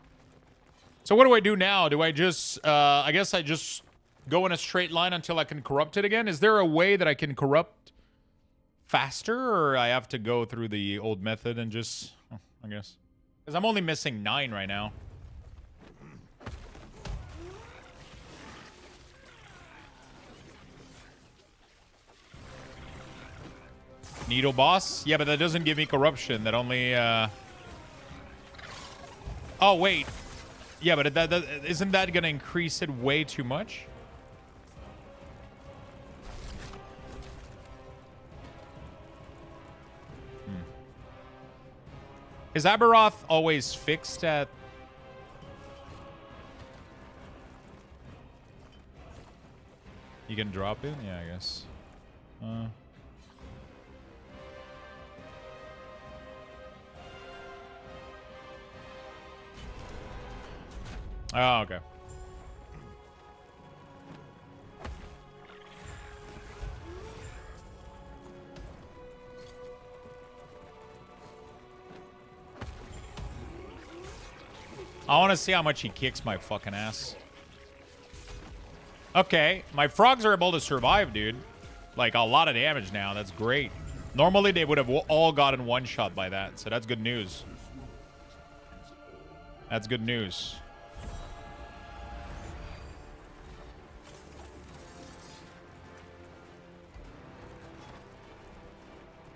So what do I do now? Do I just, I guess I just go in a straight line until I can corrupt it again? Is there a way that I can corrupt faster, or I have to go through the old method and just... I guess. Because I'm only missing 9 right now. Needle boss? Yeah, but that doesn't give me corruption. That only, Oh, wait. Yeah, but isn't that going to increase it way too much? Is Aberoth always fixed at... You can drop it? Yeah, I guess. Oh, okay. I want to see how much he kicks my fucking ass. Okay, my frogs are able to survive, dude. Like, a lot of damage now. That's great. Normally, they would have all gotten one shot by that, so that's good news. That's good news.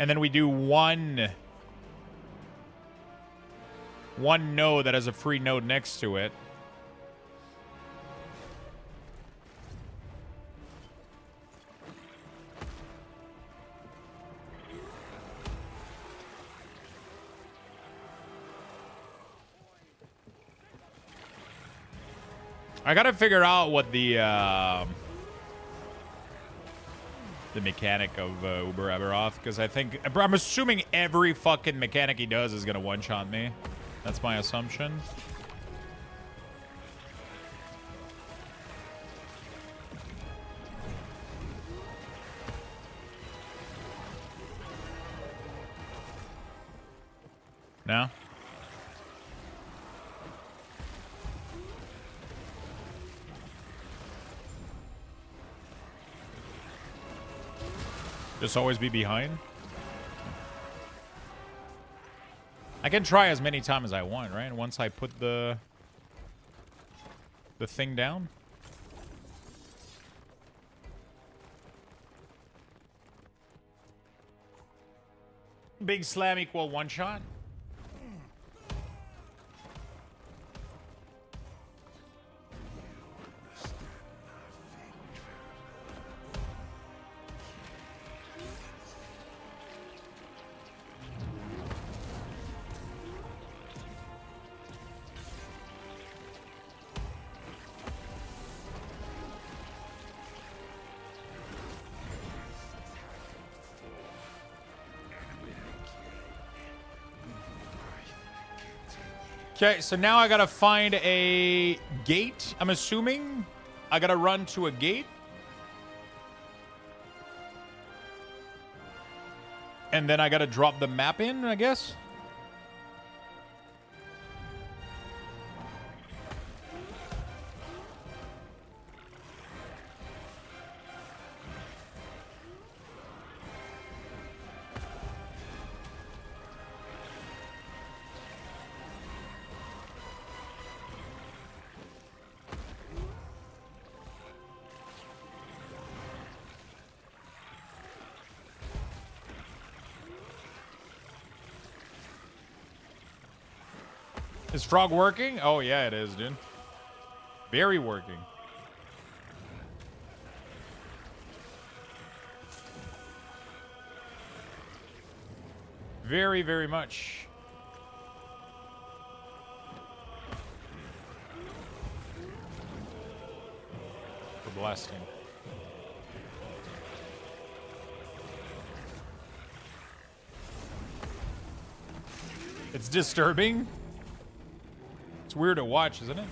And then we do one node that has a free node next to it. I gotta figure out what the mechanic of Uber Aberoth, because I'm assuming every fucking mechanic he does is gonna one-shot me. That's my assumption. No? Just always be behind? I can try as many times as I want, right? Once I put the thing down. big slam equal one shot? Okay, so now I gotta find a gate. I'm assuming I gotta run to a gate. And then I gotta drop the map in, I guess. Is frog working? Oh, yeah, it is, dude. Very working. Very, very much. For blasting. It's disturbing. It's weird to watch, isn't it?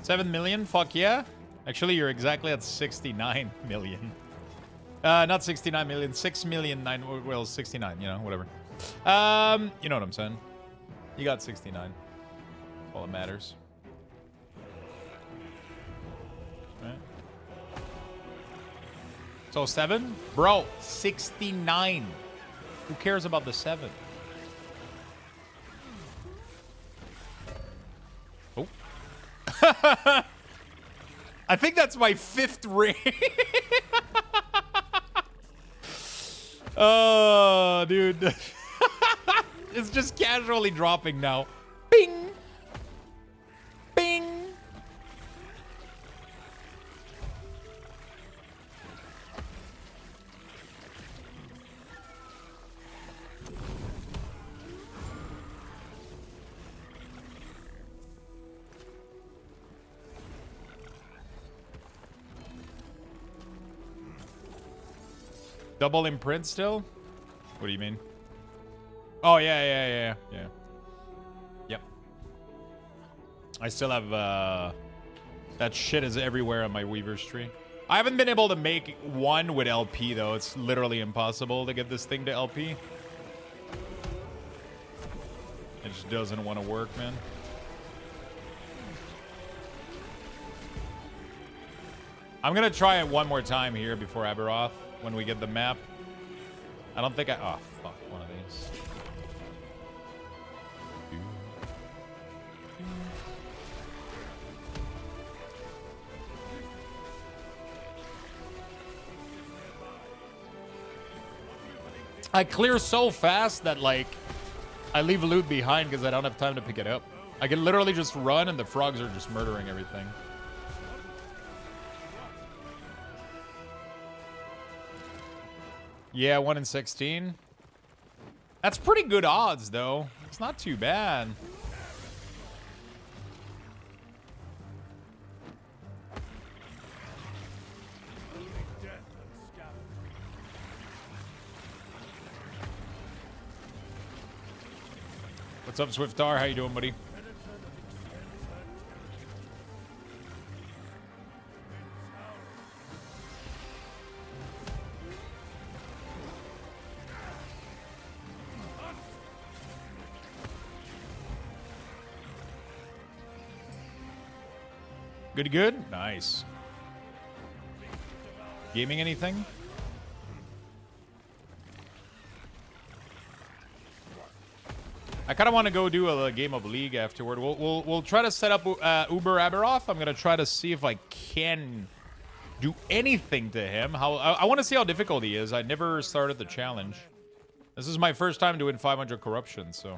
7 million? Fuck yeah. Actually, you're exactly at 69 million. Not 69 million, 6 million, well, 69, you know, whatever. You know what I'm saying. You got 69. All that matters. Right. So 7? Bro, 69. Who cares about the 7? Oh. I think that's my 5th ring. Oh, dude. It's just casually dropping now. Bing. Bing. Double imprint still? What do you mean? Oh, yeah. Yep. I still have, that shit is everywhere on my Weaver's tree. I haven't been able to make one with LP, though. It's literally impossible to get this thing to LP. It just doesn't want to work, man. I'm gonna try it one more time here before Aberoth. When we get the map. I don't think I... Oh, fuck. One of these. I clear so fast that, like, I leave loot behind because I don't have time to pick it up. I can literally just run and the frogs are just murdering everything. Yeah, 1 in 16. That's pretty good odds, though. It's not too bad. What's up, Swiftar? How you doing, buddy? Good? Nice. Gaming anything? I kind of want to go do a game of League afterward. We'll try to set up Uber Aberoth. I'm gonna try to see if I can do anything to him. I want to see how difficult he is. I never started the challenge. This is my first time doing 500 corruption, so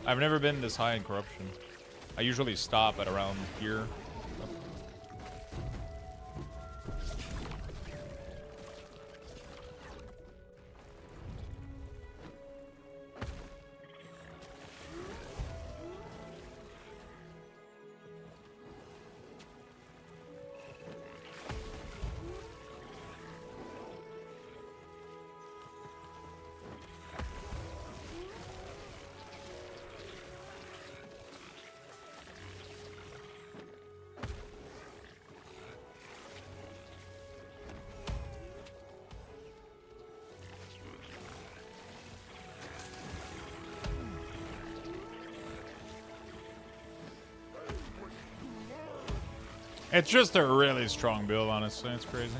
I've never been this high in corruption. I usually stop at around here. It's just a really strong build, honestly. It's crazy.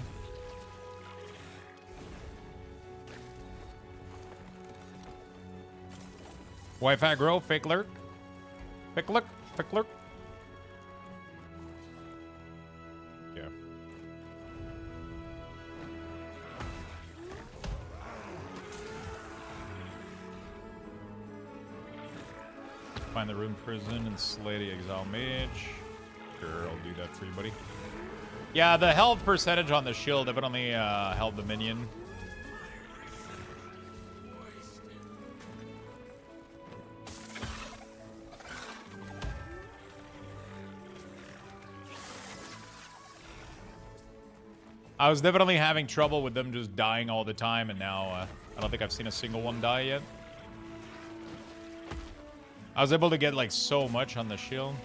Wi-Fi grow, fake lurk. Fake lurk, fake lurk. Yeah. Find the rune prison and slay the exile mage. Sure, I'll do that for you, buddy. Yeah, the health percentage on the shield definitely held the minion. I was definitely having trouble with them just dying all the time, and now I don't think I've seen a single one die yet. I was able to get like so much on the shield.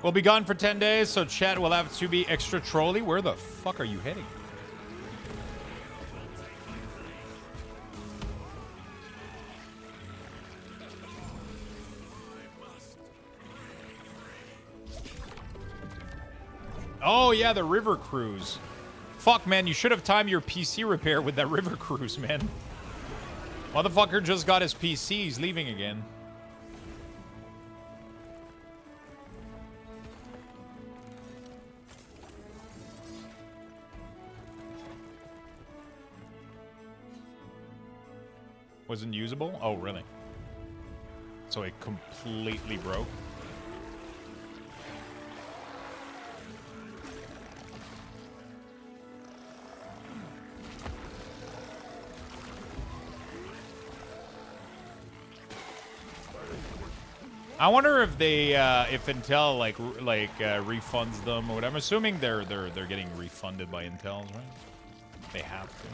We'll be gone for 10 days, so chat will have to be extra trolly. Where the fuck are you heading? Oh, yeah, the river cruise. Fuck, man, you should have timed your PC repair with that river cruise, man. Motherfucker just got his PC. He's leaving again. Wasn't usable? Oh, really? So it completely broke? I wonder if they, if Intel refunds them or whatever. I'm assuming they're getting refunded by Intel, right? They have to.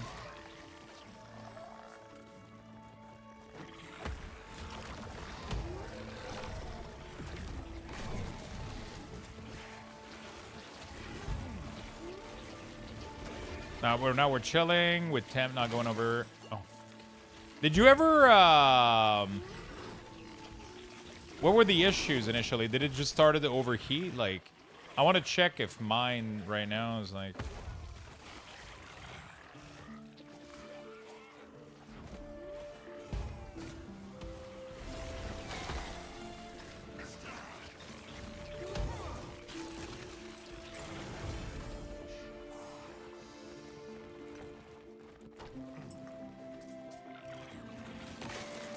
Now we're chilling with temp not going over. Oh, did you ever? What were the issues initially? Did it just started to overheat? Like, I want to check if mine right now is like.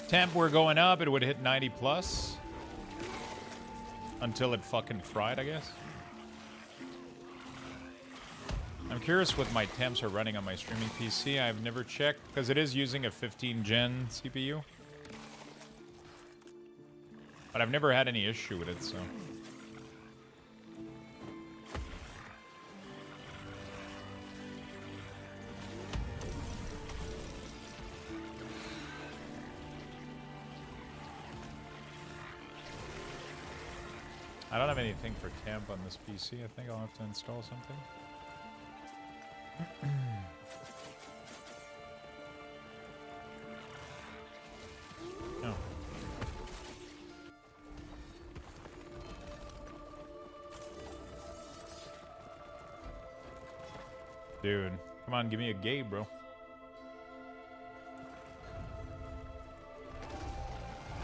Temp, we're going up. It would hit 90 plus. Until it fucking fried, I guess. I'm curious what my temps are running on my streaming PC. I've never checked, because it is using a 15 gen CPU. But I've never had any issue with it, so. I don't have anything for temp on this PC. I think I'll have to install something. Oh. Dude, come on, give me a gate, bro.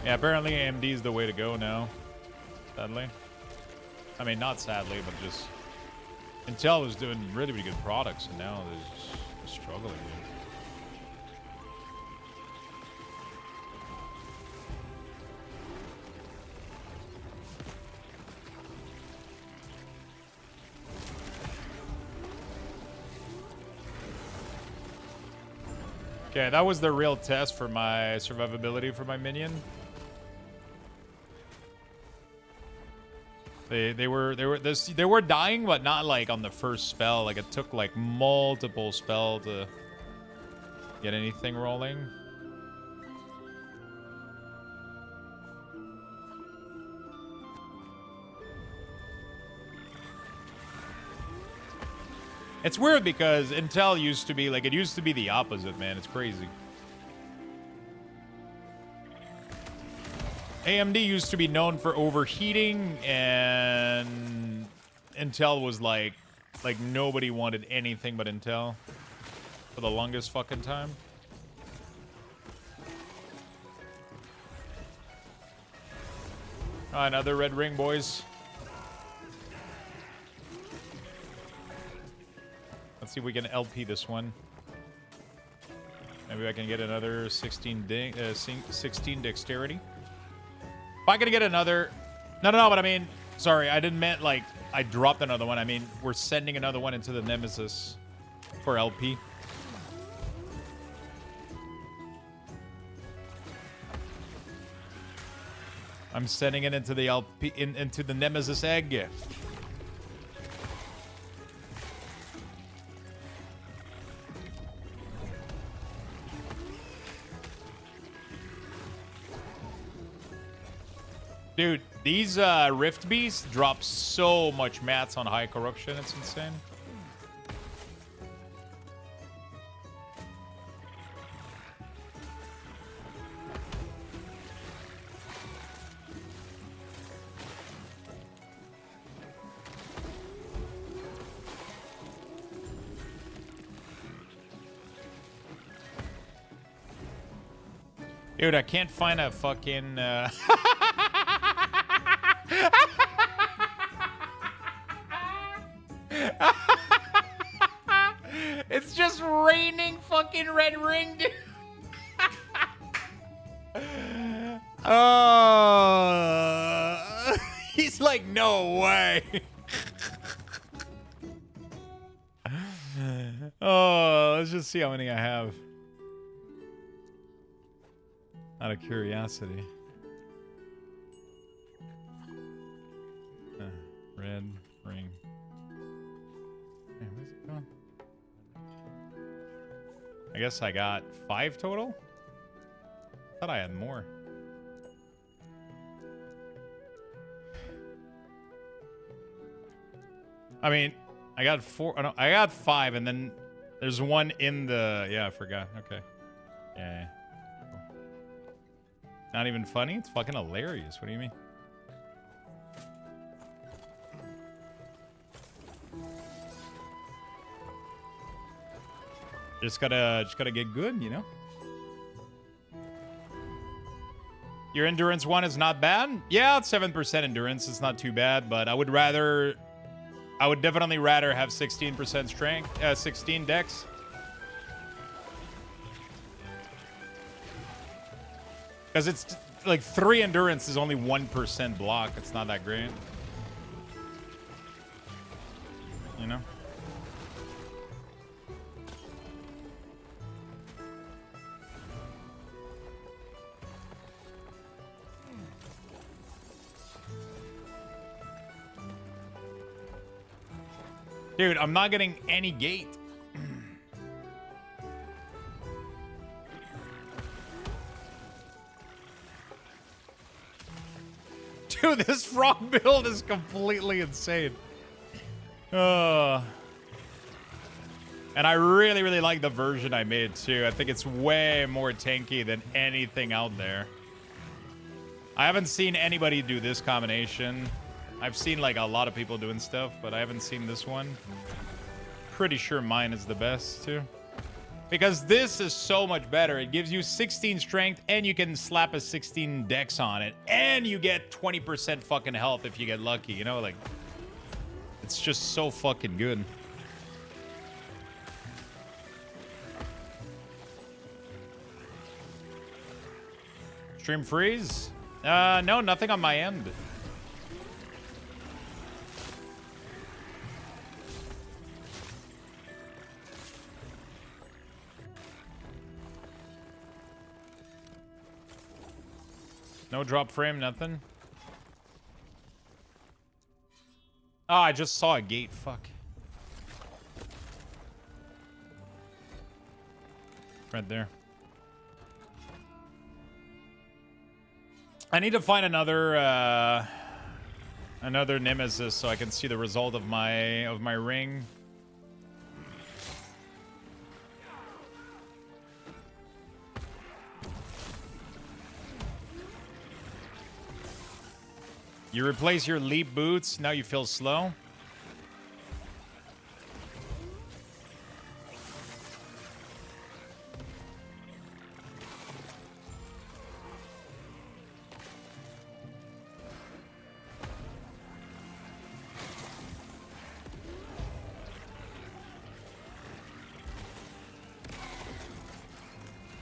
Yeah, apparently AMD is the way to go now. Sadly. I mean, not sadly, but just... Intel was doing really, really good products, and now they're just struggling, dude. Okay, that was the real test for my survivability for my minion. They were dying, but not like on the first spell. Like it took like multiple spell to get anything rolling. It's weird because Intel used to be like, it used to be the opposite, man. It's crazy. AMD used to be known for overheating, and Intel was like nobody wanted anything but Intel for the longest fucking time. Oh, another red ring, boys. Let's see if we can LP this one. Maybe I can get another 16 dexterity. If I can get another... No, but I mean... Sorry, I didn't mean, like, I dropped another one. I mean, we're sending another one into the Nemesis for LP. I'm sending it into the LP... into the Nemesis egg. Dude, these Rift Beasts drop so much mats on high corruption, it's insane. Dude, I can't find a fucking... It's just raining fucking red ring, dude. He's like, no way. Oh, let's just see how many I have. Out of curiosity. Red ring. Hey, where's it going? I guess I got 5 total? I thought I had more. I mean, I got 4. Oh, no, I got 5, and then there's one in the... Yeah, I forgot. Okay. Yeah. Cool. Not even funny? It's fucking hilarious. What do you mean? Just gotta get good, you know? Your endurance one is not bad? Yeah, it's 7% endurance. It's not too bad, but I would definitely rather have 16% strength, 16 dex. Because it's like 3 endurance is only 1% block. It's not that great. You know? Dude, I'm not getting any gate. Dude, this frog build is completely insane. I And I really, really like the version I made too. I think it's way more tanky than anything out there. I haven't seen anybody do this combination. I've seen like a lot of people doing stuff, but I haven't seen this one. Pretty sure mine is the best too. Because this is so much better. It gives you 16 strength and you can slap a 16 dex on it. And you get 20% fucking health if you get lucky, you know? Like, it's just so fucking good. Stream freeze? No, nothing on my end. No drop frame, nothing. Oh, I just saw a gate. Fuck. Right there. I need to find another nemesis so I can see the result of my ring. You replace your leap boots, now you feel slow.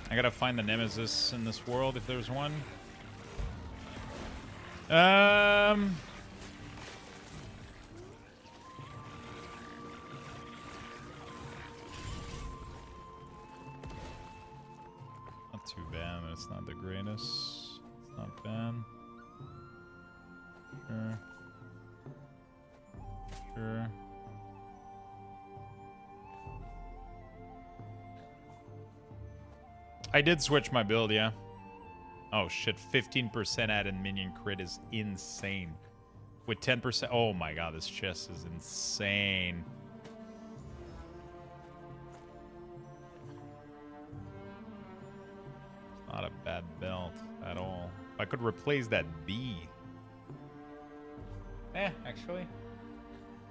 I gotta find the nemesis in this world if there's one. Not too bad, but it's not the greatest. It's not bad. Sure. Sure. I did switch my build, yeah. Oh shit, 15% added minion crit is insane. With 10%, oh my god, this chest is insane. Not a bad belt at all. If I could replace that B. Actually.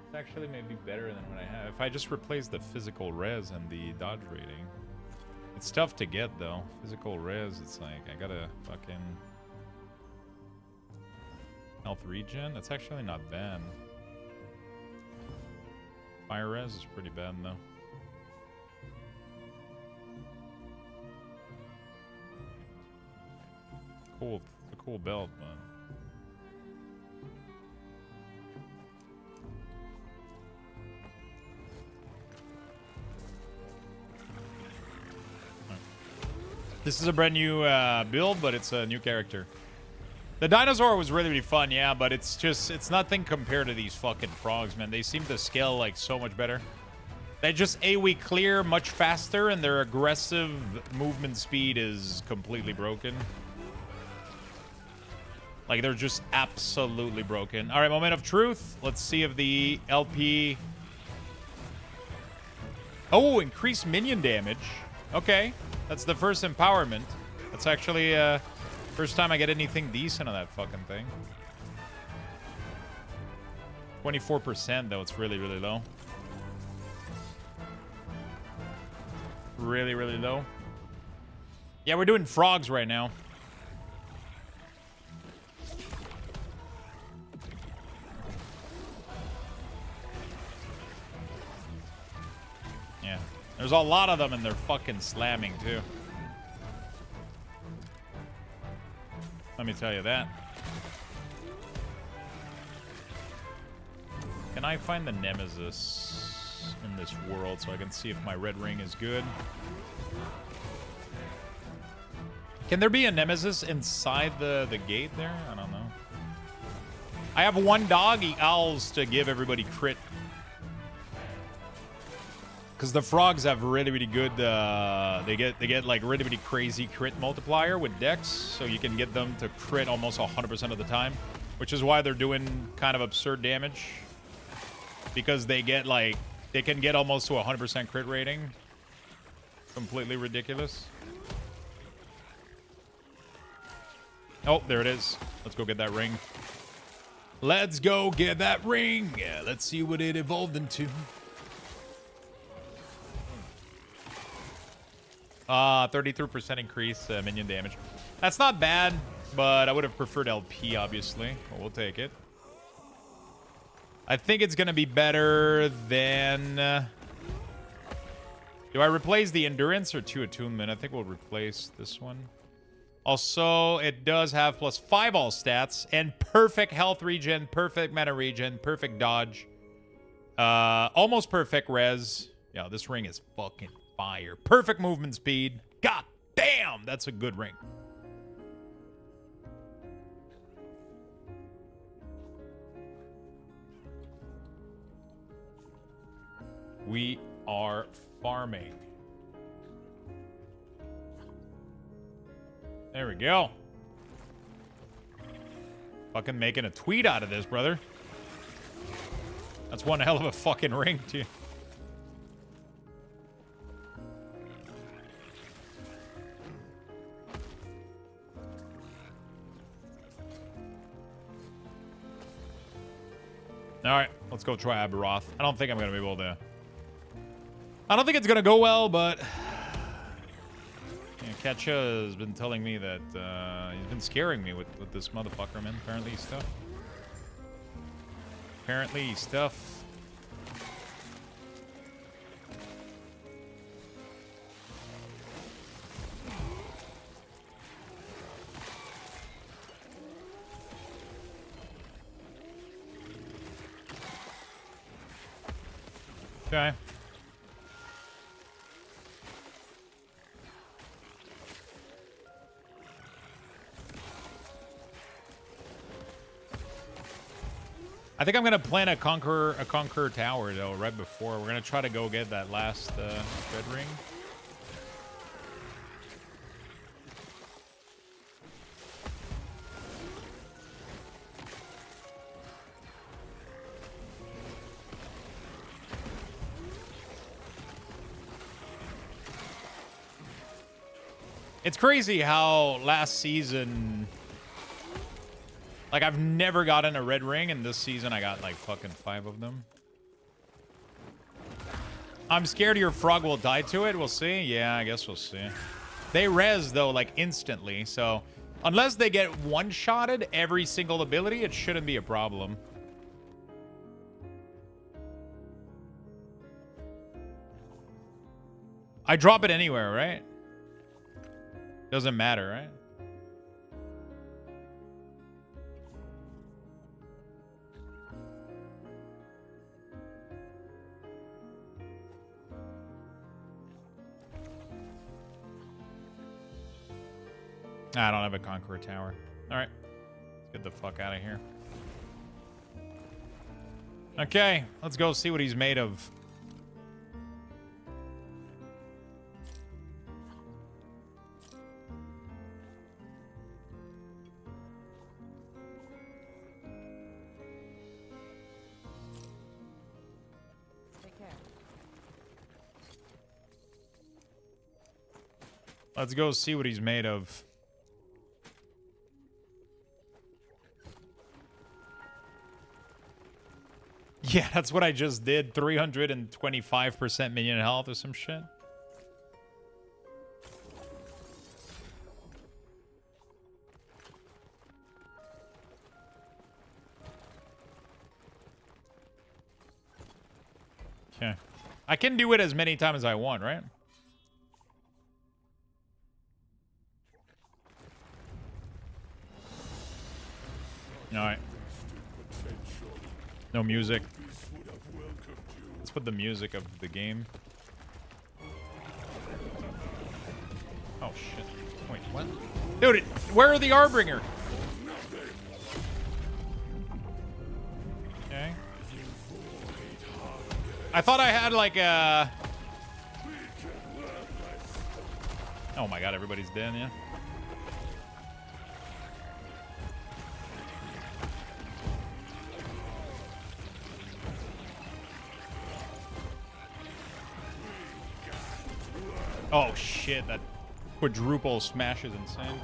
It's actually maybe better than what I have. If I just replace the physical res and the dodge rating. It's tough to get though. Physical res, it's like I gotta fucking health regen. That's actually not bad. Fire res is pretty bad though. Cool, it's a cool belt, but this is a brand new build, but it's a new character. The dinosaur was really, really fun, yeah, but it's nothing compared to these fucking frogs, man. They seem to scale, like, so much better. They just AoE clear much faster, and their aggressive movement speed is completely broken. Like, they're just absolutely broken. All right, moment of truth. Let's see if the LP... Oh, increased minion damage. Okay. That's the first empowerment. That's actually first time I get anything decent on that fucking thing. 24% though, it's really, really low. Really, really low. Yeah, we're doing frogs right now. Yeah. There's a lot of them and they're fucking slamming too. Let me tell you that. Can I find the nemesis in this world so I can see if my red ring is good? Can there be a nemesis inside the gate there? I don't know. I have one dog, he owls to give everybody crit. Because the frogs have really, really good, they get like really, really crazy crit multiplier with dex, so you can get them to crit almost 100% of the time, which is why they're doing kind of absurd damage. Because they get like, they can get almost to 100% crit rating. Completely ridiculous. Oh, there it is. Let's go get that ring. Let's go get that ring. Yeah, let's see what it evolved into. 33% increase minion damage. That's not bad, but I would have preferred LP, obviously. But we'll take it. I think it's going to be better than... do I replace the endurance or 2 attunement? I think we'll replace this one. Also, it does have +5 all stats and perfect health regen, perfect mana regen, perfect dodge. Almost perfect res. Yeah, this ring is fucking fire. Perfect movement speed. God damn, that's a good ring. We are farming. There we go. Fucking making a tweet out of this, brother. That's one hell of a fucking ring, too. Alright, let's go try Aberoth. I don't think I'm going to be able to... I don't think it's going to go well, but... Yeah, Ketcha has been telling me that he's been scaring me with this motherfucker, man. Apparently he's tough. Apparently he's tough. Okay. I think I'm gonna plan a conquer tower though right before. We're gonna try to go get that last red ring. It's crazy how last season, like, I've never gotten a red ring, and this season I got, like, fucking 5 of them. I'm scared your frog will die to it. We'll see. Yeah, I guess we'll see. They res, though, like, instantly, so unless they get one-shotted every single ability, it shouldn't be a problem. I drop it anywhere, right? Doesn't matter, right? I don't have a Conqueror Tower. Alright. Let's get the fuck out of here. Okay, let's go see what he's made of. Let's go see what he's made of. Yeah, that's what I just did. 325% minion health or some shit. Okay. I can do it as many times as I want, right? Alright. No music. Let's put the music of the game. Oh shit. Wait, what? Dude, where are the Arbringer? Okay. I thought I had like a... Oh my god, everybody's dead, yeah. shit, that quadruple smash is insane.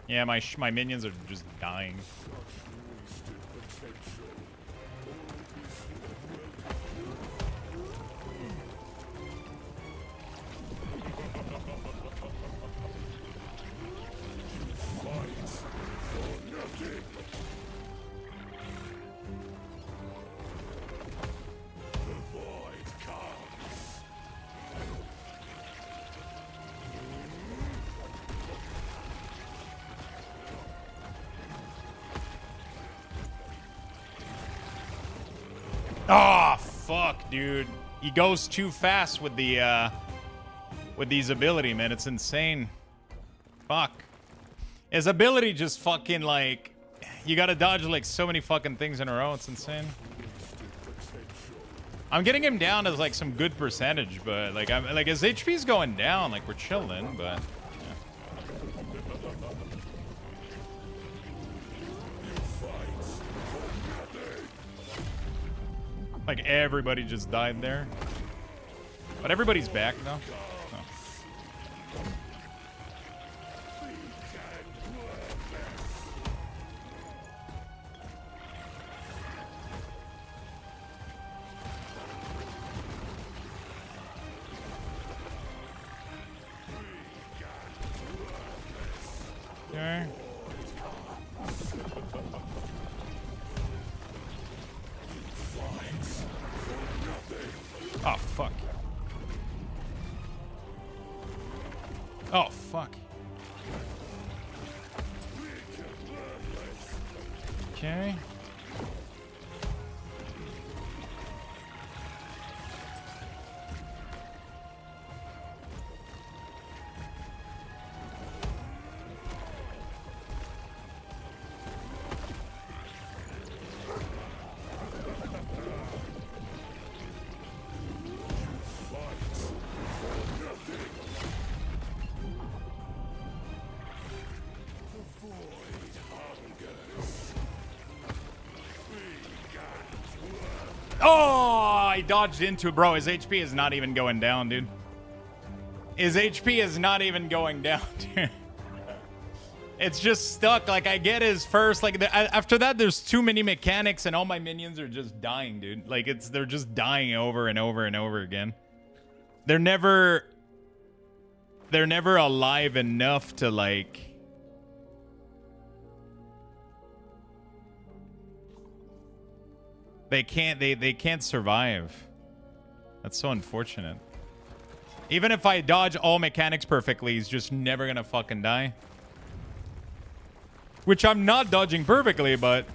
Yeah, my minions are just dying. Oh, fuck, dude. He goes too fast with the, with these ability, man. It's insane. Fuck. His ability just fucking, like... You gotta dodge, like, so many fucking things in a row. It's insane. I'm getting him down as, like, some good percentage, but, like, his HP's going down. Like, we're chilling, but... Like, everybody just died there. But everybody's back, though. Okay. Oh, fuck. Oh, fuck. Okay. Oh, I dodged into it. Bro, his HP is not even going down, dude. His HP is not even going down, dude. It's just stuck. Like, I get his first. Like, after that, there's too many mechanics, and all my minions are just dying, dude. Like, they're just dying over and over and over again. They're never alive enough to, like... They can't survive. That's so unfortunate. Even if I dodge all mechanics perfectly, he's just never gonna fucking die. Which I'm not dodging perfectly, but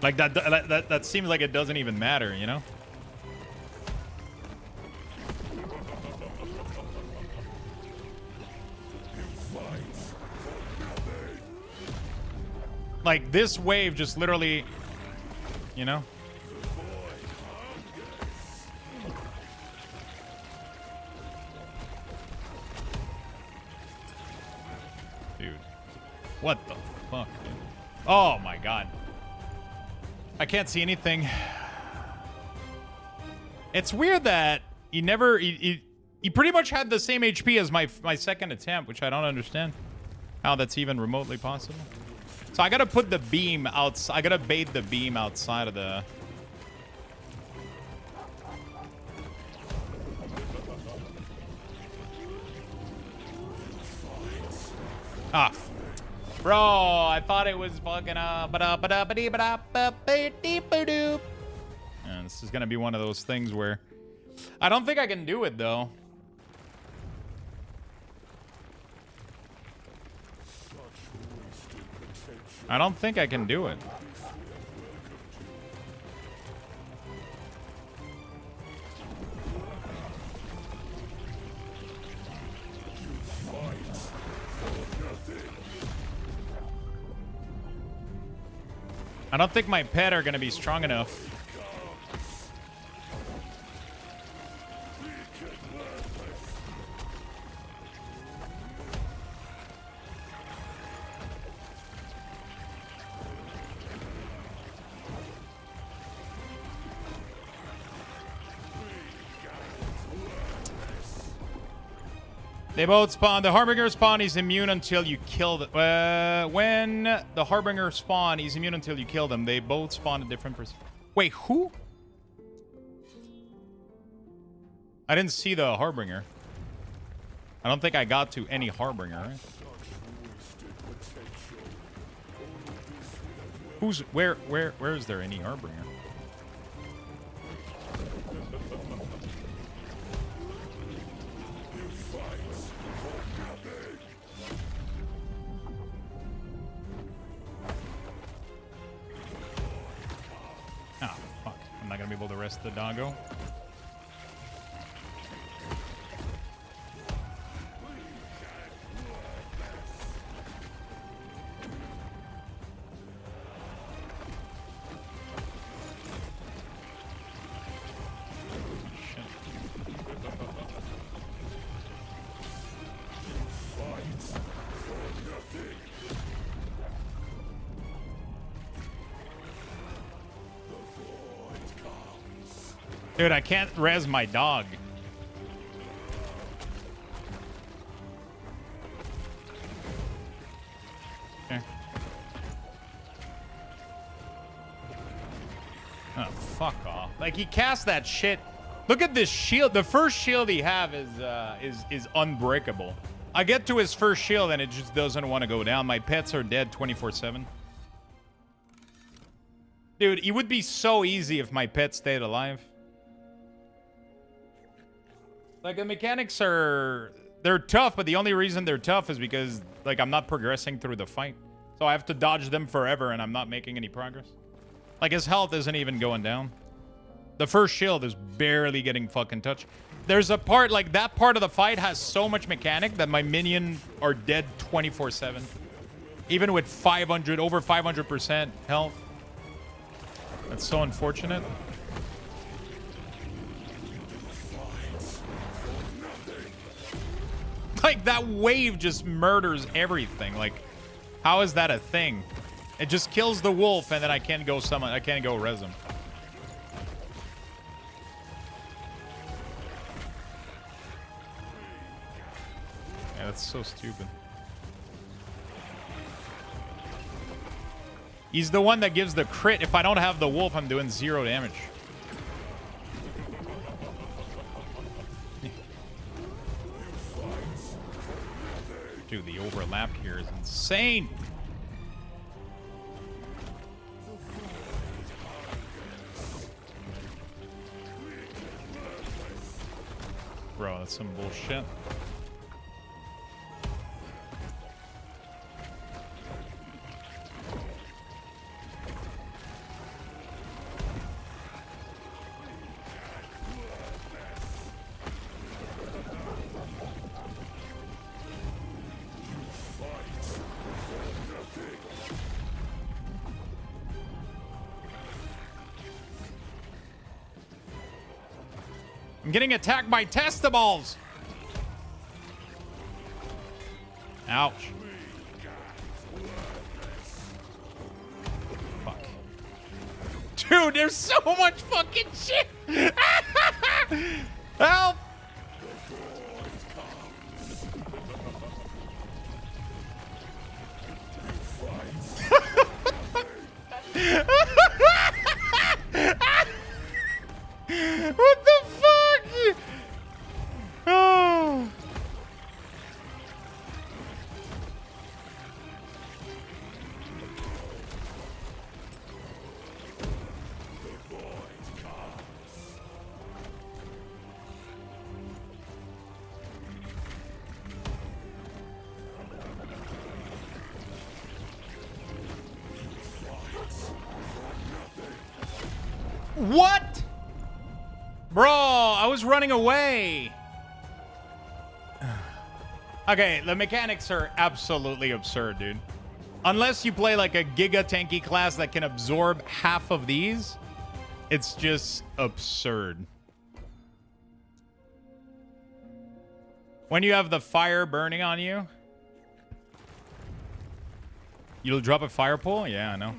like that seems like it doesn't even matter, you know? Like this wave just literally, you know? Dude. What the fuck, dude? Oh my god. I can't see anything. It's weird that he never... He pretty much had the same HP as my second attempt, which I don't understand how that's even remotely possible. So I gotta put the beam outside. I gotta bait the beam outside of the... Ah. Bro, I thought it was fucking... Yeah, this is gonna be one of those things where... I don't think I can do it, though. I don't think I can do it. I don't think my pet are gonna be strong enough. They both spawn. The Harbinger spawn is immune until you kill them. When the Harbinger spawn, he's immune until you kill them. They both spawn at different percent. Wait, who? I didn't see the Harbinger. I don't think I got to any Harbinger, right? Who's where is there any Harbinger? Oh, fuck. I'm not gonna be able to rest the doggo. Dude, I can't res my dog. Okay. Oh, fuck off. Like, he cast that shit. Look at this shield. The first shield he have is unbreakable. I get to his first shield and it just doesn't want to go down. My pets are dead 24/7. Dude, it would be so easy if my pet stayed alive. Like, the mechanics are... They're tough, but the only reason they're tough is because, like, I'm not progressing through the fight. So I have to dodge them forever, and I'm not making any progress. Like, his health isn't even going down. The first shield is barely getting fucking touched. There's a part, like, that part of the fight has so much mechanic that my minions are dead 24/7. Even with 500, over 500% health. That's so unfortunate. Like, that wave just murders everything. Like, how is that a thing? It just kills the wolf, and then I can't go summon. I can't go res him. Yeah, that's so stupid. He's the one that gives the crit. If I don't have the wolf, I'm doing 0 damage. Dude, the overlap here is insane. Bro, that's some bullshit. I'm getting attacked by testables. Ouch. Fuck. Dude, there's so much fucking shit. Help. What the fuck? Oh. What? Bro, I was running away. Okay, the mechanics are absolutely absurd, dude. Unless you play like a Giga Tanky class that can absorb half of these, it's just absurd. When you have the fire burning on you, you'll drop a fire pole? Yeah, I know.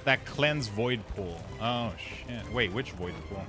That cleanse void pool. Oh shit. Wait, which void pool?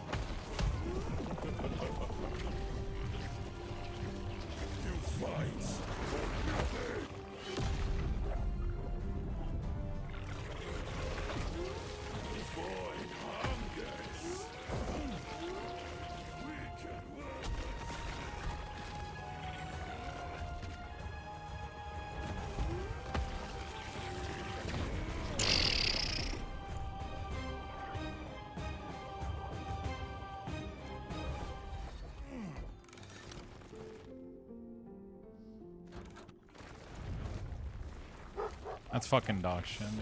That's fucking dog shit, dude.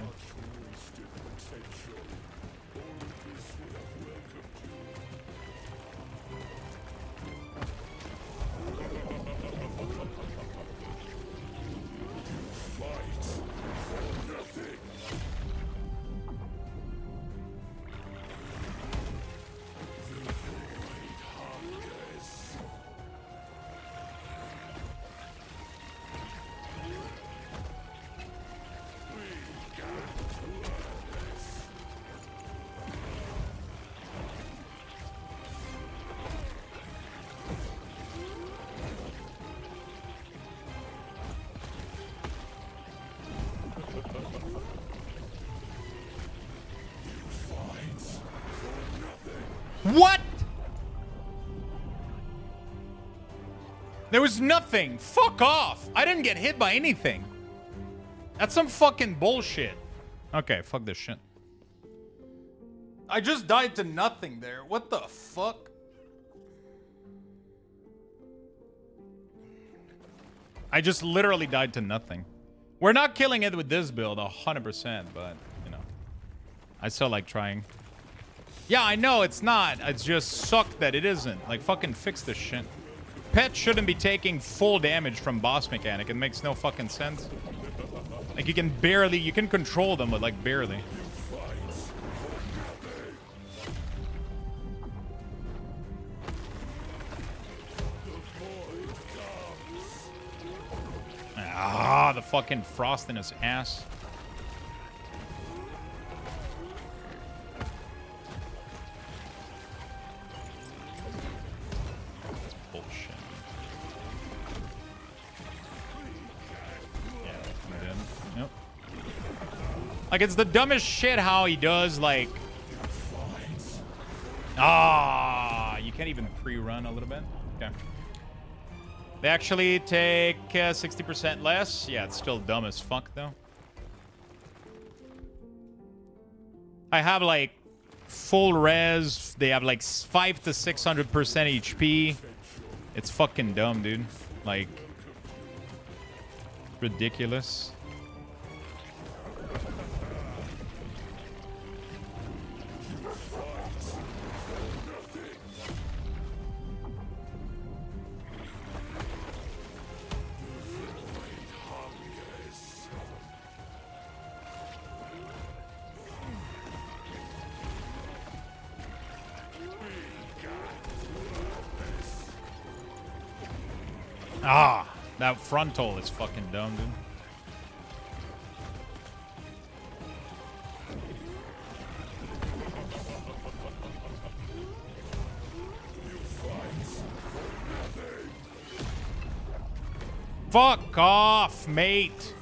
What? There was nothing. Fuck off. I didn't get hit by anything. That's some fucking bullshit. Okay, fuck this shit. I just died to nothing there. What the fuck? I just literally died to nothing. We're not killing it with this build 100%, but, you know. I still like trying. Yeah, I know it's not. It's just sucked that it isn't. Like, fucking fix this shit. Pet shouldn't be taking full damage from boss mechanic. It makes no fucking sense. Like, you can control them, but, like, barely. Ah, the fucking frost in his ass. That's bullshit. Yeah, I'm dead. Yep. Like, it's the dumbest shit how he does, like... Ah, you can't even pre-run a little bit? Okay. They actually take 60% less. Yeah, it's still dumb as fuck, though. I have, like, full res. They have, like, 500 to 600% HP. It's fucking dumb, dude. Like, ridiculous. Ah, that frontal is fucking dumb, dude. Fuck off, mate.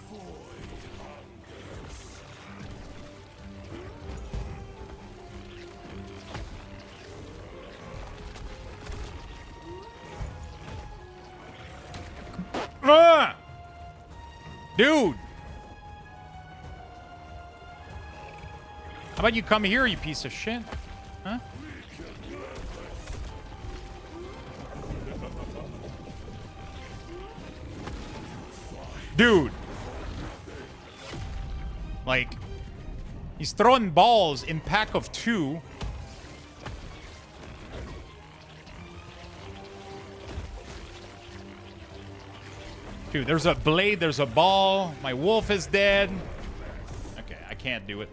Dude! How about you come here, you piece of shit? Huh? Dude! Like, he's throwing balls in pack of 2. Dude, there's a blade, there's a ball. My wolf is dead. Okay, I can't do it.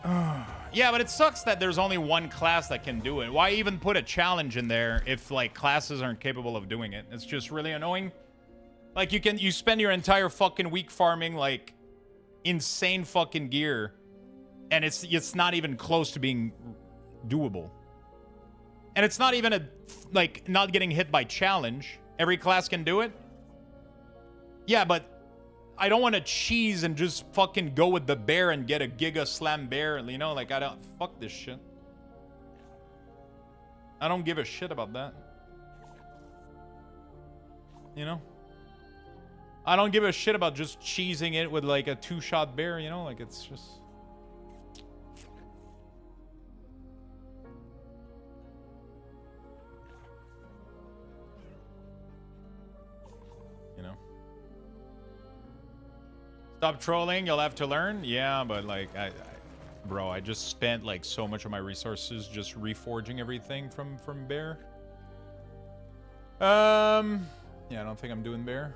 Yeah, but it sucks that there's only one class that can do it. Why even put a challenge in there if, like, classes aren't capable of doing it? It's just really annoying. Like, you spend your entire fucking week farming, like, insane fucking gear, and it's not even close to being doable. And it's not even like, not getting hit by challenge. Every class can do it. Yeah, but I don't want to cheese and just fucking go with the bear and get a Giga Slam bear. You know, like, I don't... Fuck this shit. I don't give a shit about that. You know? I don't give a shit about just cheesing it with, like, a 2-shot bear, you know? Like, it's just... Stop trolling, you'll have to learn. Yeah, but like, bro, I just spent like so much of my resources just reforging everything from Bear. Yeah, I don't think I'm doing Bear.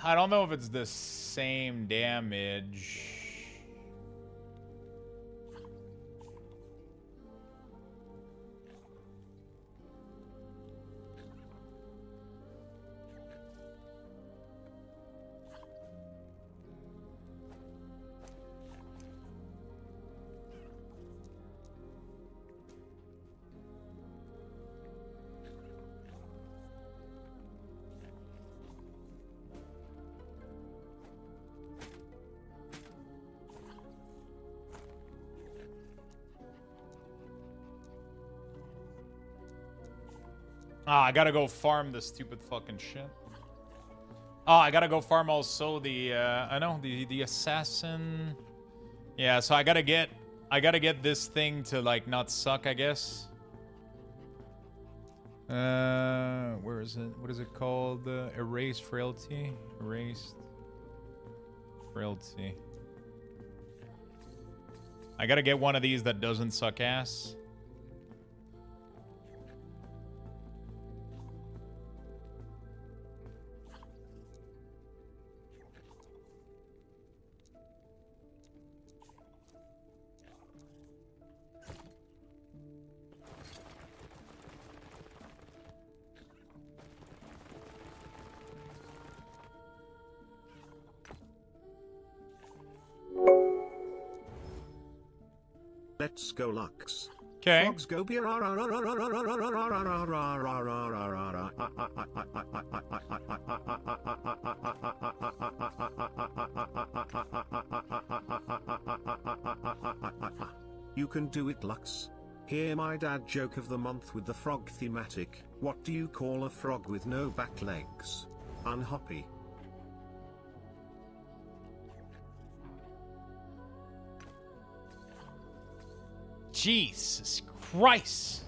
I don't know if it's the same damage. Ah, I gotta go farm this stupid fucking shit. Oh, I gotta go farm also the, I know, the assassin. Yeah, so I gotta get this thing to, like, not suck, I guess. Where is it? What is it called? Erase frailty? Erased frailty. I gotta get one of these that doesn't suck ass. Let's go Lux. Okay. Frogs go beer. You can do it, Lux. Hear my dad joke of the month with the frog thematic. What do you call a frog with no back legs? Unhoppy. Jesus Christ.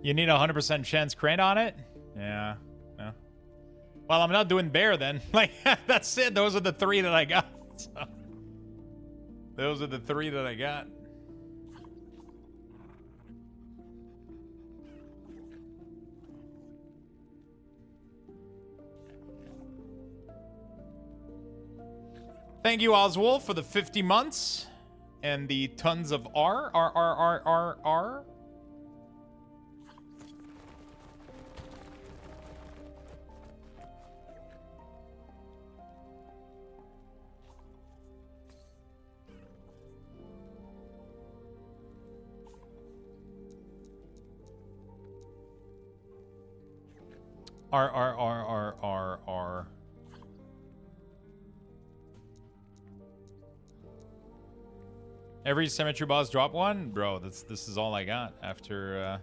You need a 100% chance crit on it? Yeah. No. Well, I'm not doing bear then. Like, that's it. Those are the three that I got. So, those are the three that I got. Thank you, Oswald, for the 50 months and the tons of R. R. Every cemetery boss drop one? Bro, this is all I got after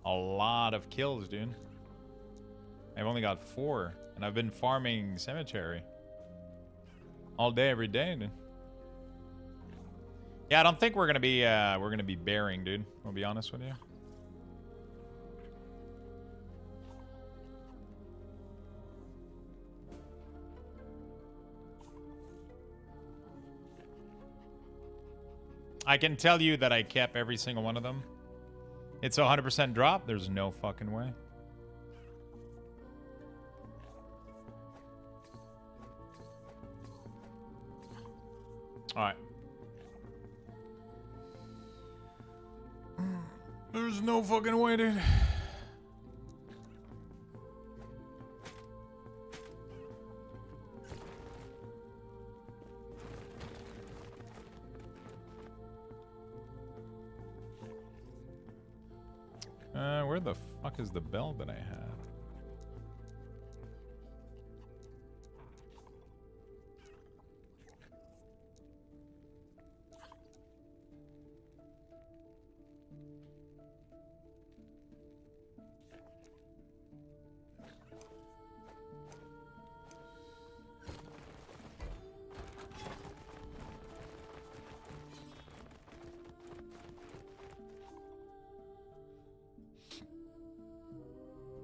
a lot of kills, dude. I've only got 4, and I've been farming cemetery all day, every day, dude. Yeah, I don't think we're gonna be bearing, dude. I'll be honest with you. I can tell you that I kept every single one of them. It's a 100% drop. There's no fucking way. All right. There's no fucking way, dude. the fuck is the bell that I had?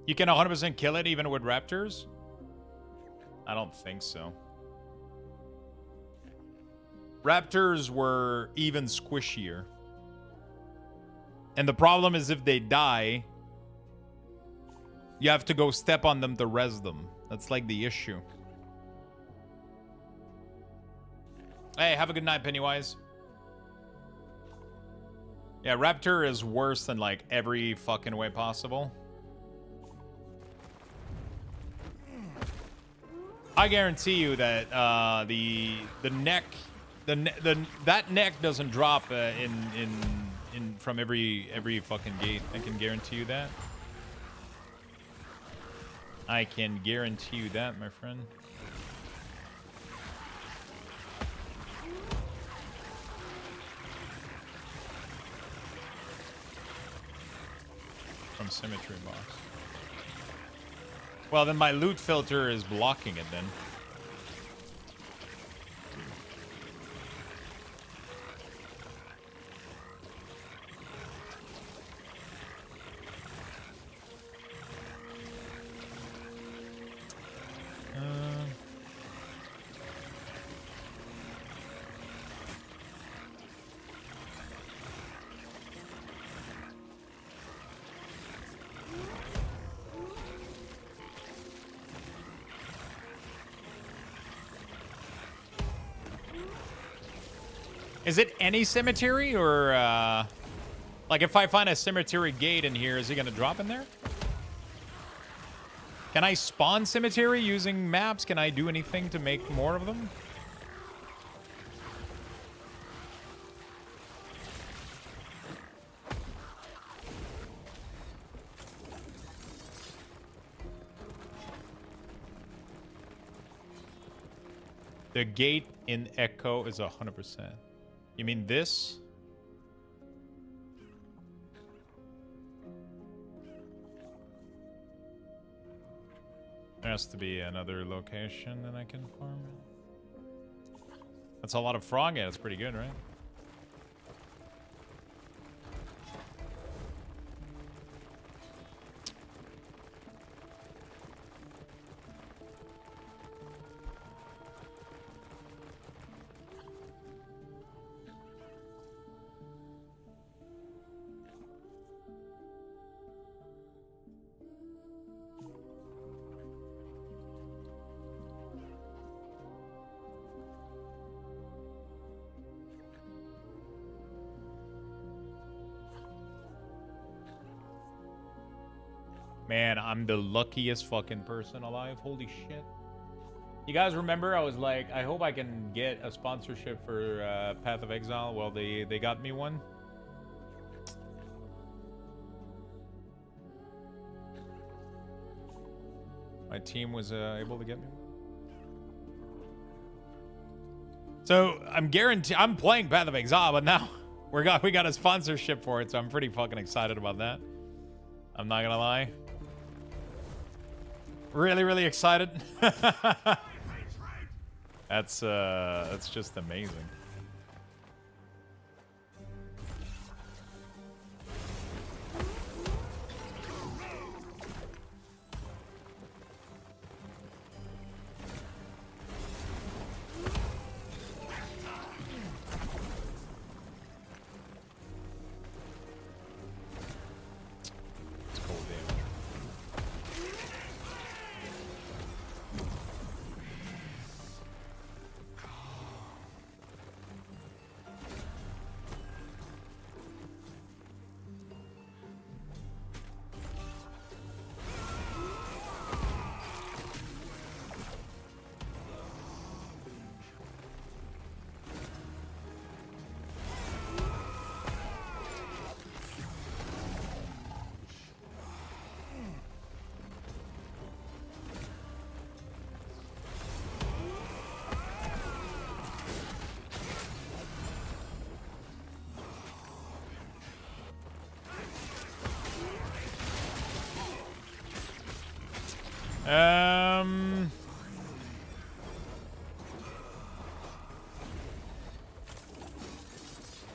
You can 100% kill it even with raptors? I don't think so. Raptors were even squishier. And the problem is if they die, you have to go step on them to res them. That's like the issue. Hey, have a good night, Pennywise. Yeah, raptor is worse than like every fucking way possible. I guarantee you that that neck doesn't drop in from every fucking gate. I can guarantee you that. I can guarantee you that, my friend. From symmetry box. Well, then my loot filter is blocking it then. Is it any cemetery or like if I find a cemetery gate in here, is he gonna drop in there? Can I spawn cemetery using maps? Can I do anything to make more of them? The gate in Echo is 100%. You mean this? There has to be another location that I can farm it. That's a lot of frog. Yeah, that's pretty good, right? Man, I'm the luckiest fucking person alive. Holy shit. You guys remember I was like, I hope I can get a sponsorship for Path of Exile? Well, they got me one. My team was able to get me one. So I'm playing Path of Exile, but now we got a sponsorship for it, so I'm pretty fucking excited about that. I'm not gonna lie. Really, really excited. That's just amazing.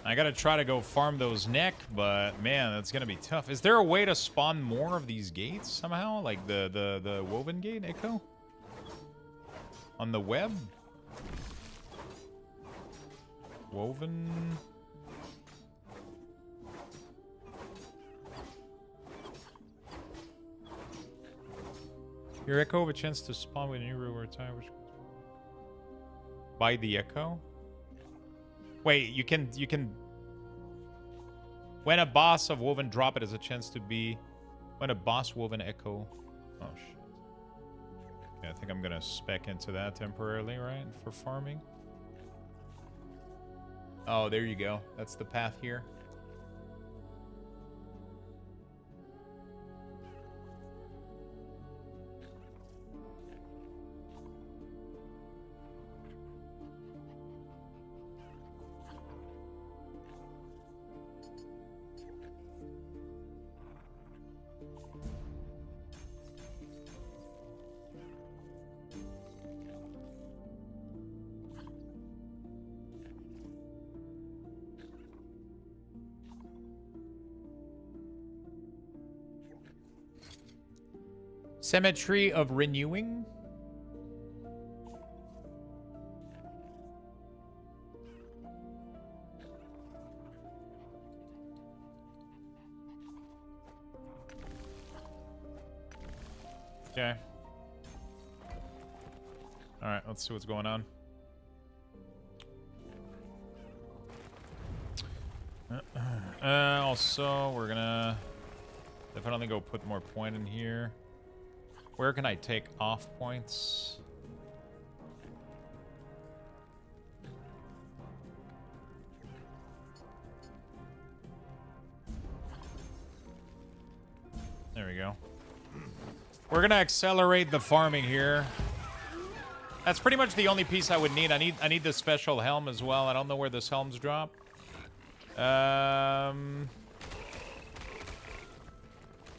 I gotta try to go farm those neck, but man, that's gonna be tough. Is there a way to spawn more of these gates somehow? Like the woven gate, Echo? On the web? Woven... Your Echo have a chance to spawn with a new reward time. By the Echo? Wait, you can... When a boss of Woven drop, it has a chance to be... When a boss Woven Echo... Oh, shit. Yeah, I think I'm gonna spec into that temporarily, right? For farming. Oh, there you go. That's the path here. Cemetery of Renewing? Okay. Alright, let's see what's going on. Also, we're gonna definitely go put more point in here. Where can I take off points? There we go. We're gonna accelerate the farming here. That's pretty much the only piece I would need. I need the special helm as well. I don't know where this helms drop.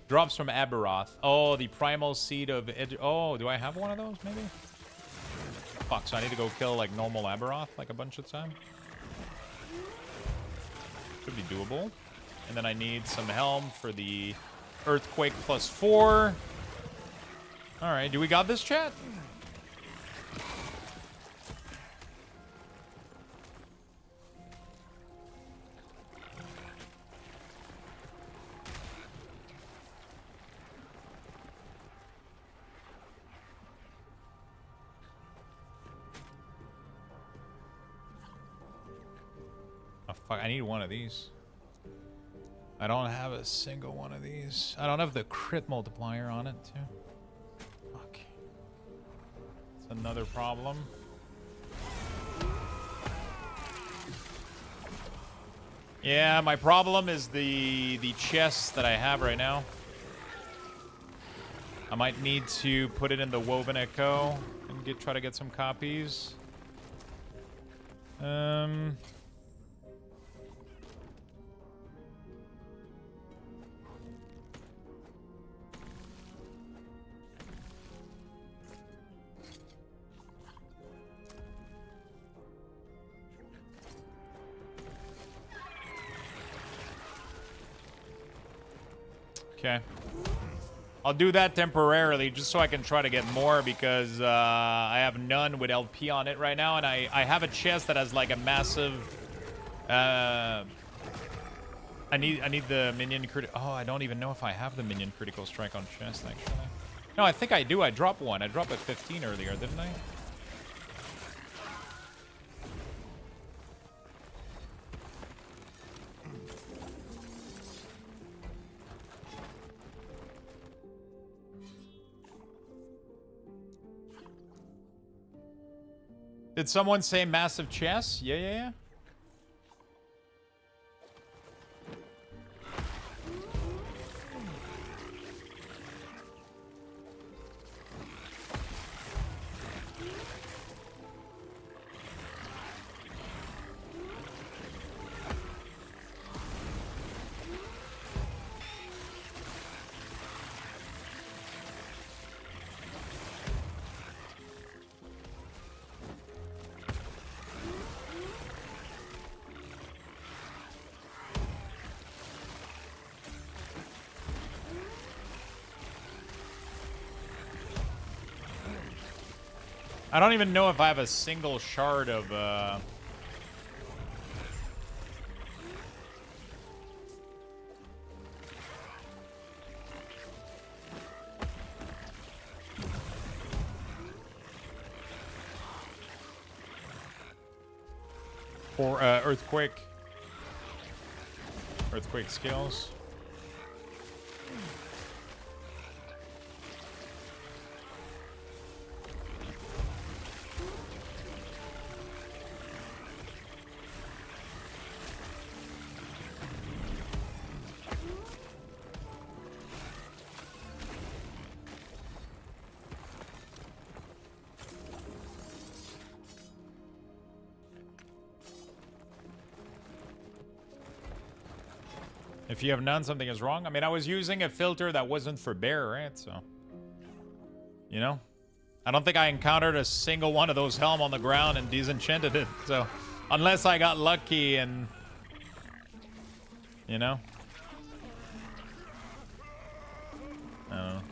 Drops from Aberoth. Oh, the primal seed of oh, do I have one of those maybe? Fuck, so I need to go kill like normal Aberoth like a bunch of time. Should be doable. And then I need some helm for the earthquake +4. Alright, do we got this, chat? Fuck, I need one of these. I don't have a single one of these. I don't have the crit multiplier on it, too. Fuck. It's another problem. Yeah, my problem is the chest that I have right now. I might need to put it in the Woven Echo and try to get some copies. Okay. I'll do that temporarily just so I can try to get more because I have none with LP on it right now, and I have a chest that has like a massive I need the minion critical. Oh, I don't even know if I have the minion critical strike on chest actually. No, I think I do. I dropped one. I dropped a 15 earlier, didn't I? Did someone say massive chest? Yeah. I don't even know if I have a single shard of, for, earthquake skills. If you have none, something is wrong. I mean, I was using a filter that wasn't for bear, right? So, you know, I don't think I encountered a single one of those helm on the ground and disenchanted it. So, unless I got lucky and, you know, I don't know.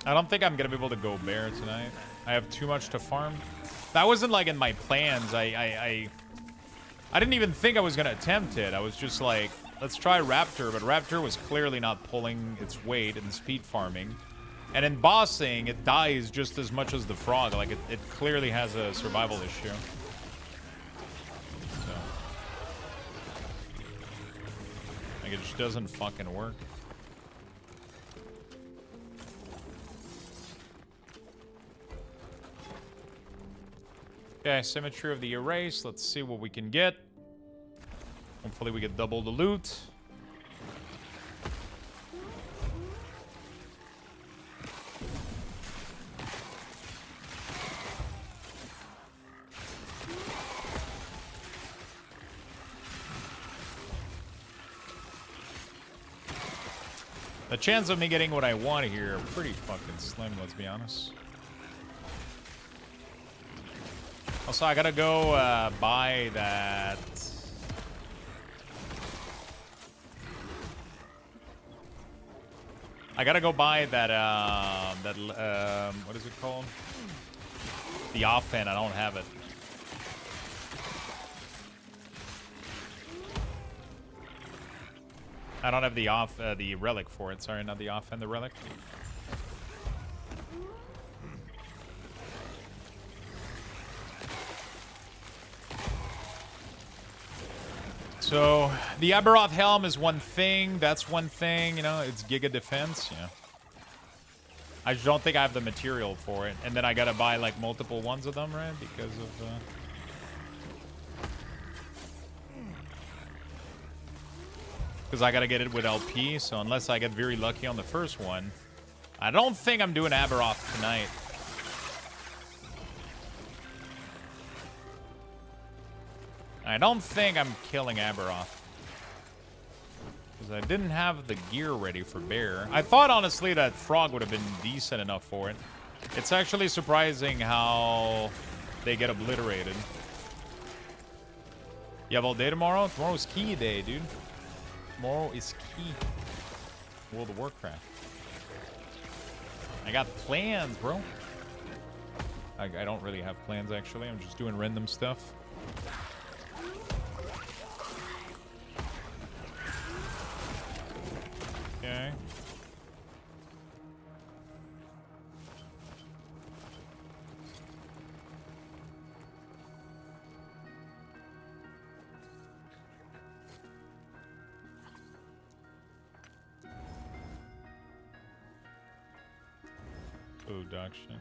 I don't think I'm gonna be able to go bear tonight. I have too much to farm. That wasn't like in my plans. I didn't even think I was gonna attempt it. I was just like, let's try Raptor, but Raptor was clearly not pulling its weight in speed farming. And in bossing, it dies just as much as the frog. Like it clearly has a survival issue. So, like it just doesn't fucking work. Okay, symmetry of the erase. Let's see what we can get. Hopefully we get double the loot. The chance of me getting what I want here are pretty fucking slim, let's be honest. Also, I gotta go buy that. I gotta go buy that. What is it called? The offhand. I don't have it. I don't have the relic for it. Sorry, not the offhand. The relic. So, the Aberoth helm is one thing. That's one thing, you know, it's Giga Defense, you know. I just don't think I have the material for it. And then I gotta buy, like, multiple ones of them, right? Because of, because I gotta get it with LP, so unless I get very lucky on the first one, I don't think I'm doing Aberoth tonight. I don't think I'm killing Aberoth. Because I didn't have the gear ready for bear. I thought, honestly, that frog would have been decent enough for it. It's actually surprising how they get obliterated. You have all day tomorrow? Tomorrow's key day, dude. Tomorrow is key. World of Warcraft. I got plans, bro. I don't really have plans, actually. I'm just doing random stuff. Okay. Production.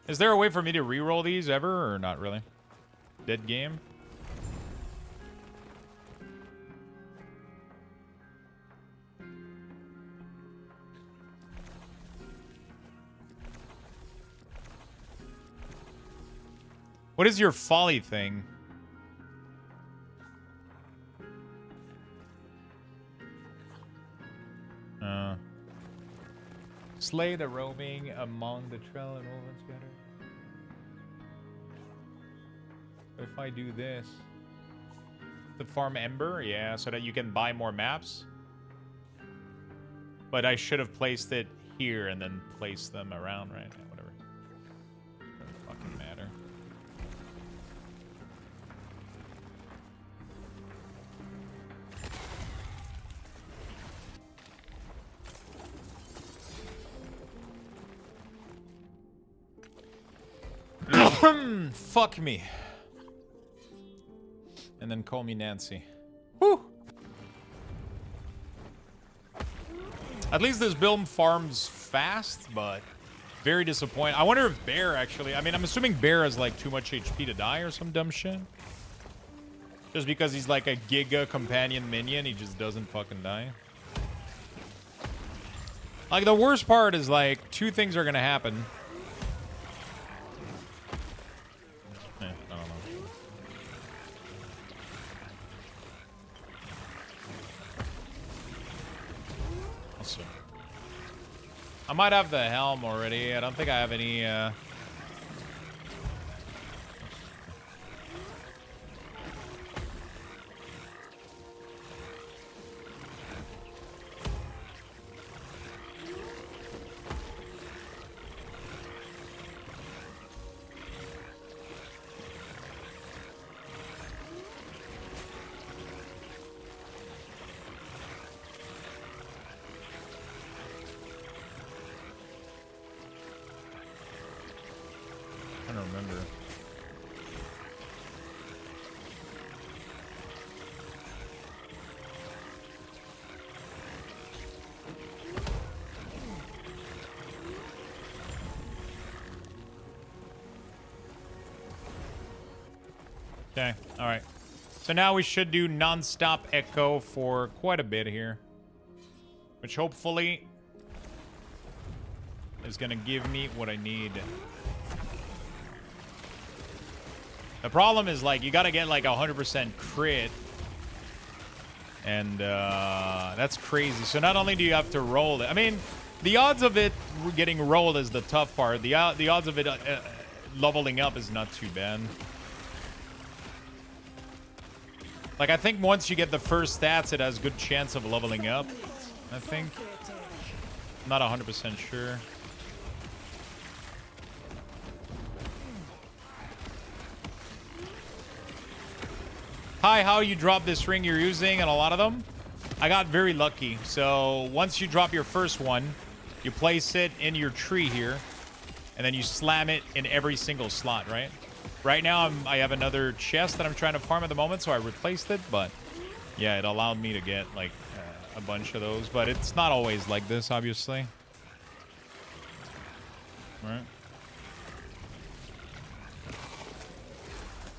Is there a way for me to re-roll these ever, or not really? Dead game? What is your folly thing? Slay the roaming among the trail and movements better. If I do this, the farm Ember, yeah, so that you can buy more maps. But I should have placed it here and then placed them around, right? Yeah, whatever. Doesn't fucking matter. Fuck me. And then call me Nancy. Woo! At least this build farms fast, but very disappointing. I wonder if Bear actually... I mean, I'm assuming Bear has, like, too much HP to die or some dumb shit. Just because he's, like, a Giga companion minion, he just doesn't fucking die. Like, the worst part is, like, two things are gonna happen. I don't know. I'll see. I might have the helm already. I don't think I have any, I don't remember. Okay, alright. So now we should do non-stop echo for quite a bit here. Which hopefully is gonna give me what I need. The problem is, like, you gotta get, like, 100% crit. And, that's crazy. So not only do you have to roll it... I mean, the odds of it getting rolled is the tough part. The odds of it leveling up is not too bad. Like, I think once you get the first stats, it has good chance of leveling up. I think. I'm not 100% sure. Hi, how you drop this ring you're using and a lot of them? I got very lucky. So once you drop your first one, you place it in your tree here, and then you slam it in every single slot, right? Right now, I have another chest that I'm trying to farm at the moment, so I replaced it, but yeah, it allowed me to get, like, a bunch of those, but it's not always like this, obviously. Right?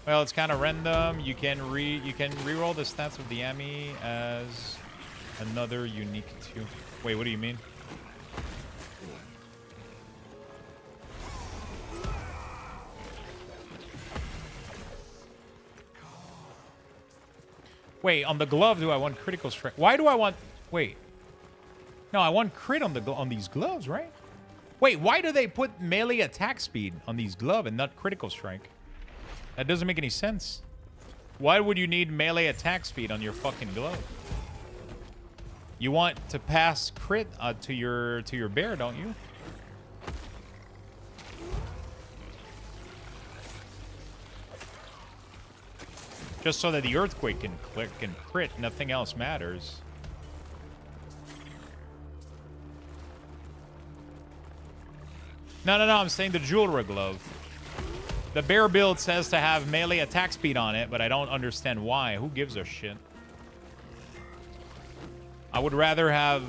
Well, it's kind of random. You can reroll the stats of the Ami as another unique too. Wait, what do you mean? Wait, on the glove, do I want critical strike? Why do I want... Wait. No, I want crit on these gloves, right? Wait, why do they put melee attack speed on these gloves and not critical strike? That doesn't make any sense. Why would you need melee attack speed on your fucking glove? You want to pass crit to your bear, don't you? Just so that the earthquake can click and crit, nothing else matters. No, I'm saying the Jewelry glove. The bear build says to have melee attack speed on it, but I don't understand why. Who gives a shit? I would rather have...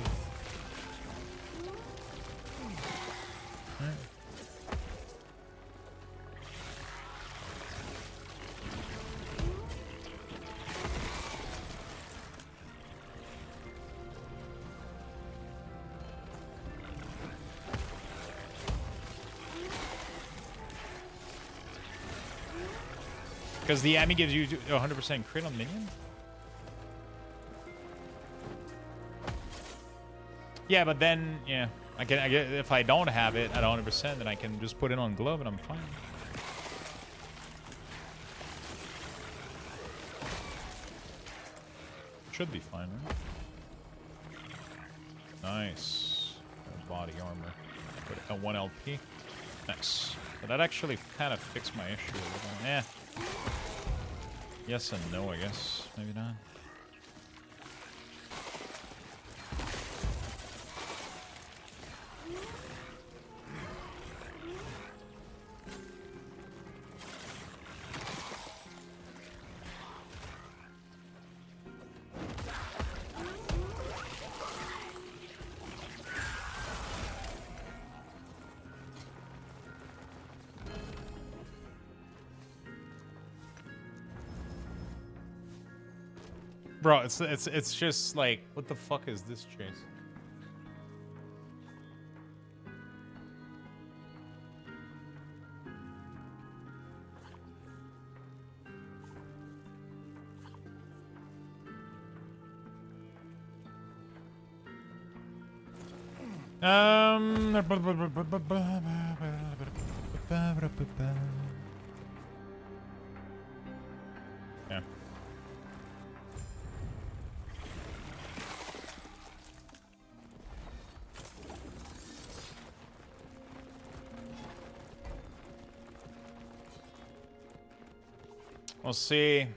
Because the Ami gives you 100% crit on minion? Yeah, but then, yeah. I get if I don't have it at 100%, then I can just put it on glove and I'm fine. Should be fine, right? Nice. There's body armor. Put a 1 LP. Nice. So that actually kind of fixed my issue a little. Eh. Yes and no, I guess. Maybe not. Bro, it's just like, what the fuck is this chase? Yeah. We'll see.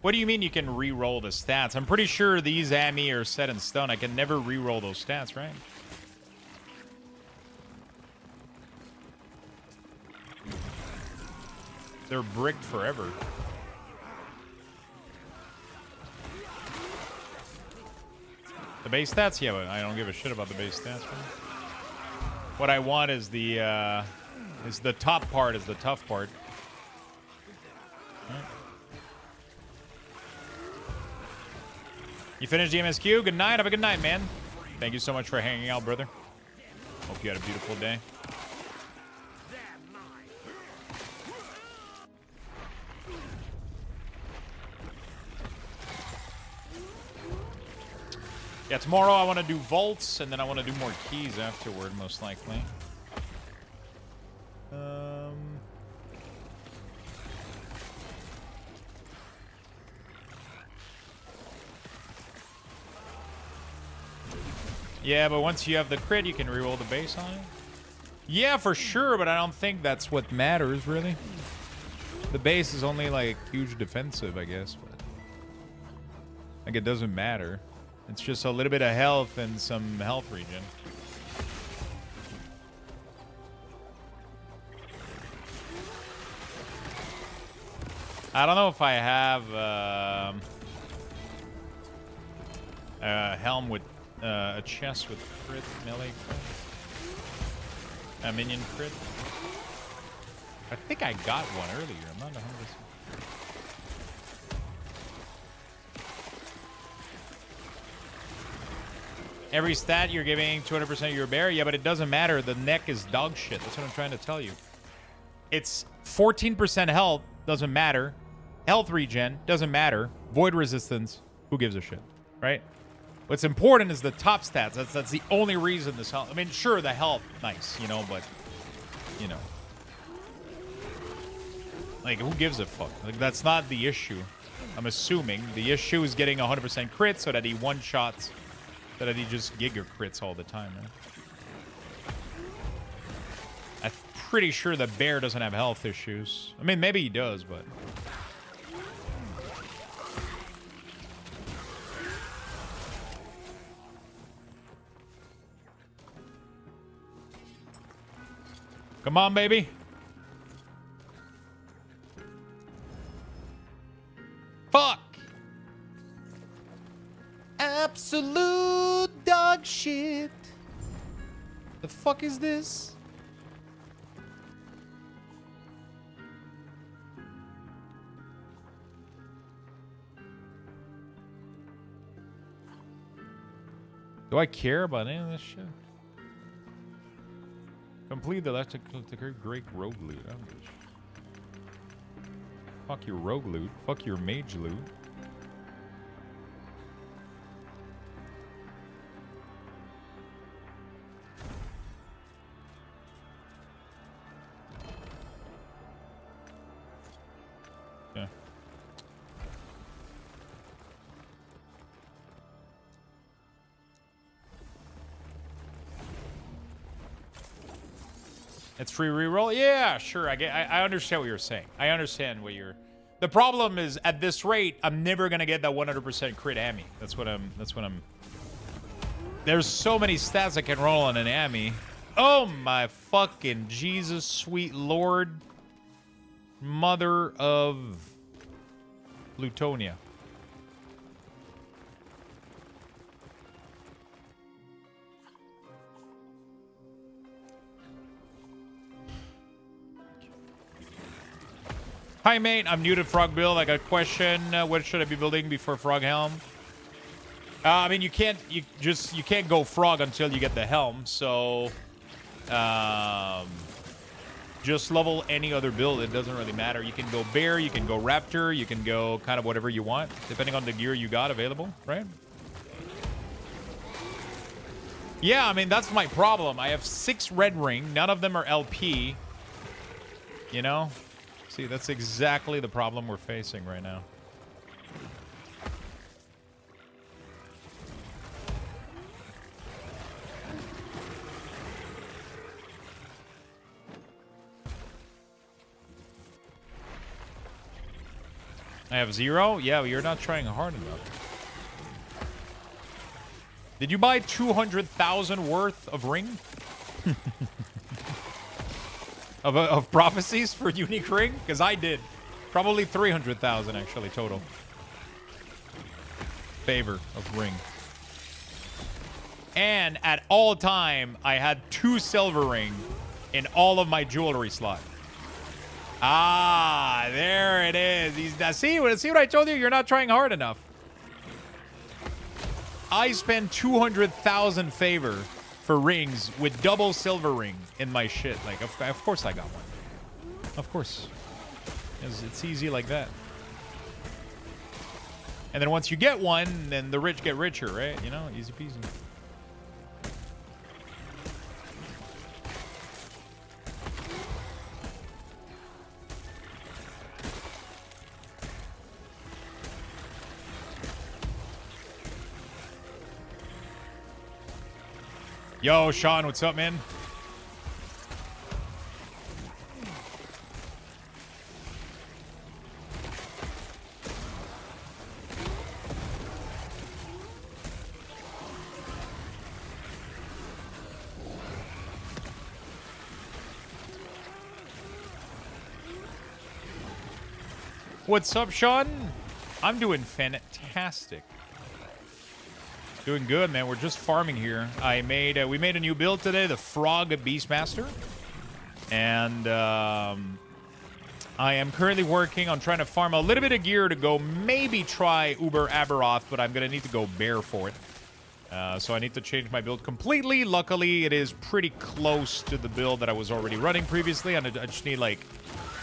What do you mean you can re-roll the stats? I'm pretty sure these AMI are set in stone. I can never re-roll those stats, right? They're bricked forever. The base stats? Yeah, but I don't give a shit about the base stats, right? What I want is the top part, is the tough part. Right. You finished the MSQ? Good night. Have a good night, man. Thank you so much for hanging out, brother. Hope you had a beautiful day. Yeah, tomorrow I want to do vaults, and then I want to do more keys afterward, most likely. Yeah, but once you have the crit, you can reroll the base on it. Yeah, for sure, but I don't think that's what matters, really. The base is only, like, huge defensive, I guess. But like, it doesn't matter. It's just a little bit of health and some health regen. I don't know if I have a helm with a chest with crit, melee crit, a minion crit. I think I got one earlier. I'm not 100%. Every stat you're giving 200% of your bear. Yeah, but it doesn't matter. The neck is dog shit. That's what I'm trying to tell you. It's 14% health. Doesn't matter. Health regen. Doesn't matter. Void resistance. Who gives a shit? Right? What's important is the top stats. That's the only reason this health. I mean, sure, the health, nice, you know, but, you know. Like, who gives a fuck? Like, that's not the issue. I'm assuming the issue is getting 100% crit so that he one-shots. So that he just giga crits all the time, right? I'm pretty sure the bear doesn't have health issues. I mean, maybe he does, but... Come on, baby. Fuck. Absolute dog shit. The fuck is this? Do I care about any of this shit? Complete the electrical great rogue loot. I don't give a shit. Fuck your rogue loot. Fuck your mage loot. It's free reroll? Yeah, sure. I understand what you're saying. I understand what you're... The problem is, at this rate, I'm never going to get that 100% crit Ami. That's what I'm... There's so many stats I can roll on an Ami. Oh my fucking Jesus, sweet Lord. Mother of... Plutonia. Hi, mate. I'm new to Frog build. I got a question. What should I be building before Frog Helm? I mean, you can't go Frog until you get the Helm. So, just level any other build. It doesn't really matter. You can go Bear. You can go Raptor. You can go kind of whatever you want, depending on the gear you got available, right? Yeah, I mean, that's my problem. I have 6 red ring. None of them are LP. You know? See, that's exactly the problem we're facing right now. I have 0? Yeah, well, you're not trying hard enough. Did you buy 200,000 worth of ring? Of prophecies for unique ring? Because I did. Probably 300,000 actually total. Favor of ring. And at all time, I had 2 silver ring in all of my jewelry slot. Ah, there it is. See what I told you? You're not trying hard enough. I spent 200,000 favor for rings with double silver ring in my shit. Like, of course I got one. Of course. It's easy like that. And then once you get one, then the rich get richer, right? You know, easy peasy. Yo, Sean, what's up, man? What's up, Sean? I'm doing fantastic. Doing good, man. We're just farming here. We made a new build today, the Frog Beastmaster. And I am currently working on trying to farm a little bit of gear to go maybe try Uber Aberoth, but I'm going to need to go Bear for it. So I need to change my build completely. Luckily, it is pretty close to the build that I was already running previously. And I just need like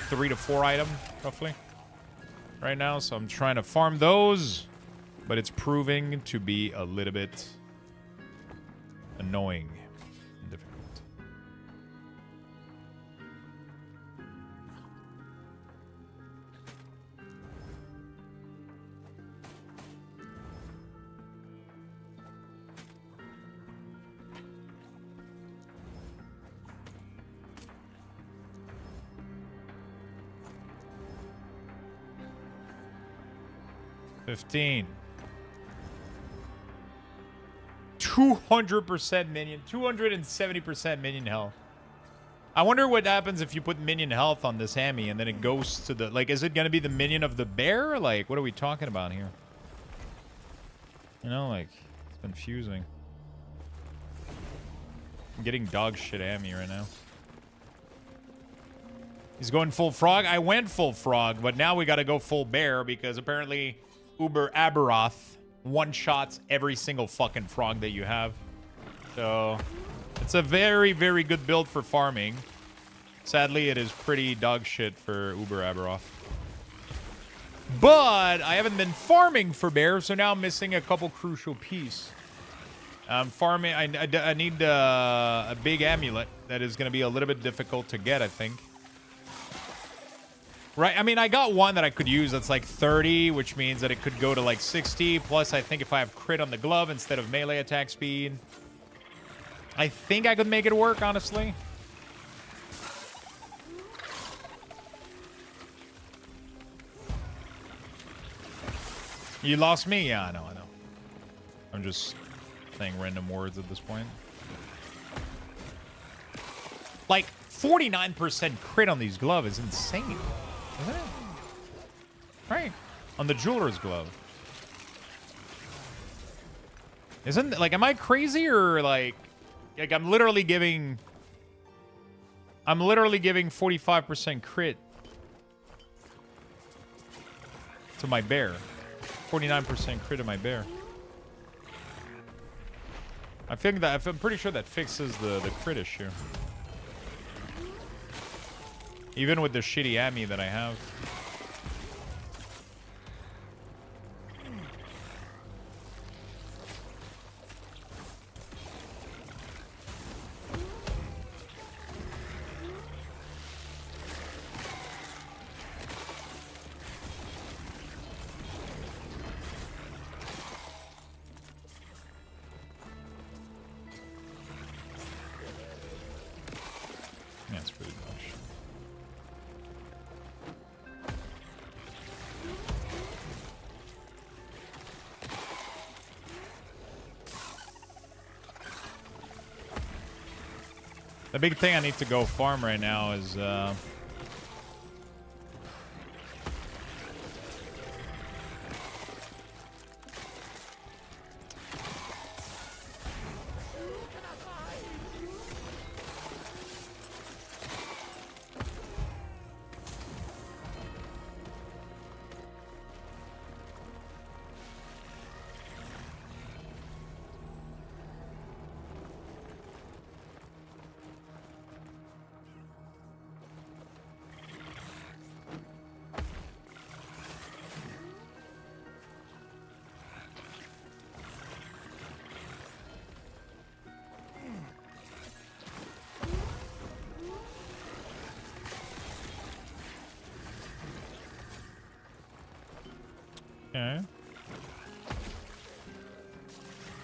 3 to 4 items, roughly, right now. So I'm trying to farm those. But it's proving to be a little bit annoying and difficult. $15. 200% minion, 270% minion health. I wonder what happens if you put minion health on this Hammy and then it goes to the... Like, is it going to be the minion of the bear? Like, what are we talking about here? You know, like, it's confusing. I'm getting dog shit Hammy right now. He's going full frog. I went full frog, but now we got to go full bear because apparently Uber Aberoth one-shots every single fucking frog that you have. So, it's a very, very good build for farming. Sadly, it is pretty dog shit for Uber Aberoth. But I haven't been farming for bear, so now I'm missing a couple crucial pieces. Farming, I need a big amulet that is going to be a little bit difficult to get, I think. Right, I mean, I got one that I could use that's like 30, which means that it could go to like 60. Plus, I think if I have crit on the glove instead of melee attack speed, I think I could make it work, honestly. You lost me? Yeah, I know. I'm just saying random words at this point. Like, 49% crit on these gloves is insane. Isn't it? Right. On the jeweler's glove. Isn't, like, am I crazy or, like I'm literally giving 45% crit to my bear. 49% crit to my bear. I'm pretty sure that fixes the crit issue. Even with the shitty Ami that I have. That's pretty much. The big thing I need to go farm right now is okay.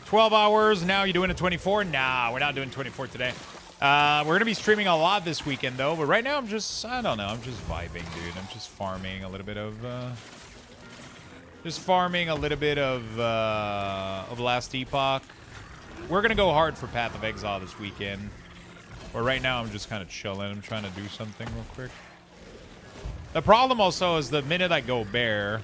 12 hours. Now you're doing a 24? Nah, we're not doing 24 today. We're going to be streaming a lot this weekend, though. But right now, I don't know. I'm just vibing, dude. I'm just farming a little bit of... Last Epoch. We're going to go hard for Path of Exile this weekend. But right now, I'm just kind of chilling. I'm trying to do something real quick. The problem also is the minute I go bear...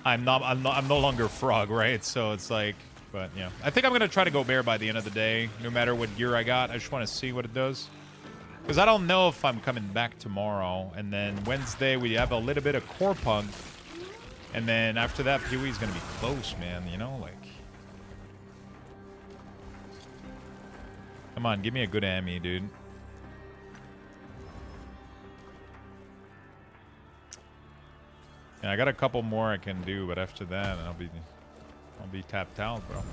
I'm no longer frog, right? So it's like, but yeah. I think I'm gonna try to go bear by the end of the day, no matter what gear I got. I just want to see what it does. Because I don't know if I'm coming back tomorrow. And then Wednesday, we have a little bit of core punk. And then after that, PoE's gonna be close, man. You know, like... Come on, give me a good Ami, dude. Yeah, I got a couple more I can do, but after that, I'll be tapped out, bro.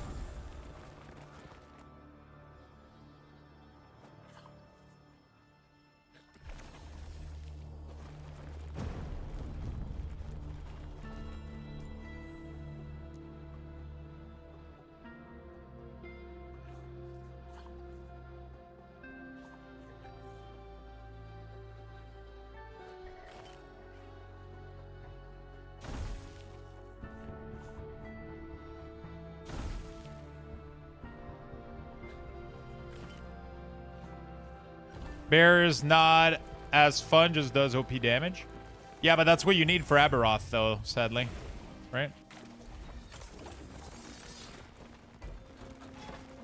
Bear is not as fun, just does OP damage. Yeah, but that's what you need for Aberoth, though, sadly. Right?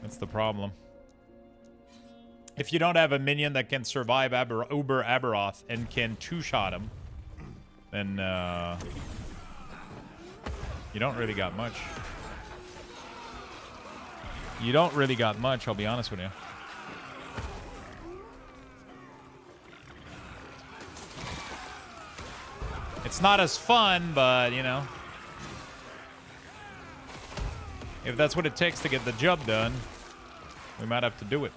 That's the problem. If you don't have a minion that can survive Uber Aberoth and can two-shot him, then you don't really got much. You don't really got much, I'll be honest with you. It's not as fun, but, you know. If that's what it takes to get the job done, we might have to do it.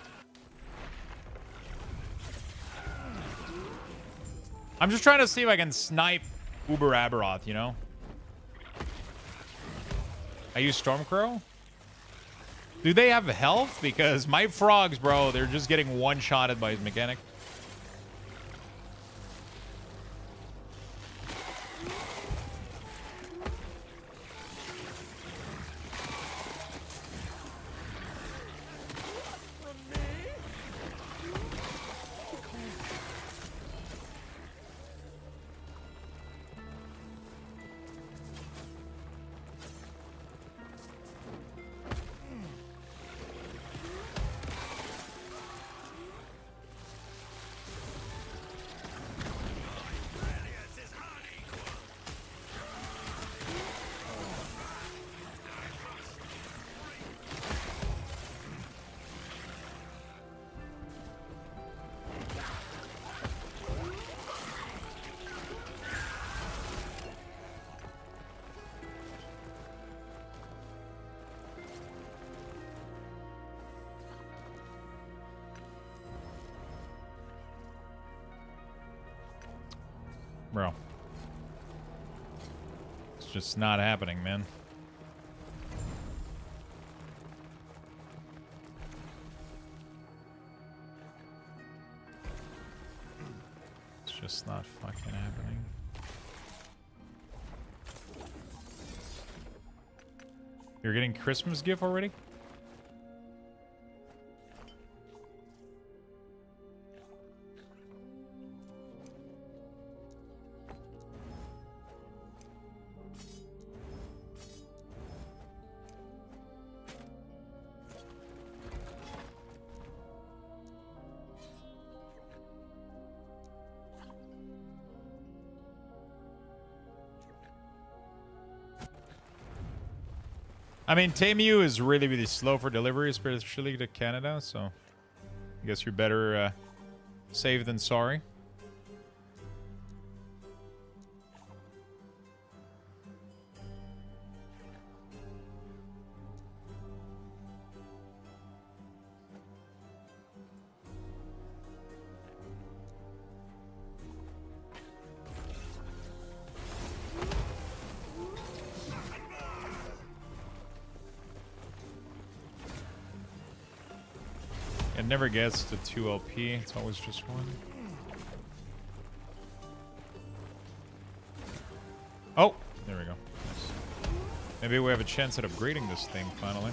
I'm just trying to see if I can snipe Uber Aberoth, you know? I use Stormcrow? Do they have health? Because my frogs, bro, they're just getting one-shotted by his mechanic. Bro. It's just not happening, man. It's just not fucking happening. You're getting Christmas gift already? I mean, Temu is really, really slow for delivery, especially to Canada, so I guess you're better safe than sorry. It never gets to 2 LP, it's always just 1. Oh! There we go. Nice. Maybe we have a chance at upgrading this thing finally.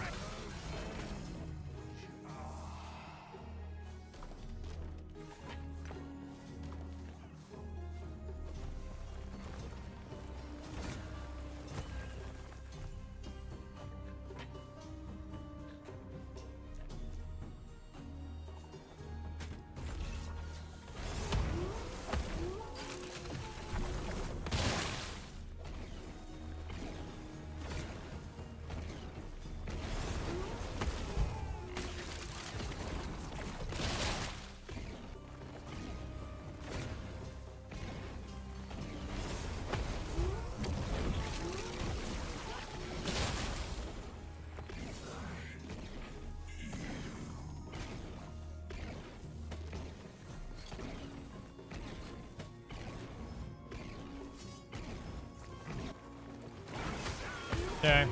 Okay. I'm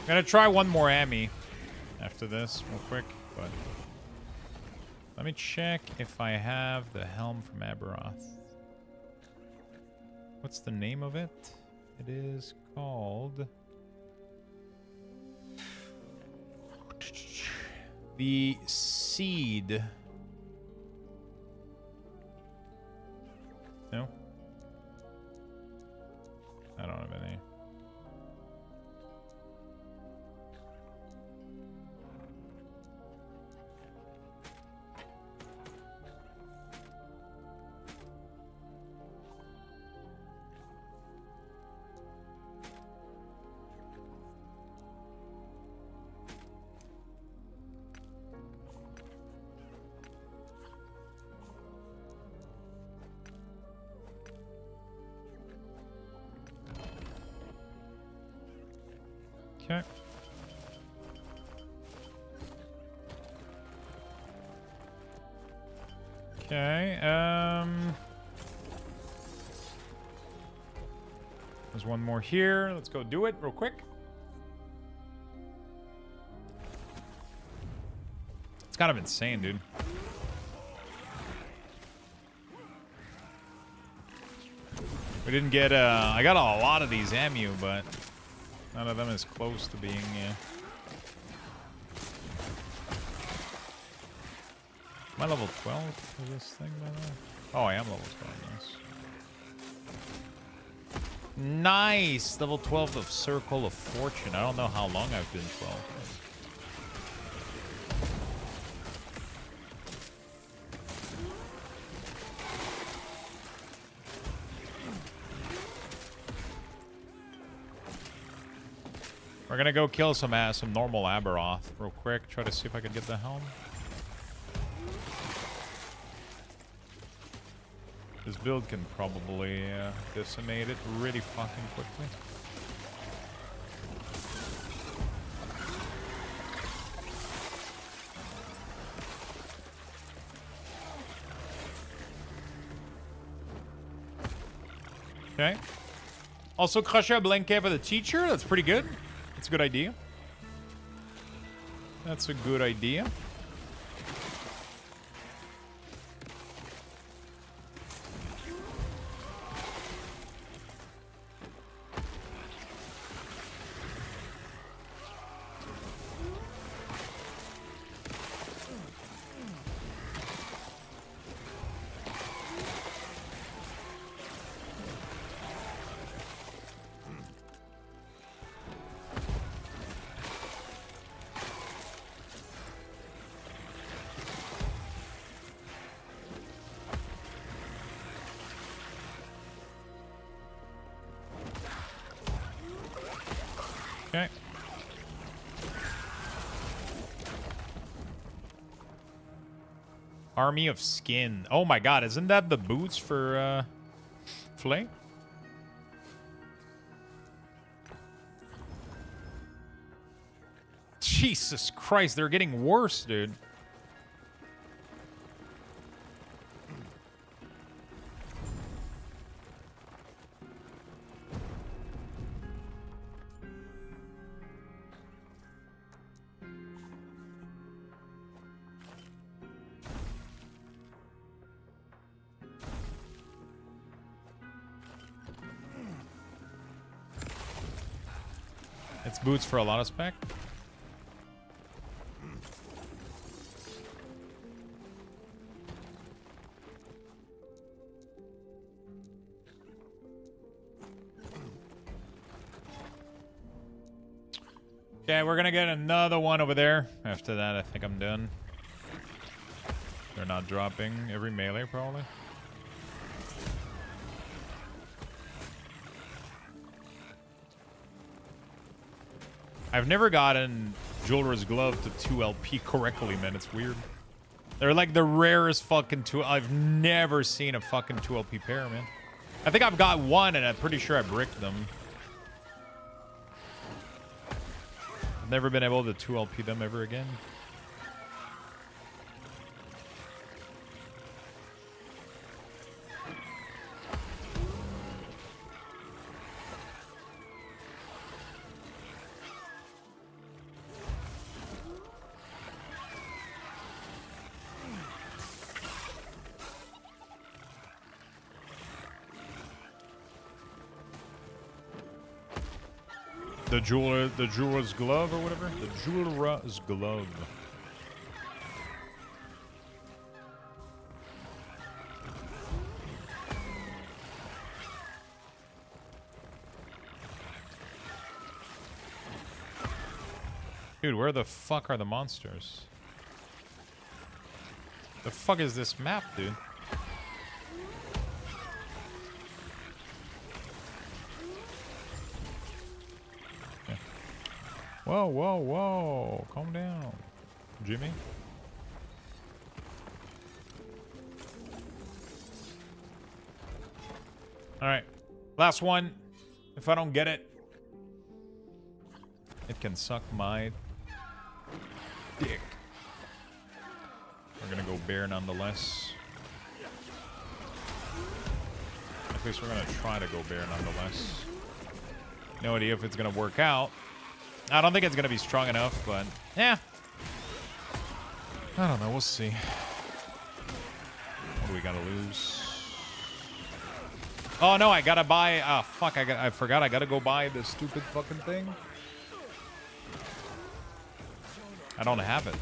gonna try one more Ami after this, real quick, but let me check if I have the helm from Aberoth. What's the name of it? It is called the Seed. No? I don't have any. Okay. Okay, there's one more here. Let's go do it real quick. It's kind of insane, dude. We didn't get, I got a lot of these Amu, but none of them is close to being, Am I level 12 for this thing, by the way? Oh, I am level 12, nice. Nice! Level 12 of Circle of Fortune. I don't know how long I've been 12. We're gonna go kill some normal Aberoth real quick. Try to see if I can get the helm. This build can probably decimate it really fucking quickly. Okay. Also, Crusher a blanket for the teacher. That's pretty good. That's a good idea. That's a good idea. Okay. Army of Skin. Oh my god, isn't that the boots for Flay? Jesus Christ, they're getting worse, dude. It's boots for a lot of spec. Okay, we're gonna get another one over there. After that, I think I'm done. They're not dropping every melee, probably. I've never gotten Jeweler's Glove to 2 LP correctly, man. It's weird. They're like the rarest fucking 2. I've never seen a fucking 2 LP pair, man. I think I've got one, and I'm pretty sure I bricked them. I've never been able to 2 LP them ever again. The jeweler's glove or whatever? The jeweler's glove. Dude, where the fuck are the monsters? The fuck is this map, dude? Whoa, whoa, whoa. Calm down, Jimmy. All right. Last one. If I don't get it, it can suck my dick. We're going to go bear nonetheless. At least we're going to try to go bear nonetheless. No idea if it's going to work out. I don't think it's going to be strong enough, but yeah. I don't know. We'll see. What do we got to lose? Oh, no. I got to buy... Oh, fuck. I forgot. I got to go buy this stupid fucking thing. I don't have it.